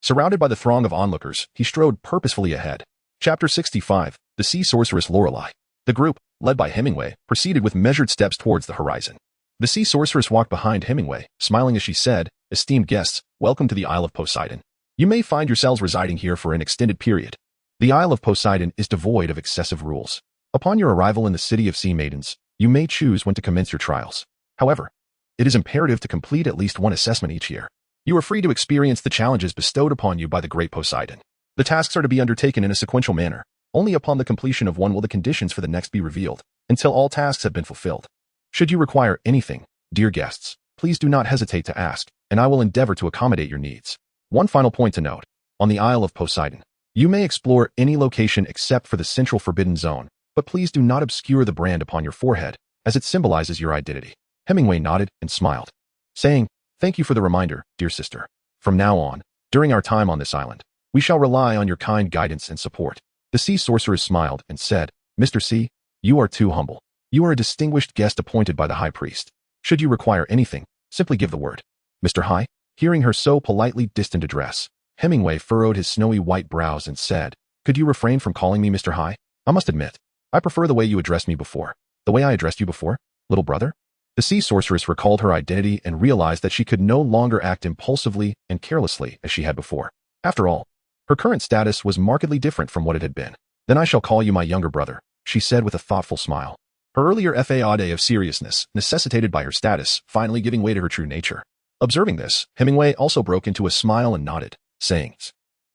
Surrounded by the throng of onlookers, he strode purposefully ahead. Chapter 65, The Sea Sorceress Lorelei. The group, led by Hemingway, proceeded with measured steps towards the horizon. The sea sorceress walked behind Hemingway, smiling as she said, "Esteemed guests, welcome to the Isle of Poseidon. You may find yourselves residing here for an extended period. The Isle of Poseidon is devoid of excessive rules. Upon your arrival in the city of sea maidens, you may choose when to commence your trials. However, it is imperative to complete at least one assessment each year. You are free to experience the challenges bestowed upon you by the great Poseidon. The tasks are to be undertaken in a sequential manner. Only upon the completion of one will the conditions for the next be revealed, until all tasks have been fulfilled. Should you require anything, dear guests, please do not hesitate to ask, and I will endeavor to accommodate your needs." One final point to note. On the Isle of Poseidon, you may explore any location except for the central forbidden zone, but please do not obscure the brand upon your forehead, as it symbolizes your identity. Hemingway nodded and smiled, saying, "Thank you for the reminder, dear sister. From now on, during our time on this island, we shall rely on your kind guidance and support." The sea sorceress smiled and said, "Mr. C, you are too humble. You are a distinguished guest appointed by the high priest. Should you require anything, simply give the word." "Mr. High?" Hearing her so politely distant address, Hemingway furrowed his snowy white brows and said, "Could you refrain from calling me Mr. High? I must admit, I prefer the way you addressed me before." "The way I addressed you before, little brother?" The sea sorceress recalled her identity and realized that she could no longer act impulsively and carelessly as she had before. After all, her current status was markedly different from what it had been. "Then I shall call you my younger brother," she said with a thoughtful smile. Her earlier fade of seriousness, necessitated by her status, finally giving way to her true nature. Observing this, Hemingway also broke into a smile and nodded, saying,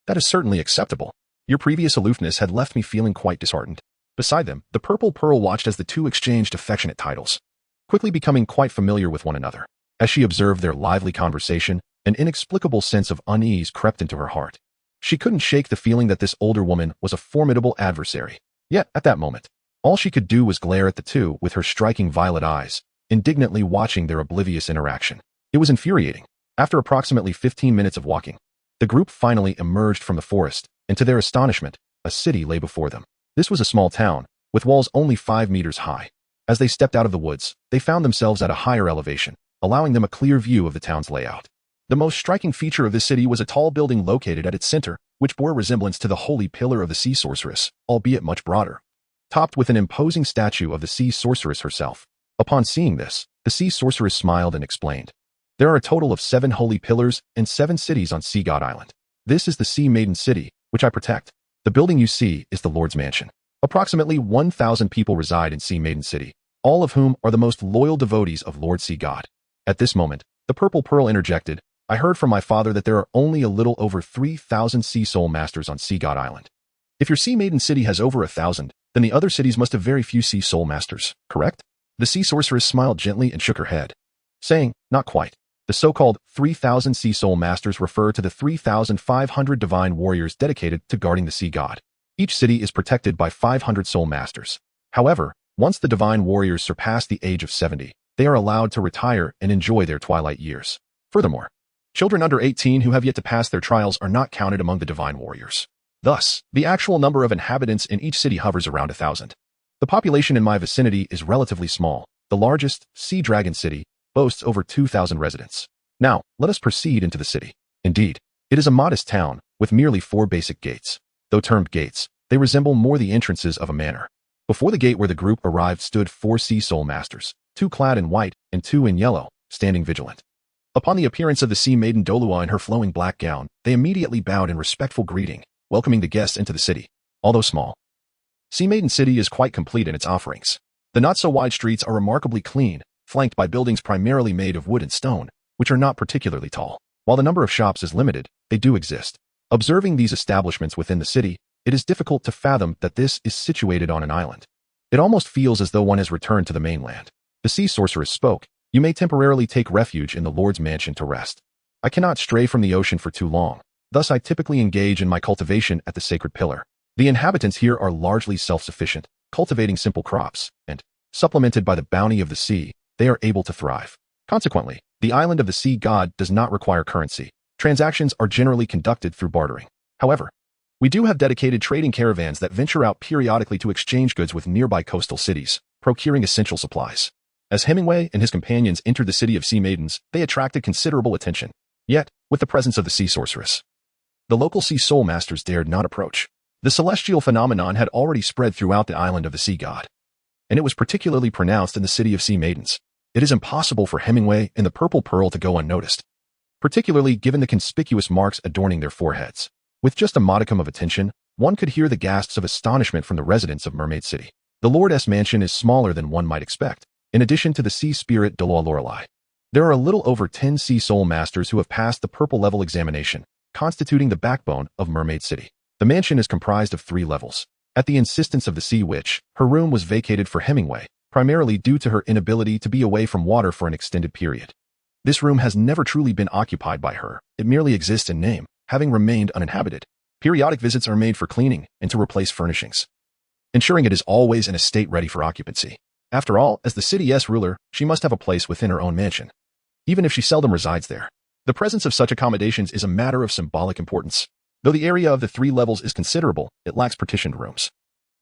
"That is certainly acceptable. Your previous aloofness had left me feeling quite disheartened." Beside them, the Purple Pearl watched as the two exchanged affectionate titles, quickly becoming quite familiar with one another. As she observed their lively conversation, an inexplicable sense of unease crept into her heart. She couldn't shake the feeling that this older woman was a formidable adversary. Yet, at that moment, all she could do was glare at the two with her striking violet eyes, indignantly watching their oblivious interaction. It was infuriating. After approximately 15 minutes of walking, the group finally emerged from the forest, and to their astonishment, a city lay before them. This was a small town, with walls only 5 meters high. As they stepped out of the woods, they found themselves at a higher elevation, allowing them a clear view of the town's layout. The most striking feature of this city was a tall building located at its center, which bore resemblance to the holy pillar of the sea sorceress, albeit much broader, topped with an imposing statue of the sea sorceress herself. Upon seeing this, the sea sorceress smiled and explained, "There are a total of 7 holy pillars and 7 cities on Sea God Island. This is the Sea Maiden City, which I protect. The building you see is the Lord's Mansion. Approximately 1,000 people reside in Sea Maiden City, all of whom are the most loyal devotees of Lord Sea God." At this moment, the Purple Pearl interjected, "I heard from my father that there are only a little over 3,000 Sea Soul Masters on Sea God Island. If your Sea Maiden City has over 1,000, then the other cities must have very few Sea Soul Masters, correct?" The Sea Sorceress smiled gently and shook her head, saying, "Not quite. The so-called 3,000 Sea Soul Masters refer to the 3,500 divine warriors dedicated to guarding the Sea God. Each city is protected by 500 Soul Masters. However, once the divine warriors surpass the age of 70, they are allowed to retire and enjoy their twilight years. Furthermore, children under 18 who have yet to pass their trials are not counted among the divine warriors. Thus, the actual number of inhabitants in each city hovers around 1,000. The population in my vicinity is relatively small. The largest, Sea Dragon City, boasts over 2,000 residents. Now, let us proceed into the city." Indeed, It is a modest town, with merely 4 basic gates. Though termed gates, they resemble more the entrances of a manor. Before the gate where the group arrived stood 4 sea soul masters, 2 clad in white and 2 in yellow, standing vigilant. Upon the appearance of the sea maiden Douluo in her flowing black gown, they immediately bowed in respectful greeting, welcoming the guests into the city. Although small, Sea Maiden City is quite complete in its offerings. The not-so-wide streets are remarkably clean, flanked by buildings primarily made of wood and stone, which are not particularly tall. While the number of shops is limited, they do exist. Observing these establishments within the city, it is difficult to fathom that this is situated on an island. It almost feels as though one has returned to the mainland. The sea sorceress spoke, "You may temporarily take refuge in the Lord's mansion to rest. I cannot stray from the ocean for too long, thus I typically engage in my cultivation at the sacred pillar. The inhabitants here are largely self-sufficient, cultivating simple crops, and, supplemented by the bounty of the sea, they are able to thrive. Consequently, the island of the sea god does not require currency. Transactions are generally conducted through bartering. However, we do have dedicated trading caravans that venture out periodically to exchange goods with nearby coastal cities, procuring essential supplies." As Hemingway and his companions entered the city of Sea Maidens, they attracted considerable attention. Yet, with the presence of the sea sorceress, the local sea soul masters dared not approach. The celestial phenomenon had already spread throughout the island of the sea god, and it was particularly pronounced in the city of Sea Maidens. It is impossible for Hemingway and the Purple Pearl to go unnoticed, particularly given the conspicuous marks adorning their foreheads. With just a modicum of attention, one could hear the gasps of astonishment from the residents of Mermaid City. The Lord's mansion is smaller than one might expect. In addition to the sea spirit Douluo Lorelei, there are a little over 10 sea soul masters who have passed the purple level examination, constituting the backbone of Mermaid City. The mansion is comprised of 3 levels. At the insistence of the sea witch, her room was vacated for Hemingway, primarily due to her inability to be away from water for an extended period. This room has never truly been occupied by her. It merely exists in name, having remained uninhabited. Periodic visits are made for cleaning and to replace furnishings, ensuring it is always in a state ready for occupancy. After all, as the city's ruler, she must have a place within her own mansion, even if she seldom resides there. The presence of such accommodations is a matter of symbolic importance. Though the area of the 3 levels is considerable, it lacks partitioned rooms.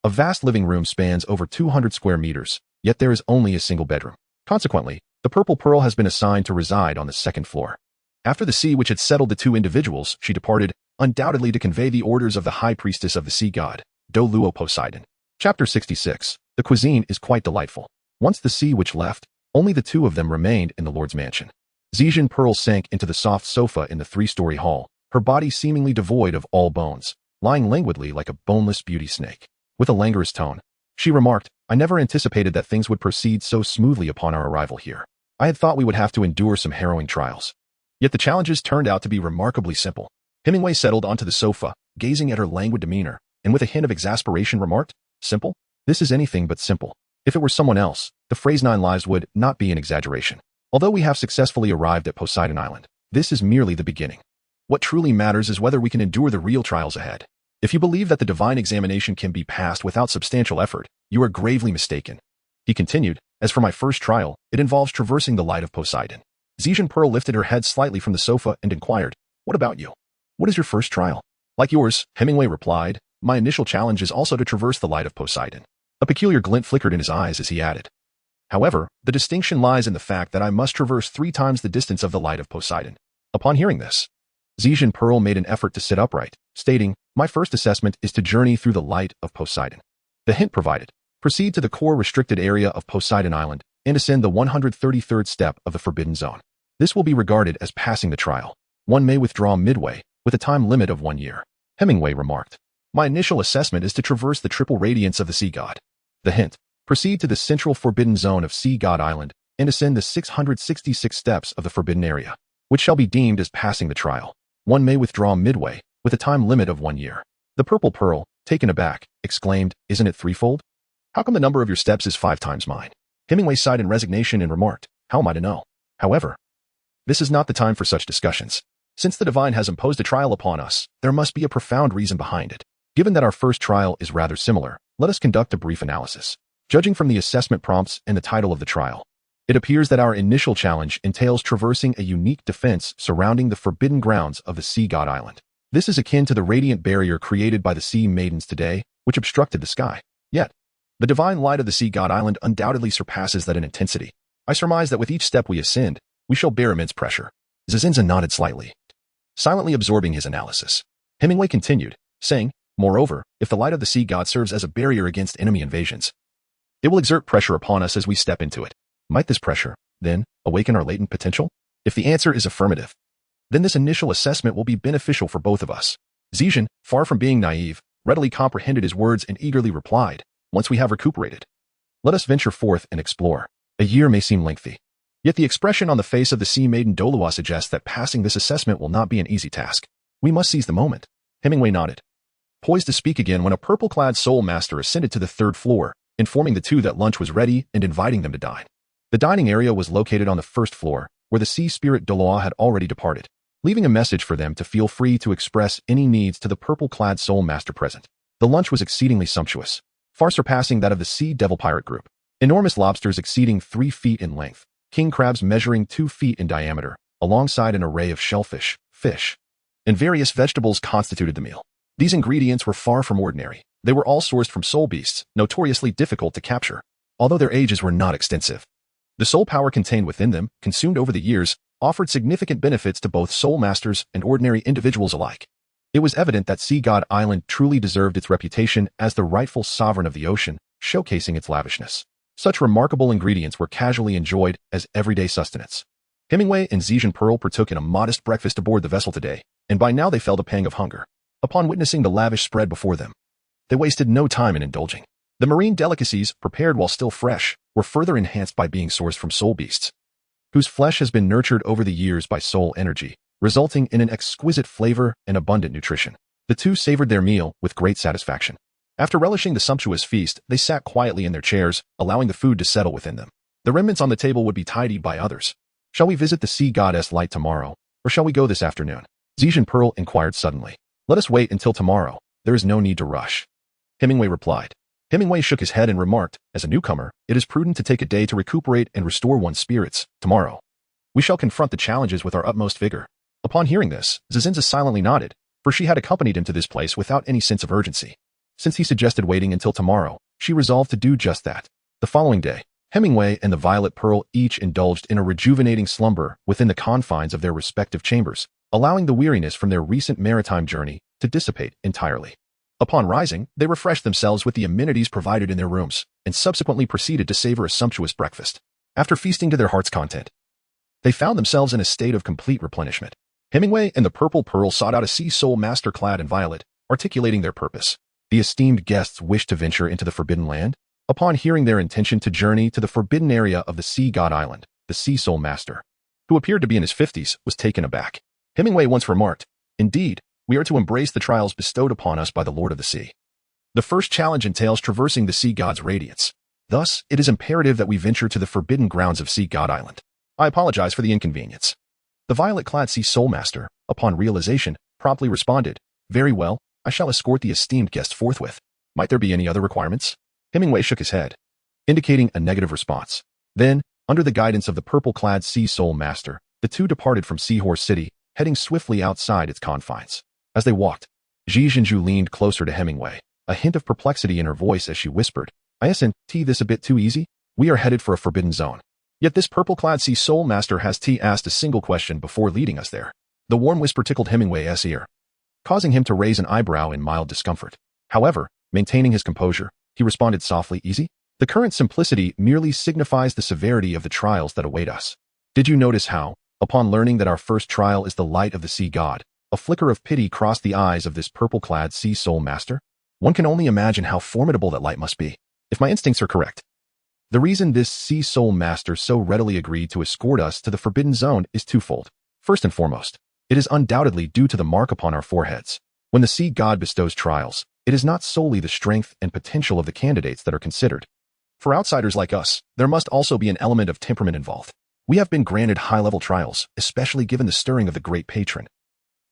A vast living room spans over 200 square meters, yet there is only a single bedroom. Consequently, the Purple Pearl has been assigned to reside on the 2nd floor. After the sea witch had settled the 2 individuals, she departed, undoubtedly to convey the orders of the high priestess of the sea god, Douluo Poseidon. Chapter 66. The cuisine is quite delightful. Once the sea witch left, only the 2 of them remained in the Lord's mansion. Zhejian Pearl sank into the soft sofa in the 3-story hall, her body seemingly devoid of all bones, lying languidly like a boneless beauty snake. With a languorous tone, she remarked, "I never anticipated that things would proceed so smoothly upon our arrival here. I had thought we would have to endure some harrowing trials. Yet the challenges turned out to be remarkably simple." Hemingway settled onto the sofa, gazing at her languid demeanor, and with a hint of exasperation remarked, "Simple? This is anything but simple. If it were someone else, the phrase 9 lives would not be an exaggeration. Although we have successfully arrived at Poseidon Island, this is merely the beginning. What truly matters is whether we can endure the real trials ahead. If you believe that the divine examination can be passed without substantial effort, you are gravely mistaken." He continued, "As for my first trial, it involves traversing the light of Poseidon." Zhejian Pearl lifted her head slightly from the sofa and inquired, "What about you? What is your first trial?" "Like yours," Hemingway replied, "my initial challenge is also to traverse the light of Poseidon." A peculiar glint flickered in his eyes as he added, "However, the distinction lies in the fact that I must traverse 3 times the distance of the light of Poseidon." Upon hearing this, Zhejian Pearl made an effort to sit upright, stating, "My first assessment is to journey through the light of Poseidon." The hint provided, "Proceed to the core restricted area of Poseidon Island and ascend the 133rd step of the Forbidden Zone. This will be regarded as passing the trial. One may withdraw midway, with a time limit of 1 year." Hemingway remarked, "My initial assessment is to traverse the triple radiance of the sea god." The hint, "Proceed to the central forbidden zone of Sea God Island and ascend the 666 steps of the forbidden area, which shall be deemed as passing the trial. One may withdraw midway, with a time limit of 1 year." The Purple Pearl, taken aback, exclaimed, "Isn't it threefold? How come the number of your steps is 5 times mine?" Hemingway sighed in resignation and remarked, "How am I to know? However, this is not the time for such discussions. Since the divine has imposed a trial upon us, there must be a profound reason behind it. Given that our first trial is rather similar, let us conduct a brief analysis. Judging from the assessment prompts and the title of the trial, it appears that our initial challenge entails traversing a unique defense surrounding the forbidden grounds of the Sea God Island. This is akin to the radiant barrier created by the Sea Maidens today, which obstructed the sky. Yet, the divine light of the Sea God Island undoubtedly surpasses that in intensity. I surmise that with each step we ascend, we shall bear immense pressure." Zazinza nodded slightly, silently absorbing his analysis. Hemingway continued, saying, "Moreover, if the light of the sea god serves as a barrier against enemy invasions, it will exert pressure upon us as we step into it. Might this pressure, then, awaken our latent potential? If the answer is affirmative, then this initial assessment will be beneficial for both of us." Zijin, far from being naive, readily comprehended his words and eagerly replied, "Once we have recuperated, let us venture forth and explore. A year may seem lengthy, yet the expression on the face of the sea maiden Douluo suggests that passing this assessment will not be an easy task. We must seize the moment." Hemingway nodded, poised to speak again when a purple-clad soul master ascended to the third floor, informing the two that lunch was ready and inviting them to dine. The dining area was located on the first floor, where the sea spirit Douluo had already departed, leaving a message for them to feel free to express any needs to the purple-clad soul master present. The lunch was exceedingly sumptuous, far surpassing that of the sea devil pirate group. Enormous lobsters exceeding 3 feet in length, king crabs measuring 2 feet in diameter, alongside an array of shellfish, fish, and various vegetables constituted the meal. These ingredients were far from ordinary. They were all sourced from soul beasts, notoriously difficult to capture, although their ages were not extensive. The soul power contained within them, consumed over the years, offered significant benefits to both soul masters and ordinary individuals alike. It was evident that Sea God Island truly deserved its reputation as the rightful sovereign of the ocean, showcasing its lavishness. Such remarkable ingredients were casually enjoyed as everyday sustenance. Hemingway and Zijin Pearl partook in a modest breakfast aboard the vessel today, and by now they felt a pang of hunger. Upon witnessing the lavish spread before them, they wasted no time in indulging. The marine delicacies, prepared while still fresh, were further enhanced by being sourced from soul beasts, whose flesh has been nurtured over the years by soul energy, resulting in an exquisite flavor and abundant nutrition. The two savored their meal with great satisfaction. After relishing the sumptuous feast, they sat quietly in their chairs, allowing the food to settle within them. The remnants on the table would be tidied by others. "Shall we visit the sea goddess light tomorrow, or shall we go this afternoon?" Zijin Pearl inquired suddenly. "Let us wait until tomorrow. There is no need to rush," Hemingway replied. Hemingway shook his head and remarked, "As a newcomer, it is prudent to take a day to recuperate and restore one's spirits. Tomorrow, we shall confront the challenges with our utmost vigor." Upon hearing this, Zizinza silently nodded, for she had accompanied him to this place without any sense of urgency. Since he suggested waiting until tomorrow, she resolved to do just that. The following day, Hemingway and the Violet Pearl each indulged in a rejuvenating slumber within the confines of their respective chambers, allowing the weariness from their recent maritime journey to dissipate entirely. Upon rising, they refreshed themselves with the amenities provided in their rooms, and subsequently proceeded to savor a sumptuous breakfast. After feasting to their heart's content, they found themselves in a state of complete replenishment. Hemingway and the Purple Pearl sought out a sea soul master clad in violet, articulating their purpose. The esteemed guests wished to venture into the Forbidden Land. Upon hearing their intention to journey to the forbidden area of the Sea God Island, the Sea Soul Master, who appeared to be in his 50s, was taken aback. Hemingway once remarked, "Indeed, we are to embrace the trials bestowed upon us by the Lord of the Sea. The first challenge entails traversing the Sea God's radiance. Thus, it is imperative that we venture to the forbidden grounds of Sea God Island. I apologize for the inconvenience." The violet-clad Sea Soul Master, upon realization, promptly responded, "Very well, I shall escort the esteemed guest forthwith. Might there be any other requirements?" Hemingway shook his head, indicating a negative response. Then, under the guidance of the purple-clad Sea Soul Master, the two departed from Seahorse City, heading swiftly outside its confines. As they walked, Zhizhenju leaned closer to Hemingway, a hint of perplexity in her voice as she whispered, "Isn't this a bit too easy? We are headed for a forbidden zone. Yet this purple-clad Sea Soul Master has asked a single question before leading us there." The warm whisper tickled Hemingway's ear, causing him to raise an eyebrow in mild discomfort. However, maintaining his composure, he responded softly, "Easy? The current simplicity merely signifies the severity of the trials that await us. Did you notice how, upon learning that our first trial is the light of the sea god, a flicker of pity crossed the eyes of this purple-clad Sea Soul Master? One can only imagine how formidable that light must be. If my instincts are correct, the reason this Sea Soul Master so readily agreed to escort us to the Forbidden Zone is twofold. First and foremost, it is undoubtedly due to the mark upon our foreheads. When the sea god bestows trials, it is not solely the strength and potential of the candidates that are considered. For outsiders like us, there must also be an element of temperament involved. We have been granted high-level trials, especially given the stirring of the great patron,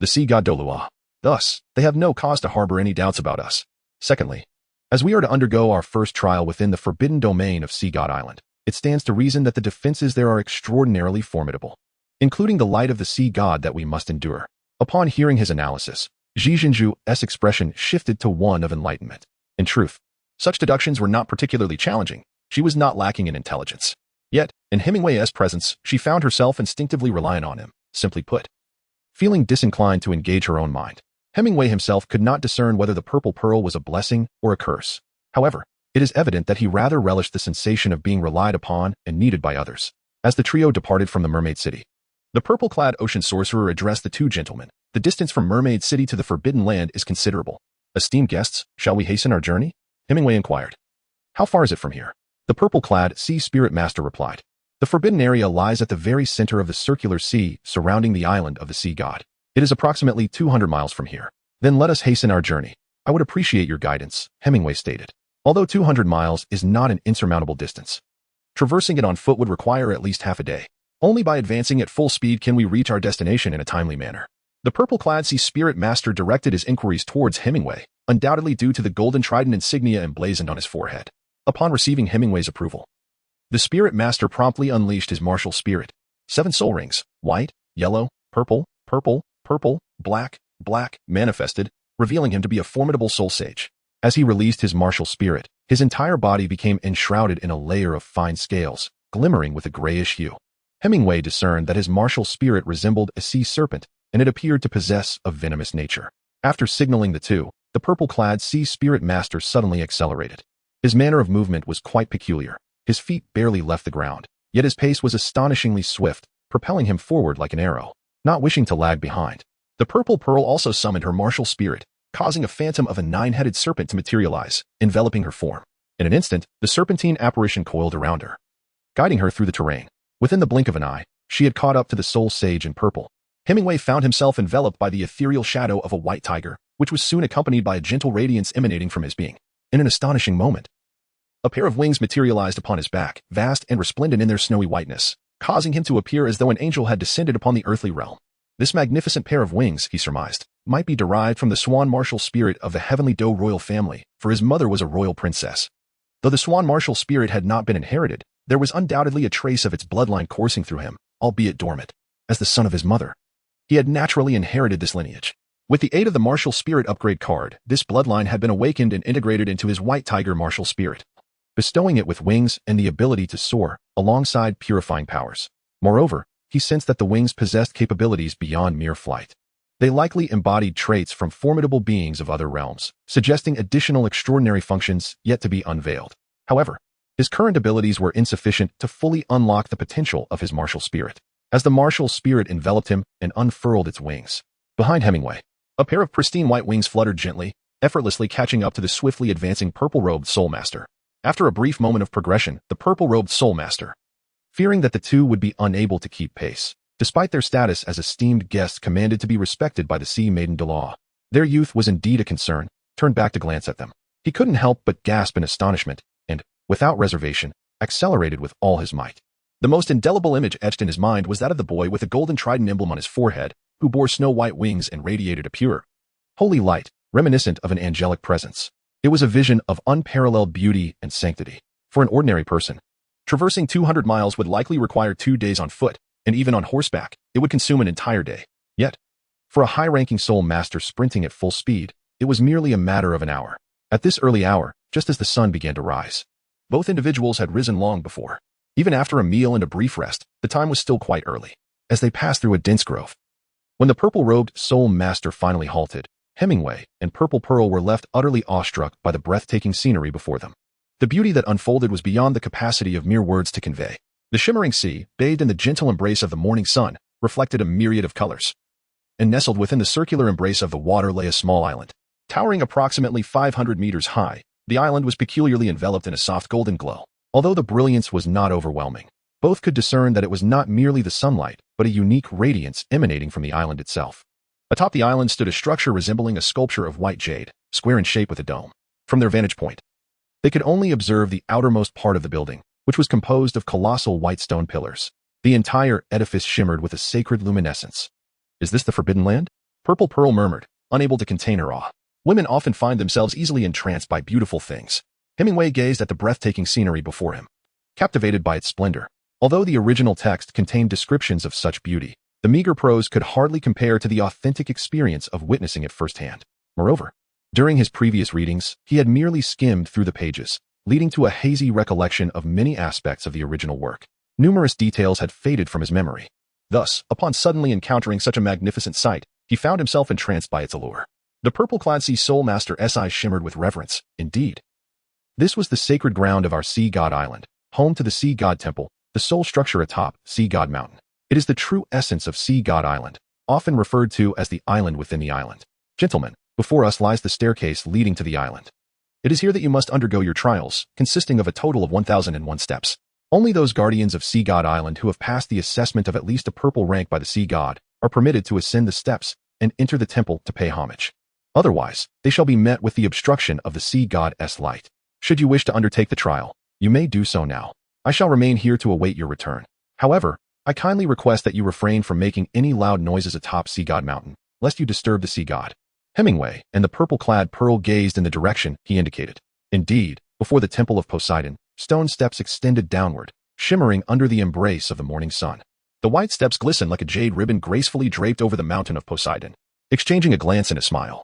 the sea god Douluo. Thus, they have no cause to harbor any doubts about us. Secondly, as we are to undergo our first trial within the forbidden domain of Sea God Island, it stands to reason that the defenses there are extraordinarily formidable, including the light of the sea god that we must endure. Upon hearing his analysis, Zhizhenju's expression shifted to one of enlightenment. In truth, such deductions were not particularly challenging. She was not lacking in intelligence. Yet, in Hemingway's presence, she found herself instinctively reliant on him. Simply put, feeling disinclined to engage her own mind. Hemingway himself could not discern whether the purple pearl was a blessing or a curse. However, it is evident that he rather relished the sensation of being relied upon and needed by others. As the trio departed from the Mermaid City, the purple-clad ocean sorcerer addressed the two gentlemen. The distance from Mermaid City to the Forbidden Land is considerable. Esteemed guests, shall we hasten our journey? Hemingway inquired. How far is it from here? The purple-clad sea spirit master replied. The forbidden area lies at the very center of the circular sea surrounding the island of the sea god. It is approximately 200 miles from here. Then let us hasten our journey. I would appreciate your guidance, Hemingway stated. Although 200 miles is not an insurmountable distance, traversing it on foot would require at least half a day. Only by advancing at full speed can we reach our destination in a timely manner. The purple-clad sea spirit master directed his inquiries towards Hemingway, undoubtedly due to the golden trident insignia emblazoned on his forehead. Upon receiving Hemingway's approval, the spirit master promptly unleashed his martial spirit. 7 soul rings, white, yellow, purple, purple, purple, black, black, manifested, revealing him to be a formidable soul sage. As he released his martial spirit, his entire body became enshrouded in a layer of fine scales, glimmering with a grayish hue. Hemingway discerned that his martial spirit resembled a sea serpent, and it appeared to possess a venomous nature. After signaling the two, the purple-clad sea spirit master suddenly accelerated. His manner of movement was quite peculiar. His feet barely left the ground, yet his pace was astonishingly swift, propelling him forward like an arrow. Not wishing to lag behind, the purple pearl also summoned her martial spirit, causing a phantom of a 9-headed serpent to materialize, enveloping her form. In an instant, the serpentine apparition coiled around her, guiding her through the terrain. Within the blink of an eye, she had caught up to the soul sage in purple. Hemingway found himself enveloped by the ethereal shadow of a white tiger, which was soon accompanied by a gentle radiance emanating from his being. In an astonishing moment, a pair of wings materialized upon his back, vast and resplendent in their snowy whiteness, causing him to appear as though an angel had descended upon the earthly realm. This magnificent pair of wings, he surmised, might be derived from the swan martial spirit of the heavenly Dou royal family, for his mother was a royal princess. Though the swan martial spirit had not been inherited, there was undoubtedly a trace of its bloodline coursing through him, albeit dormant. As the son of his mother, he had naturally inherited this lineage. With the aid of the martial spirit upgrade card, this bloodline had been awakened and integrated into his white tiger martial spirit, bestowing it with wings and the ability to soar, alongside purifying powers. Moreover, he sensed that the wings possessed capabilities beyond mere flight. They likely embodied traits from formidable beings of other realms, suggesting additional extraordinary functions yet to be unveiled. However, his current abilities were insufficient to fully unlock the potential of his martial spirit. As the martial spirit enveloped him and unfurled its wings, behind Hemingway, a pair of pristine white wings fluttered gently, effortlessly catching up to the swiftly advancing purple-robed soul master. After a brief moment of progression, the purple-robed soul master, fearing that the two would be unable to keep pace, despite their status as esteemed guests commanded to be respected by the sea maiden Douluo. Their youth was indeed a concern, turned back to glance at them. He couldn't help but gasp in astonishment, and, without reservation, accelerated with all his might. The most indelible image etched in his mind was that of the boy with a golden trident emblem on his forehead, who bore snow-white wings and radiated a pure, holy light, reminiscent of an angelic presence. It was a vision of unparalleled beauty and sanctity. For an ordinary person, traversing 200 miles would likely require 2 days on foot, and even on horseback, it would consume an entire day. Yet, for a high-ranking soul master sprinting at full speed, it was merely a matter of an hour. At this early hour, just as the sun began to rise, both individuals had risen long before. Even after a meal and a brief rest, the time was still quite early. As they passed through a dense grove, when the purple-robed soul master finally halted, Hemingway and Purple Pearl were left utterly awestruck by the breathtaking scenery before them. The beauty that unfolded was beyond the capacity of mere words to convey. The shimmering sea, bathed in the gentle embrace of the morning sun, reflected a myriad of colors. And nestled within the circular embrace of the water lay a small island. Towering approximately 500 meters high, the island was peculiarly enveloped in a soft golden glow. Although the brilliance was not overwhelming, both could discern that it was not merely the sunlight, but a unique radiance emanating from the island itself. Atop the island stood a structure resembling a sculpture of white jade, square in shape with a dome. From their vantage point, they could only observe the outermost part of the building, which was composed of colossal white stone pillars. The entire edifice shimmered with a sacred luminescence. "Is this the Forbidden Land?" Purple Pearl murmured, unable to contain her awe. Women often find themselves easily entranced by beautiful things. Hemingway gazed at the breathtaking scenery before him, captivated by its splendor. Although the original text contained descriptions of such beauty, the meager prose could hardly compare to the authentic experience of witnessing it firsthand. Moreover, during his previous readings, he had merely skimmed through the pages, leading to a hazy recollection of many aspects of the original work. Numerous details had faded from his memory. Thus, upon suddenly encountering such a magnificent sight, he found himself entranced by its allure. The purple-clad sea soul master's eyes shimmered with reverence. Indeed, this was the sacred ground of our sea god island, home to the sea god temple, the sole structure atop Sea God Mountain. It is the true essence of Sea God Island, often referred to as the island within the island. Gentlemen, before us lies the staircase leading to the island. It is here that you must undergo your trials, consisting of a total of 1,001 steps. Only those guardians of Sea God Island who have passed the assessment of at least a purple rank by the sea god are permitted to ascend the steps and enter the temple to pay homage. Otherwise, they shall be met with the obstruction of the sea god's light. Should you wish to undertake the trial, you may do so now. I shall remain here to await your return. However, I kindly request that you refrain from making any loud noises atop Sea God Mountain, lest you disturb the sea god. Hemingway and the purple-clad Pearl gazed in the direction he indicated. Indeed, before the temple of Poseidon, stone steps extended downward, shimmering under the embrace of the morning sun. The white steps glistened like a jade ribbon gracefully draped over the mountain of Poseidon. Exchanging a glance and a smile,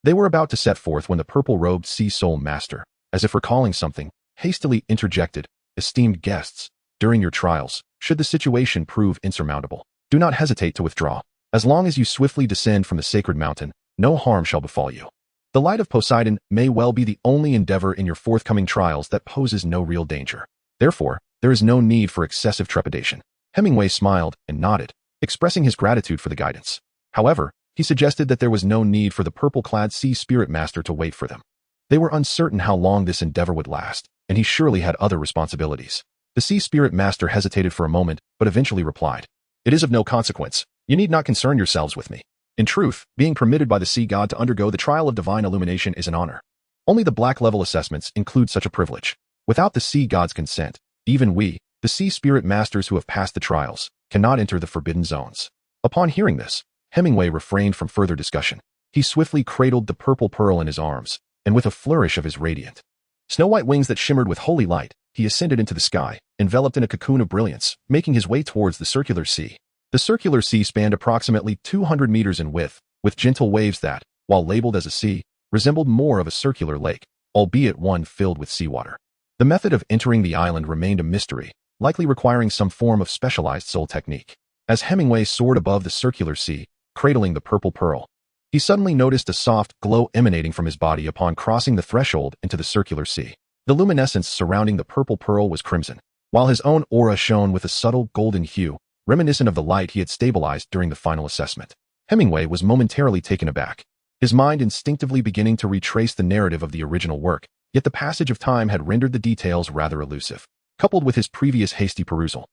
they were about to set forth when the purple-robed sea soul master, as if recalling something, hastily interjected, "Esteemed guests, during your trials, should the situation prove insurmountable, do not hesitate to withdraw. As long as you swiftly descend from the sacred mountain, no harm shall befall you. The light of Poseidon may well be the only endeavor in your forthcoming trials that poses no real danger. Therefore, there is no need for excessive trepidation." Hemingway smiled and nodded, expressing his gratitude for the guidance. However, he suggested that there was no need for the purple-clad sea spirit master to wait for them. They were uncertain how long this endeavor would last, and he surely had other responsibilities. The sea spirit master hesitated for a moment, but eventually replied, "It is of no consequence. You need not concern yourselves with me. In truth, being permitted by the sea god to undergo the trial of divine illumination is an honor. Only the black-level assessments include such a privilege. Without the sea god's consent, even we, the sea spirit masters who have passed the trials, cannot enter the forbidden zones." Upon hearing this, Hemingway refrained from further discussion. He swiftly cradled the purple pearl in his arms, and with a flourish of his radiant, snow-white wings that shimmered with holy light, he ascended into the sky, enveloped in a cocoon of brilliance, making his way towards the circular sea. The circular sea spanned approximately 200 meters in width, with gentle waves that, while labeled as a sea, resembled more of a circular lake, albeit one filled with seawater. The method of entering the island remained a mystery, likely requiring some form of specialized soul technique. As Hemingway soared above the circular sea, cradling the purple pearl, he suddenly noticed a soft glow emanating from his body upon crossing the threshold into the circular sea. The luminescence surrounding the purple pearl was crimson, while his own aura shone with a subtle golden hue, reminiscent of the light he had stabilized during the final assessment. Hemingway was momentarily taken aback, his mind instinctively beginning to retrace the narrative of the original work, yet the passage of time had rendered the details rather elusive, coupled with his previous hasty perusal.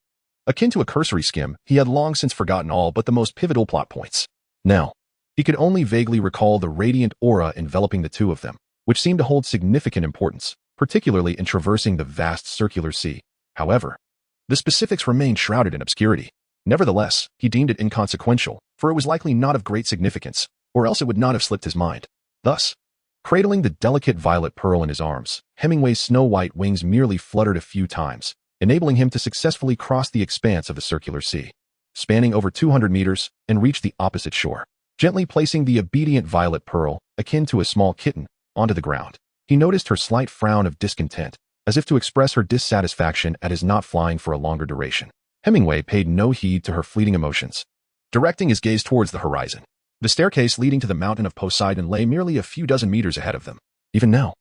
Akin to a cursory skim, he had long since forgotten all but the most pivotal plot points. Now, he could only vaguely recall the radiant aura enveloping the two of them, which seemed to hold significant importance, particularly in traversing the vast circular sea. However, the specifics remained shrouded in obscurity. Nevertheless, he deemed it inconsequential, for it was likely not of great significance, or else it would not have slipped his mind. Thus, cradling the delicate violet pearl in his arms, Hemingway's snow-white wings merely fluttered a few times, enabling him to successfully cross the expanse of the circular sea, spanning over 200 meters, and reach the opposite shore. Gently placing the obedient violet pearl, akin to a small kitten, onto the ground, he noticed her slight frown of discontent, as if to express her dissatisfaction at his not flying for a longer duration. Hemingway paid no heed to her fleeting emotions, directing his gaze towards the horizon. The staircase leading to the mountain of Poseidon lay merely a few dozen meters ahead of them. Even now,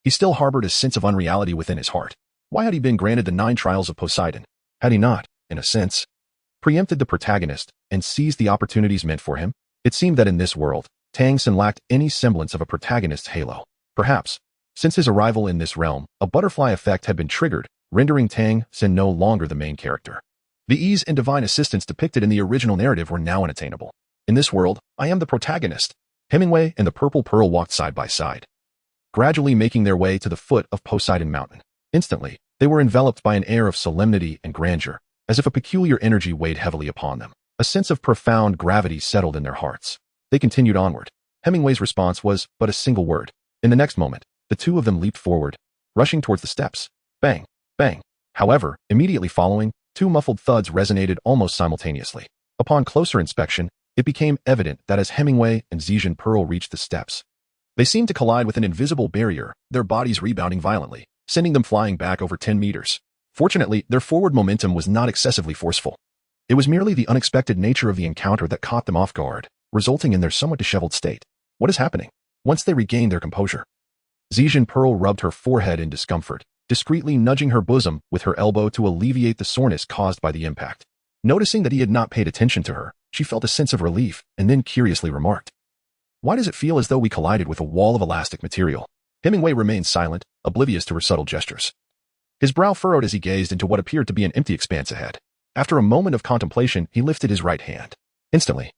he still harbored a sense of unreality within his heart. Why had he been granted the 9 trials of Poseidon? Had he not, in a sense, preempted the protagonist and seized the opportunities meant for him? It seemed that in this world, Tang San lacked any semblance of a protagonist's halo. Perhaps, since his arrival in this realm, a butterfly effect had been triggered, rendering Tang San no longer the main character. The ease and divine assistance depicted in the original narrative were now unattainable. In this world, I am the protagonist. Hemingway and the purple pearl walked side by side, gradually making their way to the foot of Poseidon Mountain. Instantly, they were enveloped by an air of solemnity and grandeur, as if a peculiar energy weighed heavily upon them. A sense of profound gravity settled in their hearts. They continued onward. Hemingway's response was but a single word. In the next moment, the two of them leaped forward, rushing towards the steps. Bang! Bang! However, immediately following, 2 muffled thuds resonated almost simultaneously. Upon closer inspection, it became evident that as Hemingway and Zhejian Pearl reached the steps, they seemed to collide with an invisible barrier, their bodies rebounding violently, sending them flying back over 10 meters. Fortunately, their forward momentum was not excessively forceful. It was merely the unexpected nature of the encounter that caught them off guard, resulting in their somewhat disheveled state. What is happening? Once they regained their composure, Zijin Pearl rubbed her forehead in discomfort, discreetly nudging her bosom with her elbow to alleviate the soreness caused by the impact. Noticing that he had not paid attention to her, she felt a sense of relief and then curiously remarked, "Why does it feel as though we collided with a wall of elastic material?" Hemingway remained silent, oblivious to her subtle gestures. His brow furrowed as he gazed into what appeared to be an empty expanse ahead. After a moment of contemplation, he lifted his right hand. Instantly,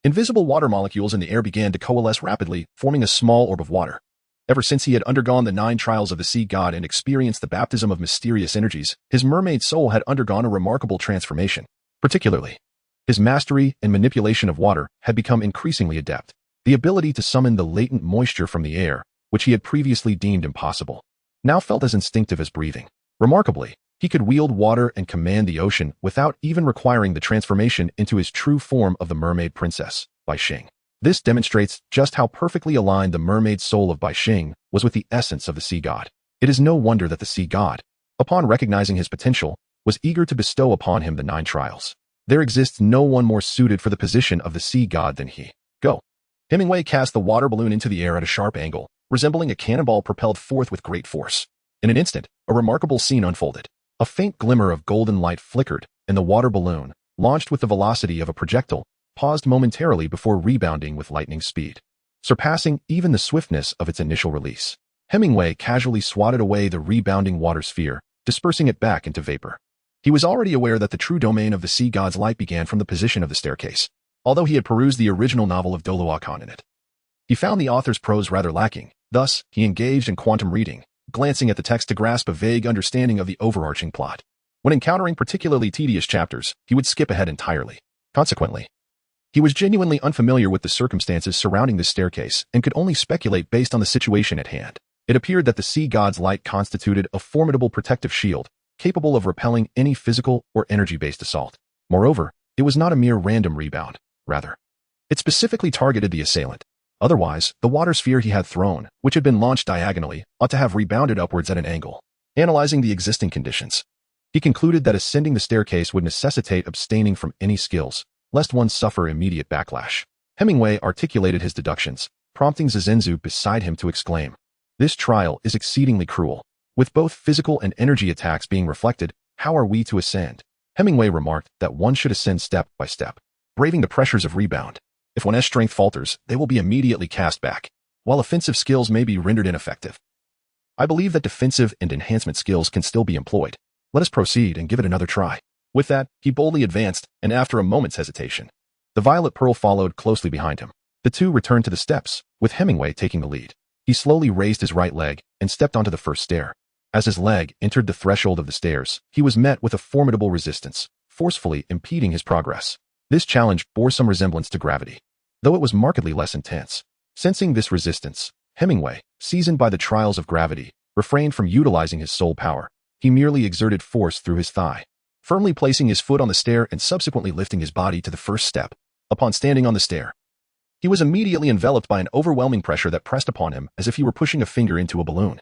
invisible water molecules in the air began to coalesce rapidly, forming a small orb of water. Ever since he had undergone the 9 trials of the sea god and experienced the baptism of mysterious energies, his mermaid soul had undergone a remarkable transformation. Particularly, his mastery and manipulation of water had become increasingly adept. The ability to summon the latent moisture from the air, which he had previously deemed impossible, now felt as instinctive as breathing. Remarkably, he could wield water and command the ocean without even requiring the transformation into his true form of the mermaid princess, Bai Xing. This demonstrates just how perfectly aligned the mermaid soul of Bai Xing was with the essence of the sea god. It is no wonder that the sea god, upon recognizing his potential, was eager to bestow upon him the 9 trials. There exists no one more suited for the position of the sea god than he. Go. Hemingway cast the water balloon into the air at a sharp angle, resembling a cannonball propelled forth with great force. In an instant, a remarkable scene unfolded. A faint glimmer of golden light flickered, and the water balloon, launched with the velocity of a projectile, paused momentarily before rebounding with lightning speed, surpassing even the swiftness of its initial release. Hemingway casually swatted away the rebounding water sphere, dispersing it back into vapor. He was already aware that the true domain of the sea god's light began from the position of the staircase, although he had perused the original novel of Douluo in it. He found the author's prose rather lacking, thus, he engaged in quantum reading, glancing at the text to grasp a vague understanding of the overarching plot. When encountering particularly tedious chapters, he would skip ahead entirely. Consequently, he was genuinely unfamiliar with the circumstances surrounding this staircase and could only speculate based on the situation at hand. It appeared that the sea god's light constituted a formidable protective shield, capable of repelling any physical or energy-based assault. Moreover, it was not a mere random rebound. Rather, it specifically targeted the assailant. Otherwise, the water sphere he had thrown, which had been launched diagonally, ought to have rebounded upwards at an angle. Analyzing the existing conditions, he concluded that ascending the staircase would necessitate abstaining from any skills, lest one suffer immediate backlash. Hemingway articulated his deductions, prompting Zizenzu beside him to exclaim, "This trial is exceedingly cruel. With both physical and energy attacks being reflected, how are we to ascend?" Hemingway remarked that one should ascend step by step, braving the pressures of rebound. If one's strength falters, they will be immediately cast back, while offensive skills may be rendered ineffective. I believe that defensive and enhancement skills can still be employed. Let us proceed and give it another try. With that, he boldly advanced, and after a moment's hesitation, the violet pearl followed closely behind him. The two returned to the steps, with Hemingway taking the lead. He slowly raised his right leg and stepped onto the first stair. As his leg entered the threshold of the stairs, he was met with a formidable resistance, forcefully impeding his progress. This challenge bore some resemblance to gravity, though it was markedly less intense. Sensing this resistance, Hemingway, seasoned by the trials of gravity, refrained from utilizing his soul power. He merely exerted force through his thigh, firmly placing his foot on the stair and subsequently lifting his body to the first step. Upon standing on the stair, he was immediately enveloped by an overwhelming pressure that pressed upon him as if he were pushing a finger into a balloon.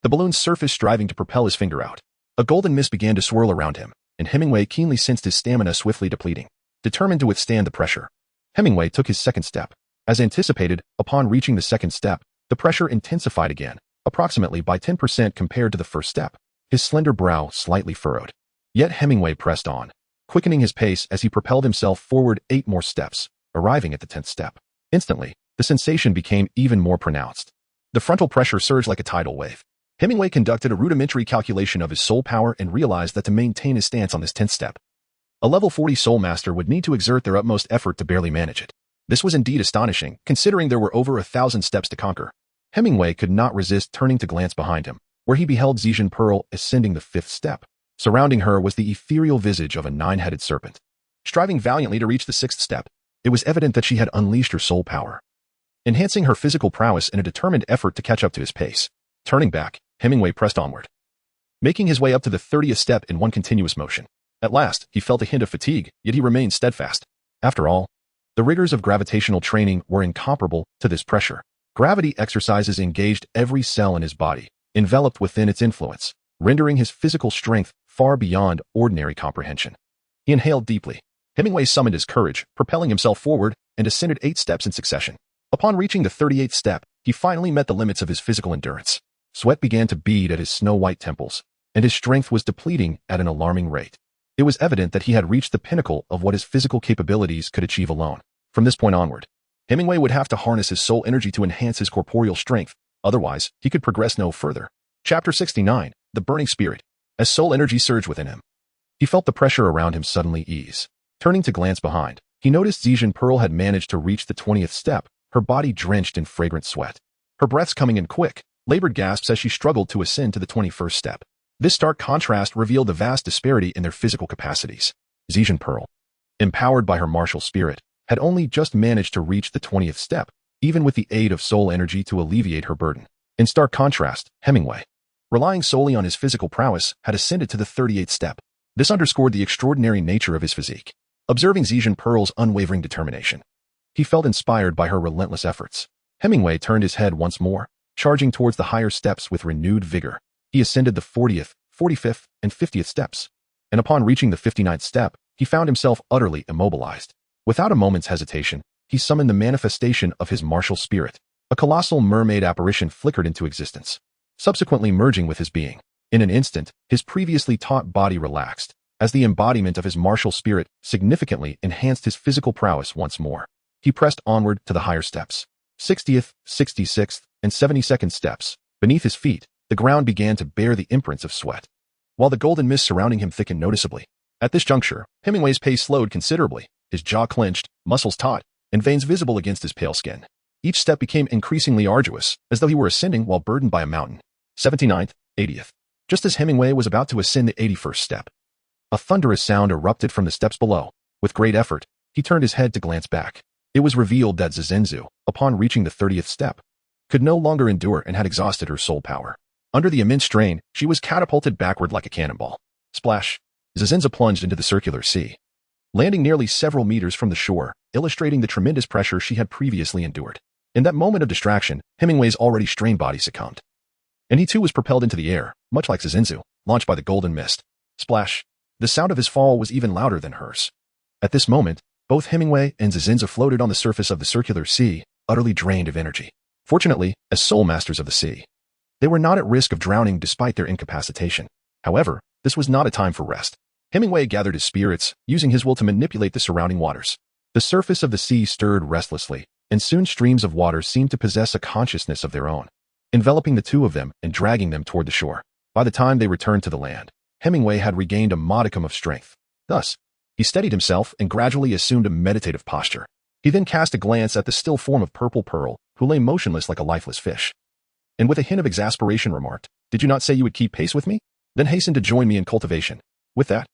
The balloon's surface striving to propel his finger out. A golden mist began to swirl around him, and Hemingway keenly sensed his stamina swiftly depleting. Determined to withstand the pressure, Hemingway took his second step. As anticipated, upon reaching the second step, the pressure intensified again, approximately by 10% compared to the first step. His slender brow slightly furrowed. Yet Hemingway pressed on, quickening his pace as he propelled himself forward 8 more steps, arriving at the 10th step. Instantly, the sensation became even more pronounced. The frontal pressure surged like a tidal wave. Hemingway conducted a rudimentary calculation of his soul power and realized that to maintain his stance on this 10th step, a level 40 soul master would need to exert their utmost effort to barely manage it. This was indeed astonishing, considering there were over 1,000 steps to conquer. Hemingway could not resist turning to glance behind him, where he beheld Zijin Pearl ascending the 5th step. Surrounding her was the ethereal visage of a 9-headed serpent. Striving valiantly to reach the 6th step, it was evident that she had unleashed her soul power, enhancing her physical prowess in a determined effort to catch up to his pace. Turning back, Hemingway pressed onward, making his way up to the 30th step in one continuous motion. At last, he felt a hint of fatigue, yet he remained steadfast. After all, the rigors of gravitational training were incomparable to this pressure. Gravity exercises engaged every cell in his body, enveloped within its influence, rendering his physical strength far beyond ordinary comprehension. He inhaled deeply, Hemingway summoned his courage, propelling himself forward, and ascended 8 steps in succession. Upon reaching the 38th step, he finally met the limits of his physical endurance. Sweat began to bead at his snow-white temples, and his strength was depleting at an alarming rate. It was evident that he had reached the pinnacle of what his physical capabilities could achieve alone. From this point onward, Hemingway would have to harness his soul energy to enhance his corporeal strength, otherwise he could progress no further. Chapter 69, The Burning Spirit. As soul energy surged within him, he felt the pressure around him suddenly ease. Turning to glance behind, he noticed Zijin Pearl had managed to reach the 20th step, her body drenched in fragrant sweat. Her breaths coming in quick, labored gasps as she struggled to ascend to the 21st step. This stark contrast revealed the vast disparity in their physical capacities. Zijin Pearl, empowered by her martial spirit, had only just managed to reach the 20th step, even with the aid of soul energy to alleviate her burden. In stark contrast, Hemingway, relying solely on his physical prowess, had ascended to the 38th step. This underscored the extraordinary nature of his physique. Observing Zijin Pearl's unwavering determination, he felt inspired by her relentless efforts. Hemingway turned his head once more, charging towards the higher steps with renewed vigor. He ascended the 40th, 45th, and 50th steps, and upon reaching the 59th step, he found himself utterly immobilized. Without a moment's hesitation, he summoned the manifestation of his martial spirit. A colossal mermaid apparition flickered into existence, subsequently merging with his being. In an instant, his previously taut body relaxed, as the embodiment of his martial spirit significantly enhanced his physical prowess once more. He pressed onward to the higher steps. 60th, 66th, and 72nd steps. Beneath his feet, the ground began to bear the imprints of sweat, while the golden mist surrounding him thickened noticeably. At this juncture, Hemingway's pace slowed considerably, his jaw clenched, muscles taut, and veins visible against his pale skin. Each step became increasingly arduous, as though he were ascending while burdened by a mountain. 79th, 80th. Just as Hemingway was about to ascend the 81st step, a thunderous sound erupted from the steps below. With great effort, he turned his head to glance back. It was revealed that Zizenzu, upon reaching the 30th step, could no longer endure and had exhausted her soul power. Under the immense strain, she was catapulted backward like a cannonball. Splash! Zizenzu plunged into the circular sea, landing nearly several meters from the shore, illustrating the tremendous pressure she had previously endured. In that moment of distraction, Hemingway's already strained body succumbed, and he too was propelled into the air, much like Zizenzu, launched by the golden mist. Splash! The sound of his fall was even louder than hers. At this moment, both Hemingway and Zizenzu floated on the surface of the circular sea, utterly drained of energy. Fortunately, as soul masters of the sea, they were not at risk of drowning despite their incapacitation. However, this was not a time for rest. Hemingway gathered his spirits, using his will to manipulate the surrounding waters. The surface of the sea stirred restlessly, and soon streams of water seemed to possess a consciousness of their own, enveloping the two of them and dragging them toward the shore. By the time they returned to the land, Hemingway had regained a modicum of strength. Thus, he steadied himself and gradually assumed a meditative posture. He then cast a glance at the still form of Purple Pearl, who lay motionless like a lifeless fish, and with a hint of exasperation remarked, "Did you not say you would keep pace with me? Then hasten to join me in cultivation." With that,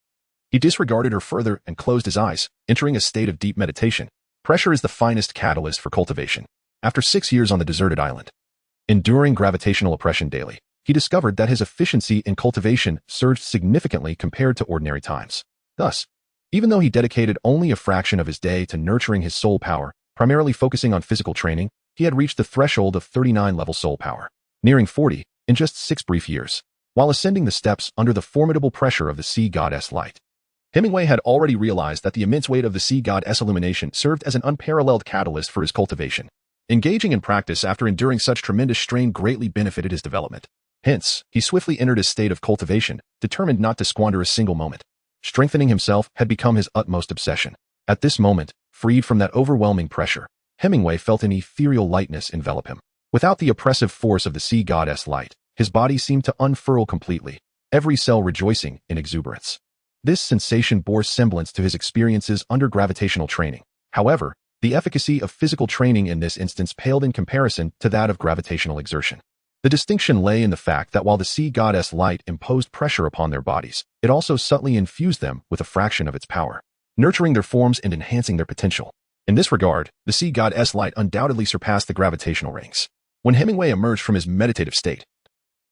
he disregarded her further and closed his eyes, entering a state of deep meditation. Pressure is the finest catalyst for cultivation. After 6 years on the deserted island, enduring gravitational oppression daily, he discovered that his efficiency in cultivation surged significantly compared to ordinary times. Thus, even though he dedicated only a fraction of his day to nurturing his soul power, primarily focusing on physical training, he had reached the threshold of 39-level soul power, nearing 40 in just 6 brief years. While ascending the steps under the formidable pressure of the sea goddess light, Hemingway had already realized that the immense weight of the sea goddess illumination served as an unparalleled catalyst for his cultivation. Engaging in practice after enduring such tremendous strain greatly benefited his development. Hence, he swiftly entered a state of cultivation, determined not to squander a single moment. Strengthening himself had become his utmost obsession. At this moment, freed from that overwhelming pressure, Hemingway felt an ethereal lightness envelop him. Without the oppressive force of the sea goddess light, his body seemed to unfurl completely, every cell rejoicing in exuberance. This sensation bore semblance to his experiences under gravitational training. However, the efficacy of physical training in this instance paled in comparison to that of gravitational exertion. The distinction lay in the fact that while the sea goddess light imposed pressure upon their bodies, it also subtly infused them with a fraction of its power, nurturing their forms and enhancing their potential. In this regard, the sea goddess light undoubtedly surpassed the gravitational rings. When Hemingway emerged from his meditative state,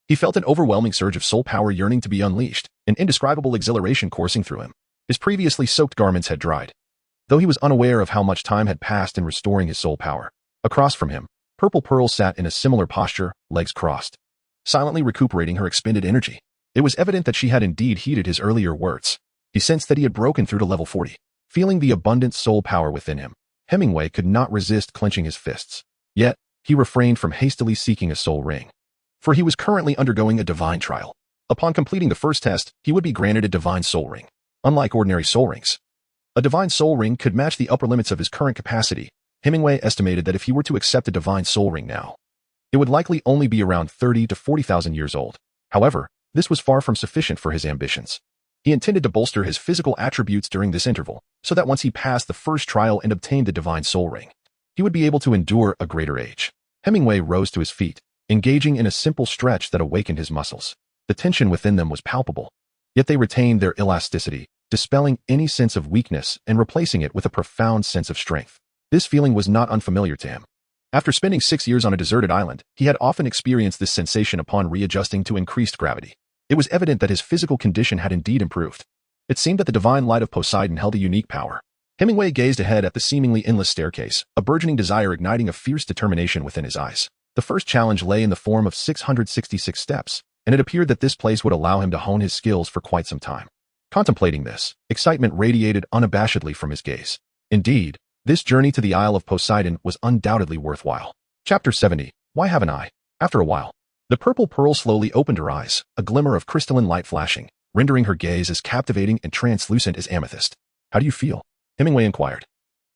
he felt an overwhelming surge of soul power yearning to be unleashed, an indescribable exhilaration coursing through him. His previously soaked garments had dried, though he was unaware of how much time had passed in restoring his soul power. Across from him, Purple Pearl sat in a similar posture, legs crossed, silently recuperating her expended energy. It was evident that she had indeed heeded his earlier words. He sensed that he had broken through to level 40. Feeling the abundant soul power within him, Hemingway could not resist clenching his fists. Yet, he refrained from hastily seeking a soul ring. For he was currently undergoing a divine trial. Upon completing the first test, he would be granted a divine soul ring. Unlike ordinary soul rings, a divine soul ring could match the upper limits of his current capacity. Hemingway estimated that if he were to accept a divine soul ring now, it would likely only be around 30 to 40,000 years old. However, this was far from sufficient for his ambitions. He intended to bolster his physical attributes during this interval, so that once he passed the first trial and obtained the divine soul ring, he would be able to endure a greater age. Hemingway rose to his feet, engaging in a simple stretch that awakened his muscles. The tension within them was palpable, yet they retained their elasticity, dispelling any sense of weakness and replacing it with a profound sense of strength. This feeling was not unfamiliar to him. After spending 6 years on a deserted island, he had often experienced this sensation upon readjusting to increased gravity. It was evident that his physical condition had indeed improved. It seemed that the divine light of Poseidon held a unique power. Hemingway gazed ahead at the seemingly endless staircase, a burgeoning desire igniting a fierce determination within his eyes. The first challenge lay in the form of 666 steps, and it appeared that this place would allow him to hone his skills for quite some time. Contemplating this, excitement radiated unabashedly from his gaze. Indeed, this journey to the Isle of Poseidon was undoubtedly worthwhile. Chapter 70. Why haven't I? After a while, the purple pearl slowly opened her eyes, a glimmer of crystalline light flashing, rendering her gaze as captivating and translucent as amethyst. How do you feel? Hemingway inquired,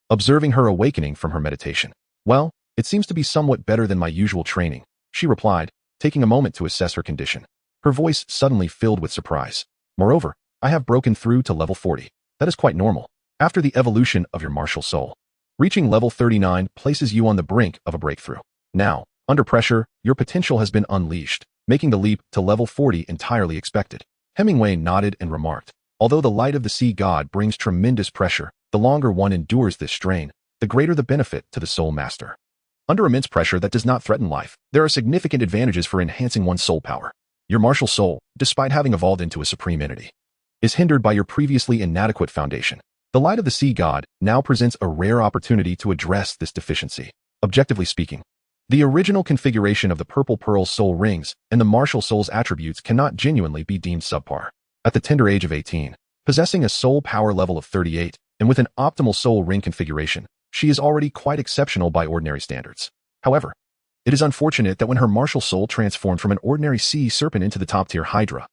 observing her awakening from her meditation. Well, it seems to be somewhat better than my usual training, she replied, taking a moment to assess her condition. Her voice suddenly filled with surprise. Moreover, I have broken through to level 40. That is quite normal. After the evolution of your martial soul, reaching level 39 places you on the brink of a breakthrough. Now, under pressure, your potential has been unleashed, making the leap to level 40 entirely expected. Hemingway nodded and remarked, although the light of the sea god brings tremendous pressure, the longer one endures this strain, the greater the benefit to the soul master. Under immense pressure that does not threaten life, there are significant advantages for enhancing one's soul power. Your martial soul, despite having evolved into a supreme entity, is hindered by your previously inadequate foundation. The light of the sea god now presents a rare opportunity to address this deficiency. Objectively speaking, the original configuration of the purple pearl soul rings and the martial soul's attributes cannot genuinely be deemed subpar. At the tender age of 18, possessing a soul power level of 38, and with an optimal soul ring configuration, she is already quite exceptional by ordinary standards. However, it is unfortunate that when her martial soul transformed from an ordinary sea serpent into the top-tier hydra,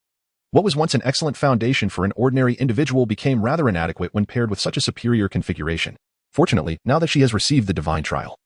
what was once an excellent foundation for an ordinary individual became rather inadequate when paired with such a superior configuration. Fortunately, now that she has received the divine trial,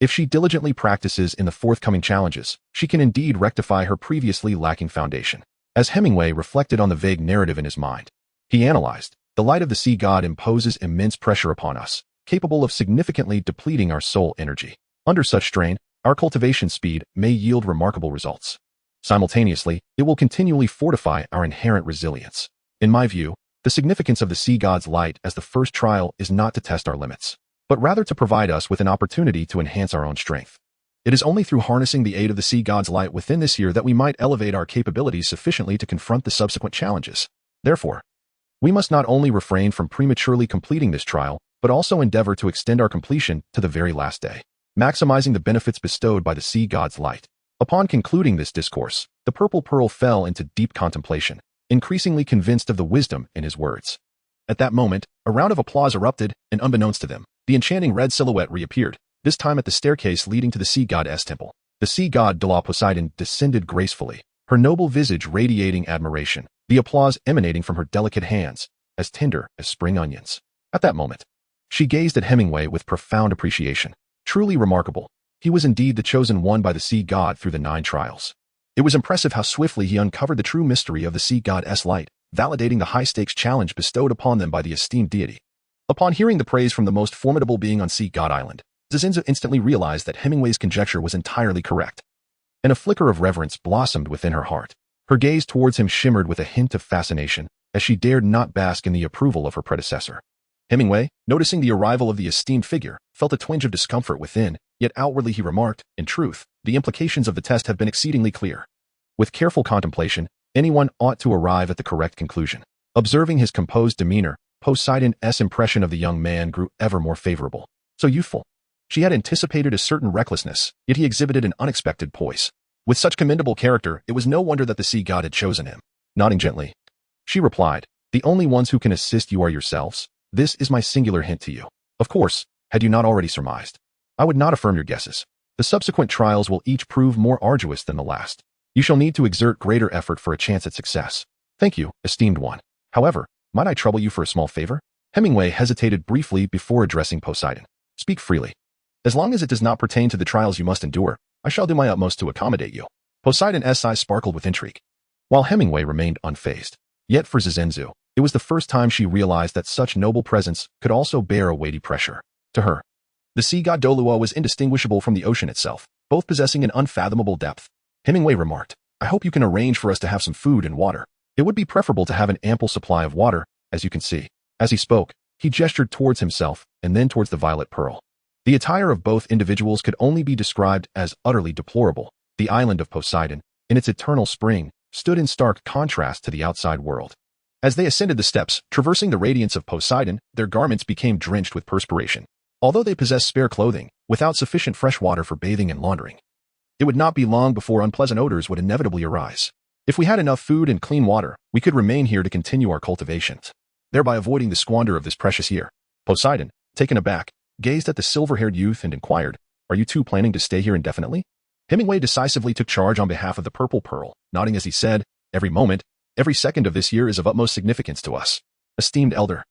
if she diligently practices in the forthcoming challenges, she can indeed rectify her previously lacking foundation. As Hemingway reflected on the vague narrative in his mind, he analyzed, the light of the sea god imposes immense pressure upon us, capable of significantly depleting our soul energy. Under such strain, our cultivation speed may yield remarkable results. Simultaneously, it will continually fortify our inherent resilience. In my view, the significance of the sea god's light as the first trial is not to test our limits, but rather to provide us with an opportunity to enhance our own strength. It is only through harnessing the aid of the sea god's light within this year that we might elevate our capabilities sufficiently to confront the subsequent challenges. Therefore, we must not only refrain from prematurely completing this trial, but also endeavor to extend our completion to the very last day, maximizing the benefits bestowed by the sea god's light. Upon concluding this discourse, the purple pearl fell into deep contemplation, increasingly convinced of the wisdom in his words. At that moment, a round of applause erupted, and unbeknownst to them, the enchanting red silhouette reappeared, this time at the staircase leading to the sea god's temple. The sea god Douluo Poseidon descended gracefully, her noble visage radiating admiration, the applause emanating from her delicate hands, as tender as spring onions. At that moment, she gazed at Hemingway with profound appreciation. Truly remarkable. He was indeed the chosen one by the sea god through the 9 trials. It was impressive how swiftly he uncovered the true mystery of the sea god's light, validating the high-stakes challenge bestowed upon them by the esteemed deity. Upon hearing the praise from the most formidable being on Sea God Island, Zazinza instantly realized that Hemingway's conjecture was entirely correct, and a flicker of reverence blossomed within her heart. Her gaze towards him shimmered with a hint of fascination, as she dared not bask in the approval of her predecessor. Hemingway, noticing the arrival of the esteemed figure, felt a twinge of discomfort within, yet outwardly he remarked, in truth, the implications of the test have been exceedingly clear. With careful contemplation, anyone ought to arrive at the correct conclusion. Observing his composed demeanor, Poseidon's impression of the young man grew ever more favorable. So youthful. She had anticipated a certain recklessness, yet he exhibited an unexpected poise. With such commendable character, it was no wonder that the sea god had chosen him. Nodding gently, she replied, the only ones who can assist you are yourselves. This is my singular hint to you. Of course, had you not already surmised, I would not affirm your guesses. The subsequent trials will each prove more arduous than the last. You shall need to exert greater effort for a chance at success. Thank you, esteemed one. However, might I trouble you for a small favor? Hemingway hesitated briefly before addressing Poseidon. Speak freely. As long as it does not pertain to the trials you must endure, I shall do my utmost to accommodate you. Poseidon's eyes sparkled with intrigue, while Hemingway remained unfazed. Yet for Zizenzu, it was the first time she realized that such noble presence could also bear a weighty pressure. To her, the sea god Douluo was indistinguishable from the ocean itself, both possessing an unfathomable depth. Hemingway remarked, I hope you can arrange for us to have some food and water. It would be preferable to have an ample supply of water, as you can see. As he spoke, he gestured towards himself and then towards the violet pearl. The attire of both individuals could only be described as utterly deplorable. The island of Poseidon, in its eternal spring, stood in stark contrast to the outside world. As they ascended the steps, traversing the radiance of Poseidon, their garments became drenched with perspiration. Although they possessed spare clothing, without sufficient fresh water for bathing and laundering, it would not be long before unpleasant odors would inevitably arise. If we had enough food and clean water, we could remain here to continue our cultivations, thereby avoiding the squander of this precious year. Poseidon, taken aback, gazed at the silver-haired youth and inquired, Are you two planning to stay here indefinitely? Hemingway decisively took charge on behalf of the Purple Pearl, nodding as he said, Every moment, every second of this year is of utmost significance to us. Esteemed elder,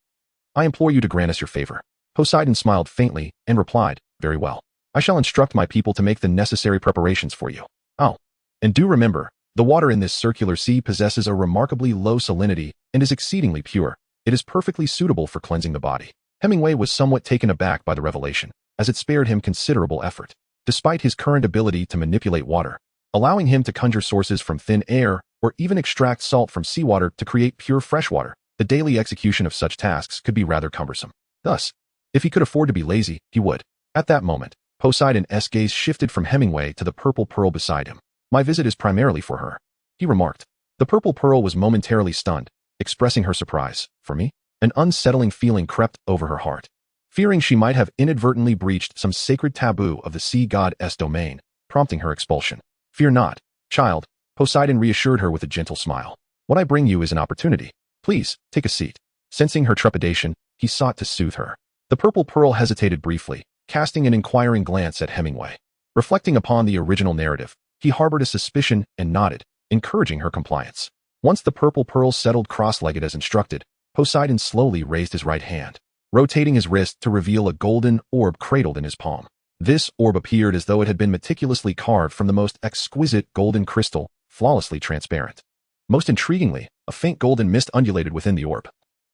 I implore you to grant us your favor. Poseidon smiled faintly and replied, Very well. I shall instruct my people to make the necessary preparations for you. Oh, and do remember, the water in this circular sea possesses a remarkably low salinity and is exceedingly pure. It is perfectly suitable for cleansing the body. Hemingway was somewhat taken aback by the revelation, as it spared him considerable effort. Despite his current ability to manipulate water, allowing him to conjure sources from thin air or even extract salt from seawater to create pure freshwater, the daily execution of such tasks could be rather cumbersome. Thus, if he could afford to be lazy, he would. At that moment, Poseidon's gaze shifted from Hemingway to the purple pearl beside him. My visit is primarily for her, he remarked. The purple pearl was momentarily stunned, expressing her surprise. For me? An unsettling feeling crept over her heart. Fearing she might have inadvertently breached some sacred taboo of the sea god's domain, prompting her expulsion. Fear not, child, Poseidon reassured her with a gentle smile. What I bring you is an opportunity. Please, take a seat. Sensing her trepidation, he sought to soothe her. The purple pearl hesitated briefly, casting an inquiring glance at Hemingway. Reflecting upon the original narrative, he harbored a suspicion and nodded, encouraging her compliance. Once the purple pearl settled cross-legged as instructed, Poseidon slowly raised his right hand, rotating his wrist to reveal a golden orb cradled in his palm. This orb appeared as though it had been meticulously carved from the most exquisite golden crystal, flawlessly transparent. Most intriguingly, a faint golden mist undulated within the orb,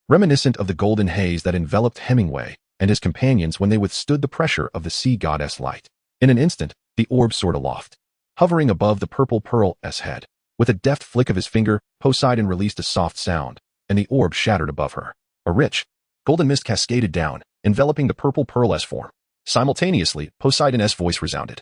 reminiscent of the golden haze that enveloped Hemingway and his companions when they withstood the pressure of the sea goddess light. In an instant, the orb soared aloft, hovering above the purple pearl's head. With a deft flick of his finger, Poseidon released a soft sound, and the orb shattered above her. A rich, golden mist cascaded down, enveloping the purple pearl's form. Simultaneously, Poseidon's voice resounded.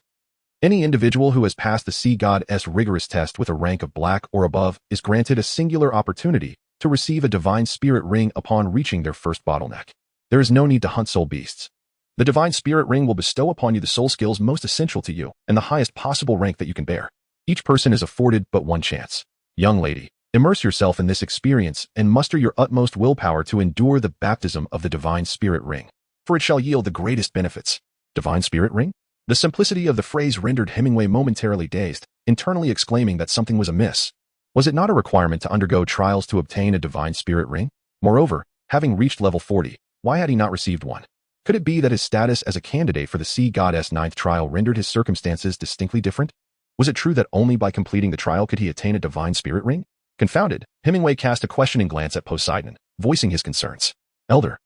Any individual who has passed the sea god's rigorous test with a rank of black or above is granted a singular opportunity to receive a divine spirit ring upon reaching their first bottleneck. There is no need to hunt soul beasts. The divine spirit ring will bestow upon you the soul skills most essential to you and the highest possible rank that you can bear. Each person is afforded but one chance. Young lady, immerse yourself in this experience and muster your utmost willpower to endure the baptism of the divine spirit ring, for it shall yield the greatest benefits. Divine spirit ring? The simplicity of the phrase rendered Hemingway momentarily dazed, internally exclaiming that something was amiss. Was it not a requirement to undergo trials to obtain a divine spirit ring? Moreover, having reached level 40, why had he not received one? Could it be that his status as a candidate for the sea god's ninth trial rendered his circumstances distinctly different? Was it true that only by completing the trial could he attain a divine spirit ring? Confounded, Hemingway cast a questioning glance at Poseidon, voicing his concerns. Elder,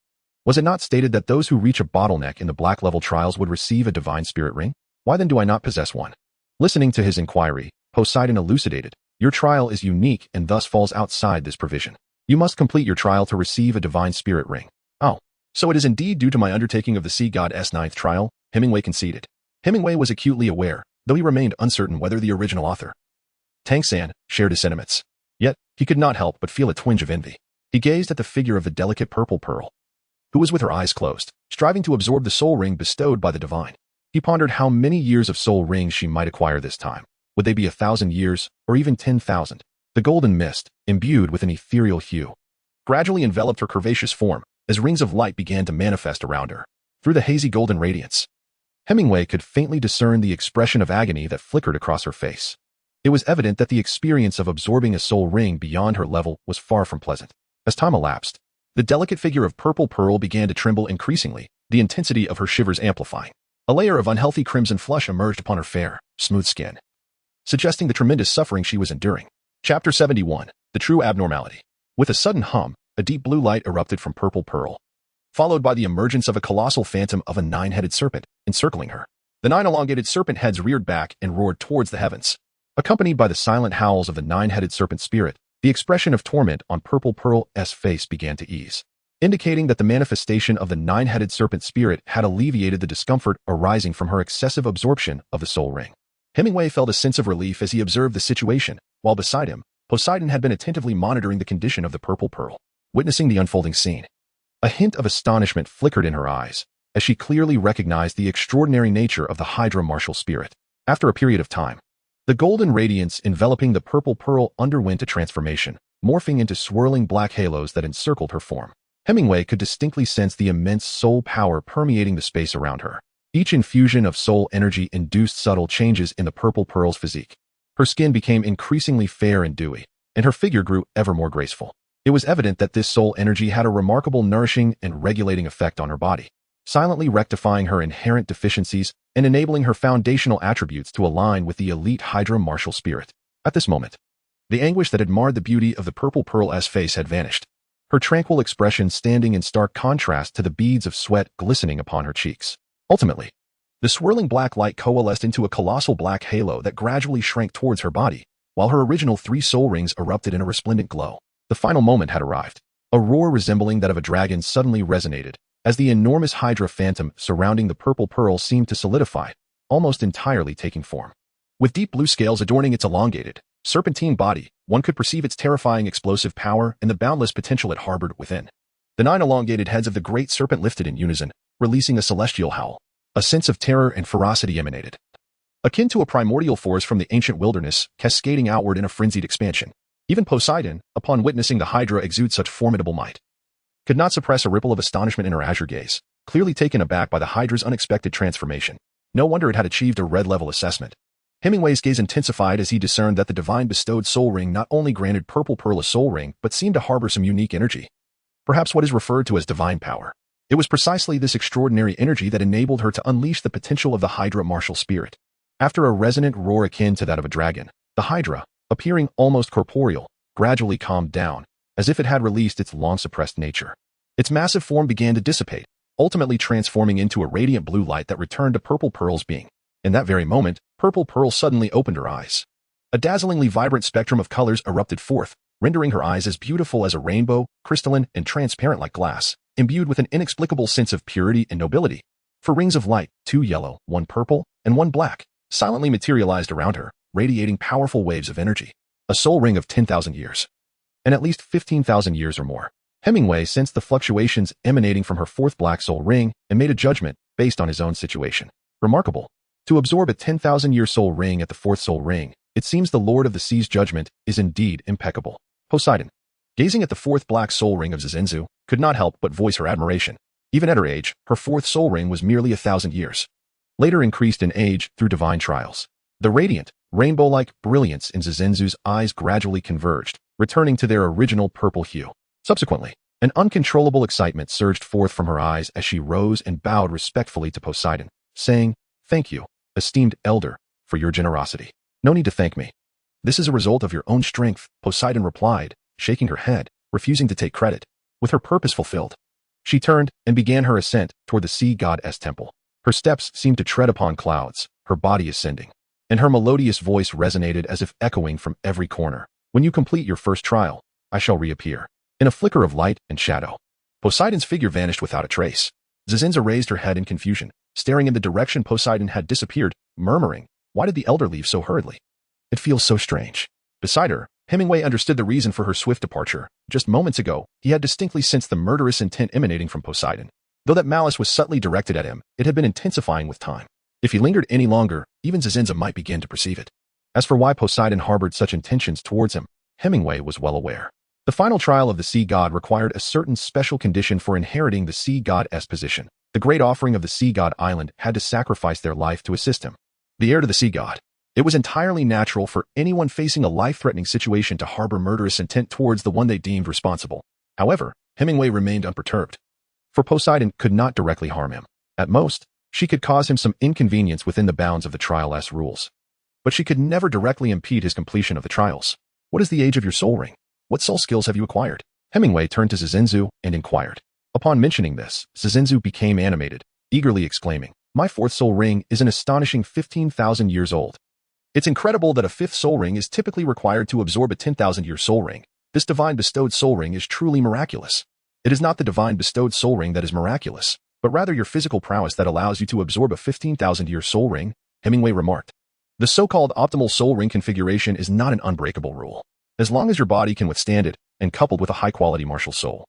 was it not stated that those who reach a bottleneck in the black level trials would receive a divine spirit ring? Why then do I not possess one? Listening to his inquiry, Poseidon elucidated, Your trial is unique and thus falls outside this provision. You must complete your trial to receive a divine spirit ring. Oh, so it is indeed due to my undertaking of the sea god's ninth trial, Hemingway conceded. Hemingway was acutely aware, though he remained uncertain whether the original author, Tang San, shared his sentiments. Yet, he could not help but feel a twinge of envy. He gazed at the figure of the delicate purple pearl, who was with her eyes closed, striving to absorb the soul ring bestowed by the divine. He pondered how many years of soul rings she might acquire this time. Would they be 1,000 years, or even 10,000? The golden mist, imbued with an ethereal hue, gradually enveloped her curvaceous form, as rings of light began to manifest around her. Through the hazy golden radiance, Hemingway could faintly discern the expression of agony that flickered across her face. It was evident that the experience of absorbing a soul ring beyond her level was far from pleasant. As time elapsed, the delicate figure of Purple Pearl began to tremble increasingly, the intensity of her shivers amplifying. A layer of unhealthy crimson flush emerged upon her fair, smooth skin, suggesting the tremendous suffering she was enduring. Chapter 71. The True Abnormality. With a sudden hum, a deep blue light erupted from Purple Pearl, followed by the emergence of a colossal phantom of a nine-headed serpent, encircling her. The 9 elongated serpent heads reared back and roared towards the heavens. Accompanied by the silent howls of the 9-headed serpent spirit, the expression of torment on Purple Pearl's face began to ease, indicating that the manifestation of the 9-headed serpent spirit had alleviated the discomfort arising from her excessive absorption of the soul ring. Hemingway felt a sense of relief as he observed the situation, while beside him, Poseidon had been attentively monitoring the condition of the Purple Pearl. Witnessing the unfolding scene, a hint of astonishment flickered in her eyes, as she clearly recognized the extraordinary nature of the Hydra martial spirit. After a period of time, the golden radiance enveloping the Purple Pearl underwent a transformation, morphing into swirling black halos that encircled her form. Hemingway could distinctly sense the immense soul power permeating the space around her. Each infusion of soul energy induced subtle changes in the Purple Pearl's physique. Her skin became increasingly fair and dewy, and her figure grew ever more graceful. It was evident that this soul energy had a remarkable nourishing and regulating effect on her body, silently rectifying her inherent deficiencies and enabling her foundational attributes to align with the elite Hydra martial spirit. At this moment, the anguish that had marred the beauty of the Purple Pearl's face had vanished, her tranquil expression standing in stark contrast to the beads of sweat glistening upon her cheeks. Ultimately, the swirling black light coalesced into a colossal black halo that gradually shrank towards her body, while her original 3 soul rings erupted in a resplendent glow. The final moment had arrived. A roar resembling that of a dragon suddenly resonated, as the enormous Hydra phantom surrounding the Purple Pearl seemed to solidify, almost entirely taking form. With deep blue scales adorning its elongated, serpentine body, one could perceive its terrifying explosive power and the boundless potential it harbored within. The 9 elongated heads of the great serpent lifted in unison, releasing a celestial howl. A sense of terror and ferocity emanated, akin to a primordial force from the ancient wilderness, cascading outward in a frenzied expansion. Even Poseidon, upon witnessing the Hydra exude such formidable might, could not suppress a ripple of astonishment in her azure gaze, clearly taken aback by the Hydra's unexpected transformation. No wonder it had achieved a red-level assessment. Hemingway's gaze intensified as he discerned that the divine bestowed soul ring not only granted Purple Pearl a soul ring, but seemed to harbor some unique energy. Perhaps what is referred to as divine power. It was precisely this extraordinary energy that enabled her to unleash the potential of the Hydra martial spirit. After a resonant roar akin to that of a dragon, the Hydra, appearing almost corporeal, gradually calmed down, as if it had released its long-suppressed nature. Its massive form began to dissipate, ultimately transforming into a radiant blue light that returned to Purple Pearl's being. In that very moment, Purple Pearl suddenly opened her eyes. A dazzlingly vibrant spectrum of colors erupted forth, rendering her eyes as beautiful as a rainbow, crystalline and transparent like glass, imbued with an inexplicable sense of purity and nobility. 4 rings of light, 2 yellow, 1 purple, and 1 black, silently materialized around her, radiating powerful waves of energy. A soul ring of 10,000 years. And at least 15,000 years or more. Hemingway sensed the fluctuations emanating from her 4th black soul ring and made a judgment based on his own situation. Remarkable. To absorb a 10,000-year soul ring at the 4th soul ring, it seems the Lord of the Sea's judgment is indeed impeccable. Poseidon, gazing at the 4th black soul ring of Zizenzu, could not help but voice her admiration. Even at her age, her 4th soul ring was merely 1,000 years. Later increased in age through divine trials. The radiant, rainbow-like brilliance in Zizenzu's eyes gradually converged, returning to their original purple hue. Subsequently, an uncontrollable excitement surged forth from her eyes as she rose and bowed respectfully to Poseidon, saying, "Thank you, esteemed elder, for your generosity. No need to thank me. This is a result of your own strength," Poseidon replied, shaking her head, refusing to take credit. With her purpose fulfilled, she turned and began her ascent toward the sea god's temple. Her steps seemed to tread upon clouds, her body ascending, and her melodious voice resonated as if echoing from every corner. "When you complete your first trial, I shall reappear." In a flicker of light and shadow, Poseidon's figure vanished without a trace. Zizenza raised her head in confusion, staring in the direction Poseidon had disappeared, murmuring, "Why did the elder leave so hurriedly? It feels so strange." Beside her, Hemingway understood the reason for her swift departure. Just moments ago, he had distinctly sensed the murderous intent emanating from Poseidon. Though that malice was subtly directed at him, it had been intensifying with time. If he lingered any longer, even Zizenza might begin to perceive it. As for why Poseidon harbored such intentions towards him, Hemingway was well aware. The final trial of the sea god required a certain special condition for inheriting the sea god's position. The great offering of the sea god island had to sacrifice their life to assist him. The heir to the sea god. It was entirely natural for anyone facing a life-threatening situation to harbor murderous intent towards the one they deemed responsible. However, Hemingway remained unperturbed. For Poseidon could not directly harm him. At most, she could cause him some inconvenience within the bounds of the trial's rules. But she could never directly impede his completion of the trials. What is the age of your soul ring? What soul skills have you acquired? Hemingway turned to Zizinzu and inquired. Upon mentioning this, Zizinzu became animated, eagerly exclaiming, "My fourth soul ring is an astonishing 15,000 years old. It's incredible that a fifth soul ring is typically required to absorb a 10,000-year soul ring. This divine bestowed soul ring is truly miraculous. It is not the divine bestowed soul ring that is miraculous, but rather your physical prowess that allows you to absorb a 15,000-year soul ring," Hemingway remarked. The so-called optimal soul ring configuration is not an unbreakable rule. As long as your body can withstand it, and coupled with a high-quality martial soul,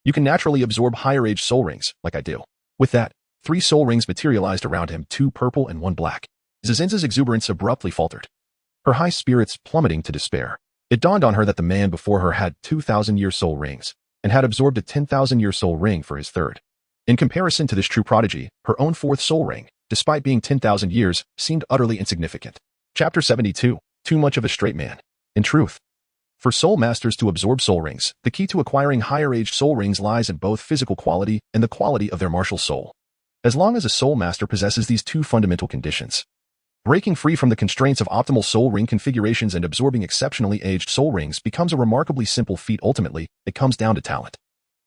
you can naturally absorb higher-age soul rings, like I do. With that, 3 soul rings materialized around him, 2 purple and 1 black. Zizinza's exuberance abruptly faltered, her high spirits plummeting to despair. It dawned on her that the man before her had 2,000-year soul rings, and had absorbed a 10,000-year soul ring for his third. In comparison to this true prodigy, her own fourth soul ring, despite being 10,000 years, seemed utterly insignificant. Chapter 72. Too much of a straight man. In truth, for soul masters to absorb soul rings, the key to acquiring higher-aged soul rings lies in both physical quality and the quality of their martial soul. As long as a soul master possesses these 2 fundamental conditions, breaking free from the constraints of optimal soul ring configurations and absorbing exceptionally aged soul rings becomes a remarkably simple feat. Ultimately, it comes down to talent.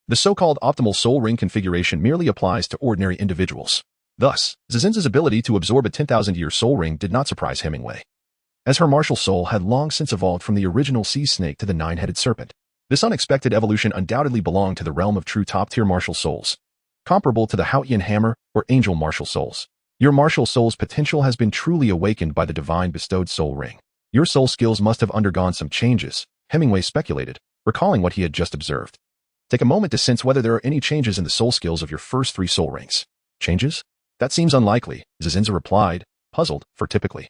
The so-called optimal soul ring configuration merely applies to ordinary individuals. Thus, Zizinza's ability to absorb a 10,000-year soul ring did not surprise Hemingway, as her martial soul had long since evolved from the original sea snake to the 9-headed serpent. This unexpected evolution undoubtedly belonged to the realm of true top-tier martial souls, comparable to the Haotian hammer or angel martial souls. Your martial soul's potential has been truly awakened by the divine bestowed soul ring. Your soul skills must have undergone some changes, Hemingway speculated, recalling what he had just observed. Take a moment to sense whether there are any changes in the soul skills of your first 3 soul rings. Changes? That seems unlikely, Zizinza replied, puzzled, for typically,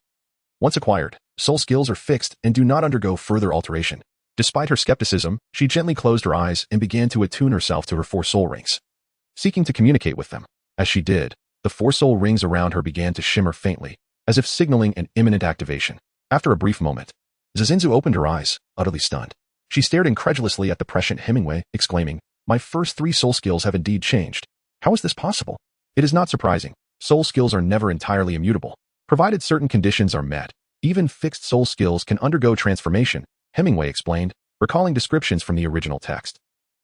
once acquired, soul skills are fixed and do not undergo further alteration. Despite her skepticism, she gently closed her eyes and began to attune herself to her 4 soul rings, seeking to communicate with them. As she did, the 4 soul rings around her began to shimmer faintly, as if signaling an imminent activation. After a brief moment, Zizinzu opened her eyes, utterly stunned. She stared incredulously at the prescient Hemingway, exclaiming, "My first 3 soul skills have indeed changed. How is this possible?" It is not surprising. Soul skills are never entirely immutable. Provided certain conditions are met, even fixed soul skills can undergo transformation, Hemingway explained, recalling descriptions from the original text.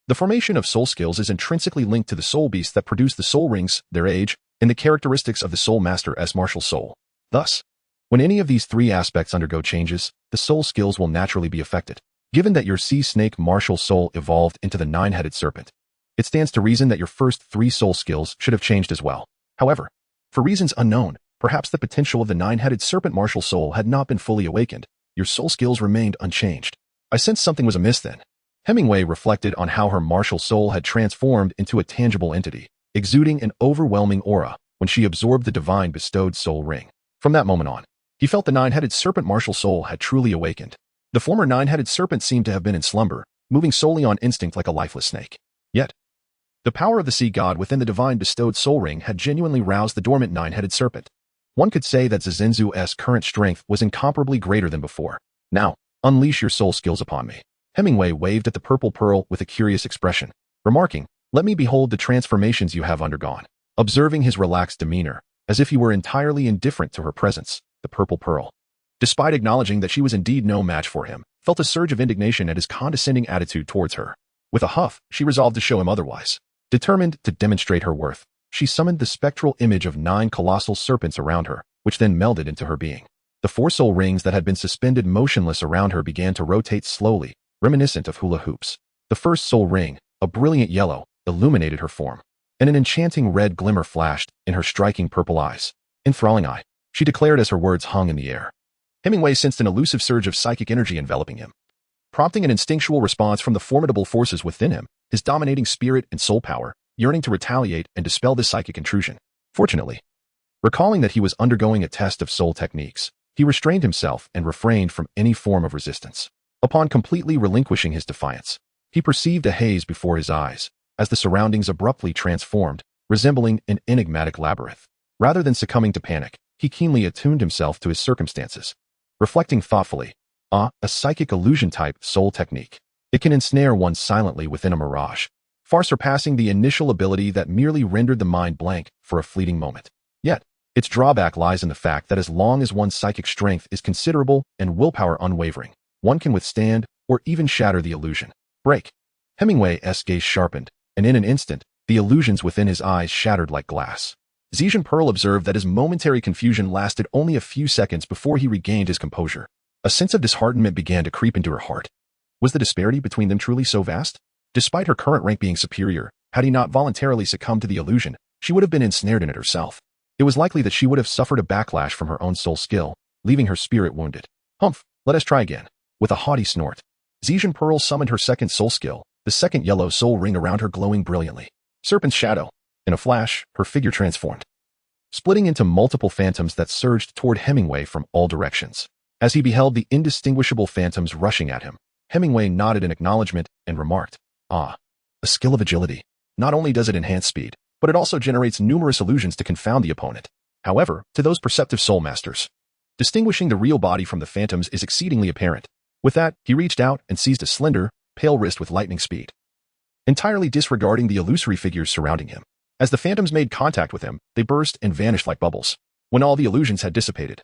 The formation of soul skills is intrinsically linked to the soul beasts that produce the soul rings, their age, and the characteristics of the soul master's martial soul. Thus, when any of these 3 aspects undergo changes, the soul skills will naturally be affected. Given that your sea snake martial soul evolved into the 9-headed serpent, it stands to reason that your first 3 soul skills should have changed as well. However, for reasons unknown, perhaps the potential of the 9-headed serpent martial soul had not been fully awakened. Your soul skills remained unchanged. I sensed something was amiss then. Hemingway reflected on how her martial soul had transformed into a tangible entity, exuding an overwhelming aura when she absorbed the divine bestowed soul ring. From that moment on, he felt the 9-headed serpent martial soul had truly awakened. The former 9-headed serpent seemed to have been in slumber, moving solely on instinct like a lifeless snake. Yet, the power of the sea god within the divine bestowed soul ring had genuinely roused the dormant 9-headed serpent. One could say that Zizinzu's current strength was incomparably greater than before. "Now, unleash your soul skills upon me." Hemingway waved at the purple pearl with a curious expression, remarking, "Let me behold the transformations you have undergone." Observing his relaxed demeanor, as if he were entirely indifferent to her presence, the purple pearl, despite acknowledging that she was indeed no match for him, felt a surge of indignation at his condescending attitude towards her. With a huff, she resolved to show him otherwise. Determined to demonstrate her worth, she summoned the spectral image of 9 colossal serpents around her, which then melded into her being. The 4 soul rings that had been suspended motionless around her began to rotate slowly, reminiscent of hula hoops. The first soul ring, a brilliant yellow, illuminated her form, and an enchanting red glimmer flashed in her striking purple eyes. "Enthralling eye," she declared as her words hung in the air. Hemingway sensed an elusive surge of psychic energy enveloping him, prompting an instinctual response from the formidable forces within him, his dominating spirit and soul power, yearning to retaliate and dispel this psychic intrusion. Fortunately, recalling that he was undergoing a test of soul techniques, he restrained himself and refrained from any form of resistance. Upon completely relinquishing his defiance, He perceived a haze before his eyes, as the surroundings abruptly transformed, resembling an enigmatic labyrinth. Rather than succumbing to panic, he keenly attuned himself to his circumstances. Reflecting thoughtfully, a psychic illusion-type soul technique. It can ensnare one silently within a mirage, far surpassing the initial ability that merely rendered the mind blank for a fleeting moment. Yet, its drawback lies in the fact that as long as one's psychic strength is considerable and willpower unwavering, one can withstand or even shatter the illusion. Break. Hemingway's gaze sharpened, and in an instant, the illusions within his eyes shattered like glass. Zhejian Pearl observed that his momentary confusion lasted only a few seconds before he regained his composure. A sense of disheartenment began to creep into her heart. Was the disparity between them truly so vast? Despite her current rank being superior, had he not voluntarily succumbed to the illusion, she would have been ensnared in it herself. It was likely that she would have suffered a backlash from her own soul skill, leaving her spirit wounded. Humph, let us try again. With a haughty snort, Zhejian Pearl summoned her second soul skill, the second yellow soul ring around her glowing brilliantly. Serpent's shadow. In a flash, her figure transformed, splitting into multiple phantoms that surged toward Hemingway from all directions. As he beheld the indistinguishable phantoms rushing at him, Hemingway nodded in acknowledgement and remarked, "Ah, a skill of agility. Not only does it enhance speed, but it also generates numerous illusions to confound the opponent. However, to those perceptive soul masters, distinguishing the real body from the phantoms is exceedingly apparent." With that, he reached out and seized a slender, pale wrist with lightning speed, entirely disregarding the illusory figures surrounding him. As the phantoms made contact with him, they burst and vanished like bubbles. When all the illusions had dissipated,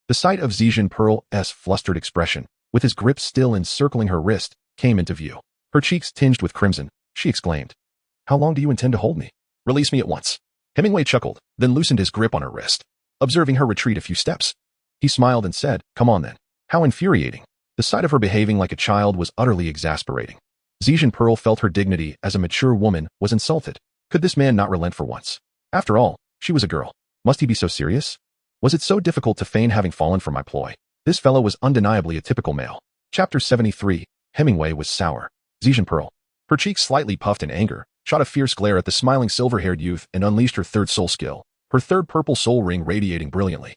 the sight of Zhejian Pearl's flustered expression, with his grip still encircling her wrist, came into view. Her cheeks tinged with crimson, she exclaimed, "How long do you intend to hold me? Release me at once." Hemingway chuckled, then loosened his grip on her wrist. Observing her retreat a few steps, he smiled and said, "Come on then." How infuriating. The sight of her behaving like a child was utterly exasperating. Zhejian Pearl felt her dignity as a mature woman was insulted. Could this man not relent for once? After all, she was a girl. Must he be so serious? Was it so difficult to feign having fallen for my ploy? This fellow was undeniably a typical male. Chapter 73. Hemingway was sour. Zhejian Pearl, her cheeks slightly puffed in anger, shot a fierce glare at the smiling silver-haired youth and unleashed her third soul skill, her third purple soul ring radiating brilliantly.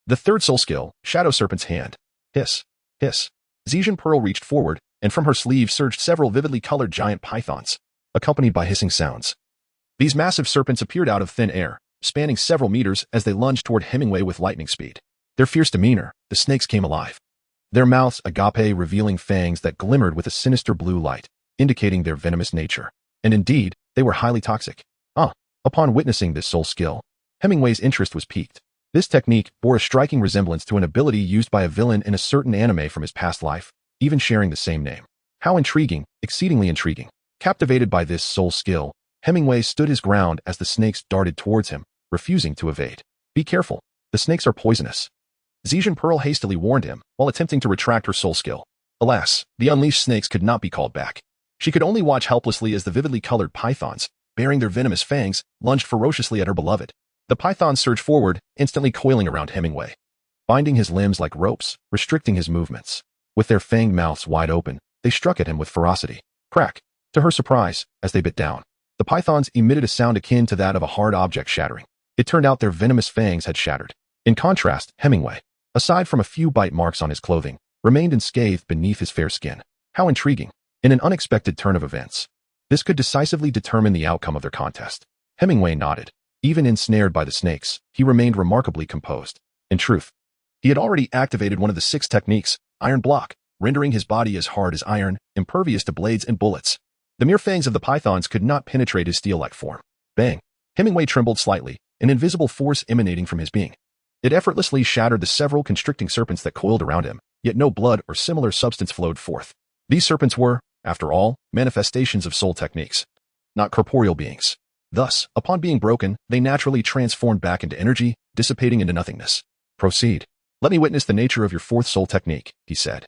The third soul skill, Shadow Serpent's Hand. Hiss. Hiss. Zhejian Pearl reached forward, and from her sleeve surged several vividly colored giant pythons, accompanied by hissing sounds. These massive serpents appeared out of thin air, spanning several meters as they lunged toward Hemingway with lightning speed. Their fierce demeanor, the snakes came alive. Their mouths agape revealing fangs that glimmered with a sinister blue light, indicating their venomous nature. And indeed, they were highly toxic. Upon witnessing this soul skill, Hemingway's interest was piqued. This technique bore a striking resemblance to an ability used by a villain in a certain anime from his past life, even sharing the same name. How intriguing, exceedingly intriguing. Captivated by this soul skill, Hemingway stood his ground as the snakes darted towards him, refusing to evade. "Be careful, the snakes are poisonous," Zhejian Pearl hastily warned him, while attempting to retract her soul skill. Alas, the unleashed snakes could not be called back. She could only watch helplessly as the vividly colored pythons, bearing their venomous fangs, lunged ferociously at her beloved. The pythons surged forward, instantly coiling around Hemingway, binding his limbs like ropes, restricting his movements. With their fanged mouths wide open, they struck at him with ferocity. Crack! To her surprise, as they bit down, the pythons emitted a sound akin to that of a hard object shattering. It turned out their venomous fangs had shattered. In contrast, Hemingway, aside from a few bite marks on his clothing, remained unscathed beneath his fair skin. How intriguing. In an unexpected turn of events, this could decisively determine the outcome of their contest. Hemingway nodded. Even ensnared by the snakes, he remained remarkably composed. In truth, he had already activated one of the 6 techniques, Iron Block, rendering his body as hard as iron, impervious to blades and bullets. The mere fangs of the pythons could not penetrate his steel-like form. Bang! Hemingway trembled slightly, an invisible force emanating from his being. It effortlessly shattered the several constricting serpents that coiled around him, yet no blood or similar substance flowed forth. These serpents were, after all, manifestations of soul techniques, not corporeal beings. Thus, upon being broken, they naturally transformed back into energy, dissipating into nothingness. "Proceed. Let me witness the nature of your 4th soul technique," he said.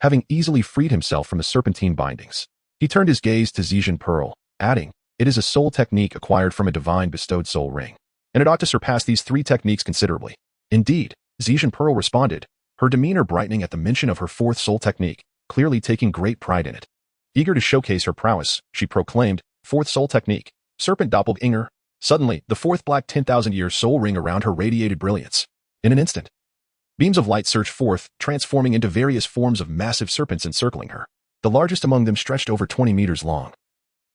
Having easily freed himself from the serpentine bindings, he turned his gaze to Zhejian Pearl, adding, "It is a soul technique acquired from a divine bestowed soul ring, and it ought to surpass these 3 techniques considerably." Indeed, Zhejian Pearl responded, her demeanor brightening at the mention of her 4th soul technique, clearly taking great pride in it. Eager to showcase her prowess, she proclaimed, "4th soul technique, Serpent Doppelganger." Suddenly, the 4th black 10,000-year soul ring around her radiated brilliance. In an instant, beams of light surged forth, transforming into various forms of massive serpents encircling her. The largest among them stretched over 20 meters long.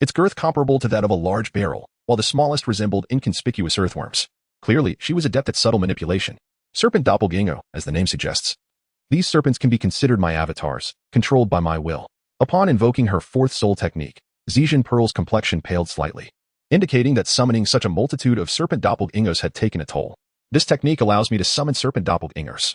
Its girth comparable to that of a large barrel, while the smallest resembled inconspicuous earthworms. Clearly, she was adept at subtle manipulation. Serpent doppelganger, as the name suggests. These serpents can be considered my avatars, controlled by my will. Upon invoking her fourth soul technique, Zhejian Pearl's complexion paled slightly, indicating that summoning such a multitude of serpent doppelgangers had taken a toll. This technique allows me to summon serpent doppelgangers,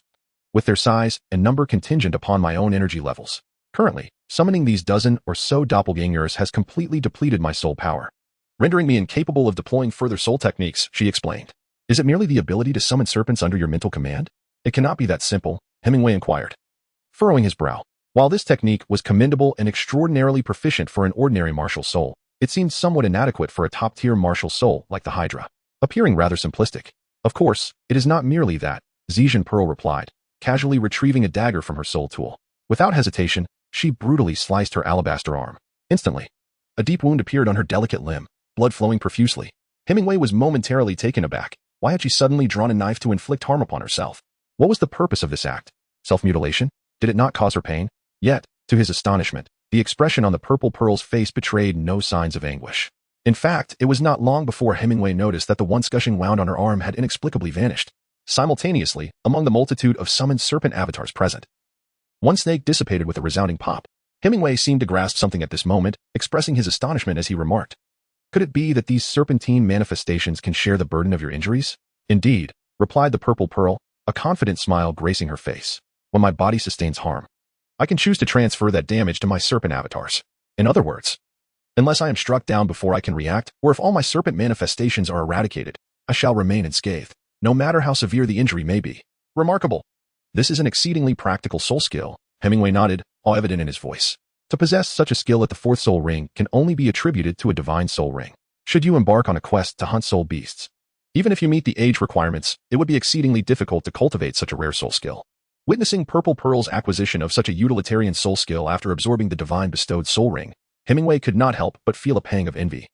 with their size and number contingent upon my own energy levels. Currently, summoning these dozen or so doppelgangers has completely depleted my soul power, rendering me incapable of deploying further soul techniques, she explained. Is it merely the ability to summon serpents under your mental command? It cannot be that simple, Hemingway inquired, furrowing his brow. While this technique was commendable and extraordinarily proficient for an ordinary martial soul, it seemed somewhat inadequate for a top-tier martial soul like the Hydra, appearing rather simplistic. Of course, it is not merely that, Zhejian Pearl replied, casually retrieving a dagger from her soul tool. Without hesitation, she brutally sliced her alabaster arm. Instantly, a deep wound appeared on her delicate limb, blood flowing profusely. Hemingway was momentarily taken aback. Why had she suddenly drawn a knife to inflict harm upon herself? What was the purpose of this act? Self-mutilation? Did it not cause her pain? Yet, to his astonishment, the expression on the purple pearl's face betrayed no signs of anguish. In fact, it was not long before Hemingway noticed that the once gushing wound on her arm had inexplicably vanished. Simultaneously, among the multitude of summoned serpent avatars present, one snake dissipated with a resounding pop. Hemingway seemed to grasp something at this moment, expressing his astonishment as he remarked, "Could it be that these serpentine manifestations can share the burden of your injuries?" "Indeed," replied the purple pearl, a confident smile gracing her face. "When my body sustains harm, I can choose to transfer that damage to my serpent avatars. In other words, unless I am struck down before I can react, or if all my serpent manifestations are eradicated, I shall remain unscathed, no matter how severe the injury may be." Remarkable. This is an exceedingly practical soul skill, Hemingway nodded, all evident in his voice. To possess such a skill at the fourth soul ring can only be attributed to a divine soul ring. Should you embark on a quest to hunt soul beasts, even if you meet the age requirements, it would be exceedingly difficult to cultivate such a rare soul skill. Witnessing Purple Pearl's acquisition of such a utilitarian soul skill after absorbing the divine bestowed soul ring, Hemingway could not help but feel a pang of envy,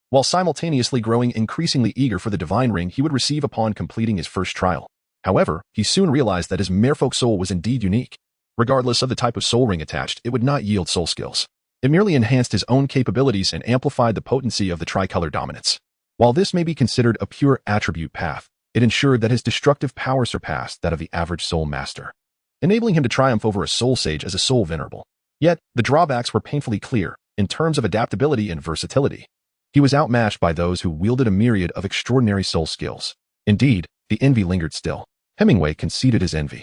while simultaneously growing increasingly eager for the divine ring he would receive upon completing his first trial. However, he soon realized that his merfolk soul was indeed unique. Regardless of the type of soul ring attached, it would not yield soul skills. It merely enhanced his own capabilities and amplified the potency of the tricolor dominance. While this may be considered a pure attribute path, it ensured that his destructive power surpassed that of the average soul master, enabling him to triumph over a soul sage as a soul venerable. Yet, the drawbacks were painfully clear, in terms of adaptability and versatility. He was outmatched by those who wielded a myriad of extraordinary soul skills. Indeed, the envy lingered still. Hemingway conceded his envy,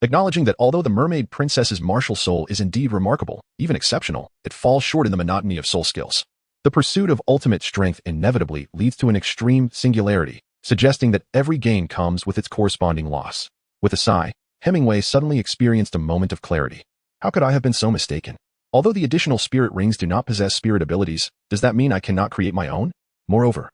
acknowledging that although the mermaid princess's martial soul is indeed remarkable, even exceptional, it falls short in the monotony of soul skills. The pursuit of ultimate strength inevitably leads to an extreme singularity, suggesting that every gain comes with its corresponding loss. With a sigh, Hemingway suddenly experienced a moment of clarity. How could I have been so mistaken? Although the additional spirit rings do not possess spirit abilities, does that mean I cannot create my own? Moreover,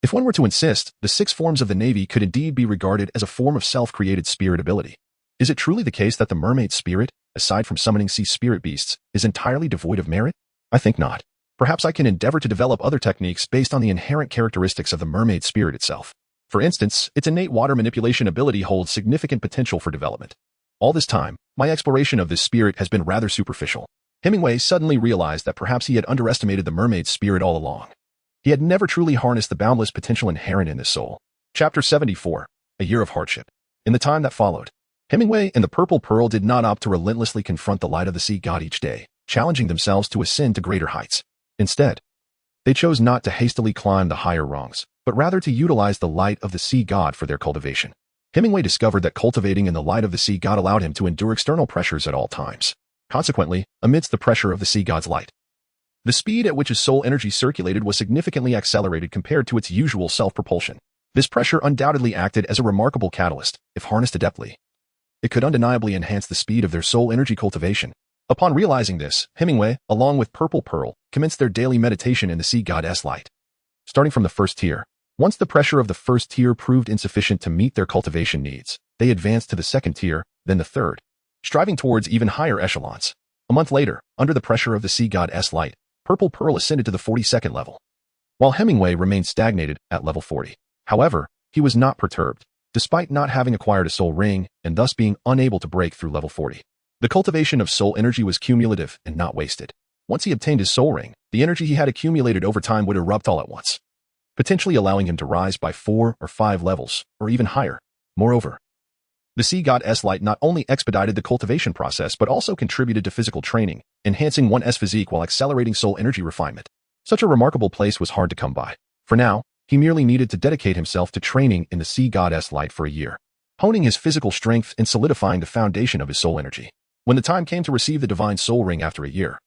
if one were to insist, the 6 forms of the Navy could indeed be regarded as a form of self-created spirit ability. Is it truly the case that the mermaid spirit, aside from summoning sea spirit beasts, is entirely devoid of merit? I think not. Perhaps I can endeavor to develop other techniques based on the inherent characteristics of the mermaid spirit itself. For instance, its innate water manipulation ability holds significant potential for development. All this time, my exploration of this spirit has been rather superficial. Hemingway suddenly realized that perhaps he had underestimated the mermaid spirit all along. He had never truly harnessed the boundless potential inherent in his soul. Chapter 74, A Year of Hardship. In the time that followed, Hemingway and the Purple Pearl did not opt to relentlessly confront the light of the sea god each day, challenging themselves to ascend to greater heights. Instead, they chose not to hastily climb the higher rungs, but rather to utilize the light of the sea god for their cultivation. Hemingway discovered that cultivating in the light of the sea god allowed him to endure external pressures at all times. Consequently, amidst the pressure of the sea god's light, the speed at which his soul energy circulated was significantly accelerated compared to its usual self-propulsion. This pressure undoubtedly acted as a remarkable catalyst, if harnessed adeptly. It could undeniably enhance the speed of their soul energy cultivation. Upon realizing this, Hemingway, along with Purple Pearl, commenced their daily meditation in the sea god's light. Starting from the first tier, once the pressure of the first tier proved insufficient to meet their cultivation needs, they advanced to the second tier, then the third, striving towards even higher echelons. A month later, under the pressure of the sea god's light, Purple Pearl ascended to the 42nd level, while Hemingway remained stagnated at level 40. However, he was not perturbed, despite not having acquired a soul ring and thus being unable to break through level 40. The cultivation of soul energy was cumulative and not wasted. Once he obtained his soul ring, the energy he had accumulated over time would erupt all at once, potentially allowing him to rise by 4 or 5 levels, or even higher. Moreover, the sea goddess light not only expedited the cultivation process but also contributed to physical training, enhancing one's physique while accelerating soul energy refinement. Such a remarkable place was hard to come by. For now, he merely needed to dedicate himself to training in the sea goddess light for a year, honing his physical strength and solidifying the foundation of his soul energy. When the time came to receive the divine soul ring after a year,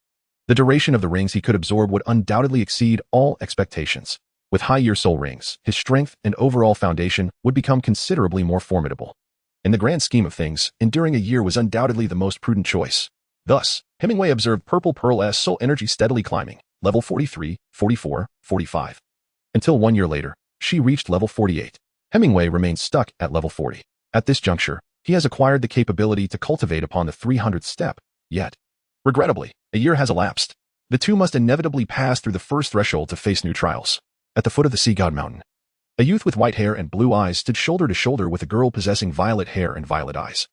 the duration of the rings he could absorb would undoubtedly exceed all expectations. With high-year soul rings, his strength and overall foundation would become considerably more formidable. In the grand scheme of things, enduring a year was undoubtedly the most prudent choice. Thus, Hemingway observed Purple Pearl's soul energy steadily climbing, level 43, 44, 45. Until 1 year later, she reached level 48. Hemingway remained stuck at level 40. At this juncture, he has acquired the capability to cultivate upon the 300th step, yet, regrettably, a year has elapsed. The two must inevitably pass through the first threshold to face new trials. At the foot of the Sea God Mountain, a youth with white hair and blue eyes stood shoulder to shoulder with a girl possessing violet hair and violet eyes,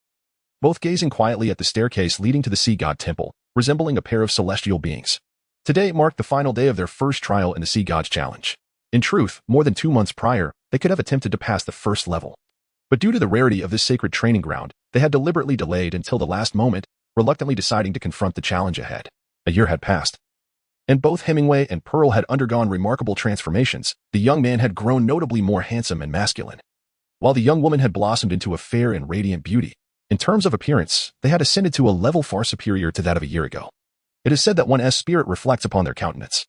both gazing quietly at the staircase leading to the Sea God Temple, resembling a pair of celestial beings. Today marked the final day of their first trial in the Sea God's Challenge. In truth, more than 2 months prior, they could have attempted to pass the first level. But due to the rarity of this sacred training ground, they had deliberately delayed until the last moment, reluctantly deciding to confront the challenge ahead. A year had passed, and both Hemingway and Pearl had undergone remarkable transformations. The young man had grown notably more handsome and masculine, while the young woman had blossomed into a fair and radiant beauty. In terms of appearance, they had ascended to a level far superior to that of a year ago. It is said that one's spirit reflects upon their countenance,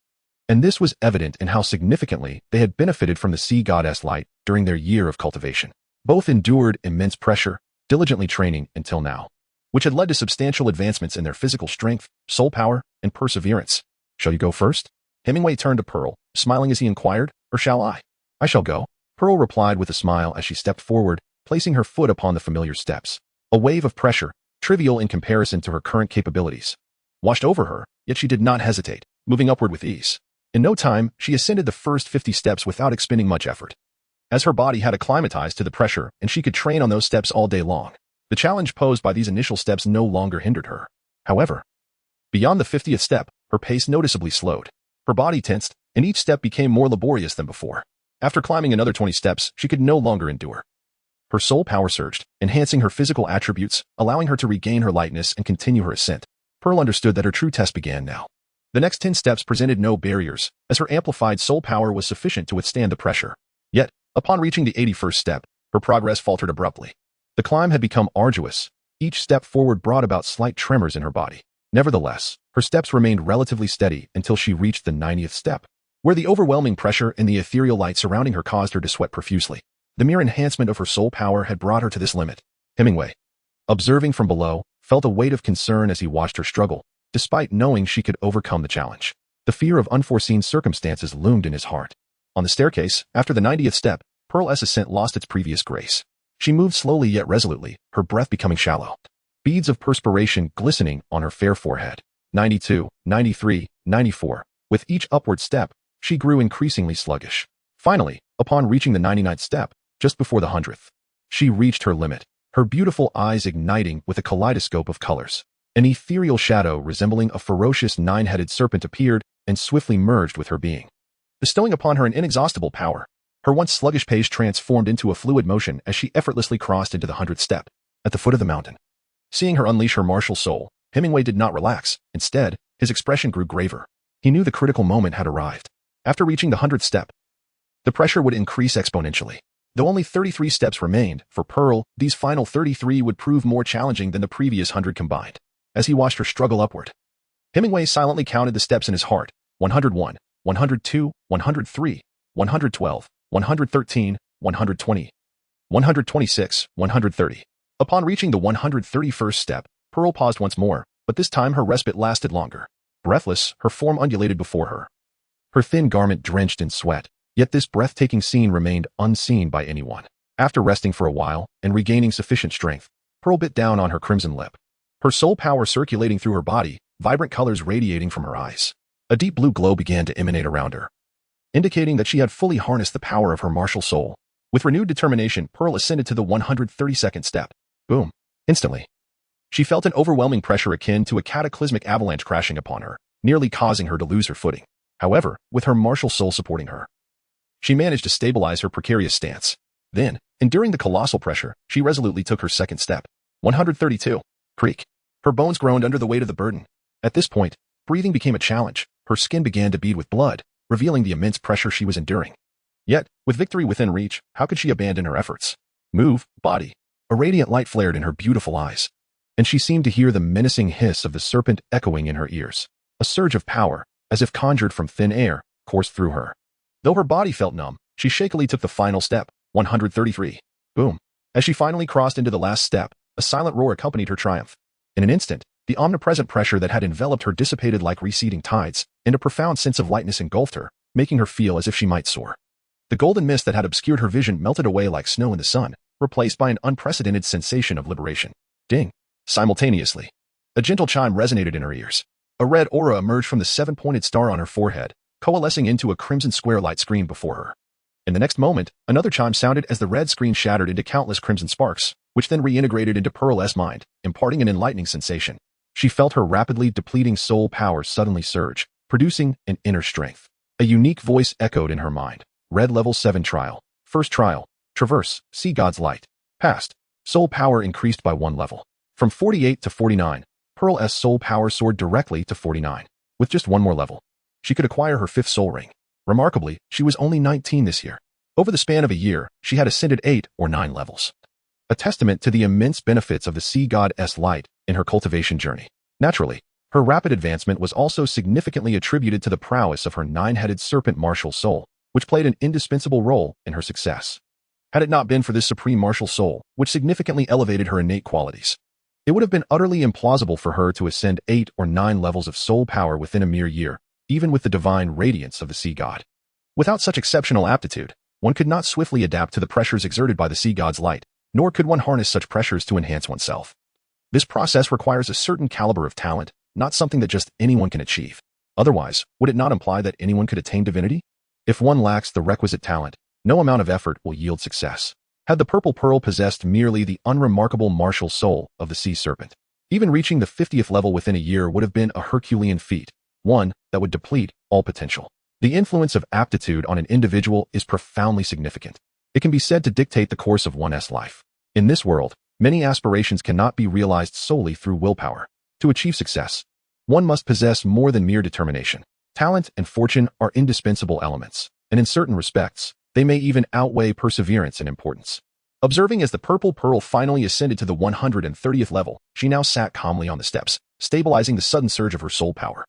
and this was evident in how significantly they had benefited from the sea goddess light during their year of cultivation. Both endured immense pressure, diligently training until now, which had led to substantial advancements in their physical strength, soul power, and perseverance. Shall you go first? Hemingway turned to Pearl, smiling as he inquired, or shall I? I shall go, Pearl replied with a smile as she stepped forward, placing her foot upon the familiar steps. A wave of pressure, trivial in comparison to her current capabilities, washed over her, yet she did not hesitate, moving upward with ease. In no time, she ascended the first 50 steps without expending much effort, as her body had acclimatized to the pressure and she could train on those steps all day long. The challenge posed by these initial steps no longer hindered her. However, beyond the 50th step, her pace noticeably slowed. Her body tensed, and each step became more laborious than before. After climbing another 20 steps, she could no longer endure. Her soul power surged, enhancing her physical attributes, allowing her to regain her lightness and continue her ascent. Pearl understood that her true test began now. The next 10 steps presented no barriers, as her amplified soul power was sufficient to withstand the pressure. Yet, upon reaching the 81st step, her progress faltered abruptly. The climb had become arduous. Each step forward brought about slight tremors in her body. Nevertheless, her steps remained relatively steady until she reached the 90th step, where the overwhelming pressure and the ethereal light surrounding her caused her to sweat profusely. The mere enhancement of her soul power had brought her to this limit. Hemingway, observing from below, felt a weight of concern as he watched her struggle, despite knowing she could overcome the challenge. The fear of unforeseen circumstances loomed in his heart. On the staircase, after the 90th step, Pearl's ascent lost its previous grace. She moved slowly yet resolutely, her breath becoming shallow, beads of perspiration glistening on her fair forehead. 92, 93, 94. With each upward step, she grew increasingly sluggish. Finally, upon reaching the 99th step, just before the 100th, she reached her limit, her beautiful eyes igniting with a kaleidoscope of colors. An ethereal shadow resembling a ferocious 9-headed serpent appeared and swiftly merged with her being, bestowing upon her an inexhaustible power. Her once sluggish pace transformed into a fluid motion as she effortlessly crossed into the 100th step. At the foot of the mountain, seeing her unleash her martial soul, Hemingway did not relax. Instead, his expression grew graver. He knew the critical moment had arrived. After reaching the 100th step, the pressure would increase exponentially. Though only 33 steps remained, for Pearl, these final 33 would prove more challenging than the previous 100 combined. As he watched her struggle upward, Hemingway silently counted the steps in his heart. 101, 102, 103, 112, 113, 120, 126, 130. Upon reaching the 131st step, Pearl paused once more, but this time her respite lasted longer. Breathless, her form undulated before her, her thin garment drenched in sweat, yet this breathtaking scene remained unseen by anyone. After resting for a while and regaining sufficient strength, Pearl bit down on her crimson lip, her soul power circulating through her body, vibrant colors radiating from her eyes. A deep blue glow began to emanate around her, indicating that she had fully harnessed the power of her martial soul. With renewed determination, Pearl ascended to the 132nd step. Boom! Instantly, She felt an overwhelming pressure akin to a cataclysmic avalanche crashing upon her, nearly causing her to lose her footing. However, with her martial soul supporting her, she managed to stabilize her precarious stance. Then, enduring the colossal pressure, she resolutely took her second step. 132. Creak. Her bones groaned under the weight of the burden. At this point, breathing became a challenge. Her skin began to bead with blood, revealing the immense pressure she was enduring. Yet, with victory within reach, how could she abandon her efforts? Move, body. A radiant light flared in her beautiful eyes, and she seemed to hear the menacing hiss of the serpent echoing in her ears. A surge of power, as if conjured from thin air, coursed through her. Though her body felt numb, she shakily took the final step. 133. Boom. As she finally crossed into the last step, a silent roar accompanied her triumph. In an instant, the omnipresent pressure that had enveloped her dissipated like receding tides, and a profound sense of lightness engulfed her, making her feel as if she might soar. The golden mist that had obscured her vision melted away like snow in the sun, replaced by an unprecedented sensation of liberation. Ding. Simultaneously, a gentle chime resonated in her ears. A red aura emerged from the seven-pointed star on her forehead, coalescing into a crimson square light screen before her. In the next moment, another chime sounded as the red screen shattered into countless crimson sparks, which then reintegrated into Pearl's mind, imparting an enlightening sensation. She felt her rapidly depleting soul power suddenly surge, producing an inner strength. A unique voice echoed in her mind. Red Level 7 Trial. First Trial. Traverse. See God's light. Passed. Soul power increased by 1 level. From 48 to 49, Pearl's soul power soared directly to 49. With just 1 more level, she could acquire her 5th soul ring. Remarkably, she was only 19 this year. Over the span of a year, she had ascended 8 or 9 levels. A testament to the immense benefits of the Sea God's light in her cultivation journey. Naturally, her rapid advancement was also significantly attributed to the prowess of her 9-headed serpent martial soul, which played an indispensable role in her success. Had it not been for this supreme martial soul, which significantly elevated her innate qualities, it would have been utterly implausible for her to ascend 8 or 9 levels of soul power within a mere year, even with the divine radiance of the Sea God. Without such exceptional aptitude, one could not swiftly adapt to the pressures exerted by the Sea God's light, nor could one harness such pressures to enhance oneself. This process requires a certain caliber of talent, not something that just anyone can achieve. Otherwise, would it not imply that anyone could attain divinity? If one lacks the requisite talent, no amount of effort will yield success. Had the Purple Pearl possessed merely the unremarkable martial soul of the sea serpent, even reaching the 50th level within a year would have been a Herculean feat, one that would deplete all potential. The influence of aptitude on an individual is profoundly significant. It can be said to dictate the course of one's life. In this world, many aspirations cannot be realized solely through willpower. To achieve success, one must possess more than mere determination. Talent and fortune are indispensable elements, and in certain respects, they may even outweigh perseverance in importance. Observing as the Purple Pearl finally ascended to the 130th level, she now sat calmly on the steps, stabilizing the sudden surge of her soul power.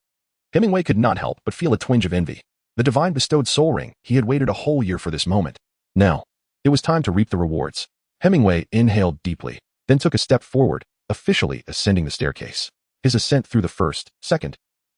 Hemingway could not help but feel a twinge of envy. The divine bestowed soul ring, he had waited a whole year for this moment. Now, it was time to reap the rewards. Hemingway inhaled deeply, then took a step forward, officially ascending the staircase. His ascent through the first, second,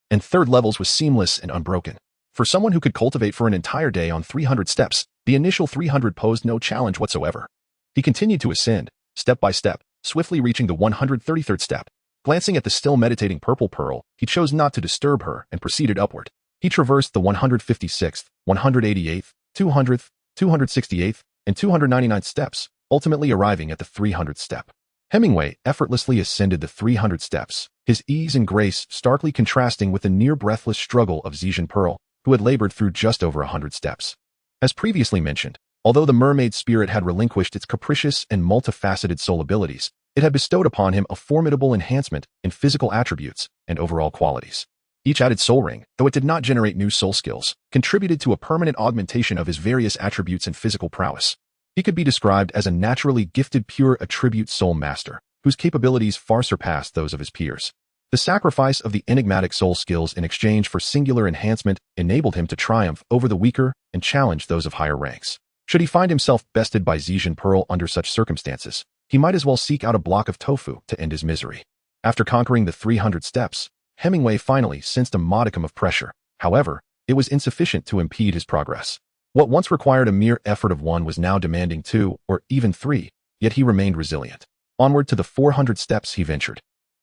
and third levels was seamless and unbroken. For someone who could cultivate for an entire day on 300 steps, the initial 300 posed no challenge whatsoever. He continued to ascend, step by step, swiftly reaching the 133rd step. Glancing at the still meditating Purple Pearl, he chose not to disturb her and proceeded upward. He traversed the 156th, 188th, 200th, 268th, and 299th steps, ultimately arriving at the 300th step. Hemingway effortlessly ascended the 300 steps, his ease and grace starkly contrasting with the near-breathless struggle of Zhejian Pearl, who had labored through just over 100 steps. As previously mentioned, although the mermaid spirit had relinquished its capricious and multifaceted soul abilities, it had bestowed upon him a formidable enhancement in physical attributes and overall qualities. Each added soul ring, though it did not generate new soul skills, contributed to a permanent augmentation of his various attributes and physical prowess. He could be described as a naturally gifted pure attribute soul master, whose capabilities far surpassed those of his peers. The sacrifice of the enigmatic soul skills in exchange for singular enhancement enabled him to triumph over the weaker and challenge those of higher ranks. Should he find himself bested by Zhejian Pearl under such circumstances, he might as well seek out a block of tofu to end his misery. After conquering the 300 steps, Hemingway finally sensed a modicum of pressure. However, it was insufficient to impede his progress. What once required a mere effort of 1 was now demanding 2 or even 3, yet he remained resilient. Onward to the 400 steps he ventured.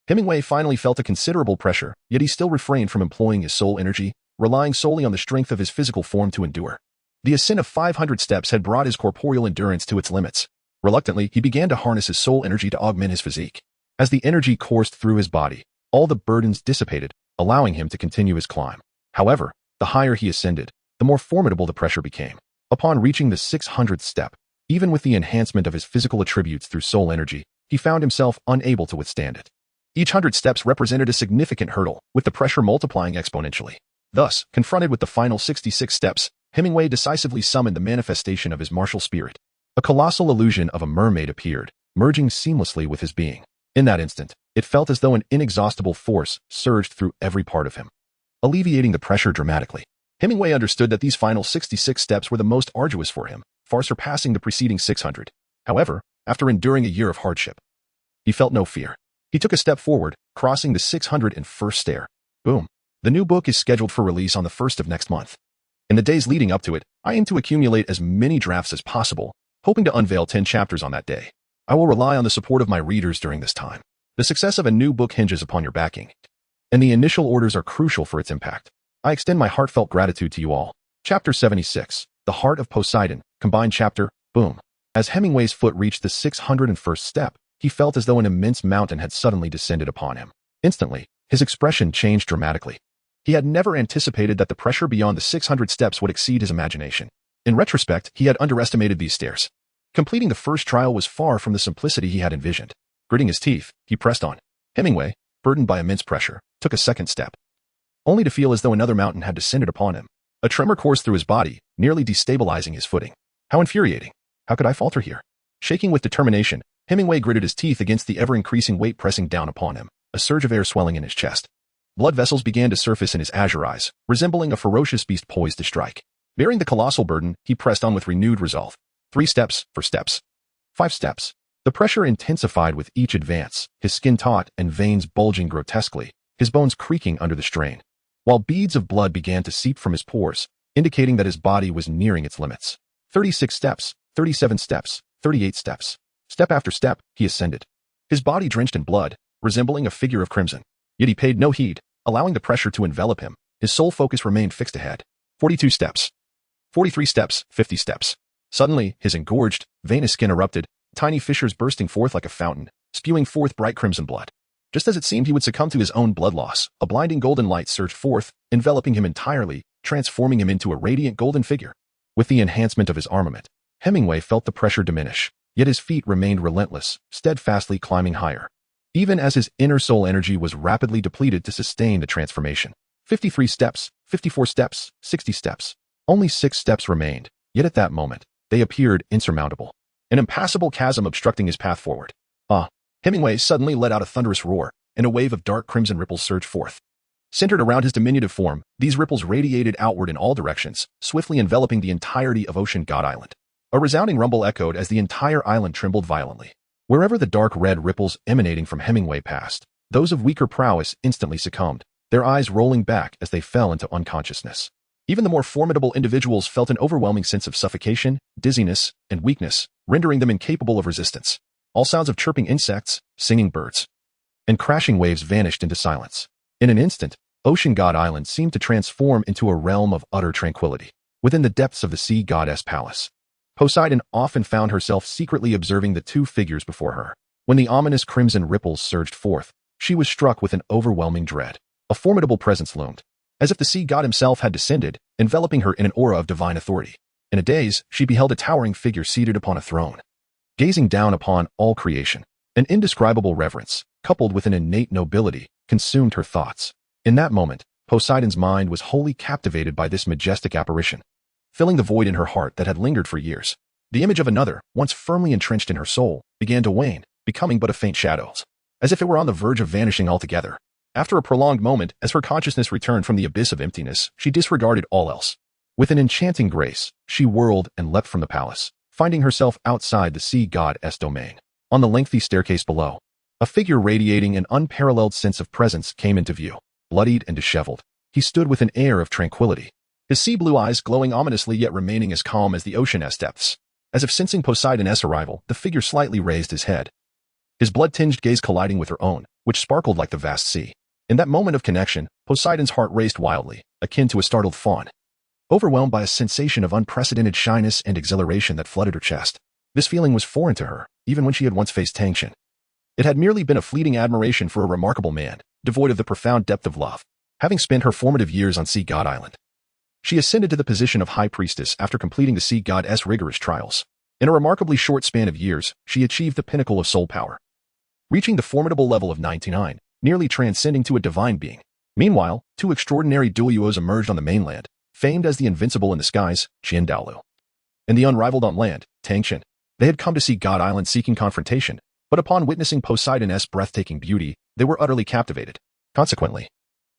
Hemingway finally felt a considerable pressure, yet he still refrained from employing his soul energy, relying solely on the strength of his physical form to endure. The ascent of 500 steps had brought his corporeal endurance to its limits. Reluctantly, he began to harness his soul energy to augment his physique. As the energy coursed through his body, all the burdens dissipated, allowing him to continue his climb. However, the higher he ascended, the more formidable the pressure became. Upon reaching the 600th step, even with the enhancement of his physical attributes through soul energy, he found himself unable to withstand it. Each 100 steps represented a significant hurdle, with the pressure multiplying exponentially. Thus, confronted with the final 66 steps, Hemingway decisively summoned the manifestation of his martial spirit. A colossal illusion of a mermaid appeared, merging seamlessly with his being. In that instant, it felt as though an inexhaustible force surged through every part of him, alleviating the pressure dramatically. Hemingway understood that these final 66 steps were the most arduous for him, far surpassing the preceding 600. However, after enduring a year of hardship, he felt no fear. He took a step forward, crossing the 601st stair. Boom. The new book is scheduled for release on the 1st of next month. In the days leading up to it, I aim to accumulate as many drafts as possible, hoping to unveil 10 chapters on that day. I will rely on the support of my readers during this time. The success of a new book hinges upon your backing, and the initial orders are crucial for its impact. I extend my heartfelt gratitude to you all. Chapter 76, The Heart of Poseidon, Combined Chapter, Boom. As Hemingway's foot reached the 601st step, he felt as though an immense mountain had suddenly descended upon him. Instantly, his expression changed dramatically. He had never anticipated that the pressure beyond the 600 steps would exceed his imagination. In retrospect, he had underestimated these stairs. Completing the first trial was far from the simplicity he had envisioned. Gritting his teeth, he pressed on. Hemingway, burdened by immense pressure, took a second step, only to feel as though another mountain had descended upon him. A tremor coursed through his body, nearly destabilizing his footing. How infuriating. How could I falter here? Shaking with determination, Hemingway gritted his teeth against the ever-increasing weight pressing down upon him, a surge of air swelling in his chest. Blood vessels began to surface in his azure eyes, resembling a ferocious beast poised to strike. Bearing the colossal burden, he pressed on with renewed resolve. 3 steps, 4 steps. 5 steps. The pressure intensified with each advance, his skin taut and veins bulging grotesquely, his bones creaking under the strain, while beads of blood began to seep from his pores, indicating that his body was nearing its limits. 36 steps, 37 steps, 38 steps. Step after step, he ascended, his body drenched in blood, resembling a figure of crimson. Yet he paid no heed, allowing the pressure to envelop him. His sole focus remained fixed ahead. 42 steps. 43 steps, 50 steps. Suddenly, his engorged, veinous skin erupted, tiny fissures bursting forth like a fountain, spewing forth bright crimson blood. Just as it seemed he would succumb to his own blood loss, a blinding golden light surged forth, enveloping him entirely, transforming him into a radiant golden figure. With the enhancement of his armament, Hemingway felt the pressure diminish, yet his feet remained relentless, steadfastly climbing higher, even as his inner soul energy was rapidly depleted to sustain the transformation. 53 steps, 54 steps, 60 steps. Only 6 steps remained, yet at that moment, they appeared insurmountable. An impassable chasm obstructing his path forward. Hemingway suddenly let out a thunderous roar, and a wave of dark crimson ripples surged forth. Centered around his diminutive form, these ripples radiated outward in all directions, swiftly enveloping the entirety of Ocean God Island. A resounding rumble echoed as the entire island trembled violently. Wherever the dark red ripples emanating from Hemingway passed, those of weaker prowess instantly succumbed, their eyes rolling back as they fell into unconsciousness. Even the more formidable individuals felt an overwhelming sense of suffocation, dizziness, and weakness, rendering them incapable of resistance. All sounds of chirping insects, singing birds, and crashing waves vanished into silence. In an instant, Ocean God Island seemed to transform into a realm of utter tranquility. Within the depths of the sea goddess palace, Poseidon often found herself secretly observing the 2 figures before her. When the ominous crimson ripples surged forth, she was struck with an overwhelming dread. A formidable presence loomed, as if the sea god himself had descended, enveloping her in an aura of divine authority. In a daze, she beheld a towering figure seated upon a throne, gazing down upon all creation. An indescribable reverence, coupled with an innate nobility, consumed her thoughts. In that moment, Poseidon's mind was wholly captivated by this majestic apparition, filling the void in her heart that had lingered for years. The image of another, once firmly entrenched in her soul, began to wane, becoming but a faint shadow, as if it were on the verge of vanishing altogether. After a prolonged moment, as her consciousness returned from the abyss of emptiness, she disregarded all else. With an enchanting grace, she whirled and leapt from the palace, finding herself outside the sea god's domain. On the lengthy staircase below, a figure radiating an unparalleled sense of presence came into view. Bloodied and disheveled, he stood with an air of tranquility, his sea blue eyes glowing ominously yet remaining as calm as the ocean's depths. As if sensing Poseidon's arrival, the figure slightly raised his head, his blood-tinged gaze colliding with her own, which sparkled like the vast sea. In that moment of connection, Poseidon's heart raced wildly, akin to a startled fawn, overwhelmed by a sensation of unprecedented shyness and exhilaration that flooded her chest. This feeling was foreign to her, even when she had once faced Tang San. It had merely been a fleeting admiration for a remarkable man, devoid of the profound depth of love. Having spent her formative years on Sea God Island, she ascended to the position of High Priestess after completing the Sea God's rigorous trials. In a remarkably short span of years, she achieved the pinnacle of soul power, reaching the formidable level of 99, nearly transcending to a divine being. Meanwhile, two extraordinary Douluos emerged on the mainland, famed as the invincible in the skies, Tiandou Empire, and the unrivaled on land, Tang San. They had come to Sea God Island seeking confrontation, but upon witnessing Poseidon's breathtaking beauty, they were utterly captivated. Consequently,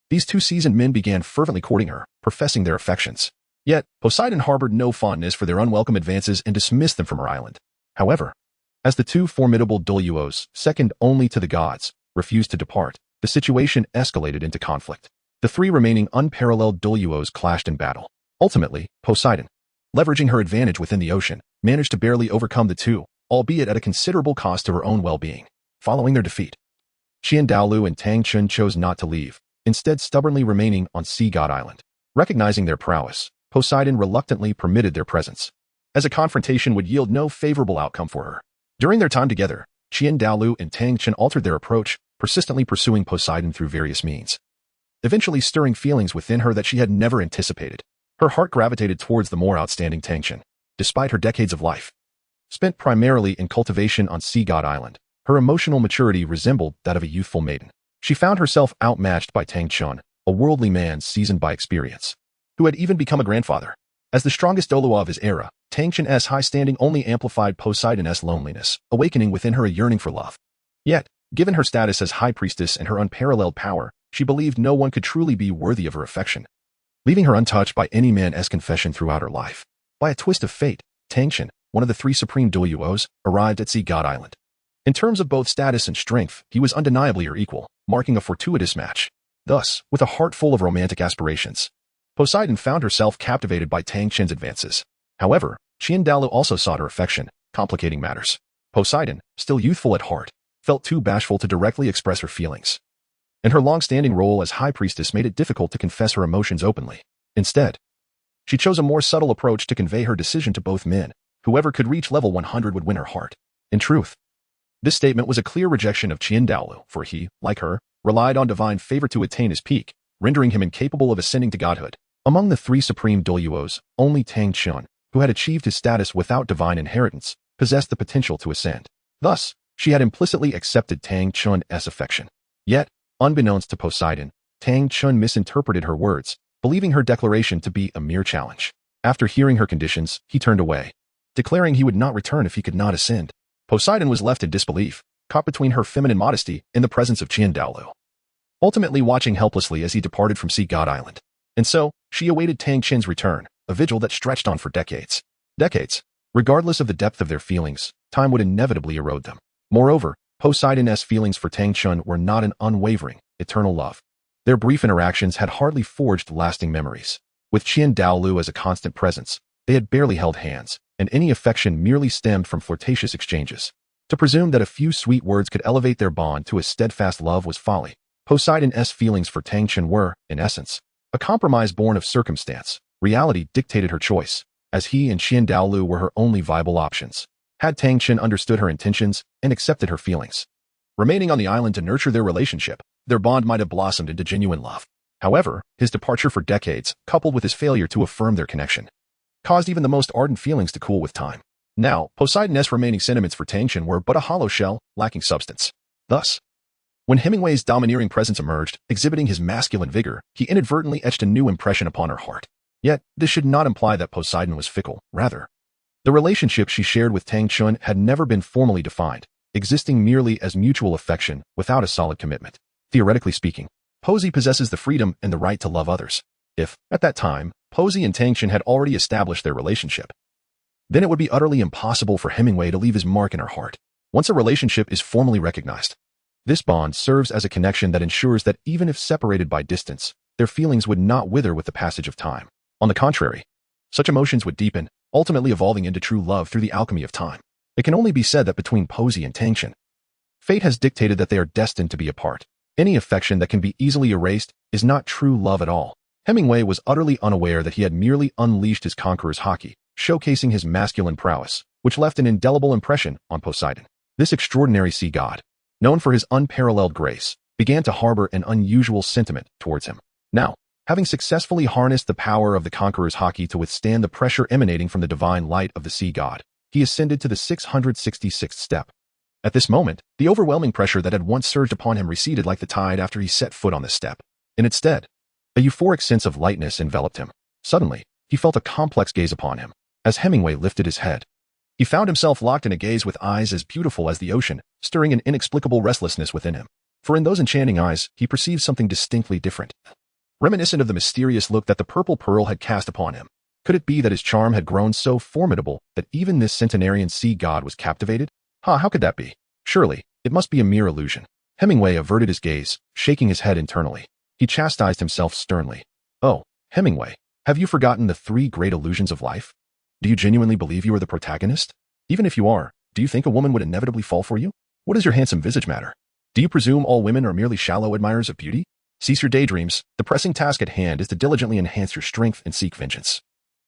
these two seasoned men began fervently courting her, professing their affections. Yet, Poseidon harbored no fondness for their unwelcome advances and dismissed them from her island. However, as the two formidable Douluos, second only to the gods, refused to depart, the situation escalated into conflict. The three remaining unparalleled Douluos clashed in battle. Ultimately, Poseidon, leveraging her advantage within the ocean, managed to barely overcome the two, albeit at a considerable cost to her own well-being. Following their defeat, Tiandou and Tang San chose not to leave, instead stubbornly remaining on Sea God Island. Recognizing their prowess, Poseidon reluctantly permitted their presence, as a confrontation would yield no favorable outcome for her. During their time together, Tiandou and Tang San altered their approach, persistently pursuing Poseidon through various means, eventually stirring feelings within her that she had never anticipated. Her heart gravitated towards the more outstanding Tang San. Despite her decades of life, spent primarily in cultivation on Sea God Island, her emotional maturity resembled that of a youthful maiden. She found herself outmatched by Tang San, a worldly man seasoned by experience, who had even become a grandfather. As the strongest Douluo of his era, Tang San's high standing only amplified Poseidon's loneliness, awakening within her a yearning for love. Yet, given her status as High Priestess and her unparalleled power, she believed no one could truly be worthy of her affection, leaving her untouched by any man's confession throughout her life. By a twist of fate, Tang San, one of the three supreme Douluos, arrived at Sea God Island. In terms of both status and strength, he was undeniably her equal, marking a fortuitous match. Thus, with a heart full of romantic aspirations, Poseidon found herself captivated by Tang San's advances. However, Tiandou also sought her affection, complicating matters. Poseidon, still youthful at heart, felt too bashful to directly express her feelings, and her long-standing role as High Priestess made it difficult to confess her emotions openly. Instead, she chose a more subtle approach to convey her decision to both men. Whoever could reach level 100 would win her heart. In truth, this statement was a clear rejection of Tiandou, for he, like her, relied on divine favor to attain his peak, rendering him incapable of ascending to godhood. Among the three supreme Douluos, only Tang San, who had achieved his status without divine inheritance, possessed the potential to ascend. Thus, she had implicitly accepted Tang San's affection. Yet, unbeknownst to Poseidon, Tang San misinterpreted her words, believing her declaration to be a mere challenge. After hearing her conditions, he turned away, declaring he would not return if he could not ascend. Poseidon was left in disbelief, caught between her feminine modesty and the presence of Tiandou, ultimately watching helplessly as he departed from Sea God Island. And so, she awaited Tang San's return, a vigil that stretched on for decades. Decades. Regardless of the depth of their feelings, time would inevitably erode them. Moreover, Poseidon's feelings for Tang San were not an unwavering, eternal love. Their brief interactions had hardly forged lasting memories. With Tiandou as a constant presence, they had barely held hands, and any affection merely stemmed from flirtatious exchanges. To presume that a few sweet words could elevate their bond to a steadfast love was folly. Poseidon's feelings for Tang San were, in essence, a compromise born of circumstance. Reality dictated her choice, as he and Tiandou were her only viable options. Had Tang San understood her intentions and accepted her feelings, remaining on the island to nurture their relationship, their bond might have blossomed into genuine love. However, his departure for decades, coupled with his failure to affirm their connection, caused even the most ardent feelings to cool with time. Now, Poseidon's remaining sentiments for Tang San were but a hollow shell, lacking substance. Thus, when Hemingway's domineering presence emerged, exhibiting his masculine vigor, he inadvertently etched a new impression upon her heart. Yet, this should not imply that Poseidon was fickle. Rather, the relationship she shared with Tang San had never been formally defined, existing merely as mutual affection without a solid commitment. Theoretically speaking, Posey possesses the freedom and the right to love others. If, at that time, Posey and Tang San had already established their relationship, then it would be utterly impossible for Hemingway to leave his mark in her heart. Once a relationship is formally recognized, this bond serves as a connection that ensures that even if separated by distance, their feelings would not wither with the passage of time. On the contrary, such emotions would deepen, ultimately evolving into true love through the alchemy of time. It can only be said that between Posey and Tang San, fate has dictated that they are destined to be apart. Any affection that can be easily erased is not true love at all. Hemingway was utterly unaware that he had merely unleashed his conqueror's haki, showcasing his masculine prowess, which left an indelible impression on Poseidon. This extraordinary sea god, known for his unparalleled grace, began to harbor an unusual sentiment towards him. Now, having successfully harnessed the power of the conqueror's haki to withstand the pressure emanating from the divine light of the sea god, he ascended to the 666th step. At this moment, the overwhelming pressure that had once surged upon him receded like the tide after he set foot on the step. And instead, a euphoric sense of lightness enveloped him. Suddenly, he felt a complex gaze upon him. As Hemingway lifted his head, he found himself locked in a gaze with eyes as beautiful as the ocean, stirring an inexplicable restlessness within him. For in those enchanting eyes, he perceived something distinctly different, reminiscent of the mysterious look that the purple pearl had cast upon him. Could it be that his charm had grown so formidable that even this centenarian sea god was captivated? How could that be? Surely, it must be a mere illusion. Hemingway averted his gaze, shaking his head internally. He chastised himself sternly. Oh, Hemingway, have you forgotten the three great illusions of life? Do you genuinely believe you are the protagonist? Even if you are, do you think a woman would inevitably fall for you? What does your handsome visage matter? Do you presume all women are merely shallow admirers of beauty? Cease your daydreams. The pressing task at hand is to diligently enhance your strength and seek vengeance.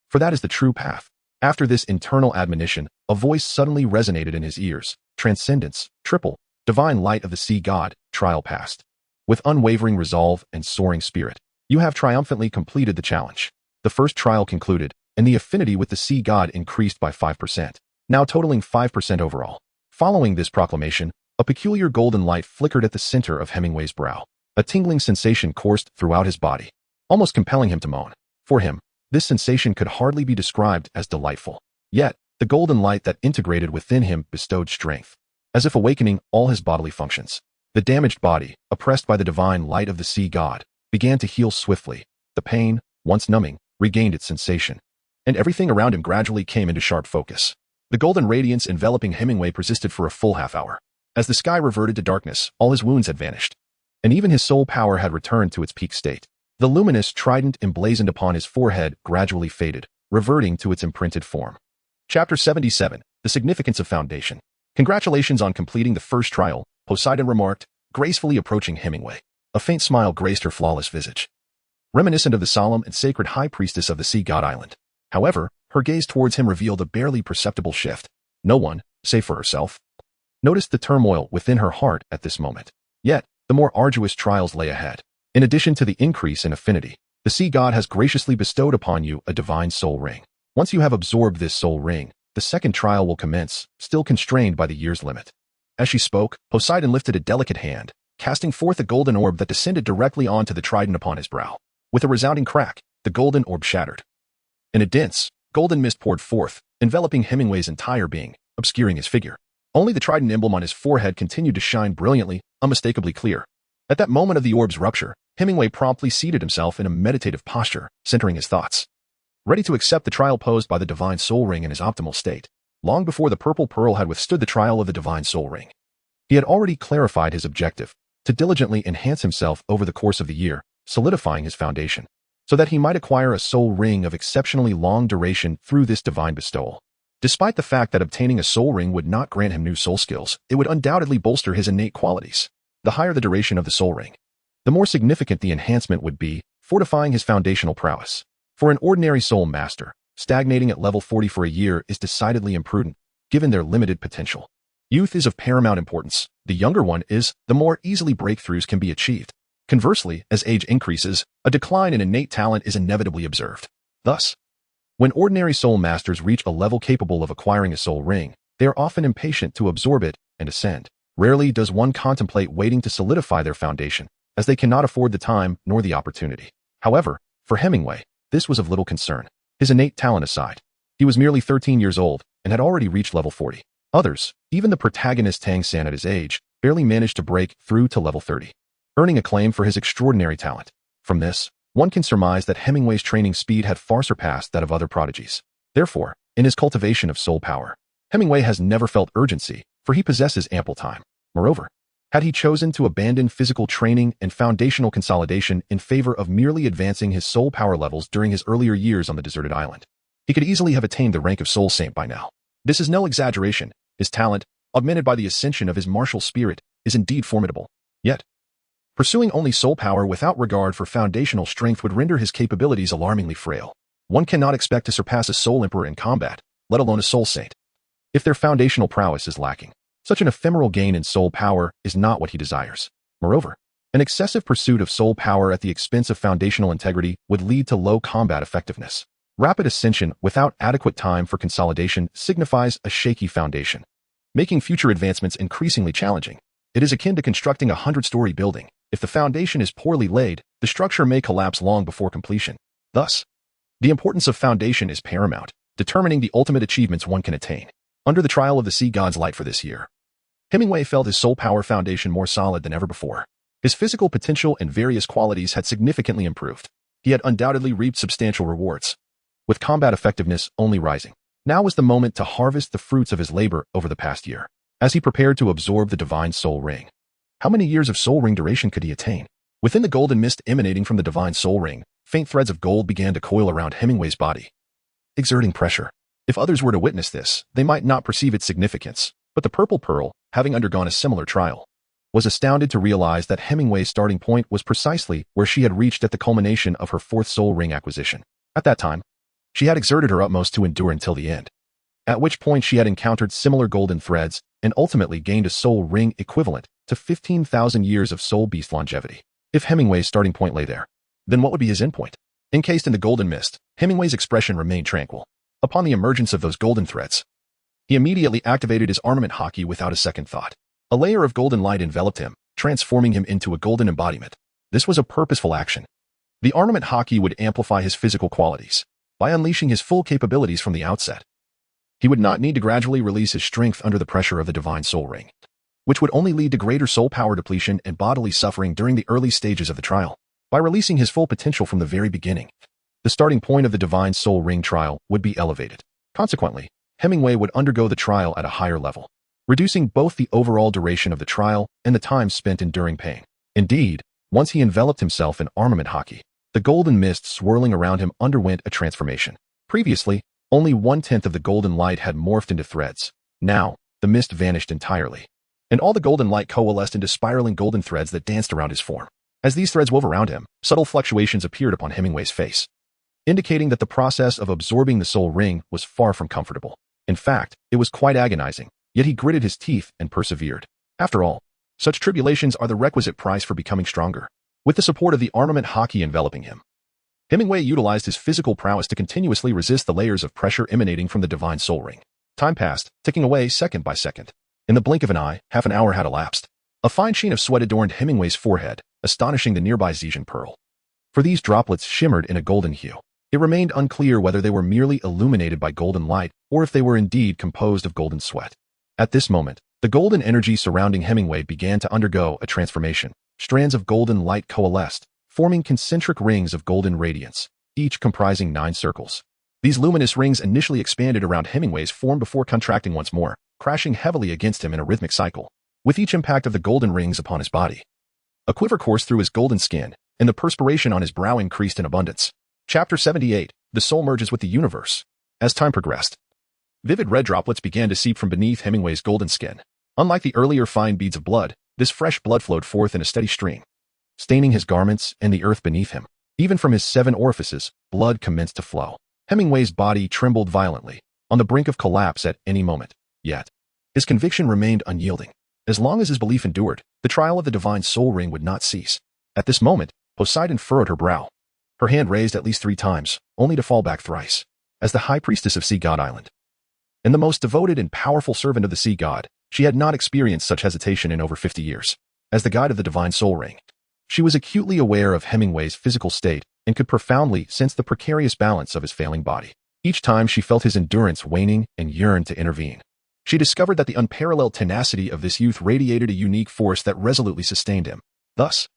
For that is the true path. After this internal admonition, a voice suddenly resonated in his ears. Transcendence, triple, divine light of the sea god, trial passed. With unwavering resolve and soaring spirit, you have triumphantly completed the challenge. The first trial concluded, and the affinity with the sea god increased by 5%, now totaling 5% overall. Following this proclamation, a peculiar golden light flickered at the center of Hemingway's brow. A tingling sensation coursed throughout his body, almost compelling him to moan. For him, this sensation could hardly be described as delightful. Yet, the golden light that integrated within him bestowed strength, as if awakening all his bodily functions. The damaged body, oppressed by the divine light of the sea god, began to heal swiftly. The pain, once numbing, regained its sensation, and everything around him gradually came into sharp focus. The golden radiance enveloping Hemingway persisted for a full half hour. As the sky reverted to darkness, all his wounds had vanished, and even his soul power had returned to its peak state. The luminous trident emblazoned upon his forehead gradually faded, reverting to its imprinted form. Chapter 77, The Significance of Foundation. Congratulations on completing the first trial, Poseidon remarked, gracefully approaching Hemingway. A faint smile graced her flawless visage, reminiscent of the solemn and sacred high priestess of the sea god island. However, her gaze towards him revealed a barely perceptible shift. No one, save for herself, noticed the turmoil within her heart at this moment. Yet, the more arduous trials lay ahead. In addition to the increase in affinity, the sea god has graciously bestowed upon you a divine soul ring. Once you have absorbed this soul ring, the second trial will commence, still constrained by the year's limit. As she spoke, Poseidon lifted a delicate hand, casting forth a golden orb that descended directly onto the trident upon his brow. With a resounding crack, the golden orb shattered, and a dense, golden mist poured forth, enveloping Hemingway's entire being, obscuring his figure. Only the trident emblem on his forehead continued to shine brilliantly, unmistakably clear. At that moment of the orb's rupture, Hemingway promptly seated himself in a meditative posture, centering his thoughts, ready to accept the trial posed by the divine soul ring in his optimal state. Long before the purple pearl had withstood the trial of the divine soul ring, he had already clarified his objective, to diligently enhance himself over the course of the year, solidifying his foundation, so that he might acquire a soul ring of exceptionally long duration through this divine bestowal. Despite the fact that obtaining a soul ring would not grant him new soul skills, it would undoubtedly bolster his innate qualities. The higher the duration of the soul ring, the more significant the enhancement would be, fortifying his foundational prowess. For an ordinary soul master, stagnating at level 40 for a year is decidedly imprudent, given their limited potential. Youth is of paramount importance. The younger one is, the more easily breakthroughs can be achieved. Conversely, as age increases, a decline in innate talent is inevitably observed. Thus, when ordinary soul masters reach a level capable of acquiring a soul ring, they are often impatient to absorb it and ascend. Rarely does one contemplate waiting to solidify their foundation, as they cannot afford the time nor the opportunity. However, for Hemingway, this was of little concern. His innate talent aside, he was merely 13 years old and had already reached level 40. Others, even the protagonist Tang San at his age, barely managed to break through to level 30, earning acclaim for his extraordinary talent. From this, one can surmise that Hemingway's training speed had far surpassed that of other prodigies. Therefore, in his cultivation of soul power, Hemingway has never felt urgency, for he possesses ample time. Moreover, had he chosen to abandon physical training and foundational consolidation in favor of merely advancing his soul power levels during his earlier years on the deserted island, he could easily have attained the rank of soul saint by now. This is no exaggeration. His talent, augmented by the ascension of his martial spirit, is indeed formidable. Yet, pursuing only soul power without regard for foundational strength would render his capabilities alarmingly frail. One cannot expect to surpass a soul emperor in combat, let alone a soul saint, if their foundational prowess is lacking. Such an ephemeral gain in soul power is not what he desires. Moreover, an excessive pursuit of soul power at the expense of foundational integrity would lead to low combat effectiveness. Rapid ascension without adequate time for consolidation signifies a shaky foundation, making future advancements increasingly challenging. It is akin to constructing a 100-story building. If the foundation is poorly laid, the structure may collapse long before completion. Thus, the importance of foundation is paramount, determining the ultimate achievements one can attain. Under the trial of the sea god's light for this year, Hemingway felt his soul power foundation more solid than ever before. His physical potential and various qualities had significantly improved. He had undoubtedly reaped substantial rewards, with combat effectiveness only rising. Now was the moment to harvest the fruits of his labor over the past year. As he prepared to absorb the divine soul ring, how many years of soul ring duration could he attain? Within the golden mist emanating from the divine soul ring, faint threads of gold began to coil around Hemingway's body, exerting pressure. If others were to witness this, they might not perceive its significance, but the purple pearl, having undergone a similar trial, was astounded to realize that Hemingway's starting point was precisely where she had reached at the culmination of her fourth soul ring acquisition. At that time, she had exerted her utmost to endure until the end, at which point she had encountered similar golden threads and ultimately gained a soul ring equivalent to 15,000 years of soul beast longevity. If Hemingway's starting point lay there, then what would be his endpoint? Encased in the golden mist, Hemingway's expression remained tranquil. Upon the emergence of those golden threads, he immediately activated his armament haki without a second thought. A layer of golden light enveloped him, transforming him into a golden embodiment. This was a purposeful action. The armament haki would amplify his physical qualities by unleashing his full capabilities from the outset. He would not need to gradually release his strength under the pressure of the divine soul ring, which would only lead to greater soul power depletion and bodily suffering during the early stages of the trial. By releasing his full potential from the very beginning, the starting point of the divine soul ring trial would be elevated. Consequently, Hemingway would undergo the trial at a higher level, reducing both the overall duration of the trial and the time spent enduring pain. Indeed, once he enveloped himself in armament haki, the golden mist swirling around him underwent a transformation. Previously, only 1/10 of the golden light had morphed into threads. Now, the mist vanished entirely, and all the golden light coalesced into spiraling golden threads that danced around his form. As these threads wove around him, subtle fluctuations appeared upon Hemingway's face, indicating that the process of absorbing the soul ring was far from comfortable. In fact, it was quite agonizing, yet he gritted his teeth and persevered. After all, such tribulations are the requisite price for becoming stronger. With the support of the armament haki enveloping him, Hemingway utilized his physical prowess to continuously resist the layers of pressure emanating from the divine soul ring. Time passed, ticking away second by second. In the blink of an eye, half an hour had elapsed. A fine sheen of sweat adorned Hemingway's forehead, astonishing the nearby Zhejian pearl. For these droplets shimmered in a golden hue. It remained unclear whether they were merely illuminated by golden light or if they were indeed composed of golden sweat. At this moment, the golden energy surrounding Hemingway began to undergo a transformation. Strands of golden light coalesced, forming concentric rings of golden radiance, each comprising 9 circles. These luminous rings initially expanded around Hemingway's form before contracting once more, crashing heavily against him in a rhythmic cycle. With each impact of the golden rings upon his body, a quiver coursed through his golden skin, and the perspiration on his brow increased in abundance. Chapter 78, The Soul Merges with the Universe. As time progressed, vivid red droplets began to seep from beneath Hemingway's golden skin. Unlike the earlier fine beads of blood, this fresh blood flowed forth in a steady stream, staining his garments and the earth beneath him. Even from his 7 orifices, blood commenced to flow. Hemingway's body trembled violently, on the brink of collapse at any moment. Yet, his conviction remained unyielding. As long as his belief endured, the trial of the divine soul ring would not cease. At this moment, Poseidon furrowed her brow, her hand raised at least 3 times, only to fall back thrice. As the high priestess of Sea God Island, and the most devoted and powerful servant of the sea god, she had not experienced such hesitation in over 50 years. As the guide of the divine soul ring, she was acutely aware of Hemingway's physical state and could profoundly sense the precarious balance of his failing body. Each time she felt his endurance waning and yearned to intervene, she discovered that the unparalleled tenacity of this youth radiated a unique force that resolutely sustained him. Thus,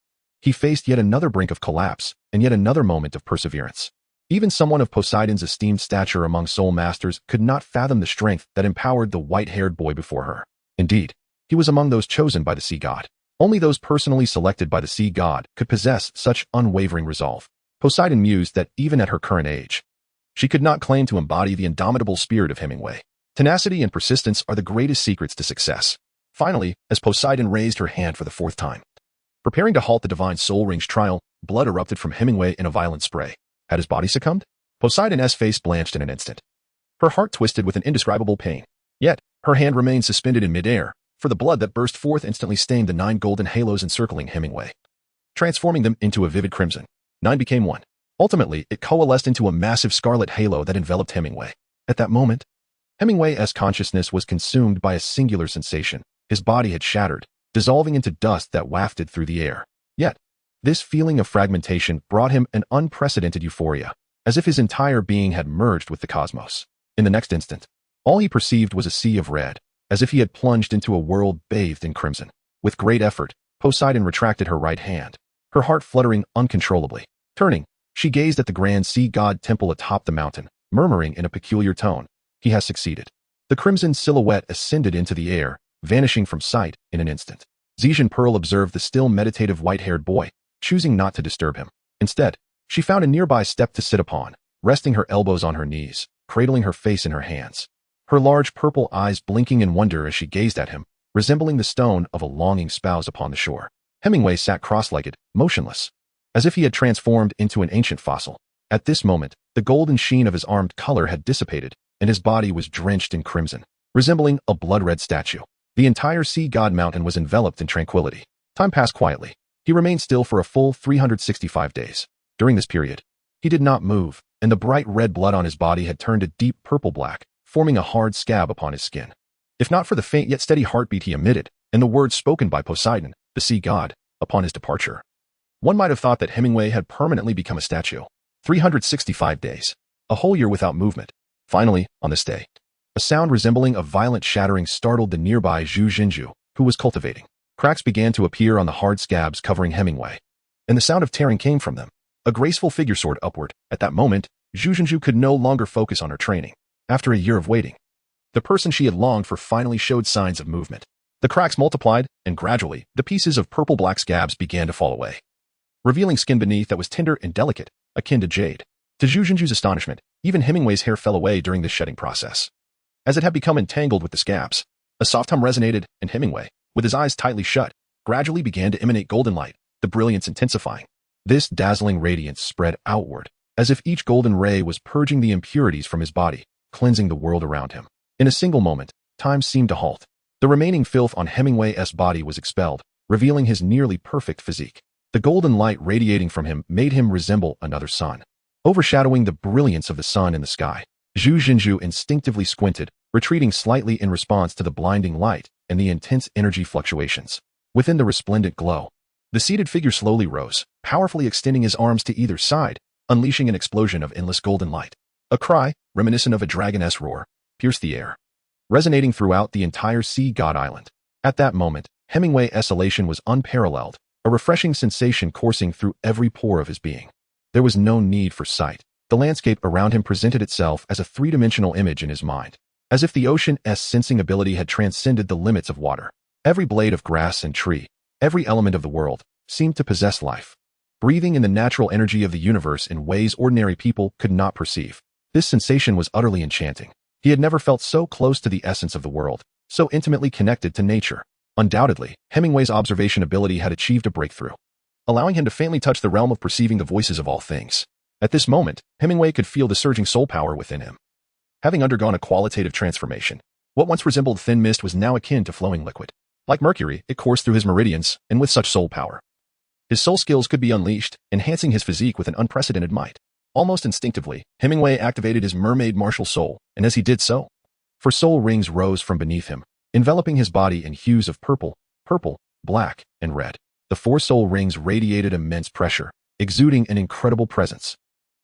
he faced yet another brink of collapse and yet another moment of perseverance. Even someone of Poseidon's esteemed stature among soul masters could not fathom the strength that empowered the white-haired boy before her. Indeed, he was among those chosen by the sea god. Only those personally selected by the sea god could possess such unwavering resolve. Poseidon mused that even at her current age, she could not claim to embody the indomitable spirit of Hemingway. Tenacity and persistence are the greatest secrets to success. Finally, as Poseidon raised her hand for the 4th time, preparing to halt the divine soul ring's trial, blood erupted from Hemingway in a violent spray. Had his body succumbed? Poseidon's face blanched in an instant. Her heart twisted with an indescribable pain. Yet, her hand remained suspended in midair, for the blood that burst forth instantly stained the 9 golden halos encircling Hemingway, transforming them into a vivid crimson. 9 became 1. Ultimately, it coalesced into a massive scarlet halo that enveloped Hemingway. At that moment, Hemingway's consciousness was consumed by a singular sensation. His body had shattered, dissolving into dust that wafted through the air. Yet, this feeling of fragmentation brought him an unprecedented euphoria, as if his entire being had merged with the cosmos. In the next instant, all he perceived was a sea of red, as if he had plunged into a world bathed in crimson. With great effort, Poseidon retracted her right hand, her heart fluttering uncontrollably. Turning, she gazed at the grand sea god temple atop the mountain, murmuring in a peculiar tone, "He has succeeded." The crimson silhouette ascended into the air, vanishing from sight in an instant. Zhejian Pearl observed the still meditative white-haired boy, choosing not to disturb him. Instead, she found a nearby step to sit upon, resting her elbows on her knees, cradling her face in her hands. Her large purple eyes blinking in wonder as she gazed at him, resembling the stone of a longing spouse upon the shore. Hemingway sat cross-legged, motionless, as if he had transformed into an ancient fossil. At this moment, the golden sheen of his armed color had dissipated, and his body was drenched in crimson, resembling a blood-red statue. The entire sea god mountain was enveloped in tranquility. Time passed quietly. He remained still for a full 365 days. During this period, he did not move, and the bright red blood on his body had turned a deep purple-black, forming a hard scab upon his skin. If not for the faint yet steady heartbeat he emitted, and the words spoken by Poseidon, the sea god, upon his departure, one might have thought that Hemingway had permanently become a statue. 365 days. A whole year without movement. Finally, on this day, a sound resembling a violent shattering startled the nearby Zhu Jinzhu, who was cultivating. Cracks began to appear on the hard scabs covering Hemingway, and the sound of tearing came from them. A graceful figure soared upward. At that moment, Zhu Jinzhu could no longer focus on her training. After a year of waiting, the person she had longed for finally showed signs of movement. The cracks multiplied, and gradually, the pieces of purple-black scabs began to fall away, revealing skin beneath that was tender and delicate, akin to jade. To Zhu Jinzhu's astonishment, even Hemingway's hair fell away during this shedding process, as it had become entangled with the scabs. A soft hum resonated, and Hemingway, with his eyes tightly shut, gradually began to emanate golden light, the brilliance intensifying. This dazzling radiance spread outward, as if each golden ray was purging the impurities from his body, cleansing the world around him. In a single moment, time seemed to halt. The remaining filth on Hemingway's body was expelled, revealing his nearly perfect physique. The golden light radiating from him made him resemble another sun, overshadowing the brilliance of the sun in the sky. Zhu Jinzhu instinctively squinted, retreating slightly in response to the blinding light and the intense energy fluctuations. Within the resplendent glow, the seated figure slowly rose, powerfully extending his arms to either side, unleashing an explosion of endless golden light. A cry, reminiscent of a dragoness roar, pierced the air, resonating throughout the entire sea god island. At that moment, Hemingway's elation was unparalleled, a refreshing sensation coursing through every pore of his being. There was no need for sight. The landscape around him presented itself as a three-dimensional image in his mind, as if the ocean's sensing ability had transcended the limits of water. Every blade of grass and tree, every element of the world, seemed to possess life, breathing in the natural energy of the universe in ways ordinary people could not perceive. This sensation was utterly enchanting. He had never felt so close to the essence of the world, so intimately connected to nature. Undoubtedly, Hemingway's observation ability had achieved a breakthrough, allowing him to faintly touch the realm of perceiving the voices of all things. At this moment, Hemingway could feel the surging soul power within him. Having undergone a qualitative transformation, what once resembled thin mist was now akin to flowing liquid. Like mercury, it coursed through his meridians, and with such soul power, his soul skills could be unleashed, enhancing his physique with an unprecedented might. Almost instinctively, Hemingway activated his mermaid martial soul, and as he did so, 4 soul rings rose from beneath him, enveloping his body in hues of purple, black, and red. The 4 soul rings radiated immense pressure, exuding an incredible presence.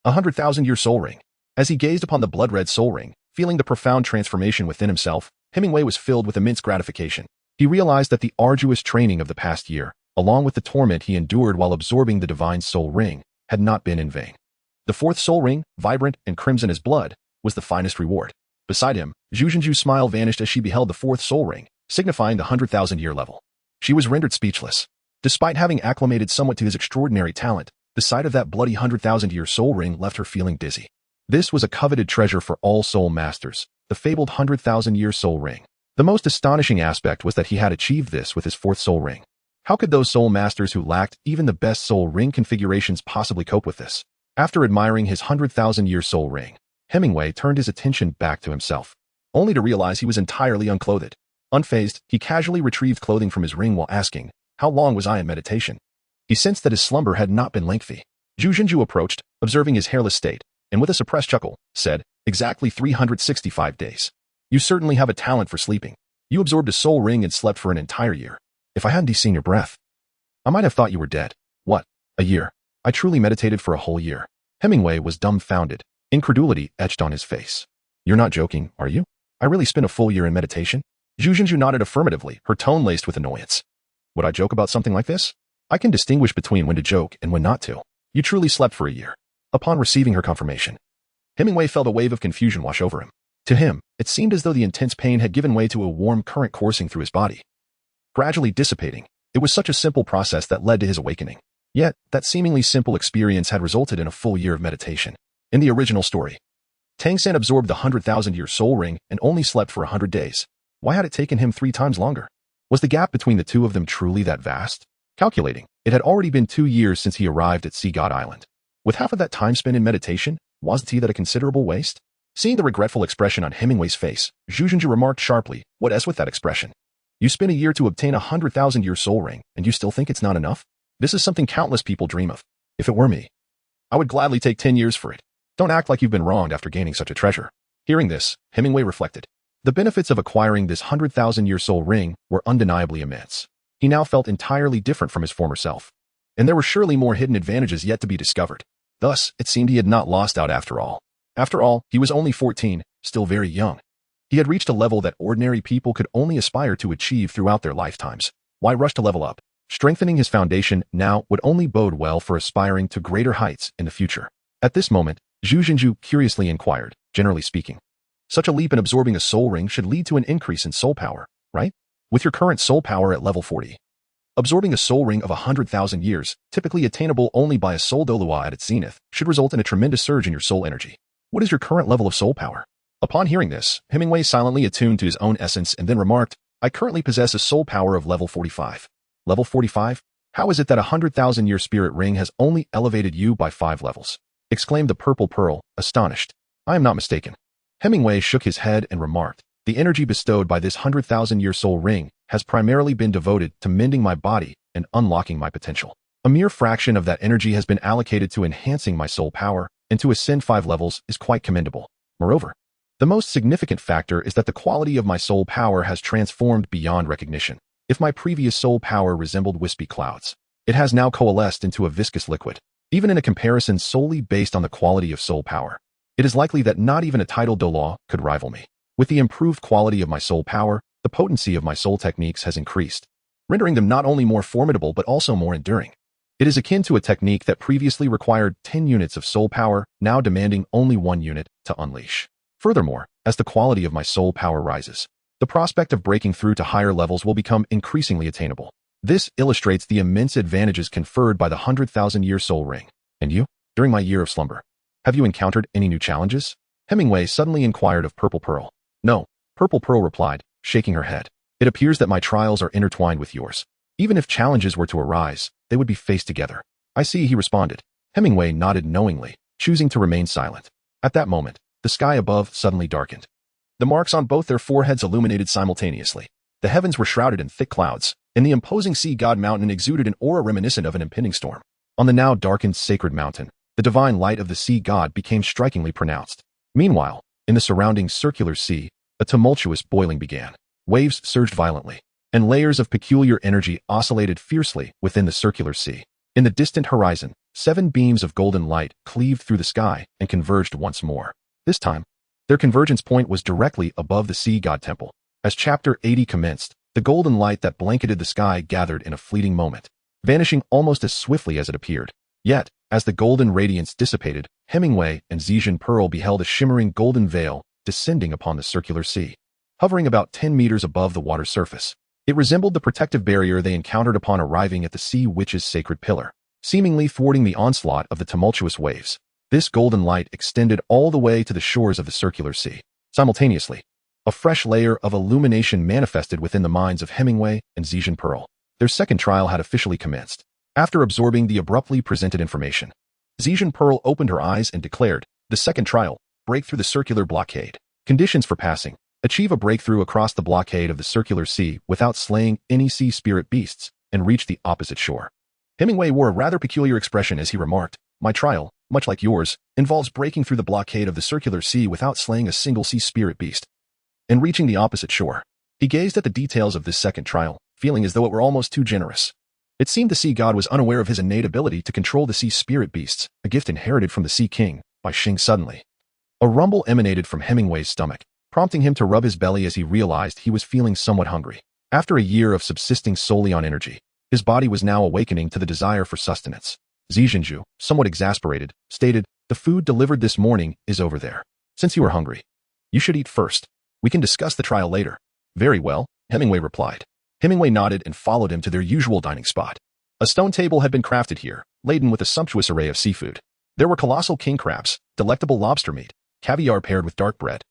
100,000-year soul ring. As he gazed upon the blood-red soul ring, feeling the profound transformation within himself, Hemingway was filled with immense gratification. He realized that the arduous training of the past year, along with the torment he endured while absorbing the divine soul ring, had not been in vain. The 4th soul ring, vibrant and crimson as blood, was the finest reward. Beside him, Zhu Jinzhu's smile vanished as she beheld the 4th soul ring, signifying the 100,000-year level. She was rendered speechless. Despite having acclimated somewhat to his extraordinary talent, the sight of that bloody 100,000-year soul ring left her feeling dizzy. This was a coveted treasure for all soul masters, the fabled 100,000-year soul ring. The most astonishing aspect was that he had achieved this with his 4th soul ring. How could those soul masters who lacked even the best soul ring configurations possibly cope with this? After admiring his 100,000-year soul ring, Hemingway turned his attention back to himself, only to realize he was entirely unclothed. Unfazed, he casually retrieved clothing from his ring while asking, "How long was I in meditation?" He sensed that his slumber had not been lengthy. Zhu Zhenju approached, observing his hairless state, and with a suppressed chuckle, said, "Exactly 365 days. You certainly have a talent for sleeping. You absorbed a soul ring and slept for an entire year. If I hadn't seen your breath, I might have thought you were dead." "What? A year? I truly meditated for a whole year." Hemingway was dumbfounded. Incredulity etched on his face. "You're not joking, are you? I really spent a full year in meditation?" Zhu Zhenju nodded affirmatively, her tone laced with annoyance. "Would I joke about something like this? I can distinguish between when to joke and when not to. You truly slept for a year." Upon receiving her confirmation, Hemingway felt a wave of confusion wash over him. To him, it seemed as though the intense pain had given way to a warm current coursing through his body, gradually dissipating. It was such a simple process that led to his awakening. Yet, that seemingly simple experience had resulted in a full year of meditation. In the original story, Tang San absorbed the 100,000-year soul ring and only slept for 100 days. Why had it taken him 3 times longer? Was the gap between the two of them truly that vast? Calculating, it had already been 2 years since he arrived at Sea God Island. With half of that time spent in meditation, wasn't he that a considerable waste? Seeing the regretful expression on Hemingway's face, Zhu Zhenju remarked sharply, "What else with that expression? You spent a year to obtain a 100,000-year soul ring, and you still think it's not enough? This is something countless people dream of. If it were me, I would gladly take 10 years for it. Don't act like you've been wronged after gaining such a treasure." Hearing this, Hemingway reflected. The benefits of acquiring this 100,000-year soul ring were undeniably immense. He now felt entirely different from his former self, and there were surely more hidden advantages yet to be discovered. Thus, it seemed he had not lost out after all. After all, he was only 14, still very young. He had reached a level that ordinary people could only aspire to achieve throughout their lifetimes. Why rush to level up? Strengthening his foundation now would only bode well for aspiring to greater heights in the future. At this moment, Zhu Zhenju curiously inquired, "Generally speaking, such a leap in absorbing a soul ring should lead to an increase in soul power, right? With your current soul power at level 40, absorbing a soul ring of 100,000 years, typically attainable only by a soul Douluo at its zenith, should result in a tremendous surge in your soul energy. What is your current level of soul power?" Upon hearing this, Hemingway silently attuned to his own essence and then remarked, "I currently possess a soul power of level 45. Level 45? How is it that a 100,000-year spirit ring has only elevated you by 5 levels? Exclaimed the purple pearl, astonished. "I am not mistaken." Hemingway shook his head and remarked, "The energy bestowed by this 100,000-year soul ring has primarily been devoted to mending my body and unlocking my potential. A mere fraction of that energy has been allocated to enhancing my soul power, and to ascend 5 levels is quite commendable. Moreover, the most significant factor is that the quality of my soul power has transformed beyond recognition. If my previous soul power resembled wispy clouds, it has now coalesced into a viscous liquid. Even in a comparison solely based on the quality of soul power, it is likely that not even a title Douluo could rival me. With the improved quality of my soul power, the potency of my soul techniques has increased, rendering them not only more formidable but also more enduring. It is akin to a technique that previously required 10 units of soul power, now demanding only 1 unit to unleash. Furthermore, as the quality of my soul power rises, the prospect of breaking through to higher levels will become increasingly attainable. This illustrates the immense advantages conferred by the 100,000-year soul ring. And you? During my year of slumber, have you encountered any new challenges?" Hemingway suddenly inquired of Purple Pearl. "No," Purple Pearl replied, shaking her head. "It appears that my trials are intertwined with yours. Even if challenges were to arise, they would be faced together." "I see," he responded. Hemingway nodded knowingly, choosing to remain silent. At that moment, the sky above suddenly darkened. The marks on both their foreheads illuminated simultaneously. The heavens were shrouded in thick clouds, and the imposing sea god mountain exuded an aura reminiscent of an impending storm. On the now darkened sacred mountain, the divine light of the sea god became strikingly pronounced. Meanwhile, in the surrounding circular sea, a tumultuous boiling began. Waves surged violently, and layers of peculiar energy oscillated fiercely within the circular sea. In the distant horizon, 7 beams of golden light cleaved through the sky and converged once more. This time, their convergence point was directly above the sea god temple. As Chapter 80 commenced, the golden light that blanketed the sky gathered in a fleeting moment, vanishing almost as swiftly as it appeared. Yet, as the golden radiance dissipated, Hemingway and Zhejian Pearl beheld a shimmering golden veil descending upon the circular sea, hovering about 10 meters above the water's surface. It resembled the protective barrier they encountered upon arriving at the sea witch's sacred pillar, seemingly thwarting the onslaught of the tumultuous waves. This golden light extended all the way to the shores of the circular sea. Simultaneously, a fresh layer of illumination manifested within the minds of Hemingway and Zhejian Pearl. Their second trial had officially commenced. After absorbing the abruptly presented information, Zhejian Pearl opened her eyes and declared, "The second trial, break through the circular blockade. Conditions for passing, achieve a breakthrough across the blockade of the circular sea without slaying any sea spirit beasts, and reach the opposite shore. Hemingway wore a rather peculiar expression as he remarked, "My trial, much like yours, involves breaking through the blockade of the circular sea without slaying a single sea spirit beast, and reaching the opposite shore." He gazed at the details of this second trial, feeling as though it were almost too generous. It seemed the sea god was unaware of his innate ability to control the sea spirit beasts, a gift inherited from the Sea King, by Xing. Suddenly, a rumble emanated from Hemingway's stomach, prompting him to rub his belly as he realized he was feeling somewhat hungry. After a year of subsisting solely on energy, his body was now awakening to the desire for sustenance. Zijinju, somewhat exasperated, stated, "The food delivered this morning is over there. Since you are hungry, you should eat first. We can discuss the trial later." "Very well," Hemingway replied. Hemingway nodded and followed him to their usual dining spot. A stone table had been crafted here, laden with a sumptuous array of seafood. There were colossal king crabs, delectable lobster meat, caviar paired with dark bread,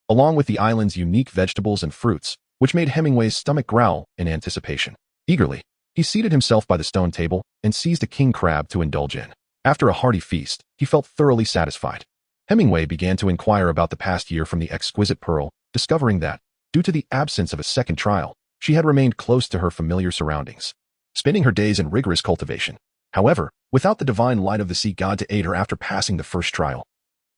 along with the island's unique vegetables and fruits, which made Hemingway's stomach growl in anticipation. Eagerly, he seated himself by the stone table and seized a king crab to indulge in. After a hearty feast, he felt thoroughly satisfied. Hemingway began to inquire about the past year from the exquisite Pearl, discovering that, due to the absence of a second trial, she had remained close to her familiar surroundings, spending her days in rigorous cultivation. However, without the divine light of the sea god to aid her after passing the first trial,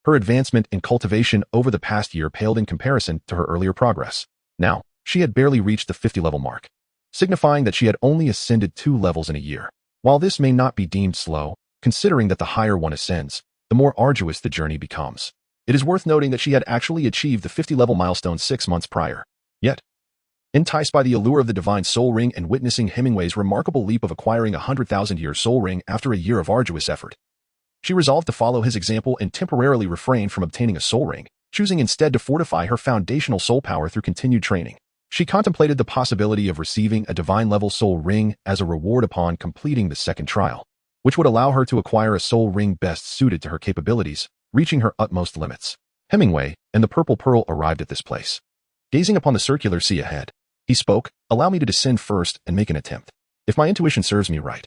her advancement in cultivation over the past year paled in comparison to her earlier progress. Now, she had barely reached the 50-level mark, signifying that she had only ascended 2 levels in a year. While this may not be deemed slow, considering that the higher one ascends, the more arduous the journey becomes. It is worth noting that she had actually achieved the 50-level milestone 6 months prior. Yet, enticed by the allure of the divine soul ring and witnessing Hemingway's remarkable leap of acquiring a 100,000-year soul ring after a year of arduous effort, she resolved to follow his example and temporarily refrain from obtaining a soul ring, choosing instead to fortify her foundational soul power through continued training. She contemplated the possibility of receiving a divine-level soul ring as a reward upon completing the second trial, which would allow her to acquire a soul ring best suited to her capabilities, reaching her utmost limits. Hemingway and the Purple Pearl arrived at this place. Gazing upon the circular sea ahead, he spoke, "Allow me to descend first and make an attempt. If my intuition serves me right,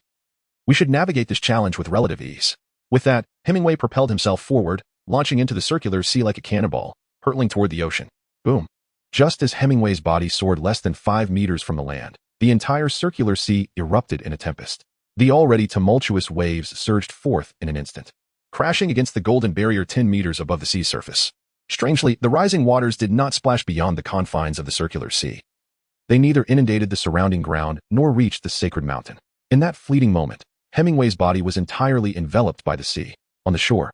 we should navigate this challenge with relative ease." With that, Hemingway propelled himself forward, launching into the circular sea like a cannonball, hurtling toward the ocean. Boom. Just as Hemingway's body soared less than 5 meters from the land, the entire circular sea erupted in a tempest. The already tumultuous waves surged forth in an instant, crashing against the golden barrier 10 meters above the sea surface. Strangely, the rising waters did not splash beyond the confines of the circular sea. They neither inundated the surrounding ground nor reached the sacred mountain. In that fleeting moment, Hemingway's body was entirely enveloped by the sea. On the shore,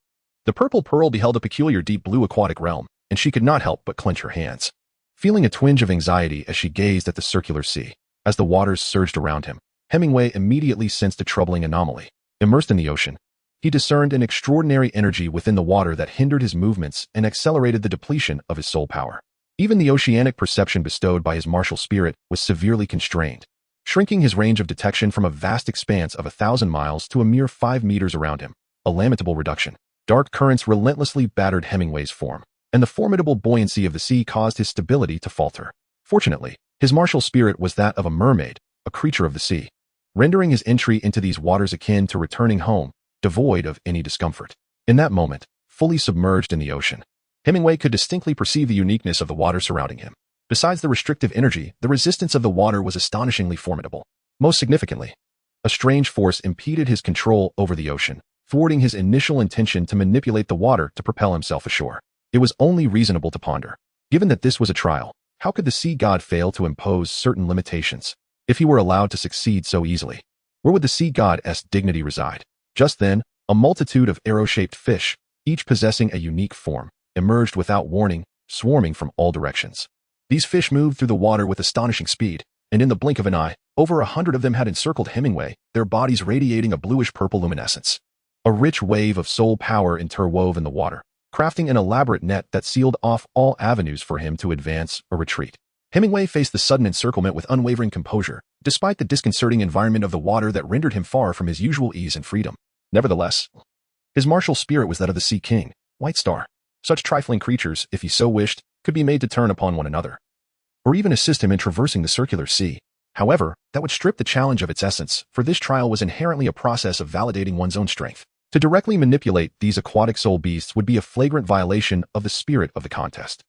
the Purple Pearl beheld a peculiar deep blue aquatic realm, and she could not help but clench her hands, feeling a twinge of anxiety as she gazed at the circular sea. As the waters surged around him, Hemingway immediately sensed a troubling anomaly. Immersed in the ocean, he discerned an extraordinary energy within the water that hindered his movements and accelerated the depletion of his soul power. Even the oceanic perception bestowed by his martial spirit was severely constrained, shrinking his range of detection from a vast expanse of 1,000 miles to a mere 5 meters around him. A lamentable reduction. Dark currents relentlessly battered Hemingway's form, and the formidable buoyancy of the sea caused his stability to falter. Fortunately, his martial spirit was that of a mermaid, a creature of the sea, rendering his entry into these waters akin to returning home, devoid of any discomfort. In that moment, fully submerged in the ocean, Hemingway could distinctly perceive the uniqueness of the water surrounding him. Besides the restrictive energy, the resistance of the water was astonishingly formidable. Most significantly, a strange force impeded his control over the ocean, thwarting his initial intention to manipulate the water to propel himself ashore. It was only reasonable to ponder. Given that this was a trial, how could the sea god fail to impose certain limitations? If he were allowed to succeed so easily, where would the sea god's dignity reside? Just then, a multitude of arrow-shaped fish, each possessing a unique form, emerged without warning, swarming from all directions. These fish moved through the water with astonishing speed, and in the blink of an eye, over 100 of them had encircled Hemingway, their bodies radiating a bluish-purple luminescence. A rich wave of soul power interwove in the water, crafting an elaborate net that sealed off all avenues for him to advance or retreat. Hemingway faced the sudden encirclement with unwavering composure, despite the disconcerting environment of the water that rendered him far from his usual ease and freedom. Nevertheless, his martial spirit was that of the Sea King, White Star. Such trifling creatures, if he so wished, could be made to turn upon one another, or even assist him in traversing the circular sea. However, that would strip the challenge of its essence, for this trial was inherently a process of validating one's own strength. To directly manipulate these aquatic soul beasts would be a flagrant violation of the spirit of the contest.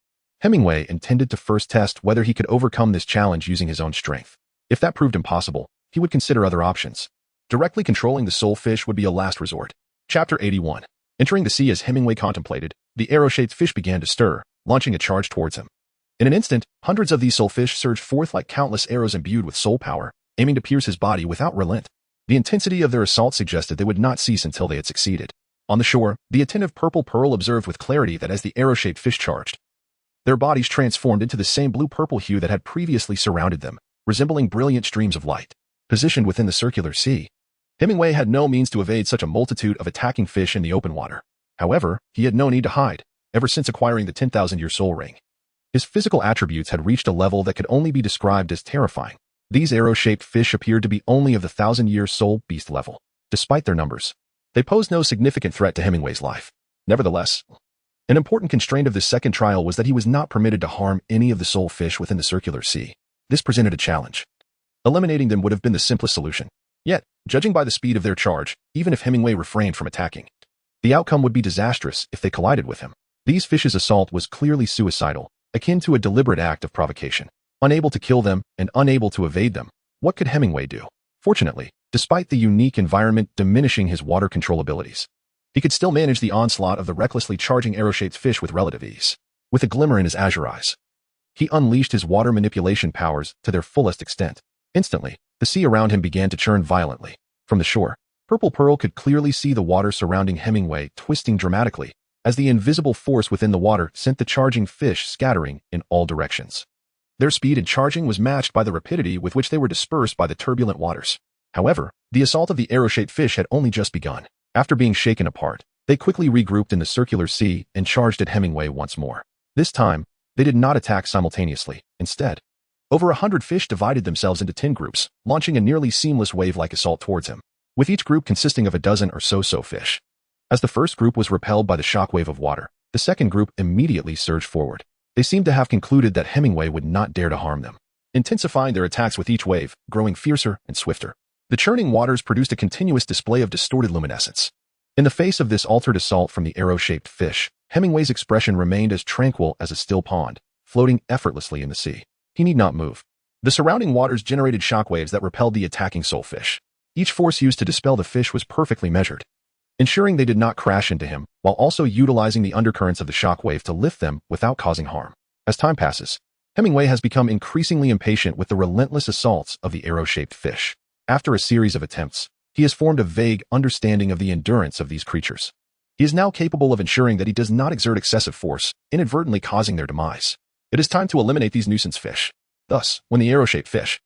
Hemingway intended to first test whether he could overcome this challenge using his own strength. If that proved impossible, he would consider other options. Directly controlling the soul fish would be a last resort. Chapter 81. Entering the sea as Hemingway contemplated, the arrow-shaped fish began to stir, launching a charge towards him. In an instant, hundreds of these soul fish surged forth like countless arrows imbued with soul power, aiming to pierce his body without relent. The intensity of their assault suggested they would not cease until they had succeeded. On the shore, the attentive purple pearl observed with clarity that as the arrow-shaped fish charged, their bodies transformed into the same blue-purple hue that had previously surrounded them, resembling brilliant streams of light. Positioned within the circular sea, Hemingway had no means to evade such a multitude of attacking fish in the open water. However, he had no need to hide, ever since acquiring the 10,000-year soul ring. His physical attributes had reached a level that could only be described as terrifying. These arrow-shaped fish appeared to be only of the 1,000-year soul beast level. Despite their numbers, they posed no significant threat to Hemingway's life. Nevertheless, an important constraint of this second trial was that he was not permitted to harm any of the soul fish within the circular sea. This presented a challenge. Eliminating them would have been the simplest solution. Yet, judging by the speed of their charge, even if Hemingway refrained from attacking, the outcome would be disastrous if they collided with him. These fish's assault was clearly suicidal, akin to a deliberate act of provocation. Unable to kill them and unable to evade them, what could Hemingway do? Fortunately, despite the unique environment diminishing his water control abilities, he could still manage the onslaught of the recklessly charging arrow-shaped fish with relative ease. With a glimmer in his azure eyes, he unleashed his water manipulation powers to their fullest extent. Instantly, the sea around him began to churn violently. From the shore, Purple Pearl could clearly see the water surrounding Hemingway twisting dramatically, as the invisible force within the water sent the charging fish scattering in all directions. Their speed in charging was matched by the rapidity with which they were dispersed by the turbulent waters. However, the assault of the arrow-shaped fish had only just begun. After being shaken apart, they quickly regrouped in the circular sea and charged at Hemingway once more. This time, they did not attack simultaneously. Instead, over 100 fish divided themselves into 10 groups, launching a nearly seamless wave-like assault towards him, with each group consisting of a dozen or so fish. As the first group was repelled by the shockwave of water, the second group immediately surged forward. They seemed to have concluded that Hemingway would not dare to harm them, intensifying their attacks with each wave, growing fiercer and swifter. The churning waters produced a continuous display of distorted luminescence. In the face of this altered assault from the arrow-shaped fish, Hemingway's expression remained as tranquil as a still pond, floating effortlessly in the sea. He need not move. The surrounding waters generated shockwaves that repelled the attacking soulfish. Each force used to dispel the fish was perfectly measured, ensuring they did not crash into him, while also utilizing the undercurrents of the shockwave to lift them without causing harm. As time passes, Hemingway has become increasingly impatient with the relentless assaults of the arrow-shaped fish. After a series of attempts, he has formed a vague understanding of the endurance of these creatures. He is now capable of ensuring that he does not exert excessive force, inadvertently causing their demise. It is time to eliminate these nuisance fish. Thus, when the arrow-shaped fish,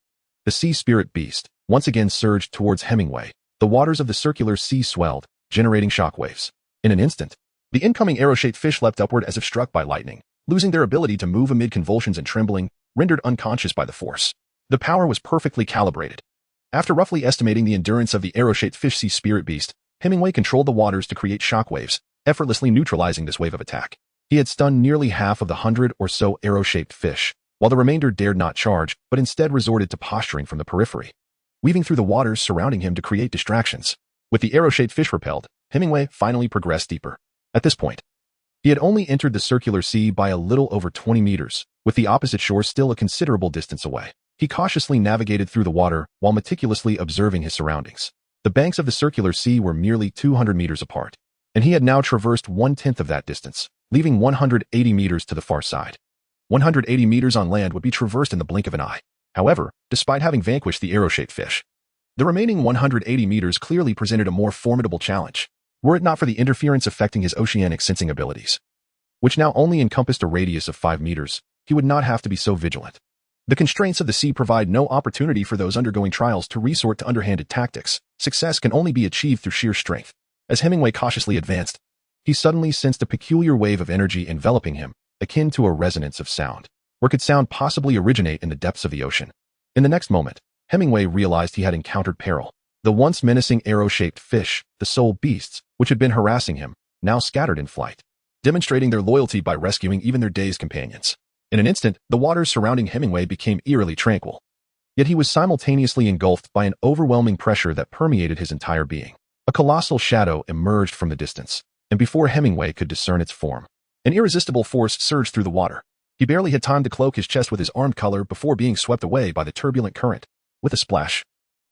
the sea spirit beast, once again surged towards Hemingway, the waters of the circular sea swelled, generating shockwaves. In an instant, the incoming arrow-shaped fish leapt upward as if struck by lightning, losing their ability to move amid convulsions and trembling, rendered unconscious by the force. The power was perfectly calibrated. After roughly estimating the endurance of the arrow-shaped fish sea spirit beast, Hemingway controlled the waters to create shockwaves, effortlessly neutralizing this wave of attack. He had stunned nearly half of the 100 or so arrow-shaped fish, while the remainder dared not charge, but instead resorted to posturing from the periphery, weaving through the waters surrounding him to create distractions. With the arrow-shaped fish repelled, Hemingway finally progressed deeper. At this point, he had only entered the circular sea by a little over 20 meters, with the opposite shore still a considerable distance away. He cautiously navigated through the water while meticulously observing his surroundings. The banks of the circular sea were merely 200 meters apart, and he had now traversed 1/10 of that distance, leaving 180 meters to the far side. 180 meters on land would be traversed in the blink of an eye. However, despite having vanquished the arrow-shaped fish, the remaining 180 meters clearly presented a more formidable challenge, were it not for the interference affecting his oceanic sensing abilities, which now only encompassed a radius of 5 meters. He would not have to be so vigilant. The constraints of the sea provide no opportunity for those undergoing trials to resort to underhanded tactics. Success can only be achieved through sheer strength. As Hemingway cautiously advanced, he suddenly sensed a peculiar wave of energy enveloping him, akin to a resonance of sound. Where could sound possibly originate in the depths of the ocean? In the next moment, Hemingway realized he had encountered peril. The once menacing arrow-shaped fish, the soul beasts, which had been harassing him, now scattered in flight, demonstrating their loyalty by rescuing even their day's companions. In an instant, the waters surrounding Hemingway became eerily tranquil. Yet he was simultaneously engulfed by an overwhelming pressure that permeated his entire being. A colossal shadow emerged from the distance, and before Hemingway could discern its form, an irresistible force surged through the water. He barely had time to cloak his chest with his armed color before being swept away by the turbulent current. With a splash,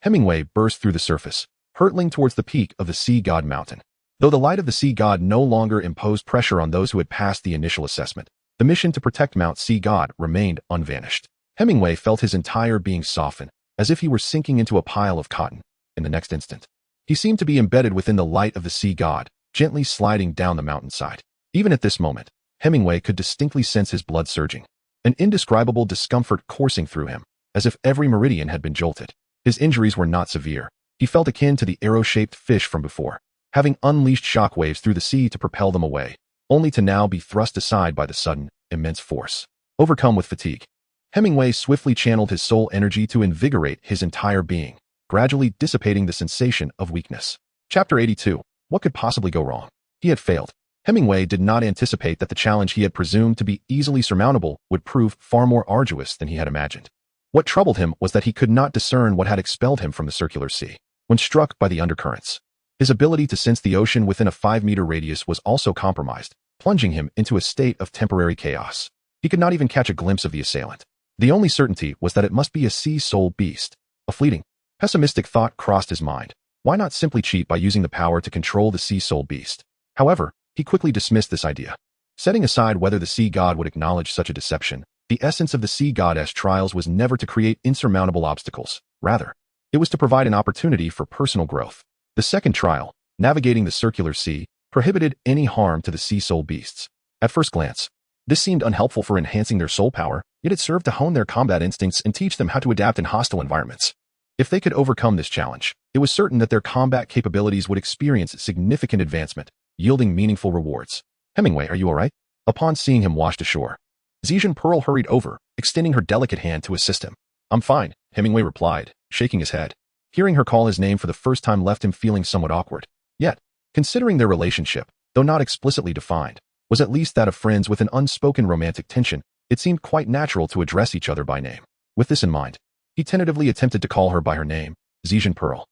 Hemingway burst through the surface, hurtling towards the peak of the Sea God Mountain. Though the light of the Sea God no longer imposed pressure on those who had passed the initial assessment, the mission to protect Mount Sea God remained unvanished. Hemingway felt his entire being soften, as if he were sinking into a pile of cotton. In the next instant, he seemed to be embedded within the light of the Sea God, gently sliding down the mountainside. Even at this moment, Hemingway could distinctly sense his blood surging, an indescribable discomfort coursing through him, as if every meridian had been jolted. His injuries were not severe. He felt akin to the arrow-shaped fish from before, having unleashed shockwaves through the sea to propel them away, only to now be thrust aside by the sudden, immense force. Overcome with fatigue, Hemingway swiftly channeled his soul energy to invigorate his entire being, gradually dissipating the sensation of weakness. Chapter 82. What could possibly go wrong? He had failed. Hemingway did not anticipate that the challenge he had presumed to be easily surmountable would prove far more arduous than he had imagined. What troubled him was that he could not discern what had expelled him from the circular sea. When struck by the undercurrents, his ability to sense the ocean within a 5-meter radius was also compromised, plunging him into a state of temporary chaos. He could not even catch a glimpse of the assailant. The only certainty was that it must be a sea soul beast. A fleeting, pessimistic thought crossed his mind. Why not simply cheat by using the power to control the sea soul beast? However, he quickly dismissed this idea. Setting aside whether the sea god would acknowledge such a deception, the essence of the sea goddess trials was never to create insurmountable obstacles. Rather, it was to provide an opportunity for personal growth. The second trial, navigating the circular sea, prohibited any harm to the sea soul beasts. At first glance, this seemed unhelpful for enhancing their soul power, yet it served to hone their combat instincts and teach them how to adapt in hostile environments. If they could overcome this challenge, it was certain that their combat capabilities would experience significant advancement, yielding meaningful rewards. Hemingway, are you all right? Upon seeing him washed ashore, Zhejian Pearl hurried over, extending her delicate hand to assist him. I'm fine, Hemingway replied, shaking his head. Hearing her call his name for the first time left him feeling somewhat awkward. Yet, considering their relationship, though not explicitly defined, was at least that of friends with an unspoken romantic tension, it seemed quite natural to address each other by name. With this in mind, he tentatively attempted to call her by her name, Zhejian Pearl.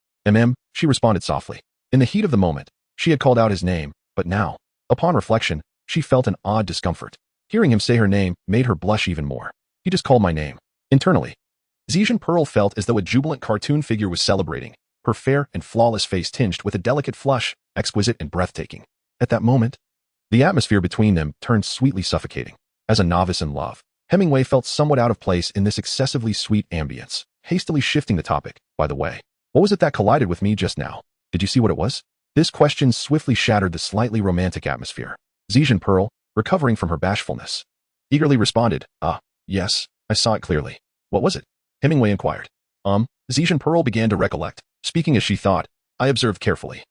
She responded softly. In the heat of the moment, she had called out his name, but now, upon reflection, she felt an odd discomfort. Hearing him say her name made her blush even more. He just called my name. Internally, Zhejian Pearl felt as though a jubilant cartoon figure was celebrating, her fair and flawless face tinged with a delicate flush, exquisite and breathtaking. At that moment, the atmosphere between them turned sweetly suffocating. As a novice in love, Hemingway felt somewhat out of place in this excessively sweet ambience, hastily shifting the topic. By the way, what was it that collided with me just now? Did you see what it was? This question swiftly shattered the slightly romantic atmosphere. Zhejian Pearl, recovering from her bashfulness, eagerly responded, yes, I saw it clearly. What was it? Hemingway inquired. Zhejian Pearl began to recollect, speaking as she thought. I observed carefully.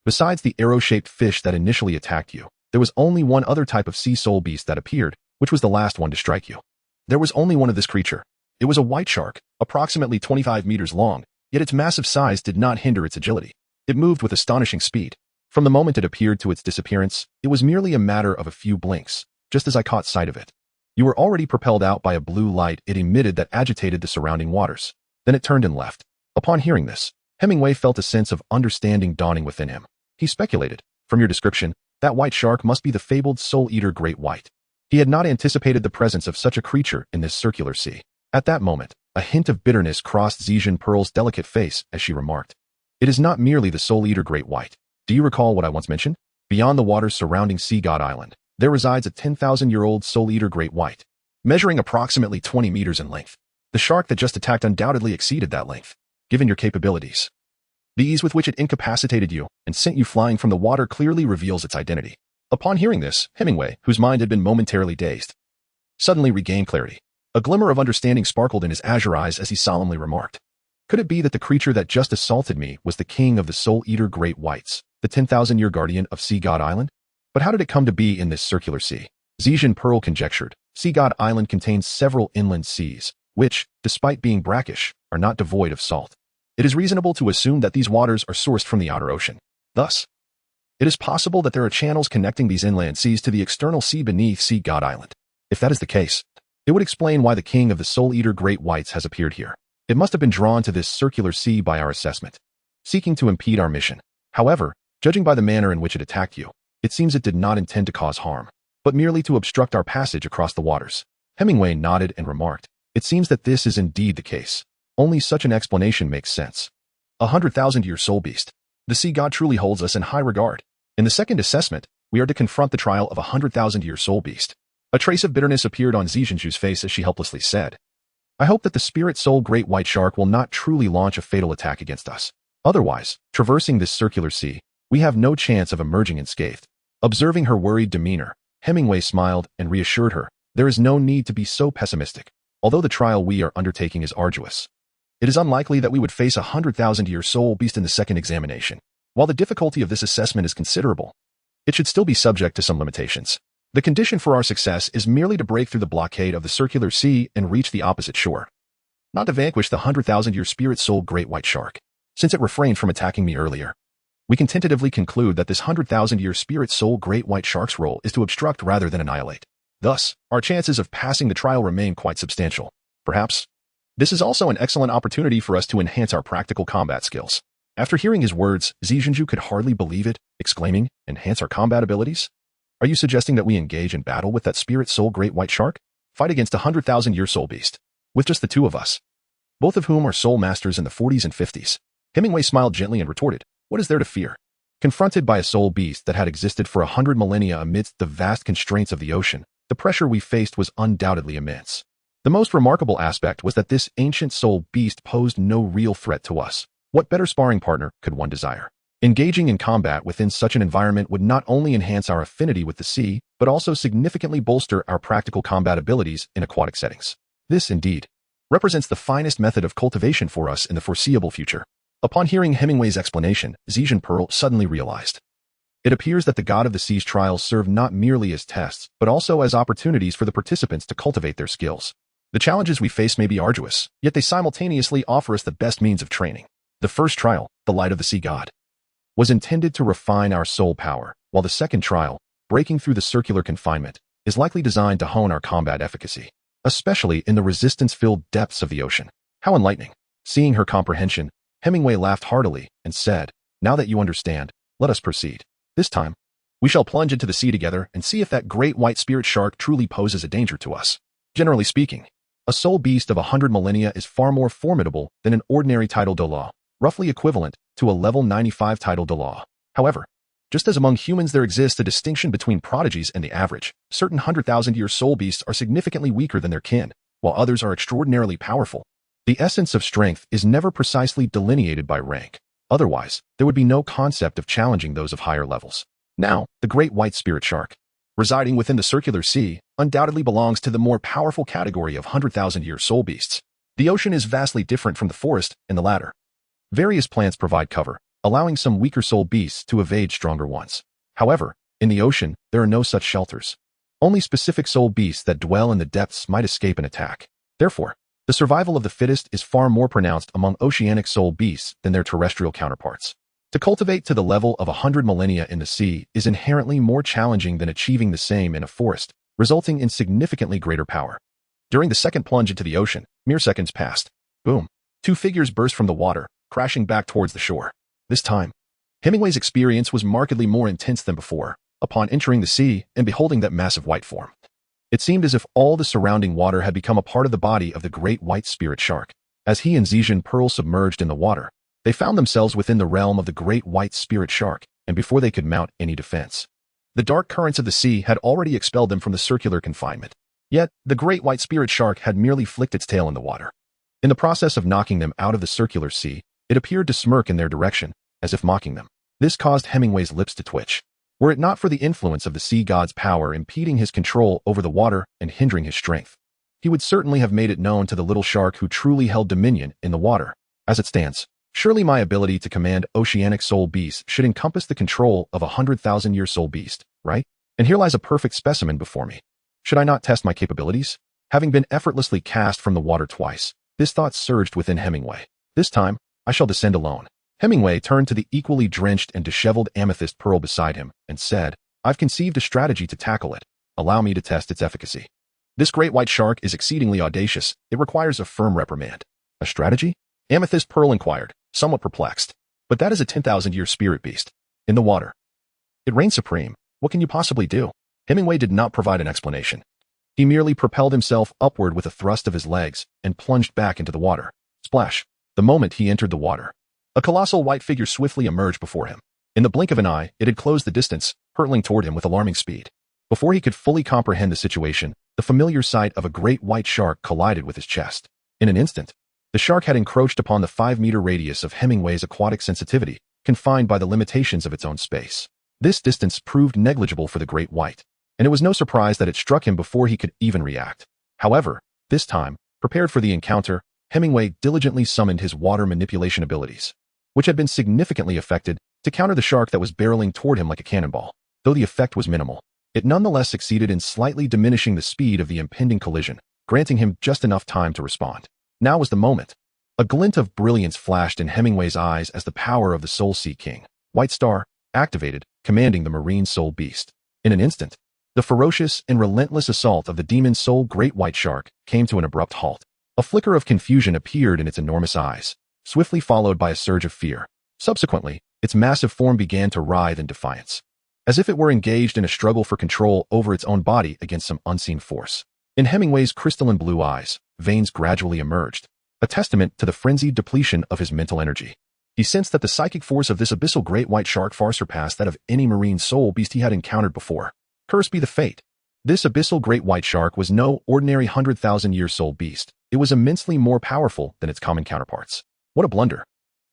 Besides the arrow-shaped fish that initially attacked you, there was only one other type of sea soul beast that appeared, which was the last one to strike you. There was only one of this creature. It was a white shark, approximately 25 meters long, yet its massive size did not hinder its agility. It moved with astonishing speed. From the moment it appeared to its disappearance, it was merely a matter of a few blinks, just as I caught sight of it. You were already propelled out by a blue light it emitted that agitated the surrounding waters. Then it turned and left. Upon hearing this, Hemingway felt a sense of understanding dawning within him. He speculated, from your description, that white shark must be the fabled soul-eater great white. He had not anticipated the presence of such a creature in this circular sea. At that moment, a hint of bitterness crossed Zhejian Pearl's delicate face as she remarked, it is not merely the soul-eater great white. Do you recall what I once mentioned? Beyond the waters surrounding Sea God Island, there resides a 10,000-year-old soul-eater great white, measuring approximately 20 meters in length. The shark that just attacked undoubtedly exceeded that length, given your capabilities. The ease with which it incapacitated you and sent you flying from the water clearly reveals its identity. Upon hearing this, Hemingway, whose mind had been momentarily dazed, suddenly regained clarity. A glimmer of understanding sparkled in his azure eyes as he solemnly remarked, could it be that the creature that just assaulted me was the king of the soul-eater great whites, the 10,000-year guardian of Sea God Island? But how did it come to be in this circular sea? Zhejian Pearl conjectured. Sea God Island contains several inland seas, which, despite being brackish, are not devoid of salt. It is reasonable to assume that these waters are sourced from the outer ocean. Thus, it is possible that there are channels connecting these inland seas to the external sea beneath Sea God Island. If that is the case, it would explain why the king of the soul-eater great whites has appeared here. It must have been drawn to this circular sea by our assessment, seeking to impede our mission. However, judging by the manner in which it attacked you, it seems it did not intend to cause harm, but merely to obstruct our passage across the waters. Hemingway nodded and remarked, "It seems that this is indeed the case. Only such an explanation makes sense. 100,000-year soul beast. The sea god truly holds us in high regard. In the second assessment, we are to confront the trial of 100,000-year soul beast." A trace of bitterness appeared on Zijinju's face as she helplessly said, "I hope that the spirit soul great white shark will not truly launch a fatal attack against us. Otherwise, traversing this circular sea, we have no chance of emerging unscathed." Observing her worried demeanor, Hemingway smiled and reassured her, "There is no need to be so pessimistic. Although the trial we are undertaking is arduous, it is unlikely that we would face a 100,000-year soul beast in the second examination. While the difficulty of this assessment is considerable, it should still be subject to some limitations. The condition for our success is merely to break through the blockade of the circular sea and reach the opposite shore, not to vanquish the 100,000-year spirit soul great white shark. Since it refrained from attacking me earlier, we can tentatively conclude that this 100,000-year spirit soul great white shark's role is to obstruct rather than annihilate. Thus, our chances of passing the trial remain quite substantial. Perhaps, this is also an excellent opportunity for us to enhance our practical combat skills." After hearing his words, Zijinju could hardly believe it, exclaiming, "Enhance our combat abilities? Are you suggesting that we engage in battle with that spirit soul great white shark? Fight against a 100,000-year soul beast? With just the two of us? Both of whom are soul masters in the 40s and 50s. Hemingway smiled gently and retorted, "What is there to fear?" Confronted by a soul beast that had existed for 100 millennia amidst the vast constraints of the ocean, the pressure we faced was undoubtedly immense. The most remarkable aspect was that this ancient soul beast posed no real threat to us. What better sparring partner could one desire? Engaging in combat within such an environment would not only enhance our affinity with the sea, but also significantly bolster our practical combat abilities in aquatic settings. This, indeed, represents the finest method of cultivation for us in the foreseeable future. Upon hearing Hemingway's explanation, Zijin suddenly realized. It appears that the god of the sea's trials serve not merely as tests, but also as opportunities for the participants to cultivate their skills. The challenges we face may be arduous, yet they simultaneously offer us the best means of training. The first trial, the light of the sea god, was intended to refine our soul power, while the second trial, breaking through the circular confinement, is likely designed to hone our combat efficacy, especially in the resistance-filled depths of the ocean. How enlightening. Seeing her comprehension, Hemingway laughed heartily and said, "Now that you understand, let us proceed. This time, we shall plunge into the sea together and see if that great white spirit shark truly poses a danger to us." Generally speaking, a soul beast of 100 millennia is far more formidable than an ordinary tidal Douluo, roughly equivalent to a level 95 tidal Douluo. However, just as among humans there exists a distinction between prodigies and the average, certain 100,000-year soul beasts are significantly weaker than their kin, while others are extraordinarily powerful. The essence of strength is never precisely delineated by rank. Otherwise, there would be no concept of challenging those of higher levels. Now, the great white spirit shark, residing within the circular sea, undoubtedly belongs to the more powerful category of 100,000-year soul beasts. The ocean is vastly different from the forest in the latter. Various plants provide cover, allowing some weaker soul beasts to evade stronger ones. However, in the ocean, there are no such shelters. Only specific soul beasts that dwell in the depths might escape an attack. Therefore, the survival of the fittest is far more pronounced among oceanic soul beasts than their terrestrial counterparts. To cultivate to the level of 100 millennia in the sea is inherently more challenging than achieving the same in a forest, resulting in significantly greater power. During the second plunge into the ocean, mere seconds passed. Boom. Two figures burst from the water, crashing back towards the shore. This time, Hemingway's experience was markedly more intense than before, upon entering the sea and beholding that massive white form. It seemed as if all the surrounding water had become a part of the body of the great white spirit shark. As he and Zijin submerged in the water, they found themselves within the realm of the great white spirit shark, and before they could mount any defense, the dark currents of the sea had already expelled them from the circular confinement. Yet, the great white spirit shark had merely flicked its tail in the water. In the process of knocking them out of the circular sea, it appeared to smirk in their direction, as if mocking them. This caused Hemingway's lips to twitch. Were it not for the influence of the sea god's power impeding his control over the water and hindering his strength, he would certainly have made it known to the little shark who truly held dominion in the water. As it stands, surely my ability to command oceanic soul beasts should encompass the control of a 100,000-year soul beast, right? And here lies a perfect specimen before me. Should I not test my capabilities? Having been effortlessly cast from the water twice, this thought surged within Hemingway. This time, I shall descend alone. Hemingway turned to the equally drenched and disheveled amethyst pearl beside him and said, "I've conceived a strategy to tackle it. Allow me to test its efficacy. This great white shark is exceedingly audacious. It requires a firm reprimand." "A strategy?" Amethyst Pearl inquired, somewhat perplexed. "But that is a 10,000-year spirit beast. In the water. It reigns supreme. What can you possibly do?" Hemingway did not provide an explanation. He merely propelled himself upward with a thrust of his legs and plunged back into the water. Splash! The moment he entered the water, a colossal white figure swiftly emerged before him. In the blink of an eye, it had closed the distance, hurtling toward him with alarming speed. Before he could fully comprehend the situation, the familiar sight of a great white shark collided with his chest. In an instant, the shark had encroached upon the 5-meter radius of Hemingway's aquatic sensitivity, confined by the limitations of its own space. This distance proved negligible for the great white, and it was no surprise that it struck him before he could even react. However, this time, prepared for the encounter, Hemingway diligently summoned his water manipulation abilities, which had been significantly affected, to counter the shark that was barreling toward him like a cannonball. Though the effect was minimal, it nonetheless succeeded in slightly diminishing the speed of the impending collision, granting him just enough time to respond. Now was the moment. A glint of brilliance flashed in Hemingway's eyes as the power of the Soul Sea King, White Star, activated, commanding the marine soul beast. In an instant, the ferocious and relentless assault of the demon soul great white shark came to an abrupt halt. A flicker of confusion appeared in its enormous eyes, swiftly followed by a surge of fear. Subsequently, its massive form began to writhe in defiance, as if it were engaged in a struggle for control over its own body against some unseen force. In Hemingway's crystalline blue eyes, veins gradually emerged, a testament to the frenzied depletion of his mental energy. He sensed that the psychic force of this abyssal great white shark far surpassed that of any marine soul beast he had encountered before. Cursed be the fate. This abyssal great white shark was no ordinary 100,000-year soul beast. It was immensely more powerful than its common counterparts. What a blunder.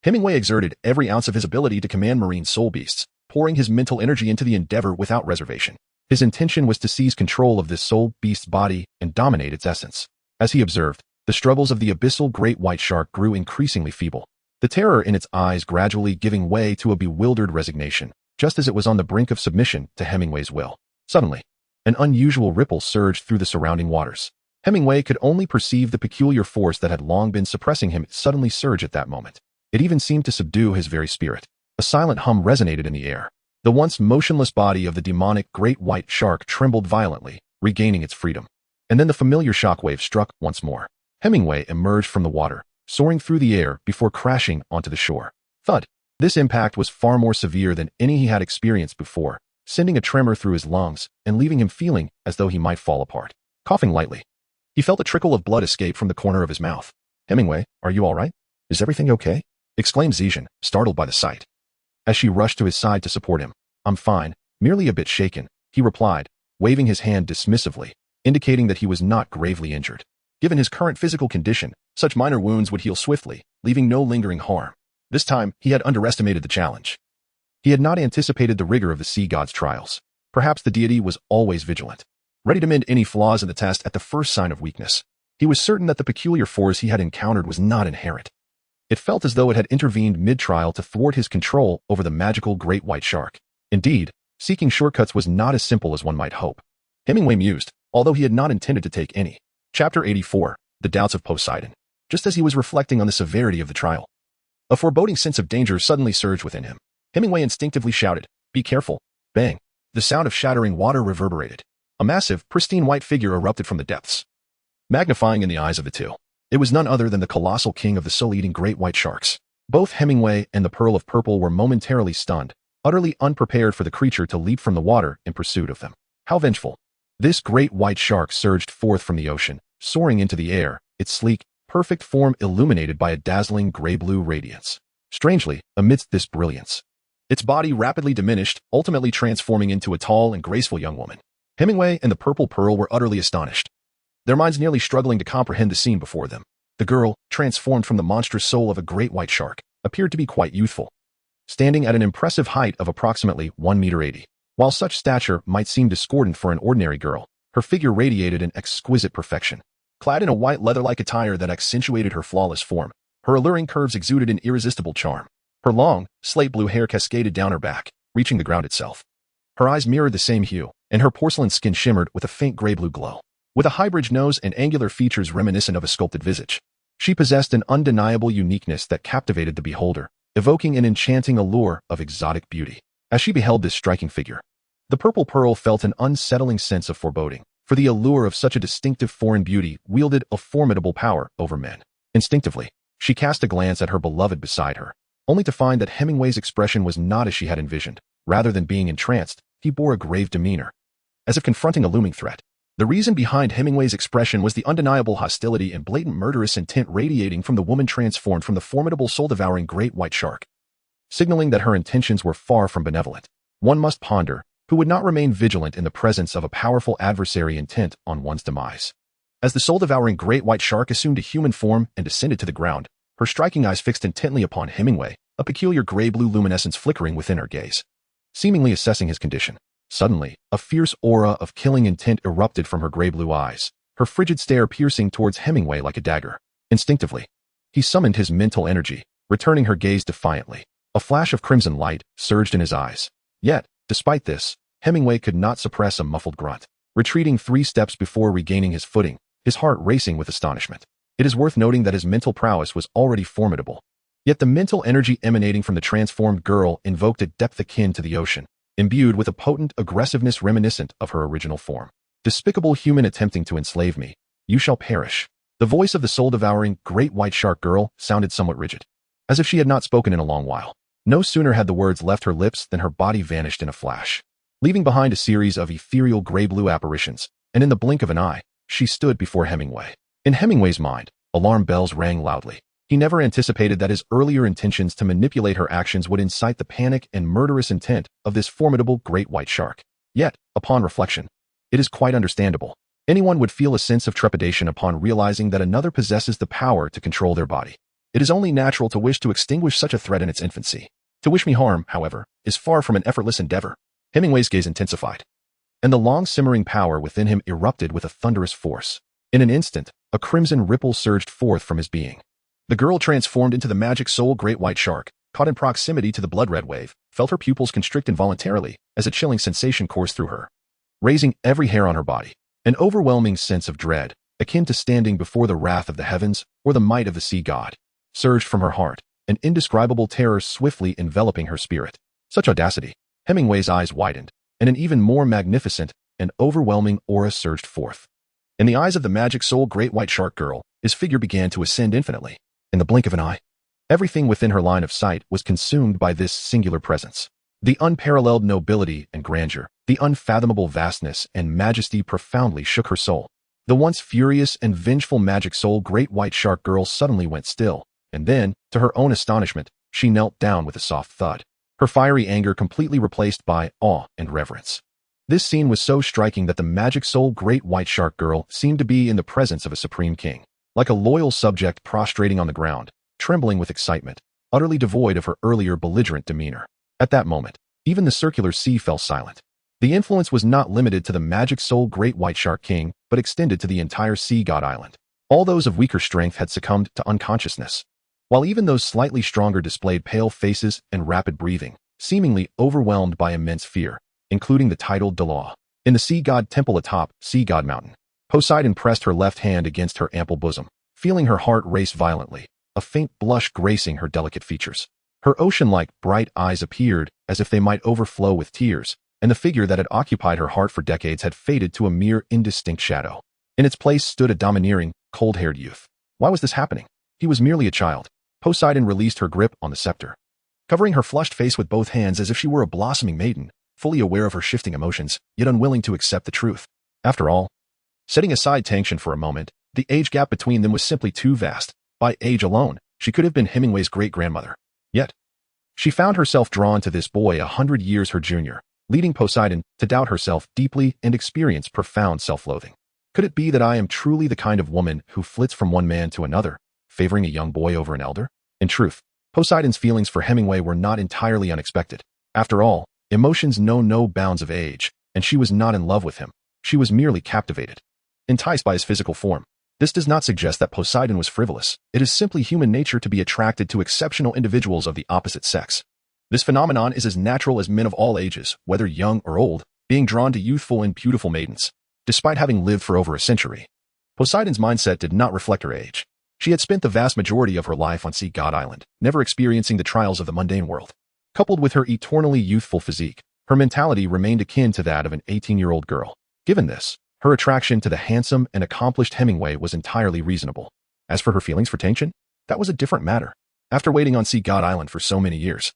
Hemingway exerted every ounce of his ability to command marine soul beasts, pouring his mental energy into the endeavor without reservation. His intention was to seize control of this soul beast's body and dominate its essence. As he observed, the struggles of the abyssal great white shark grew increasingly feeble, the terror in its eyes gradually giving way to a bewildered resignation, just as it was on the brink of submission to Hemingway's will. Suddenly, an unusual ripple surged through the surrounding waters. Hemingway could only perceive the peculiar force that had long been suppressing him suddenly surge at that moment. It even seemed to subdue his very spirit. A silent hum resonated in the air. The once motionless body of the demonic great white shark trembled violently, regaining its freedom. And then the familiar shockwave struck once more. Hemingway emerged from the water, soaring through the air before crashing onto the shore. Thud! This impact was far more severe than any he had experienced before, sending a tremor through his lungs and leaving him feeling as though he might fall apart. Coughing lightly, he felt a trickle of blood escape from the corner of his mouth. "Hemingway, are you all right? Is everything okay?" exclaimed Zhejian, startled by the sight. As she rushed to his side to support him, "I'm fine, merely a bit shaken," he replied, waving his hand dismissively, indicating that he was not gravely injured. Given his current physical condition, such minor wounds would heal swiftly, leaving no lingering harm. This time, he had underestimated the challenge. He had not anticipated the rigor of the sea god's trials. Perhaps the deity was always vigilant, ready to mend any flaws in the test at the first sign of weakness. He was certain that the peculiar force he had encountered was not inherent. It felt as though it had intervened mid-trial to thwart his control over the magical great white shark. Indeed, seeking shortcuts was not as simple as one might hope. Hemingway mused, although he had not intended to take any. Chapter 84, The Doubts of Poseidon. Just as he was reflecting on the severity of the trial, a foreboding sense of danger suddenly surged within him. Hemingway instinctively shouted, "Be careful." Bang! The sound of shattering water reverberated. A massive, pristine white figure erupted from the depths, magnifying in the eyes of the two. It was none other than the colossal king of the soul-eating great white sharks. Both Hemingway and the Pearl of Purple were momentarily stunned, utterly unprepared for the creature to leap from the water in pursuit of them. How vengeful! This great white shark surged forth from the ocean, soaring into the air, its sleek, perfect form illuminated by a dazzling gray-blue radiance. Strangely, amidst this brilliance, its body rapidly diminished, ultimately transforming into a tall and graceful young woman. Hemingway and the Purple Pearl were utterly astonished, their minds nearly struggling to comprehend the scene before them. The girl, transformed from the monstrous soul of a great white shark, appeared to be quite youthful, standing at an impressive height of approximately 1.80 meters. While such stature might seem discordant for an ordinary girl, her figure radiated an exquisite perfection. Clad in a white leather-like attire that accentuated her flawless form, her alluring curves exuded an irresistible charm. Her long, slate-blue hair cascaded down her back, reaching the ground itself. Her eyes mirrored the same hue, and her porcelain skin shimmered with a faint gray-blue glow. With a high-bridged nose and angular features reminiscent of a sculpted visage, she possessed an undeniable uniqueness that captivated the beholder, evoking an enchanting allure of exotic beauty. As she beheld this striking figure, the Purple Pearl felt an unsettling sense of foreboding, for the allure of such a distinctive foreign beauty wielded a formidable power over men. Instinctively, she cast a glance at her beloved beside her, only to find that Hemingway's expression was not as she had envisioned. Rather than being entranced, he bore a grave demeanor, as if confronting a looming threat. The reason behind Hemingway's expression was the undeniable hostility and blatant murderous intent radiating from the woman transformed from the formidable soul-devouring great white shark, signaling that her intentions were far from benevolent. One must ponder, who would not remain vigilant in the presence of a powerful adversary intent on one's demise. As the soul-devouring great white shark assumed a human form and descended to the ground, her striking eyes fixed intently upon Hemingway, a peculiar gray-blue luminescence flickering within her gaze, seemingly assessing his condition. Suddenly, a fierce aura of killing intent erupted from her gray-blue eyes, her frigid stare piercing towards Hemingway like a dagger. Instinctively, he summoned his mental energy, returning her gaze defiantly. A flash of crimson light surged in his eyes. Yet, despite this, Hemingway could not suppress a muffled grunt, retreating 3 steps before regaining his footing, his heart racing with astonishment. It is worth noting that his mental prowess was already formidable. Yet the mental energy emanating from the transformed girl invoked a depth akin to the ocean, imbued with a potent aggressiveness reminiscent of her original form. Despicable human attempting to enslave me, you shall perish. The voice of the soul-devouring great white shark girl sounded somewhat rigid, as if she had not spoken in a long while. No sooner had the words left her lips than her body vanished in a flash, leaving behind a series of ethereal gray-blue apparitions, and in the blink of an eye, she stood before Hemingway. In Hemingway's mind, alarm bells rang loudly. He never anticipated that his earlier intentions to manipulate her actions would incite the panic and murderous intent of this formidable great white shark. Yet, upon reflection, it is quite understandable. Anyone would feel a sense of trepidation upon realizing that another possesses the power to control their body. It is only natural to wish to extinguish such a threat in its infancy. To wish me harm, however, is far from an effortless endeavor. Hemingway's gaze intensified, and the long-simmering power within him erupted with a thunderous force. In an instant, a crimson ripple surged forth from his being. The girl transformed into the magic soul great white shark, caught in proximity to the blood-red wave, felt her pupils constrict involuntarily as a chilling sensation coursed through her, raising every hair on her body. An overwhelming sense of dread, akin to standing before the wrath of the heavens or the might of the sea god, surged from her heart, an indescribable terror swiftly enveloping her spirit. Such audacity! Hemingway's eyes widened, and an even more magnificent and overwhelming aura surged forth. In the eyes of the magic soul great white shark girl, his figure began to ascend infinitely. In the blink of an eye, everything within her line of sight was consumed by this singular presence. The unparalleled nobility and grandeur, the unfathomable vastness and majesty profoundly shook her soul. The once furious and vengeful magic soul great white shark girl suddenly went still, and then, to her own astonishment, she knelt down with a soft thud, her fiery anger completely replaced by awe and reverence. This scene was so striking that the magic soul great white shark girl seemed to be in the presence of a supreme king, like a loyal subject prostrating on the ground, trembling with excitement, utterly devoid of her earlier belligerent demeanor. At that moment, even the circular sea fell silent. The influence was not limited to the magic soul great white shark king, but extended to the entire sea god island. All those of weaker strength had succumbed to unconsciousness, while even those slightly stronger displayed pale faces and rapid breathing, seemingly overwhelmed by immense fear, including the titled Douluo. In the sea god temple atop Sea God Mountain, Poseidon pressed her left hand against her ample bosom, feeling her heart race violently, a faint blush gracing her delicate features. Her ocean-like bright eyes appeared as if they might overflow with tears, and the figure that had occupied her heart for decades had faded to a mere indistinct shadow. In its place stood a domineering, cold-haired youth. Why was this happening? He was merely a child. Poseidon released her grip on the scepter, covering her flushed face with both hands as if she were a blossoming maiden, fully aware of her shifting emotions, yet unwilling to accept the truth. After all, setting aside tension for a moment, the age gap between them was simply too vast. By age alone, she could have been Hemingway's great-grandmother. Yet, she found herself drawn to this boy 100 years her junior, leading Poseidon to doubt herself deeply and experience profound self-loathing. Could it be that I am truly the kind of woman who flits from one man to another, favoring a young boy over an elder? In truth, Poseidon's feelings for Hemingway were not entirely unexpected. After all, emotions know no bounds of age, and she was not in love with him. She was merely captivated, enticed by his physical form. This does not suggest that Poseidon was frivolous. It is simply human nature to be attracted to exceptional individuals of the opposite sex. This phenomenon is as natural as men of all ages, whether young or old, being drawn to youthful and beautiful maidens. Despite having lived for over a century, Poseidon's mindset did not reflect her age. She had spent the vast majority of her life on Sea God Island, never experiencing the trials of the mundane world. Coupled with her eternally youthful physique, her mentality remained akin to that of an 18-year-old girl. Given this, her attraction to the handsome and accomplished Hemingway was entirely reasonable. As for her feelings for Tang San, that was a different matter. After waiting on Sea God Island for so many years,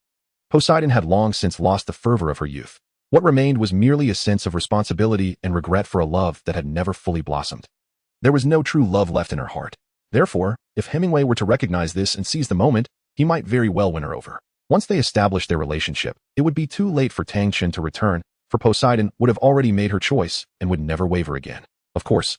Poseidon had long since lost the fervor of her youth. What remained was merely a sense of responsibility and regret for a love that had never fully blossomed. There was no true love left in her heart. Therefore, if Hemingway were to recognize this and seize the moment, he might very well win her over. Once they established their relationship, it would be too late for Tang San to return, for Poseidon would have already made her choice and would never waver again. Of course,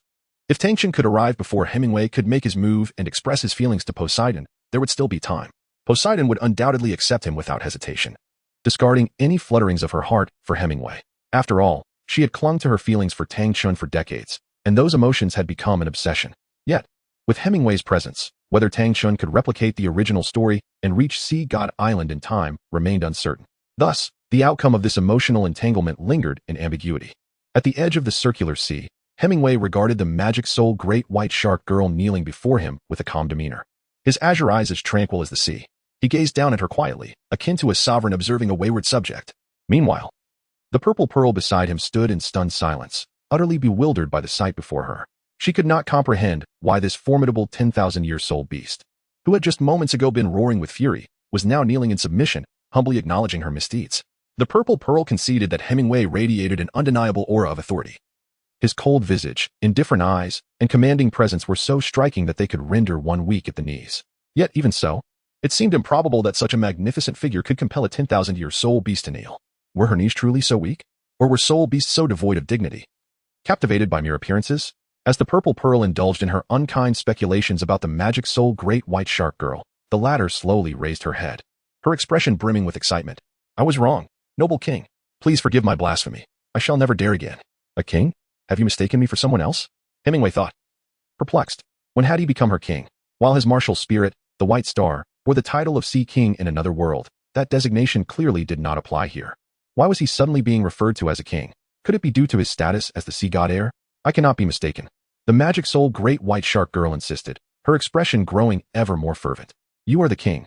if Tang San could arrive before Hemingway could make his move and express his feelings to Poseidon, there would still be time. Poseidon would undoubtedly accept him without hesitation, discarding any flutterings of her heart for Hemingway. After all, she had clung to her feelings for Tang San for decades, and those emotions had become an obsession. Yet, with Hemingway's presence, whether Tang San could replicate the original story and reach Sea God Island in time remained uncertain. Thus, the outcome of this emotional entanglement lingered in ambiguity. At the edge of the circular sea, Hemingway regarded the magic soul great white shark girl kneeling before him with a calm demeanor. His azure eyes as tranquil as the sea. He gazed down at her quietly, akin to a sovereign observing a wayward subject. Meanwhile, the purple pearl beside him stood in stunned silence, utterly bewildered by the sight before her. She could not comprehend why this formidable 10,000-year-soul beast, who had just moments ago been roaring with fury, was now kneeling in submission, humbly acknowledging her misdeeds. The purple pearl conceded that Hemingway radiated an undeniable aura of authority. His cold visage, indifferent eyes, and commanding presence were so striking that they could render one weak at the knees. Yet even so, it seemed improbable that such a magnificent figure could compel a 10,000-year soul beast to kneel. Were her knees truly so weak? Or were soul beasts so devoid of dignity? Captivated by mere appearances, as the purple pearl indulged in her unkind speculations about the magic soul great white shark girl, the latter slowly raised her head, her expression brimming with excitement. I was wrong, noble king. Please forgive my blasphemy. I shall never dare again. A king? Have you mistaken me for someone else? Hemingway thought. Perplexed. When had he become her king? While his martial spirit, the White Star, bore the title of Sea King in another world, that designation clearly did not apply here. Why was he suddenly being referred to as a king? Could it be due to his status as the sea god heir? I cannot be mistaken. The magic soul great white shark girl insisted, her expression growing ever more fervent. You are the king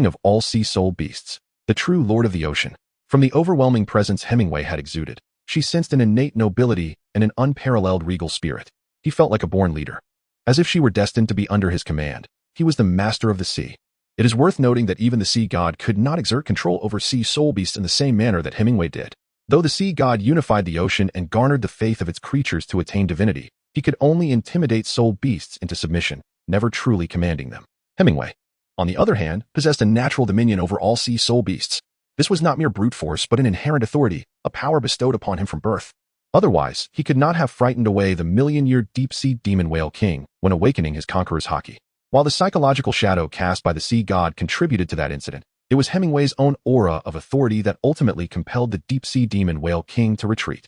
of all sea soul beasts, the true lord of the ocean. From the overwhelming presence Hemingway had exuded, she sensed an innate nobility and an unparalleled regal spirit. He felt like a born leader. As if she were destined to be under his command, he was the master of the sea. It is worth noting that even the sea god could not exert control over sea soul beasts in the same manner that Hemingway did. Though the sea god unified the ocean and garnered the faith of its creatures to attain divinity, he could only intimidate soul beasts into submission, never truly commanding them. Hemingway, on the other hand, possessed a natural dominion over all sea soul beasts. This was not mere brute force but an inherent authority, a power bestowed upon him from birth. Otherwise, he could not have frightened away the million-year deep-sea demon whale king when awakening his conqueror's haki. While the psychological shadow cast by the sea god contributed to that incident, it was Hemingway's own aura of authority that ultimately compelled the deep-sea demon whale king to retreat.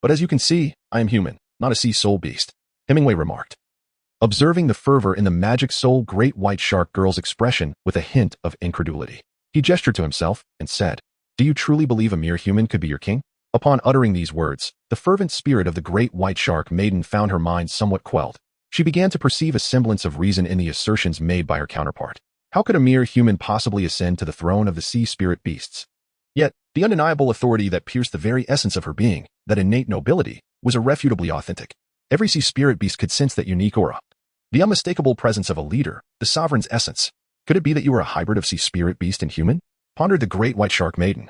But as you can see, I am human, not a sea soul beast, Hemingway remarked, observing the fervor in the magic soul great white shark girl's expression with a hint of incredulity. He gestured to himself and said, Do you truly believe a mere human could be your king? Upon uttering these words, the fervent spirit of the great white shark maiden found her mind somewhat quelled. She began to perceive a semblance of reason in the assertions made by her counterpart. How could a mere human possibly ascend to the throne of the sea spirit beasts? Yet, the undeniable authority that pierced the very essence of her being, that innate nobility, was irrefutably authentic. Every sea spirit beast could sense that unique aura. The unmistakable presence of a leader, the sovereign's essence. Could it be that you were a hybrid of sea spirit beast and human? Pondered the great white shark maiden,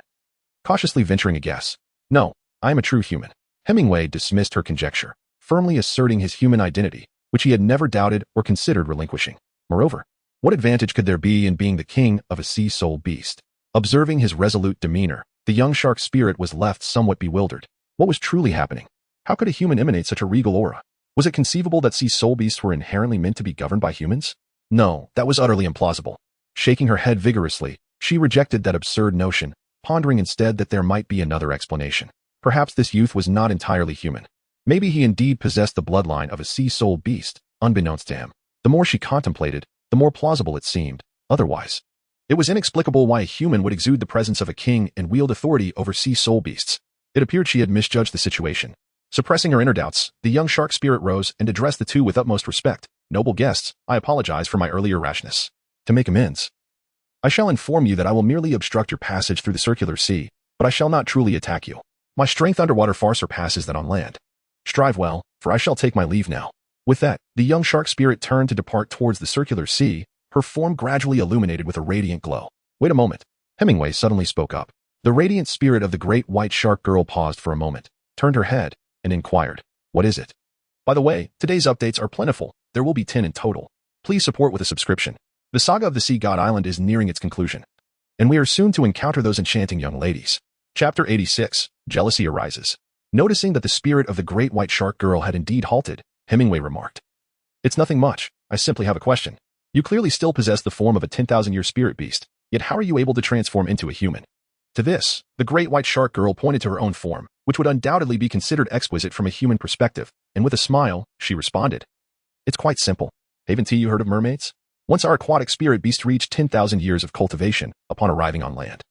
cautiously venturing a guess. No, I am a true human. Hemingway dismissed her conjecture, firmly asserting his human identity, which he had never doubted or considered relinquishing. Moreover, what advantage could there be in being the king of a sea soul beast? Observing his resolute demeanor, the young shark's spirit was left somewhat bewildered. What was truly happening? How could a human emanate such a regal aura? Was it conceivable that sea soul beasts were inherently meant to be governed by humans? No, that was utterly implausible. Shaking her head vigorously, she rejected that absurd notion, pondering instead that there might be another explanation. Perhaps this youth was not entirely human. Maybe he indeed possessed the bloodline of a sea soul beast, unbeknownst to him. The more she contemplated, the more plausible it seemed. Otherwise, it was inexplicable why a human would exude the presence of a king and wield authority over sea soul beasts. It appeared she had misjudged the situation. Suppressing her inner doubts, the young shark spirit rose and addressed the two with utmost respect. Noble guests, I apologize for my earlier rashness. To make amends, I shall inform you that I will merely obstruct your passage through the circular sea, but I shall not truly attack you. My strength underwater far surpasses that on land. Strive well, for I shall take my leave now. With that, the young shark spirit turned to depart towards the circular sea, her form gradually illuminated with a radiant glow. Wait a moment. Hemingway suddenly spoke up. The radiant spirit of the great white shark girl paused for a moment, turned her head, and inquired, "What is it?" By the way, today's updates are plentiful. There will be 10 in total. Please support with a subscription. The saga of the Sea God Island is nearing its conclusion, and we are soon to encounter those enchanting young ladies. Chapter 86, Jealousy Arises. Noticing that the spirit of the great white shark girl had indeed halted, Hemingway remarked, "It's nothing much. I simply have a question. You clearly still possess the form of a 10,000-year spirit beast, yet how are you able to transform into a human?" To this, the great white shark girl pointed to her own form, which would undoubtedly be considered exquisite from a human perspective, and with a smile, she responded, "It's quite simple. Haven't you heard of mermaids? Once our aquatic spirit beast reached 10,000 years of cultivation upon arriving on land.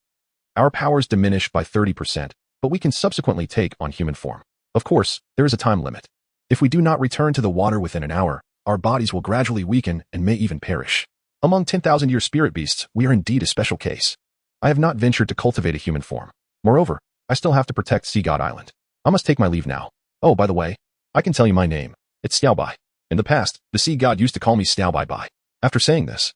Our powers diminish by 30%, but we can subsequently take on human form. Of course, there is a time limit. If we do not return to the water within an hour, our bodies will gradually weaken and may even perish. Among 10,000-year spirit beasts, we are indeed a special case. I have not ventured to cultivate a human form. Moreover, I still have to protect Sea God Island. I must take my leave now. Oh, by the way, I can tell you my name. It's Xiaobai. In the past, the sea god used to call me Xiaobai. After saying this,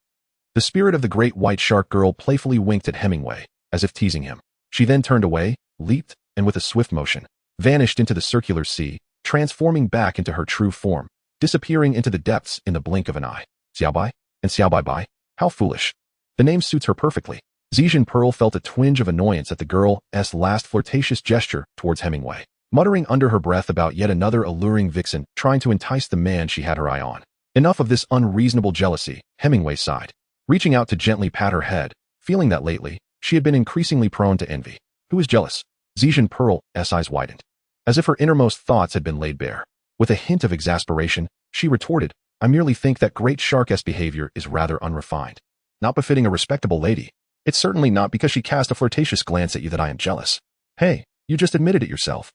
the spirit of the great white shark girl playfully winked at Hemingway, as if teasing him. She then turned away, leaped, and with a swift motion, vanished into the circular sea, transforming back into her true form, disappearing into the depths in the blink of an eye. Xiaobai and Xiaobai, how foolish. The name suits her perfectly. Zhejian Pearl felt a twinge of annoyance at the girl's last flirtatious gesture towards Hemingway, muttering under her breath about yet another alluring vixen trying to entice the man she had her eye on. Enough of this unreasonable jealousy, Hemingway sighed, reaching out to gently pat her head, feeling that lately, she had been increasingly prone to envy. Who is jealous? Zhejian Pearl's eyes widened, as if her innermost thoughts had been laid bare. With a hint of exasperation, she retorted, "I merely think that great shark's behavior is rather unrefined. Not befitting a respectable lady. It's certainly not because she cast a flirtatious glance at you that I am jealous. Hey, you just admitted it yourself."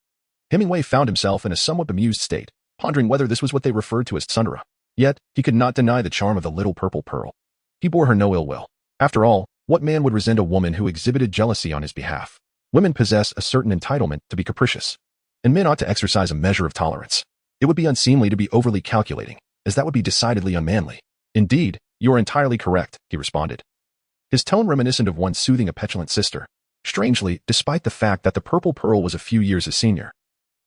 Hemingway found himself in a somewhat bemused state, pondering whether this was what they referred to as tsundere. Yet, he could not deny the charm of the little purple pearl. He bore her no ill will. After all, what man would resent a woman who exhibited jealousy on his behalf? Women possess a certain entitlement to be capricious, and men ought to exercise a measure of tolerance. It would be unseemly to be overly calculating, as that would be decidedly unmanly. "Indeed, you are entirely correct," he responded, his tone reminiscent of one soothing a petulant sister. Strangely, despite the fact that the purple pearl was a few years his senior,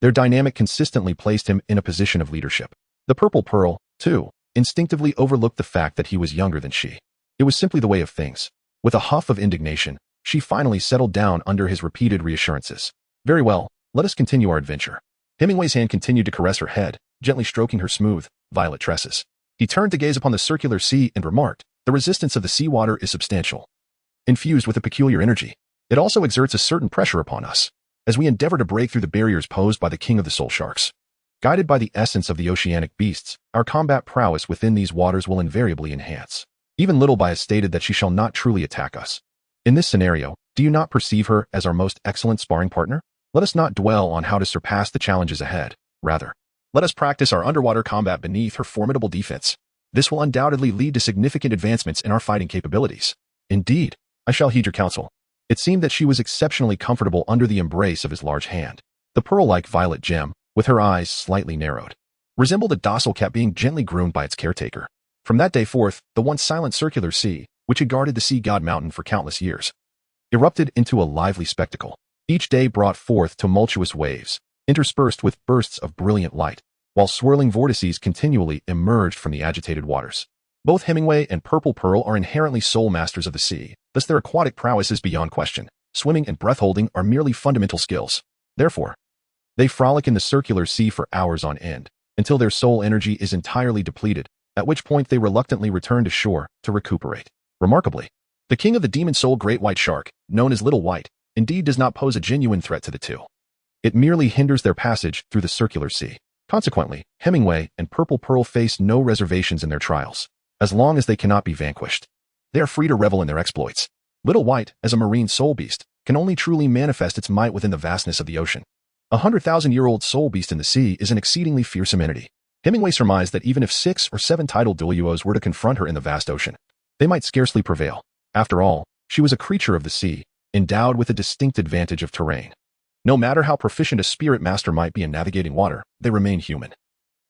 their dynamic consistently placed him in a position of leadership. The purple pearl, too, instinctively overlooked the fact that he was younger than she. It was simply the way of things. With a huff of indignation, she finally settled down under his repeated reassurances. "Very well, let us continue our adventure." Hemingway's hand continued to caress her head, gently stroking her smooth, violet tresses. He turned to gaze upon the circular sea and remarked, "The resistance of the seawater is substantial, infused with a peculiar energy. It also exerts a certain pressure upon us, as we endeavor to break through the barriers posed by the king of the soul sharks. Guided by the essence of the oceanic beasts, our combat prowess within these waters will invariably enhance. Even Little Bai has stated that she shall not truly attack us. In this scenario, do you not perceive her as our most excellent sparring partner? Let us not dwell on how to surpass the challenges ahead. Rather, let us practice our underwater combat beneath her formidable defense. This will undoubtedly lead to significant advancements in our fighting capabilities." "Indeed, I shall heed your counsel." It seemed that she was exceptionally comfortable under the embrace of his large hand. The pearl-like violet gem, with her eyes slightly narrowed, resembled a docile cat being gently groomed by its caretaker. From that day forth, the once silent circular sea, which had guarded the sea god mountain for countless years, erupted into a lively spectacle. Each day brought forth tumultuous waves, interspersed with bursts of brilliant light, while swirling vortices continually emerged from the agitated waters. Both Hemingway and Purple Pearl are inherently soul masters of the sea, thus their aquatic prowess is beyond question. Swimming and breath-holding are merely fundamental skills. Therefore, they frolic in the circular sea for hours on end, until their soul energy is entirely depleted, at which point they reluctantly return to shore to recuperate. Remarkably, the king of the demon soul great white shark, known as Little White, indeed does not pose a genuine threat to the two. It merely hinders their passage through the circular sea. Consequently, Hemingway and Purple Pearl face no reservations in their trials. As long as they cannot be vanquished, they are free to revel in their exploits. Little White, as a marine soul beast, can only truly manifest its might within the vastness of the ocean. 100,000-year-old soul beast in the sea is an exceedingly fearsome entity. Hemingway surmised that even if 6 or 7 tidal Douluos were to confront her in the vast ocean, they might scarcely prevail. After all, she was a creature of the sea, endowed with a distinct advantage of terrain. No matter how proficient a spirit master might be in navigating water, they remain human,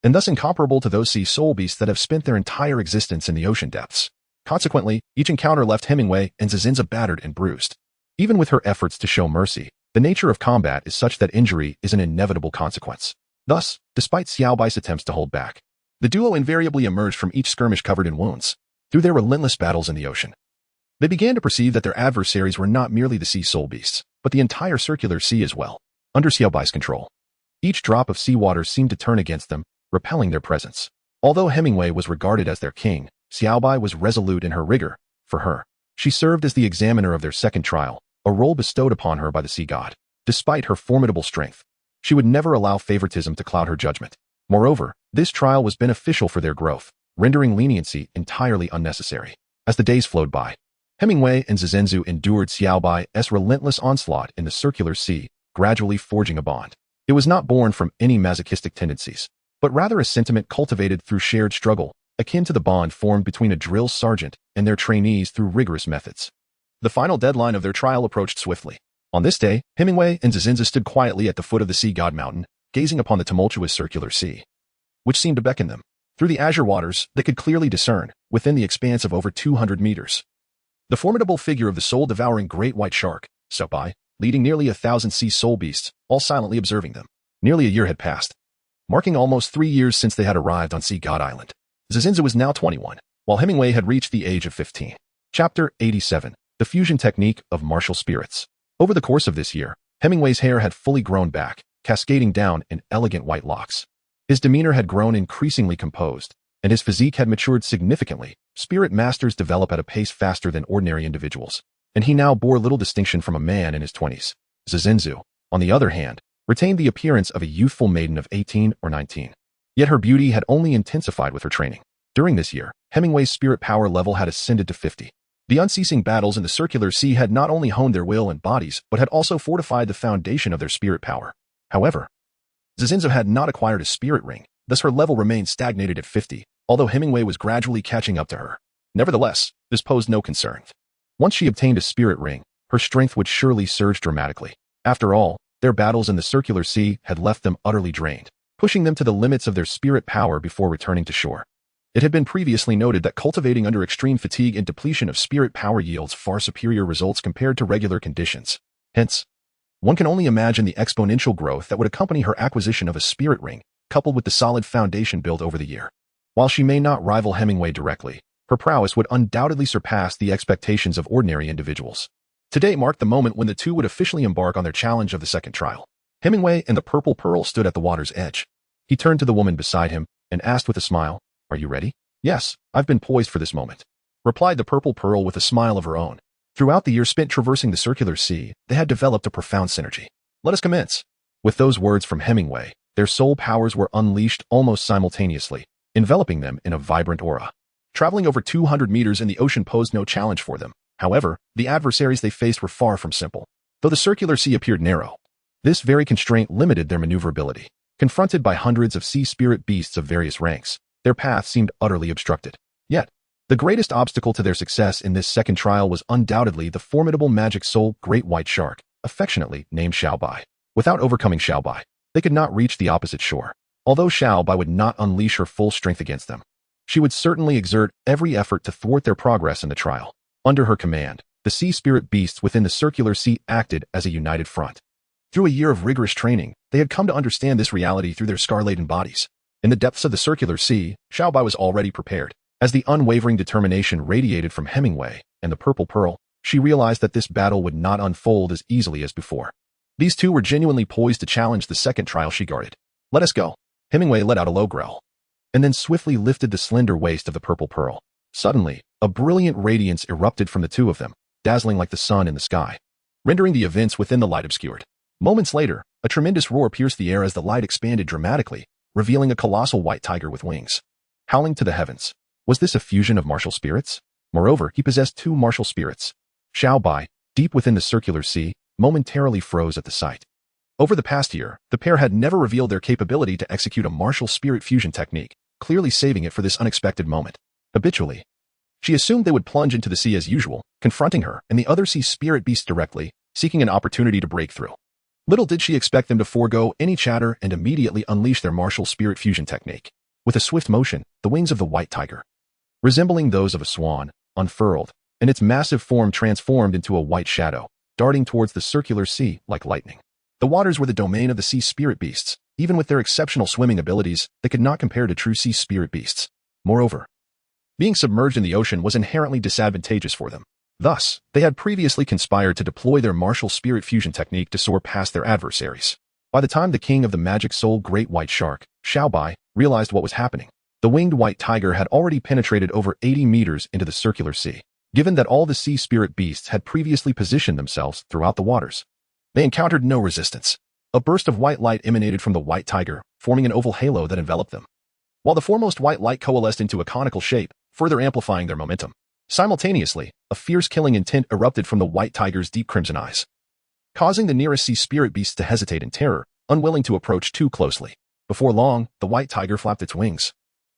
and thus incomparable to those sea soul beasts that have spent their entire existence in the ocean depths. Consequently, each encounter left Hemingway and Zazinza battered and bruised. Even with her efforts to show mercy, the nature of combat is such that injury is an inevitable consequence. Thus, despite Xiaobai's attempts to hold back, the duo invariably emerged from each skirmish covered in wounds. Through their relentless battles in the ocean, they began to perceive that their adversaries were not merely the sea soul beasts, but the entire circular sea as well. Under Xiaobai's control, each drop of seawater seemed to turn against them, repelling their presence. Although Hemingway was regarded as their king, Xiaobai was resolute in her rigor. For her, she served as the examiner of their second trial, a role bestowed upon her by the sea god. Despite her formidable strength, she would never allow favoritism to cloud her judgment. Moreover, this trial was beneficial for their growth, rendering leniency entirely unnecessary. As the days flowed by, Hemingway and Zizenzu endured Xiaobai's relentless onslaught in the circular sea, gradually forging a bond. It was not born from any masochistic tendencies, but rather a sentiment cultivated through shared struggle, akin to the bond formed between a drill sergeant and their trainees through rigorous methods. The final deadline of their trial approached swiftly. On this day, Hemingway and Zizenzu stood quietly at the foot of the sea god mountain, gazing upon the tumultuous circular sea, which seemed to beckon them. Through the azure waters, they could clearly discern, within the expanse of over 200 meters, the formidable figure of the soul-devouring great white shark, Xiaobai, leading nearly 1,000 sea soul beasts, all silently observing them. Nearly a year had passed, marking almost 3 years since they had arrived on Sea God Island. Zizenzu was now 21, while Hemingway had reached the age of 15. Chapter 87. The Fusion Technique of Martial Spirits. Over the course of this year, Hemingway's hair had fully grown back, cascading down in elegant white locks. His demeanor had grown increasingly composed, and his physique had matured significantly. Spirit masters develop at a pace faster than ordinary individuals, and he now bore little distinction from a man in his 20s. Zizenzu, on the other hand, retained the appearance of a youthful maiden of 18 or 19. Yet her beauty had only intensified with her training. During this year, Hemingway's spirit power level had ascended to 50. The unceasing battles in the circular sea had not only honed their will and bodies, but had also fortified the foundation of their spirit power. However, Zizenzu had not acquired a spirit ring, thus her level remained stagnated at 50, although Hemingway was gradually catching up to her. Nevertheless, this posed no concern. Once she obtained a spirit ring, her strength would surely surge dramatically. After all, their battles in the circular sea had left them utterly drained, pushing them to the limits of their spirit power before returning to shore. It had been previously noted that cultivating under extreme fatigue and depletion of spirit power yields far superior results compared to regular conditions. Hence, one can only imagine the exponential growth that would accompany her acquisition of a spirit ring, coupled with the solid foundation built over the year. While she may not rival Hemingway directly, her prowess would undoubtedly surpass the expectations of ordinary individuals. Today marked the moment when the two would officially embark on their challenge of the second trial. Hemingway and the Purple Pearl stood at the water's edge. He turned to the woman beside him and asked with a smile, "Are you ready?" "Yes, I've been poised for this moment," replied the Purple Pearl with a smile of her own. Throughout the year spent traversing the circular sea, they had developed a profound synergy. "Let us commence." With those words from Hemingway, their soul powers were unleashed almost simultaneously, enveloping them in a vibrant aura. Traveling over 200 meters in the ocean posed no challenge for them. However, the adversaries they faced were far from simple. Though the circular sea appeared narrow, this very constraint limited their maneuverability. Confronted by hundreds of sea spirit beasts of various ranks, their path seemed utterly obstructed. Yet, the greatest obstacle to their success in this second trial was undoubtedly the formidable magic soul great white shark, affectionately named Xiaobai. Without overcoming Xiaobai, they could not reach the opposite shore. Although Xiaobai would not unleash her full strength against them, she would certainly exert every effort to thwart their progress in the trial. Under her command, the sea spirit beasts within the circular sea acted as a united front. Through a year of rigorous training, they had come to understand this reality through their scar-laden bodies. In the depths of the circular sea, Xiaobai was already prepared. As the unwavering determination radiated from Hemingway and the Purple Pearl, she realized that this battle would not unfold as easily as before. These two were genuinely poised to challenge the second trial she guarded. "Let us go." Hemingway let out a low growl, and then swiftly lifted the slender waist of the Purple Pearl. Suddenly, a brilliant radiance erupted from the two of them, dazzling like the sun in the sky, rendering the events within the light obscured. Moments later, a tremendous roar pierced the air as the light expanded dramatically, revealing a colossal white tiger with wings, howling to the heavens. Was this a fusion of martial spirits? Moreover, he possessed two martial spirits. Xiaobai, deep within the circular sea, momentarily froze at the sight. Over the past year, the pair had never revealed their capability to execute a martial spirit fusion technique, clearly saving it for this unexpected moment. Habitually, she assumed they would plunge into the sea as usual, confronting her and the other sea spirit beasts directly, seeking an opportunity to break through. Little did she expect them to forego any chatter and immediately unleash their martial spirit fusion technique. With a swift motion, the wings of the white tiger, resembling those of a swan, unfurled, and its massive form transformed into a white shadow, darting towards the circular sea like lightning. The waters were the domain of the sea spirit beasts. Even with their exceptional swimming abilities, they could not compare to true sea spirit beasts. Moreover, being submerged in the ocean was inherently disadvantageous for them. Thus, they had previously conspired to deploy their martial spirit fusion technique to soar past their adversaries. By the time the king of the magic soul great white shark, Xiaobai, realized what was happening, the winged white tiger had already penetrated over 80 meters into the circular sea. Given that all the sea spirit beasts had previously positioned themselves throughout the waters, they encountered no resistance. A burst of white light emanated from the white tiger, forming an oval halo that enveloped them, while the foremost white light coalesced into a conical shape, further amplifying their momentum. Simultaneously, a fierce killing intent erupted from the white tiger's deep crimson eyes, causing the nearest sea spirit beasts to hesitate in terror, unwilling to approach too closely. Before long, the white tiger flapped its wings,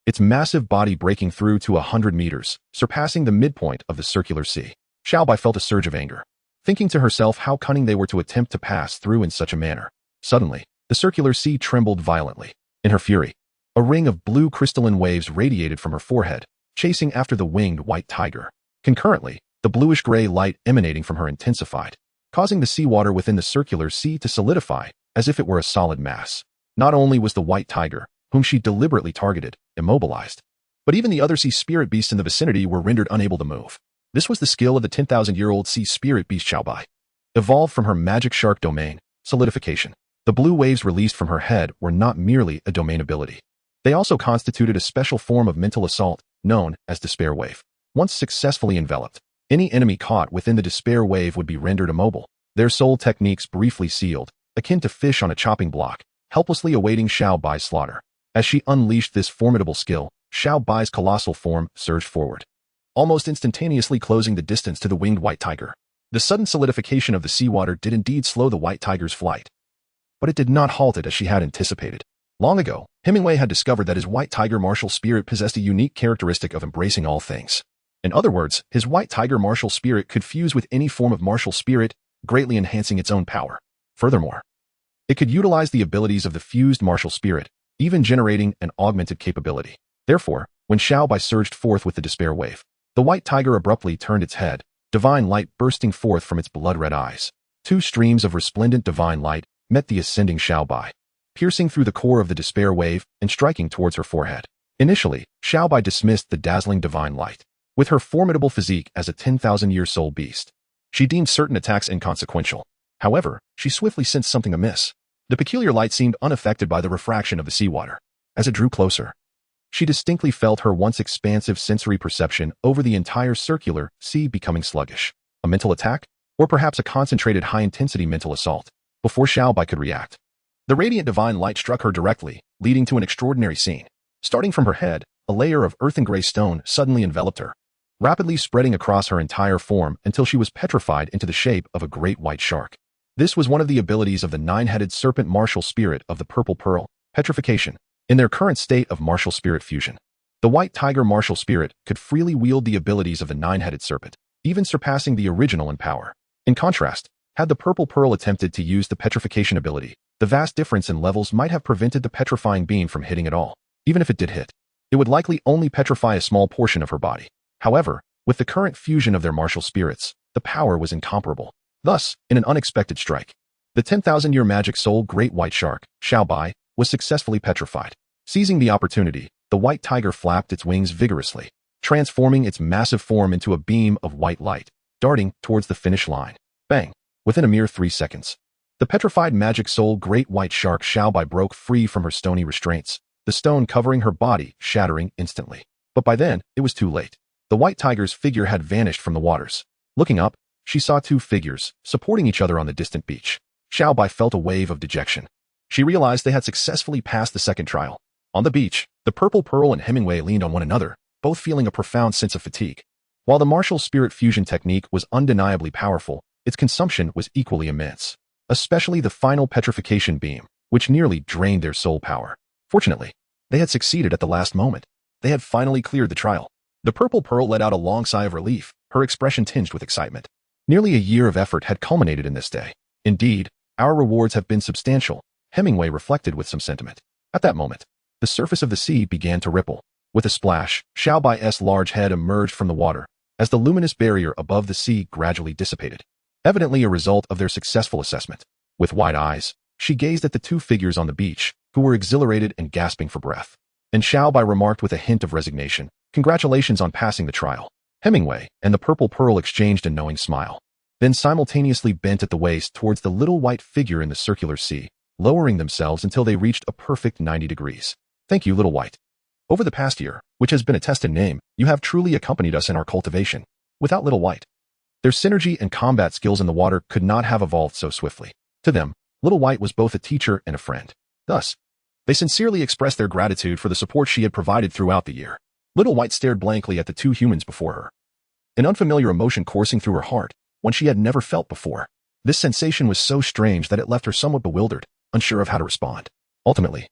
its massive body breaking through to 100 meters, surpassing the midpoint of the circular sea. Xiaobai felt a surge of anger, thinking to herself how cunning they were to attempt to pass through in such a manner. Suddenly, the circular sea trembled violently. In her fury, a ring of blue crystalline waves radiated from her forehead, chasing after the winged white tiger. Concurrently, the bluish-gray light emanating from her intensified, causing the seawater within the circular sea to solidify as if it were a solid mass. Not only was the white tiger, whom she deliberately targeted, immobilized, but even the other sea spirit beasts in the vicinity were rendered unable to move. This was the skill of the 10,000-year-old sea spirit beast Xiaobai, evolved from her magic shark domain, solidification. The blue waves released from her head were not merely a domain ability. They also constituted a special form of mental assault, known as despair wave. Once successfully enveloped, any enemy caught within the despair wave would be rendered immobile, their soul techniques briefly sealed, akin to fish on a chopping block, helplessly awaiting Xiaobai's slaughter. As she unleashed this formidable skill, Xiaobai's colossal form surged forward, almost instantaneously closing the distance to the winged white tiger. The sudden solidification of the seawater did indeed slow the white tiger's flight, but it did not halt it as she had anticipated. Long ago, Hemingway had discovered that his white tiger martial spirit possessed a unique characteristic of embracing all things. In other words, his white tiger martial spirit could fuse with any form of martial spirit, greatly enhancing its own power. Furthermore, it could utilize the abilities of the fused martial spirit, even generating an augmented capability. Therefore, when Xiaobai surged forth with the despair wave, the white tiger abruptly turned its head, divine light bursting forth from its blood-red eyes. Two streams of resplendent divine light met the ascending Xiaobai, piercing through the core of the despair wave and striking towards her forehead. Initially, Xiaobai dismissed the dazzling divine light. With her formidable physique as a 10,000-year soul beast, she deemed certain attacks inconsequential. However, she swiftly sensed something amiss. The peculiar light seemed unaffected by the refraction of the seawater. As it drew closer, she distinctly felt her once expansive sensory perception over the entire circular sea becoming sluggish. A mental attack? Or perhaps a concentrated high-intensity mental assault? Before Xiaobai could react, the radiant divine light struck her directly, leading to an extraordinary scene. Starting from her head, a layer of earthen gray stone suddenly enveloped her, rapidly spreading across her entire form until she was petrified into the shape of a great white shark. This was one of the abilities of the nine-headed serpent martial spirit of the purple pearl, petrification. In their current state of martial spirit fusion, the white tiger martial spirit could freely wield the abilities of the nine-headed serpent, even surpassing the original in power. In contrast, had the purple pearl attempted to use the petrification ability, the vast difference in levels might have prevented the petrifying beam from hitting at all. Even if it did hit, it would likely only petrify a small portion of her body. However, with the current fusion of their martial spirits, the power was incomparable. Thus, in an unexpected strike, the 10,000-year magic soul great white shark, Xiaobai, was successfully petrified. Seizing the opportunity, the white tiger flapped its wings vigorously, transforming its massive form into a beam of white light, darting towards the finish line. Bang! Within a mere 3 seconds, the petrified magic soul great white shark Xiaobai broke free from her stony restraints, the stone covering her body shattering instantly. But by then, it was too late. The white tiger's figure had vanished from the waters. Looking up, she saw two figures, supporting each other on the distant beach. Xiaobai felt a wave of dejection. She realized they had successfully passed the second trial. On the beach, the purple pearl and Hemingway leaned on one another, both feeling a profound sense of fatigue. While the martial spirit fusion technique was undeniably powerful, its consumption was equally immense, especially the final petrification beam, which nearly drained their soul power. Fortunately, they had succeeded at the last moment. They had finally cleared the trial. The purple pearl let out a long sigh of relief, her expression tinged with excitement. Nearly a year of effort had culminated in this day. Indeed, our rewards have been substantial, Hemingway reflected with some sentiment. At that moment, the surface of the sea began to ripple. With a splash, Xiaobai's large head emerged from the water, as the luminous barrier above the sea gradually dissipated. evidently a result of their successful assessment. With wide eyes, she gazed at the two figures on the beach, who were exhilarated and gasping for breath. And Xiao Bai remarked with a hint of resignation, "Congratulations on passing the trial." Hemingway and the Purple Pearl exchanged a knowing smile, then simultaneously bent at the waist towards the little white figure in the circular sea, lowering themselves until they reached a perfect 90 degrees. "Thank you, little white. Over the past year, which has been a test in name, you have truly accompanied us in our cultivation." Without little white, their synergy and combat skills in the water could not have evolved so swiftly. To them, little white was both a teacher and a friend. Thus, they sincerely expressed their gratitude for the support she had provided throughout the year. Little white stared blankly at the two humans before her, an unfamiliar emotion coursing through her heart, one she had never felt before. This sensation was so strange that it left her somewhat bewildered, unsure of how to respond. Ultimately,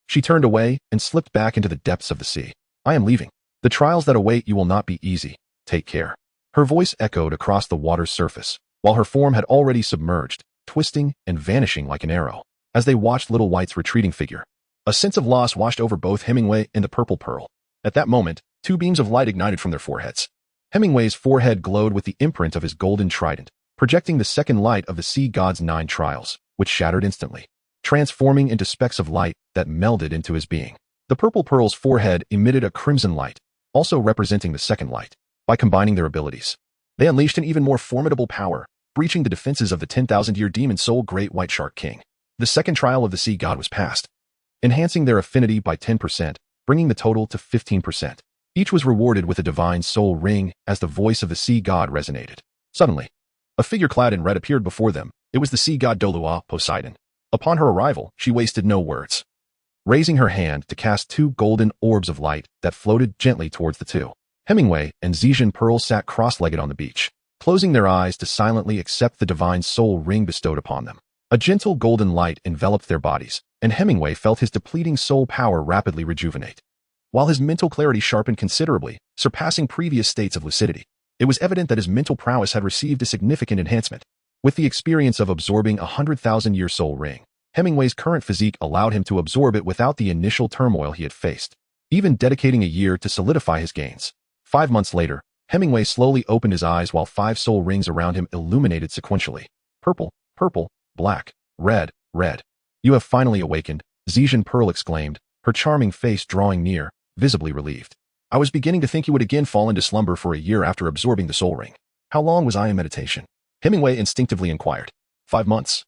she turned away and slipped back into the depths of the sea. "I am leaving. The trials that await you will not be easy. Take care." Her voice echoed across the water's surface, while her form had already submerged, twisting and vanishing like an arrow. As they watched little white's retreating figure, a sense of loss washed over both Hemingway and the Purple Pearl. At that moment, two beams of light ignited from their foreheads. Hemingway's forehead glowed with the imprint of his golden trident, projecting the second light of the sea god's 9 trials, which shattered instantly, transforming into specks of light that melded into his being. The Purple Pearl's forehead emitted a crimson light, also representing the second light. By combining their abilities, they unleashed an even more formidable power, breaching the defenses of the 10,000-year demon soul Great White Shark King. The second trial of the sea god was passed, enhancing their affinity by 10%, bringing the total to 15%. Each was rewarded with a divine soul ring as the voice of the sea god resonated. Suddenly, a figure clad in red appeared before them. It was the sea god Douluo, Poseidon. Upon her arrival, she wasted no words, raising her hand to cast 2 golden orbs of light that floated gently towards the two. Hemingway and Zhejian Pearl sat cross-legged on the beach, closing their eyes to silently accept the divine soul ring bestowed upon them. A gentle golden light enveloped their bodies, and Hemingway felt his depleting soul power rapidly rejuvenate, while his mental clarity sharpened considerably, surpassing previous states of lucidity. It was evident that his mental prowess had received a significant enhancement. With the experience of absorbing a 100,000-year soul ring, Hemingway's current physique allowed him to absorb it without the initial turmoil he had faced, even dedicating a year to solidify his gains. 5 months later, Hemingway slowly opened his eyes while 5 soul rings around him illuminated sequentially. Purple, purple, black, red, red. "You have finally awakened," Zhejian Pearl exclaimed, her charming face drawing near, visibly relieved. "I was beginning to think you would again fall into slumber for a year after absorbing the soul ring." "How long was I in meditation?" Hemingway instinctively inquired. 5 months.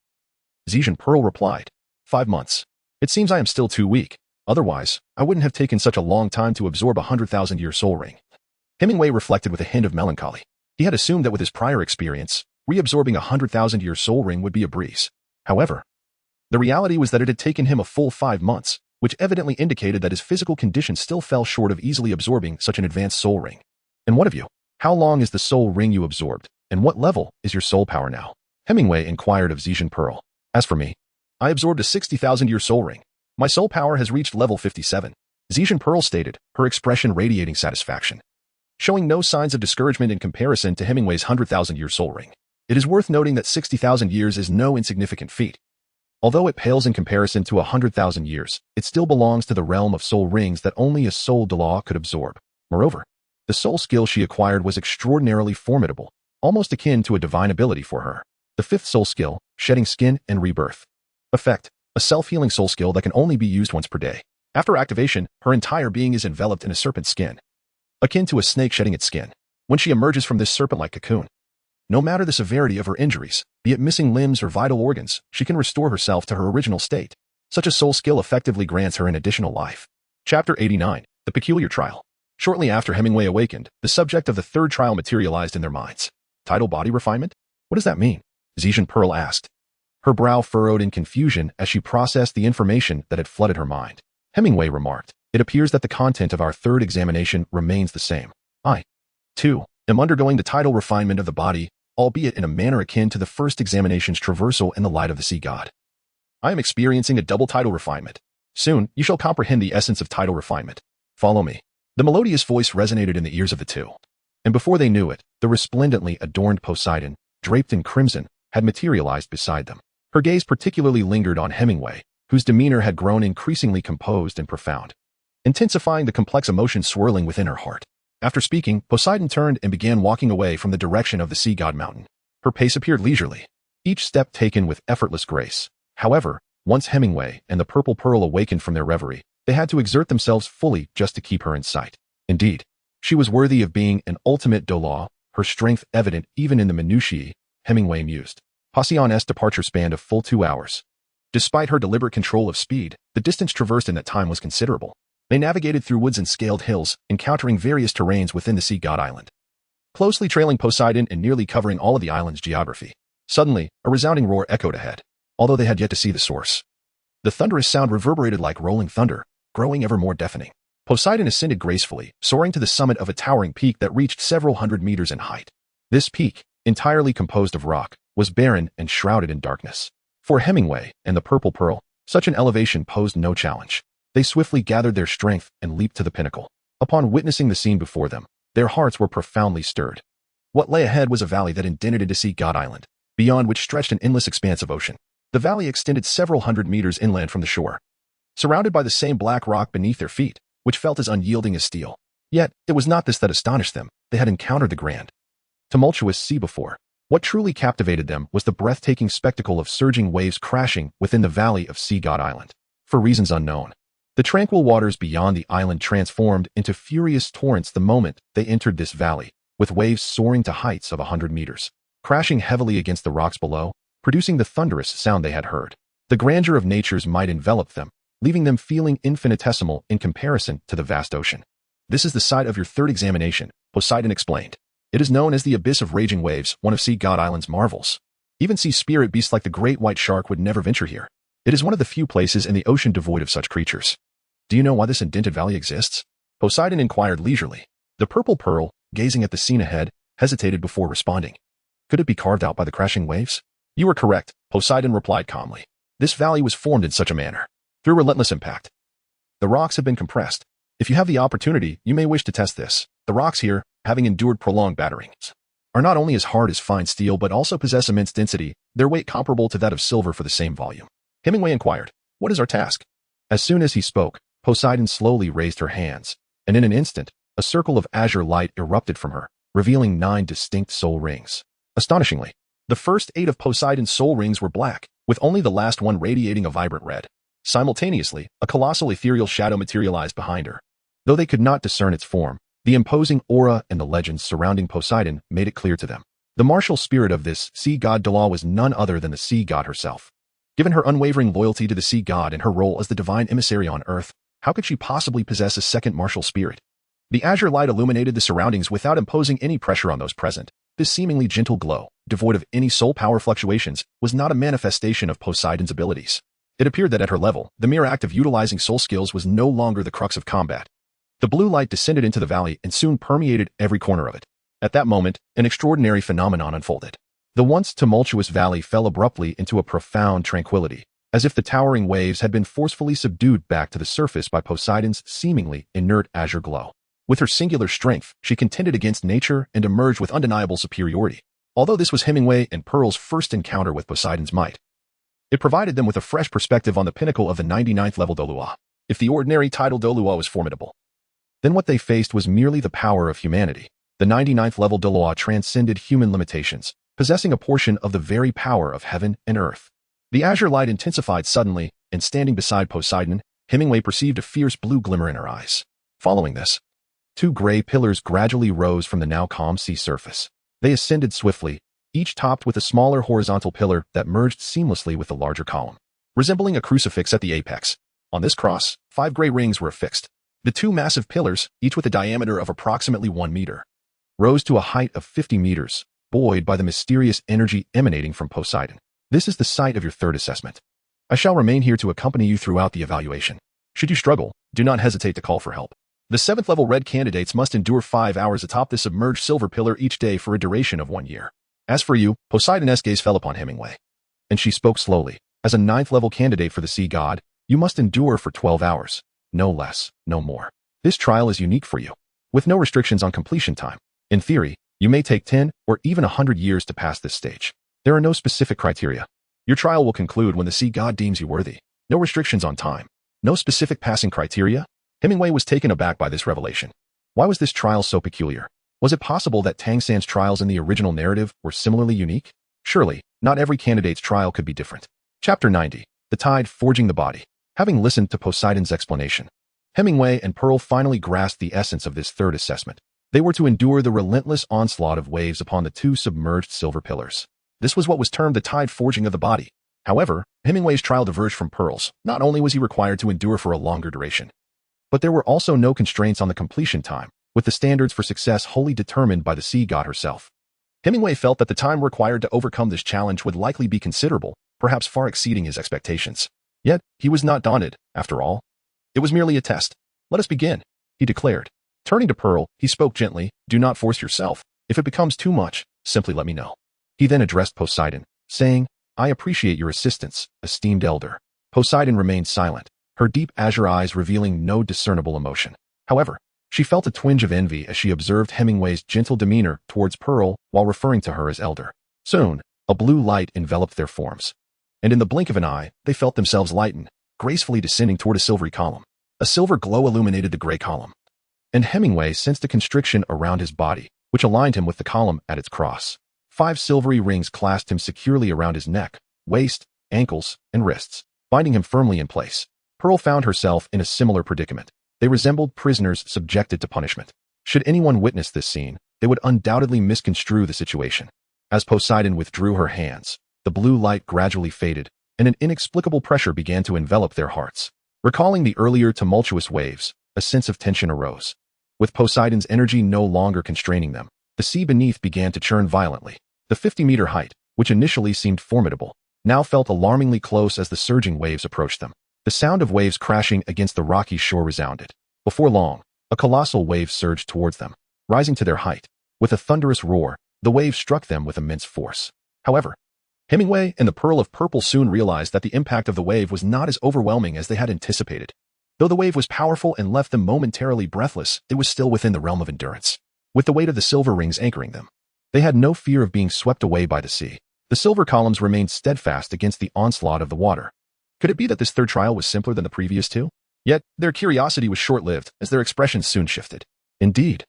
Zhejian Pearl replied. 5 months. "It seems I am still too weak. Otherwise, I wouldn't have taken such a long time to absorb a 100,000-year soul ring." Hemingway reflected with a hint of melancholy. He had assumed that with his prior experience, reabsorbing a 100,000-year soul ring would be a breeze. However, the reality was that it had taken him a full 5 months, which evidently indicated that his physical condition still fell short of easily absorbing such an advanced soul ring. "And what of you? How long is the soul ring you absorbed, and what level is your soul power now?" Hemingway inquired of Zhejian Pearl. "As for me, I absorbed a 60,000-year soul ring. My soul power has reached level 57. Zhejian Pearl stated, her expression radiating satisfaction, showing no signs of discouragement in comparison to Hemingway's 100,000-year soul ring. It is worth noting that 60,000 years is no insignificant feat. Although it pales in comparison to 100,000 years, it still belongs to the realm of soul rings that only a soul Douluo could absorb. Moreover, the soul skill she acquired was extraordinarily formidable, almost akin to a divine ability for her. The 5th soul skill, shedding skin and rebirth. Effect, a self-healing soul skill that can only be used once per day. After activation, her entire being is enveloped in a serpent skin, akin to a snake shedding its skin. When she emerges from this serpent-like cocoon, no matter the severity of her injuries, be it missing limbs or vital organs, she can restore herself to her original state. Such a soul skill effectively grants her an additional life. Chapter 89, The Peculiar Trial. Shortly after Hemingway awakened, the subject of the 3rd trial materialized in their minds. Tidal body refinement? What does that mean? Zhejian Pearl asked, her brow furrowed in confusion as she processed the information that had flooded her mind. Hemingway remarked, "It appears that the content of our 3rd examination remains the same. I, too, am undergoing the tidal refinement of the body, albeit in a manner akin to the 1st examination's traversal in the light of the sea god. I am experiencing a double tidal refinement. Soon, you shall comprehend the essence of tidal refinement. Follow me." The melodious voice resonated in the ears of the two, and before they knew it, the resplendently adorned Poseidon, draped in crimson, had materialized beside them. Her gaze particularly lingered on Hemingway, whose demeanor had grown increasingly composed and profound, intensifying the complex emotions swirling within her heart. After speaking, Poseidon turned and began walking away from the direction of the sea god mountain. Her pace appeared leisurely, each step taken with effortless grace. However, once Hemingway and the Purple Pearl awakened from their reverie, they had to exert themselves fully just to keep her in sight. Indeed, she was worthy of being an ultimate Douluo, her strength evident even in the minutiae, Hemingway mused. Passion's departure spanned a full 2 hours. Despite her deliberate control of speed, the distance traversed in that time was considerable. They navigated through woods and scaled hills, encountering various terrains within the sea god island, closely trailing Poseidon and nearly covering all of the island's geography. Suddenly, a resounding roar echoed ahead, although they had yet to see the source. The thunderous sound reverberated like rolling thunder, growing ever more deafening. Poseidon ascended gracefully, soaring to the summit of a towering peak that reached several hundred meters in height. This peak, entirely composed of rock, was barren and shrouded in darkness. For Hemingway and the Purple Pearl, such an elevation posed no challenge. They swiftly gathered their strength and leaped to the pinnacle. Upon witnessing the scene before them, their hearts were profoundly stirred. What lay ahead was a valley that indented into Sea God Island, beyond which stretched an endless expanse of ocean. The valley extended several hundred meters inland from the shore, surrounded by the same black rock beneath their feet, which felt as unyielding as steel. Yet, it was not this that astonished them. They had encountered the grand, tumultuous sea before. What truly captivated them was the breathtaking spectacle of surging waves crashing within the valley of Sea God Island. For reasons unknown, the tranquil waters beyond the island transformed into furious torrents the moment they entered this valley, with waves soaring to heights of 100 meters, crashing heavily against the rocks below, producing the thunderous sound they had heard. The grandeur of nature's might enveloped them, leaving them feeling infinitesimal in comparison to the vast ocean. This is the site of your third examination, Poseidon explained. It is known as the Abyss of Raging Waves, one of Sea God Island's marvels. Even sea spirit beasts like the great white shark would never venture here. It is one of the few places in the ocean devoid of such creatures. Do you know why this indented valley exists? Poseidon inquired leisurely. The Purple Pearl, gazing at the scene ahead, hesitated before responding. Could it be carved out by the crashing waves? You are correct, Poseidon replied calmly. This valley was formed in such a manner, through relentless impact. The rocks have been compressed. If you have the opportunity, you may wish to test this. The rocks here, having endured prolonged batterings, are not only as hard as fine steel but also possess immense density, their weight comparable to that of silver for the same volume. Hemingway inquired, "What is our task?" As soon as he spoke, Poseidon slowly raised her hands, and in an instant, a circle of azure light erupted from her, revealing 9 distinct soul rings. Astonishingly, the first 8 of Poseidon's soul rings were black, with only the last one radiating a vibrant red. Simultaneously, a colossal ethereal shadow materialized behind her. Though they could not discern its form, the imposing aura and the legends surrounding Poseidon made it clear to them. The martial spirit of this sea god Douluo was none other than the sea god herself. Given her unwavering loyalty to the sea god and her role as the divine emissary on Earth, how could she possibly possess a second martial spirit? The azure light illuminated the surroundings without imposing any pressure on those present. This seemingly gentle glow, devoid of any soul power fluctuations, was not a manifestation of Poseidon's abilities. It appeared that at her level, the mere act of utilizing soul skills was no longer the crux of combat. The blue light descended into the valley and soon permeated every corner of it. At that moment, an extraordinary phenomenon unfolded. The once tumultuous valley fell abruptly into a profound tranquility, as if the towering waves had been forcefully subdued back to the surface by Poseidon's seemingly inert azure glow. With her singular strength, she contended against nature and emerged with undeniable superiority. Although this was Hemingway and Pearl's first encounter with Poseidon's might, it provided them with a fresh perspective on the pinnacle of the 99th level Douluo. If the ordinary title Douluo was formidable, then what they faced was merely the power of humanity. The 99th level Douluo transcended human limitations, possessing a portion of the very power of heaven and earth. The azure light intensified suddenly, and standing beside Poseidon, Hemingway perceived a fierce blue glimmer in her eyes. Following this, 2 gray pillars gradually rose from the now calm sea surface. They ascended swiftly, each topped with a smaller horizontal pillar that merged seamlessly with the larger column, resembling a crucifix at the apex. On this cross, 5 gray rings were affixed. The 2 massive pillars, each with a diameter of approximately 1 meter, rose to a height of 50 meters, buoyed by the mysterious energy emanating from Poseidon. This is the site of your third assessment. I shall remain here to accompany you throughout the evaluation. Should you struggle, do not hesitate to call for help. The 7th level red candidates must endure 5 hours atop the submerged silver pillar each day for a duration of 1 year. As for you, Poseidon's gaze fell upon Hemingway, and she spoke slowly. As a 9th level candidate for the sea god, you must endure for 12 hours. No less, no more. This trial is unique for you, with no restrictions on completion time. In theory, you may take 10 or even 100 years to pass this stage. There are no specific criteria. Your trial will conclude when the sea god deems you worthy. No restrictions on time. No specific passing criteria. Hemingway was taken aback by this revelation. Why was this trial so peculiar? Was it possible that Tang San's trials in the original narrative were similarly unique? Surely, not every candidate's trial could be different. Chapter 90. The Tide Forging the Body. Having listened to Poseidon's explanation, Hemingway and Pearl finally grasped the essence of this third assessment. They were to endure the relentless onslaught of waves upon the two submerged silver pillars. This was what was termed the tide forging of the body. However, Hemingway's trial diverged from Pearl's. Not only was he required to endure for a longer duration, but there were also no constraints on the completion time, with the standards for success wholly determined by the sea god herself. Hemingway felt that the time required to overcome this challenge would likely be considerable, perhaps far exceeding his expectations. Yet, he was not daunted, after all. It was merely a test. "Let us begin," he declared. Turning to Pearl, he spoke gently, "Do not force yourself. If it becomes too much, simply let me know." He then addressed Poseidon, saying, "I appreciate your assistance, esteemed elder." Poseidon remained silent, her deep azure eyes revealing no discernible emotion. However, she felt a twinge of envy as she observed Hemingway's gentle demeanor towards Pearl while referring to her as elder. Soon, a blue light enveloped their forms, and in the blink of an eye, they felt themselves lighten, gracefully descending toward a silvery column. A silver glow illuminated the gray column, and Hemingway sensed a constriction around his body, which aligned him with the column at its cross. 5 silvery rings clasped him securely around his neck, waist, ankles, and wrists, binding him firmly in place. Pearl found herself in a similar predicament. They resembled prisoners subjected to punishment. Should anyone witness this scene, they would undoubtedly misconstrue the situation. As Poseidon withdrew her hands, the blue light gradually faded, and an inexplicable pressure began to envelop their hearts. Recalling the earlier tumultuous waves, a sense of tension arose. With Poseidon's energy no longer constraining them, the sea beneath began to churn violently. The 50-meter height, which initially seemed formidable, now felt alarmingly close as the surging waves approached them. The sound of waves crashing against the rocky shore resounded. Before long, a colossal wave surged towards them, rising to their height. With a thunderous roar, the wave struck them with immense force. However, Hemingway and the Pearl of Purple soon realized that the impact of the wave was not as overwhelming as they had anticipated. Though the wave was powerful and left them momentarily breathless, it was still within the realm of endurance, with the weight of the silver rings anchoring them. They had no fear of being swept away by the sea. The silver columns remained steadfast against the onslaught of the water. Could it be that this third trial was simpler than the previous two? Yet, their curiosity was short-lived, as their expressions soon shifted. Indeed,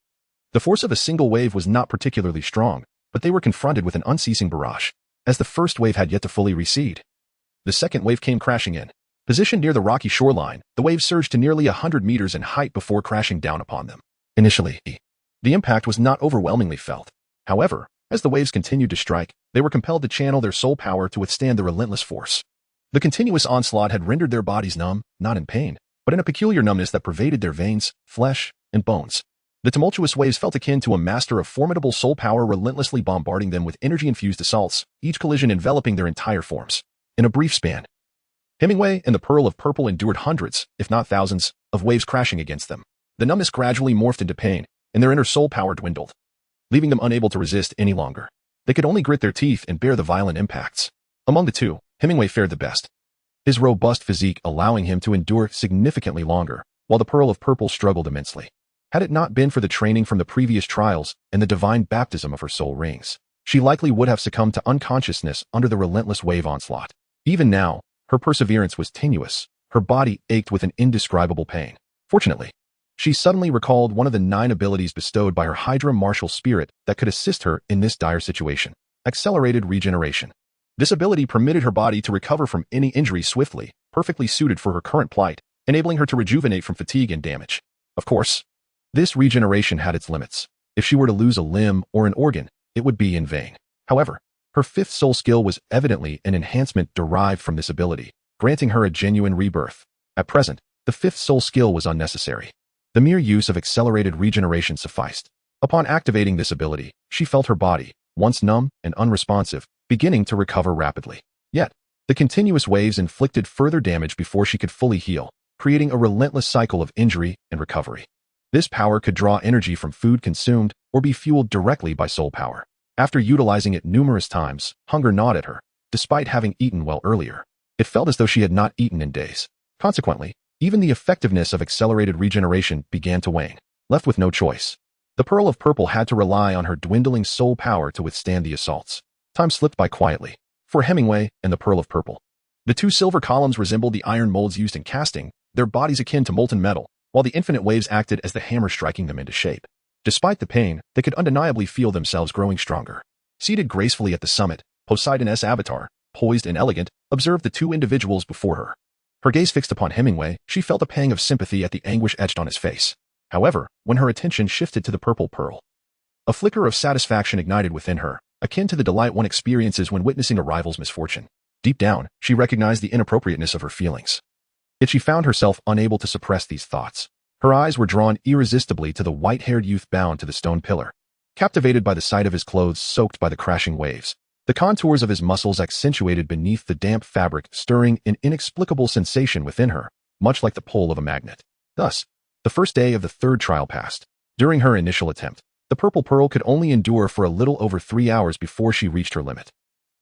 the force of a single wave was not particularly strong, but they were confronted with an unceasing barrage, as the first wave had yet to fully recede. The second wave came crashing in. Positioned near the rocky shoreline, the wave surged to nearly 100 meters in height before crashing down upon them. Initially, the impact was not overwhelmingly felt. However, as the waves continued to strike, they were compelled to channel their soul power to withstand the relentless force. The continuous onslaught had rendered their bodies numb, not in pain, but in a peculiar numbness that pervaded their veins, flesh, and bones. The tumultuous waves felt akin to a master of formidable soul power relentlessly bombarding them with energy-infused assaults, each collision enveloping their entire forms. In a brief span, Hemingway and the Pearl of Purple endured hundreds, if not thousands, of waves crashing against them. The numbness gradually morphed into pain, and their inner soul power dwindled, leaving them unable to resist any longer. They could only grit their teeth and bear the violent impacts. Among the two, Hemingway fared the best, his robust physique allowing him to endure significantly longer, while the Pearl of Purple struggled immensely. Had it not been for the training from the previous trials and the divine baptism of her soul rings, she likely would have succumbed to unconsciousness under the relentless wave onslaught. Even now, her perseverance was tenuous, her body ached with an indescribable pain. Fortunately, she suddenly recalled one of the 9 abilities bestowed by her Hydra martial spirit that could assist her in this dire situation: accelerated regeneration. This ability permitted her body to recover from any injury swiftly, perfectly suited for her current plight, enabling her to rejuvenate from fatigue and damage. Of course, this regeneration had its limits. If she were to lose a limb or an organ, it would be in vain. However, her 5th soul skill was evidently an enhancement derived from this ability, granting her a genuine rebirth. At present, the 5th soul skill was unnecessary. The mere use of accelerated regeneration sufficed. Upon activating this ability, she felt her body, once numb and unresponsive, beginning to recover rapidly. Yet, the continuous waves inflicted further damage before she could fully heal, creating a relentless cycle of injury and recovery. This power could draw energy from food consumed or be fueled directly by soul power. After utilizing it numerous times, hunger gnawed at her, despite having eaten well earlier. It felt as though she had not eaten in days. Consequently, even the effectiveness of accelerated regeneration began to wane. Left with no choice, the Pearl of Purple had to rely on her dwindling soul power to withstand the assaults. Time slipped by quietly. For Hemingway and the Pearl of Purple, the 2 silver columns resembled the iron molds used in casting, their bodies akin to molten metal, while the infinite waves acted as the hammer striking them into shape. Despite the pain, they could undeniably feel themselves growing stronger. Seated gracefully at the summit, Poseidon's avatar, poised and elegant, observed the two individuals before her. Her gaze fixed upon Hemingway, she felt a pang of sympathy at the anguish etched on his face. However, when her attention shifted to the purple pearl, a flicker of satisfaction ignited within her, akin to the delight one experiences when witnessing a rival's misfortune. Deep down, she recognized the inappropriateness of her feelings. Yet she found herself unable to suppress these thoughts. Her eyes were drawn irresistibly to the white-haired youth bound to the stone pillar. Captivated by the sight of his clothes soaked by the crashing waves, the contours of his muscles accentuated beneath the damp fabric, stirring an inexplicable sensation within her, much like the pull of a magnet. Thus, the first day of the third trial passed. During her initial attempt, the purple pearl could only endure for a little over 3 hours before she reached her limit.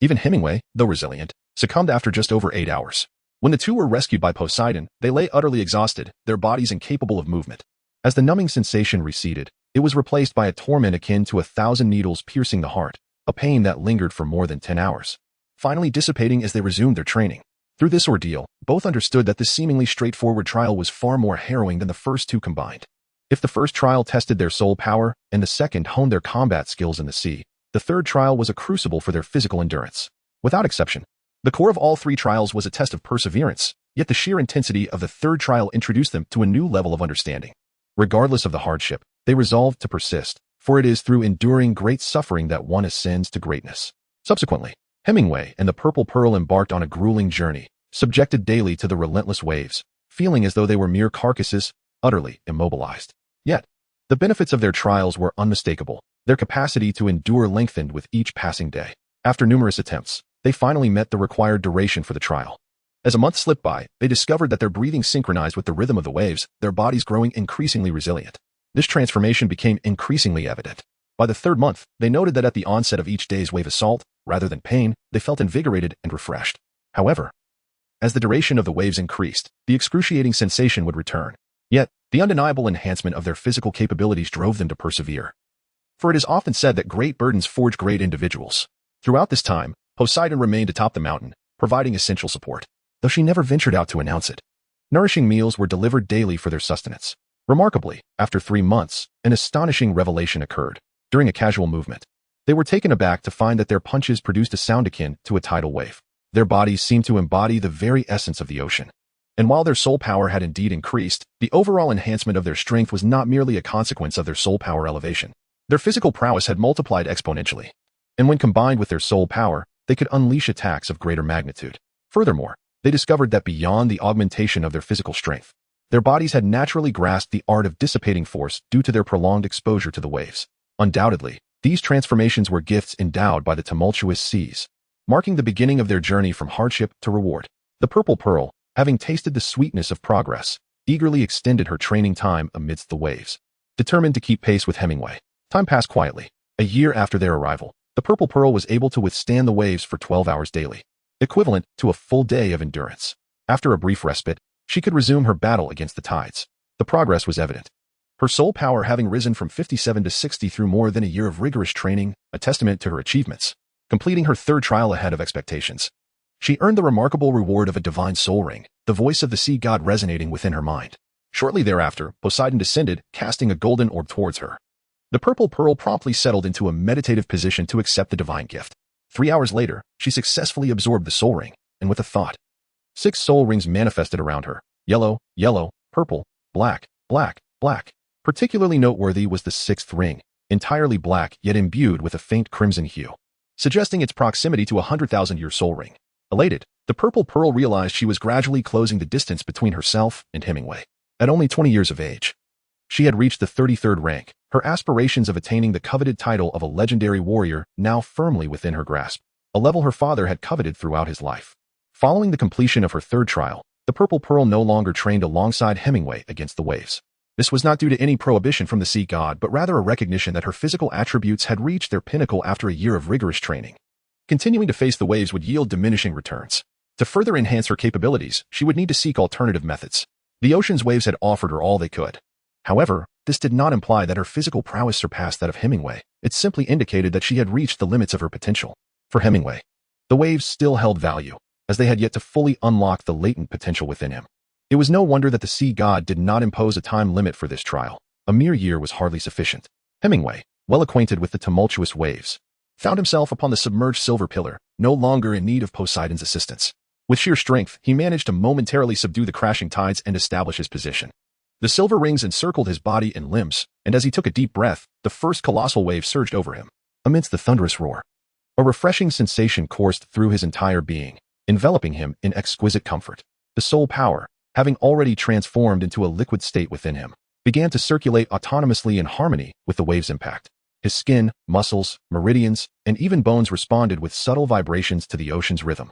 Even Hemingway, though resilient, succumbed after just over 8 hours. When the two were rescued by Poseidon, they lay utterly exhausted, their bodies incapable of movement. As the numbing sensation receded, it was replaced by a torment akin to 1,000 needles piercing the heart, a pain that lingered for more than 10 hours, finally dissipating as they resumed their training. Through this ordeal, both understood that this seemingly straightforward trial was far more harrowing than the first two combined. If the first trial tested their soul power, and the second honed their combat skills in the sea, the third trial was a crucible for their physical endurance. Without exception, the core of all three trials was a test of perseverance, yet the sheer intensity of the third trial introduced them to a new level of understanding. Regardless of the hardship, they resolved to persist, for it is through enduring great suffering that one ascends to greatness. Subsequently, Hemingway and the Purple Pearl embarked on a grueling journey, subjected daily to the relentless waves, feeling as though they were mere carcasses, utterly immobilized. Yet, the benefits of their trials were unmistakable. Their capacity to endure lengthened with each passing day. After numerous attempts, they finally met the required duration for the trial. As a month slipped by, they discovered that their breathing synchronized with the rhythm of the waves, their bodies growing increasingly resilient. This transformation became increasingly evident. By the third month, they noted that at the onset of each day's wave assault, rather than pain, they felt invigorated and refreshed. However, as the duration of the waves increased, the excruciating sensation would return. Yet, the undeniable enhancement of their physical capabilities drove them to persevere. For it is often said that great burdens forge great individuals. Throughout this time, Poseidon remained atop the mountain, providing essential support, though she never ventured out to announce it. Nourishing meals were delivered daily for their sustenance. Remarkably, after 3 months, an astonishing revelation occurred. During a casual movement, they were taken aback to find that their punches produced a sound akin to a tidal wave. Their bodies seemed to embody the very essence of the ocean. And while their soul power had indeed increased, the overall enhancement of their strength was not merely a consequence of their soul power elevation. Their physical prowess had multiplied exponentially. And when combined with their soul power, they could unleash attacks of greater magnitude. Furthermore, they discovered that beyond the augmentation of their physical strength, their bodies had naturally grasped the art of dissipating force due to their prolonged exposure to the waves. Undoubtedly, these transformations were gifts endowed by the tumultuous seas, marking the beginning of their journey from hardship to reward. The Purple Pearl, having tasted the sweetness of progress, eagerly extended her training time amidst the waves. Determined to keep pace with Hemingway, time passed quietly. A year after their arrival, the Purple Pearl was able to withstand the waves for 12 hours daily, equivalent to a full day of endurance. After a brief respite, she could resume her battle against the tides. The progress was evident. Her soul power having risen from 57 to 60 through more than a year of rigorous training, a testament to her achievements. Completing her third trial ahead of expectations, she earned the remarkable reward of a divine soul ring, the voice of the sea god resonating within her mind. Shortly thereafter, Poseidon descended, casting a golden orb towards her. The Purple Pearl promptly settled into a meditative position to accept the divine gift. 3 hours later, she successfully absorbed the soul ring, and with a thought, 6 soul rings manifested around her. Yellow, yellow, purple, black, black, black. Particularly noteworthy was the 6th ring, entirely black yet imbued with a faint crimson hue, suggesting its proximity to a 100,000-year soul ring. Elated, the Purple Pearl realized she was gradually closing the distance between herself and Hemingway. At only 20 years of age, she had reached the 33rd rank, her aspirations of attaining the coveted title of a legendary warrior now firmly within her grasp, a level her father had coveted throughout his life. Following the completion of her third trial, the Purple Pearl no longer trained alongside Hemingway against the waves. This was not due to any prohibition from the sea god, but rather a recognition that her physical attributes had reached their pinnacle after a year of rigorous training. Continuing to face the waves would yield diminishing returns. To further enhance her capabilities, she would need to seek alternative methods. The ocean's waves had offered her all they could. However, this did not imply that her physical prowess surpassed that of Hemingway. It simply indicated that she had reached the limits of her potential. For Hemingway, the waves still held value, as they had yet to fully unlock the latent potential within him. It was no wonder that the sea god did not impose a time limit for this trial. A mere year was hardly sufficient. Hemingway, well acquainted with the tumultuous waves, found himself upon the submerged silver pillar, no longer in need of Poseidon's assistance. With sheer strength, he managed to momentarily subdue the crashing tides and establish his position. The silver rings encircled his body and limbs, and as he took a deep breath, the first colossal wave surged over him. Amidst the thunderous roar, a refreshing sensation coursed through his entire being, enveloping him in exquisite comfort. The soul power, having already transformed into a liquid state within him, began to circulate autonomously in harmony with the wave's impact. His skin, muscles, meridians, and even bones responded with subtle vibrations to the ocean's rhythm.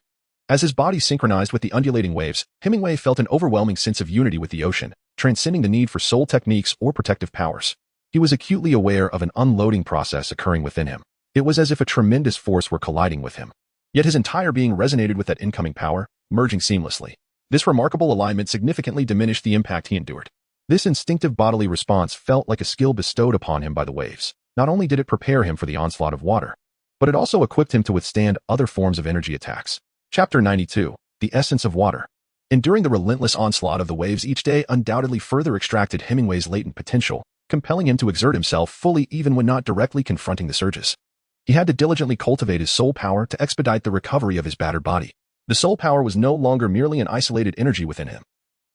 As his body synchronized with the undulating waves, Hemingway felt an overwhelming sense of unity with the ocean, transcending the need for soul techniques or protective powers. He was acutely aware of an unloading process occurring within him. It was as if a tremendous force were colliding with him. Yet his entire being resonated with that incoming power, merging seamlessly. This remarkable alignment significantly diminished the impact he endured. This instinctive bodily response felt like a skill bestowed upon him by the waves. Not only did it prepare him for the onslaught of water, but it also equipped him to withstand other forms of energy attacks. Chapter 92. The Essence of Water. Enduring the relentless onslaught of the waves each day undoubtedly further extracted Hemingway's latent potential, compelling him to exert himself fully even when not directly confronting the surges. He had to diligently cultivate his soul power to expedite the recovery of his battered body. The soul power was no longer merely an isolated energy within him.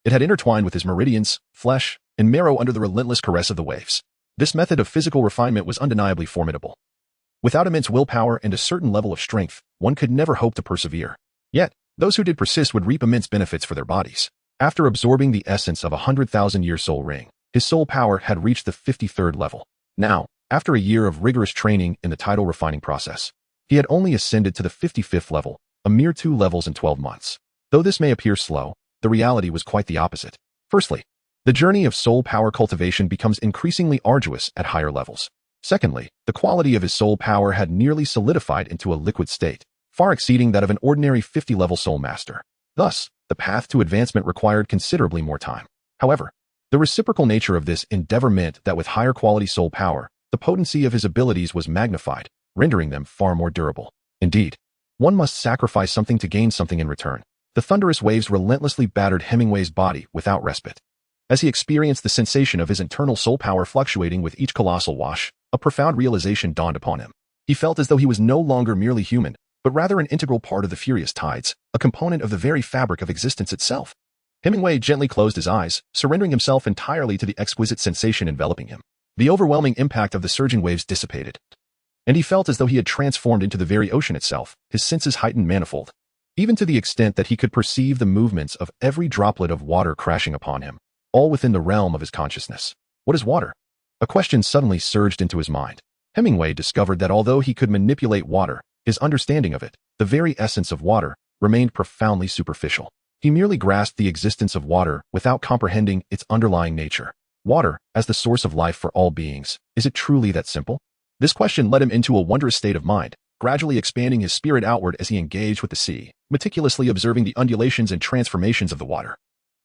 It had intertwined with his meridians, flesh, and marrow under the relentless caress of the waves. This method of physical refinement was undeniably formidable. Without immense willpower and a certain level of strength, one could never hope to persevere. Yet, those who did persist would reap immense benefits for their bodies. After absorbing the essence of a 100,000-year soul ring, his soul power had reached the 53rd level. Now, after a year of rigorous training in the tidal refining process, he had only ascended to the 55th level, a mere 2 levels in 12 months. Though this may appear slow, the reality was quite the opposite. Firstly, the journey of soul power cultivation becomes increasingly arduous at higher levels. Secondly, the quality of his soul power had nearly solidified into a liquid state, far exceeding that of an ordinary 50-level soul master. Thus, the path to advancement required considerably more time. However, the reciprocal nature of this endeavor meant that with higher quality soul power, the potency of his abilities was magnified, rendering them far more durable. Indeed, one must sacrifice something to gain something in return. The thunderous waves relentlessly battered Hemingway's body without respite. As he experienced the sensation of his internal soul power fluctuating with each colossal wash, a profound realization dawned upon him. He felt as though he was no longer merely human, but rather an integral part of the furious tides, a component of the very fabric of existence itself. Hemingway gently closed his eyes, surrendering himself entirely to the exquisite sensation enveloping him. The overwhelming impact of the surging waves dissipated, and he felt as though he had transformed into the very ocean itself, his senses heightened manifold, even to the extent that he could perceive the movements of every droplet of water crashing upon him, all within the realm of his consciousness. What is water? A question suddenly surged into his mind. Hemingway discovered that although he could manipulate water, his understanding of it, the very essence of water, remained profoundly superficial. He merely grasped the existence of water without comprehending its underlying nature. Water, as the source of life for all beings, is it truly that simple? This question led him into a wondrous state of mind, gradually expanding his spirit outward as he engaged with the sea, meticulously observing the undulations and transformations of the water.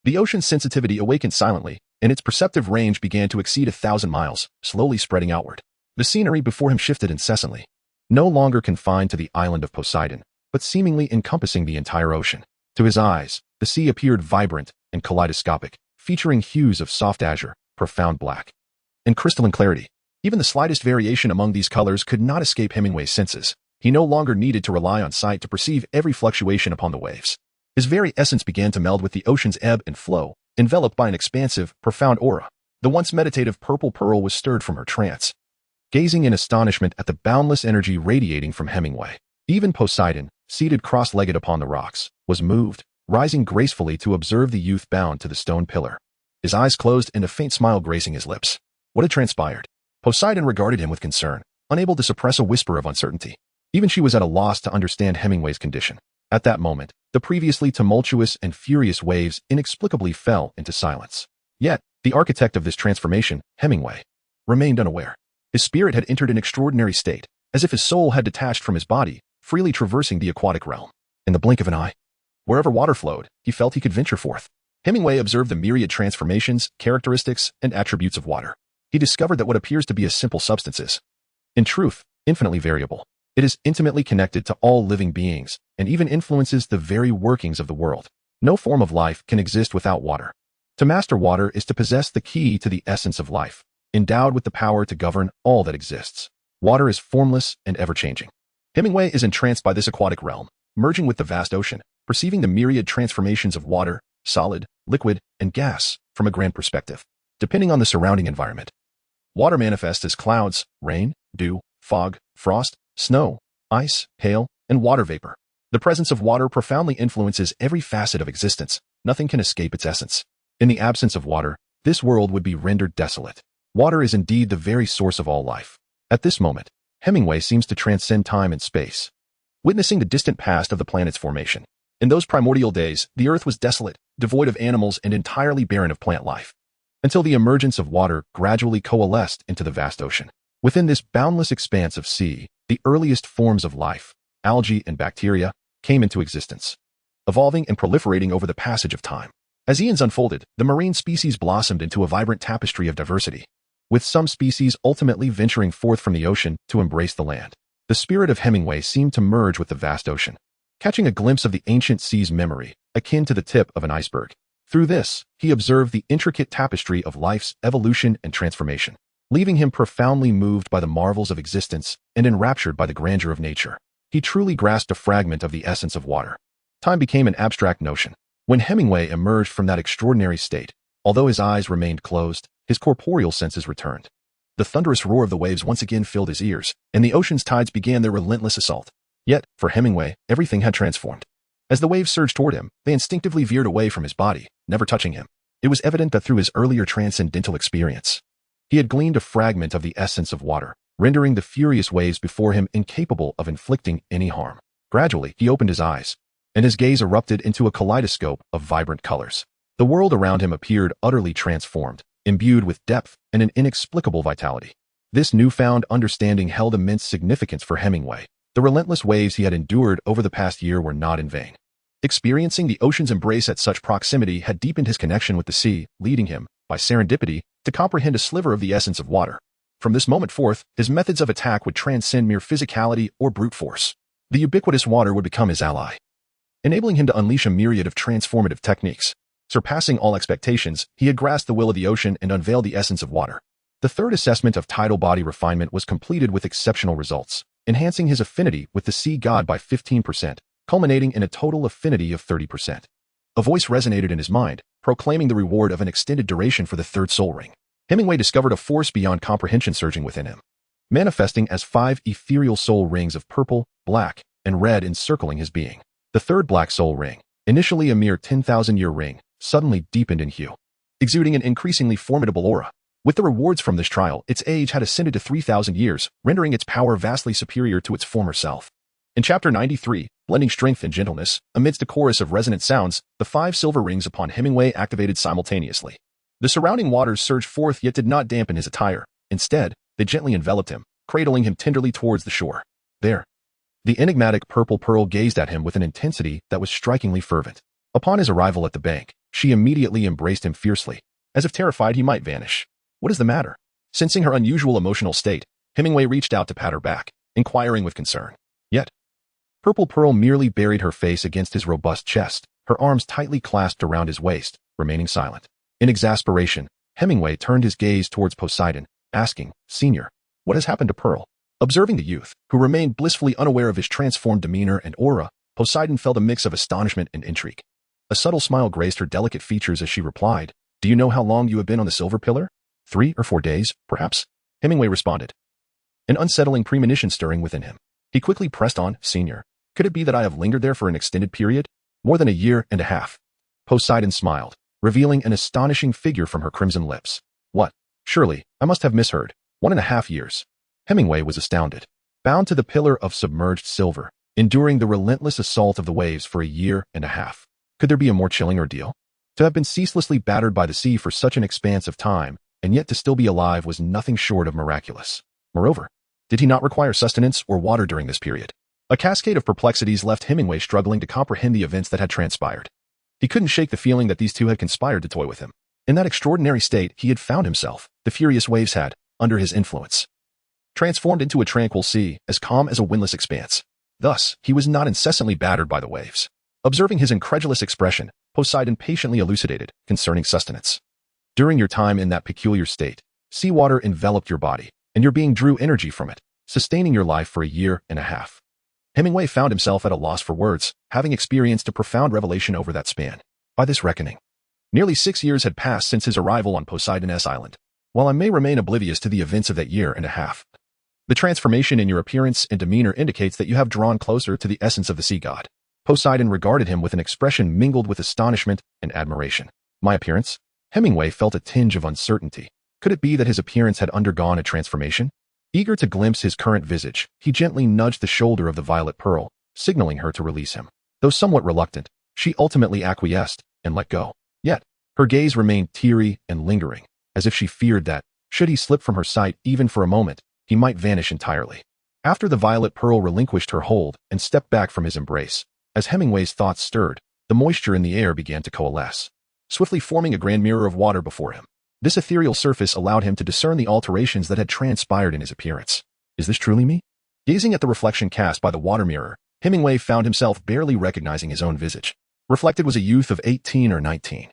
The ocean's sensitivity awakened silently, and its perceptive range began to exceed 1,000 miles, slowly spreading outward. The scenery before him shifted incessantly, no longer confined to the island of Poseidon, but seemingly encompassing the entire ocean. To his eyes, the sea appeared vibrant and kaleidoscopic, featuring hues of soft azure, profound black, and crystalline clarity. Even the slightest variation among these colors could not escape Hemingway's senses. He no longer needed to rely on sight to perceive every fluctuation upon the waves. His very essence began to meld with the ocean's ebb and flow, enveloped by an expansive, profound aura. The once meditative purple pearl was stirred from her trance, gazing in astonishment at the boundless energy radiating from Hemingway. Even Poseidon, seated cross-legged upon the rocks, was moved, rising gracefully to observe the youth bound to the stone pillar. His eyes closed and a faint smile gracing his lips. What had transpired? Poseidon regarded him with concern, unable to suppress a whisper of uncertainty. Even she was at a loss to understand Hemingway's condition. At that moment, the previously tumultuous and furious waves inexplicably fell into silence. Yet, the architect of this transformation, Hemingway, remained unaware. His spirit had entered an extraordinary state, as if his soul had detached from his body, freely traversing the aquatic realm. In the blink of an eye, wherever water flowed, he felt he could venture forth. Hemingway observed the myriad transformations, characteristics, and attributes of water. He discovered that what appears to be a simple substance is, in truth, infinitely variable. It is intimately connected to all living beings, and even influences the very workings of the world. No form of life can exist without water. To master water is to possess the key to the essence of life. endowed with the power to govern all that exists. Water is formless and ever-changing. Hemingway is entranced by this aquatic realm, merging with the vast ocean, perceiving the myriad transformations of water, solid, liquid, and gas from a grand perspective. Depending on the surrounding environment, water manifests as clouds, rain, dew, fog, frost, snow, ice, hail, and water vapor. The presence of water profoundly influences every facet of existence. Nothing can escape its essence. In the absence of water, this world would be rendered desolate. Water is indeed the very source of all life. At this moment, Hemingway seems to transcend time and space, witnessing the distant past of the planet's formation. In those primordial days, the Earth was desolate, devoid of animals, and entirely barren of plant life, until the emergence of water gradually coalesced into the vast ocean. Within this boundless expanse of sea, the earliest forms of life, algae and bacteria, came into existence, evolving and proliferating over the passage of time. As eons unfolded, the marine species blossomed into a vibrant tapestry of diversity, with some species ultimately venturing forth from the ocean to embrace the land. The spirit of Hemingway seemed to merge with the vast ocean, catching a glimpse of the ancient sea's memory, akin to the tip of an iceberg. Through this, he observed the intricate tapestry of life's evolution and transformation, leaving him profoundly moved by the marvels of existence and enraptured by the grandeur of nature. He truly grasped a fragment of the essence of water. Time became an abstract notion. When Hemingway emerged from that extraordinary state, although his eyes remained closed, his corporeal senses returned. The thunderous roar of the waves once again filled his ears, and the ocean's tides began their relentless assault. Yet, for Hemingway, everything had transformed. As the waves surged toward him, they instinctively veered away from his body, never touching him. It was evident that through his earlier transcendental experience, he had gleaned a fragment of the essence of water, rendering the furious waves before him incapable of inflicting any harm. Gradually, he opened his eyes, and his gaze erupted into a kaleidoscope of vibrant colors. The world around him appeared utterly transformed, imbued with depth and an inexplicable vitality. This newfound understanding held immense significance for Hemingway. The relentless waves he had endured over the past year were not in vain. Experiencing the ocean's embrace at such proximity had deepened his connection with the sea, leading him, by serendipity, to comprehend a sliver of the essence of water. From this moment forth, his methods of attack would transcend mere physicality or brute force. The ubiquitous water would become his ally, enabling him to unleash a myriad of transformative techniques. Surpassing all expectations, he had grasped the will of the ocean and unveiled the essence of water. The third assessment of tidal body refinement was completed with exceptional results, enhancing his affinity with the sea god by 15%, culminating in a total affinity of 30%. A voice resonated in his mind, proclaiming the reward of an extended duration for the third soul ring. Hemingway discovered a force beyond comprehension surging within him, manifesting as 5 ethereal soul rings of purple, black, and red encircling his being. The third black soul ring, initially a mere 10,000-year ring, suddenly deepened in hue, exuding an increasingly formidable aura. With the rewards from this trial, its age had ascended to 3,000 years, rendering its power vastly superior to its former self. In Chapter 93, blending strength and gentleness, amidst a chorus of resonant sounds, the 5 silver rings upon Hemingway activated simultaneously. The surrounding waters surged forth yet did not dampen his attire. Instead, they gently enveloped him, cradling him tenderly towards the shore. There, the enigmatic purple pearl gazed at him with an intensity that was strikingly fervent. Upon his arrival at the bank, she immediately embraced him fiercely, as if terrified he might vanish. What is the matter? Sensing her unusual emotional state, Hemingway reached out to pat her back, inquiring with concern. Yet, Purple Pearl merely buried her face against his robust chest, her arms tightly clasped around his waist, remaining silent. In exasperation, Hemingway turned his gaze towards Poseidon, asking, "Senior, what has happened to Pearl?" Observing the youth, who remained blissfully unaware of his transformed demeanor and aura, Poseidon felt a mix of astonishment and intrigue. A subtle smile graced her delicate features as she replied, "Do you know how long you have been on the silver pillar? 3 or 4 days, perhaps?" Hemingway responded, an unsettling premonition stirring within him. He quickly pressed on, "Senior, could it be that I have lingered there for an extended period? More than a year and a half." Poseidon smiled, revealing an astonishing figure from her crimson lips. "What? Surely, I must have misheard. 1.5 years. Hemingway was astounded. Bound to the pillar of submerged silver, enduring the relentless assault of the waves for a year and a half. Could there be a more chilling ordeal? To have been ceaselessly battered by the sea for such an expanse of time, and yet to still be alive was nothing short of miraculous. Moreover, did he not require sustenance or water during this period? A cascade of perplexities left Hemingway struggling to comprehend the events that had transpired. He couldn't shake the feeling that these two had conspired to toy with him. In that extraordinary state, he had found himself. The furious waves had, under his influence, transformed into a tranquil sea, as calm as a windless expanse. Thus, he was not incessantly battered by the waves. Observing his incredulous expression, Poseidon patiently elucidated concerning sustenance. "During your time in that peculiar state, Seawater enveloped your body, and your being drew energy from it, sustaining your life for a year and a half. Hemingway found himself at a loss for words, having experienced a profound revelation over that span. By this reckoning, nearly 6 years had passed since his arrival on Poseidon's Island. While I may remain oblivious to the events of that year and a half, the transformation in your appearance and demeanor indicates that you have drawn closer to the essence of the sea god. Poseidon regarded him with an expression mingled with astonishment and admiration. My appearance? Hemingway felt a tinge of uncertainty. Could it be that his appearance had undergone a transformation? Eager to glimpse his current visage, he gently nudged the shoulder of the violet pearl, signaling her to release him. Though somewhat reluctant, she ultimately acquiesced and let go. Yet, her gaze remained teary and lingering, as if she feared that, should he slip from her sight even for a moment, he might vanish entirely. After the violet pearl relinquished her hold and stepped back from his embrace, as Hemingway's thoughts stirred, the moisture in the air began to coalesce, swiftly forming a grand mirror of water before him. This ethereal surface allowed him to discern the alterations that had transpired in his appearance. Is this truly me? Gazing at the reflection cast by the water mirror, Hemingway found himself barely recognizing his own visage. Reflected was a youth of 18 or 19.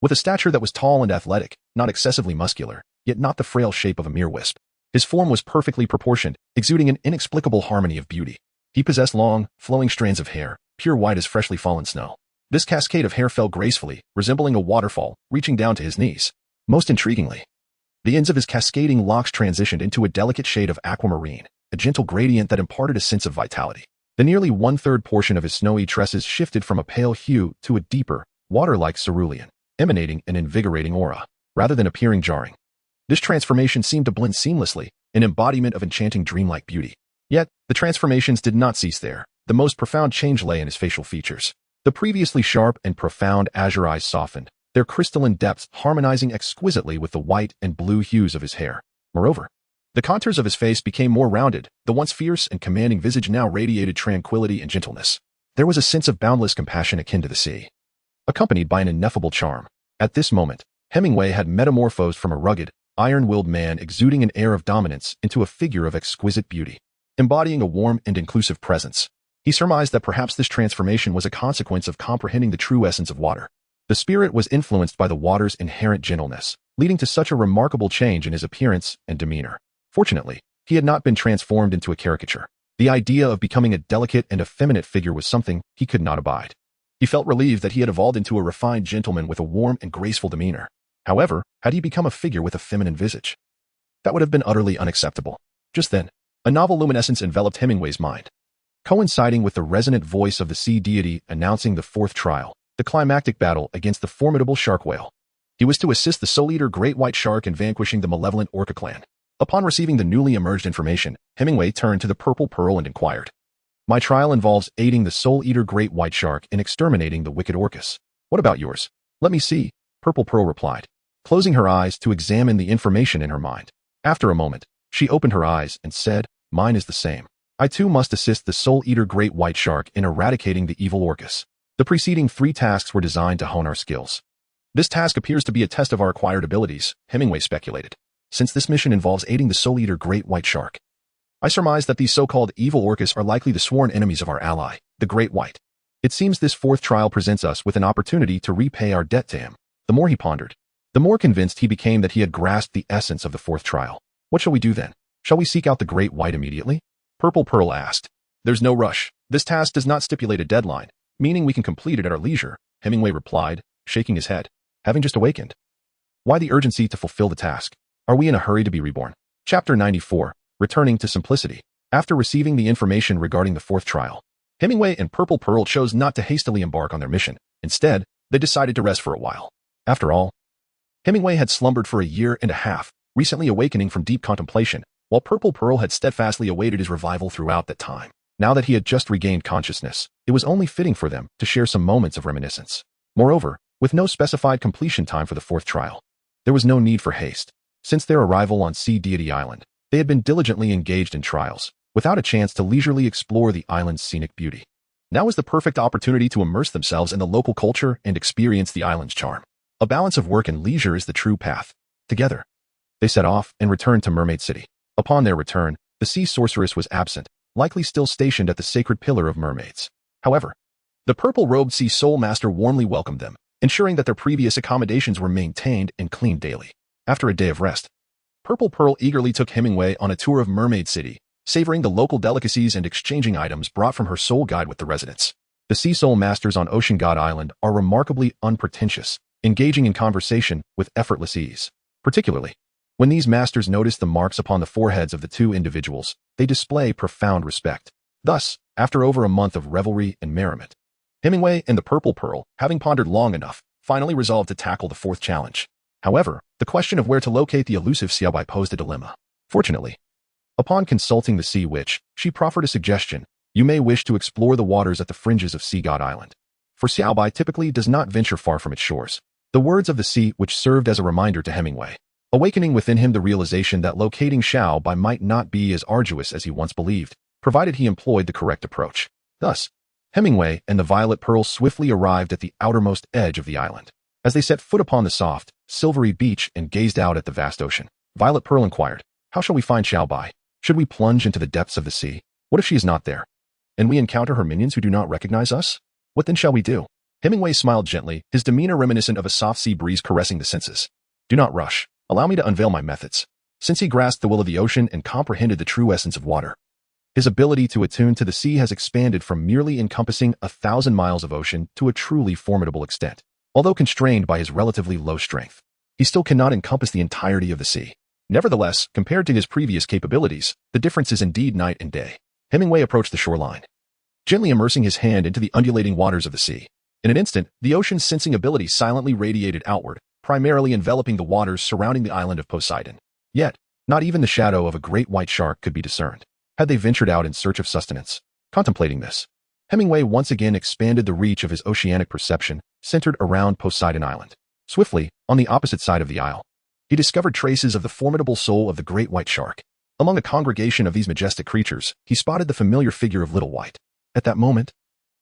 With a stature that was tall and athletic, not excessively muscular, yet not the frail shape of a mere wisp. His form was perfectly proportioned, exuding an inexplicable harmony of beauty. He possessed long, flowing strands of hair, pure white as freshly fallen snow. This cascade of hair fell gracefully, resembling a waterfall, reaching down to his knees. Most intriguingly, the ends of his cascading locks transitioned into a delicate shade of aquamarine, a gentle gradient that imparted a sense of vitality. The nearly one-third portion of his snowy tresses shifted from a pale hue to a deeper, water-like cerulean, emanating an invigorating aura, rather than appearing jarring. This transformation seemed to blend seamlessly, an embodiment of enchanting dreamlike beauty. Yet, the transformations did not cease there. The most profound change lay in his facial features. The previously sharp and profound azure eyes softened, their crystalline depths harmonizing exquisitely with the white and blue hues of his hair. Moreover, the contours of his face became more rounded, the once fierce and commanding visage now radiated tranquility and gentleness. There was a sense of boundless compassion akin to the sea, accompanied by an ineffable charm. At this moment, Hemingway had metamorphosed from a rugged, iron-willed man exuding an air of dominance into a figure of exquisite beauty, embodying a warm and inclusive presence. He surmised that perhaps this transformation was a consequence of comprehending the true essence of water. The spirit was influenced by the water's inherent gentleness, leading to such a remarkable change in his appearance and demeanor. Fortunately, he had not been transformed into a caricature. The idea of becoming a delicate and effeminate figure was something he could not abide. He felt relieved that he had evolved into a refined gentleman with a warm and graceful demeanor. However, had he become a figure with a feminine visage, that would have been utterly unacceptable. Just then, a novel luminescence enveloped Hemingway's mind, coinciding with the resonant voice of the sea deity announcing the fourth trial, the climactic battle against the formidable shark whale. He was to assist the Soul Eater great white shark in vanquishing the malevolent orca clan. Upon receiving the newly emerged information, Hemingway turned to the purple pearl and inquired. My trial involves aiding the Soul Eater great white shark in exterminating the wicked orcas. What about yours? Let me see, Purple Pearl replied, closing her eyes to examine the information in her mind. After a moment, she opened her eyes and said, mine is the same. I too must assist the Soul Eater great white shark in eradicating the evil orcas. The preceding 3 tasks were designed to hone our skills. This task appears to be a test of our acquired abilities, Hemingway speculated. Since this mission involves aiding the Soul Eater great white shark, I surmise that these so-called evil orcas are likely the sworn enemies of our ally, the great white. It seems this fourth trial presents us with an opportunity to repay our debt to him. The more he pondered, the more convinced he became that he had grasped the essence of the fourth trial. What shall we do then? Shall we seek out the great white immediately? Purple Pearl asked. There's no rush. This task does not stipulate a deadline, meaning we can complete it at our leisure, Hemingway replied, shaking his head, having just awakened. Why the urgency to fulfill the task? Are we in a hurry to be reborn? Chapter 94, Returning to Simplicity. After receiving the information regarding the fourth trial, Hemingway and Purple Pearl chose not to hastily embark on their mission. Instead, they decided to rest for a while. After all, Hemingway had slumbered for a year and a half, recently awakening from deep contemplation, while Purple Pearl had steadfastly awaited his revival throughout that time. Now that he had just regained consciousness, it was only fitting for them to share some moments of reminiscence. Moreover, with no specified completion time for the fourth trial, there was no need for haste. Since their arrival on Sea Deity Island, they had been diligently engaged in trials, without a chance to leisurely explore the island's scenic beauty. Now was the perfect opportunity to immerse themselves in the local culture and experience the island's charm. A balance of work and leisure is the true path. Together, they set off and returned to Mermaid City. Upon their return, the sea sorceress was absent, likely still stationed at the sacred pillar of mermaids. However, the purple-robed sea soul master warmly welcomed them, ensuring that their previous accommodations were maintained and cleaned daily. After a day of rest, Purple Pearl eagerly took Hemingway on a tour of Mermaid City, savoring the local delicacies and exchanging items brought from her soul guide with the residents. The Sea Soul Masters on Ocean God Island are remarkably unpretentious, engaging in conversation with effortless ease. Particularly, when these masters notice the marks upon the foreheads of the two individuals, they display profound respect. Thus, after over a month of revelry and merriment, Hemingway and the Purple Pearl, having pondered long enough, finally resolved to tackle the fourth challenge. However, the question of where to locate the elusive Xiaobai posed a dilemma. Fortunately, upon consulting the Sea Witch, she proffered a suggestion. You may wish to explore the waters at the fringes of Sea God Island. For Xiaobai typically does not venture far from its shores. The words of the Sea Witch served as a reminder to Hemingway, awakening within him the realization that locating Xiaobai might not be as arduous as he once believed, provided he employed the correct approach. Thus, Hemingway and the Violet Pearl swiftly arrived at the outermost edge of the island. As they set foot upon the soft, silvery beach and gazed out at the vast ocean, Violet Pearl inquired, "How shall we find Xiaobai? Should we plunge into the depths of the sea? What if she is not there, and we encounter her minions who do not recognize us? What then shall we do?" Hemingway smiled gently, his demeanor reminiscent of a soft sea breeze caressing the senses. "Do not rush. Allow me to unveil my methods." Since he grasped the will of the ocean and comprehended the true essence of water, his ability to attune to the sea has expanded from merely encompassing 1,000 miles of ocean to a truly formidable extent. Although constrained by his relatively low strength, he still cannot encompass the entirety of the sea. Nevertheless, compared to his previous capabilities, the difference is indeed night and day. Hemingway approached the shoreline, gently immersing his hand into the undulating waters of the sea. In an instant, the ocean's sensing ability silently radiated outward, primarily enveloping the waters surrounding the island of Poseidon. Yet, not even the shadow of a great white shark could be discerned. Had they ventured out in search of sustenance? Contemplating this, Hemingway once again expanded the reach of his oceanic perception, centered around Poseidon Island. Swiftly, on the opposite side of the isle, he discovered traces of the formidable soul of the great white shark. Among the congregation of these majestic creatures, he spotted the familiar figure of Little White. At that moment,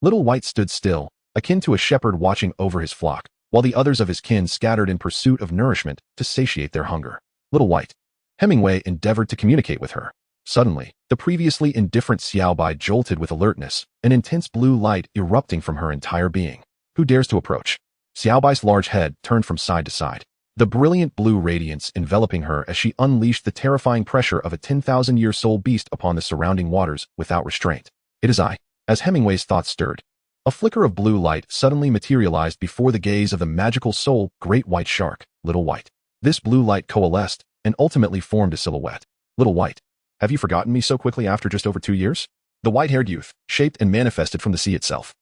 Little White stood still, akin to a shepherd watching over his flock, while the others of his kin scattered in pursuit of nourishment to satiate their hunger. Little White. Hemingway endeavored to communicate with her. Suddenly, the previously indifferent Xiaobai jolted with alertness, an intense blue light erupting from her entire being. Who dares to approach? Xiaobai's large head turned from side to side, the brilliant blue radiance enveloping her as she unleashed the terrifying pressure of a 10,000-year-soul beast upon the surrounding waters without restraint. "It is I." As Hemingway's thoughts stirred, a flicker of blue light suddenly materialized before the gaze of the magical soul great white shark, Little White. This blue light coalesced and ultimately formed a silhouette. "Little White, have you forgotten me so quickly after just over 2 years?" The white-haired youth, shaped and manifested from the sea itself,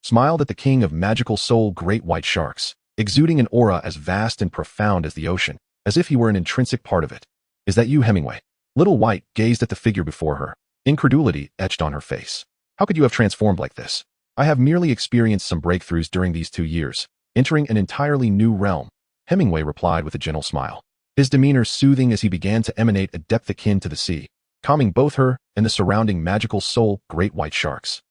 smiled at the king of magical soul great white sharks, exuding an aura as vast and profound as the ocean, as if he were an intrinsic part of it. "Is that you, Hemingway?" Little White gazed at the figure before her, incredulity etched on her face. "How could you have transformed like this?" "I have merely experienced some breakthroughs during these 2 years, entering an entirely new realm," Hemingway replied with a gentle smile, his demeanor soothing as he began to emanate a depth akin to the sea, calming both her and the surrounding magical soul great white sharks.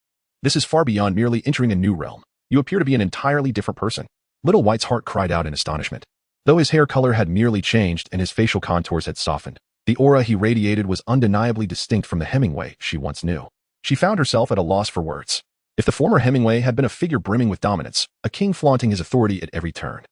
"This is far beyond merely entering a new realm. You appear to be an entirely different person." Little White's heart cried out in astonishment. Though his hair color had merely changed and his facial contours had softened, the aura he radiated was undeniably distinct from the Hemingway she once knew. She found herself at a loss for words. If the former Hemingway had been a figure brimming with dominance, a king flaunting his authority at every turn,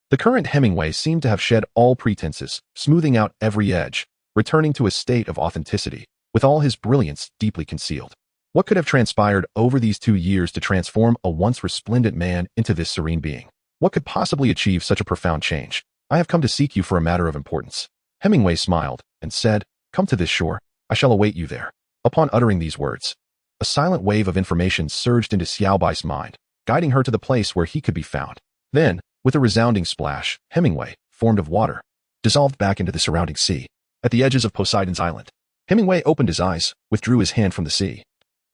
the current Hemingway seemed to have shed all pretenses, smoothing out every edge, returning to a state of authenticity, with all his brilliance deeply concealed. What could have transpired over these 2 years to transform a once resplendent man into this serene being? What could possibly achieve such a profound change? "I have come to seek you for a matter of importance." Hemingway smiled and said, "Come to this shore. I shall await you there." Upon uttering these words, a silent wave of information surged into Xiaobai's mind, guiding her to the place where he could be found. Then, with a resounding splash, Hemingway, formed of water, dissolved back into the surrounding sea. At the edges of Poseidon's island, Hemingway opened his eyes, withdrew his hand from the sea,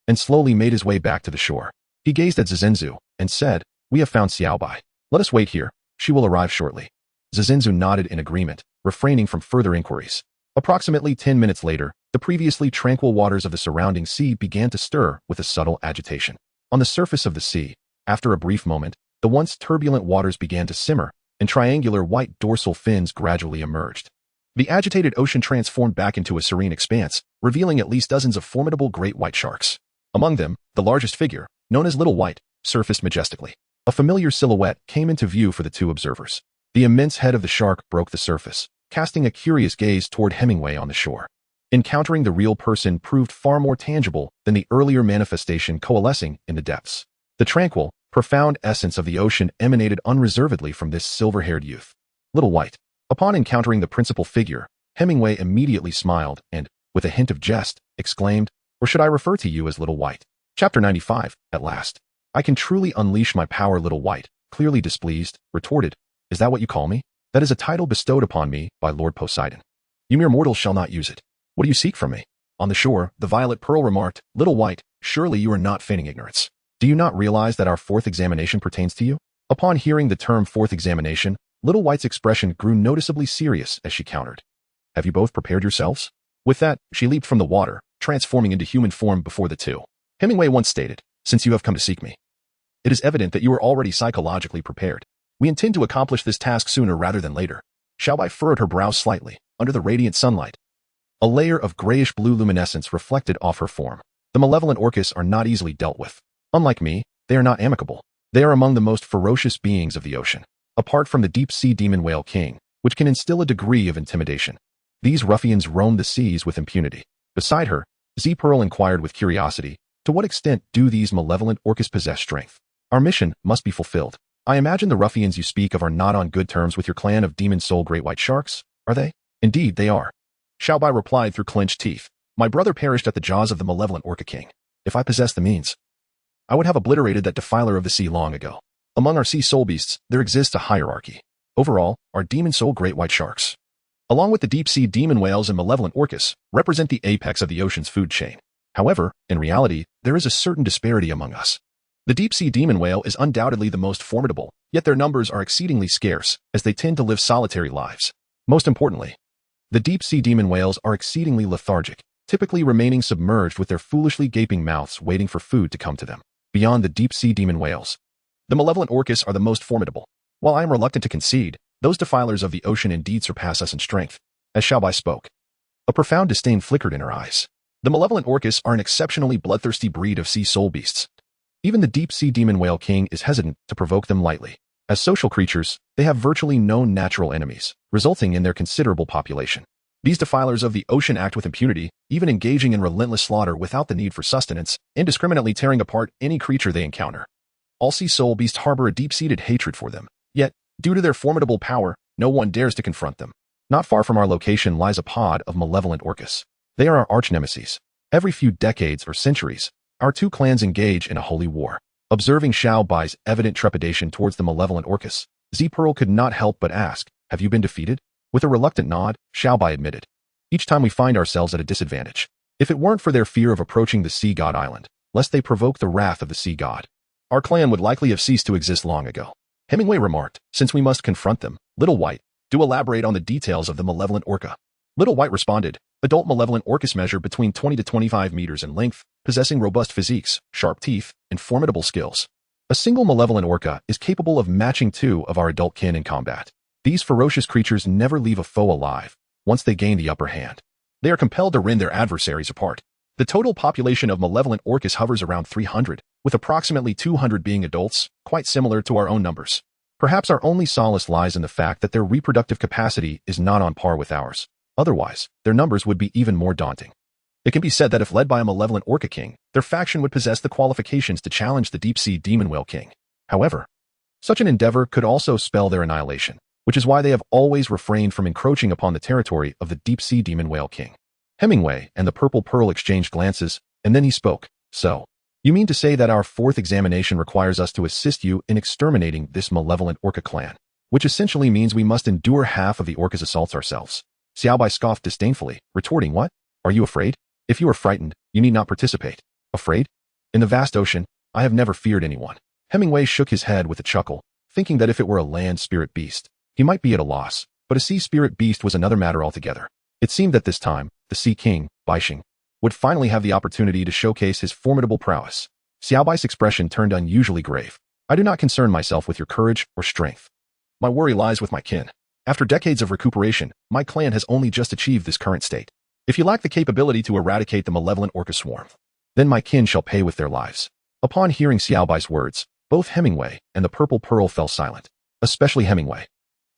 and slowly made his way back to the shore. He gazed at Zizenzu and said, "We have found Xiaobai. Let us wait here. She will arrive shortly." Zizenzu nodded in agreement, refraining from further inquiries. Approximately 10 minutes later, the previously tranquil waters of the surrounding sea began to stir with a subtle agitation. On the surface of the sea, after a brief moment, the once turbulent waters began to simmer, and triangular white dorsal fins gradually emerged. The agitated ocean transformed back into a serene expanse, revealing at least dozens of formidable great white sharks. Among them, the largest figure, known as Little White, surfaced majestically. A familiar silhouette came into view for the two observers. The immense head of the shark broke the surface, casting a curious gaze toward Hemingway on the shore. Encountering the real person proved far more tangible than the earlier manifestation coalescing in the depths. The tranquil, profound essence of the ocean emanated unreservedly from this silver-haired youth. Little White. Upon encountering the principal figure, Hemingway immediately smiled and, with a hint of jest, exclaimed, "Or should I refer to you as Little White?" Chapter 95, at last. "I can truly unleash my power," Little White, clearly displeased, retorted. "Is that what you call me? That is a title bestowed upon me by Lord Poseidon. You mere mortals shall not use it. What do you seek from me?" On the shore, the Violet Pearl remarked, "Little White, surely you are not feigning ignorance. Do you not realize that our fourth examination pertains to you?" Upon hearing the term fourth examination, Little White's expression grew noticeably serious as she countered. "Have you both prepared yourselves?" With that, she leaped from the water, transforming into human form before the two. Hemingway once stated, "Since you have come to seek me, it is evident that you are already psychologically prepared. We intend to accomplish this task sooner rather than later." Xiaobai furrowed her brows slightly, under the radiant sunlight. A layer of grayish-blue luminescence reflected off her form. The malevolent orcas are not easily dealt with. Unlike me, they are not amicable. They are among the most ferocious beings of the ocean, apart from the deep-sea demon whale king, which can instill a degree of intimidation. These ruffians roam the seas with impunity. Beside her, Z-Pearl inquired with curiosity, to what extent do these malevolent orcas possess strength? Our mission must be fulfilled. I imagine the ruffians you speak of are not on good terms with your clan of demon soul great white sharks, are they? Indeed, they are. Xiaobai replied through clenched teeth. My brother perished at the jaws of the malevolent orca king. If I possessed the means, I would have obliterated that defiler of the sea long ago. Among our sea soul beasts, there exists a hierarchy. Overall, our demon soul great white sharks, along with the deep-sea demon whales and malevolent orcas, represent the apex of the ocean's food chain. However, in reality, there is a certain disparity among us. The deep-sea demon whale is undoubtedly the most formidable, yet their numbers are exceedingly scarce, as they tend to live solitary lives. Most importantly, the deep-sea demon whales are exceedingly lethargic, typically remaining submerged with their foolishly gaping mouths waiting for food to come to them. Beyond the deep-sea demon whales, the malevolent orcas are the most formidable. While I am reluctant to concede, those defilers of the ocean indeed surpass us in strength. As Xiaobai spoke, a profound disdain flickered in her eyes. The malevolent orcas are an exceptionally bloodthirsty breed of sea soul beasts. Even the deep-sea demon whale king is hesitant to provoke them lightly. As social creatures, they have virtually no natural enemies, resulting in their considerable population. These defilers of the ocean act with impunity, even engaging in relentless slaughter without the need for sustenance, indiscriminately tearing apart any creature they encounter. All sea soul beasts harbor a deep-seated hatred for them. Yet, due to their formidable power, no one dares to confront them. Not far from our location lies a pod of malevolent orcas. They are our arch-nemesis. Every few decades or centuries, our two clans engage in a holy war. Observing Xiaobai's evident trepidation towards the malevolent orcas, Z-Pearl could not help but ask, "Have you been defeated?" With a reluctant nod, Xiaobai admitted, "Each time we find ourselves at a disadvantage. If it weren't for their fear of approaching the sea god island, lest they provoke the wrath of the sea god, our clan would likely have ceased to exist long ago." Hemingway remarked, "Since we must confront them, Little White, do elaborate on the details of the malevolent orca." Little White responded, "Adult malevolent orcas measure between 20 to 25 meters in length, possessing robust physiques, sharp teeth, and formidable skills. A single malevolent orca is capable of matching two of our adult kin in combat. These ferocious creatures never leave a foe alive. Once they gain the upper hand, they are compelled to rend their adversaries apart. The total population of malevolent orcas hovers around 300, with approximately 200 being adults, quite similar to our own numbers. Perhaps our only solace lies in the fact that their reproductive capacity is not on par with ours. Otherwise, their numbers would be even more daunting. It can be said that if led by a malevolent orca king, their faction would possess the qualifications to challenge the deep-sea demon whale king. However, such an endeavor could also spell their annihilation, which is why they have always refrained from encroaching upon the territory of the deep-sea demon whale king." Hemingway and the Purple Pearl exchanged glances, and then he spoke, "So, you mean to say that our fourth examination requires us to assist you in exterminating this malevolent orca clan, which essentially means we must endure half of the orca's assaults ourselves?" Xiaobai scoffed disdainfully, retorting, "What? Are you afraid? If you are frightened, you need not participate." "Afraid? In the vast ocean, I have never feared anyone." Hemingway shook his head with a chuckle, thinking that if it were a land spirit beast, he might be at a loss, but a sea spirit beast was another matter altogether. It seemed that this time, the Sea King, Baixing, would finally have the opportunity to showcase his formidable prowess. Xiaobai's expression turned unusually grave. "I do not concern myself with your courage or strength. My worry lies with my kin. After decades of recuperation, my clan has only just achieved this current state. If you lack the capability to eradicate the malevolent orca swarm, then my kin shall pay with their lives." Upon hearing Xiaobai's words, both Hemingway and the Purple Pearl fell silent, especially Hemingway.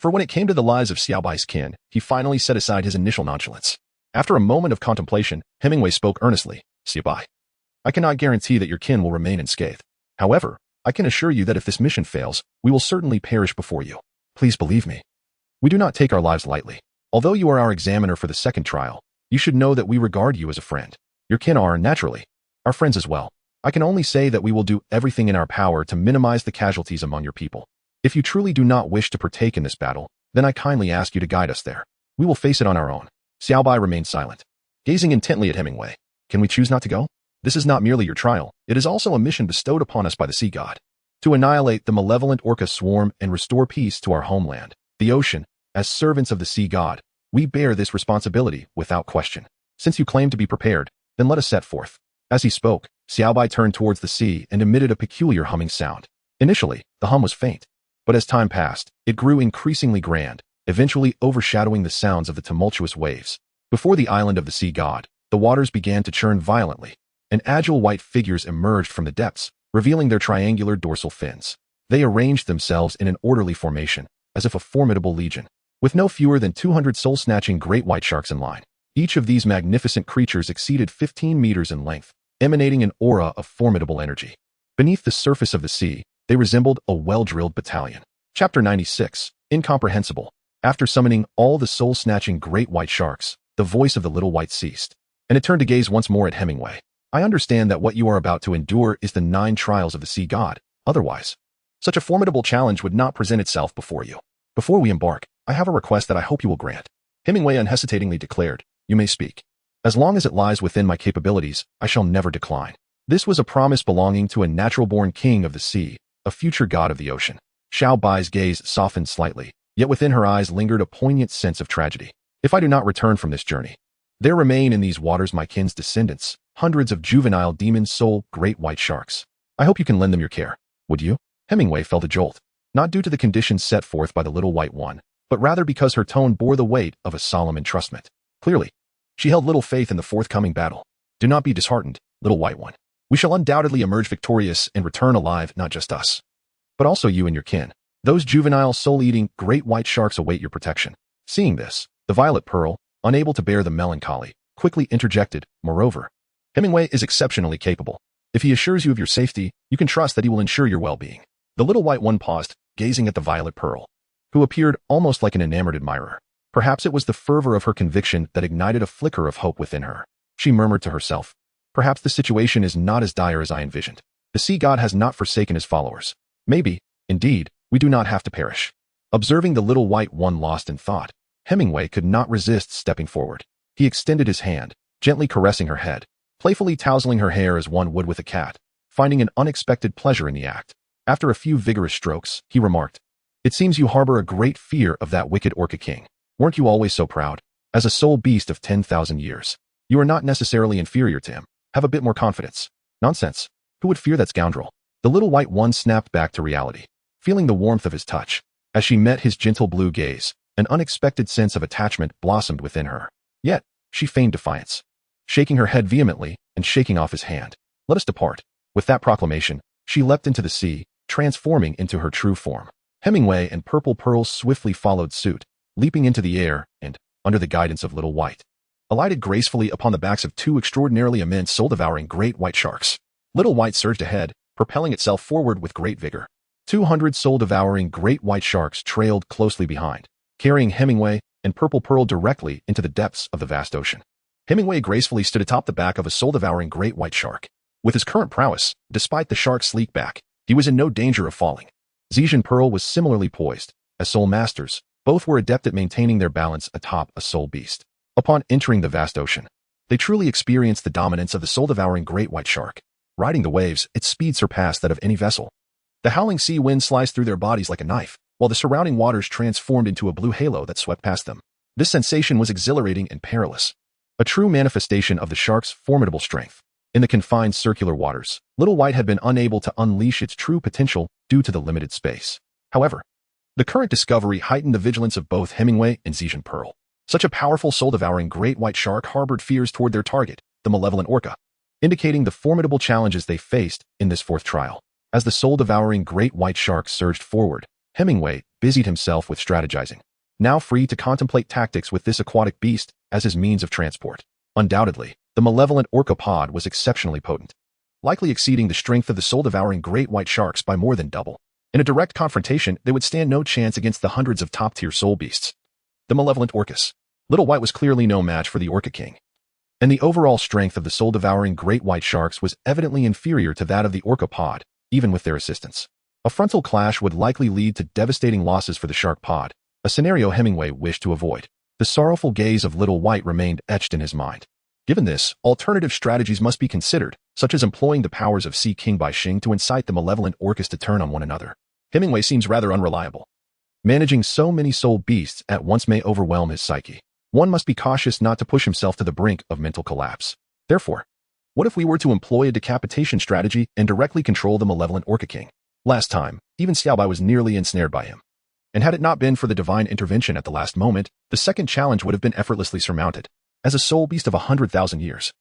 For when it came to the lives of Xiaobai's kin, he finally set aside his initial nonchalance. After a moment of contemplation, Hemingway spoke earnestly. Xiaobai, I cannot guarantee that your kin will remain unscathed. However, I can assure you that if this mission fails, we will certainly perish before you. Please believe me. We do not take our lives lightly. Although you are our examiner for the second trial, you should know that we regard you as a friend. Your kin are, naturally, our friends as well. I can only say that we will do everything in our power to minimize the casualties among your people. If you truly do not wish to partake in this battle, then I kindly ask you to guide us there. We will face it on our own. Xiaobai remained silent, gazing intently at Hemingway. Can we choose not to go? This is not merely your trial, it is also a mission bestowed upon us by the sea god. To annihilate the malevolent orca swarm and restore peace to our homeland, the ocean. As servants of the sea god, we bear this responsibility without question. Since you claim to be prepared, then let us set forth. As he spoke, Xiaobai turned towards the sea and emitted a peculiar humming sound. Initially, the hum was faint, but as time passed, it grew increasingly grand, eventually overshadowing the sounds of the tumultuous waves. Before the island of the sea god, the waters began to churn violently, and agile white figures emerged from the depths, revealing their triangular dorsal fins. They arranged themselves in an orderly formation, as if a formidable legion, with no fewer than 200 soul-snatching great white sharks in line. Each of these magnificent creatures exceeded 15 meters in length, emanating an aura of formidable energy. Beneath the surface of the sea, they resembled a well-drilled battalion. Chapter 96, Incomprehensible. After summoning all the soul-snatching great white sharks, the voice of the little white ceased, and it turned to gaze once more at Hemingway. I understand that what you are about to endure is the 9 trials of the sea god. Otherwise, such a formidable challenge would not present itself before you. Before we embark, I have a request that I hope you will grant. Hemingway unhesitatingly declared, You may speak. As long as it lies within my capabilities, I shall never decline. This was a promise belonging to a natural-born king of the sea, a future god of the ocean. Xiaobai's gaze softened slightly, yet within her eyes lingered a poignant sense of tragedy. If I do not return from this journey, there remain in these waters my kin's descendants, hundreds of juvenile demon soul great white sharks. I hope you can lend them your care. Would you? Hemingway felt a jolt, not due to the conditions set forth by the little white one, but rather because her tone bore the weight of a solemn entrustment. Clearly, she held little faith in the forthcoming battle. Do not be disheartened, little white one. We shall undoubtedly emerge victorious and return alive, not just us, but also you and your kin. Those juvenile soul-eating great white sharks await your protection. Seeing this, the violet pearl, unable to bear the melancholy, quickly interjected, Moreover, Hemingway is exceptionally capable. If he assures you of your safety, you can trust that he will ensure your well-being. The little white one paused, gazing at the violet pearl, who appeared almost like an enamored admirer. Perhaps it was the fervor of her conviction that ignited a flicker of hope within her. She murmured to herself, Perhaps the situation is not as dire as I envisioned. The sea god has not forsaken his followers. Maybe, indeed, we do not have to perish. Observing the little white one lost in thought, Hemingway could not resist stepping forward. He extended his hand, gently caressing her head, playfully tousling her hair as one would with a cat, finding an unexpected pleasure in the act. After a few vigorous strokes, he remarked, It seems you harbor a great fear of that wicked orca king. Weren't you always so proud? As a soul beast of 10,000 years, you are not necessarily inferior to him. Have a bit more confidence. Nonsense. Who would fear that scoundrel? The little white one snapped back to reality, feeling the warmth of his touch. As she met his gentle blue gaze, an unexpected sense of attachment blossomed within her. Yet, she feigned defiance, shaking her head vehemently and shaking off his hand. Let us depart. With that proclamation, she leapt into the sea, transforming into her true form. Hemingway and Purple Pearl swiftly followed suit, leaping into the air and, under the guidance of Little White, alighted gracefully upon the backs of 2 extraordinarily immense soul-devouring great white sharks. Little White surged ahead, propelling itself forward with great vigor. 200 soul-devouring great white sharks trailed closely behind, carrying Hemingway and Purple Pearl directly into the depths of the vast ocean. Hemingway gracefully stood atop the back of a soul-devouring great white shark. With his current prowess, despite the shark's sleek back, he was in no danger of falling. Zhejian Pearl was similarly poised. As soul masters, both were adept at maintaining their balance atop a soul beast. Upon entering the vast ocean, they truly experienced the dominance of the soul-devouring great white shark. Riding the waves, its speed surpassed that of any vessel. The howling sea wind sliced through their bodies like a knife, while the surrounding waters transformed into a blue halo that swept past them. This sensation was exhilarating and perilous, a true manifestation of the shark's formidable strength. In the confined circular waters, Little White had been unable to unleash its true potential due to the limited space. However, the current discovery heightened the vigilance of both Hemingway and Zhejian Pearl. Such a powerful soul-devouring great white shark harbored fears toward their target, the malevolent orca, indicating the formidable challenges they faced in this 4th trial. As the soul-devouring great white shark surged forward, Hemingway busied himself with strategizing, now free to contemplate tactics with this aquatic beast as his means of transport. Undoubtedly, the malevolent orcapod was exceptionally potent, likely exceeding the strength of the soul-devouring great white sharks by more than double. In a direct confrontation, they would stand no chance against the hundreds of top-tier soul beasts. The malevolent orcas. Little White was clearly no match for the Orca King, and the overall strength of the soul-devouring great white sharks was evidently inferior to that of the orcapod, even with their assistance. A frontal clash would likely lead to devastating losses for the shark pod, a scenario Hemingway wished to avoid. The sorrowful gaze of Little White remained etched in his mind. Given this, alternative strategies must be considered, such as employing the powers of Sea King Bai Xing to incite the malevolent orcas to turn on one another. Hemingway seems rather unreliable. Managing so many soul beasts at once may overwhelm his psyche. One must be cautious not to push himself to the brink of mental collapse. Therefore, what if we were to employ a decapitation strategy and directly control the malevolent Orca King? Last time, even Xiaobai was nearly ensnared by him. And had it not been for the divine intervention at the last moment, the second challenge would have been effortlessly surmounted. As a soul beast of 100,000 years.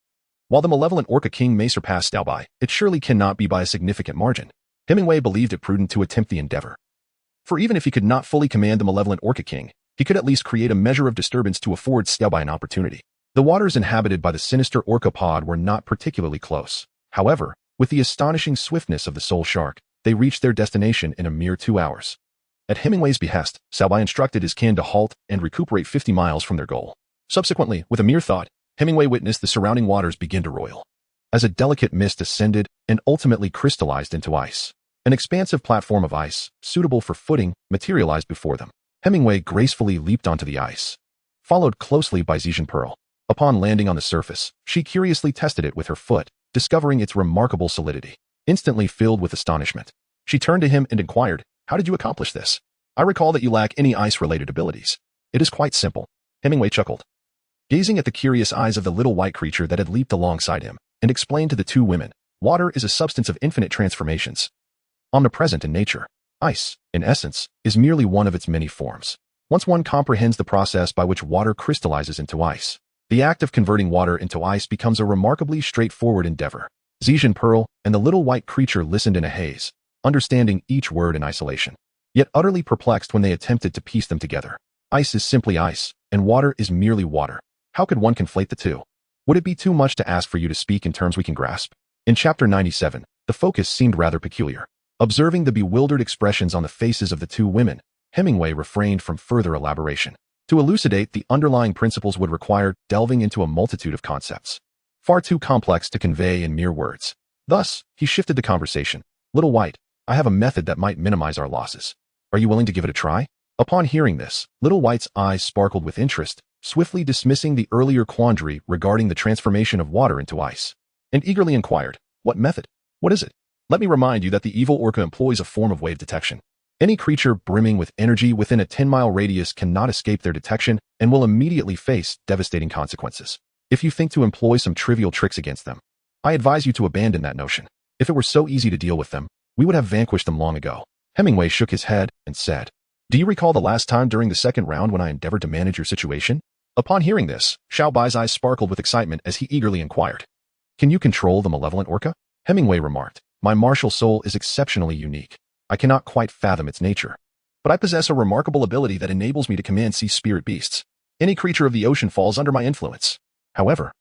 While the malevolent Orca King may surpass Xiaobai, it surely cannot be by a significant margin. Hemingway believed it prudent to attempt the endeavor. For even if he could not fully command the malevolent Orca King, he could at least create a measure of disturbance to afford Xiaobai an opportunity. The waters inhabited by the sinister orcapod were not particularly close. However, with the astonishing swiftness of the soul shark, they reached their destination in a mere 2 hours. At Hemingway's behest, Xiaobai instructed his kin to halt and recuperate 50 miles from their goal. Subsequently, with a mere thought, Hemingway witnessed the surrounding waters begin to roil, as a delicate mist ascended and ultimately crystallized into ice. An expansive platform of ice, suitable for footing, materialized before them. Hemingway gracefully leaped onto the ice, followed closely by Zhejian Pearl. Upon landing on the surface, she curiously tested it with her foot, discovering its remarkable solidity. Instantly filled with astonishment, she turned to him and inquired, "How did you accomplish this? I recall that you lack any ice-related abilities." "It is quite simple," Hemingway chuckled, gazing at the curious eyes of the little white creature that had leaped alongside him, and explained to the two women, "Water is a substance of infinite transformations, omnipresent in nature. Ice, in essence, is merely one of its many forms. Once one comprehends the process by which water crystallizes into ice, the act of converting water into ice becomes a remarkably straightforward endeavor." Zhejian Pearl and the little white creature listened in a haze, understanding each word in isolation, yet utterly perplexed when they attempted to piece them together. Ice is simply ice, and water is merely water. How could one conflate the two? Would it be too much to ask for you to speak in terms we can grasp? In chapter 97, the focus seemed rather peculiar. Observing the bewildered expressions on the faces of the two women, Hemingway refrained from further elaboration. To elucidate the underlying principles would require delving into a multitude of concepts, far too complex to convey in mere words. Thus, he shifted the conversation. "Little White, I have a method that might minimize our losses. Are you willing to give it a try?" Upon hearing this, Little White's eyes sparkled with interest, swiftly dismissing the earlier quandary regarding the transformation of water into ice, and eagerly inquired, "What method? What is it?" "Let me remind you that the evil orca employs a form of wave detection. Any creature brimming with energy within a 10-mile radius cannot escape their detection and will immediately face devastating consequences. If you think to employ some trivial tricks against them, I advise you to abandon that notion. If it were so easy to deal with them, we would have vanquished them long ago." Hemingway shook his head and said, "Do you recall the last time during the second round when I endeavored to manage your situation?" Upon hearing this, Xiaobai's eyes sparkled with excitement as he eagerly inquired, "Can you control the malevolent orca?" Hemingway remarked, "My martial soul is exceptionally unique. I cannot quite fathom its nature, but I possess a remarkable ability that enables me to command sea spirit beasts. Any creature of the ocean falls under my influence. However,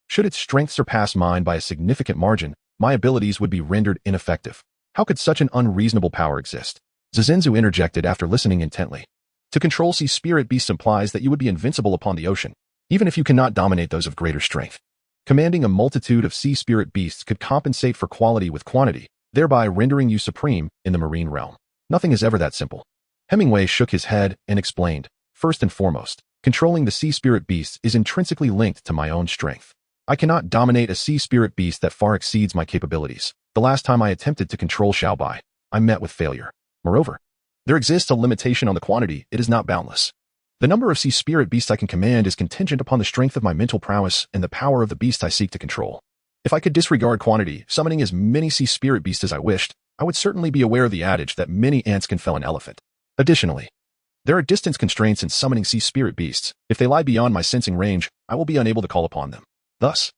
should its strength surpass mine by a significant margin, my abilities would be rendered ineffective. How could such an unreasonable power exist?" Zizenzu interjected after listening intently. "To control sea spirit beasts implies that you would be invincible upon the ocean, even if you cannot dominate those of greater strength. Commanding a multitude of sea spirit beasts could compensate for quality with quantity, thereby rendering you supreme in the marine realm. Nothing is ever that simple." Hemingway shook his head and explained, "First and foremost, controlling the sea spirit beasts is intrinsically linked to my own strength. I cannot dominate a sea spirit beast that far exceeds my capabilities. The last time I attempted to control Xiaobai, I met with failure. Moreover, there exists a limitation on the quantity. It is not boundless. The number of sea spirit beasts I can command is contingent upon the strength of my mental prowess and the power of the beast I seek to control. If I could disregard quantity, summoning as many sea spirit beasts as I wished, I would certainly be aware of the adage that many ants can fell an elephant. Additionally, there are distance constraints in summoning sea spirit beasts. If they lie beyond my sensing range, I will be unable to call upon them. Thus,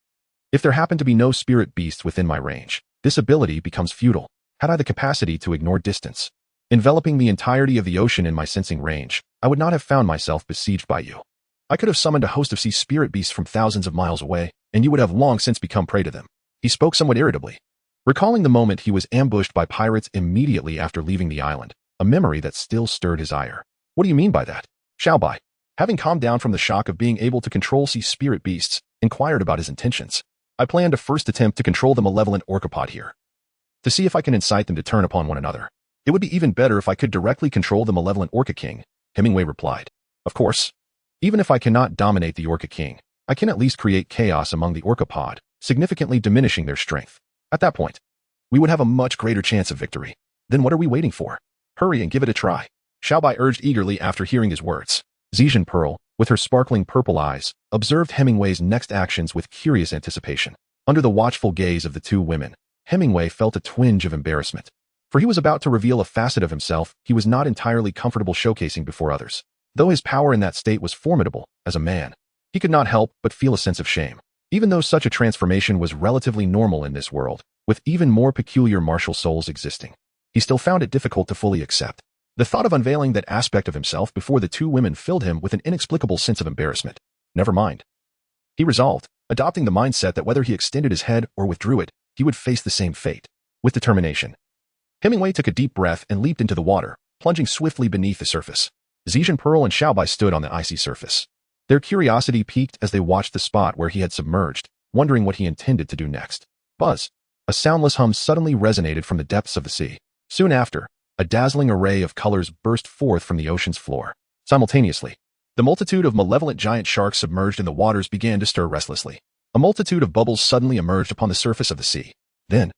if there happen to be no spirit beasts within my range, this ability becomes futile. Had I the capacity to ignore distance, enveloping the entirety of the ocean in my sensing range, I would not have found myself besieged by you. I could have summoned a host of sea spirit beasts from thousands of miles away, and you would have long since become prey to them. He spoke somewhat irritably, recalling the moment he was ambushed by pirates immediately after leaving the island, a memory that still stirred his ire. What do you mean by that? Xiaobai, having calmed down from the shock of being able to control sea spirit beasts, inquired about his intentions. I plan to first attempt to control the malevolent orcapod here, to see if I can incite them to turn upon one another. It would be even better if I could directly control the malevolent Orca King, Hemingway replied. Of course. Even if I cannot dominate the Orca King, I can at least create chaos among the orcapod, significantly diminishing their strength. At that point, we would have a much greater chance of victory. Then what are we waiting for? Hurry and give it a try. Xiaobai urged eagerly after hearing his words. Zhejian Pearl, with her sparkling purple eyes, observed Hemingway's next actions with curious anticipation. Under the watchful gaze of the two women, Hemingway felt a twinge of embarrassment, for he was about to reveal a facet of himself he was not entirely comfortable showcasing before others. Though his power in that state was formidable, as a man, he could not help but feel a sense of shame. Even though such a transformation was relatively normal in this world, with even more peculiar martial souls existing, he still found it difficult to fully accept. The thought of unveiling that aspect of himself before the two women filled him with an inexplicable sense of embarrassment. Never mind. He resolved, adopting the mindset that whether he extended his head or withdrew it, he would face the same fate. With determination, Hemingway took a deep breath and leaped into the water, plunging swiftly beneath the surface. Zhejian Pearl and Xiaobai stood on the icy surface. Their curiosity piqued as they watched the spot where he had submerged, wondering what he intended to do next. Buzz! A soundless hum suddenly resonated from the depths of the sea. Soon after, a dazzling array of colors burst forth from the ocean's floor. Simultaneously, the multitude of malevolent giant sharks submerged in the waters began to stir restlessly. A multitude of bubbles suddenly emerged upon the surface of the sea. Then,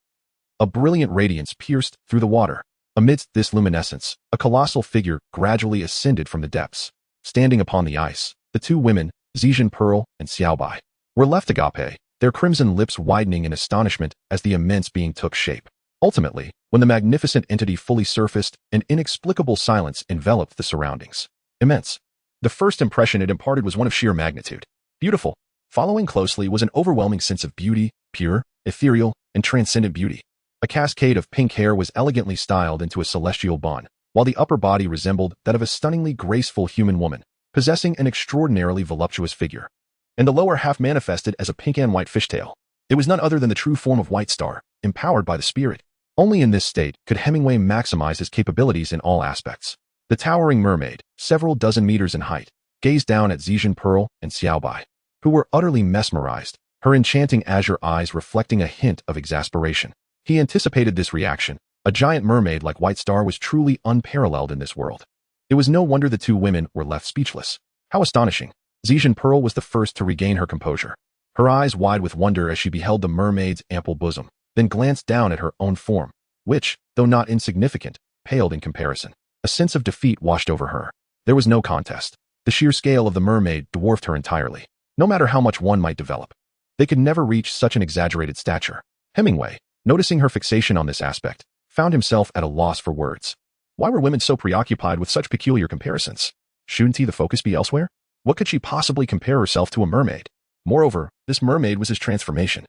a brilliant radiance pierced through the water. Amidst this luminescence, a colossal figure gradually ascended from the depths. Standing upon the ice, the two women, Zhejian Pearl and Xiaobai, were left agape, their crimson lips widening in astonishment as the immense being took shape. Ultimately, when the magnificent entity fully surfaced, an inexplicable silence enveloped the surroundings. Immense. The first impression it imparted was one of sheer magnitude. Beautiful. Following closely was an overwhelming sense of beauty, pure, ethereal, and transcendent beauty. A cascade of pink hair was elegantly styled into a celestial bun, while the upper body resembled that of a stunningly graceful human woman, possessing an extraordinarily voluptuous figure. And the lower half manifested as a pink and white fishtail. It was none other than the true form of White Star, empowered by the spirit. Only in this state could Hemingway maximize his capabilities in all aspects. The towering mermaid, several dozen meters in height, gazed down at Zhejian Pearl and Xiaobai, who were utterly mesmerized, her enchanting azure eyes reflecting a hint of exasperation. He anticipated this reaction. A giant mermaid like White Star was truly unparalleled in this world. It was no wonder the two women were left speechless. How astonishing! Zhejian Pearl was the first to regain her composure, her eyes wide with wonder as she beheld the mermaid's ample bosom, then glanced down at her own form, which, though not insignificant, paled in comparison. A sense of defeat washed over her. There was no contest. The sheer scale of the mermaid dwarfed her entirely. No matter how much one might develop, they could never reach such an exaggerated stature. Hemingway, noticing her fixation on this aspect, found himself at a loss for words. Why were women so preoccupied with such peculiar comparisons? Shouldn't the focus be elsewhere? What could she possibly compare herself to a mermaid? Moreover, this mermaid was his transformation.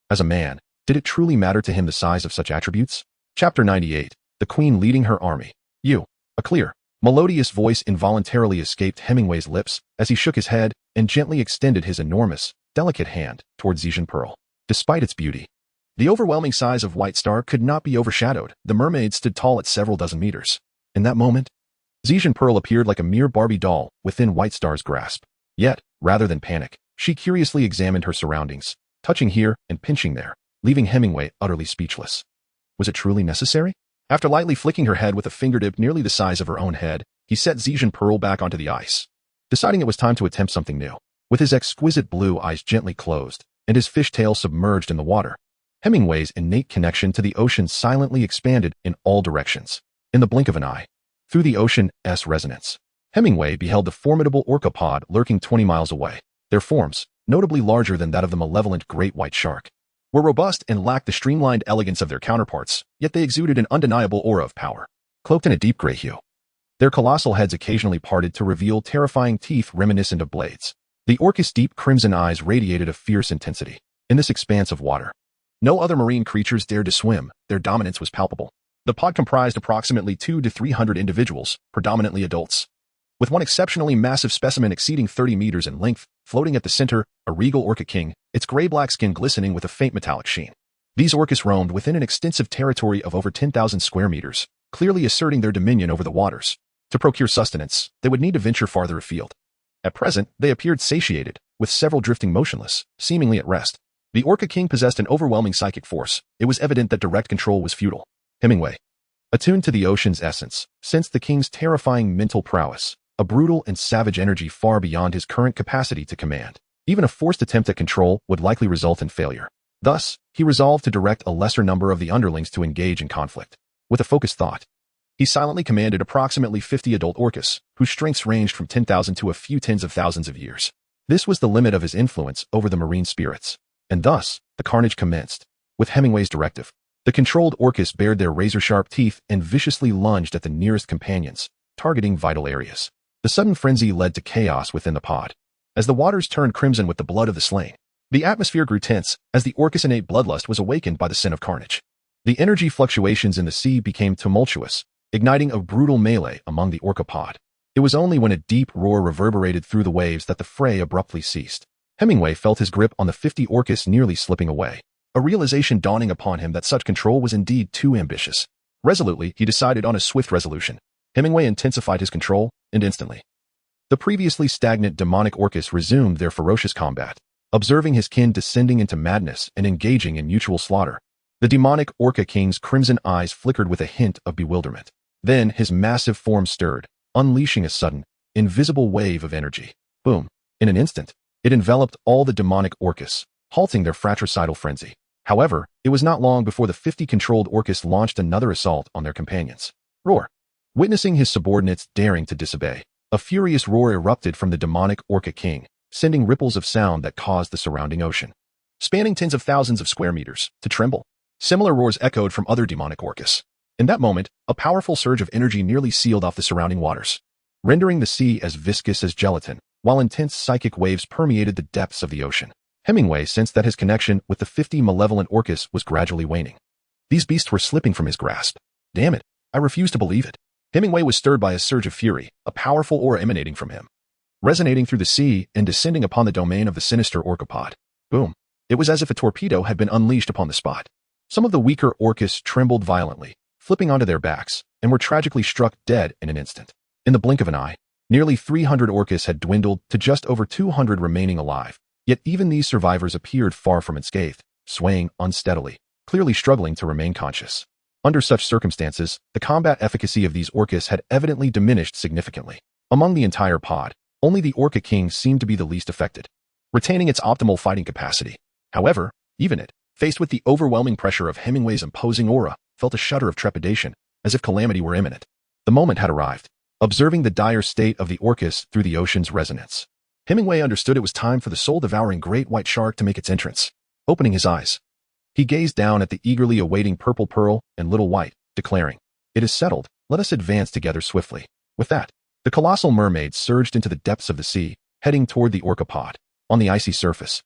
As a man, did it truly matter to him the size of such attributes? Chapter 98. The Queen Leading Her Army. A clear, melodious voice involuntarily escaped Hemingway's lips as he shook his head and gently extended his enormous, delicate hand toward Zhejian Pearl. Despite its beauty, the overwhelming size of White Star could not be overshadowed. The mermaid stood tall at several dozen meters. In that moment, Zhejian Pearl appeared like a mere Barbie doll within White Star's grasp. Yet, rather than panic, she curiously examined her surroundings, touching here and pinching there, leaving Hemingway utterly speechless. Was it truly necessary? After lightly flicking her head with a fingertip nearly the size of her own head, he set Zhejian Pearl back onto the ice, deciding it was time to attempt something new. With his exquisite blue eyes gently closed and his fishtail submerged in the water, Hemingway's innate connection to the ocean silently expanded in all directions. In the blink of an eye, through the ocean's resonance, Hemingway beheld the formidable orcapod lurking 20 miles away. Their forms, notably larger than that of the malevolent great white shark, were robust and lacked the streamlined elegance of their counterparts, yet they exuded an undeniable aura of power. Cloaked in a deep gray hue, their colossal heads occasionally parted to reveal terrifying teeth reminiscent of blades. The orca's deep crimson eyes radiated a fierce intensity. In this expanse of water, no other marine creatures dared to swim. Their dominance was palpable. The pod comprised approximately 200 to 300 individuals, predominantly adults. With one exceptionally massive specimen exceeding 30 meters in length, floating at the center, a regal orca king, its gray-black skin glistening with a faint metallic sheen. These orcas roamed within an extensive territory of over 10,000 square meters, clearly asserting their dominion over the waters. To procure sustenance, they would need to venture farther afield. At present, they appeared satiated, with several drifting motionless, seemingly at rest. The orca king possessed an overwhelming psychic force. It was evident that direct control was futile. Hemingway, attuned to the ocean's essence, sensed the king's terrifying mental prowess, a brutal and savage energy far beyond his current capacity to command. Even a forced attempt at control would likely result in failure. Thus, he resolved to direct a lesser number of the underlings to engage in conflict. With a focused thought, he silently commanded approximately 50 adult orcas, whose strengths ranged from 10,000 to a few tens of thousands of years. This was the limit of his influence over the marine spirits. And thus, the carnage commenced. With Hemingway's directive, the controlled orcas bared their razor-sharp teeth and viciously lunged at the nearest companions, targeting vital areas. The sudden frenzy led to chaos within the pod. As the waters turned crimson with the blood of the slain, the atmosphere grew tense as the orcas' innate bloodlust was awakened by the sin of carnage. The energy fluctuations in the sea became tumultuous, igniting a brutal melee among the orca pod. It was only when a deep roar reverberated through the waves that the fray abruptly ceased. Hemingway felt his grip on the 50 orcas nearly slipping away, a realization dawning upon him that such control was indeed too ambitious. Resolutely, he decided on a swift resolution. Hemingway intensified his control, and instantly, the previously stagnant demonic orcas resumed their ferocious combat. Observing his kin descending into madness and engaging in mutual slaughter, the demonic orca king's crimson eyes flickered with a hint of bewilderment. Then his massive form stirred, unleashing a sudden, invisible wave of energy. Boom! In an instant, it enveloped all the demonic orcas, halting their fratricidal frenzy. However, it was not long before the 50 controlled orcas launched another assault on their companions. Roar! Witnessing his subordinates daring to disobey, a furious roar erupted from the demonic orca king, sending ripples of sound that caused the surrounding ocean, spanning tens of thousands of square meters, to tremble. Similar roars echoed from other demonic orcas. In that moment, a powerful surge of energy nearly sealed off the surrounding waters, rendering the sea as viscous as gelatin, while intense psychic waves permeated the depths of the ocean. Hemingway sensed that his connection with the 50 malevolent orcas was gradually waning. These beasts were slipping from his grasp. Damn it, I refuse to believe it. Hemingway was stirred by a surge of fury, a powerful aura emanating from him, resonating through the sea and descending upon the domain of the sinister orcapod. Boom. It was as if a torpedo had been unleashed upon the spot. Some of the weaker orcas trembled violently, flipping onto their backs, and were tragically struck dead in an instant. In the blink of an eye, nearly 300 orcas had dwindled to just over 200 remaining alive. Yet even these survivors appeared far from unscathed, swaying unsteadily, clearly struggling to remain conscious. Under such circumstances, the combat efficacy of these orcas had evidently diminished significantly. Among the entire pod, only the orca king seemed to be the least affected, retaining its optimal fighting capacity. However, even it, faced with the overwhelming pressure of Hemingway's imposing aura, felt a shudder of trepidation, as if calamity were imminent. The moment had arrived. Observing the dire state of the orcas through the ocean's resonance, Hemingway understood it was time for the soul-devouring great white shark to make its entrance. Opening his eyes, he gazed down at the eagerly awaiting purple pearl and little white, declaring, "It is settled, let us advance together swiftly." With that, the colossal mermaid surged into the depths of the sea, heading toward the orca pod. On the icy surface,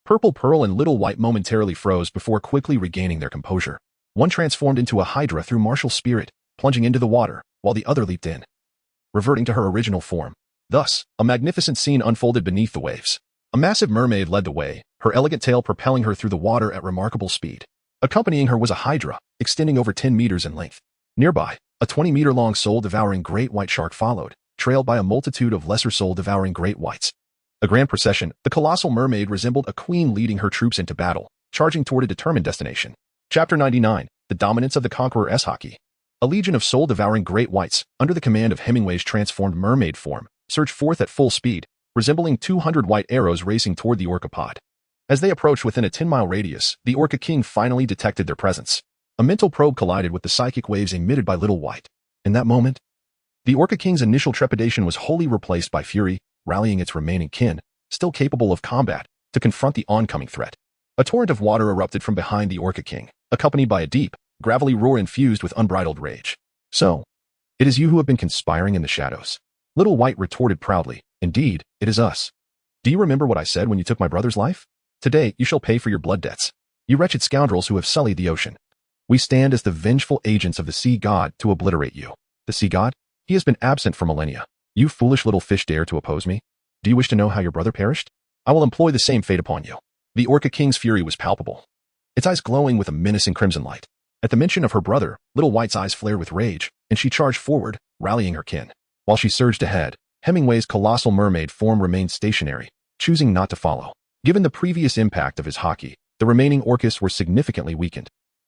purple pearl and little white momentarily froze before quickly regaining their composure. One transformed into a hydra through martial spirit, plunging into the water, while the other leaped in, reverting to her original form. Thus, a magnificent scene unfolded beneath the waves. A massive mermaid led the way, her elegant tail propelling her through the water at remarkable speed. Accompanying her was a hydra, extending over 10 meters in length. Nearby, a 20-meter-long soul-devouring great white shark followed, trailed by a multitude of lesser soul-devouring great whites. A grand procession, the colossal mermaid resembled a queen leading her troops into battle, charging toward a determined destination. Chapter 99, The Dominance of the Conqueror Haki. A legion of soul-devouring great whites, under the command of Hemingway's transformed mermaid form, surged forth at full speed, resembling 200 white arrows racing toward the orca pod. As they approached within a 10-mile radius, the orca king finally detected their presence. A mental probe collided with the psychic waves emitted by Little White. In that moment, the orca king's initial trepidation was wholly replaced by fury, rallying its remaining kin, still capable of combat, to confront the oncoming threat. A torrent of water erupted from behind the orca king, accompanied by a deep, gravelly roar infused with unbridled rage. "So, it is you who have been conspiring in the shadows." Little White retorted proudly, "Indeed, it is us. Do you remember what I said when you took my brother's life? Today, you shall pay for your blood debts. You wretched scoundrels who have sullied the ocean." We stand as the vengeful agents of the sea god to obliterate you. The sea god? He has been absent for millennia. You foolish little fish dare to oppose me? Do you wish to know how your brother perished? I will employ the same fate upon you. The Orca King's fury was palpable, its eyes glowing with a menacing crimson light. At the mention of her brother, Little White's eyes flared with rage, and she charged forward, rallying her kin. While she surged ahead, Hemingway's colossal mermaid form remained stationary, choosing not to follow. Given the previous impact of his haki, the remaining Orcas were significantly weakened,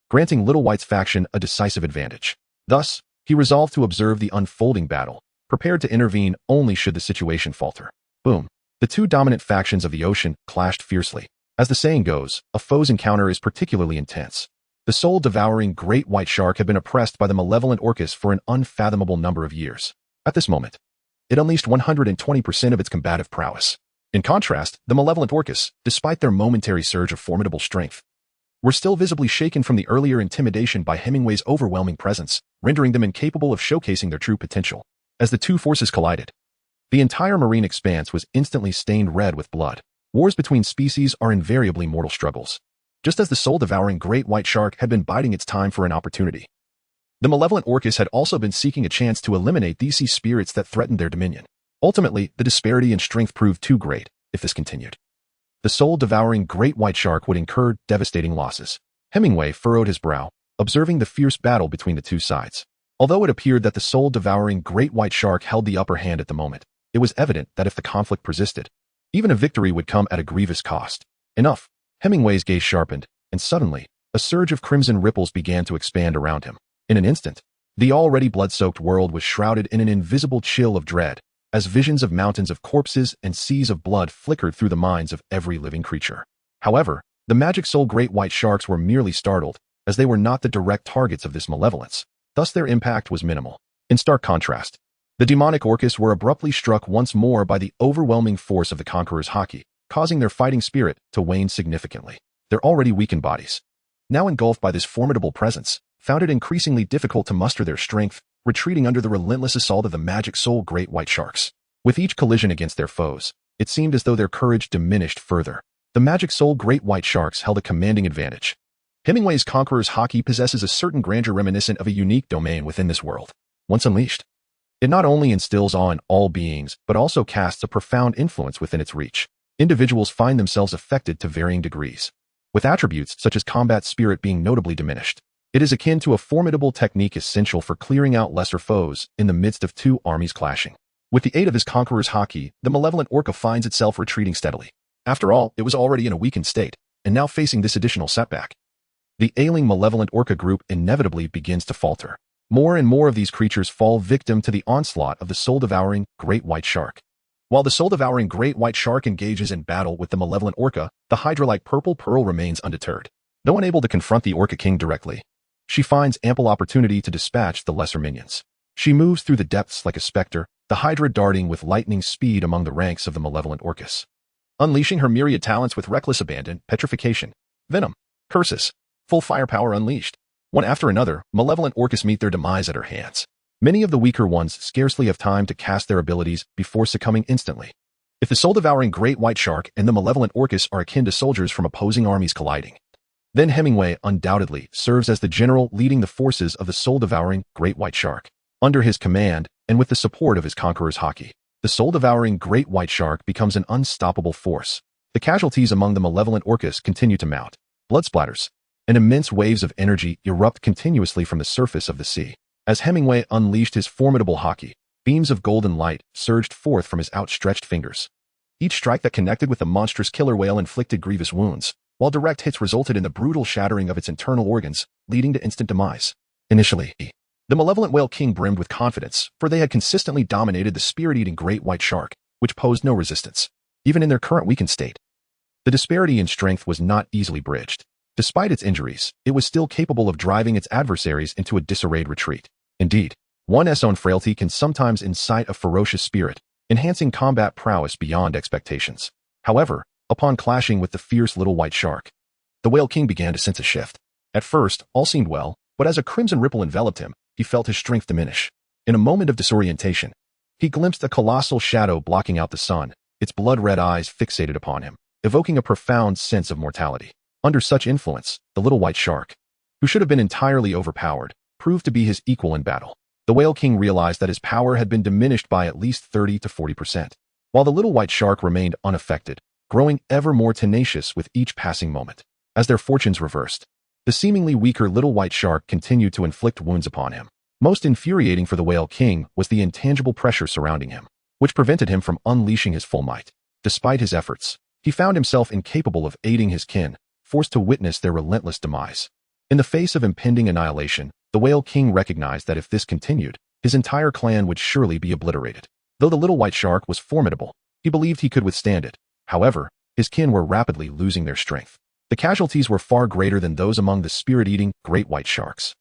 granting Little White's faction a decisive advantage. Thus, he resolved to observe the unfolding battle, prepared to intervene only should the situation falter. Boom. The two dominant factions of the ocean clashed fiercely. As the saying goes, a foe's encounter is particularly intense. The soul-devouring great white shark had been oppressed by the malevolent Orcas for an unfathomable number of years. At this moment, it unleashed 120% of its combative prowess. In contrast, the malevolent Orcas, despite their momentary surge of formidable strength, were still visibly shaken from the earlier intimidation by Hemingway's overwhelming presence, rendering them incapable of showcasing their true potential. As the two forces collided, the entire marine expanse was instantly stained red with blood. Wars between species are invariably mortal struggles. Just as the soul-devouring great white shark had been biding its time for an opportunity, the malevolent Orcas had also been seeking a chance to eliminate these sea spirits that threatened their dominion. Ultimately, the disparity in strength proved too great. If this continued, the soul-devouring great white shark would incur devastating losses. Hemingway furrowed his brow, observing the fierce battle between the two sides. Although it appeared that the soul-devouring great white shark held the upper hand at the moment, it was evident that if the conflict persisted, even a victory would come at a grievous cost. Enough. Hemingway's gaze sharpened, and suddenly, a surge of crimson ripples began to expand around him. In an instant, the already blood-soaked world was shrouded in an invisible chill of dread, as visions of mountains of corpses and seas of blood flickered through the minds of every living creature. However, the magic soul great white sharks were merely startled, as they were not the direct targets of this malevolence. Thus their impact was minimal. In stark contrast, the demonic Orcas were abruptly struck once more by the overwhelming force of the conqueror's haki, causing their fighting spirit to wane significantly. Their already weakened bodies, now engulfed by this formidable presence, found it increasingly difficult to muster their strength, retreating under the relentless assault of the magic soul great white sharks. With each collision against their foes, it seemed as though their courage diminished further. The magic soul great white sharks held a commanding advantage. Hemingway's conqueror's haki possesses a certain grandeur reminiscent of a unique domain within this world. Once unleashed, it not only instills awe in all beings, but also casts a profound influence within its reach. Individuals find themselves affected to varying degrees, with attributes such as combat spirit being notably diminished. It is akin to a formidable technique essential for clearing out lesser foes in the midst of two armies clashing. With the aid of his conqueror's haki, the malevolent Orca finds itself retreating steadily. After all, it was already in a weakened state, and now facing this additional setback, the ailing malevolent Orca group inevitably begins to falter. More and more of these creatures fall victim to the onslaught of the soul-devouring great white shark. While the soul-devouring great white shark engages in battle with the malevolent Orca, the hydra-like purple pearl remains undeterred. Though unable to confront the Orca King directly, she finds ample opportunity to dispatch the lesser minions. She moves through the depths like a specter, the hydra darting with lightning speed among the ranks of the malevolent Orcas, unleashing her myriad talents with reckless abandon, petrification, venom, curses, full firepower unleashed. One after another, malevolent Orcas meet their demise at her hands. Many of the weaker ones scarcely have time to cast their abilities before succumbing instantly. If the soul-devouring great white shark and the malevolent Orcas are akin to soldiers from opposing armies colliding, then Hemingway undoubtedly serves as the general leading the forces of the soul-devouring great white shark. Under his command, and with the support of his conqueror's haki, the soul-devouring great white shark becomes an unstoppable force. The casualties among the malevolent Orcas continue to mount. Blood splatters and immense waves of energy erupt continuously from the surface of the sea. As Hemingway unleashed his formidable haki, beams of golden light surged forth from his outstretched fingers. Each strike that connected with the monstrous killer whale inflicted grievous wounds, while direct hits resulted in the brutal shattering of its internal organs, leading to instant demise. Initially, the malevolent whale king brimmed with confidence, for they had consistently dominated the spirit-eating great white shark, which posed no resistance, even in their current weakened state. The disparity in strength was not easily bridged. Despite its injuries, it was still capable of driving its adversaries into a disarrayed retreat. Indeed, one's own frailty can sometimes incite a ferocious spirit, enhancing combat prowess beyond expectations. However, upon clashing with the fierce little white shark, the whale king began to sense a shift. At first, all seemed well, but as a crimson ripple enveloped him, he felt his strength diminish. In a moment of disorientation, he glimpsed a colossal shadow blocking out the sun, its blood-red eyes fixated upon him, evoking a profound sense of mortality. Under such influence, the little white shark, who should have been entirely overpowered, proved to be his equal in battle. The Whale King realized that his power had been diminished by at least 30 to 40%, while the little white shark remained unaffected, growing ever more tenacious with each passing moment. As their fortunes reversed, the seemingly weaker little white shark continued to inflict wounds upon him. Most infuriating for the Whale King was the intangible pressure surrounding him, which prevented him from unleashing his full might. Despite his efforts, he found himself incapable of aiding his kin, forced to witness their relentless demise. In the face of impending annihilation, the Whale King recognized that if this continued, his entire clan would surely be obliterated. Though the little white shark was formidable, he believed he could withstand it. However, his kin were rapidly losing their strength. The casualties were far greater than those among the spirit-eating great white sharks.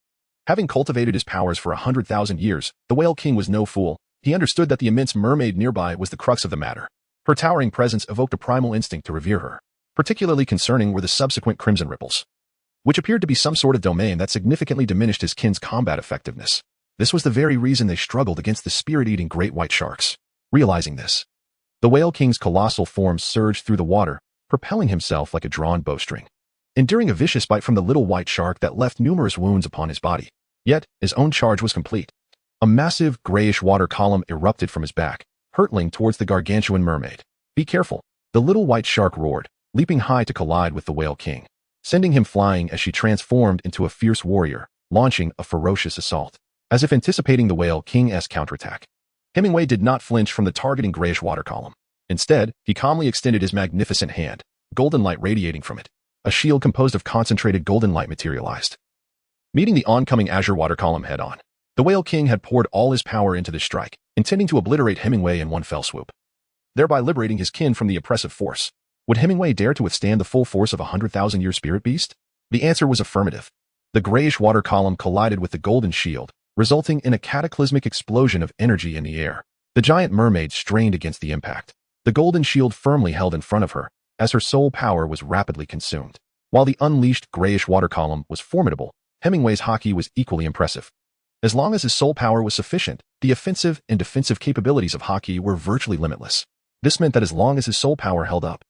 Having cultivated his powers for 100,000 years, the Whale King was no fool. He understood that the immense mermaid nearby was the crux of the matter. Her towering presence evoked a primal instinct to revere her. Particularly concerning were the subsequent crimson ripples, which appeared to be some sort of domain that significantly diminished his kin's combat effectiveness. This was the very reason they struggled against the spirit-eating great white sharks. Realizing this, the Whale King's colossal form surged through the water, propelling himself like a drawn bowstring, enduring a vicious bite from the little white shark that left numerous wounds upon his body. Yet, his own charge was complete. A massive, grayish water column erupted from his back, hurtling towards the gargantuan mermaid. "Be careful," the little white shark roared, leaping high to collide with the Whale King, sending him flying as she transformed into a fierce warrior, launching a ferocious assault. As if anticipating the Whale King's counterattack, Hemingway did not flinch from the targeting grayish water column. Instead, he calmly extended his magnificent hand, golden light radiating from it. A shield composed of concentrated golden light materialized, meeting the oncoming azure water column head-on. The Whale King had poured all his power into this strike, intending to obliterate Hemingway in one fell swoop, thereby liberating his kin from the oppressive force. Would Hemingway dare to withstand the full force of a 100,000-year spirit beast? The answer was affirmative. The grayish water column collided with the golden shield, resulting in a cataclysmic explosion of energy in the air. The giant mermaid strained against the impact, the golden shield firmly held in front of her, as her soul power was rapidly consumed. While the unleashed grayish water column was formidable, Hemingway's hockey was equally impressive. As long as his soul power was sufficient, the offensive and defensive capabilities of hockey were virtually limitless. This meant that as long as his soul power held up,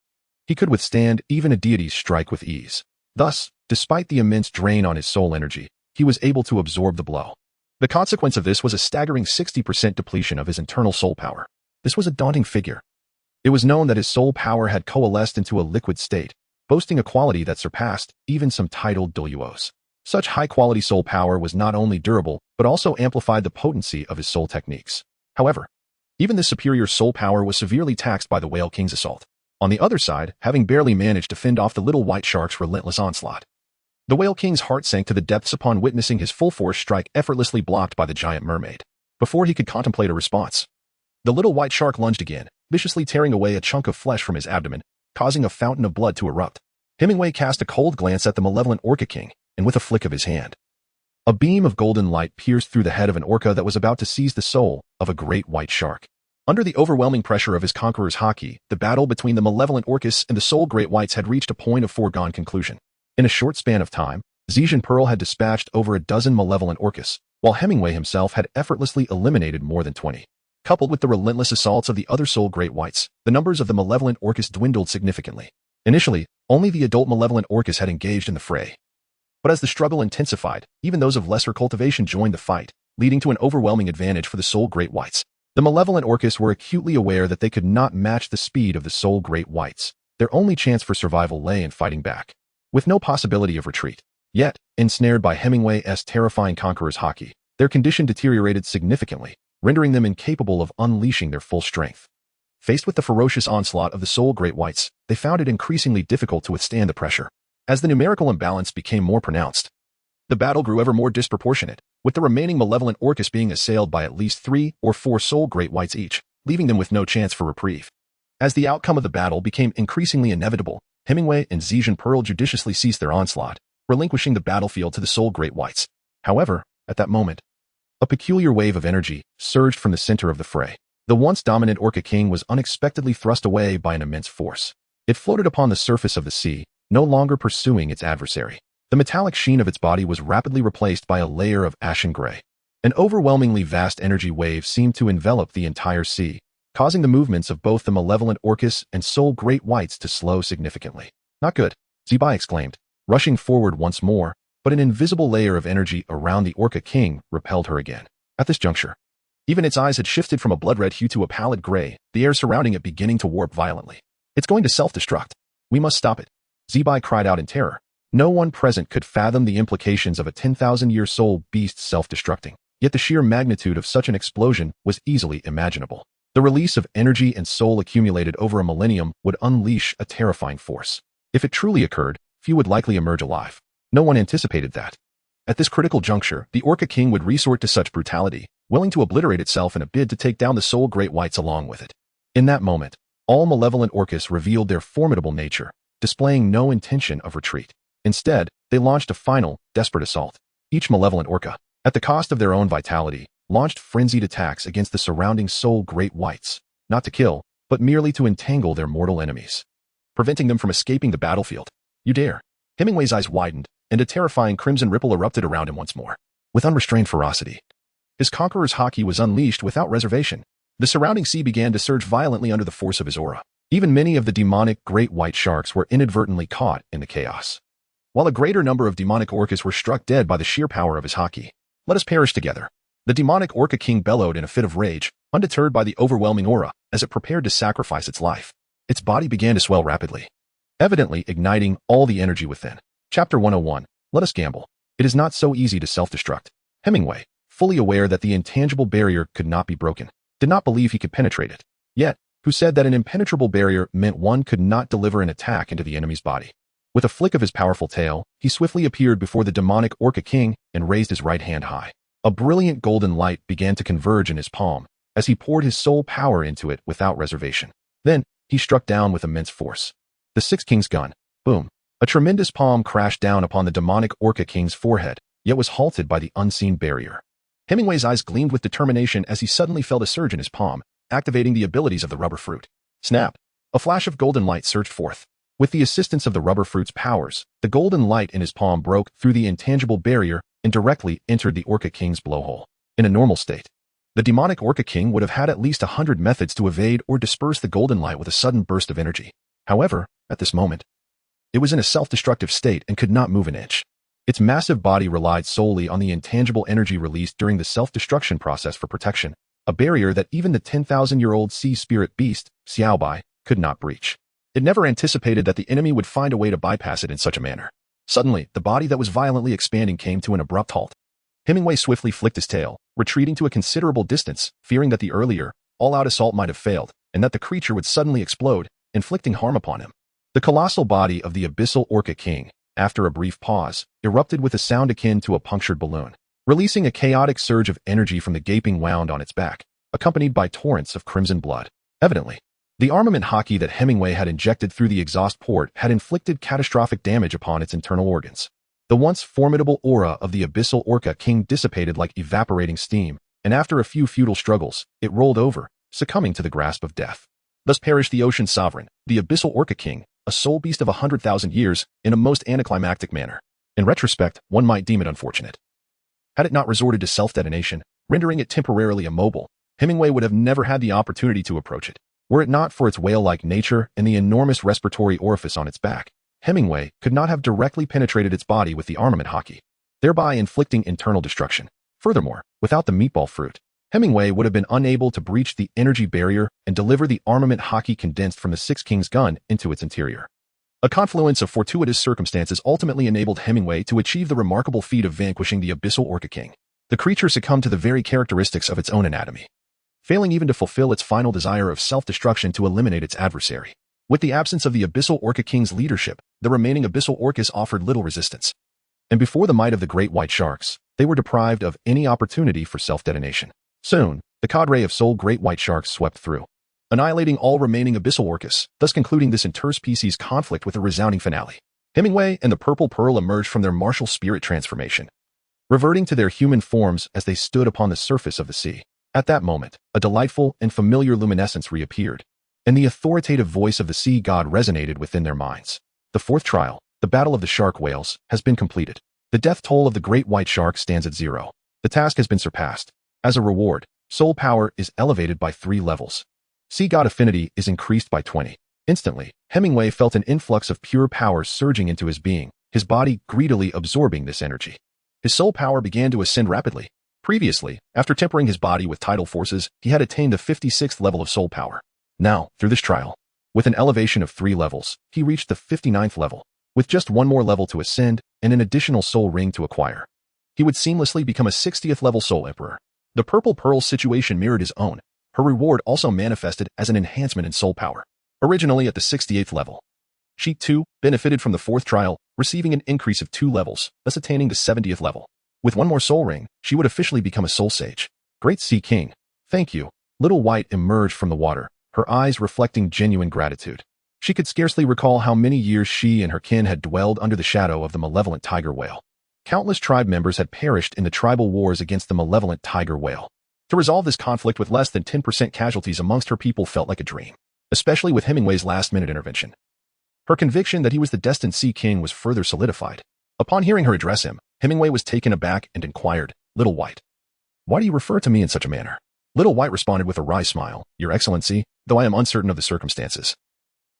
he could withstand even a deity's strike with ease. Thus, despite the immense drain on his soul energy, he was able to absorb the blow. The consequence of this was a staggering 60% depletion of his internal soul power. This was a daunting figure. It was known that his soul power had coalesced into a liquid state, boasting a quality that surpassed even some titled Douluos. Such high-quality soul power was not only durable, but also amplified the potency of his soul techniques. However, even this superior soul power was severely taxed by the Whale King's assault. On the other side, having barely managed to fend off the little white shark's relentless onslaught, the Whale King's heart sank to the depths upon witnessing his full force strike effortlessly blocked by the giant mermaid. Before he could contemplate a response, the little white shark lunged again, viciously tearing away a chunk of flesh from his abdomen, causing a fountain of blood to erupt. Hemingway cast a cold glance at the malevolent orca king, and with a flick of his hand, a beam of golden light pierced through the head of an orca that was about to seize the soul of a great white shark. Under the overwhelming pressure of his conqueror's hockey, the battle between the malevolent orcas and the soul great whites had reached a point of foregone conclusion. In a short span of time, Zhejian Pearl had dispatched over a dozen malevolent orcas, while Hemingway himself had effortlessly eliminated more than 20. Coupled with the relentless assaults of the other soul great whites, the numbers of the malevolent orcas dwindled significantly. Initially, only the adult malevolent orcas had engaged in the fray. But as the struggle intensified, even those of lesser cultivation joined the fight, leading to an overwhelming advantage for the soul great whites. The malevolent orcas were acutely aware that they could not match the speed of the soul great whites. Their only chance for survival lay in fighting back, with no possibility of retreat. Yet, ensnared by Hemingway's terrifying conqueror's hockey, their condition deteriorated significantly, rendering them incapable of unleashing their full strength. Faced with the ferocious onslaught of the soul great whites, they found it increasingly difficult to withstand the pressure. As the numerical imbalance became more pronounced, the battle grew ever more disproportionate, with the remaining malevolent orcas being assailed by at least 3 or 4 soul great whites each, leaving them with no chance for reprieve. As the outcome of the battle became increasingly inevitable, Hemingway and Zhejian Pearl judiciously ceased their onslaught, relinquishing the battlefield to the soul great whites. However, at that moment, a peculiar wave of energy surged from the center of the fray. The once dominant Orca King was unexpectedly thrust away by an immense force. It floated upon the surface of the sea, no longer pursuing its adversary. The metallic sheen of its body was rapidly replaced by a layer of ashen gray. An overwhelmingly vast energy wave seemed to envelop the entire sea, causing the movements of both the malevolent orcas and soul great whites to slow significantly. "Not good," Zibai exclaimed. Rushing forward once more, but an invisible layer of energy around the Orca King repelled her again. At this juncture, even its eyes had shifted from a blood-red hue to a pallid gray, the air surrounding it beginning to warp violently. It's going to self-destruct. We must stop it. Zibai cried out in terror. No one present could fathom the implications of a 10,000-year soul beast self-destructing. Yet the sheer magnitude of such an explosion was easily imaginable. The release of energy and soul accumulated over a millennium would unleash a terrifying force. If it truly occurred, few would likely emerge alive. No one anticipated that. At this critical juncture, the Orca King would resort to such brutality, willing to obliterate itself in a bid to take down the Soul Great Whites along with it. In that moment, all malevolent Orcas revealed their formidable nature, displaying no intention of retreat. Instead, they launched a final, desperate assault. Each malevolent Orca, at the cost of their own vitality, launched frenzied attacks against the surrounding Soul Great Whites, not to kill, but merely to entangle their mortal enemies, preventing them from escaping the battlefield. You dare. Hemingway's eyes widened, and a terrifying crimson ripple erupted around him once more. With unrestrained ferocity, his conqueror's haki was unleashed without reservation. The surrounding sea began to surge violently under the force of his aura. Even many of the demonic great white sharks were inadvertently caught in the chaos, while a greater number of demonic orcas were struck dead by the sheer power of his haki. Let us perish together. The demonic Orca King bellowed in a fit of rage, undeterred by the overwhelming aura, as it prepared to sacrifice its life. Its body began to swell rapidly, evidently igniting all the energy within. Chapter 101. Let us gamble. It is not so easy to self-destruct. Hemingway, fully aware that the intangible barrier could not be broken, did not believe he could penetrate it. Yet, who said that an impenetrable barrier meant one could not deliver an attack into the enemy's body? With a flick of his powerful tail, he swiftly appeared before the demonic Orca King and raised his right hand high. A brilliant golden light began to converge in his palm, as he poured his soul power into it without reservation. Then, he struck down with immense force. The Six King's gun. Boom. A tremendous palm crashed down upon the demonic Orca King's forehead, yet was halted by the unseen barrier. Hemingway's eyes gleamed with determination as he suddenly felt a surge in his palm, activating the abilities of the rubber fruit. Snap! A flash of golden light surged forth. With the assistance of the rubber fruit's powers, the golden light in his palm broke through the intangible barrier and directly entered the Orca King's blowhole. In a normal state, the demonic Orca King would have had at least 100 methods to evade or disperse the golden light with a sudden burst of energy. However, at this moment, it was in a self-destructive state and could not move an inch. Its massive body relied solely on the intangible energy released during the self-destruction process for protection, a barrier that even the 10,000-year-old sea spirit beast, Xiaobai, could not breach. It never anticipated that the enemy would find a way to bypass it in such a manner. Suddenly, the body that was violently expanding came to an abrupt halt. Hemingway swiftly flicked his tail, retreating to a considerable distance, fearing that the earlier, all-out assault might have failed, and that the creature would suddenly explode, inflicting harm upon him. The colossal body of the abyssal Orca King, after a brief pause, erupted with a sound akin to a punctured balloon, releasing a chaotic surge of energy from the gaping wound on its back, accompanied by torrents of crimson blood. Evidently, the armament haki that Hemingway had injected through the exhaust port had inflicted catastrophic damage upon its internal organs. The once formidable aura of the abyssal Orca King dissipated like evaporating steam, and after a few futile struggles, it rolled over, succumbing to the grasp of death. Thus perished the ocean sovereign, the abyssal Orca King, a soul beast of 100,000 years, in a most anticlimactic manner. In retrospect, one might deem it unfortunate. Had it not resorted to self-detonation, rendering it temporarily immobile, Hemingway would have never had the opportunity to approach it. Were it not for its whale-like nature and the enormous respiratory orifice on its back, Hemingway could not have directly penetrated its body with the armament haki, thereby inflicting internal destruction. Furthermore, without the meatball fruit, Hemingway would have been unable to breach the energy barrier and deliver the armament haki condensed from the Six King's gun into its interior. A confluence of fortuitous circumstances ultimately enabled Hemingway to achieve the remarkable feat of vanquishing the abyssal Orca King. The creature succumbed to the very characteristics of its own anatomy, failing even to fulfill its final desire of self-destruction to eliminate its adversary. With the absence of the abyssal Orca King's leadership, the remaining abyssal orcas offered little resistance. And before the might of the great white sharks, they were deprived of any opportunity for self-detonation. Soon, the cadre of soul great white sharks swept through, annihilating all remaining abyssal orcas, thus concluding this interspecies conflict with a resounding finale. Hemingway and the Purple Pearl emerged from their martial spirit transformation, reverting to their human forms as they stood upon the surface of the sea. At that moment, a delightful and familiar luminescence reappeared, and the authoritative voice of the sea god resonated within their minds. The fourth trial, the Battle of the Shark Whales, has been completed. The death toll of the great white shark stands at 0. The task has been surpassed. As a reward, soul power is elevated by 3 levels. Sea god affinity is increased by 20. Instantly, Hemingway felt an influx of pure power surging into his being, his body greedily absorbing this energy. His soul power began to ascend rapidly. Previously, after tempering his body with tidal forces, he had attained the 56th level of soul power. Now, through this trial, with an elevation of 3 levels, he reached the 59th level, with just one more level to ascend and an additional soul ring to acquire. He would seamlessly become a 60th level soul emperor. The purple pearl's situation mirrored his own. Her reward also manifested as an enhancement in soul power. Originally at the 68th level, she too benefited from the 4th trial, receiving an increase of 2 levels, thus attaining the 70th level. With one more soul ring, she would officially become a soul sage. Great Sea King, thank you. Little White emerged from the water, her eyes reflecting genuine gratitude. She could scarcely recall how many years she and her kin had dwelled under the shadow of the malevolent tiger whale. Countless tribe members had perished in the tribal wars against the malevolent tiger whale. To resolve this conflict with less than 10% casualties amongst her people felt like a dream, especially with Hemingway's last-minute intervention. Her conviction that he was the destined Sea King was further solidified. Upon hearing her address him, Hemingway was taken aback and inquired, "Little White, why do you refer to me in such a manner?" Little White responded with a wry smile, "Your Excellency, though I am uncertain of the circumstances,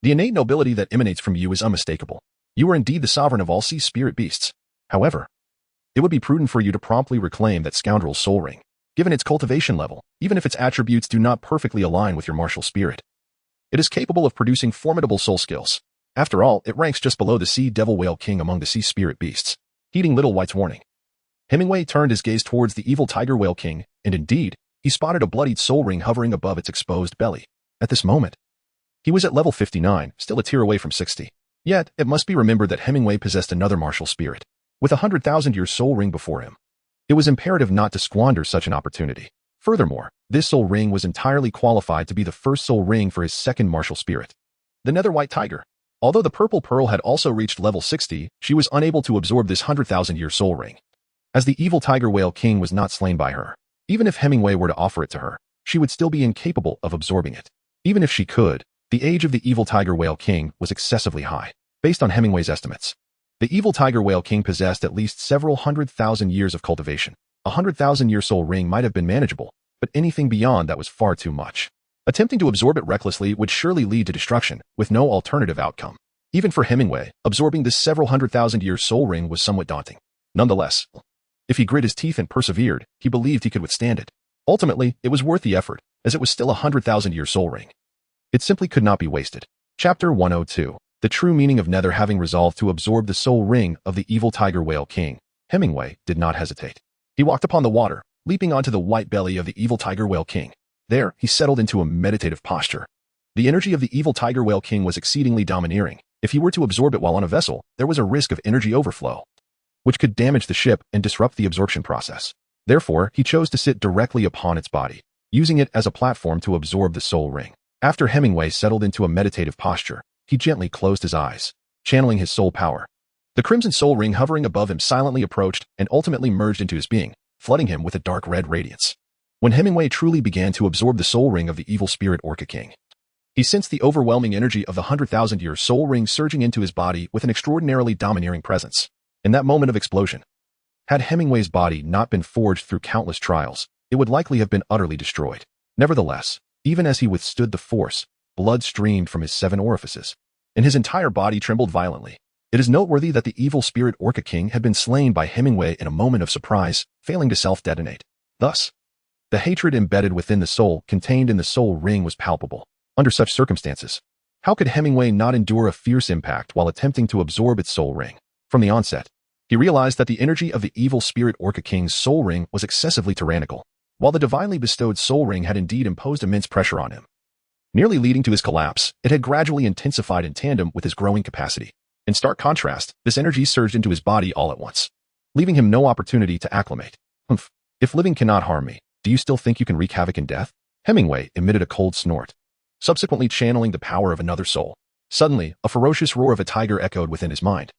the innate nobility that emanates from you is unmistakable. You are indeed the sovereign of all sea spirit beasts. However, it would be prudent for you to promptly reclaim that scoundrel's soul ring, given its cultivation level, even if its attributes do not perfectly align with your martial spirit. It is capable of producing formidable soul skills. After all, it ranks just below the sea devil whale king among the sea spirit beasts." Heeding Little White's warning, Hemingway turned his gaze towards the evil tiger whale king, and indeed, he spotted a bloodied soul ring hovering above its exposed belly. At this moment, he was at level 59, still a tier away from 60. Yet, it must be remembered that Hemingway possessed another martial spirit, with a 100,000-year soul ring before him. It was imperative not to squander such an opportunity. Furthermore, this soul ring was entirely qualified to be the first soul ring for his second martial spirit, the Nether White Tiger. Although the purple pearl had also reached level 60, she was unable to absorb this 100,000-year soul ring, as the evil tiger whale king was not slain by her. Even if Hemingway were to offer it to her, she would still be incapable of absorbing it. Even if she could, the age of the evil tiger whale king was excessively high. Based on Hemingway's estimates, the evil tiger whale king possessed at least several 100,000 years of cultivation. A 100,000-year soul ring might have been manageable, but anything beyond that was far too much. Attempting to absorb it recklessly would surely lead to destruction, with no alternative outcome. Even for Hemingway, absorbing this several 100,000-year soul ring was somewhat daunting. Nonetheless, if he grit his teeth and persevered, he believed he could withstand it. Ultimately, it was worth the effort, as it was still a 100,000-year soul ring. It simply could not be wasted. Chapter 102. The true meaning of Nether. Having resolved to absorb the soul ring of the evil tiger whale king, Hemingway did not hesitate. He walked upon the water, leaping onto the white belly of the evil tiger whale king. There, he settled into a meditative posture. The energy of the evil tiger whale king was exceedingly domineering. If he were to absorb it while on a vessel, there was a risk of energy overflow, which could damage the ship and disrupt the absorption process. Therefore, he chose to sit directly upon its body, using it as a platform to absorb the soul ring. After Hemingway settled into a meditative posture, he gently closed his eyes, channeling his soul power. The crimson soul ring hovering above him silently approached and ultimately merged into his being, flooding him with a dark red radiance. When Hemingway truly began to absorb the soul ring of the evil spirit Orca King, he sensed the overwhelming energy of the 100,000-year soul ring surging into his body with an extraordinarily domineering presence. In that moment of explosion, had Hemingway's body not been forged through countless trials, it would likely have been utterly destroyed. Nevertheless, even as he withstood the force, blood streamed from his 7 orifices, and his entire body trembled violently. It is noteworthy that the evil spirit Orca King had been slain by Hemingway in a moment of surprise, failing to self-detonate. Thus, the hatred embedded within the soul contained in the soul ring was palpable. Under such circumstances, how could Hemingway not endure a fierce impact while attempting to absorb its soul ring? From the onset, he realized that the energy of the evil spirit Orca King's soul ring was excessively tyrannical, while the divinely bestowed soul ring had indeed imposed immense pressure on him. Nearly leading to his collapse, it had gradually intensified in tandem with his growing capacity. In stark contrast, this energy surged into his body all at once, leaving him no opportunity to acclimate. "Humph, if living cannot harm me, do you still think you can wreak havoc in death?" Hemingway emitted a cold snort, subsequently channeling the power of another soul. Suddenly, a ferocious roar of a tiger echoed within his mind,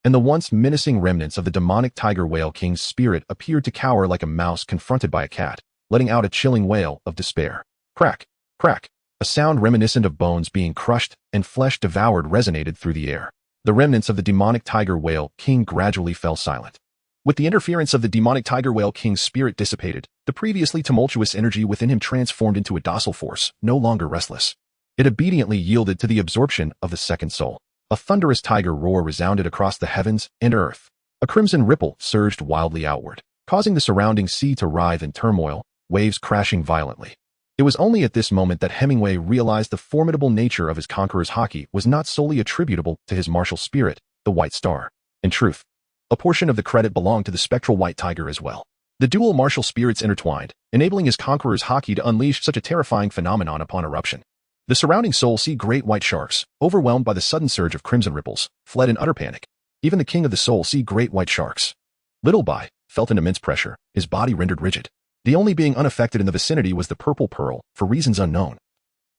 and the once menacing remnants of the demonic tiger whale king's spirit appeared to cower like a mouse confronted by a cat, letting out a chilling wail of despair. Crack, crack, a sound reminiscent of bones being crushed and flesh devoured resonated through the air. The remnants of the demonic tiger whale king gradually fell silent. With the interference of the demonic tiger whale king's spirit dissipated, the previously tumultuous energy within him transformed into a docile force, no longer restless. It obediently yielded to the absorption of the second soul. A thunderous tiger roar resounded across the heavens and earth. A crimson ripple surged wildly outward, causing the surrounding sea to writhe in turmoil, waves crashing violently. It was only at this moment that Hemingway realized the formidable nature of his conqueror's haki was not solely attributable to his martial spirit, the White Star. In truth, a portion of the credit belonged to the spectral white tiger as well. The dual martial spirits intertwined, enabling his conqueror's haki to unleash such a terrifying phenomenon upon eruption. The surrounding soul sea great white sharks, overwhelmed by the sudden surge of crimson ripples, fled in utter panic. Even the king of the soul sea great white sharks, Little Bai, felt an immense pressure, his body rendered rigid. The only being unaffected in the vicinity was the purple pearl, for reasons unknown.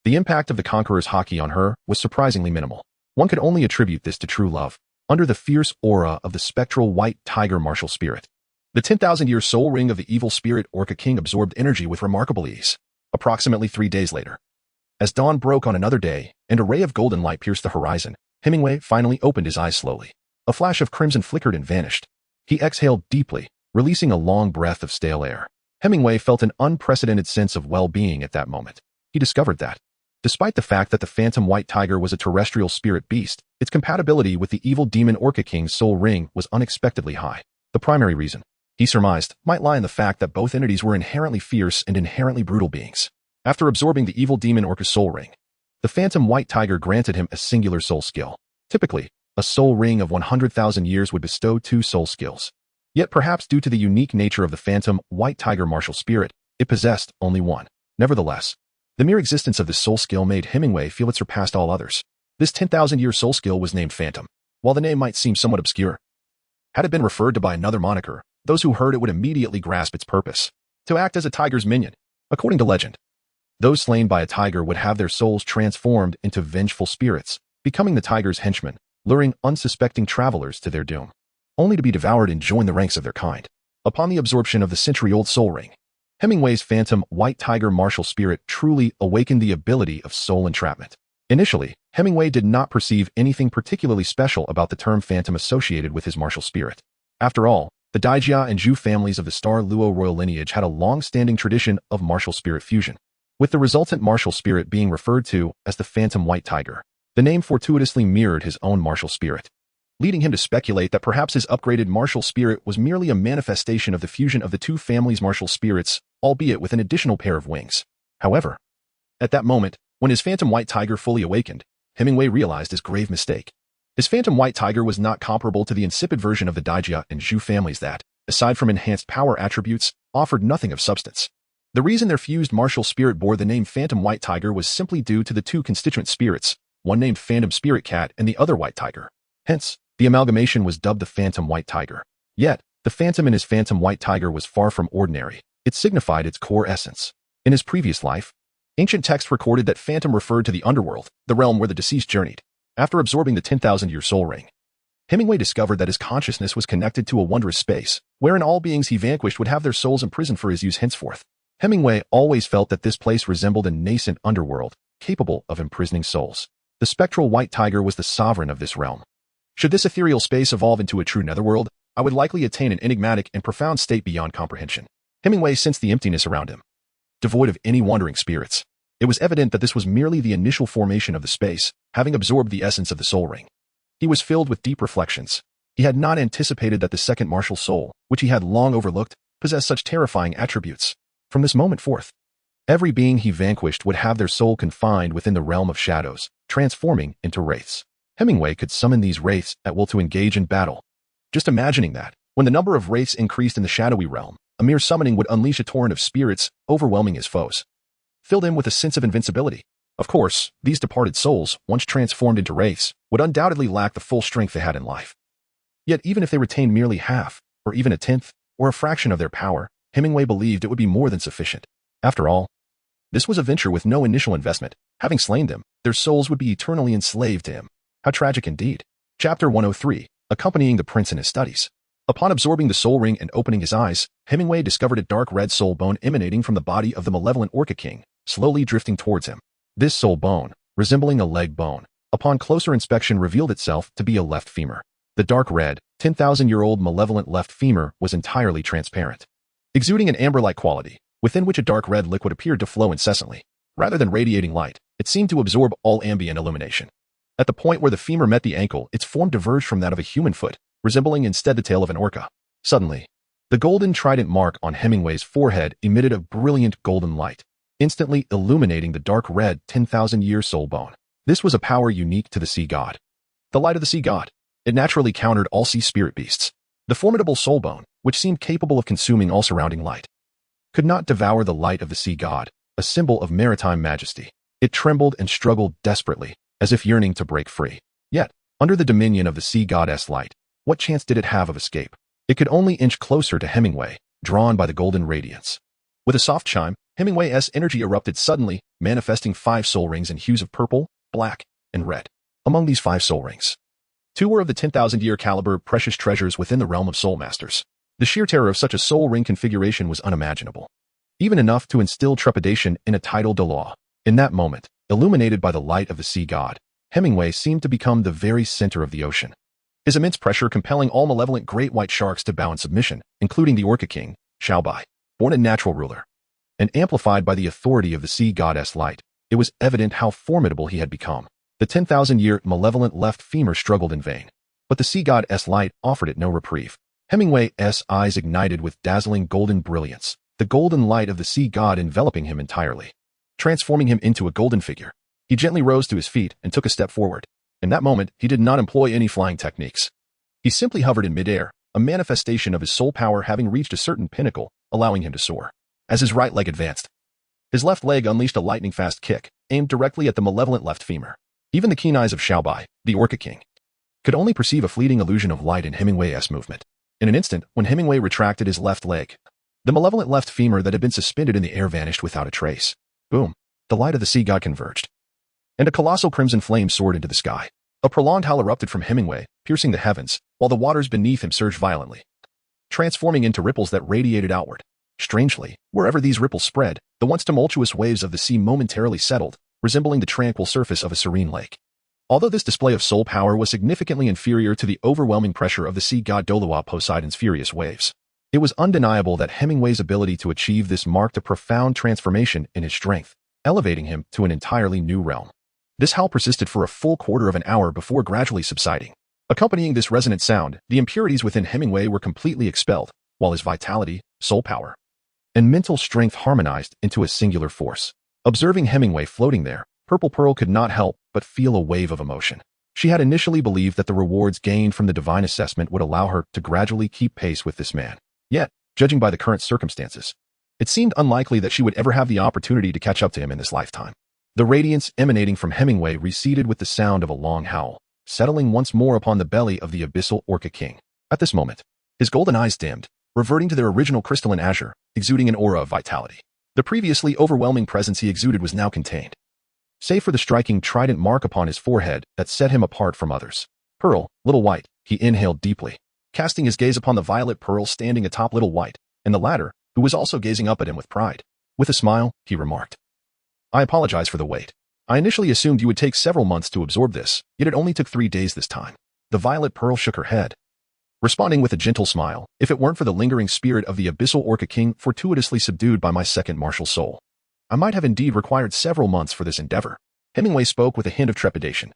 The impact of the conqueror's haki on her was surprisingly minimal. One could only attribute this to true love, under the fierce aura of the spectral white tiger martial spirit. The 10,000-year soul ring of the evil spirit Orca King absorbed energy with remarkable ease. Approximately 3 days later, as dawn broke on another day and a ray of golden light pierced the horizon, Hemingway finally opened his eyes slowly. A flash of crimson flickered and vanished. He exhaled deeply, releasing a long breath of stale air. Hemingway felt an unprecedented sense of well-being at that moment. He discovered that, despite the fact that the phantom white tiger was a terrestrial spirit beast, its compatibility with the evil demon Orca King's soul ring was unexpectedly high. The primary reason, he surmised, might lie in the fact that both entities were inherently fierce and inherently brutal beings. After absorbing the evil demon Orca's soul ring, the phantom white tiger granted him a singular soul skill. Typically, a soul ring of 100,000 years would bestow 2 soul skills. Yet perhaps due to the unique nature of the phantom white tiger martial spirit, it possessed only one. Nevertheless, the mere existence of this soul skill made Hemingway feel it surpassed all others. This 10,000-year soul skill was named Phantom. While the name might seem somewhat obscure, had it been referred to by another moniker, those who heard it would immediately grasp its purpose: to act as a tiger's minion. According to legend, those slain by a tiger would have their souls transformed into vengeful spirits, becoming the tiger's henchmen, luring unsuspecting travelers to their doom, only to be devoured and join the ranks of their kind. Upon the absorption of the century-old soul ring, Hemingway's phantom white tiger martial spirit truly awakened the ability of soul entrapment. Initially, Hemingway did not perceive anything particularly special about the term phantom associated with his martial spirit. After all, the Daijia and Zhu families of the Star Luo royal lineage had a long-standing tradition of martial spirit fusion, with the resultant martial spirit being referred to as the phantom white tiger. The name fortuitously mirrored his own martial spirit, leading him to speculate that perhaps his upgraded martial spirit was merely a manifestation of the fusion of the two families' martial spirits, albeit with an additional pair of wings. However, at that moment, when his phantom white tiger fully awakened, Hemingway realized his grave mistake. His phantom white tiger was not comparable to the insipid version of the Daijia and Zhu families that, aside from enhanced power attributes, offered nothing of substance. The reason their fused martial spirit bore the name Phantom White Tiger was simply due to the two constituent spirits, one named Phantom Spirit Cat and the other White Tiger. Hence, the amalgamation was dubbed the Phantom White Tiger. Yet, the Phantom in his Phantom White Tiger was far from ordinary. It signified its core essence. In his previous life, ancient texts recorded that Phantom referred to the underworld, the realm where the deceased journeyed. After absorbing the 10,000-year soul ring, Hemingway discovered that his consciousness was connected to a wondrous space, wherein all beings he vanquished would have their souls imprisoned for his use henceforth. Hemingway always felt that this place resembled a nascent underworld, capable of imprisoning souls. The spectral white tiger was the sovereign of this realm. Should this ethereal space evolve into a true netherworld, I would likely attain an enigmatic and profound state beyond comprehension. Hemingway sensed the emptiness around him, devoid of any wandering spirits. It was evident that this was merely the initial formation of the space, having absorbed the essence of the soul ring. He was filled with deep reflections. He had not anticipated that the second martial soul, which he had long overlooked, possessed such terrifying attributes. From this moment forth, every being he vanquished would have their soul confined within the realm of shadows, transforming into wraiths. Hemingway could summon these wraiths at will to engage in battle. Just imagining that, when the number of wraiths increased in the shadowy realm, a mere summoning would unleash a torrent of spirits, overwhelming his foes, filled him with a sense of invincibility. Of course, these departed souls, once transformed into wraiths, would undoubtedly lack the full strength they had in life. Yet even if they retained merely half, or even a tenth, or a fraction of their power, Hemingway believed it would be more than sufficient. After all, this was a venture with no initial investment. Having slain them, their souls would be eternally enslaved to him. How tragic indeed. Chapter 103, Accompanying the Prince in his Studies. Upon absorbing the soul ring and opening his eyes, Hemingway discovered a dark red soul bone emanating from the body of the malevolent Orca King, slowly drifting towards him. This soul bone, resembling a leg bone, upon closer inspection revealed itself to be a left femur. The dark red, 10,000-year-old malevolent left femur was entirely transparent, exuding an amber-like quality, within which a dark red liquid appeared to flow incessantly. Rather than radiating light, it seemed to absorb all ambient illumination. At the point where the femur met the ankle, its form diverged from that of a human foot, resembling instead the tail of an orca. Suddenly, the golden trident mark on Hemingway's forehead emitted a brilliant golden light, instantly illuminating the dark red 10,000-year soul bone. This was a power unique to the sea god. The light of the sea god. It naturally countered all sea spirit beasts. The formidable soul bone, which seemed capable of consuming all surrounding light, could not devour the light of the sea god, a symbol of maritime majesty. It trembled and struggled desperately, as if yearning to break free. Yet, under the dominion of the sea goddess light, what chance did it have of escape? It could only inch closer to Hemingway, drawn by the golden radiance. With a soft chime, Hemingway's energy erupted suddenly, manifesting 5 soul rings in hues of purple, black, and red. Among these 5 soul rings, 2 were of the 10,000-year caliber precious treasures within the realm of soul masters. The sheer terror of such a soul ring configuration was unimaginable, even enough to instill trepidation in a tidal Douluo. In that moment, illuminated by the light of the sea god, Hemingway seemed to become the very center of the ocean. His immense pressure compelling all malevolent great white sharks to bow in submission, including the Orca King, Xiaobai, born a natural ruler. And amplified by the authority of the sea goddess light, it was evident how formidable he had become. The 10,000-year malevolent left femur struggled in vain, but the sea goddess light offered it no reprieve. Hemingway's eyes ignited with dazzling golden brilliance, the golden light of the sea god enveloping him entirely, transforming him into a golden figure. He gently rose to his feet and took a step forward. In that moment, he did not employ any flying techniques. He simply hovered in midair, a manifestation of his soul power having reached a certain pinnacle, allowing him to soar. As his right leg advanced, his left leg unleashed a lightning-fast kick, aimed directly at the malevolent left femur. Even the keen eyes of Xiaobai, the Orca King, could only perceive a fleeting illusion of light in Hemingway's movement. In an instant, when Hemingway retracted his left leg, the malevolent left femur that had been suspended in the air vanished without a trace. Boom! The light of the sea god converged, and a colossal crimson flame soared into the sky. A prolonged howl erupted from Hemingway, piercing the heavens, while the waters beneath him surged violently, transforming into ripples that radiated outward. Strangely, wherever these ripples spread, the once tumultuous waves of the sea momentarily settled, resembling the tranquil surface of a serene lake. Although this display of soul power was significantly inferior to the overwhelming pressure of the sea god Douluo Poseidon's furious waves, it was undeniable that Hemingway's ability to achieve this marked a profound transformation in his strength, elevating him to an entirely new realm. This howl persisted for a full quarter of an hour before gradually subsiding. Accompanying this resonant sound, the impurities within Hemingway were completely expelled, while his vitality, soul power, and mental strength harmonized into a singular force. Observing Hemingway floating there, Purple Pearl could not help but feel a wave of emotion. She had initially believed that the rewards gained from the divine assessment would allow her to gradually keep pace with this man. Yet, judging by the current circumstances, it seemed unlikely that she would ever have the opportunity to catch up to him in this lifetime. The radiance emanating from Hemingway receded with the sound of a long howl, settling once more upon the belly of the abyssal Orca King. At this moment, his golden eyes dimmed, reverting to their original crystalline azure, exuding an aura of vitality. The previously overwhelming presence he exuded was now contained, save for the striking trident mark upon his forehead that set him apart from others. Pearl, Little White, he inhaled deeply, casting his gaze upon the violet Pearl standing atop Little White, and the latter, who was also gazing up at him with pride. With a smile, he remarked, "I apologize for the wait. I initially assumed you would take several months to absorb this, yet it only took 3 days this time." The violet Pearl shook her head, responding with a gentle smile. "If it weren't for the lingering spirit of the abyssal Orca King fortuitously subdued by my second martial soul, I might have indeed required several months for this endeavor." Hemingway spoke with a hint of trepidation,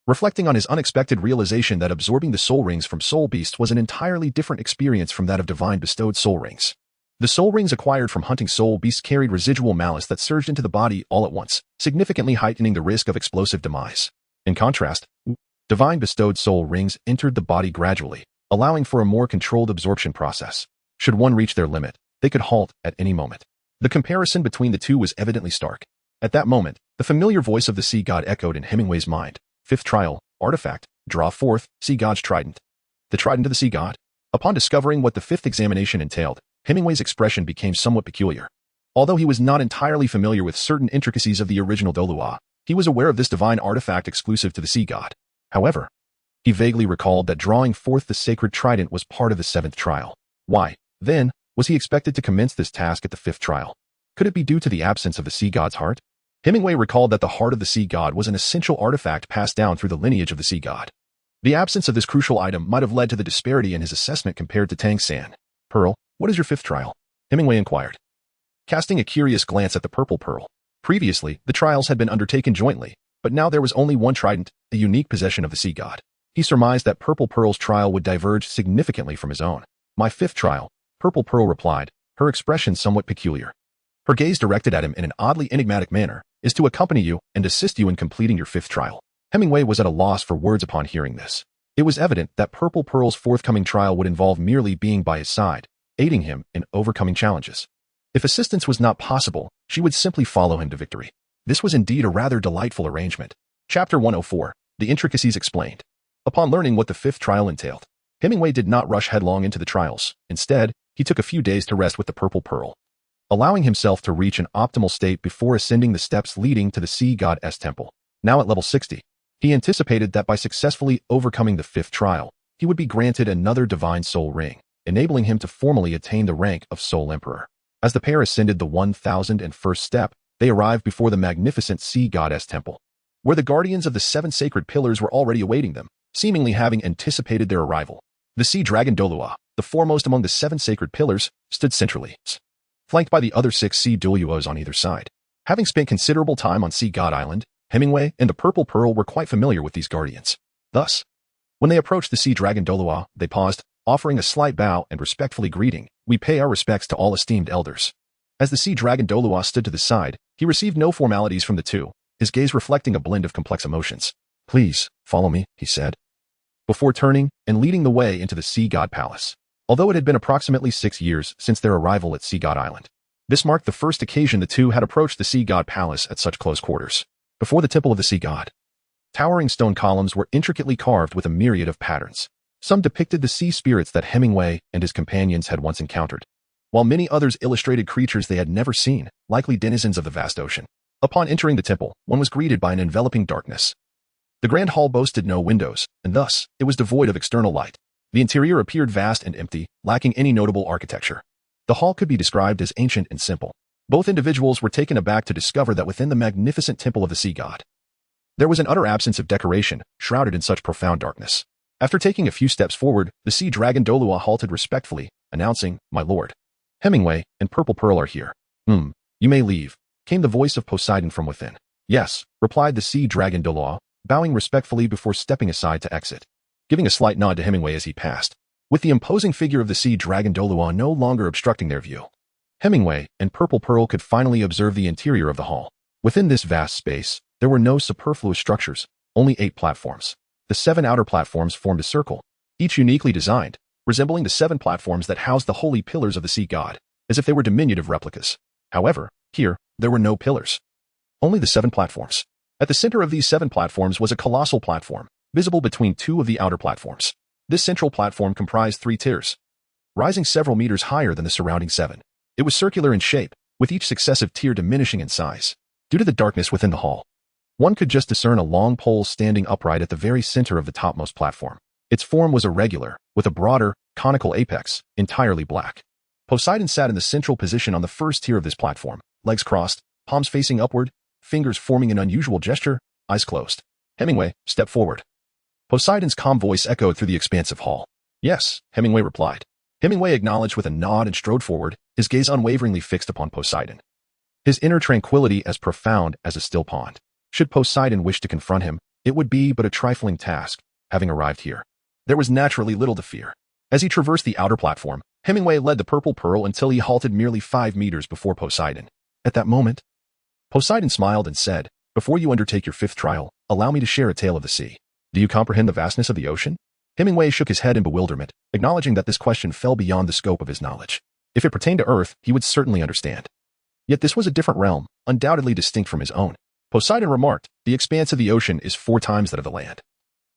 reflecting on his unexpected realization that absorbing the soul rings from soul beasts was an entirely different experience from that of divine bestowed soul rings. The soul rings acquired from hunting soul beasts carried residual malice that surged into the body all at once, significantly heightening the risk of explosive demise. In contrast, divine bestowed soul rings entered the body gradually, allowing for a more controlled absorption process. Should one reach their limit, they could halt at any moment. The comparison between the two was evidently stark. At that moment, the familiar voice of the sea god echoed in Hemingway's mind. Fifth trial, artifact, draw forth, sea god's trident. The trident of the sea god? Upon discovering what the fifth examination entailed, Hemingway's expression became somewhat peculiar. Although he was not entirely familiar with certain intricacies of the original Douluo, he was aware of this divine artifact exclusive to the sea god. However, he vaguely recalled that drawing forth the sacred trident was part of the 7th trial. Why, then, was he expected to commence this task at the 5th trial? Could it be due to the absence of the sea god's heart? Hemingway recalled that the heart of the sea god was an essential artifact passed down through the lineage of the sea god. The absence of this crucial item might have led to the disparity in his assessment compared to Tang San. "Pearl, what is your 5th trial?" Hemingway inquired, casting a curious glance at the purple Pearl. Previously, the trials had been undertaken jointly, But now there was only one trident, a unique possession of the sea god. He surmised that Purple Pearl's trial would diverge significantly from his own. My fifth trial, Purple Pearl replied, her expression somewhat peculiar. Her gaze directed at him in an oddly enigmatic manner, is to accompany you and assist you in completing your fifth trial. Hemingway was at a loss for words upon hearing this. It was evident that Purple Pearl's forthcoming trial would involve merely being by his side, aiding him in overcoming challenges. If assistance was not possible, she would simply follow him to victory. This was indeed a rather delightful arrangement. Chapter 104, The Intricacies Explained. Upon learning what the fifth trial entailed, Hemingway did not rush headlong into the trials. Instead, he took a few days to rest with the Purple Pearl, allowing himself to reach an optimal state before ascending the steps leading to the sea god's temple. Now at level 60, he anticipated that by successfully overcoming the fifth trial, he would be granted another divine soul ring, enabling him to formally attain the rank of Soul Emperor. As the pair ascended the 1001st step, they arrived before the magnificent sea goddess temple, where the guardians of the 7 sacred pillars were already awaiting them, seemingly having anticipated their arrival. The sea dragon Douluo, the foremost among the 7 sacred pillars, stood centrally, flanked by the other 6 sea Douluos on either side. Having spent considerable time on Sea God Island, Hemingway and the Purple Pearl were quite familiar with these guardians. Thus, when they approached the sea dragon Douluo, they paused, offering a slight bow and respectfully greeting, "We pay our respects to all esteemed elders." As the sea dragon Douluo stood to the side, he received no formalities from the two, his gaze reflecting a blend of complex emotions. "Please, follow me," he said, before turning and leading the way into the Sea God Palace. Although it had been approximately 6 years since their arrival at Sea God Island, this marked the first occasion the two had approached the Sea God Palace at such close quarters. Before the temple of the Sea God, towering stone columns were intricately carved with a myriad of patterns. Some depicted the sea spirits that Hemingway and his companions had once encountered, while many others illustrated creatures they had never seen, likely denizens of the vast ocean. Upon entering the temple, one was greeted by an enveloping darkness. The grand hall boasted no windows, and thus, it was devoid of external light. The interior appeared vast and empty, lacking any notable architecture. The hall could be described as ancient and simple. Both individuals were taken aback to discover that within the magnificent temple of the sea god, there was an utter absence of decoration, shrouded in such profound darkness. After taking a few steps forward, the sea dragon Douluo halted respectfully, announcing, "My lord, Hemingway and Purple Pearl are here." You may leave," came the voice of Poseidon from within. "Yes," replied the sea dragon Douluo, bowing respectfully before stepping aside to exit, giving a slight nod to Hemingway as he passed, with the imposing figure of the sea dragon Douluo no longer obstructing their view. Hemingway and Purple Pearl could finally observe the interior of the hall. Within this vast space, there were no superfluous structures, only 8 platforms. The 7 outer platforms formed a circle, each uniquely designed, resembling the 7 platforms that housed the holy pillars of the sea god, as if they were diminutive replicas. However, here, there were no pillars, only the 7 platforms. At the center of these 7 platforms was a colossal platform, visible between 2 of the outer platforms. This central platform comprised 3 tiers, rising several meters higher than the surrounding 7. It was circular in shape, with each successive tier diminishing in size. Due to the darkness within the hall, one could just discern a long pole standing upright at the very center of the topmost platform. Its form was irregular, with a broader, conical apex, entirely black. Poseidon sat in the central position on the first tier of this platform, legs crossed, palms facing upward, fingers forming an unusual gesture, eyes closed. "Hemingway, step forward." Poseidon's calm voice echoed through the expansive hall. "Yes," Hemingway replied. Hemingway acknowledged with a nod and strode forward, his gaze unwaveringly fixed upon Poseidon, his inner tranquility as profound as a still pond. Should Poseidon wish to confront him, it would be but a trifling task, having arrived here. There was naturally little to fear. As he traversed the outer platform, Hemingway led the Purple Pearl until he halted merely 5 meters before Poseidon. At that moment, Poseidon smiled and said, "Before you undertake your 5th trial, allow me to share a tale of the sea. Do you comprehend the vastness of the ocean?" Hemingway shook his head in bewilderment, acknowledging that this question fell beyond the scope of his knowledge. If it pertained to Earth, he would certainly understand. Yet this was a different realm, undoubtedly distinct from his own. Poseidon remarked, "The expanse of the ocean is 4 times that of the land,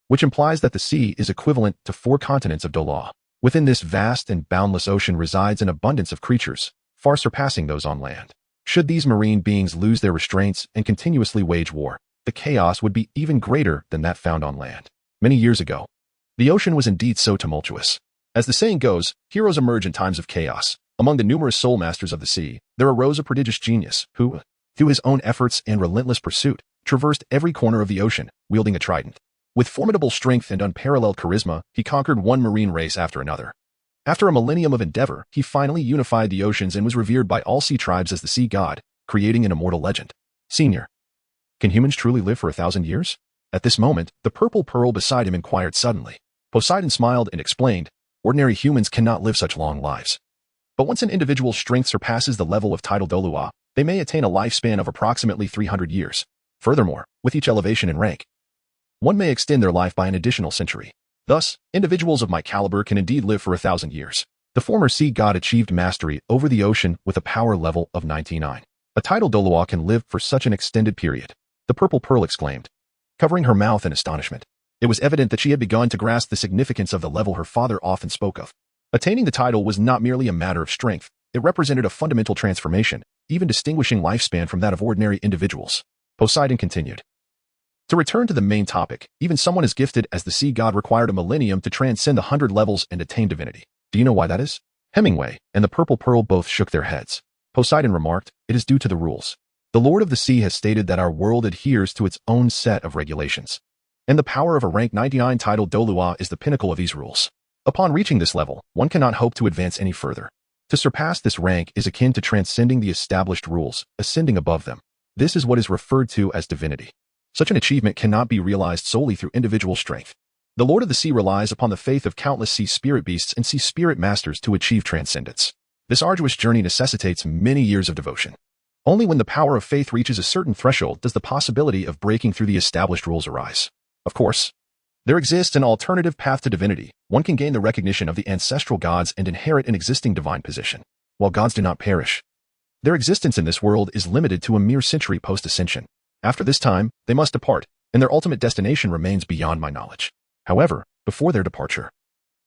which implies that the sea is equivalent to 4 continents of Douluo. Within this vast and boundless ocean resides an abundance of creatures, far surpassing those on land. Should these marine beings lose their restraints and continuously wage war, the chaos would be even greater than that found on land. Many years ago, the ocean was indeed so tumultuous. As the saying goes, heroes emerge in times of chaos. Among the numerous soul masters of the sea, there arose a prodigious genius who, through his own efforts and relentless pursuit, traversed every corner of the ocean, wielding a trident. With formidable strength and unparalleled charisma, he conquered one marine race after another. After a millennium of endeavor, he finally unified the oceans and was revered by all sea tribes as the sea god, creating an immortal legend. Senior. Can humans truly live for 1,000 years? At this moment, the purple pearl beside him inquired suddenly. Poseidon smiled and explained, ordinary humans cannot live such long lives. But once an individual's strength surpasses the level of tidal Douluo, they may attain a lifespan of approximately 300 years. Furthermore, with each elevation in rank, one may extend their life by an additional century. Thus, individuals of my caliber can indeed live for 1,000 years. The former sea god achieved mastery over the ocean with a power level of 99. A tidal Douluo can live for such an extended period. The purple pearl exclaimed, covering her mouth in astonishment. It was evident that she had begun to grasp the significance of the level her father often spoke of. Attaining the title was not merely a matter of strength, it represented a fundamental transformation, even distinguishing lifespan from that of ordinary individuals. Poseidon continued. To return to the main topic, even someone as gifted as the sea god required a millennium to transcend 100 levels and attain divinity. Do you know why that is? Hemingway and the purple pearl both shook their heads. Poseidon remarked, it is due to the rules. The Lord of the Sea has stated that our world adheres to its own set of regulations. And the power of a rank 99 tidal Douluo is the pinnacle of these rules. Upon reaching this level, one cannot hope to advance any further. To surpass this rank is akin to transcending the established rules, ascending above them. This is what is referred to as divinity. Such an achievement cannot be realized solely through individual strength. The Lord of the Sea relies upon the faith of countless sea spirit beasts and sea spirit masters to achieve transcendence. This arduous journey necessitates many years of devotion. Only when the power of faith reaches a certain threshold does the possibility of breaking through the established rules arise. Of course, there exists an alternative path to divinity. One can gain the recognition of the ancestral gods and inherit an existing divine position. While gods do not perish, their existence in this world is limited to a mere century post-ascension. After this time, they must depart, and their ultimate destination remains beyond my knowledge. However, before their departure,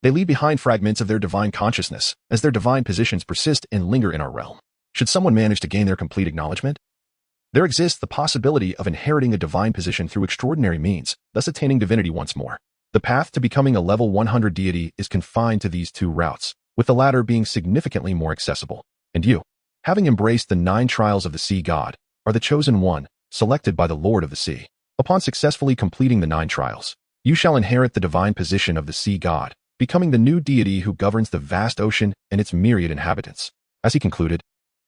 they leave behind fragments of their divine consciousness, as their divine positions persist and linger in our realm. Should someone manage to gain their complete acknowledgement, there exists the possibility of inheriting a divine position through extraordinary means, thus attaining divinity once more. The path to becoming a level 100 deity is confined to these two routes, with the latter being significantly more accessible. And you, having embraced the 9 trials of the sea god, are the chosen one, selected by the Lord of the Sea. Upon successfully completing the 9 trials, you shall inherit the divine position of the sea god, becoming the new deity who governs the vast ocean and its myriad inhabitants. As he concluded,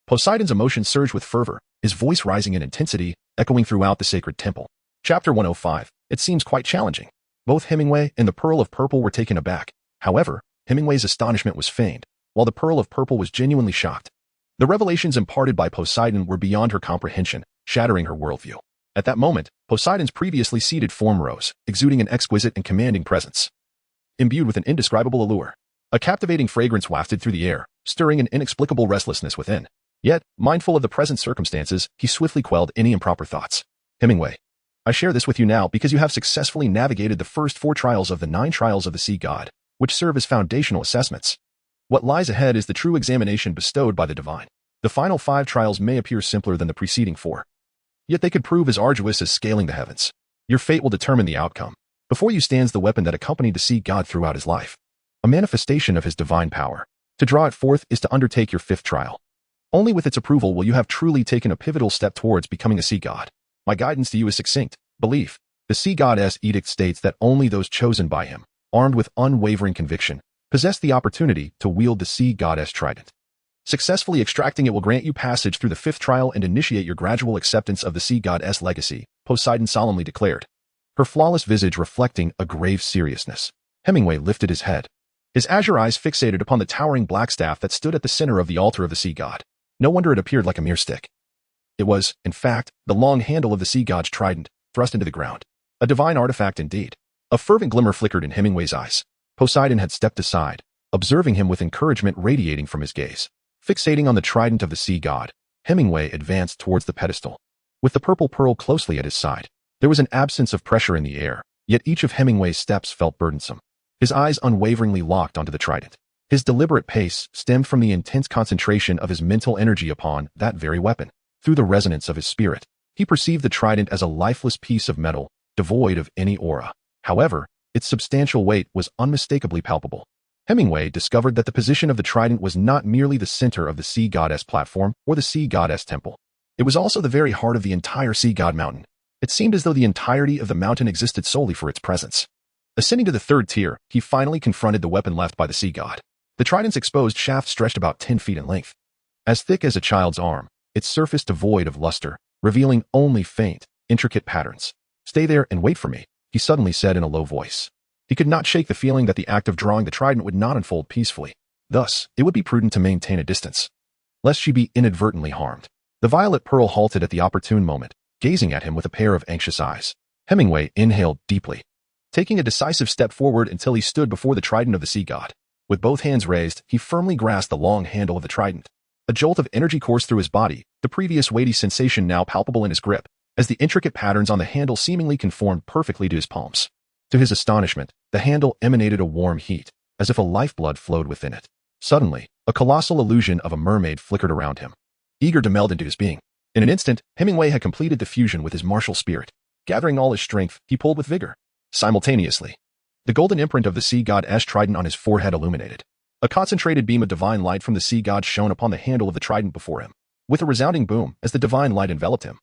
Poseidon's emotions surged with fervor, his voice rising in intensity, echoing throughout the sacred temple. Chapter 105. It seems quite challenging. Both Hemingway and the Pearl of Purple were taken aback. However, Hemingway's astonishment was feigned, while the Pearl of Purple was genuinely shocked. The revelations imparted by Poseidon were beyond her comprehension, shattering her worldview. At that moment, Poseidon's previously seated form rose, exuding an exquisite and commanding presence, imbued with an indescribable allure. A captivating fragrance wafted through the air, stirring an inexplicable restlessness within. Yet, mindful of the present circumstances, he swiftly quelled any improper thoughts. Hemingway, I share this with you now because you have successfully navigated the first 4 trials of the 9 trials of the sea god, which serve as foundational assessments. What lies ahead is the true examination bestowed by the divine. The final 5 trials may appear simpler than the preceding 4. Yet they could prove as arduous as scaling the heavens. Your fate will determine the outcome. Before you stands the weapon that accompanied the sea god throughout his life, a manifestation of his divine power. To draw it forth is to undertake your 5th trial. Only with its approval will you have truly taken a pivotal step towards becoming a sea god. My guidance to you is succinct. Belief. The sea god's edict states that only those chosen by him, armed with unwavering conviction, possess the opportunity to wield the sea god's trident. Successfully extracting it will grant you passage through the 5th trial and initiate your gradual acceptance of the sea god's legacy, Poseidon solemnly declared, her flawless visage reflecting a grave seriousness. Hemingway lifted his head, his azure eyes fixated upon the towering black staff that stood at the center of the altar of the sea god. No wonder it appeared like a mere stick. It was, in fact, the long handle of the sea god's trident, thrust into the ground. A divine artifact indeed. A fervent glimmer flickered in Hemingway's eyes. Poseidon had stepped aside, observing him with encouragement radiating from his gaze. Fixating on the trident of the sea god, Hemingway advanced towards the pedestal. With the purple pearl closely at his side, there was an absence of pressure in the air, yet each of Hemingway's steps felt burdensome. His eyes unwaveringly locked onto the trident. His deliberate pace stemmed from the intense concentration of his mental energy upon that very weapon. Through the resonance of his spirit, he perceived the trident as a lifeless piece of metal, devoid of any aura. However, its substantial weight was unmistakably palpable. Hemingway discovered that the position of the trident was not merely the center of the sea goddess platform or the sea goddess temple. It was also the very heart of the entire sea god mountain. It seemed as though the entirety of the mountain existed solely for its presence. Ascending to the 3rd tier, he finally confronted the weapon left by the sea god. The trident's exposed shaft stretched about 10 feet in length. As thick as a child's arm, its surface devoid of luster, revealing only faint, intricate patterns. "Stay there and wait for me," he suddenly said in a low voice. He could not shake the feeling that the act of drawing the trident would not unfold peacefully. Thus, it would be prudent to maintain a distance, lest she be inadvertently harmed. The violet pearl halted at the opportune moment, gazing at him with a pair of anxious eyes. Hemingway inhaled deeply, taking a decisive step forward until he stood before the trident of the sea god. With both hands raised, he firmly grasped the long handle of the trident. A jolt of energy coursed through his body, the previous weighty sensation now palpable in his grip, as the intricate patterns on the handle seemingly conformed perfectly to his palms. To his astonishment, the handle emanated a warm heat, as if a lifeblood flowed within it. Suddenly, a colossal illusion of a mermaid flickered around him, eager to meld into his being. In an instant, Hemingway had completed the fusion with his martial spirit. Gathering all his strength, he pulled with vigor. Simultaneously, the golden imprint of the sea god's trident on his forehead illuminated. A concentrated beam of divine light from the sea god shone upon the handle of the trident before him, with a resounding boom as the divine light enveloped him.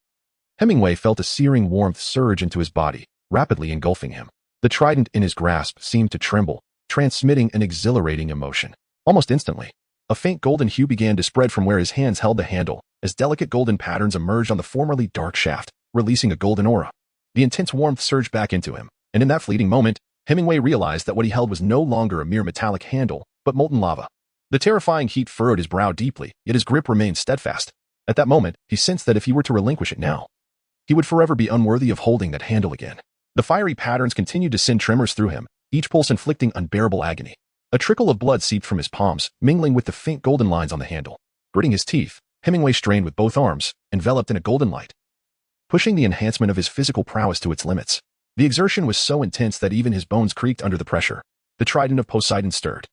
Hemingway felt a searing warmth surge into his body, rapidly engulfing him. The trident in his grasp seemed to tremble, transmitting an exhilarating emotion. Almost instantly, a faint golden hue began to spread from where his hands held the handle, as delicate golden patterns emerged on the formerly dark shaft, releasing a golden aura. The intense warmth surged back into him, and in that fleeting moment, Hemingway realized that what he held was no longer a mere metallic handle, but molten lava. The terrifying heat furrowed his brow deeply, yet his grip remained steadfast. At that moment, he sensed that if he were to relinquish it now, he would forever be unworthy of holding that handle again. The fiery patterns continued to send tremors through him, each pulse inflicting unbearable agony. A trickle of blood seeped from his palms, mingling with the faint golden lines on the handle. Gritting his teeth, Hemingway strained with both arms, enveloped in a golden light, pushing the enhancement of his physical prowess to its limits. The exertion was so intense that even his bones creaked under the pressure. The trident of Poseidon stirred.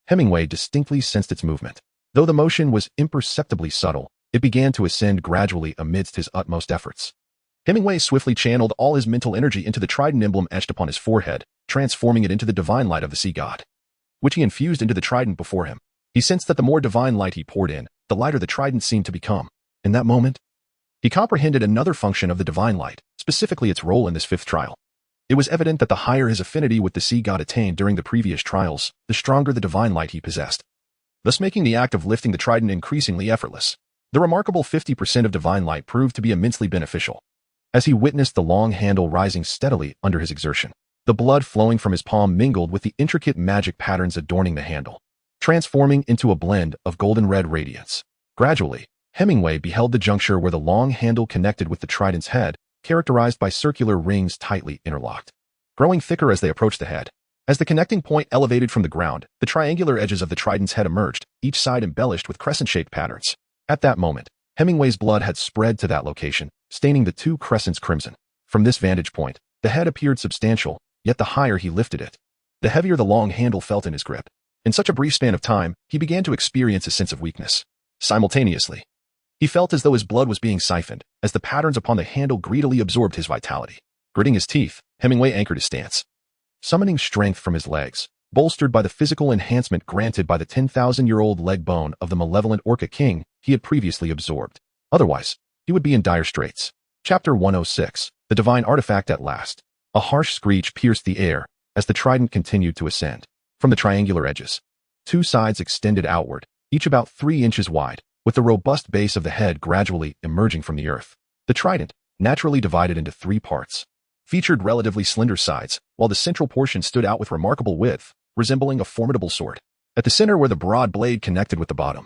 Hemingway distinctly sensed its movement. Though the motion was imperceptibly subtle, it began to ascend gradually amidst his utmost efforts. Hemingway swiftly channeled all his mental energy into the trident emblem etched upon his forehead, transforming it into the divine light of the sea god, which he infused into the trident before him. He sensed that the more divine light he poured in, the lighter the trident seemed to become. In that moment, he comprehended another function of the divine light, specifically its role in this fifth trial. It was evident that the higher his affinity with the sea god attained during the previous trials, the stronger the divine light he possessed, thus making the act of lifting the trident increasingly effortless. The remarkable 50% of divine light proved to be immensely beneficial. As he witnessed the long handle rising steadily under his exertion, the blood flowing from his palm mingled with the intricate magic patterns adorning the handle, transforming into a blend of golden red radiance. Gradually, Hemingway beheld the juncture where the long handle connected with the trident's head, characterized by circular rings tightly interlocked, growing thicker as they approached the head. As the connecting point elevated from the ground, the triangular edges of the trident's head emerged, each side embellished with crescent-shaped patterns. At that moment, Hemingway's blood had spread to that location, staining the two crescents crimson. From this vantage point, the head appeared substantial, yet the higher he lifted it, the heavier the long handle felt in his grip. In such a brief span of time, he began to experience a sense of weakness. Simultaneously, he felt as though his blood was being siphoned, as the patterns upon the handle greedily absorbed his vitality. Gritting his teeth, Hemingway anchored his stance, summoning strength from his legs, bolstered by the physical enhancement granted by the 10,000-year-old leg bone of the malevolent Orca king he had previously absorbed. Otherwise, he would be in dire straits. Chapter 106, The Divine Artifact at Last. A harsh screech pierced the air as the trident continued to ascend. From the triangular edges, two sides extended outward, each about 3 inches wide, with the robust base of the head gradually emerging from the earth. The trident, naturally divided into 3 parts, featured relatively slender sides, while the central portion stood out with remarkable width, resembling a formidable sword. At the center where the broad blade connected with the bottom,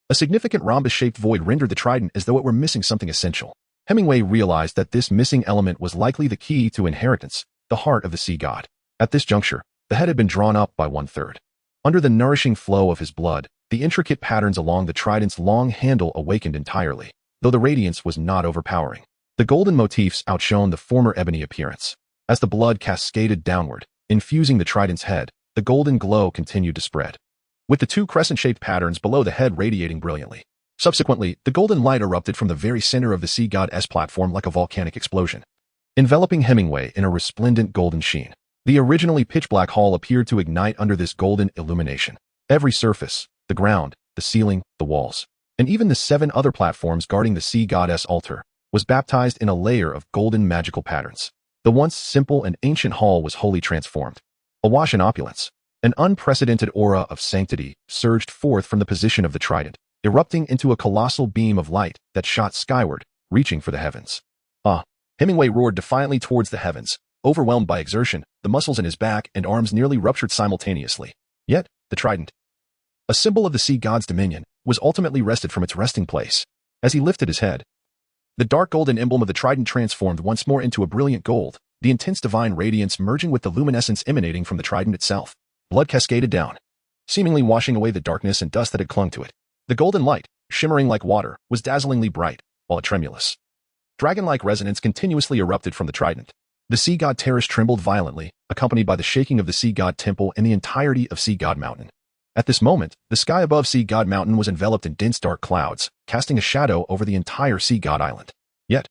a significant rhombus-shaped void rendered the trident as though it were missing something essential. Hemingway realized that this missing element was likely the key to inheritance, the heart of the sea god. At this juncture, the head had been drawn up by 1/3. Under the nourishing flow of his blood, the intricate patterns along the trident's long handle awakened entirely, though the radiance was not overpowering. The golden motifs outshone the former ebony appearance. As the blood cascaded downward, infusing the trident's head, the golden glow continued to spread, with the 2 crescent-shaped patterns below the head radiating brilliantly. Subsequently, the golden light erupted from the very center of the sea god's platform like a volcanic explosion, enveloping Hemingway in a resplendent golden sheen. The originally pitch-black hall appeared to ignite under this golden illumination. Every surface, the ground, the ceiling, the walls, and even the 7 other platforms guarding the sea god's altar, was baptized in a layer of golden magical patterns. The once simple and ancient hall was wholly transformed. Awash in opulence, an unprecedented aura of sanctity surged forth from the position of the trident, erupting into a colossal beam of light that shot skyward, reaching for the heavens. Hemingway roared defiantly towards the heavens. Overwhelmed by exertion, the muscles in his back and arms nearly ruptured simultaneously. Yet, the trident, a symbol of the sea god's dominion, was ultimately wrested from its resting place. As he lifted his head, the dark golden emblem of the trident transformed once more into a brilliant gold, the intense divine radiance merging with the luminescence emanating from the trident itself. Blood cascaded down, seemingly washing away the darkness and dust that had clung to it. The golden light, shimmering like water, was dazzlingly bright, while a tremulous, dragon-like resonance continuously erupted from the trident. The sea god terrace trembled violently, accompanied by the shaking of the sea god temple and the entirety of Sea God Mountain. At this moment, the sky above Sea God Mountain was enveloped in dense dark clouds, casting a shadow over the entire Sea God Island. Yet,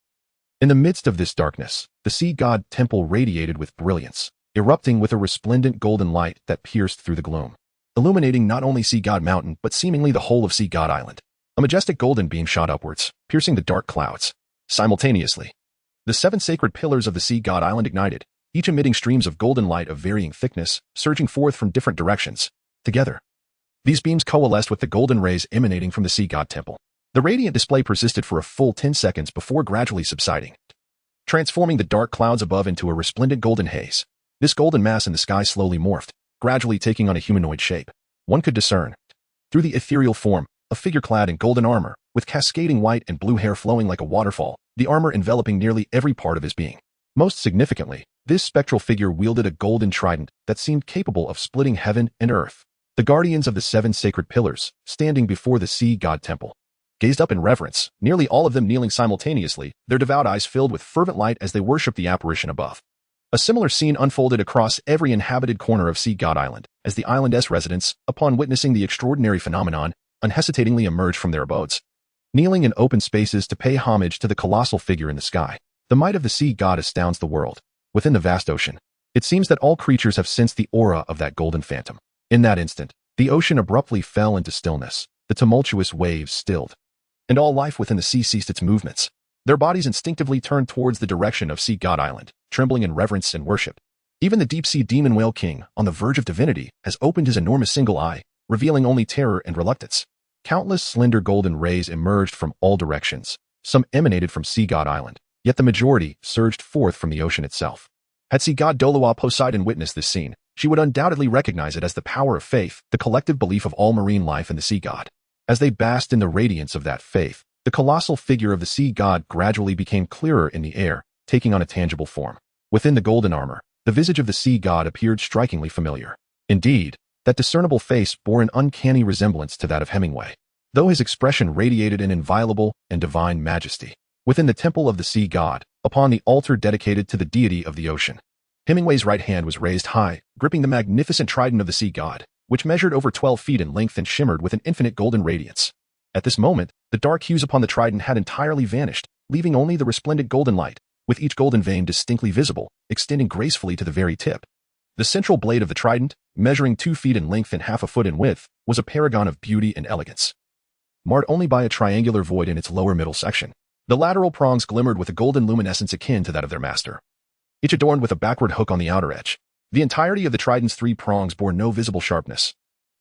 in the midst of this darkness, the Sea God temple radiated with brilliance, erupting with a resplendent golden light that pierced through the gloom, illuminating not only Sea God Mountain but seemingly the whole of Sea God Island. A majestic golden beam shot upwards, piercing the dark clouds. Simultaneously, the 7 sacred pillars of the Sea God Island ignited, each emitting streams of golden light of varying thickness, surging forth from different directions. Together, these beams coalesced with the golden rays emanating from the Sea God Temple. The radiant display persisted for a full 10 seconds before gradually subsiding, transforming the dark clouds above into a resplendent golden haze. This golden mass in the sky slowly morphed, gradually taking on a humanoid shape. One could discern, through the ethereal form, a figure clad in golden armor, with cascading white and blue hair flowing like a waterfall, the armor enveloping nearly every part of his being. Most significantly, this spectral figure wielded a golden trident that seemed capable of splitting heaven and earth. The guardians of the 7 sacred pillars, standing before the Sea God Temple, gazed up in reverence, nearly all of them kneeling simultaneously, their devout eyes filled with fervent light as they worshipped the apparition above. A similar scene unfolded across every inhabited corner of Sea God Island, as the island's residents, upon witnessing the extraordinary phenomenon, unhesitatingly emerged from their abodes, kneeling in open spaces to pay homage to the colossal figure in the sky. The might of the sea god astounds the world. Within the vast ocean, it seems that all creatures have sensed the aura of that golden phantom. In that instant, the ocean abruptly fell into stillness, the tumultuous waves stilled, and all life within the sea ceased its movements. Their bodies instinctively turned towards the direction of Sea God Island, trembling in reverence and worship. Even the deep-sea demon whale king, on the verge of divinity, has opened his enormous single eye, revealing only terror and reluctance. Countless slender golden rays emerged from all directions. Some emanated from Sea God Island, yet the majority surged forth from the ocean itself. Had sea god Douluo Poseidon witnessed this scene, she would undoubtedly recognize it as the power of faith, the collective belief of all marine life in the sea god. As they basked in the radiance of that faith, the colossal figure of the sea god gradually became clearer in the air, taking on a tangible form. Within the golden armor, the visage of the sea god appeared strikingly familiar. Indeed, that discernible face bore an uncanny resemblance to that of Hemingway, though his expression radiated an inviolable and divine majesty. Within the temple of the sea god, upon the altar dedicated to the deity of the ocean, Hemingway's right hand was raised high, gripping the magnificent trident of the sea god, which measured over 12 feet in length and shimmered with an infinite golden radiance. At this moment, the dark hues upon the trident had entirely vanished, leaving only the resplendent golden light, with each golden vein distinctly visible, extending gracefully to the very tip. The central blade of the trident, measuring 2 feet in length and half a foot in width, was a paragon of beauty and elegance, marred only by a triangular void in its lower middle section. The lateral prongs glimmered with a golden luminescence akin to that of their master, each adorned with a backward hook on the outer edge. The entirety of the trident's 3 prongs bore no visible sharpness,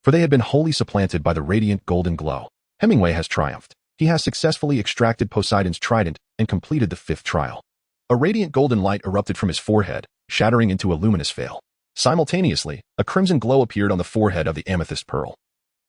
for they had been wholly supplanted by the radiant golden glow. Hemingway has triumphed. He has successfully extracted Poseidon's trident and completed the 5th trial. A radiant golden light erupted from his forehead, shattering into a luminous veil. Simultaneously, a crimson glow appeared on the forehead of the amethyst pearl,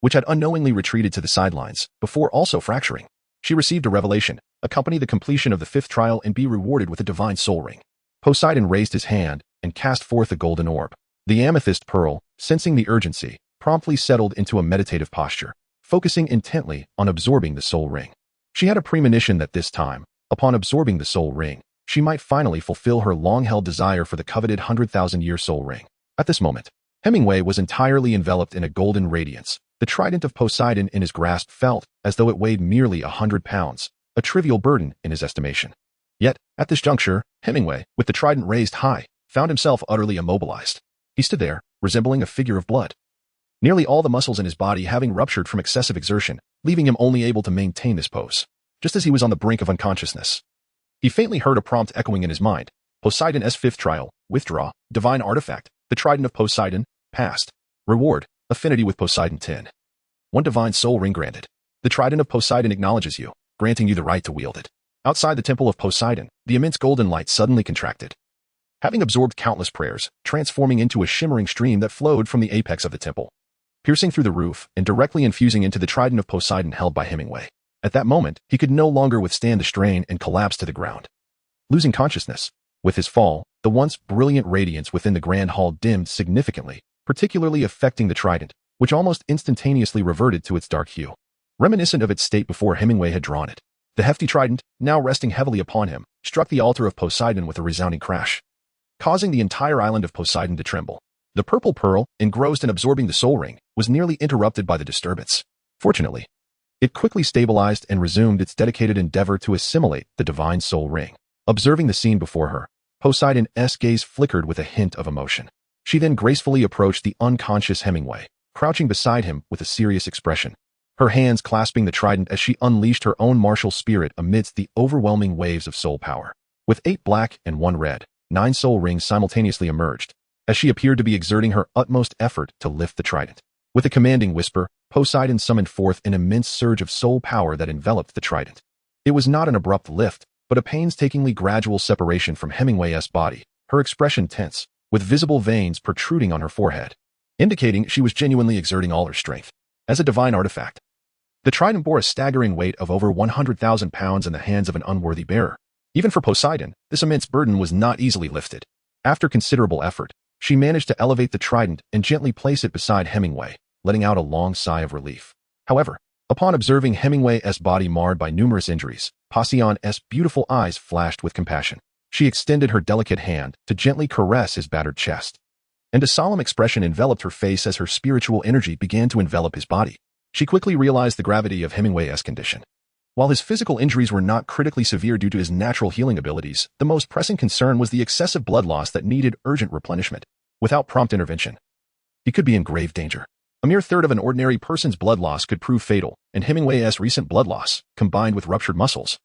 which had unknowingly retreated to the sidelines, before also fracturing. She received a revelation: accompany the completion of the 5th trial and be rewarded with a divine soul ring. Poseidon raised his hand and cast forth a golden orb. The amethyst pearl, sensing the urgency, promptly settled into a meditative posture, focusing intently on absorbing the soul ring. She had a premonition that this time, upon absorbing the soul ring, she might finally fulfill her long-held desire for the coveted 100,000-year soul ring. At this moment, Hemingway was entirely enveloped in a golden radiance. The trident of Poseidon in his grasp felt as though it weighed merely 100 pounds, a trivial burden in his estimation. Yet, at this juncture, Hemingway, with the trident raised high, found himself utterly immobilized. He stood there, resembling a figure of blood, nearly all the muscles in his body having ruptured from excessive exertion, leaving him only able to maintain this pose. Just as he was on the brink of unconsciousness, he faintly heard a prompt echoing in his mind: Poseidon's 5th trial, withdraw, divine artifact, the trident of Poseidon, passed. Reward, affinity with Poseidon 10. 1 divine soul ring granted. The trident of Poseidon acknowledges you, granting you the right to wield it. Outside the temple of Poseidon, the immense golden light suddenly contracted, having absorbed countless prayers, transforming into a shimmering stream that flowed from the apex of the temple, piercing through the roof and directly infusing into the trident of Poseidon held by Hemingway. At that moment, he could no longer withstand the strain and collapsed to the ground, losing consciousness. With his fall, the once brilliant radiance within the grand hall dimmed significantly, particularly affecting the trident, which almost instantaneously reverted to its dark hue, reminiscent of its state before Hemingway had drawn it. The hefty trident, now resting heavily upon him, struck the altar of Poseidon with a resounding crash, causing the entire island of Poseidon to tremble. The purple pearl, engrossed in absorbing the soul ring, was nearly interrupted by the disturbance. Fortunately, it quickly stabilized and resumed its dedicated endeavor to assimilate the divine soul ring. Observing the scene before her, Poseidon's gaze flickered with a hint of emotion. She then gracefully approached the unconscious Hemingway, crouching beside him with a serious expression, her hands clasping the trident as she unleashed her own martial spirit amidst the overwhelming waves of soul power. With 8 black and 1 red, 9 soul rings simultaneously emerged, as she appeared to be exerting her utmost effort to lift the trident. With a commanding whisper, Poseidon summoned forth an immense surge of soul power that enveloped the trident. It was not an abrupt lift, but a painstakingly gradual separation from Hemingway's body, her expression tense, with visible veins protruding on her forehead, indicating she was genuinely exerting all her strength. As a divine artifact, the trident bore a staggering weight of over 100,000 pounds in the hands of an unworthy bearer. Even for Poseidon, this immense burden was not easily lifted. After considerable effort, she managed to elevate the trident and gently place it beside Hemingway, letting out a long sigh of relief. However, upon observing Hemingway's body marred by numerous injuries, Poseidon's beautiful eyes flashed with compassion. She extended her delicate hand to gently caress his battered chest, and a solemn expression enveloped her face as her spiritual energy began to envelop his body. She quickly realized the gravity of Hemingway's condition. While his physical injuries were not critically severe due to his natural healing abilities, the most pressing concern was the excessive blood loss that needed urgent replenishment. Without prompt intervention, he could be in grave danger. A mere third of an ordinary person's blood loss could prove fatal, and Hemingway's recent blood loss, combined with ruptured muscles,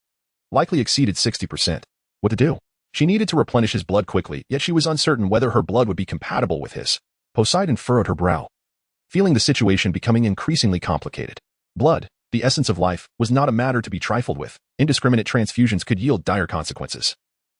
likely exceeded 60%. What to do? She needed to replenish his blood quickly, yet she was uncertain whether her blood would be compatible with his. Poseidon furrowed her brow, feeling the situation becoming increasingly complicated. Blood, the essence of life, was not a matter to be trifled with. Indiscriminate transfusions could yield dire consequences.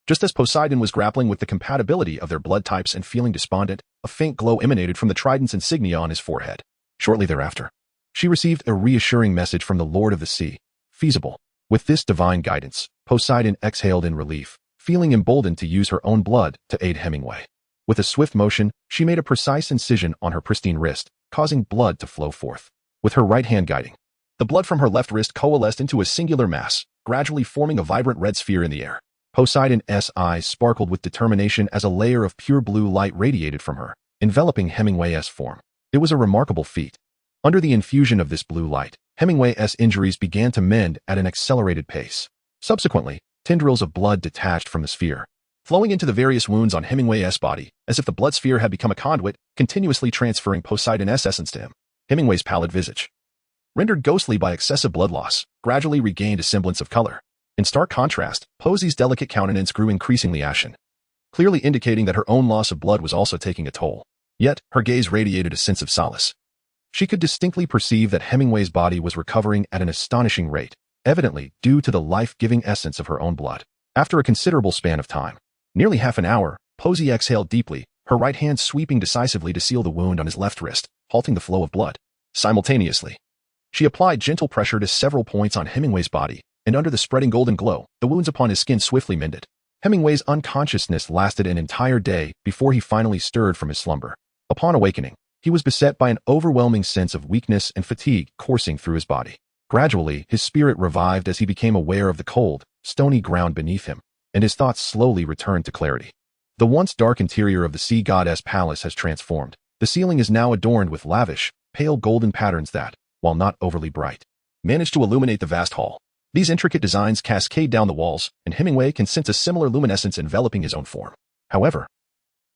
Just as Poseidon was grappling with the compatibility of their blood types and feeling despondent, a faint glow emanated from the trident's insignia on his forehead. Shortly thereafter, she received a reassuring message from the Lord of the Sea. Feasible. With this divine guidance, Poseidon exhaled in relief, feeling emboldened to use her own blood to aid Hemingway. With a swift motion, she made a precise incision on her pristine wrist, causing blood to flow forth. With her right hand guiding, the blood from her left wrist coalesced into a singular mass, gradually forming a vibrant red sphere in the air. Poseidon's eyes sparkled with determination as a layer of pure blue light radiated from her, enveloping Hemingway's form. It was a remarkable feat. Under the infusion of this blue light, Hemingway's injuries began to mend at an accelerated pace. Subsequently, tendrils of blood detached from the sphere, flowing into the various wounds on Hemingway's body, as if the blood sphere had become a conduit, continuously transferring Poseidon's essence to him. Hemingway's pallid visage, rendered ghostly by excessive blood loss, gradually regained a semblance of color. In stark contrast, Posey's delicate countenance grew increasingly ashen, clearly indicating that her own loss of blood was also taking a toll. Yet, her gaze radiated a sense of solace. She could distinctly perceive that Hemingway's body was recovering at an astonishing rate, evidently due to the life-giving essence of her own blood. After a considerable span of time, nearly half an hour, Posey exhaled deeply, her right hand sweeping decisively to seal the wound on his left wrist, halting the flow of blood. Simultaneously, she applied gentle pressure to several points on Hemingway's body, and under the spreading golden glow, the wounds upon his skin swiftly mended. Hemingway's unconsciousness lasted an entire day before he finally stirred from his slumber. Upon awakening, he was beset by an overwhelming sense of weakness and fatigue coursing through his body. Gradually, his spirit revived as he became aware of the cold, stony ground beneath him, and his thoughts slowly returned to clarity. The once dark interior of the sea goddess palace has transformed. The ceiling is now adorned with lavish, pale golden patterns that, while not overly bright, manage to illuminate the vast hall. These intricate designs cascade down the walls, and Hemingway can sense a similar luminescence enveloping his own form. However,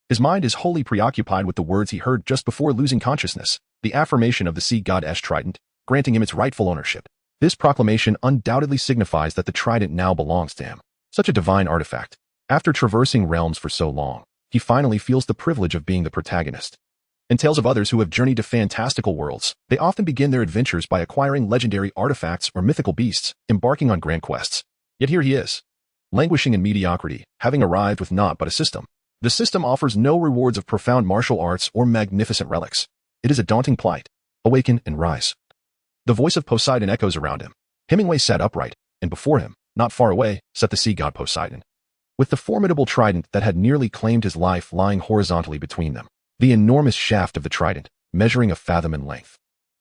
his mind is wholly preoccupied with the words he heard just before losing consciousness, the affirmation of the sea goddess trident, granting him its rightful ownership. This proclamation undoubtedly signifies that the trident now belongs to him. Such a divine artifact. After traversing realms for so long, he finally feels the privilege of being the protagonist. In tales of others who have journeyed to fantastical worlds, they often begin their adventures by acquiring legendary artifacts or mythical beasts, embarking on grand quests. Yet here he is, languishing in mediocrity, having arrived with naught but a system. The system offers no rewards of profound martial arts or magnificent relics. It is a daunting plight. Awaken and rise. The voice of Poseidon echoes around him. Hemingway sat upright, and before him, not far away, sat the sea god Poseidon, with the formidable trident that had nearly claimed his life lying horizontally between them. The enormous shaft of the trident, measuring a fathom in length,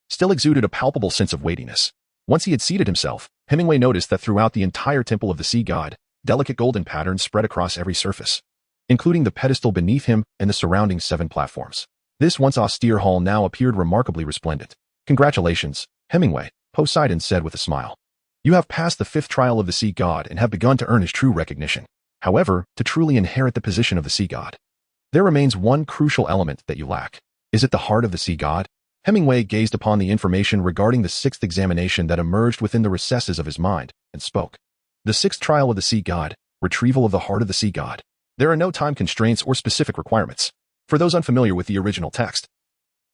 still exuded a palpable sense of weightiness. Once he had seated himself, Hemingway noticed that throughout the entire temple of the sea god, delicate golden patterns spread across every surface, including the pedestal beneath him and the surrounding 7 platforms. This once austere hall now appeared remarkably resplendent. Congratulations, Hemingway, Poseidon said with a smile. You have passed the 5th trial of the sea god and have begun to earn his true recognition. However, to truly inherit the position of the sea god, there remains one crucial element that you lack. Is it the heart of the sea god? Hemingway gazed upon the information regarding the 6th examination that emerged within the recesses of his mind, and spoke. The 6th trial of the sea god, retrieval of the heart of the sea god. There are no time constraints or specific requirements. For those unfamiliar with the original text,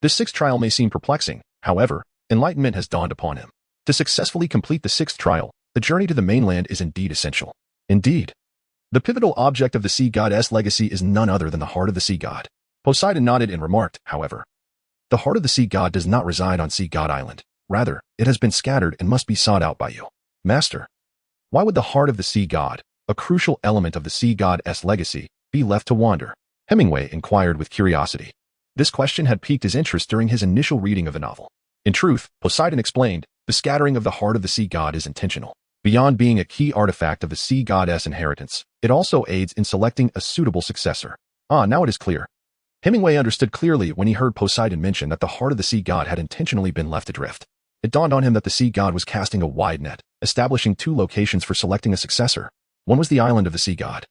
this 6th trial may seem perplexing. However, enlightenment has dawned upon him. To successfully complete the 6th trial, the journey to the mainland is indeed essential. Indeed, the pivotal object of the sea god's legacy is none other than the heart of the sea god. Poseidon nodded and remarked, however, the heart of the sea god does not reside on Sea God Island. Rather, it has been scattered and must be sought out by you. Master, why would the heart of the sea god, a crucial element of the sea god's legacy, be left to wander? Hemingway inquired with curiosity. This question had piqued his interest during his initial reading of the novel. In truth, Poseidon explained, the scattering of the heart of the sea god is intentional. Beyond being a key artifact of the sea god's inheritance, it also aids in selecting a suitable successor. Now it is clear. Hemingway understood clearly when he heard Poseidon mention that the heart of the sea god had intentionally been left adrift. It dawned on him that the sea god was casting a wide net, establishing 2 locations for selecting a successor. One was the island of the sea god,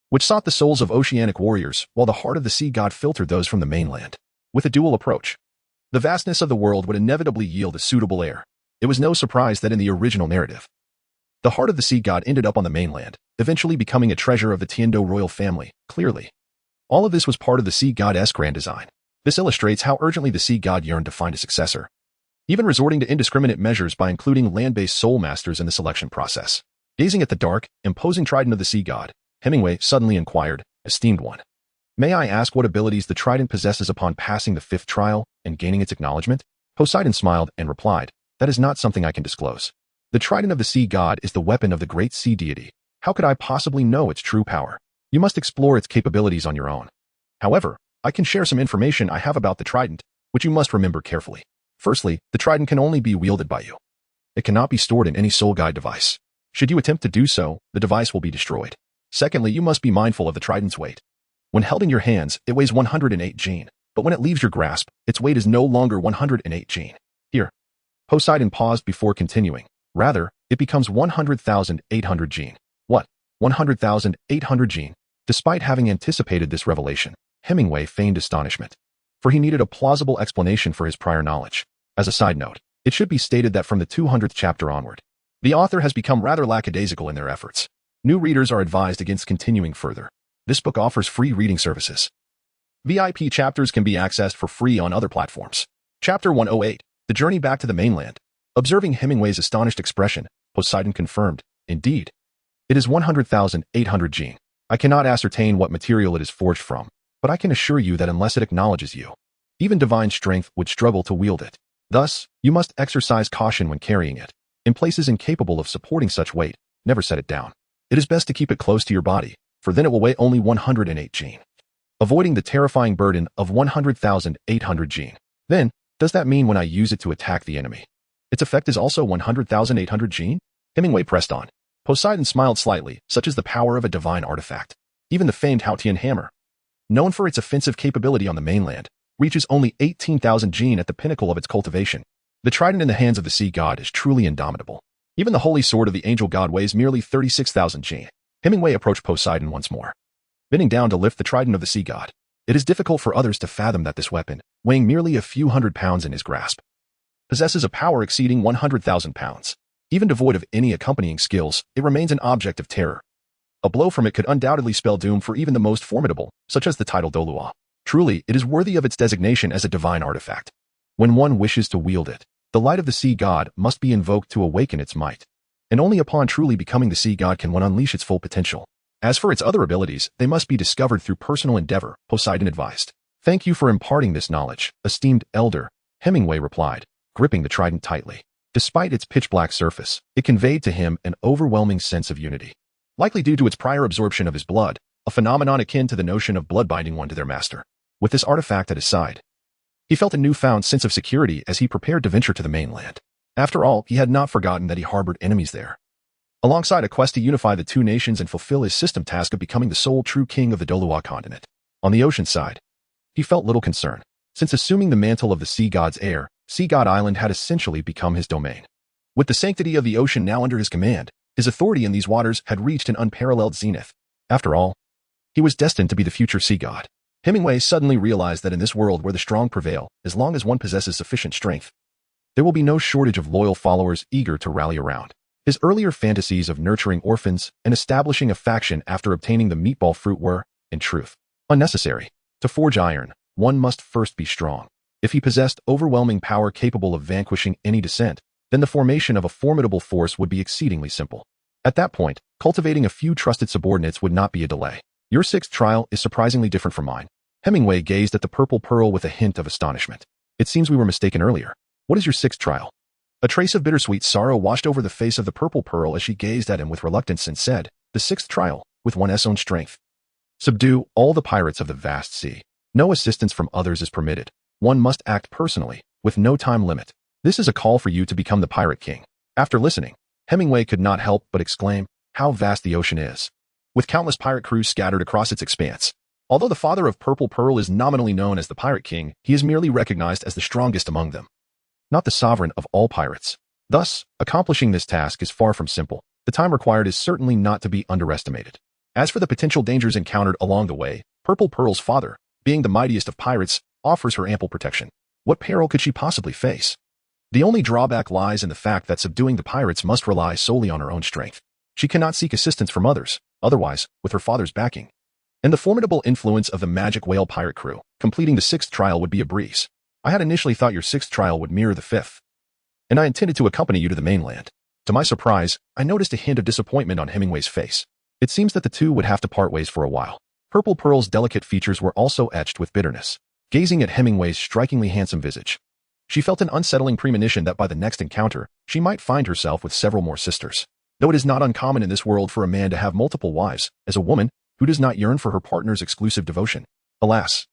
which sought the souls of oceanic warriors, while the heart of the sea god filtered those from the mainland. With a dual approach, the vastness of the world would inevitably yield a suitable heir. It was no surprise that in the original narrative, the heart of the sea god ended up on the mainland, eventually becoming a treasure of the Tiandou royal family. Clearly, all of this was part of the sea god's grand design. This illustrates how urgently the sea god yearned to find a successor, even resorting to indiscriminate measures by including land-based soul masters in the selection process. Gazing at the dark, imposing trident of the sea god, Hemingway suddenly inquired, esteemed one, may I ask what abilities the trident possesses upon passing the 5th trial and gaining its acknowledgement? Poseidon smiled and replied, that is not something I can disclose. The trident of the sea god is the weapon of the great sea deity. How could I possibly know its true power? You must explore its capabilities on your own. However, I can share some information I have about the trident, which you must remember carefully. Firstly, the trident can only be wielded by you. It cannot be stored in any soul guide device. Should you attempt to do so, the device will be destroyed. Secondly, you must be mindful of the trident's weight. When held in your hands, it weighs 108 jin, but when it leaves your grasp, its weight is no longer 108 jin. Here, Poseidon paused before continuing. Rather, it becomes 100,800 jin. What? 100,800 jin? Despite having anticipated this revelation, Hemingway feigned astonishment, for he needed a plausible explanation for his prior knowledge. As a side note, it should be stated that from the 200th chapter onward, the author has become rather lackadaisical in their efforts. New readers are advised against continuing further. This book offers free reading services. VIP chapters can be accessed for free on other platforms. Chapter 108, The Journey Back to the Mainland. Observing Hemingway's astonished expression, Poseidon confirmed, indeed, it is 100,800 jin. I cannot ascertain what material it is forged from, but I can assure you that unless it acknowledges you, even divine strength would struggle to wield it. Thus, you must exercise caution when carrying it. In places incapable of supporting such weight, never set it down. It is best to keep it close to your body, for then it will weigh only 108 jin, avoiding the terrifying burden of 100,800 jin. Then, does that mean when I use it to attack the enemy, its effect is also 100,800 jin? Hemingway pressed on. Poseidon smiled slightly, such is the power of a divine artifact. Even the famed Haotian hammer, known for its offensive capability on the mainland, reaches only 18,000 jin at the pinnacle of its cultivation. The trident in the hands of the sea god is truly indomitable. Even the holy sword of the angel god weighs merely 36,000 jin. Hemingway approached Poseidon once more, bending down to lift the trident of the sea god. It is difficult for others to fathom that this weapon, weighing merely a few hundred pounds in his grasp, possesses a power exceeding 100,000 pounds. Even devoid of any accompanying skills, it remains an object of terror. A blow from it could undoubtedly spell doom for even the most formidable, such as the title Douluo. Truly, it is worthy of its designation as a divine artifact. When one wishes to wield it, the light of the sea god must be invoked to awaken its might. and only upon truly becoming the sea god can one unleash its full potential. As for its other abilities, they must be discovered through personal endeavor, Poseidon advised. Thank you for imparting this knowledge, esteemed elder, Hemingway replied, gripping the trident tightly. Despite its pitch-black surface, it conveyed to him an overwhelming sense of unity. Likely due to its prior absorption of his blood, a phenomenon akin to the notion of blood binding one to their master. With this artifact at his side, he felt a newfound sense of security as he prepared to venture to the mainland. After all, he had not forgotten that he harbored enemies there. Alongside a quest to unify the two nations and fulfill his system task of becoming the sole true king of the Douluo continent. On the ocean side, he felt little concern, since assuming the mantle of the sea god's heir, Sea God Island had essentially become his domain. With the sanctity of the ocean now under his command, his authority in these waters had reached an unparalleled zenith. After all, he was destined to be the future sea god. Hemingway suddenly realized that in this world where the strong prevail, as long as one possesses sufficient strength, there will be no shortage of loyal followers eager to rally around. His earlier fantasies of nurturing orphans and establishing a faction after obtaining the meatball fruit were, in truth, unnecessary. To forge iron, one must first be strong. If he possessed overwhelming power capable of vanquishing any dissent, then the formation of a formidable force would be exceedingly simple. At that point, cultivating a few trusted subordinates would not be a delay. Your sixth trial is surprisingly different from mine. Hemingway gazed at the purple pearl with a hint of astonishment. It seems we were mistaken earlier. What is your sixth trial? A trace of bittersweet sorrow washed over the face of the purple pearl as she gazed at him with reluctance and said, the sixth trial, with one's own strength. Subdue all the pirates of the vast sea. No assistance from others is permitted. One must act personally, with no time limit. This is a call for you to become the pirate king. After listening, Hemingway could not help but exclaim, how vast the ocean is, with countless pirate crews scattered across its expanse. Although the father of Purple Pearl is nominally known as the pirate king, he is merely recognized as the strongest among them, not the sovereign of all pirates. Thus, accomplishing this task is far from simple. The time required is certainly not to be underestimated. As for the potential dangers encountered along the way, Purple Pearl's father, being the mightiest of pirates, offers her ample protection. What peril could she possibly face? The only drawback lies in the fact that subduing the pirates must rely solely on her own strength. She cannot seek assistance from others, otherwise, with her father's backing and the formidable influence of the magic whale pirate crew, completing the sixth trial would be a breeze. I had initially thought your sixth trial would mirror the fifth, and I intended to accompany you to the mainland. To my surprise, I noticed a hint of disappointment on Hemingway's face. It seems that the two would have to part ways for a while. Purple Pearl's delicate features were also etched with bitterness. Gazing at Hemingway's strikingly handsome visage, she felt an unsettling premonition that by the next encounter, she might find herself with several more sisters. Though it is not uncommon in this world for a man to have multiple wives, as a woman, who does not yearn for her partner's exclusive devotion? Alas,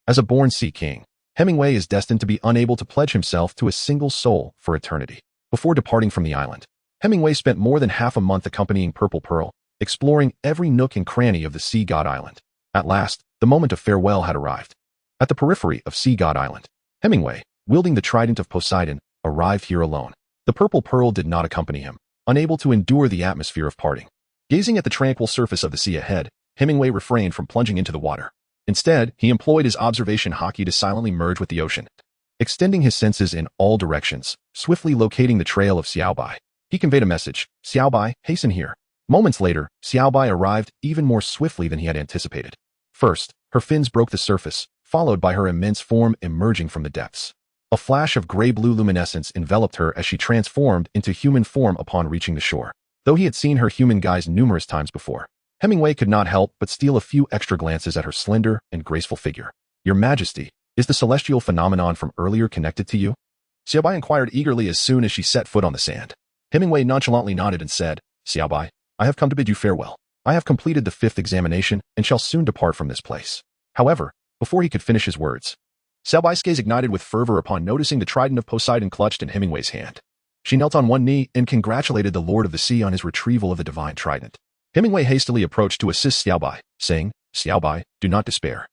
as a born sea king, Hemingway is destined to be unable to pledge himself to a single soul for eternity. Before departing from the island, Hemingway spent more than half a month accompanying Purple Pearl, exploring every nook and cranny of the Sea God Island. At last, the moment of farewell had arrived. At the periphery of Sea God Island, Hemingway, wielding the trident of Poseidon, arrived here alone. The Purple Pearl did not accompany him, unable to endure the atmosphere of parting. Gazing at the tranquil surface of the sea ahead, Hemingway refrained from plunging into the water. Instead, he employed his observation hockey to silently merge with the ocean. Extending his senses in all directions, swiftly locating the trail of Xiaobai, he conveyed a message, Xiaobai, hasten here. Moments later, Xiaobai arrived even more swiftly than he had anticipated. First, her fins broke the surface, followed by her immense form emerging from the depths. A flash of gray-blue luminescence enveloped her as she transformed into human form upon reaching the shore. Though he had seen her human guise numerous times before, Hemingway could not help but steal a few extra glances at her slender and graceful figure. Your Majesty, is the celestial phenomenon from earlier connected to you? Xiaobai inquired eagerly as soon as she set foot on the sand. Hemingway nonchalantly nodded and said, Xiaobai, I have come to bid you farewell. I have completed the fifth examination and shall soon depart from this place. However, before he could finish his words, Xiaobai's gaze ignited with fervor upon noticing the trident of Poseidon clutched in Hemingway's hand. She knelt on one knee and congratulated the Lord of the Sea on his retrieval of the divine trident. Hemingway hastily approached to assist Xiaobai, saying, Xiaobai, do not despair.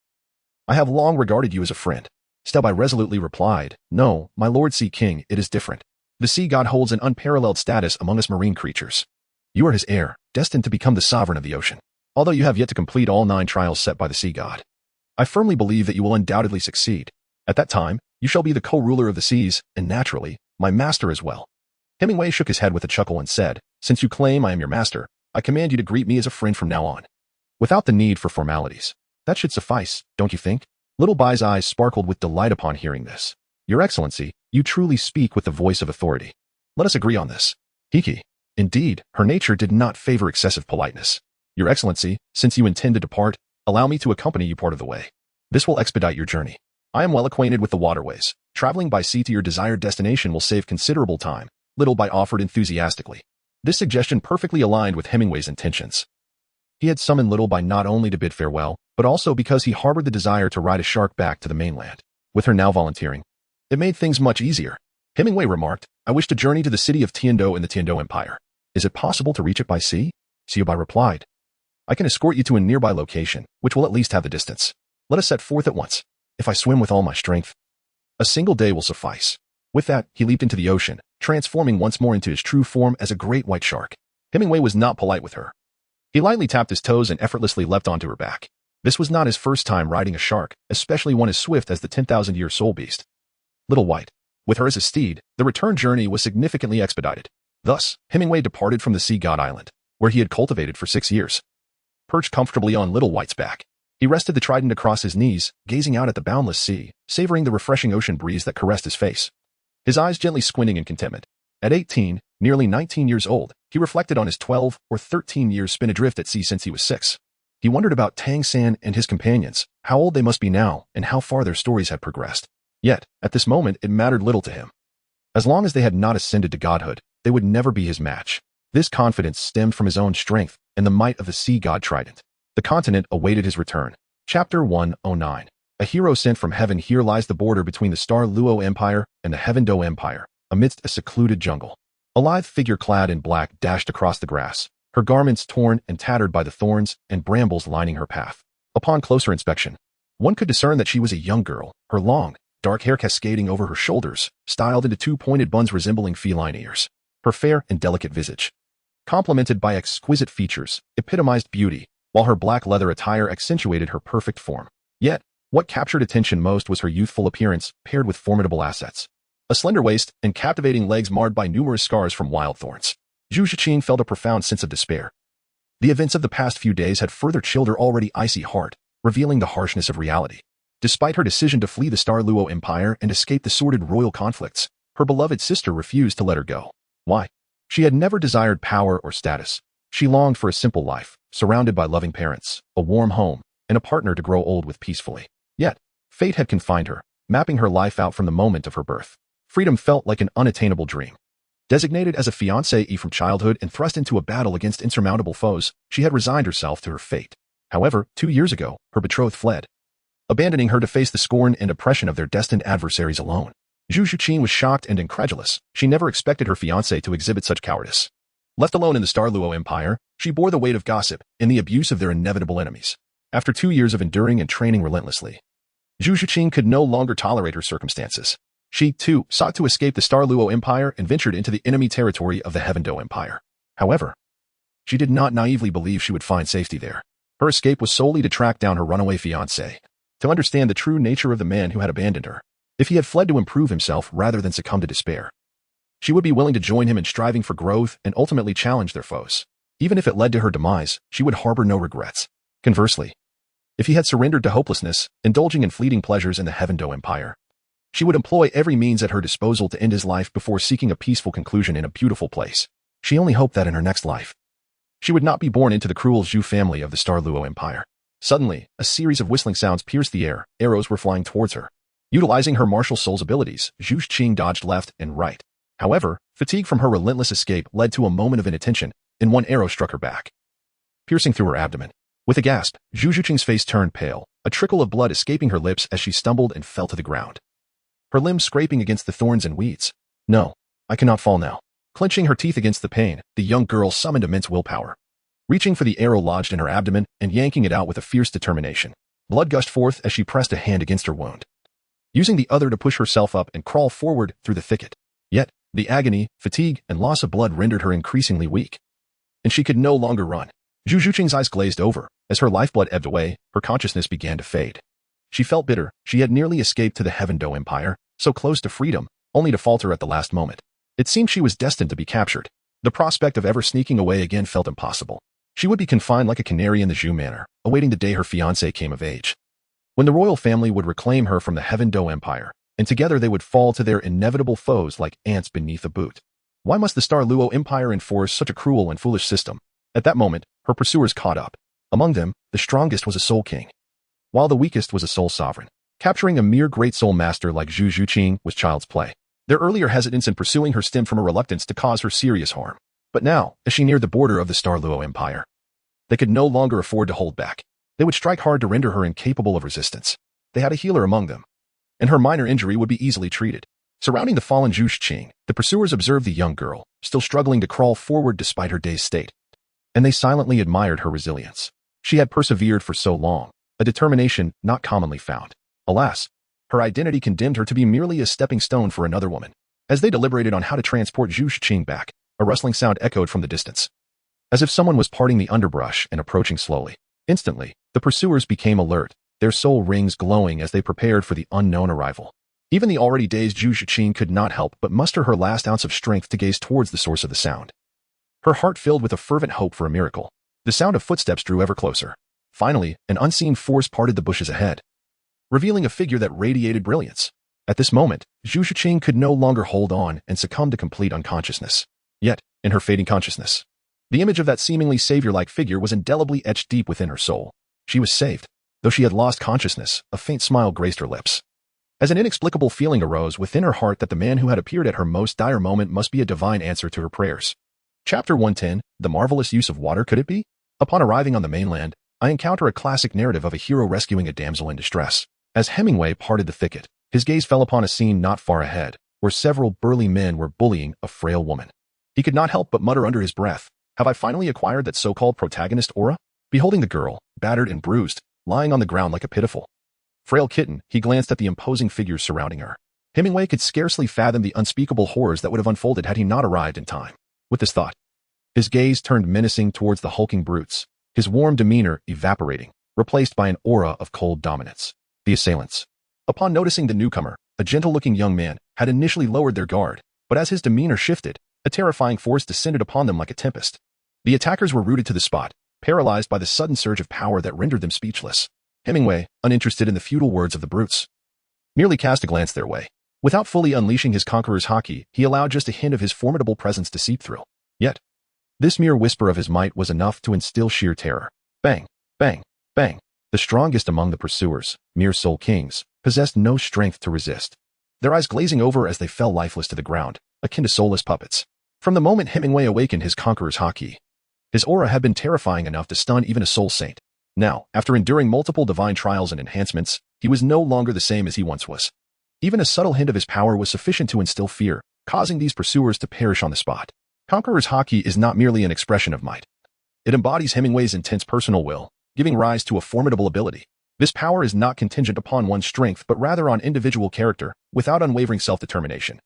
I have long regarded you as a friend. Xiaobai resolutely replied, No, my Lord Sea King, it is different. The sea god holds an unparalleled status among us marine creatures. You are his heir, destined to become the sovereign of the ocean. Although you have yet to complete all 9 trials set by the sea god, I firmly believe that you will undoubtedly succeed. At that time, you shall be the co-ruler of the seas, and naturally, my master as well. Hemingway shook his head with a chuckle and said, Since you claim I am your master, I command you to greet me as a friend from now on, without the need for formalities. That should suffice, don't you think? Little Bai's eyes sparkled with delight upon hearing this. Your Excellency, you truly speak with the voice of authority. Let us agree on this. Hiki. Indeed, her nature did not favor excessive politeness. Your Excellency, since you intend to depart, allow me to accompany you part of the way. This will expedite your journey. I am well acquainted with the waterways. Traveling by sea to your desired destination will save considerable time, Little Bai offered enthusiastically. This suggestion perfectly aligned with Hemingway's intentions. He had summoned Little Bai not only to bid farewell, but also because he harbored the desire to ride a shark back to the mainland. With her now volunteering, it made things much easier. Hemingway remarked, I wish to journey to the city of Tiandou in the Tiandou Empire. Is it possible to reach it by sea? Liu Bai replied, I can escort you to a nearby location, which will at least have the distance. Let us set forth at once. If I swim with all my strength, a single day will suffice. With that, he leaped into the ocean, transforming once more into his true form as a great white shark. Hemingway was not polite with her. He lightly tapped his toes and effortlessly leapt onto her back. This was not his first time riding a shark, especially one as swift as the 10,000-year soul beast. Little White. With her as a steed, the return journey was significantly expedited. Thus, Hemingway departed from the Sea God Island, where he had cultivated for 6 years. Perched comfortably on Little White's back, he rested the trident across his knees, gazing out at the boundless sea, savoring the refreshing ocean breeze that caressed his face. His eyes gently squinting in contentment. At 18, nearly 19 years old, he reflected on his 12 or 13 years spent adrift at sea since he was 6. He wondered about Tang San and his companions, how old they must be now, and how far their stories had progressed. Yet, at this moment, it mattered little to him. As long as they had not ascended to godhood, they would never be his match. This confidence stemmed from his own strength and the might of the sea god trident. The continent awaited his return. Chapter 109. A hero sent from heaven. Here lies the border between the Star Luo Empire and the Tiandou Empire, amidst a secluded jungle. A lithe figure clad in black dashed across the grass, her garments torn and tattered by the thorns and brambles lining her path. Upon closer inspection, one could discern that she was a young girl, her long, dark hair cascading over her shoulders, styled into 2 pointed buns resembling feline ears. Her fair and delicate visage, complemented by exquisite features, epitomized beauty, while her black leather attire accentuated her perfect form. Yet, what captured attention most was her youthful appearance paired with formidable assets. A slender waist and captivating legs marred by numerous scars from wild thorns. Zhu Shiqing felt a profound sense of despair. The events of the past few days had further chilled her already icy heart, revealing the harshness of reality. Despite her decision to flee the Star Luo Empire and escape the sordid royal conflicts, her beloved sister refused to let her go. Why? She had never desired power or status. She longed for a simple life, surrounded by loving parents, a warm home, and a partner to grow old with peacefully. Yet, fate had confined her, mapping her life out from the moment of her birth. Freedom felt like an unattainable dream. Designated as a fiancée from childhood and thrust into a battle against insurmountable foes, she had resigned herself to her fate. However, 2 years ago, her betrothed fled, abandoning her to face the scorn and oppression of their destined adversaries alone. Zhu Shiqing was shocked and incredulous. She never expected her fiancé to exhibit such cowardice. Left alone in the Star Luo Empire, she bore the weight of gossip and the abuse of their inevitable enemies. After 2 years of enduring and training relentlessly, Zhu Shiqing could no longer tolerate her circumstances. She, too, sought to escape the Star Luo Empire and ventured into the enemy territory of the Tiandou Empire. However, she did not naively believe she would find safety there. Her escape was solely to track down her runaway fiancé, to understand the true nature of the man who had abandoned her. If he had fled to improve himself rather than succumb to despair, she would be willing to join him in striving for growth and ultimately challenge their foes. Even if it led to her demise, she would harbor no regrets. Conversely, if he had surrendered to hopelessness, indulging in fleeting pleasures in the Tiandou Empire, she would employ every means at her disposal to end his life before seeking a peaceful conclusion in a beautiful place. She only hoped that in her next life, she would not be born into the cruel Zhu family of the Star Luo Empire. Suddenly, a series of whistling sounds pierced the air. Arrows were flying towards her. Utilizing her martial soul's abilities, Zhu Shiqing dodged left and right. However, fatigue from her relentless escape led to a moment of inattention, and one arrow struck her back, piercing through her abdomen. With a gasp, Zhu Shiqing's face turned pale, a trickle of blood escaping her lips as she stumbled and fell to the ground, her limbs scraping against the thorns and weeds. No, I cannot fall now. Clenching her teeth against the pain, the young girl summoned immense willpower, reaching for the arrow lodged in her abdomen and yanking it out with a fierce determination. Blood gushed forth as she pressed a hand against her wound, using the other to push herself up and crawl forward through the thicket. Yet, the agony, fatigue, and loss of blood rendered her increasingly weak, and she could no longer run. Zhu Shiqing's eyes glazed over. As her lifeblood ebbed away, her consciousness began to fade. She felt bitter. She had nearly escaped to the Tiandou Empire, so close to freedom, only to falter at the last moment. It seemed she was destined to be captured. The prospect of ever sneaking away again felt impossible. She would be confined like a canary in the Zhu manor, awaiting the day her fiancé came of age, when the royal family would reclaim her from the Tiandou Empire, and together they would fall to their inevitable foes like ants beneath a boot. Why must the Star Luo Empire enforce such a cruel and foolish system? At that moment, her pursuers caught up. Among them, the strongest was a soul king, while the weakest was a soul sovereign. Capturing a mere great soul master like Zhu Zhuqing was child's play. Their earlier hesitance in pursuing her stemmed from a reluctance to cause her serious harm. But now, as she neared the border of the Star Luo Empire, they could no longer afford to hold back. They would strike hard to render her incapable of resistance. They had a healer among them, and her minor injury would be easily treated. Surrounding the fallen Zhu Zhuqing, the pursuers observed the young girl, still struggling to crawl forward despite her dazed state. And they silently admired her resilience. She had persevered for so long, a determination not commonly found. Alas, her identity condemned her to be merely a stepping stone for another woman. As they deliberated on how to transport Zhu Zhuqing back, a rustling sound echoed from the distance, as if someone was parting the underbrush and approaching slowly. Instantly, the pursuers became alert, their soul rings glowing as they prepared for the unknown arrival. Even the already dazed Zhu Zhuqing could not help but muster her last ounce of strength to gaze towards the source of the sound. Her heart filled with a fervent hope for a miracle. The sound of footsteps drew ever closer. Finally, an unseen force parted the bushes ahead, revealing a figure that radiated brilliance. At this moment, Zhu Zhuqing could no longer hold on and succumbed to complete unconsciousness. Yet, in her fading consciousness, the image of that seemingly savior-like figure was indelibly etched deep within her soul. She was saved. Though she had lost consciousness, a faint smile graced her lips, as an inexplicable feeling arose within her heart that the man who had appeared at her most dire moment must be a divine answer to her prayers. Chapter 110, The Marvelous Use of Water. Could it be? Upon arriving on the mainland, I encounter a classic narrative of a hero rescuing a damsel in distress. As Hemingway parted the thicket, his gaze fell upon a scene not far ahead, where several burly men were bullying a frail woman. He could not help but mutter under his breath, "Have I finally acquired that so-called protagonist aura?" Beholding the girl, battered and bruised, lying on the ground like a pitiful, frail kitten, he glanced at the imposing figures surrounding her. Hemingway could scarcely fathom the unspeakable horrors that would have unfolded had he not arrived in time. With this thought, his gaze turned menacing towards the hulking brutes, his warm demeanor evaporating, replaced by an aura of cold dominance. The assailants, upon noticing the newcomer, a gentle-looking young man, had initially lowered their guard, but as his demeanor shifted, a terrifying force descended upon them like a tempest. The attackers were rooted to the spot, paralyzed by the sudden surge of power that rendered them speechless. Hemingway, uninterested in the futile words of the brutes, merely cast a glance their way. Without fully unleashing his conqueror's haki, he allowed just a hint of his formidable presence to seep through. Yet, this mere whisper of his might was enough to instill sheer terror. Bang, bang, bang. The strongest among the pursuers, mere soul kings, possessed no strength to resist, their eyes glazing over as they fell lifeless to the ground, akin to soulless puppets. From the moment Hemingway awakened his conqueror's haki, his aura had been terrifying enough to stun even a soul saint. Now, after enduring multiple divine trials and enhancements, he was no longer the same as he once was. Even a subtle hint of his power was sufficient to instill fear, causing these pursuers to perish on the spot. Conqueror's haki is not merely an expression of might. It embodies Hemingway's intense personal will, giving rise to a formidable ability. This power is not contingent upon one's strength but rather on individual character, without unwavering self-determination.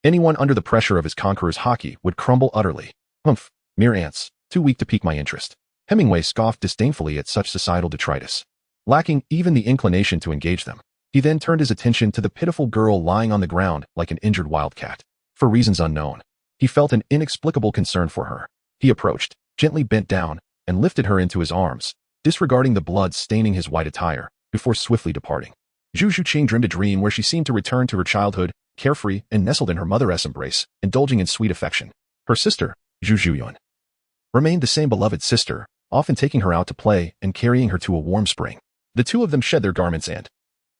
Anyone under the pressure of his conqueror's haki would crumble utterly. Humph, mere ants, too weak to pique my interest. Hemingway scoffed disdainfully at such societal detritus, lacking even the inclination to engage them. He then turned his attention to the pitiful girl lying on the ground like an injured wildcat. For reasons unknown, he felt an inexplicable concern for her. He approached, gently bent down, and lifted her into his arms, disregarding the blood staining his white attire, before swiftly departing. Zhu Zhuqing dreamed a dream where she seemed to return to her childhood, carefree and nestled in her mother's embrace, indulging in sweet affection. Her sister, Zhu Zhuyuan, remained the same beloved sister, often taking her out to play and carrying her to a warm spring. The two of them shed their garments and,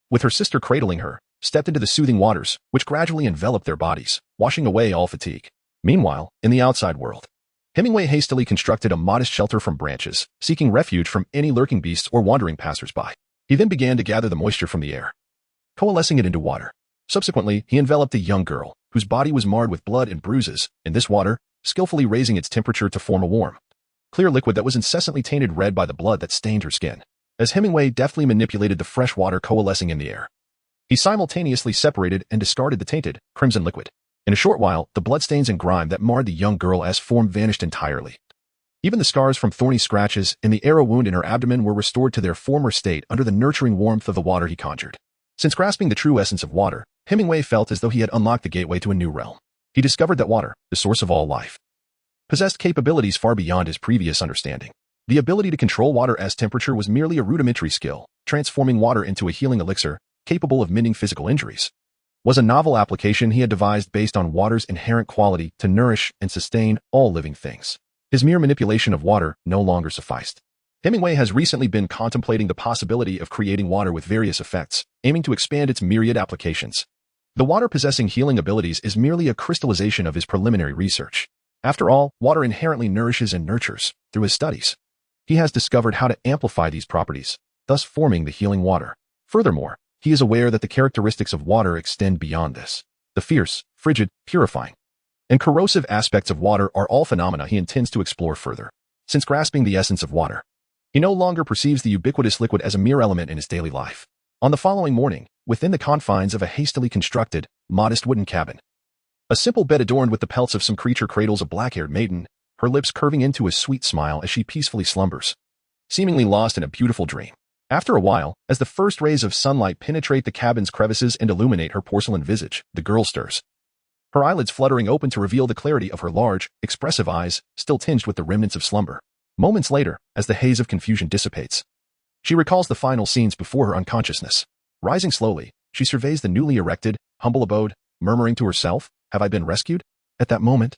with her sister cradling her, stepped into the soothing waters, which gradually enveloped their bodies, washing away all fatigue. Meanwhile, in the outside world, Hemingway hastily constructed a modest shelter from branches, seeking refuge from any lurking beasts or wandering passers-by. He then began to gather the moisture from the air, coalescing it into water. Subsequently, he enveloped the young girl, whose body was marred with blood and bruises, in this water, skillfully raising its temperature to form a warm, clear liquid that was incessantly tainted red by the blood that stained her skin. As Hemingway deftly manipulated the fresh water coalescing in the air, he simultaneously separated and discarded the tainted, crimson liquid. In a short while, the bloodstains and grime that marred the young girl's form vanished entirely. Even the scars from thorny scratches and the arrow wound in her abdomen were restored to their former state under the nurturing warmth of the water he conjured. Since grasping the true essence of water, Hemingway felt as though he had unlocked the gateway to a new realm. He discovered that water, the source of all life, possessed capabilities far beyond his previous understanding. The ability to control water's temperature was merely a rudimentary skill, transforming water into a healing elixir, capable of mending physical injuries. was a novel application he had devised based on water's inherent quality to nourish and sustain all living things. His mere manipulation of water no longer sufficed. Hemingway has recently been contemplating the possibility of creating water with various effects, aiming to expand its myriad applications. The water possessing healing abilities is merely a crystallization of his preliminary research. After all, water inherently nourishes and nurtures. Through his studies, he has discovered how to amplify these properties, thus forming the healing water. Furthermore, he is aware that the characteristics of water extend beyond this. The fierce, frigid, purifying, and corrosive aspects of water are all phenomena he intends to explore further. Since grasping the essence of water, he no longer perceives the ubiquitous liquid as a mere element in his daily life. On the following morning, within the confines of a hastily constructed, modest wooden cabin, a simple bed adorned with the pelts of some creature cradles a black-haired maiden, her lips curving into a sweet smile as she peacefully slumbers, seemingly lost in a beautiful dream. After a while, as the first rays of sunlight penetrate the cabin's crevices and illuminate her porcelain visage, the girl stirs, her eyelids fluttering open to reveal the clarity of her large, expressive eyes, still tinged with the remnants of slumber. Moments later, as the haze of confusion dissipates, she recalls the final scenes before her unconsciousness. Rising slowly, she surveys the newly erected, humble abode, murmuring to herself, "Have I been rescued?" At that moment,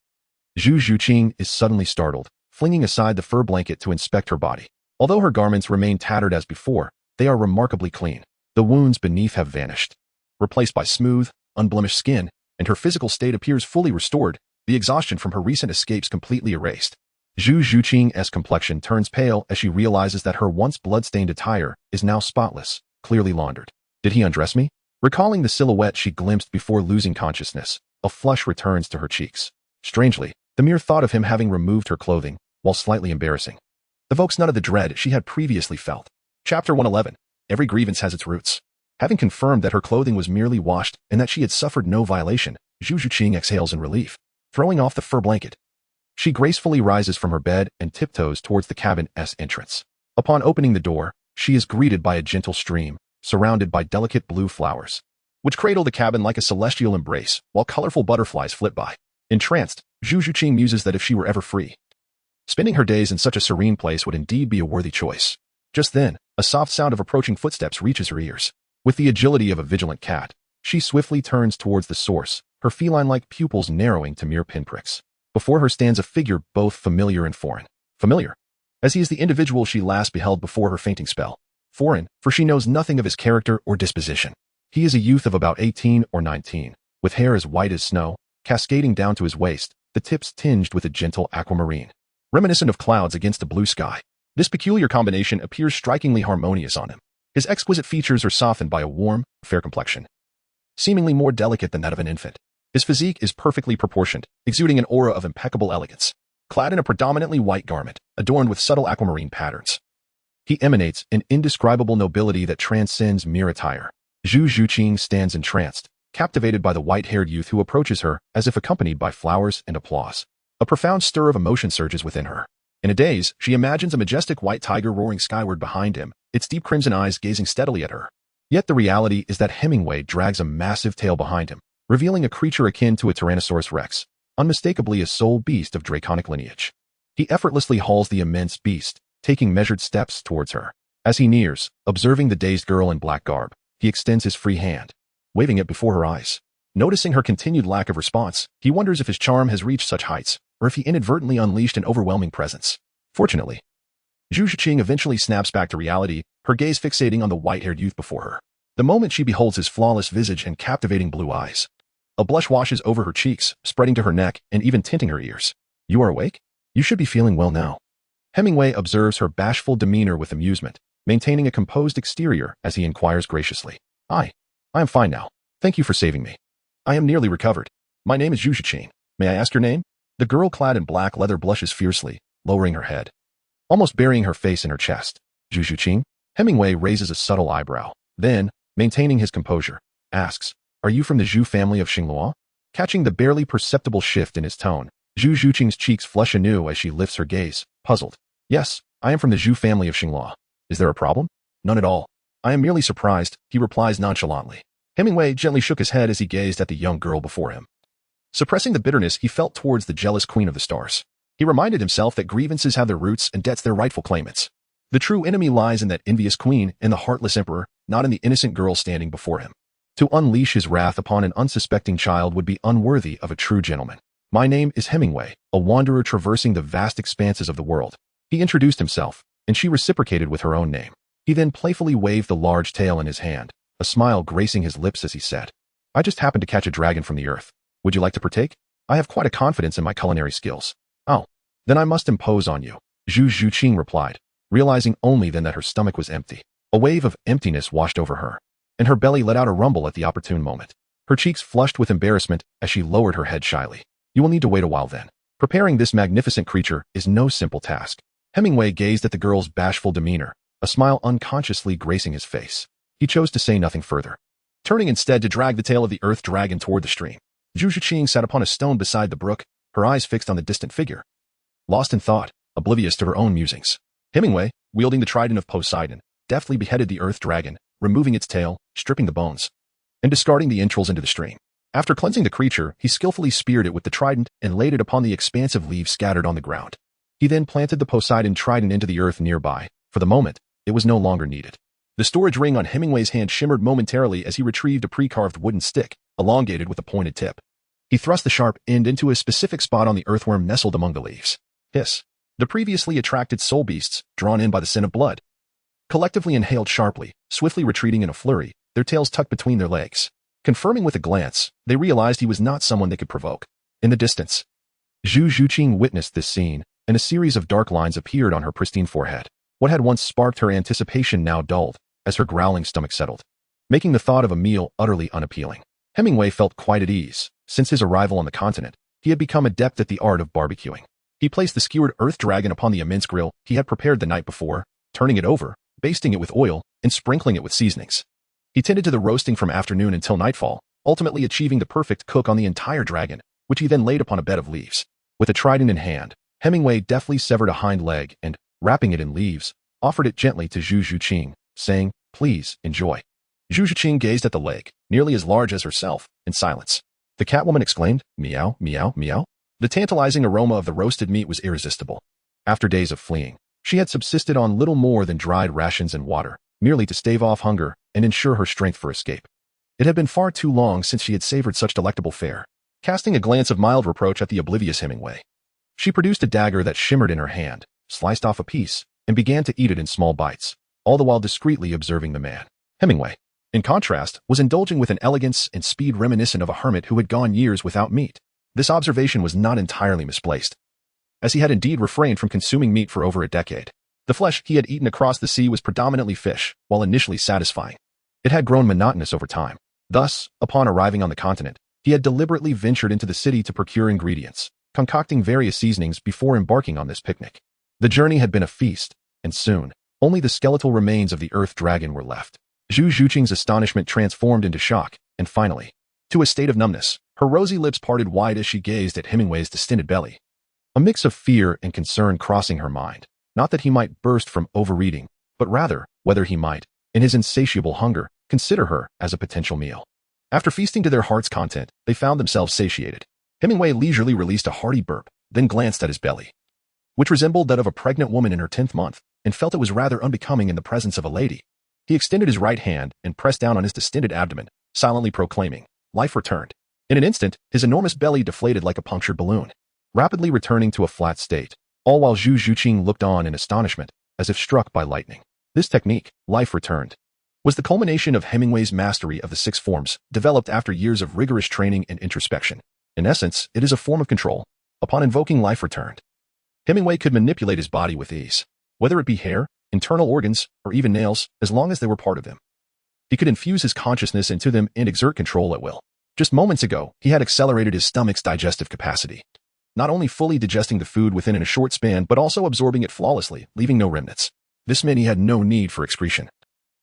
Zhu Zhuqing is suddenly startled, flinging aside the fur blanket to inspect her body. Although her garments remain tattered as before, they are remarkably clean. The wounds beneath have vanished, replaced by smooth, unblemished skin, and her physical state appears fully restored, the exhaustion from her recent escapes completely erased. Zhu Zhuqing's complexion turns pale as she realizes that her once blood-stained attire is now spotless, clearly laundered. Did he undress me? Recalling the silhouette she glimpsed before losing consciousness, a flush returns to her cheeks. Strangely, the mere thought of him having removed her clothing, while slightly embarrassing, evokes none of the dread she had previously felt. Chapter 111. Every grievance has its roots. Having confirmed that her clothing was merely washed and that she had suffered no violation, Zhu Zhuqing exhales in relief. Throwing off the fur blanket, she gracefully rises from her bed and tiptoes towards the cabin's entrance. Upon opening the door, she is greeted by a gentle stream, surrounded by delicate blue flowers, which cradle the cabin like a celestial embrace, while colorful butterflies flit by. Entranced, Zhu Zhuqing muses that if she were ever free, spending her days in such a serene place would indeed be a worthy choice. Just then, a soft sound of approaching footsteps reaches her ears. With the agility of a vigilant cat, she swiftly turns towards the source, her feline-like pupils narrowing to mere pinpricks. Before her stands a figure both familiar and foreign. Familiar, as he is the individual she last beheld before her fainting spell. Foreign, for she knows nothing of his character or disposition. He is a youth of about 18 or 19, with hair as white as snow, cascading down to his waist, the tips tinged with a gentle aquamarine, reminiscent of clouds against a blue sky. This peculiar combination appears strikingly harmonious on him. His exquisite features are softened by a warm, fair complexion, seemingly more delicate than that of an infant. His physique is perfectly proportioned, exuding an aura of impeccable elegance. Clad in a predominantly white garment, adorned with subtle aquamarine patterns, he emanates an indescribable nobility that transcends mere attire. Zhu Zhuqing stands entranced, captivated by the white-haired youth who approaches her as if accompanied by flowers and applause. A profound stir of emotion surges within her. In a daze, she imagines a majestic white tiger roaring skyward behind him, its deep crimson eyes gazing steadily at her. Yet the reality is that Hemingway drags a massive tail behind him, revealing a creature akin to a Tyrannosaurus rex, unmistakably a sole beast of draconic lineage. He effortlessly hauls the immense beast, taking measured steps towards her. As he nears, observing the dazed girl in black garb, he extends his free hand, waving it before her eyes. Noticing her continued lack of response, he wonders if his charm has reached such heights, or if he inadvertently unleashed an overwhelming presence. Fortunately, Zhu Zhuqing eventually snaps back to reality, her gaze fixating on the white-haired youth before her. The moment she beholds his flawless visage and captivating blue eyes, a blush washes over her cheeks, spreading to her neck and even tinting her ears. "You are awake? You should be feeling well now." Hemingway observes her bashful demeanor with amusement, maintaining a composed exterior as he inquires graciously. I am fine now. Thank you for saving me. I am nearly recovered. My name is Zhu Zhuqing. May I ask your name?" The girl clad in black leather blushes fiercely, lowering her head, almost burying her face in her chest. "Zhu Zhuqing?" Hemingway raises a subtle eyebrow. Then, maintaining his composure, asks, "Are you from the Zhu family of Xingluo?" Catching the barely perceptible shift in his tone, Zhu Zhuqing's cheeks flush anew as she lifts her gaze, puzzled. "Yes, I am from the Zhu family of Xingluo. Is there a problem?" "None at all. I am merely surprised," he replies nonchalantly. Hemingway gently shook his head as he gazed at the young girl before him, suppressing the bitterness he felt towards the jealous queen of the stars. He reminded himself that grievances have their roots and debts their rightful claimants. The true enemy lies in that envious queen and the heartless emperor, not in the innocent girl standing before him. To unleash his wrath upon an unsuspecting child would be unworthy of a true gentleman. My name is Hemingway, a wanderer traversing the vast expanses of the world. He introduced himself, and she reciprocated with her own name. He then playfully waved the large tail in his hand, a smile gracing his lips as he said, I just happened to catch a dragon from the earth. Would you like to partake? I have quite a confidence in my culinary skills. Oh, then I must impose on you, Zhu Zhuqing replied, realizing only then that her stomach was empty. A wave of emptiness washed over her, and her belly let out a rumble at the opportune moment. Her cheeks flushed with embarrassment as she lowered her head shyly. You will need to wait a while then. Preparing this magnificent creature is no simple task. Hemingway gazed at the girl's bashful demeanor, a smile unconsciously gracing his face. He chose to say nothing further, turning instead to drag the tail of the earth dragon toward the stream. Zhu Zhuqing sat upon a stone beside the brook, her eyes fixed on the distant figure, lost in thought, oblivious to her own musings. Hemingway, wielding the trident of Poseidon, deftly beheaded the earth dragon, removing its tail, stripping the bones, and discarding the entrails into the stream. After cleansing the creature, he skillfully speared it with the trident and laid it upon the expansive leaves scattered on the ground. He then planted the Poseidon trident into the earth nearby. For the moment, it was no longer needed. The storage ring on Hemingway's hand shimmered momentarily as he retrieved a pre-carved wooden stick, elongated with a pointed tip. He thrust the sharp end into a specific spot on the earthworm nestled among the leaves. Hiss. The previously attracted soul beasts, drawn in by the scent of blood, collectively inhaled sharply, swiftly retreating in a flurry, their tails tucked between their legs. Confirming with a glance, they realized he was not someone they could provoke. In the distance, Zhu Zhuqing witnessed this scene, and a series of dark lines appeared on her pristine forehead. What had once sparked her anticipation now dulled, as her growling stomach settled, making the thought of a meal utterly unappealing. Hemingway felt quite at ease. Since his arrival on the continent, he had become adept at the art of barbecuing. He placed the skewered earth dragon upon the immense grill he had prepared the night before, turning it over, basting it with oil, and sprinkling it with seasonings. He tended to the roasting from afternoon until nightfall, ultimately achieving the perfect cook on the entire dragon, which he then laid upon a bed of leaves. With a trident in hand, Hemingway deftly severed a hind leg and, wrapping it in leaves, offered it gently to Zhu Zhuqing, saying, Please, enjoy. Zhu Zhuqing gazed at the leg, nearly as large as herself, in silence. The catwoman exclaimed, Meow, meow, meow. The tantalizing aroma of the roasted meat was irresistible. After days of fleeing, she had subsisted on little more than dried rations and water, merely to stave off hunger and ensure her strength for escape. It had been far too long since she had savored such delectable fare. Casting a glance of mild reproach at the oblivious Hemingway, she produced a dagger that shimmered in her hand, sliced off a piece, and began to eat it in small bites, all the while discreetly observing the man. Hemingway, in contrast, was indulging with an elegance and speed reminiscent of a hermit who had gone years without meat. This observation was not entirely misplaced, as he had indeed refrained from consuming meat for over a decade. The flesh he had eaten across the sea was predominantly fish, while initially satisfying. It had grown monotonous over time. Thus, upon arriving on the continent, he had deliberately ventured into the city to procure ingredients, concocting various seasonings before embarking on this picnic. The journey had been a feast, and soon, only the skeletal remains of the earth dragon were left. Zhu Zhuqing's astonishment transformed into shock, and finally, to a state of numbness. Her rosy lips parted wide as she gazed at Hemingway's distended belly. A mix of fear and concern crossing her mind. Not that he might burst from overeating, but rather, whether he might, in his insatiable hunger, consider her as a potential meal. After feasting to their heart's content, they found themselves satiated. Hemingway leisurely released a hearty burp, then glanced at his belly, which resembled that of a pregnant woman in her 10th month, and felt it was rather unbecoming in the presence of a lady. He extended his right hand and pressed down on his distended abdomen, silently proclaiming, Life returned. In an instant, his enormous belly deflated like a punctured balloon, rapidly returning to a flat state, all while Zhu Zhuqing looked on in astonishment, as if struck by lightning. This technique, life returned, was the culmination of Hemingway's mastery of the 6 forms, developed after years of rigorous training and introspection. In essence, it is a form of control. Upon invoking life returned, Hemingway could manipulate his body with ease, whether it be hair, internal organs, or even nails, as long as they were part of them. He could infuse his consciousness into them and exert control at will. Just moments ago, he had accelerated his stomach's digestive capacity, not only fully digesting the food within a short span, but also absorbing it flawlessly, leaving no remnants. This meant he had no need for excretion.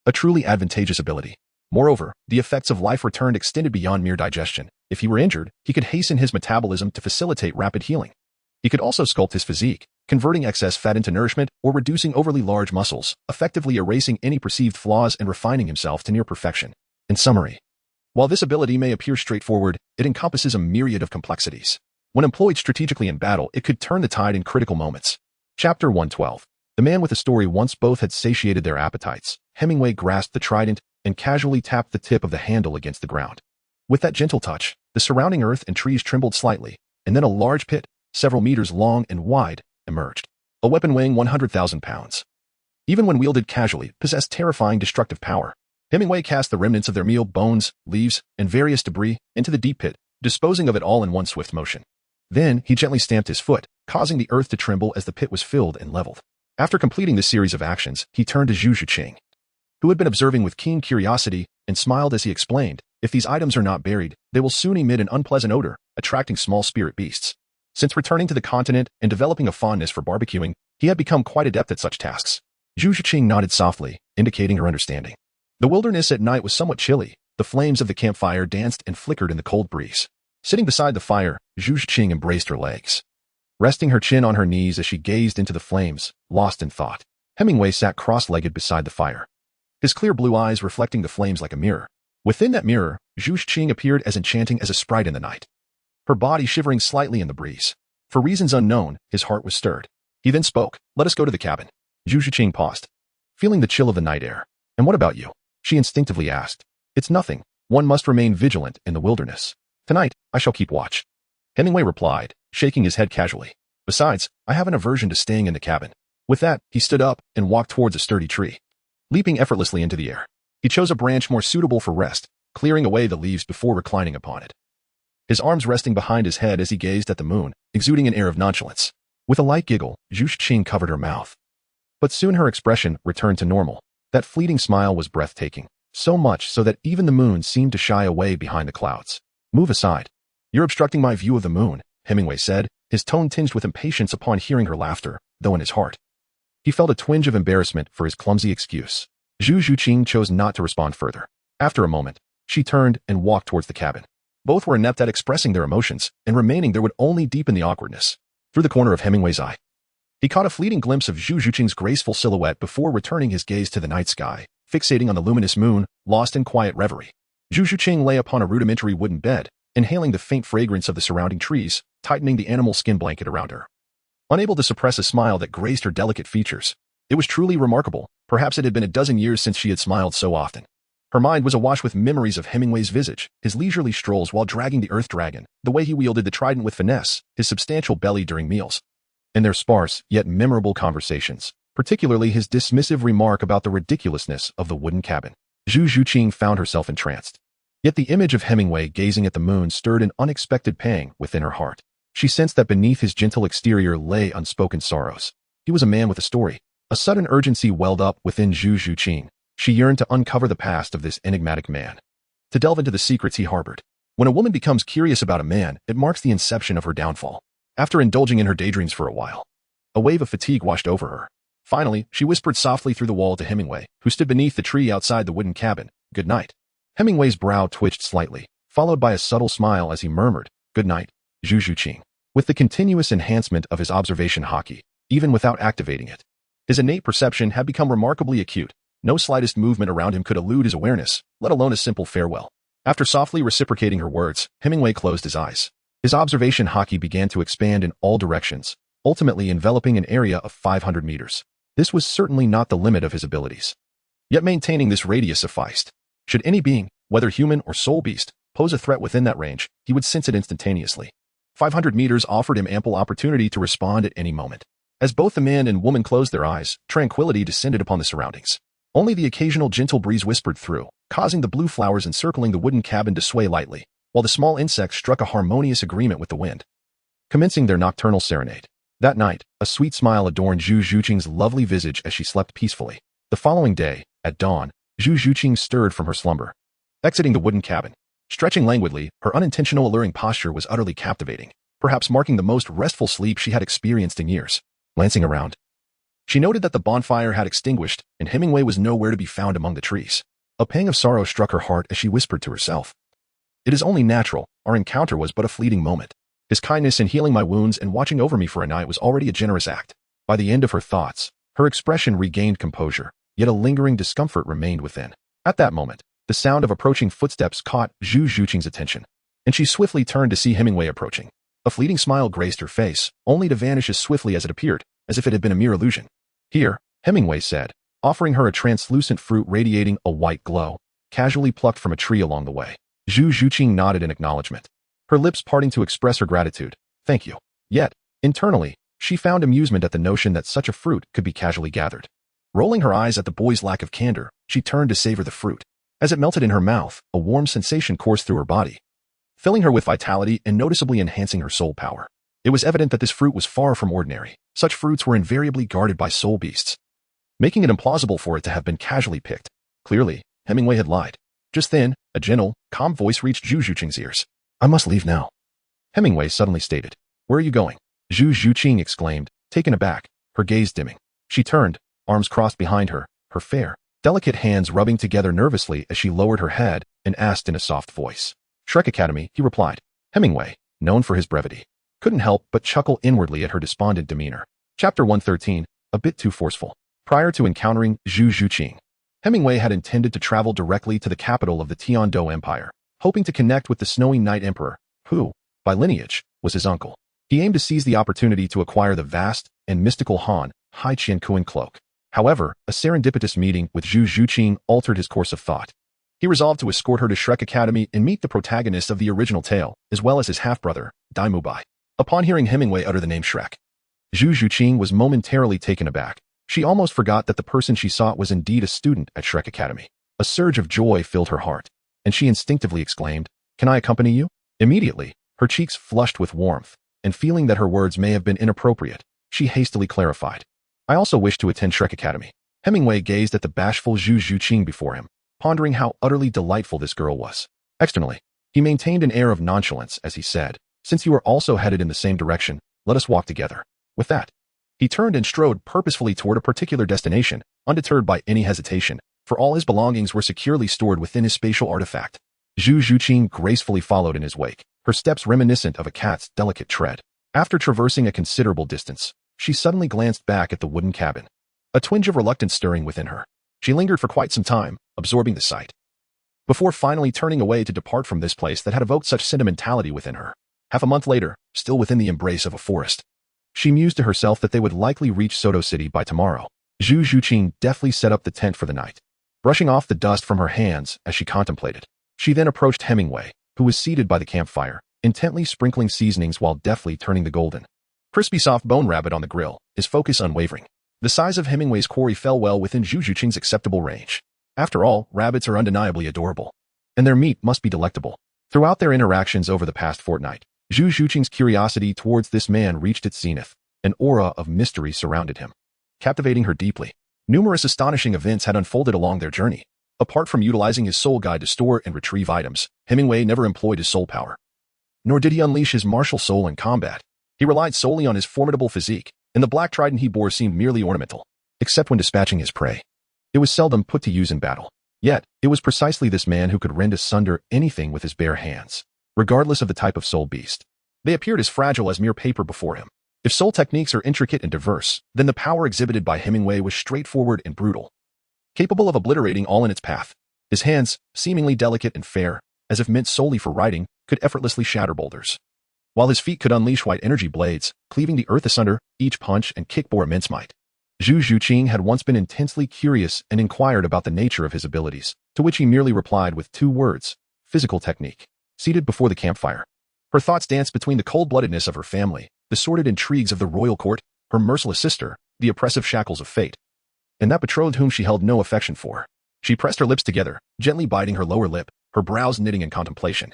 A truly advantageous ability. Moreover, the effects of life returned extended beyond mere digestion. If he were injured, he could hasten his metabolism to facilitate rapid healing. He could also sculpt his physique, converting excess fat into nourishment or reducing overly large muscles, effectively erasing any perceived flaws and refining himself to near perfection. In summary, while this ability may appear straightforward, it encompasses a myriad of complexities. When employed strategically in battle, it could turn the tide in critical moments. Chapter 112. The man with the story. Once both had satiated their appetites, Hemingway grasped the trident and casually tapped the tip of the handle against the ground. With that gentle touch, the surrounding earth and trees trembled slightly, and then a large pit, several meters long and wide, emerged. A weapon weighing 100,000 pounds. Even when wielded casually, it possessed terrifying destructive power. Hemingway cast the remnants of their meal, bones, leaves, and various debris into the deep pit, disposing of it all in one swift motion. Then he gently stamped his foot, causing the earth to tremble as the pit was filled and leveled. After completing this series of actions, he turned to Zhu Zhuqing, who had been observing with keen curiosity, and smiled as he explained, "If these items are not buried, they will soon emit an unpleasant odor, attracting small spirit beasts." Since returning to the continent and developing a fondness for barbecuing, he had become quite adept at such tasks. Zhu Zhuqing nodded softly, indicating her understanding. The wilderness at night was somewhat chilly. The flames of the campfire danced and flickered in the cold breeze. Sitting beside the fire, Zhu Zhuqing embraced her legs, resting her chin on her knees as she gazed into the flames, lost in thought. Hemingway sat cross-legged beside the fire, his clear blue eyes reflecting the flames like a mirror. Within that mirror, Zhu Zhuqing appeared as enchanting as a sprite in the night, her body shivering slightly in the breeze. For reasons unknown, his heart was stirred. He then spoke, "Let us go to the cabin." Zhu Zhuqing paused, feeling the chill of the night air. "And what about you?" she instinctively asked. "It's nothing. One must remain vigilant in the wilderness. Tonight, I shall keep watch." Hemingway replied, shaking his head casually. "Besides, I have an aversion to staying in the cabin." With that, he stood up and walked towards a sturdy tree, leaping effortlessly into the air. He chose a branch more suitable for rest, clearing away the leaves before reclining upon it, his arms resting behind his head as he gazed at the moon, exuding an air of nonchalance. With a light giggle, Zhu Zhuqing covered her mouth. But soon her expression returned to normal. That fleeting smile was breathtaking, so much so that even the moon seemed to shy away behind the clouds. "Move aside. You're obstructing my view of the moon," Hemingway said, his tone tinged with impatience upon hearing her laughter, though in his heart he felt a twinge of embarrassment for his clumsy excuse. Zhu Zhuqing chose not to respond further. After a moment, she turned and walked towards the cabin. Both were inept at expressing their emotions, and remaining there would only deepen the awkwardness. Through the corner of Hemingway's eye, he caught a fleeting glimpse of Zhu Zhuqing's graceful silhouette before returning his gaze to the night sky, fixating on the luminous moon, lost in quiet reverie. Zhu Zhuqing lay upon a rudimentary wooden bed, inhaling the faint fragrance of the surrounding trees, tightening the animal skin blanket around her. Unable to suppress a smile that graced her delicate features, it was truly remarkable. Perhaps it had been a dozen years since she had smiled so often. Her mind was awash with memories of Hemingway's visage, his leisurely strolls while dragging the earth dragon, the way he wielded the trident with finesse, his substantial belly during meals, and their sparse, yet memorable conversations, particularly his dismissive remark about the ridiculousness of the wooden cabin. Zhu Zhuqing found herself entranced. Yet the image of Hemingway gazing at the moon stirred an unexpected pang within her heart. She sensed that beneath his gentle exterior lay unspoken sorrows. He was a man with a story. A sudden urgency welled up within Zhu Zhuqing. She yearned to uncover the past of this enigmatic man, to delve into the secrets he harbored. When a woman becomes curious about a man, it marks the inception of her downfall. After indulging in her daydreams for a while, a wave of fatigue washed over her. Finally, she whispered softly through the wall to Hemingway, who stood beneath the tree outside the wooden cabin, "Good night." Hemingway's brow twitched slightly, followed by a subtle smile as he murmured, "Good night, Zhu Zhuqing." With the continuous enhancement of his observation hockey, even without activating it, his innate perception had become remarkably acute. No slightest movement around him could elude his awareness, let alone a simple farewell. After softly reciprocating her words, Hemingway closed his eyes. His observation hockey began to expand in all directions, ultimately enveloping an area of 500 meters. This was certainly not the limit of his abilities. Yet maintaining this radius sufficed. Should any being, whether human or soul beast, pose a threat within that range, he would sense it instantaneously. 500 meters offered him ample opportunity to respond at any moment. As both the man and woman closed their eyes, tranquility descended upon the surroundings. Only the occasional gentle breeze whispered through, causing the blue flowers encircling the wooden cabin to sway lightly, while the small insects struck a harmonious agreement with the wind, commencing their nocturnal serenade. That night, a sweet smile adorned Zhu Zhuqing's lovely visage as she slept peacefully. The following day, at dawn, Zhu Zhuqing stirred from her slumber, exiting the wooden cabin. Stretching languidly, her unintentional alluring posture was utterly captivating, perhaps marking the most restful sleep she had experienced in years. Glancing around, she noted that the bonfire had extinguished, and Hemingway was nowhere to be found among the trees. A pang of sorrow struck her heart as she whispered to herself, "It is only natural, our encounter was but a fleeting moment. His kindness in healing my wounds and watching over me for a night was already a generous act." By the end of her thoughts, her expression regained composure, yet a lingering discomfort remained within. At that moment, the sound of approaching footsteps caught Zhu Zhuqing's attention, and she swiftly turned to see Hemingway approaching. A fleeting smile graced her face, only to vanish as swiftly as it appeared, as if it had been a mere illusion. "Here," Hemingway said, offering her a translucent fruit radiating a white glow. casually plucked from a tree along the way. Zhu Zhuqing nodded in acknowledgement, her lips parting to express her gratitude. Thank you. Yet, internally, she found amusement at the notion that such a fruit could be casually gathered. Rolling her eyes at the boy's lack of candor, she turned to savor the fruit. As it melted in her mouth, a warm sensation coursed through her body, filling her with vitality and noticeably enhancing her soul power. It was evident that this fruit was far from ordinary. Such fruits were invariably guarded by soul beasts, making it implausible for it to have been casually picked. Clearly, Hemingway had lied. Just then, a gentle, calm voice reached Zhu Zhuqing's ears. I must leave now, Hemingway suddenly stated. Where are you going? Zhu Zhuqing exclaimed, taken aback, her gaze dimming. She turned, arms crossed behind her, her fair, delicate hands rubbing together nervously as she lowered her head and asked in a soft voice. Shrek Academy, he replied. Hemingway, known for his brevity, couldn't help but chuckle inwardly at her despondent demeanor. Chapter 113, a bit too forceful. Prior to encountering Zhu Zhuqing, Hemingway had intended to travel directly to the capital of the Tiandou Empire, hoping to connect with the snowy Night Emperor, who, by lineage, was his uncle. He aimed to seize the opportunity to acquire the vast and mystical Han, Hai Qiankuan cloak. However, a serendipitous meeting with Zhu Zhuqing altered his course of thought. He resolved to escort her to Shrek Academy and meet the protagonist of the original tale, as well as his half-brother, Dai Mubai. Upon hearing Hemingway utter the name Shrek, Zhu Zhuqing was momentarily taken aback. She almost forgot that the person she sought was indeed a student at Shrek Academy. A surge of joy filled her heart, and she instinctively exclaimed, Can I accompany you? Immediately, her cheeks flushed with warmth, and feeling that her words may have been inappropriate, she hastily clarified. I also wish to attend Shrek Academy. Hemingway gazed at the bashful Zhu Zhuqing before him, pondering how utterly delightful this girl was. Externally, he maintained an air of nonchalance as he said, Since you are also headed in the same direction, let us walk together. With that, he turned and strode purposefully toward a particular destination, undeterred by any hesitation, for all his belongings were securely stored within his spatial artifact. Zhu Zhuqing gracefully followed in his wake, her steps reminiscent of a cat's delicate tread. After traversing a considerable distance, she suddenly glanced back at the wooden cabin, a twinge of reluctance stirring within her. She lingered for quite some time, absorbing the sight, before finally turning away to depart from this place that had evoked such sentimentality within her. Half a month later, still within the embrace of a forest, she mused to herself that they would likely reach Soto City by tomorrow. Zhu Zhuqing deftly set up the tent for the night, brushing off the dust from her hands as she contemplated. She then approached Hemingway, who was seated by the campfire, intently sprinkling seasonings while deftly turning the golden, crispy soft bone rabbit on the grill, his focus unwavering. The size of Hemingway's quarry fell well within Zhu Zhuqing's acceptable range. After all, rabbits are undeniably adorable, and their meat must be delectable. Throughout their interactions over the past fortnight, Zhu Zhuqing's curiosity towards this man reached its zenith. An aura of mystery surrounded him, captivating her deeply. Numerous astonishing events had unfolded along their journey. Apart from utilizing his soul guide to store and retrieve items, Hemingway never employed his soul power. Nor did he unleash his martial soul in combat. He relied solely on his formidable physique, and the black trident he bore seemed merely ornamental, except when dispatching his prey. It was seldom put to use in battle. Yet, it was precisely this man who could rend asunder anything with his bare hands, regardless of the type of soul beast. They appeared as fragile as mere paper before him. If soul techniques are intricate and diverse, then the power exhibited by Hemingway was straightforward and brutal, capable of obliterating all in its path. His hands, seemingly delicate and fair, as if meant solely for writing, could effortlessly shatter boulders, while his feet could unleash white energy blades, cleaving the earth asunder. Each punch and kick bore immense might. Zhu Zhuqing had once been intensely curious and inquired about the nature of his abilities, to which he merely replied with 2 words, physical technique. Seated before the campfire, her thoughts danced between the cold-bloodedness of her family, the sordid intrigues of the royal court, her merciless sister, the oppressive shackles of fate, and that betrothed whom she held no affection for. She pressed her lips together, gently biting her lower lip, her brows knitting in contemplation.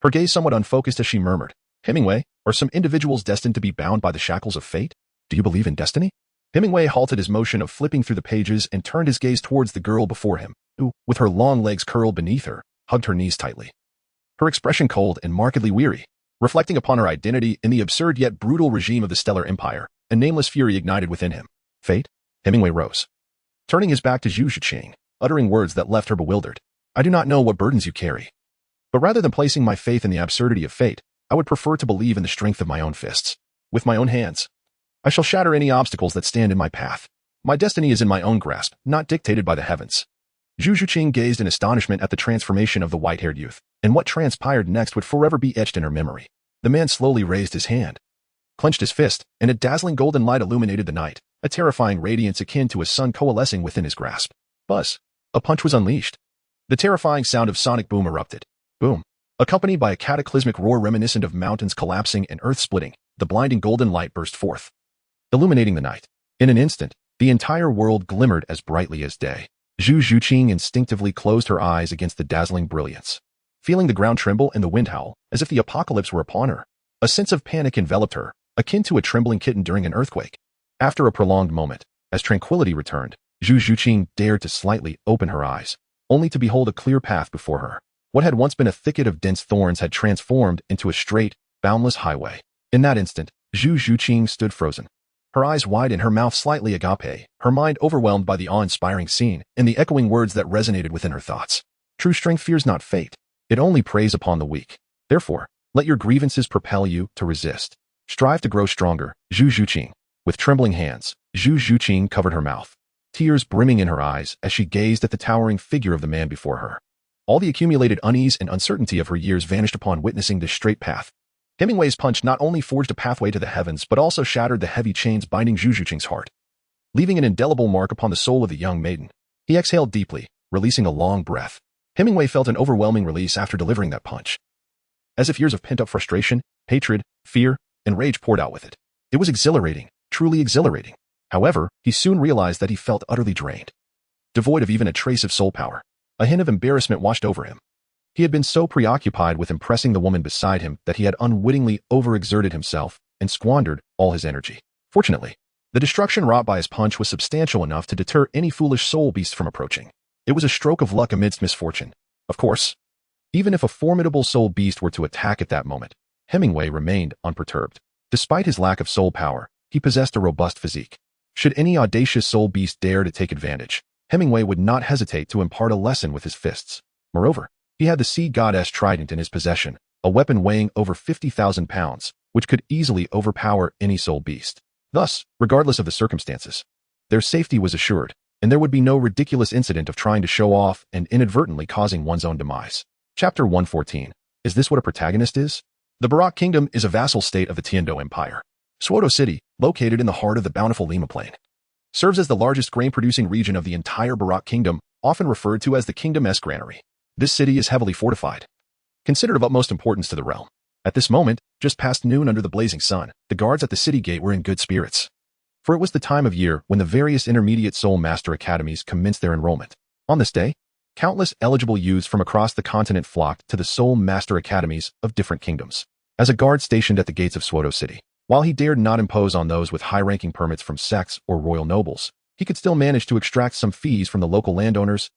Her gaze somewhat unfocused as she murmured, Hemingway, are some individuals destined to be bound by the shackles of fate? Do you believe in destiny? Hemingway halted his motion of flipping through the pages and turned his gaze towards the girl before him, who, with her long legs curled beneath her, hugged her knees tightly. Her expression cold and markedly weary, reflecting upon her identity in the absurd yet brutal regime of the Stellar Empire. A nameless fury ignited within him. Fate? Hemingway rose, turning his back to Zhu Zhuqing, uttering words that left her bewildered. I do not know what burdens you carry, but rather than placing my faith in the absurdity of fate, I would prefer to believe in the strength of my own fists. With my own hands, I shall shatter any obstacles that stand in my path. My destiny is in my own grasp, not dictated by the heavens. Zhu Zhuqing gazed in astonishment at the transformation of the white-haired youth, and what transpired next would forever be etched in her memory. The man slowly raised his hand, clenched his fist, and a dazzling golden light illuminated the night, a terrifying radiance akin to a sun coalescing within his grasp. Buzz! A punch was unleashed. The terrifying sound of sonic boom erupted. Boom. Accompanied by a cataclysmic roar reminiscent of mountains collapsing and earth splitting, the blinding golden light burst forth, illuminating the night. In an instant, the entire world glimmered as brightly as day. Zhu Zhuqing instinctively closed her eyes against the dazzling brilliance. Feeling the ground tremble and the wind howl, as if the apocalypse were upon her, a sense of panic enveloped her, akin to a trembling kitten during an earthquake. After a prolonged moment, as tranquility returned, Zhu Zhuqing dared to slightly open her eyes, only to behold a clear path before her. What had once been a thicket of dense thorns had transformed into a straight, boundless highway. In that instant, Zhu Zhuqing stood frozen. Her eyes wide and her mouth slightly agape, her mind overwhelmed by the awe-inspiring scene and the echoing words that resonated within her thoughts. True strength fears not fate. It only preys upon the weak. Therefore, let your grievances propel you to resist. Strive to grow stronger, Zhu Zhuqing. With trembling hands, Zhu Zhuqing covered her mouth, tears brimming in her eyes as she gazed at the towering figure of the man before her. All the accumulated unease and uncertainty of her years vanished upon witnessing this straight path. Hemingway's punch not only forged a pathway to the heavens but also shattered the heavy chains binding Zhu Zhuqing's heart, leaving an indelible mark upon the soul of the young maiden. He exhaled deeply, releasing a long breath. Hemingway felt an overwhelming release after delivering that punch, as if years of pent-up frustration, hatred, fear, and rage poured out with it. It was exhilarating, truly exhilarating. However, he soon realized that he felt utterly drained, devoid of even a trace of soul power. A hint of embarrassment washed over him. He had been so preoccupied with impressing the woman beside him that he had unwittingly overexerted himself and squandered all his energy. Fortunately, the destruction wrought by his punch was substantial enough to deter any foolish soul beast from approaching. It was a stroke of luck amidst misfortune. Of course, even if a formidable soul beast were to attack at that moment, Hemingway remained unperturbed. Despite his lack of soul power, he possessed a robust physique. Should any audacious soul beast dare to take advantage, Hemingway would not hesitate to impart a lesson with his fists. Moreover, he had the sea goddess trident in his possession, a weapon weighing over 50,000 pounds, which could easily overpower any soul beast. Thus, regardless of the circumstances, their safety was assured, and there would be no ridiculous incident of trying to show off and inadvertently causing one's own demise. Chapter 114. Is this what a protagonist is? The Barak Kingdom is a vassal state of the Tiandou Empire. Suodo City, located in the heart of the bountiful Lima Plain, serves as the largest grain-producing region of the entire Barak Kingdom, often referred to as the Kingdom-esque granary. This city is heavily fortified, considered of utmost importance to the realm. At this moment, just past noon under the blazing sun, the guards at the city gate were in good spirits, for it was the time of year when the various intermediate soul master academies commenced their enrollment. On this day, countless eligible youths from across the continent flocked to the soul master academies of different kingdoms. As a guard stationed at the gates of Suodo City, while he dared not impose on those with high-ranking permits from sects or royal nobles, he could still manage to extract some fees from the local landowners